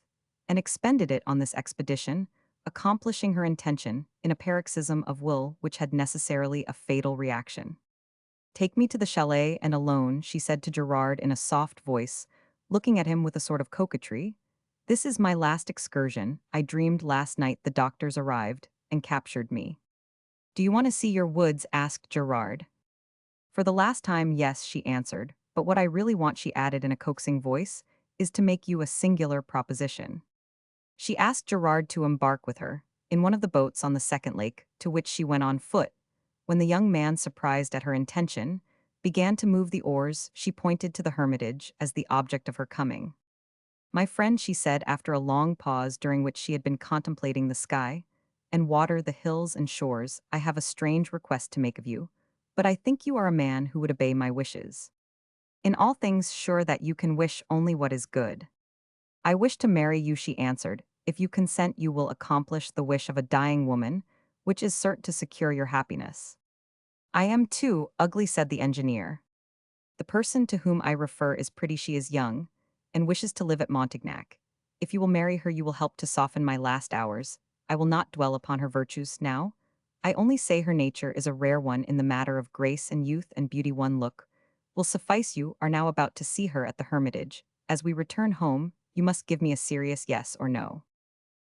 and expended it on this expedition, accomplishing her intention in a paroxysm of will which had necessarily a fatal reaction. Take me to the chalet and alone, she said to Gerard in a soft voice, looking at him with a sort of coquetry. This is my last excursion. I dreamed last night the doctors arrived and captured me. Do you want to see your woods? Asked Gerard. For the last time, yes, she answered, but what I really want, she added in a coaxing voice, is to make you a singular proposition. She asked Gerard to embark with her, in one of the boats on the second lake, to which she went on foot. When the young man, surprised at her intention, began to move the oars, she pointed to the hermitage as the object of her coming. My friend, she said after a long pause during which she had been contemplating the sky and water, the hills and shores, I have a strange request to make of you, but I think you are a man who would obey my wishes. In all things sure that you can wish only what is good. I wish to marry you, she answered. If you consent, you will accomplish the wish of a dying woman, which is certain to secure your happiness. I am too ugly, said the engineer. The person to whom I refer is pretty, she is young, and wishes to live at Montignac. If you will marry her, you will help to soften my last hours. I will not dwell upon her virtues now. I only say her nature is a rare one in the matter of grace and youth and beauty. One look will suffice. You are now about to see her at the hermitage. As we return home, you must give me a serious yes or no.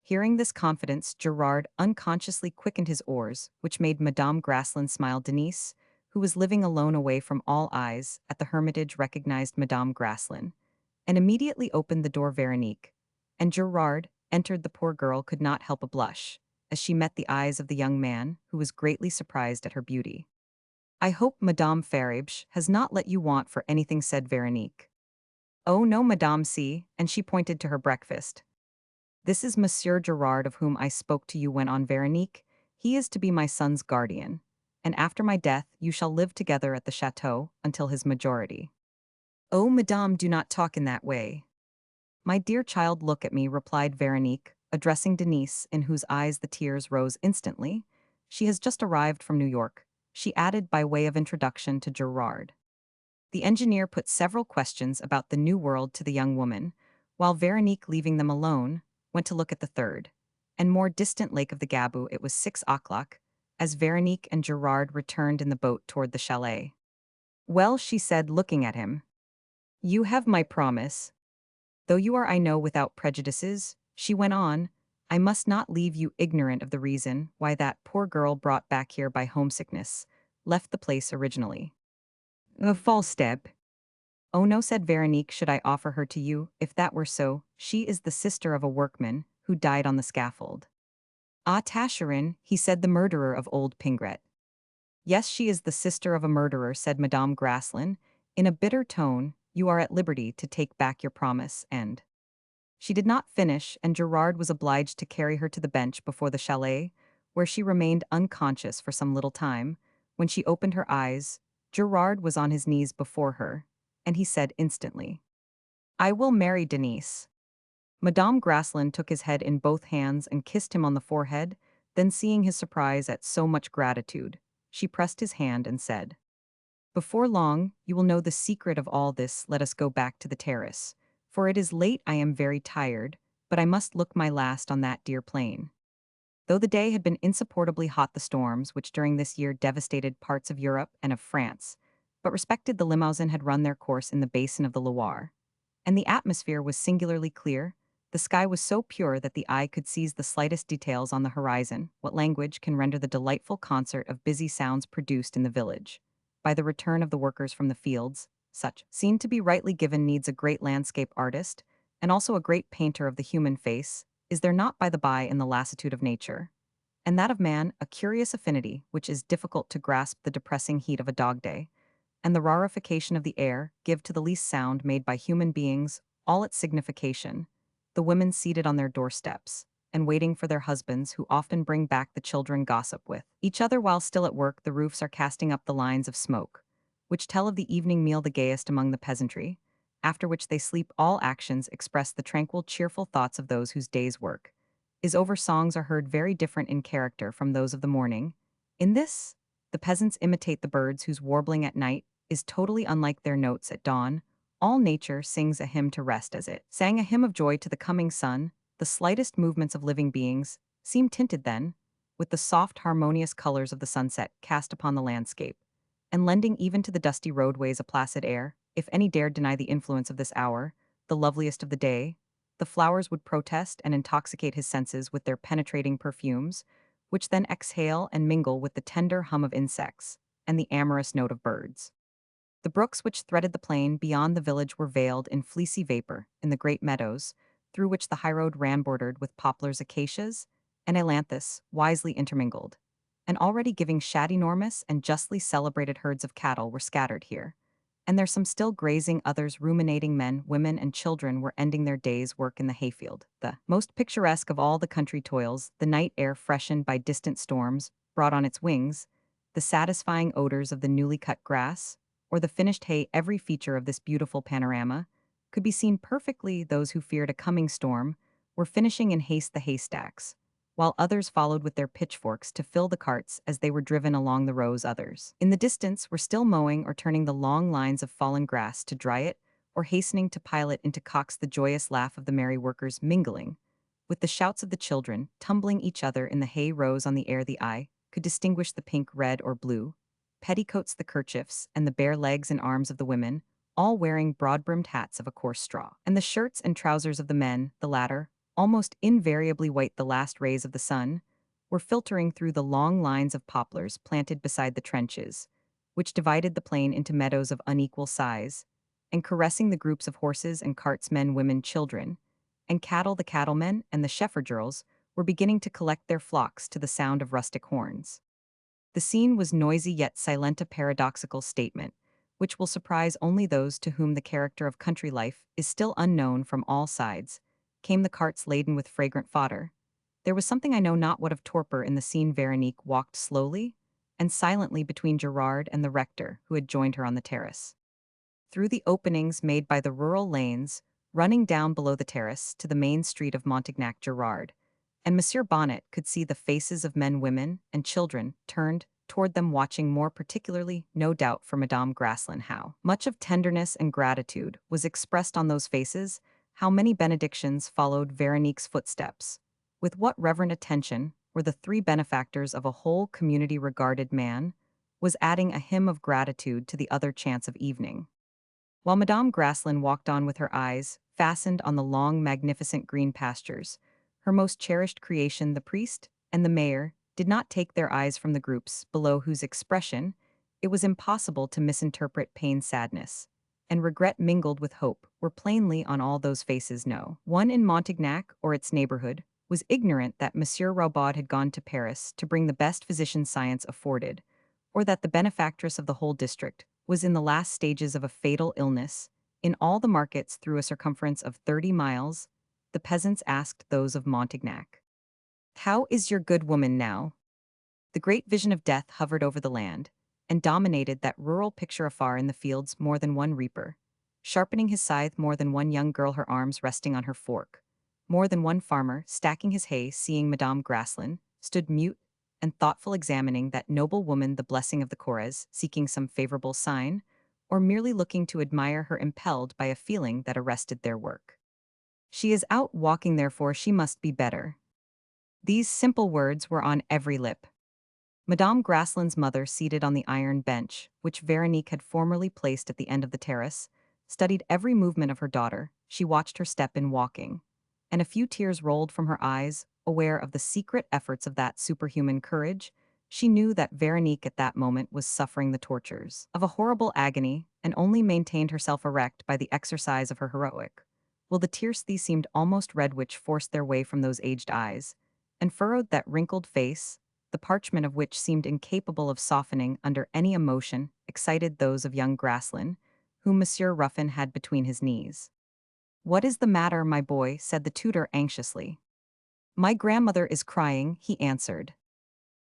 Hearing this confidence, Gerard unconsciously quickened his oars, which made Madame Graslin smile. Denise, who was living alone away from all eyes at the hermitage, recognized Madame Graslin and immediately opened the door. Veronique and Gerard entered. The poor girl could not help a blush as she met the eyes of the young man, who was greatly surprised at her beauty. I hope Madame Faribge has not let you want for anything, said Veronique. Oh no, Madame C, and she pointed to her breakfast. This is Monsieur Gerard of whom I spoke to you, went on Veronique. He is to be my son's guardian, and after my death you shall live together at the chateau until his majority. Oh, Madame, do not talk in that way. My dear child, look at me, replied Veronique, addressing Denise, in whose eyes the tears rose instantly. She has just arrived from New York, she added by way of introduction to Gerard. The engineer put several questions about the New World to the young woman, while Veronique, leaving them alone, went to look at the third and more distant lake of the Gabou. It was 6 o'clock, as Veronique and Gerard returned in the boat toward the chalet. Well, she said, looking at him, you have my promise. Though you are, I know, without prejudices, she went on, I must not leave you ignorant of the reason why that poor girl, brought back here by homesickness, left the place originally. A false step. Oh no, said Veronique, should I offer her to you? If that were so, she is the sister of a workman who died on the scaffold. Ah, Tascherin, he said, the murderer of old Pingret. Yes, she is the sister of a murderer, said Madame Graslin, in a bitter tone. You are at liberty to take back your promise, and she did not finish, and Gerard was obliged to carry her to the bench before the chalet, where she remained unconscious for some little time. When she opened her eyes, Gerard was on his knees before her, and he said instantly, I will marry Denise. Madame Graslin took his head in both hands and kissed him on the forehead, then, seeing his surprise at so much gratitude, she pressed his hand and said, before long, you will know the secret of all this. Let us go back to the terrace, for it is late. I am very tired, but I must look my last on that dear plain. Though the day had been insupportably hot, the storms, which during this year devastated parts of Europe and of France, but respected the Limousin, had run their course in the basin of the Loire, and the atmosphere was singularly clear. The sky was so pure that the eye could seize the slightest details on the horizon. What language can render the delightful concert of busy sounds produced in the village by the return of the workers from the fields? Such scene, to be rightly given, needs a great landscape artist, and also a great painter of the human face. Is there not, by the by, in the lassitude of nature, and that of man, a curious affinity which is difficult to grasp? The depressing heat of a dog day, and the rarefication of the air, give to the least sound made by human beings all its signification. The women seated on their doorsteps, and waiting for their husbands, who often bring back the children, gossip with each other while still at work. The roofs are casting up the lines of smoke, which tell of the evening meal, the gayest among the peasantry, after which they sleep. All actions express the tranquil, cheerful thoughts of those whose day's work is over songs are heard very different in character from those of the morning. In this, the peasants imitate the birds whose warbling at night is totally unlike their notes at dawn. All nature sings a hymn to rest as it sang a hymn of joy to the coming sun. The slightest movements of living beings seem tinted then with the soft harmonious colors of the sunset cast upon the landscape, and lending even to the dusty roadways a placid air. If any dared deny the influence of this hour, the loveliest of the day, the flowers would protest and intoxicate his senses with their penetrating perfumes, which then exhale and mingle with the tender hum of insects and the amorous note of birds. The brooks which threaded the plain beyond the village were veiled in fleecy vapor in the great meadows, through which the highroad ran bordered with poplars, acacias, and ailanthus wisely intermingled. And already giving shad enormous and justly celebrated herds of cattle were scattered here. And there some still grazing, others ruminating. Men, women, and children were ending their day's work in the hayfield. The most picturesque of all the country toils, the night air freshened by distant storms, brought on its wings, the satisfying odors of the newly cut grass, or the finished hay. Every feature of this beautiful panorama could be seen perfectly. Those who feared a coming storm were finishing in haste the haystacks, while others followed with their pitchforks to fill the carts as they were driven along the rows. Others, in the distance, were still mowing or turning the long lines of fallen grass to dry it, or hastening to pile it into cocks. The joyous laugh of the merry workers mingling with the shouts of the children, tumbling each other in the hay rows on the air. The eye could distinguish the pink, red, or blue petticoats, the kerchiefs, and the bare legs and arms of the women, all wearing broad-brimmed hats of a coarse straw, and the shirts and trousers of the men, the latter, almost invariably white. The last rays of the sun were filtering through the long lines of poplars planted beside the trenches, which divided the plain into meadows of unequal size, and caressing the groups of horses and carts. Men, women, children, and cattle. The cattlemen and the shepherd-girls were beginning to collect their flocks to the sound of rustic horns. The scene was noisy yet silent, a paradoxical statement, which will surprise only those to whom the character of country life is still unknown. From all sides came the carts laden with fragrant fodder. There was something, I know not what, of torpor in the scene. Veronique walked slowly and silently between Gerard and the rector, who had joined her on the terrace. Through the openings made by the rural lanes running down below the terrace to the main street of Montignac, Gerard and Monsieur Bonnet could see the faces of men, women, and children turned toward them, watching more particularly, no doubt, for Madame Graslin. How much of tenderness and gratitude was expressed on those faces, how many benedictions followed Veronique's footsteps. With what reverent attention were the three benefactors of a whole community regarded. Man was adding a hymn of gratitude to the other chants of evening, while Madame Graslin walked on with her eyes fastened on the long, magnificent green pastures. Her most cherished creation, the priest and the mayor, did not take their eyes from the groups below, whose expression it was impossible to misinterpret. Pain, sadness, and regret mingled with hope were plainly on all those faces. No one in Montignac or its neighborhood was ignorant that Monsieur Roubaud had gone to Paris to bring the best physician science afforded, or that the benefactress of the whole district was in the last stages of a fatal illness. In all the markets through a circumference of 30 miles, the peasants asked those of Montignac, "How is your good woman now?" The great vision of death hovered over the land, and dominated that rural picture. Afar in the fields, more than one reaper, sharpening his scythe, more than one young girl, her arms resting on her fork, more than one farmer, stacking his hay, seeing Madame Graslin, stood mute and thoughtful, examining that noble woman, the blessing of the chorus, seeking some favorable sign, or merely looking to admire her, impelled by a feeling that arrested their work. "She is out walking, therefore she must be better." These simple words were on every lip. Madame Graslin's mother, seated on the iron bench, which Veronique had formerly placed at the end of the terrace, studied every movement of her daughter. She watched her step in walking, and a few tears rolled from her eyes, aware of the secret efforts of that superhuman courage. She knew that Veronique at that moment was suffering the tortures of a horrible agony, and only maintained herself erect by the exercise of her heroic will. The tears, these seemed almost red, which forced their way from those aged eyes, and furrowed that wrinkled face, the parchment of which seemed incapable of softening under any emotion, excited those of young Graslin, whom Monsieur Ruffin had between his knees. "What is the matter, my boy?" said the tutor anxiously. "My grandmother is crying," he answered.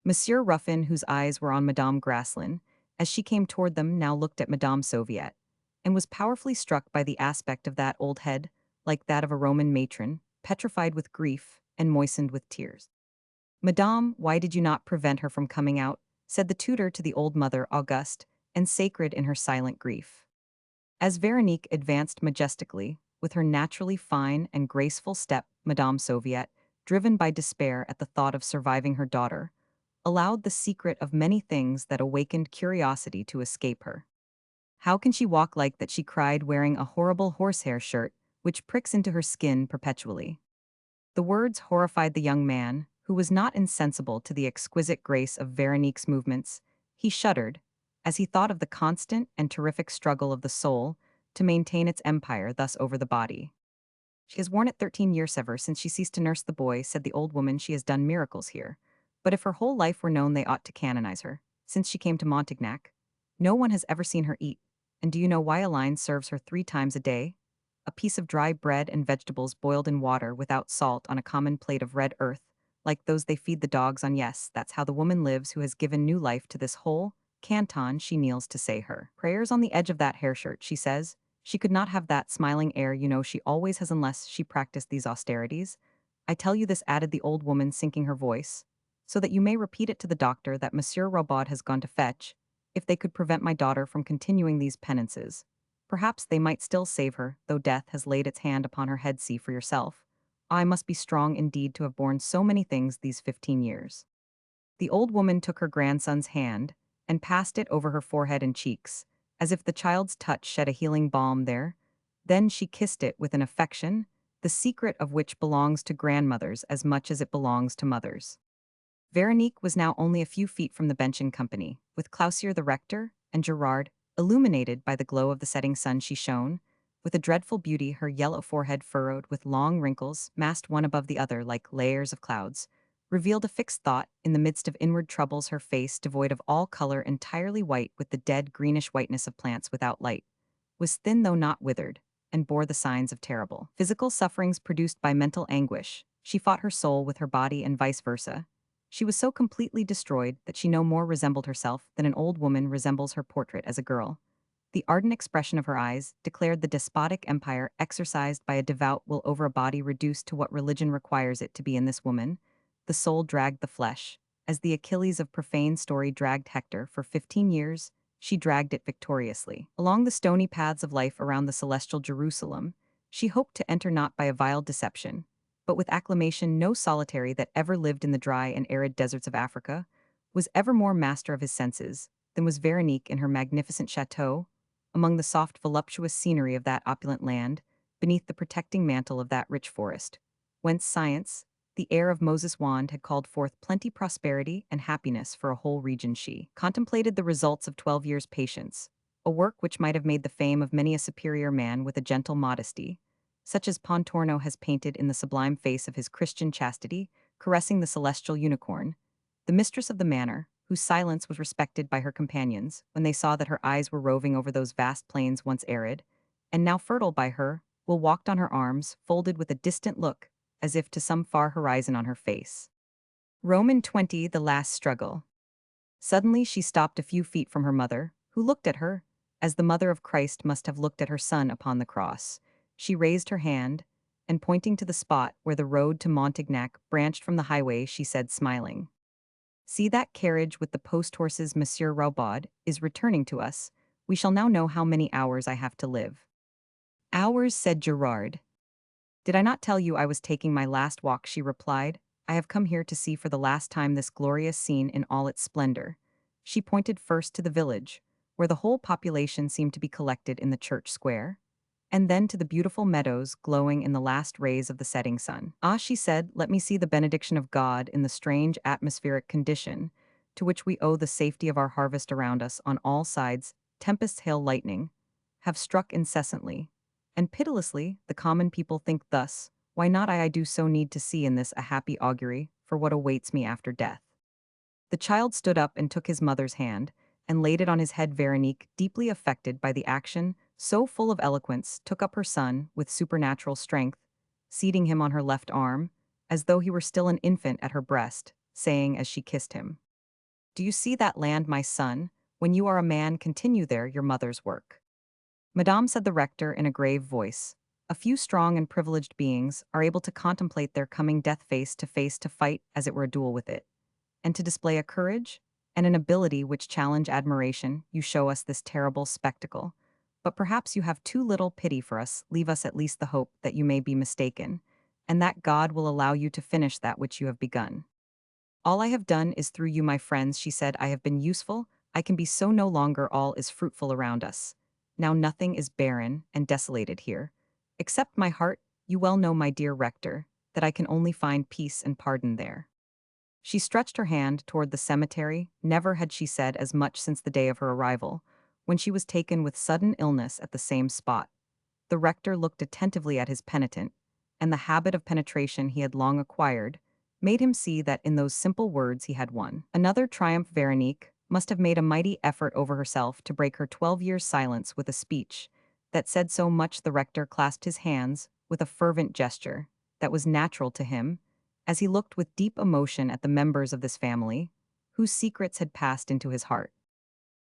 Monsieur Ruffin, whose eyes were on Madame Graslin, as she came toward them, now looked at Madame Sauviet, and was powerfully struck by the aspect of that old head, like that of a Roman matron, petrified with grief, and moistened with tears. "Madame, why did you not prevent her from coming out?" said the tutor to the old mother, august and sacred in her silent grief. As Veronique advanced majestically, with her naturally fine and graceful step, Madame Soviet, driven by despair at the thought of surviving her daughter, allowed the secret of many things that awakened curiosity to escape her. "How can she walk like that?" she cried, wearing a horrible horsehair shirt, which pricks into her skin perpetually. The words horrified the young man, who was not insensible to the exquisite grace of Veronique's movements. He shuddered, as he thought of the constant and terrific struggle of the soul to maintain its empire thus over the body. "She has worn it 13 years ever since she ceased to nurse the boy," said the old woman. "She has done miracles here. But if her whole life were known, they ought to canonize her. Since she came to Montignac, no one has ever seen her eat. And do you know why a line serves her 3 times a day? A piece of dry bread and vegetables boiled in water without salt on a common plate of red earth, like those they feed the dogs on. Yes, that's how the woman lives who has given new life to this whole canton." She kneels to say her prayers on the edge of that hair shirt, she says. "She could not have that smiling air she always has unless she practiced these austerities. I tell you this," added the old woman, sinking her voice, "so that you may repeat it to the doctor that Monsieur Robaud has gone to fetch. If they could prevent my daughter from continuing these penances, perhaps they might still save her, though death has laid its hand upon her head. See for yourself. I must be strong indeed to have borne so many things these 15 years." The old woman took her grandson's hand and passed it over her forehead and cheeks, as if the child's touch shed a healing balm there. Then she kissed it with an affection, the secret of which belongs to grandmothers as much as it belongs to mothers. Veronique was now only a few feet from the bench in company, with Clausier the rector and Gerard. Illuminated by the glow of the setting sun, she shone, with a dreadful beauty, her yellow forehead furrowed with long wrinkles, massed one above the other like layers of clouds, revealed a fixed thought in the midst of inward troubles. Her face, devoid of all color, entirely white with the dead greenish whiteness of plants without light, was thin though not withered, and bore the signs of terrible physical sufferings produced by mental anguish. She fought her soul with her body and vice versa. She was so completely destroyed that she no more resembled herself than an old woman resembles her portrait as a girl. The ardent expression of her eyes declared the despotic empire exercised by a devout will over a body reduced to what religion requires it to be in this woman. The soul dragged the flesh, as the Achilles of profane story dragged Hector. For 15 years, she dragged it victoriously. Along the stony paths of life around the celestial Jerusalem, she hoped to enter not by a vile deception, but with acclamation. No solitary that ever lived in the dry and arid deserts of Africa was ever more master of his senses than was Veronique in her magnificent chateau, among the soft voluptuous scenery of that opulent land, beneath the protecting mantle of that rich forest, whence science, the heir of Moses' wand, had called forth plenty, prosperity, and happiness for a whole region. She contemplated the results of 12 years' patience, a work which might have made the fame of many a superior man with a gentle modesty, such as Pontormo has painted in the sublime face of his Christian chastity, caressing the celestial unicorn. The mistress of the manor, whose silence was respected by her companions when they saw that her eyes were roving over those vast plains once arid, and now fertile by her, will walked on her arms, folded with a distant look, as if to some far horizon on her face. Roman 20, the last struggle. Suddenly she stopped a few feet from her mother, who looked at her, as the mother of Christ must have looked at her son upon the cross. She raised her hand, and pointing to the spot where the road to Montignac branched from the highway, she said, smiling, "See that carriage with the post-horses. Monsieur Robaud is returning to us. We shall now know how many hours I have to live." "Hours," said Gerard. "Did I not tell you I was taking my last walk?" she replied. "I have come here to see for the last time this glorious scene in all its splendor." She pointed first to the village, where the whole population seemed to be collected in the church square, and then to the beautiful meadows glowing in the last rays of the setting sun. "Ah," she said, "let me see the benediction of God in the strange atmospheric condition to which we owe the safety of our harvest around us on all sides. Tempests, hail, lightning have struck incessantly, and pitilessly the common people think thus, why not I do so need to see in this a happy augury for what awaits me after death." The child stood up and took his mother's hand, and laid it on his head. Veronique, deeply affected by the action, so full of eloquence, took up her son with supernatural strength, seating him on her left arm, as though he were still an infant at her breast, saying as she kissed him, "Do you see that land, my son? When you are a man, continue there your mother's work." "Madame," said the rector in a grave voice, A few strong and privileged beings are able to contemplate their coming death face to fight as it were a duel with it, and to display a courage and an ability which challenge admiration. You show us this terrible spectacle. But perhaps you have too little pity for us. Leave us at least the hope that you may be mistaken, and that God will allow you to finish that which you have begun. All I have done is through you, my friends, she said. I have been useful. I can be so no longer. All is fruitful around us. Now nothing is barren and desolated here. Except my heart, you well know, my dear rector, that I can only find peace and pardon there. She stretched her hand toward the cemetery. Never had she said as much since the day of her arrival, when she was taken with sudden illness at the same spot. The rector looked attentively at his penitent, and the habit of penetration he had long acquired made him see that in those simple words he had won. Another triumph. Veronique must have made a mighty effort over herself to break her 12 years' silence with a speech that said so much. The rector clasped his hands with a fervent gesture that was natural to him, as he looked with deep emotion at the members of this family, whose secrets had passed into his heart.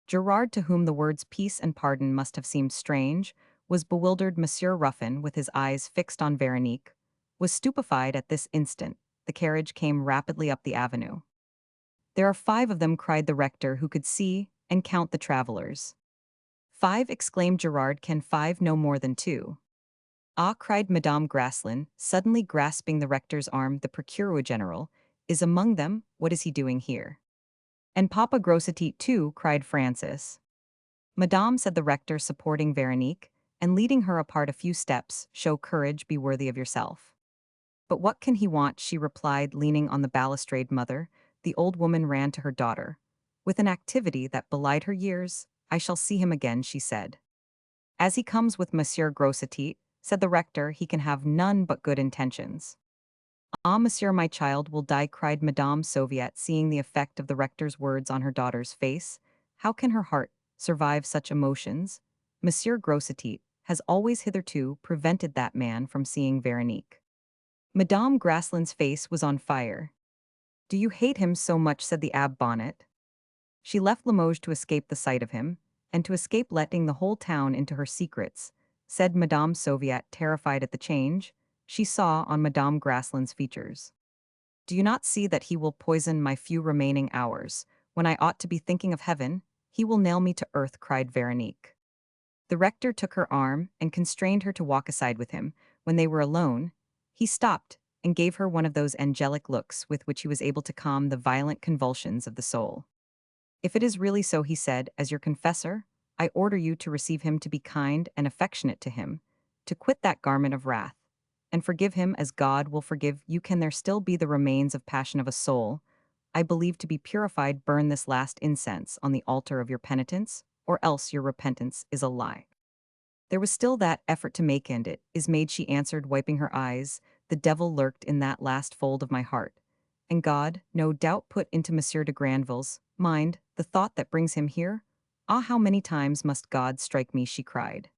Gerard, to whom the words peace and pardon must have seemed strange, was bewildered. Monsieur Ruffin, with his eyes fixed on Veronique, was stupefied at this instant. The carriage came rapidly up the avenue. There are 5 of them, cried the rector, who could see and count the travelers. 5, exclaimed Gerard. Can 5 no more than 2? Ah, cried Madame Graslin, suddenly grasping the rector's arm. The procureur general is among them. What is he doing here? And Papa Grossetit too, cried Francis. Madame, said the rector, supporting Veronique and leading her apart a few steps. Show courage, be worthy of yourself. But what can he want? She replied, leaning on the balustrade. Mother, the old woman ran to her daughter. With an activity that belied her years, I shall see him again, she said. As he comes with Monsieur Grossetit, said the rector, he can have none but good intentions. Ah, monsieur, my child will die, cried Madame Soviet, seeing the effect of the rector's words on her daughter's face. How can her heart survive such emotions? Monsieur Grossetit has always hitherto prevented that man from seeing Veronique. Madame Graslin's face was on fire. Do you hate him so much? Said the Abbe Bonnet. She left Limoges to escape the sight of him, and to escape letting the whole town into her secrets, said Madame Soviet, terrified at the change she saw on Madame Graslin's features. Do you not see that he will poison my few remaining hours? When I ought to be thinking of heaven, he will nail me to earth, cried Veronique. The rector took her arm and constrained her to walk aside with him. When they were alone, he stopped and gave her one of those angelic looks with which he was able to calm the violent convulsions of the soul. If it is really so, he said, as your confessor, I order you to receive him, to be kind and affectionate to him, to quit that garment of wrath, and forgive him as God will forgive you. Can there still be the remains of passion of a soul I believe to be purified? Burn this last incense on the altar of your penitence, or else your repentance is a lie. There was still that effort to make, and it is made, she answered, wiping her eyes. The devil lurked in that last fold of my heart, and God, no doubt, put into Monsieur de Granville's mind the thought that brings him here. Ah, how many times must God strike me? She cried.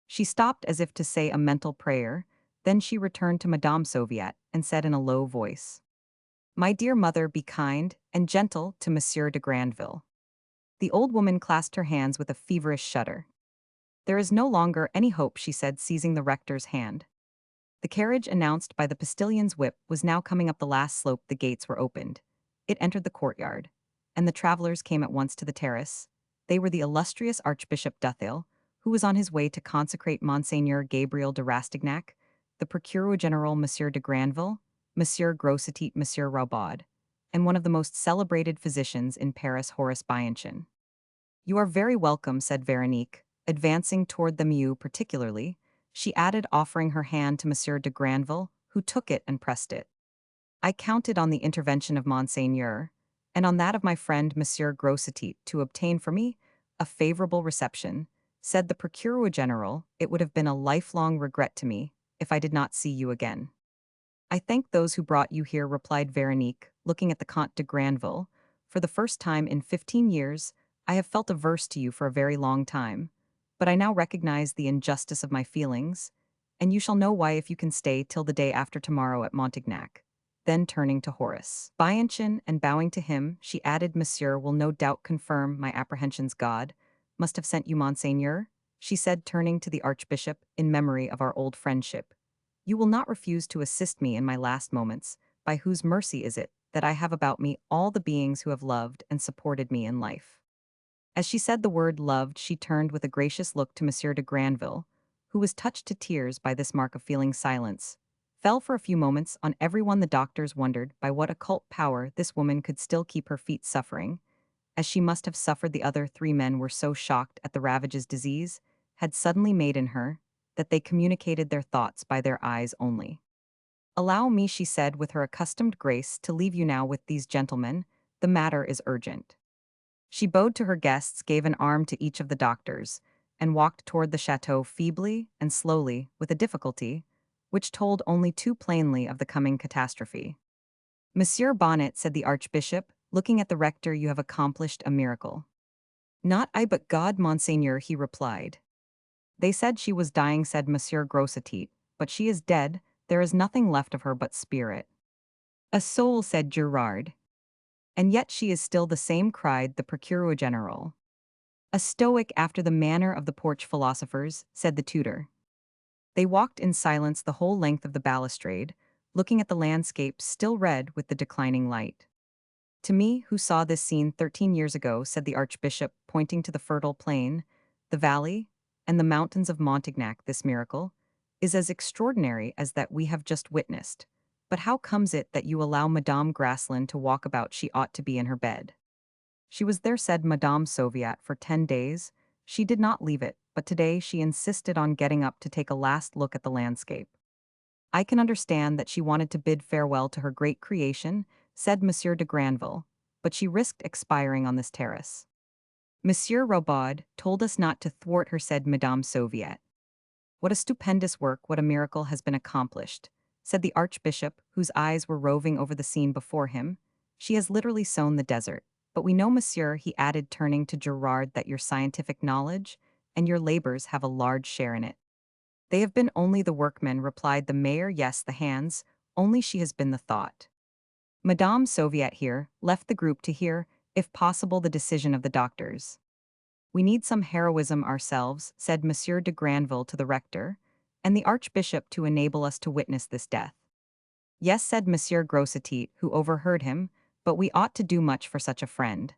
She stopped as if to say a mental prayer, then she returned to Madame Soviet and said in a low voice, My dear mother, be kind and gentle to Monsieur de Granville. The old woman clasped her hands with a feverish shudder. There is no longer any hope, she said, seizing the rector's hand. The carriage, announced by the postillion's whip, was now coming up the last slope. The gates were opened. It entered the courtyard, and the travelers came at once to the terrace. They were the illustrious Archbishop Dutheil, who was on his way to consecrate Monseigneur Gabriel de Rastignac, the Procureur General Monsieur de Granville, Monsieur Grossetit, Monsieur Rabaud, and one of the most celebrated physicians in Paris, Horace Bianchin. You are very welcome, said Veronique, advancing toward them. You particularly, she added, offering her hand to Monsieur de Granville, who took it and pressed it. I counted on the intervention of Monseigneur, and on that of my friend Monsieur Grossetit, to obtain for me a favorable reception, said the Procureur General. It would have been a lifelong regret to me if I did not see you again. I thank those who brought you here, replied Veronique, looking at the Comte de Granville. For the first time in 15 years, I have felt averse to you for a very long time, but I now recognize the injustice of my feelings, and you shall know why if you can stay till the day after tomorrow at Montignac. Then turning to Horace Bianchin and bowing to him, she added, Monsieur will no doubt confirm my apprehensions. God must have sent you, Monseigneur? she said, turning to the archbishop in memory of our old friendship. You will not refuse to assist me in my last moments, by whose mercy is it that I have about me all the beings who have loved and supported me in life. As she said the word loved, she turned with a gracious look to Monsieur de Granville, who was touched to tears by this mark of feeling silence. Fell for a few moments on everyone. The doctors wondered by what occult power this woman could still keep her feet, suffering, as she must have suffered. The other three men were so shocked at the ravages disease had suddenly made in her that they communicated their thoughts by their eyes only. Allow me, she said with her accustomed grace, to leave you now with these gentlemen. The matter is urgent. She bowed to her guests, gave an arm to each of the doctors, and walked toward the chateau feebly and slowly, with a difficulty which told only too plainly of the coming catastrophe. Monsieur Bonnet, said the archbishop, looking at the rector, you have accomplished a miracle. Not I but God, monseigneur, he replied. They said she was dying, said Monsieur Grossetit, but she is dead. There is nothing left of her but spirit. A soul, said Gerard. And yet she is still the same, cried the procureur general. A stoic after the manner of the porch philosophers, said the tutor. They walked in silence the whole length of the balustrade, looking at the landscape still red with the declining light. To me, who saw this scene 13 years ago, said the archbishop, pointing to the fertile plain, the valley, and the mountains of Montignac, this miracle is as extraordinary as that we have just witnessed. But how comes it that you allow Madame Graslin to walk about? She ought to be in her bed. She was there, said Madame Sauviat, for 10 days. She did not leave it, but today she insisted on getting up to take a last look at the landscape. I can understand that she wanted to bid farewell to her great creation, said Monsieur de Granville, but she risked expiring on this terrace. Monsieur Robaud told us not to thwart her, said Madame Sauviat. What a stupendous work, what a miracle has been accomplished, said the archbishop, whose eyes were roving over the scene before him. She has literally sown the desert. But we know, monsieur, he added, turning to Gerard, that your scientific knowledge and your labors have a large share in it. They have been only the workmen, replied the mayor. Yes, the hands, only she has been the thought. Madame Sauviat here left the group to hear, if possible, the decision of the doctors. We need some heroism ourselves, said Monsieur de Granville to the rector, and the archbishop, to enable us to witness this death. Yes, said Monsieur Grossetit, who overheard him, but we ought to do much for such a friend.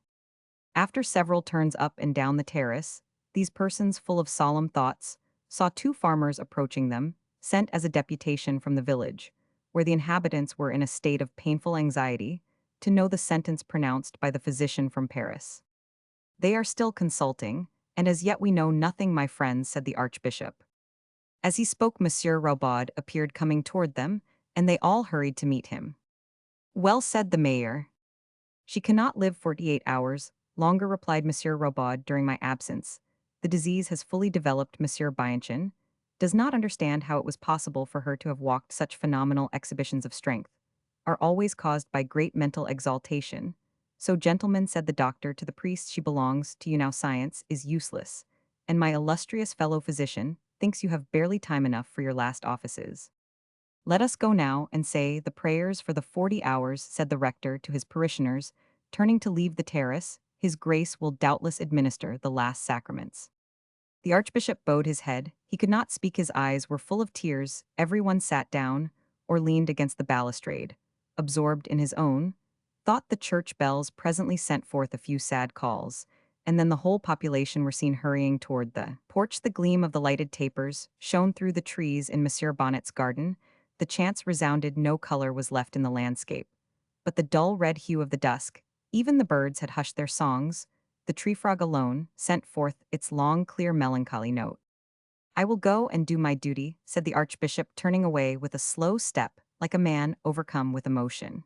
After several turns up and down the terrace, these persons, full of solemn thoughts, saw two farmers approaching them, sent as a deputation from the village, where the inhabitants were in a state of painful anxiety, to know the sentence pronounced by the physician from Paris. They are still consulting, and as yet we know nothing, my friends, said the archbishop. As he spoke, Monsieur Robaud appeared coming toward them, and they all hurried to meet him. Well, said the mayor. She cannot live 48 hours longer, replied Monsieur Robaud, during my absence. The disease has fully developed. Monsieur Bianchin does not understand how it was possible for her to have walked such phenomenal exhibitions of strength, are always caused by great mental exaltation. So, gentlemen, said the doctor to the priest, she belongs to you now. Science is useless, and my illustrious fellow physician thinks you have barely time enough for your last offices. Let us go now and say the prayers for the 40 hours, said the rector to his parishioners, turning to leave the terrace. His grace will doubtless administer the last sacraments. The archbishop bowed his head. He could not speak, his eyes were full of tears. Everyone sat down or leaned against the balustrade, absorbed in his own thought. The church bells presently sent forth a few sad calls, and then the whole population were seen hurrying toward the porch. The gleam of the lighted tapers shone through the trees in Monsieur Bonnet's garden. The chants resounded, no color was left in the landscape, but the dull red hue of the dusk. Even the birds had hushed their songs. The tree frog alone sent forth its long, clear, melancholy note. I will go and do my duty, said the archbishop, turning away with a slow step, like a man overcome with emotion.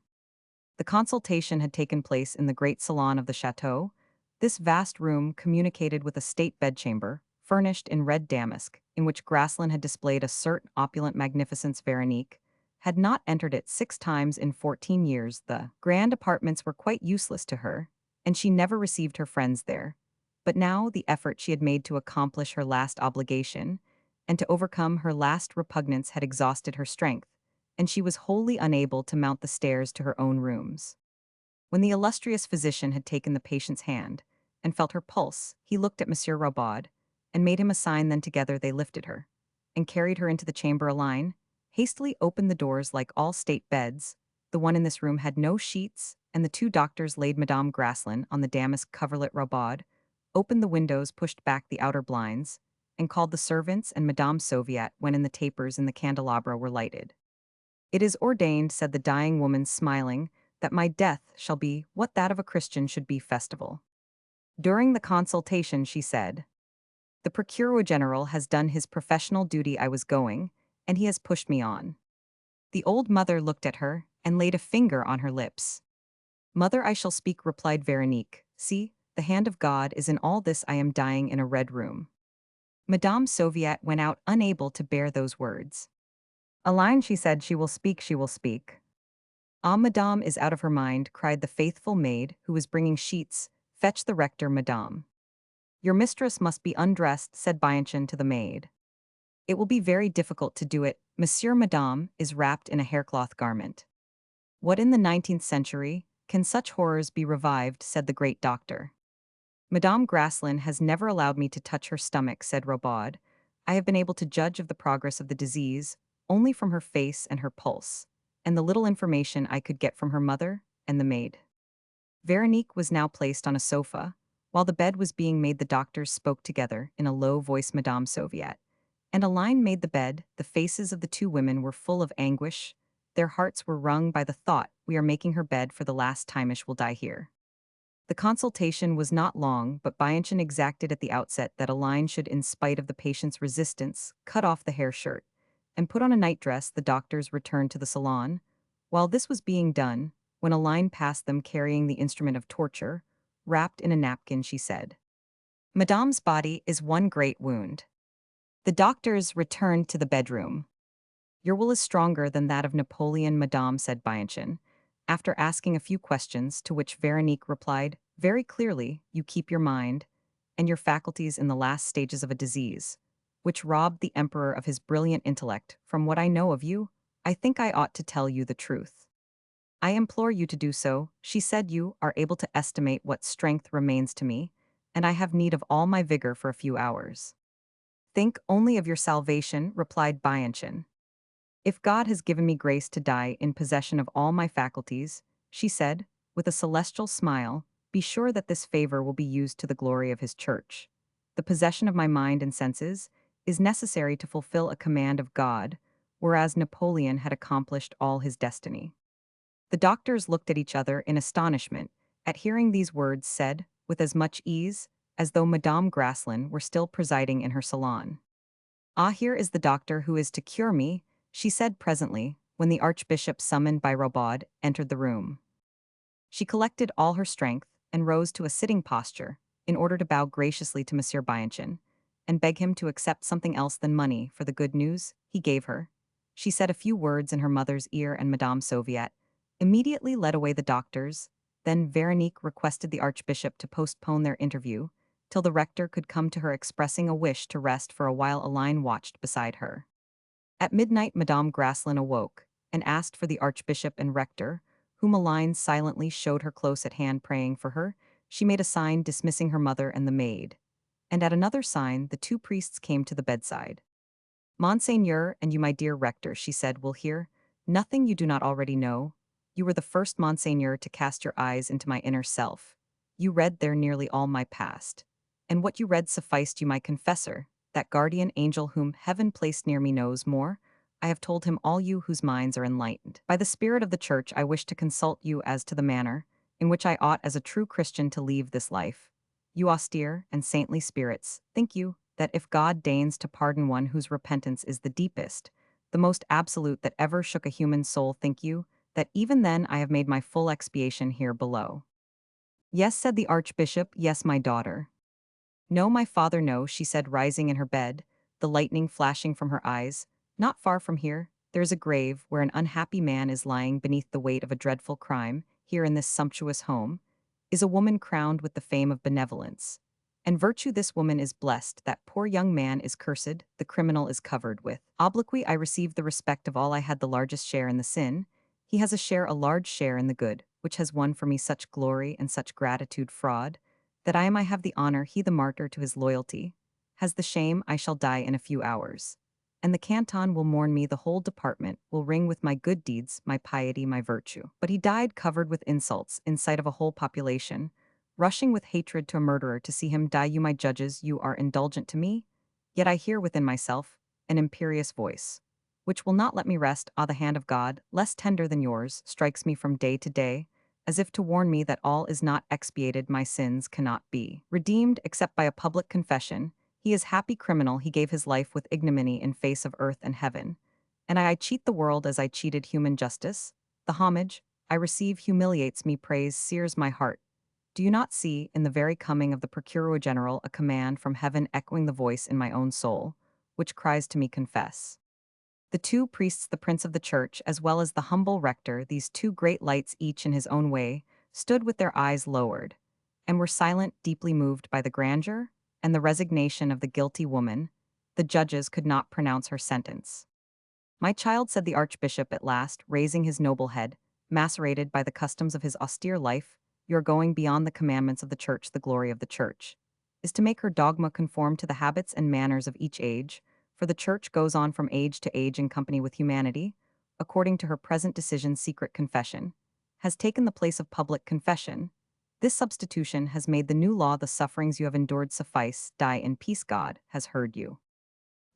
The consultation had taken place in the great salon of the chateau. This vast room communicated with a state bedchamber, furnished in red damask, in which Graslin had displayed a certain opulent magnificence. Veronique had not entered it 6 times in 14 years. The grand apartments were quite useless to her, and she never received her friends there. But now the effort she had made to accomplish her last obligation and to overcome her last repugnance had exhausted her strength, and she was wholly unable to mount the stairs to her own rooms. When the illustrious physician had taken the patient's hand and felt her pulse, he looked at Monsieur Robaud, and made him a sign. Then together they lifted her and carried her into the chamber. Aline hastily opened the doors like all state beds. The one in this room had no sheets, and the two doctors laid Madame Graslin on the damask coverlet robod, opened the windows, pushed back the outer blinds, and called the servants, and Madame Soviet went in. The tapers in the candelabra were lighted. "It is ordained," said the dying woman, smiling, "that my death shall be what that of a Christian should be, festival." During the consultation she said, "The Procureur General has done his professional duty. I was going, and he has pushed me on." The old mother looked at her and laid a finger on her lips. "Mother, I shall speak," replied Veronique. "See, the hand of God is in all this. I am dying in a red room." Madame Soviet went out, unable to bear those words. "Aline," she said, "she will speak, she will speak." "Ah, Madame is out of her mind," cried the faithful maid who was bringing sheets. "Fetch the rector, Madame." "Your mistress must be undressed," said Bianchon to the maid. "It will be very difficult to do it. Monsieur Madame is wrapped in a haircloth garment." "What, in the 19th century, can such horrors be revived?" said the great doctor. "Madame Graslin has never allowed me to touch her stomach," said Robaud. "I have been able to judge of the progress of the disease only from her face and her pulse, and the little information I could get from her mother and the maid." Veronique was now placed on a sofa. While the bed was being made, the doctors spoke together in a low voice. Madame Soviet and Aline made the bed. The faces of the two women were full of anguish. Their hearts were wrung by the thought, "We are making her bed for the last time. She will die here." The consultation was not long, but Bianchon exacted at the outset that Aline should, in spite of the patient's resistance, cut off the hair shirt and put on a nightdress. The doctors returned to the salon. While this was being done, when Aline passed them carrying the instrument of torture, wrapped in a napkin, she said, "Madame's body is one great wound." The doctors returned to the bedroom. "Your will is stronger than that of Napoleon, Madame," said Bianchon, after asking a few questions, to which Veronique replied, "Very clearly, you keep your mind and your faculties in the last stages of a disease, which robbed the emperor of his brilliant intellect. From what I know of you, I think I ought to tell you the truth. I implore you to do so." She said, "You are able to estimate what strength remains to me, and I have need of all my vigor for a few hours." "Think only of your salvation," replied Bianchon. "If God has given me grace to die in possession of all my faculties," she said, with a celestial smile, "be sure that this favor will be used to the glory of his church. The possession of my mind and senses is necessary to fulfill a command of God, whereas Napoleon had accomplished all his destiny." The doctors looked at each other in astonishment at hearing these words said with as much ease as though Madame Graslin were still presiding in her salon. "Ah, here is the doctor who is to cure me," she said presently, when the archbishop, summoned by Robaud, entered the room. She collected all her strength and rose to a sitting posture in order to bow graciously to Monsieur Bianchon and beg him to accept something else than money for the good news he gave her. She said a few words in her mother's ear, and Madame Soviet immediately led away the doctors. Then Veronique requested the archbishop to postpone their interview till the rector could come to her, expressing a wish to rest for a while. Aline watched beside her. At midnight Madame Graslin awoke and asked for the archbishop and rector, whom Aline silently showed her close at hand praying for her. She made a sign dismissing her mother and the maid, and at another sign the two priests came to the bedside. "Monseigneur and you, my dear rector," she said, "will hear nothing you do not already know. You were the first, Monseigneur, to cast your eyes into my inner self. You read there nearly all my past. And what you read sufficed you, my confessor. That guardian angel whom heaven placed near me knows more. I have told him all, you whose minds are enlightened. By the spirit of the church I wish to consult you as to the manner in which I ought as a true Christian to leave this life. You austere and saintly spirits, think you that if God deigns to pardon one whose repentance is the deepest, the most absolute that ever shook a human soul, think you that even then I have made my full expiation here below?" "Yes," said the archbishop, "yes, my daughter." "No, my father, no," she said, rising in her bed, the lightning flashing from her eyes. "Not far from here, there is a grave where an unhappy man is lying beneath the weight of a dreadful crime. Here in this sumptuous home is a woman crowned with the fame of benevolence and virtue. This woman is blessed, that poor young man is cursed, the criminal is covered with obloquy. I received the respect of all. I had the largest share in the sin. He has a large share in the good, which has won for me such glory and such gratitude. Fraud, that I have the honor, he the martyr to his loyalty, has the shame I shall die in a few hours. And the canton will mourn me, the whole department will ring with my good deeds, my piety, my virtue. But he died covered with insults in sight of a whole population, rushing with hatred to a murderer to see him die. You, my judges, you are indulgent to me, yet I hear within myself an imperious voice, which will not let me rest. Ah, the hand of God, less tender than yours, strikes me from day to day, as if to warn me that all is not expiated, my sins cannot be redeemed except by a public confession. He is happy criminal, he gave his life with ignominy in face of earth and heaven. And I cheat the world as I cheated human justice. The homage I receive humiliates me, praise sears my heart. Do you not see, in the very coming of the Procurator General, a command from heaven echoing the voice in my own soul, which cries to me, confess? The two priests, the prince of the church, as well as the humble rector, these two great lights, each in his own way, stood with their eyes lowered, and were silent, deeply moved by the grandeur and the resignation of the guilty woman. The judges could not pronounce her sentence. My child, said the archbishop at last, raising his noble head, macerated by the customs of his austere life, you are going beyond the commandments of the church. The glory of the church is to make her dogma conform to the habits and manners of each age, for the church goes on from age to age in company with humanity, according to her present decision. Secret confession has taken the place of public confession. This substitution has made the new law. The sufferings you have endured suffice. Die in peace. God has heard you.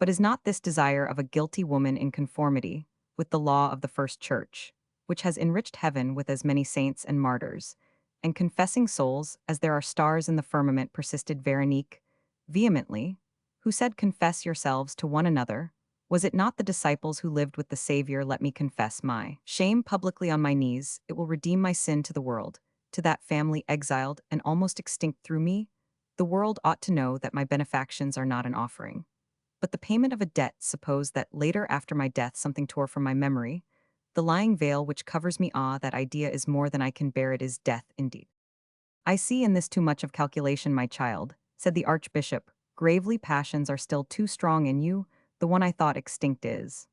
But is not this desire of a guilty woman in conformity with the law of the first church, which has enriched heaven with as many saints and martyrs, and confessing souls as there are stars in the firmament? Persisted Veronique vehemently, who said, confess yourselves to one another. Was it not the disciples who lived with the Savior? Let me confess my shame publicly on my knees. It will redeem my sin to the world, to that family exiled and almost extinct through me. The world ought to know that my benefactions are not an offering, but the payment of a debt. Suppose that later, after my death, something tore from my memory the lying veil which covers me. Ah, that idea is more than I can bear. It is death indeed. I see in this too much of calculation, my child, said the archbishop gravely. Passions are still too strong in you. The one I thought extinct is.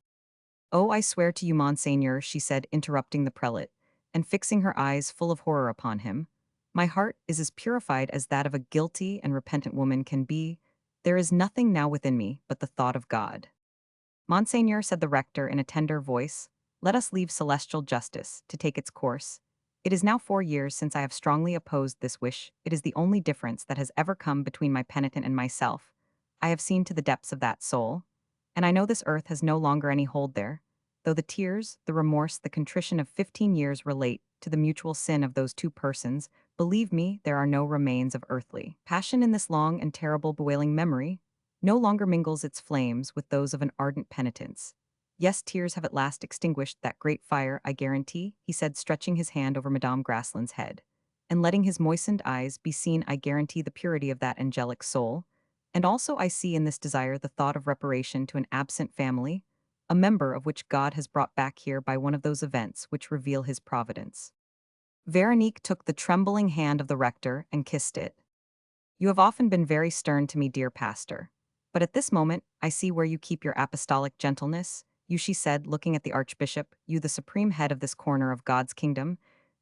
Oh, I swear to you, Monseigneur, she said, interrupting the prelate, and fixing her eyes full of horror upon him, my heart is as purified as that of a guilty and repentant woman can be. There is nothing now within me but the thought of God. Monseigneur, said the rector in a tender voice, let us leave celestial justice to take its course. It is now 4 years since I have strongly opposed this wish. It is the only difference that has ever come between my penitent and myself. I have seen to the depths of that soul, and I know this earth has no longer any hold there, though the tears, the remorse, the contrition of 15 years relate to the mutual sin of those two persons. Believe me, there are no remains of earthly passion in this long and terrible bewailing memory. No longer mingles its flames with those of an ardent penitence. Yes, tears have at last extinguished that great fire, I guarantee, he said, stretching his hand over Madame Grassland's head, and letting his moistened eyes be seen. I guarantee the purity of that angelic soul, and also I see in this desire the thought of reparation to an absent family, a member of which God has brought back here by one of those events which reveal his providence. Veronique took the trembling hand of the rector and kissed it. You have often been very stern to me, dear pastor, but at this moment I see where you keep your apostolic gentleness. You, she said, looking at the archbishop, you, the supreme head of this corner of God's kingdom,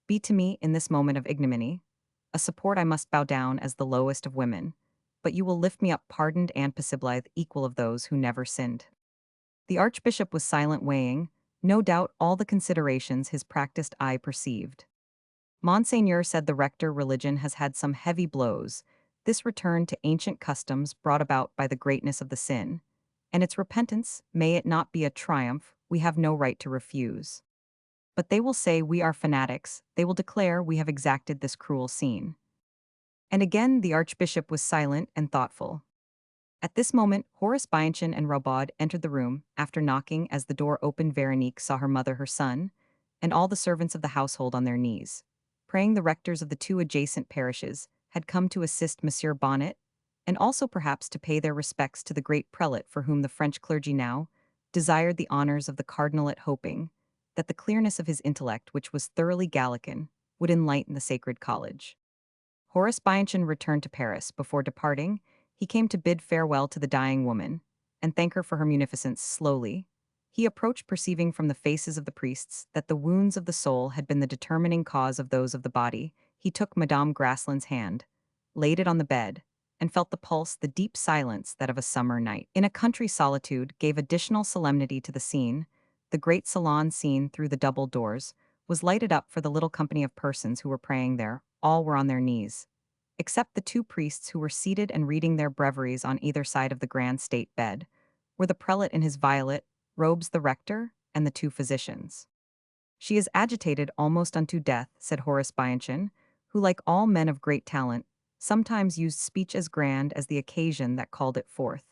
be to me, in this moment of ignominy, a support. I must bow down as the lowest of women, but you will lift me up pardoned and pacible, equal of those who never sinned. The archbishop was silent, weighing, no doubt, all the considerations his practiced eye perceived. Monseigneur, said the rector, religion has had some heavy blows. This return to ancient customs brought about by the greatness of the sin, and its repentance, may it not be a triumph, we have no right to refuse. But they will say we are fanatics, they will declare we have exacted this cruel scene. And again the archbishop was silent and thoughtful. At this moment, Horace Bianchon and Rabaud entered the room. After knocking, as the door opened, Veronique saw her mother, her son, and all the servants of the household on their knees, praying. The rectors of the two adjacent parishes had come to assist Monsieur Bonnet, and also perhaps to pay their respects to the great prelate for whom the French clergy now desired the honors of the cardinalate, hoping that the clearness of his intellect, which was thoroughly Gallican, would enlighten the sacred college. Horace Bianchon returned to Paris. Before departing, he came to bid farewell to the dying woman, and thank her for her munificence. Slowly he approached, perceiving from the faces of the priests that the wounds of the soul had been the determining cause of those of the body. He took Madame Grassland's hand, laid it on the bed, and felt the deep silence that of a summer night. In a country solitude gave additional solemnity to the scene. The great salon seen through the double doors was lighted up for the little company of persons who were praying there. All were on their knees, except the two priests who were seated and reading their breviaries on either side of the grand state bed, were the prelate in his violet robes, the rector, and the two physicians. She is agitated almost unto death, said Horace Bianchon, who, like all men of great talent, sometimes used speech as grand as the occasion that called it forth.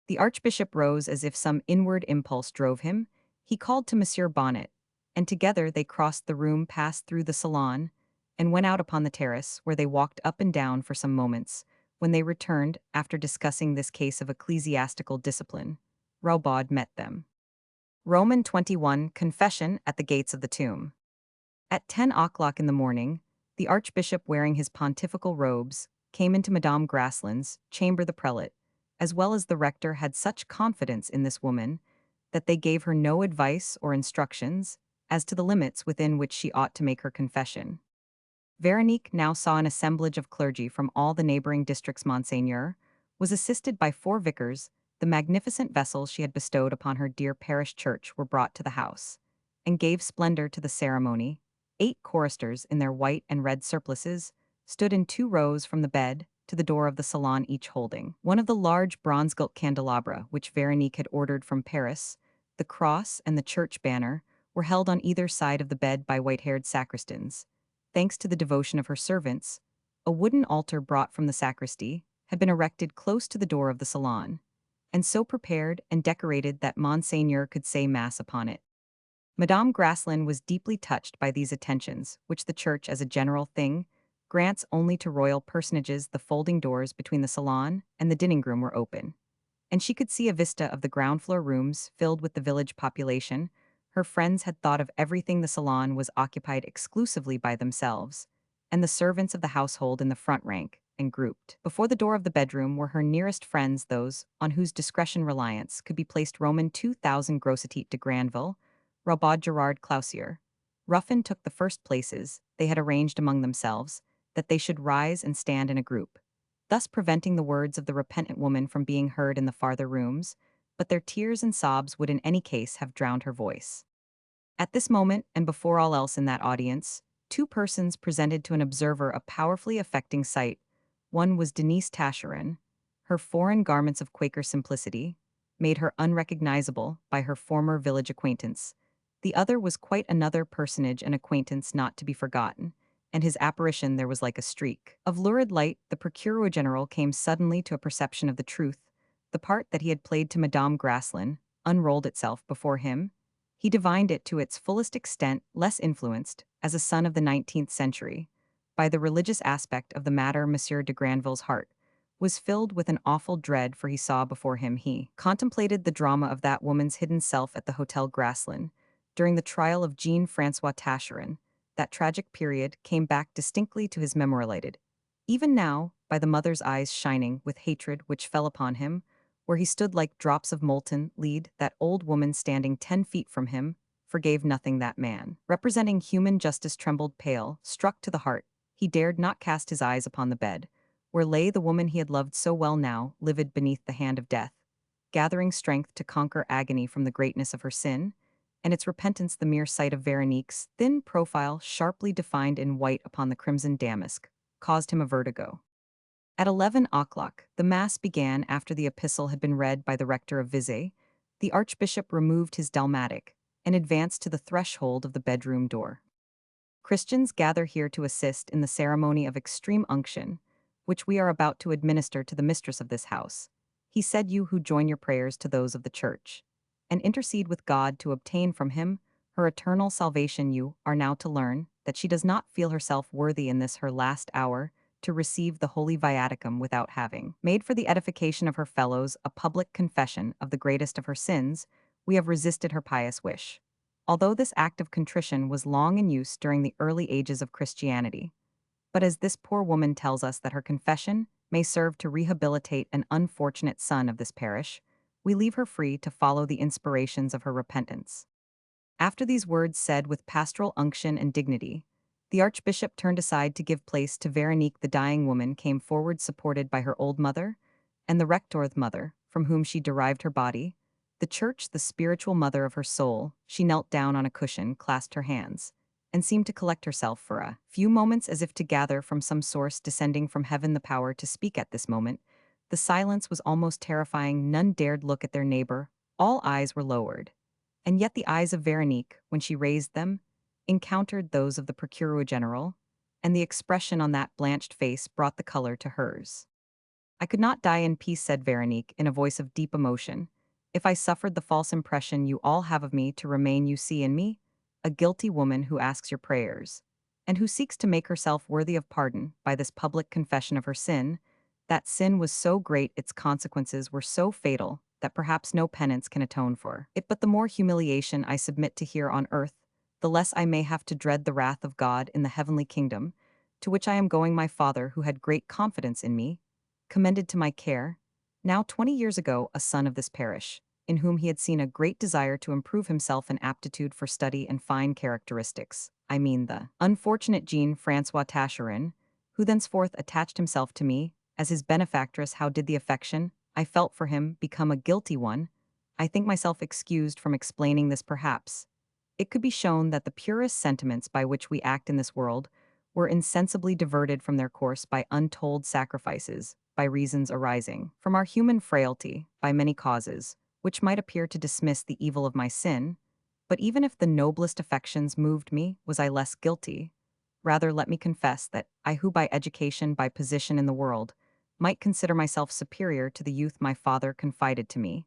The archbishop rose as if some inward impulse drove him. He called to Monsieur Bonnet, and together they crossed the room, passed through the salon, and went out upon the terrace, where they walked up and down for some moments. When they returned, after discussing this case of ecclesiastical discipline, Roubaud met them. Roman 21 Confession at the Gates of the Tomb. At 10 o'clock in the morning, the archbishop, wearing his pontifical robes, came into Madame Graslin's chamber. The prelate, as well as the rector, had such confidence in this woman that they gave her no advice or instructions as to the limits within which she ought to make her confession. Veronique now saw an assemblage of clergy from all the neighboring districts. Monseigneur was assisted by 4 vicars. The magnificent vessels she had bestowed upon her dear parish church were brought to the house, and gave splendor to the ceremony. 8 choristers in their white and red surplices stood in 2 rows from the bed to the door of the salon, each holding one of the large bronze-gilt candelabra which Veronique had ordered from Paris. The cross and the church banner were held on either side of the bed by white-haired sacristans. Thanks to the devotion of her servants, a wooden altar brought from the sacristy had been erected close to the door of the salon, and so prepared and decorated that Monseigneur could say Mass upon it. Madame Graslin was deeply touched by these attentions, which the Church, as a general thing, grants only to royal personages. The folding doors between the salon and the dining-room were open, and she could see a vista of the ground-floor rooms filled with the village population. Her friends had thought of everything. The salon was occupied exclusively by themselves, and the servants of the household in the front rank, and grouped before the door of the bedroom, were her nearest friends, those on whose discretion reliance could be placed. Roman 2000 Grossetit de Granville, Roubaud, Gerard Clausier. Ruffin took the first places. They had arranged among themselves that they should rise and stand in a group, thus preventing the words of the repentant woman from being heard in the farther rooms, but their tears and sobs would in any case have drowned her voice. At this moment, and before all else in that audience, 2 persons presented to an observer a powerfully affecting sight. One was Denise Tascherin. Her foreign garments of Quaker simplicity made her unrecognizable by her former village acquaintance. The other was quite another personage, an acquaintance not to be forgotten, and his apparition there was like a streak of lurid light. The procureur general came suddenly to a perception of the truth. The part that he had played to Madame Graslin unrolled itself before him. He divined it to its fullest extent, less influenced, as a son of the 19th century, by the religious aspect of the matter. Monsieur de Granville's heart was filled with an awful dread, for he saw before him, he contemplated the drama of that woman's hidden self at the Hotel Graslin during the trial of Jean-François Tascherin. That tragic period came back distinctly to his memory, lighted, even now, by the mother's eyes shining with hatred which fell upon him, where he stood like drops of molten lead. That old woman standing 10 feet from him forgave nothing. That man, representing human justice, trembled pale, struck to the heart. He dared not cast his eyes upon the bed, where lay the woman he had loved so well, now livid beneath the hand of death, gathering strength to conquer agony from the greatness of her sin and its repentance. The mere sight of Veronique's thin profile, sharply defined in white upon the crimson damask, caused him a vertigo. At 11 o'clock, the Mass began. After the epistle had been read by the rector of Vizay, the archbishop removed his dalmatic and advanced to the threshold of the bedroom door. Christians gather here to assist in the ceremony of extreme unction, which we are about to administer to the mistress of this house. He said, you who join your prayers to those of the church, and intercede with God to obtain from him her eternal salvation, you are now to learn that she does not feel herself worthy in this her last hour to receive the holy viaticum without having made for the edification of her fellows a public confession of the greatest of her sins. We have resisted her pious wish. Although this act of contrition was long in use during the early ages of Christianity, but as this poor woman tells us that her confession may serve to rehabilitate an unfortunate son of this parish, we leave her free to follow the inspirations of her repentance. After these words said with pastoral unction and dignity, The archbishop turned aside to give place to Veronique. The dying woman came forward supported by her old mother, and the rector's mother, from whom she derived her body. The church, the spiritual mother of her soul, she knelt down on a cushion, clasped her hands, and seemed to collect herself for a few moments as if to gather from some source descending from heaven the power to speak at this moment. The silence was almost terrifying. None dared look at their neighbor. All eyes were lowered. And yet the eyes of Veronique, when she raised them, encountered those of the Procureur General, and the expression on that blanched face brought the color to hers. "I could not die in peace," said Veronique, in a voice of deep emotion, "if I suffered the false impression you all have of me to remain. You see in me a guilty woman who asks your prayers, and who seeks to make herself worthy of pardon by this public confession of her sin. That sin was so great, its consequences were so fatal, that perhaps no penance can atone for it. But the more humiliation I submit to here on earth, the less I may have to dread the wrath of God in the heavenly kingdom, to which I am going. My father, who had great confidence in me, commended to my care, now 20 years ago, a son of this parish, in whom he had seen a great desire to improve himself and aptitude for study and fine characteristics. I mean the unfortunate Jean-Francois Tascherin, who thenceforth attached himself to me as his benefactress. How did the affection I felt for him become a guilty one? I think myself excused from explaining this. Perhaps it could be shown that the purest sentiments by which we act in this world were insensibly diverted from their course by untold sacrifices, by reasons arising from our human frailty, by many causes, which might appear to dismiss the evil of my sin. But even if the noblest affections moved me, was I less guilty? Rather, let me confess that I, who by education, by position in the world, might consider myself superior to the youth my father confided to me,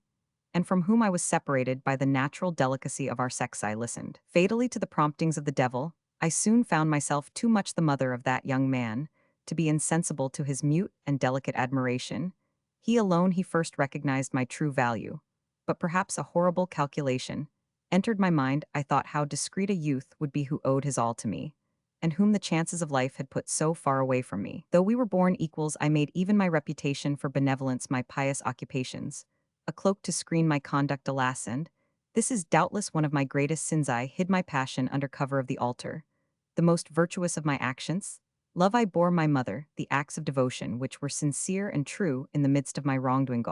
and from whom I was separated by the natural delicacy of our sex, I listened fatally to the promptings of the devil. I soon found myself too much the mother of that young man to be insensible to his mute and delicate admiration. He alone, he first recognized my true value. But perhaps a horrible calculation entered my mind. I thought how discreet a youth would be who owed his all to me, and whom the chances of life had put so far away from me. Though we were born equals, I made even my reputation for benevolence my pious occupations, a cloak to screen my conduct. Alas, and this is doubtless one of my greatest sins, I hid my passion under cover of the altar. The most virtuous of my actions, love I bore my mother, the acts of devotion which were sincere and true in the midst of my wrongdoing,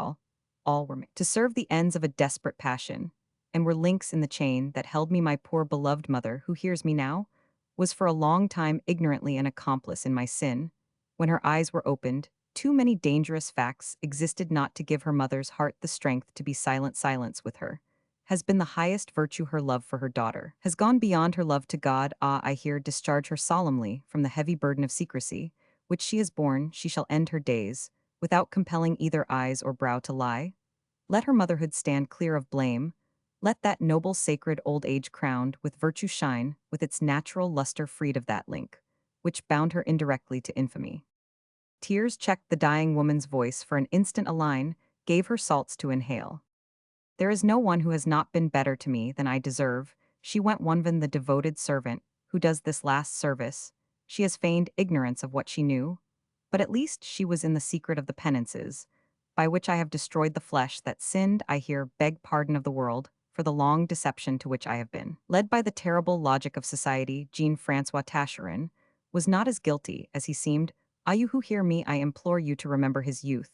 all were made to serve the ends of a desperate passion, and were links in the chain that held me. My poor beloved mother, who hears me now, was for a long time ignorantly an accomplice in my sin. When her eyes were opened, too many dangerous facts existed not to give her mother's heart the strength to be silent. Silence with her has been the highest virtue. Her love for her daughter has gone beyond her love to God. Ah, I here discharge her solemnly from the heavy burden of secrecy, which she has borne. She shall end her days, without compelling either eyes or brow to lie. Let her motherhood stand clear of blame. Let that noble sacred old age crowned with virtue shine, with its natural luster freed of that link, which bound her indirectly to infamy. Tears checked the dying woman's voice for an instant. A line gave her salts to inhale. "There is no one who has not been better to me than I deserve," she went on. "The devoted servant who does this last service, she has feigned ignorance of what she knew, but at least she was in the secret of the penances, by which I have destroyed the flesh that sinned. I here beg pardon of the world for the long deception to which I have been led by the terrible logic of society." Jean-Francois Tascherin was not as guilty as he seemed. Ah, you who hear me, I implore you to remember his youth,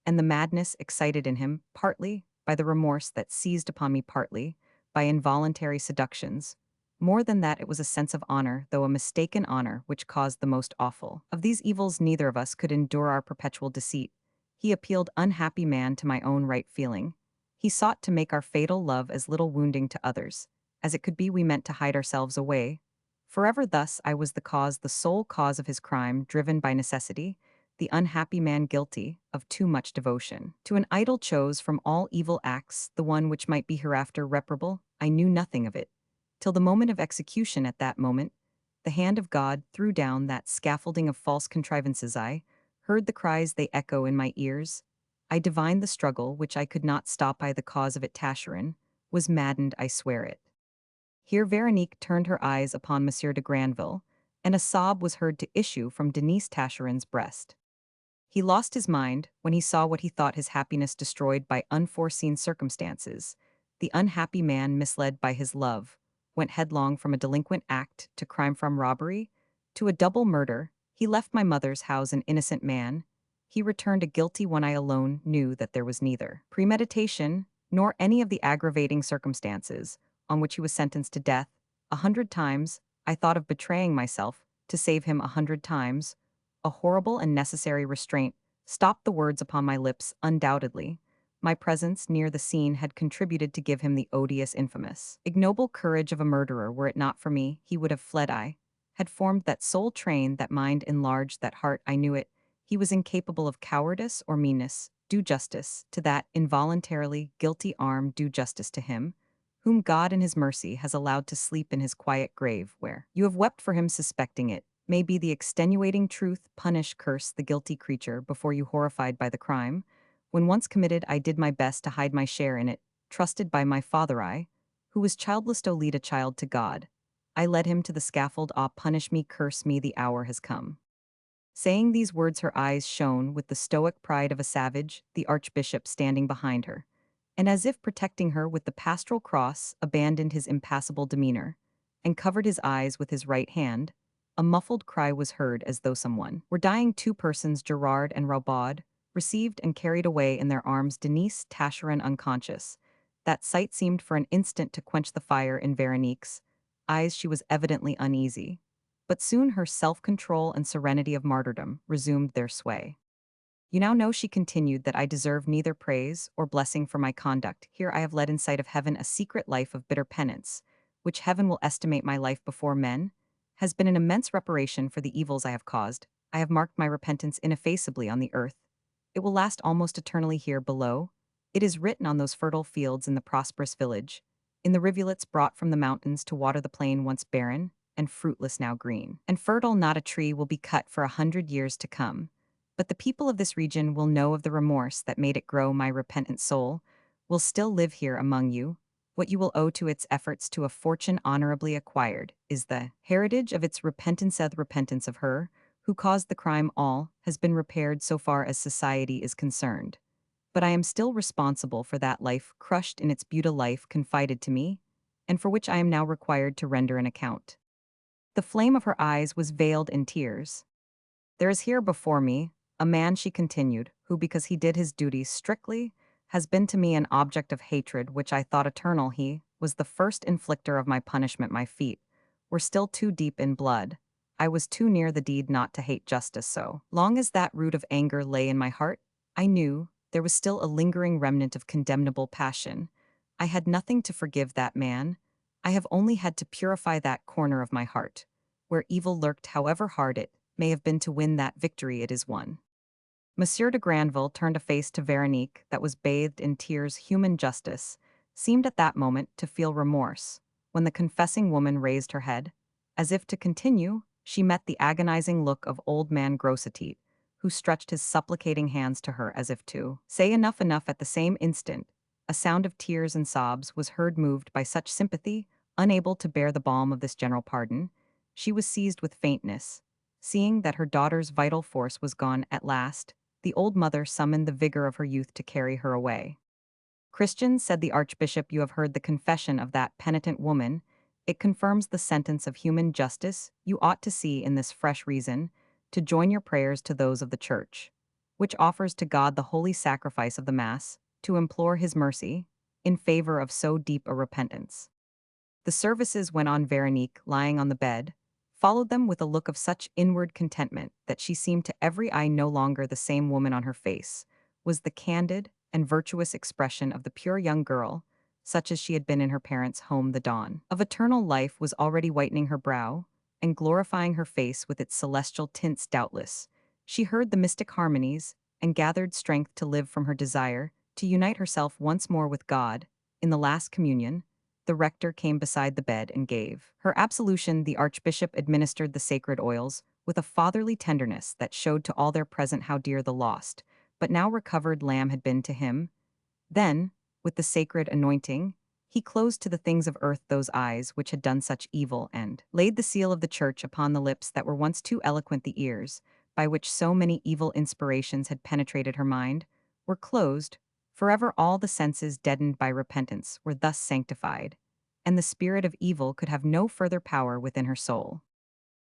and the madness excited in him, partly by the remorse that seized upon me, partly by involuntary seductions. More than that, it was a sense of honor, though a mistaken honor, which caused the most awful of these evils. Neither of us could endure our perpetual deceit. He appealed, unhappy man, to my own right feeling. He sought to make our fatal love as little wounding to others as it could be. We meant to hide ourselves away forever. Thus I was the cause, the sole cause of his crime, driven by necessity, the unhappy man guilty of too much devotion to an idol, chose from all evil acts the one which might be hereafter reparable. I knew nothing of it till the moment of execution. At that moment, the hand of God threw down that scaffolding of false contrivances. I heard the cries, they echo in my ears. I divined the struggle which I could not stop. I, the cause of it, Tascherin, was maddened, I swear it. Here Veronique turned her eyes upon Monsieur de Granville, and a sob was heard to issue from Denise Tacherin's breast. He lost his mind when he saw what he thought his happiness destroyed by unforeseen circumstances. The unhappy man, misled by his love, went headlong from a delinquent act to crime, from robbery To a double murder, he left my mother's house an innocent man. He returned a guilty one. I alone knew that there was neither premeditation nor any of the aggravating circumstances on which he was sentenced to death. 100 times, I thought of betraying myself to save him. 100 times. A horrible and necessary restraint stopped the words upon my lips. Undoubtedly, my presence near the scene had contributed to give him the odious, infamous, ignoble courage of a murderer. Were it not for me, he would have fled. I had formed that soul train, that mind enlarged, that heart. I knew it. He was incapable of cowardice or meanness. Do justice to that involuntarily guilty arm. Do justice to him, whom God in his mercy has allowed to sleep in his quiet grave, where you have wept for him suspecting it. May be the extenuating truth. Punish, curse the guilty creature before you, horrified by the crime. When once committed, I did my best to hide my share in it, trusted by my father. I, who was childless, to lead a child to God. I led him to the scaffold. Ah, punish me, curse me, the hour has come. Saying these words, her eyes shone with the stoic pride of a savage, the archbishop standing behind her, and as if protecting her with the pastoral cross, abandoned his impassible demeanor, and covered his eyes with his right hand. A muffled cry was heard as though someone were dying. 2 persons, Gerard and Rabaud, received and carried away in their arms Denise Tascherin unconscious. That sight seemed for an instant to quench the fire in Veronique's eyes. She was evidently uneasy, but soon her self-control and serenity of martyrdom resumed their sway. You now know, she continued, that I deserve neither praise or blessing for my conduct. Here I have led in sight of heaven a secret life of bitter penance, which heaven will estimate my life before men, has been an immense reparation for the evils I have caused. I have marked my repentance ineffaceably on the earth. It will last almost eternally here below. It is written on those fertile fields in the prosperous village, in the rivulets brought from the mountains to water the plain once barren and fruitless, now green and fertile. Not a tree will be cut for 100 years to come, but the people of this region will know of the remorse that made it grow. My repentant soul will still live here among you. What you will owe to its efforts to a fortune honorably acquired is the heritage of its repentance. The repentance of her who caused the crime. All has been repaired so far as society is concerned. But I am still responsible for that life crushed in its beauty, life confided to me, and for which I am now required to render an account. The flame of her eyes was veiled in tears. There is here before me a man, she continued, who, because he did his duties strictly, has been to me an object of hatred which I thought eternal. He was the first inflictor of my punishment. My feet were still too deep in blood. I was too near the deed not to hate justice. So long as that root of anger lay in my heart, I knew there was still a lingering remnant of condemnable passion. I had nothing to forgive that man. I have only had to purify that corner of my heart, where evil lurked. However hard it may have been to win that victory, it is won. Monsieur de Granville turned a face to Veronique that was bathed in tears. Human justice seemed at that moment to feel remorse. When the confessing woman raised her head, as if to continue, she met the agonizing look of old man Grossetit, who stretched his supplicating hands to her as if to say enough, enough. At the same instant, a sound of tears and sobs was heard. Moved by such sympathy, unable to bear the balm of this general pardon, she was seized with faintness. Seeing that her daughter's vital force was gone at last, the old mother summoned the vigor of her youth to carry her away. Christians, said the archbishop, you have heard the confession of that penitent woman. It confirms the sentence of human justice. You ought to see in this fresh reason to join your prayers to those of the Church, which offers to God the holy sacrifice of the Mass, to implore his mercy in favor of so deep a repentance. The services went on. Veronique, lying on the bed, followed them with a look of such inward contentment that she seemed to every eye no longer the same woman. On her face was the candid and virtuous expression of the pure young girl, such as she had been in her parents' home. The dawn of eternal life was already whitening her brow and glorifying her face with its celestial tints. Doubtless, she heard the mystic harmonies and gathered strength to live from her desire to unite herself once more with God. In the last communion, the rector came beside the bed and gave her absolution. The archbishop administered the sacred oils with a fatherly tenderness that showed to all there present how dear the lost, but now recovered lamb had been to him. Then, with the sacred anointing, he closed to the things of earth those eyes which had done such evil, and laid the seal of the Church upon the lips that were once too eloquent. The ears, by which so many evil inspirations had penetrated her mind, were closed. Forever all the senses deadened by repentance were thus sanctified, and the spirit of evil could have no further power within her soul.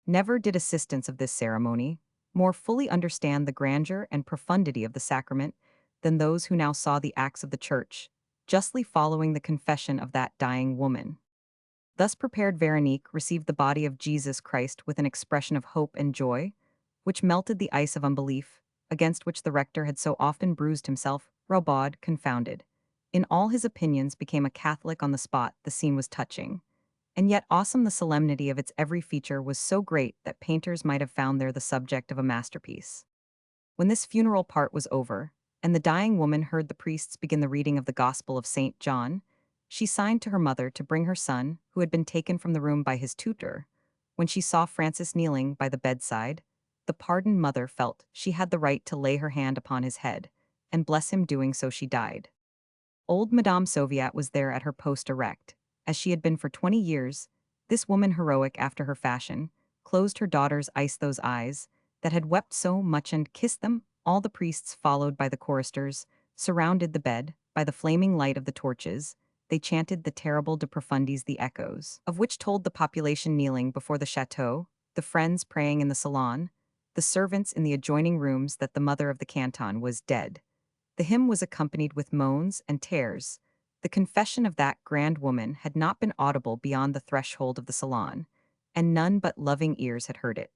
Never did assistants of this ceremony more fully understand the grandeur and profundity of the sacrament than those who now saw the acts of the Church, justly following the confession of that dying woman. Thus prepared, Veronique received the body of Jesus Christ with an expression of hope and joy, which melted the ice of unbelief, against which the rector had so often bruised himself. Rabaud, confounded in all his opinions, became a Catholic on the spot. The scene was touching, and yet awesome. The solemnity of its every feature was so great that painters might have found there the subject of a masterpiece. When this funeral part was over, and the dying woman heard the priests begin the reading of the Gospel of St. John, she signed to her mother to bring her son, who had been taken from the room by his tutor. When she saw Francis kneeling by the bedside, the pardoned mother felt she had the right to lay her hand upon his head, and bless him. Doing so, she died. Old Madame Sauviat was there at her post erect, as she had been for 20 years. This woman, heroic after her fashion, closed her daughter's those eyes that had wept so much and kissed them. All the priests, followed by the choristers, surrounded the bed. By the flaming light of the torches, they chanted the terrible de profundis, the echoes of which told the population kneeling before the chateau, the friends praying in the salon, the servants in the adjoining rooms, that the mother of the canton was dead. The hymn was accompanied with moans and tears. The confession of that grand woman had not been audible beyond the threshold of the salon, and none but loving ears had heard it.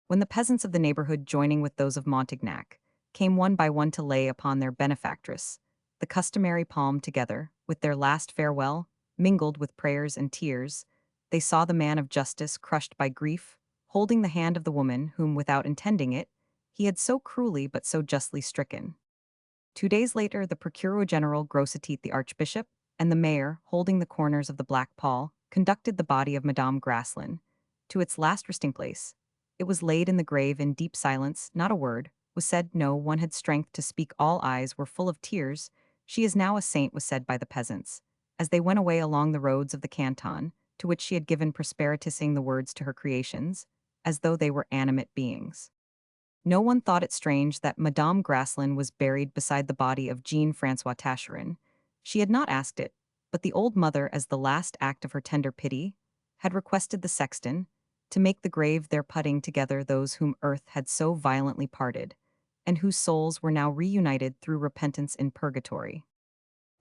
When the peasants of the neighborhood, joining with those of Montignac, came one by one to lay upon their benefactress the customary palm together, with their last farewell, mingled with prayers and tears, they saw the man of justice crushed by grief, holding the hand of the woman whom, without intending it, he had so cruelly but so justly stricken. 2 days later, the Procureur General Grossetit, the Archbishop, and the mayor, holding the corners of the black pall, conducted the body of Madame Graslin to its last resting place. It was laid in the grave in deep silence. Not a word was said. No one had strength to speak. All eyes were full of tears. She is now a saint, was said by the peasants, as they went away along the roads of the canton, to which she had given prosperity, sing the words to her creations, as though they were animate beings. No one thought it strange that Madame Graslin was buried beside the body of Jean-François Tascherin. She had not asked it, but the old mother, as the last act of her tender pity, had requested the sexton to make the grave there, putting together those whom earth had so violently parted, and whose souls were now reunited through repentance in purgatory.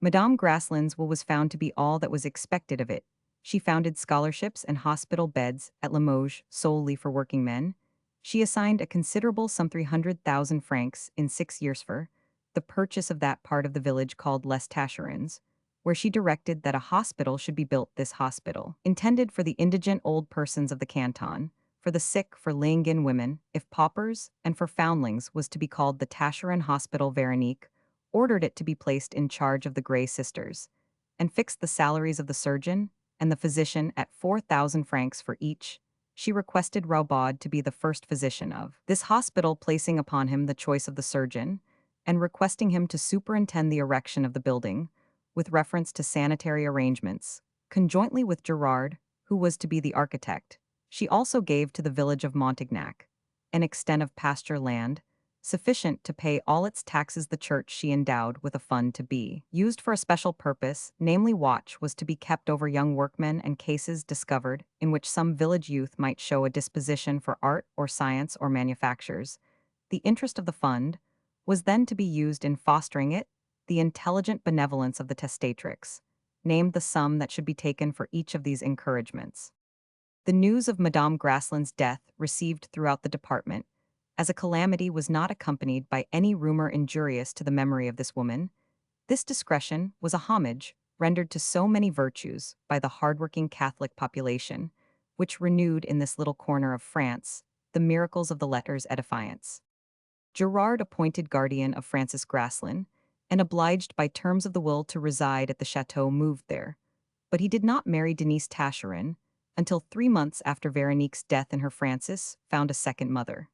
Madame Graslin's will was found to be all that was expected of it. She founded scholarships and hospital beds at Limoges solely for working men. She assigned a considerable sum, 300,000 francs, in 6 years for the purchase of that part of the village called Les Tacherins, where she directed that a hospital should be built. This hospital, intended for the indigent old persons of the canton, for the sick, for laying-in women, if paupers, and for foundlings, was to be called the Tascherin Hospital. Veronique ordered it to be placed in charge of the Grey Sisters, and fixed the salaries of the surgeon and the physician at 4,000 francs for each. She requested Rabaud to be the first physician of this hospital, placing upon him the choice of the surgeon, and requesting him to superintend the erection of the building, with reference to sanitary arrangements, conjointly with Gerard, who was to be the architect. She also gave to the village of Montignac an extent of pasture land, sufficient to pay all its taxes. The church she endowed with a fund to be used for a special purpose, namely watch was to be kept over young workmen and cases discovered in which some village youth might show a disposition for art or science or manufactures. The interest of the fund was then to be used in fostering it. The intelligent benevolence of the testatrix named the sum that should be taken for each of these encouragements. The news of Madame Graslin's death, received throughout the department as a calamity, was not accompanied by any rumor injurious to the memory of this woman. This discretion was a homage rendered to so many virtues by the hardworking Catholic population, which renewed in this little corner of France the miracles of the letters edifiants. Gerard, appointed guardian of Francis Graslin, and obliged by terms of the will to reside at the chateau, moved there, but he did not marry Denise Tascherin until 3 months after Veronique's death, and her Francis found a second mother.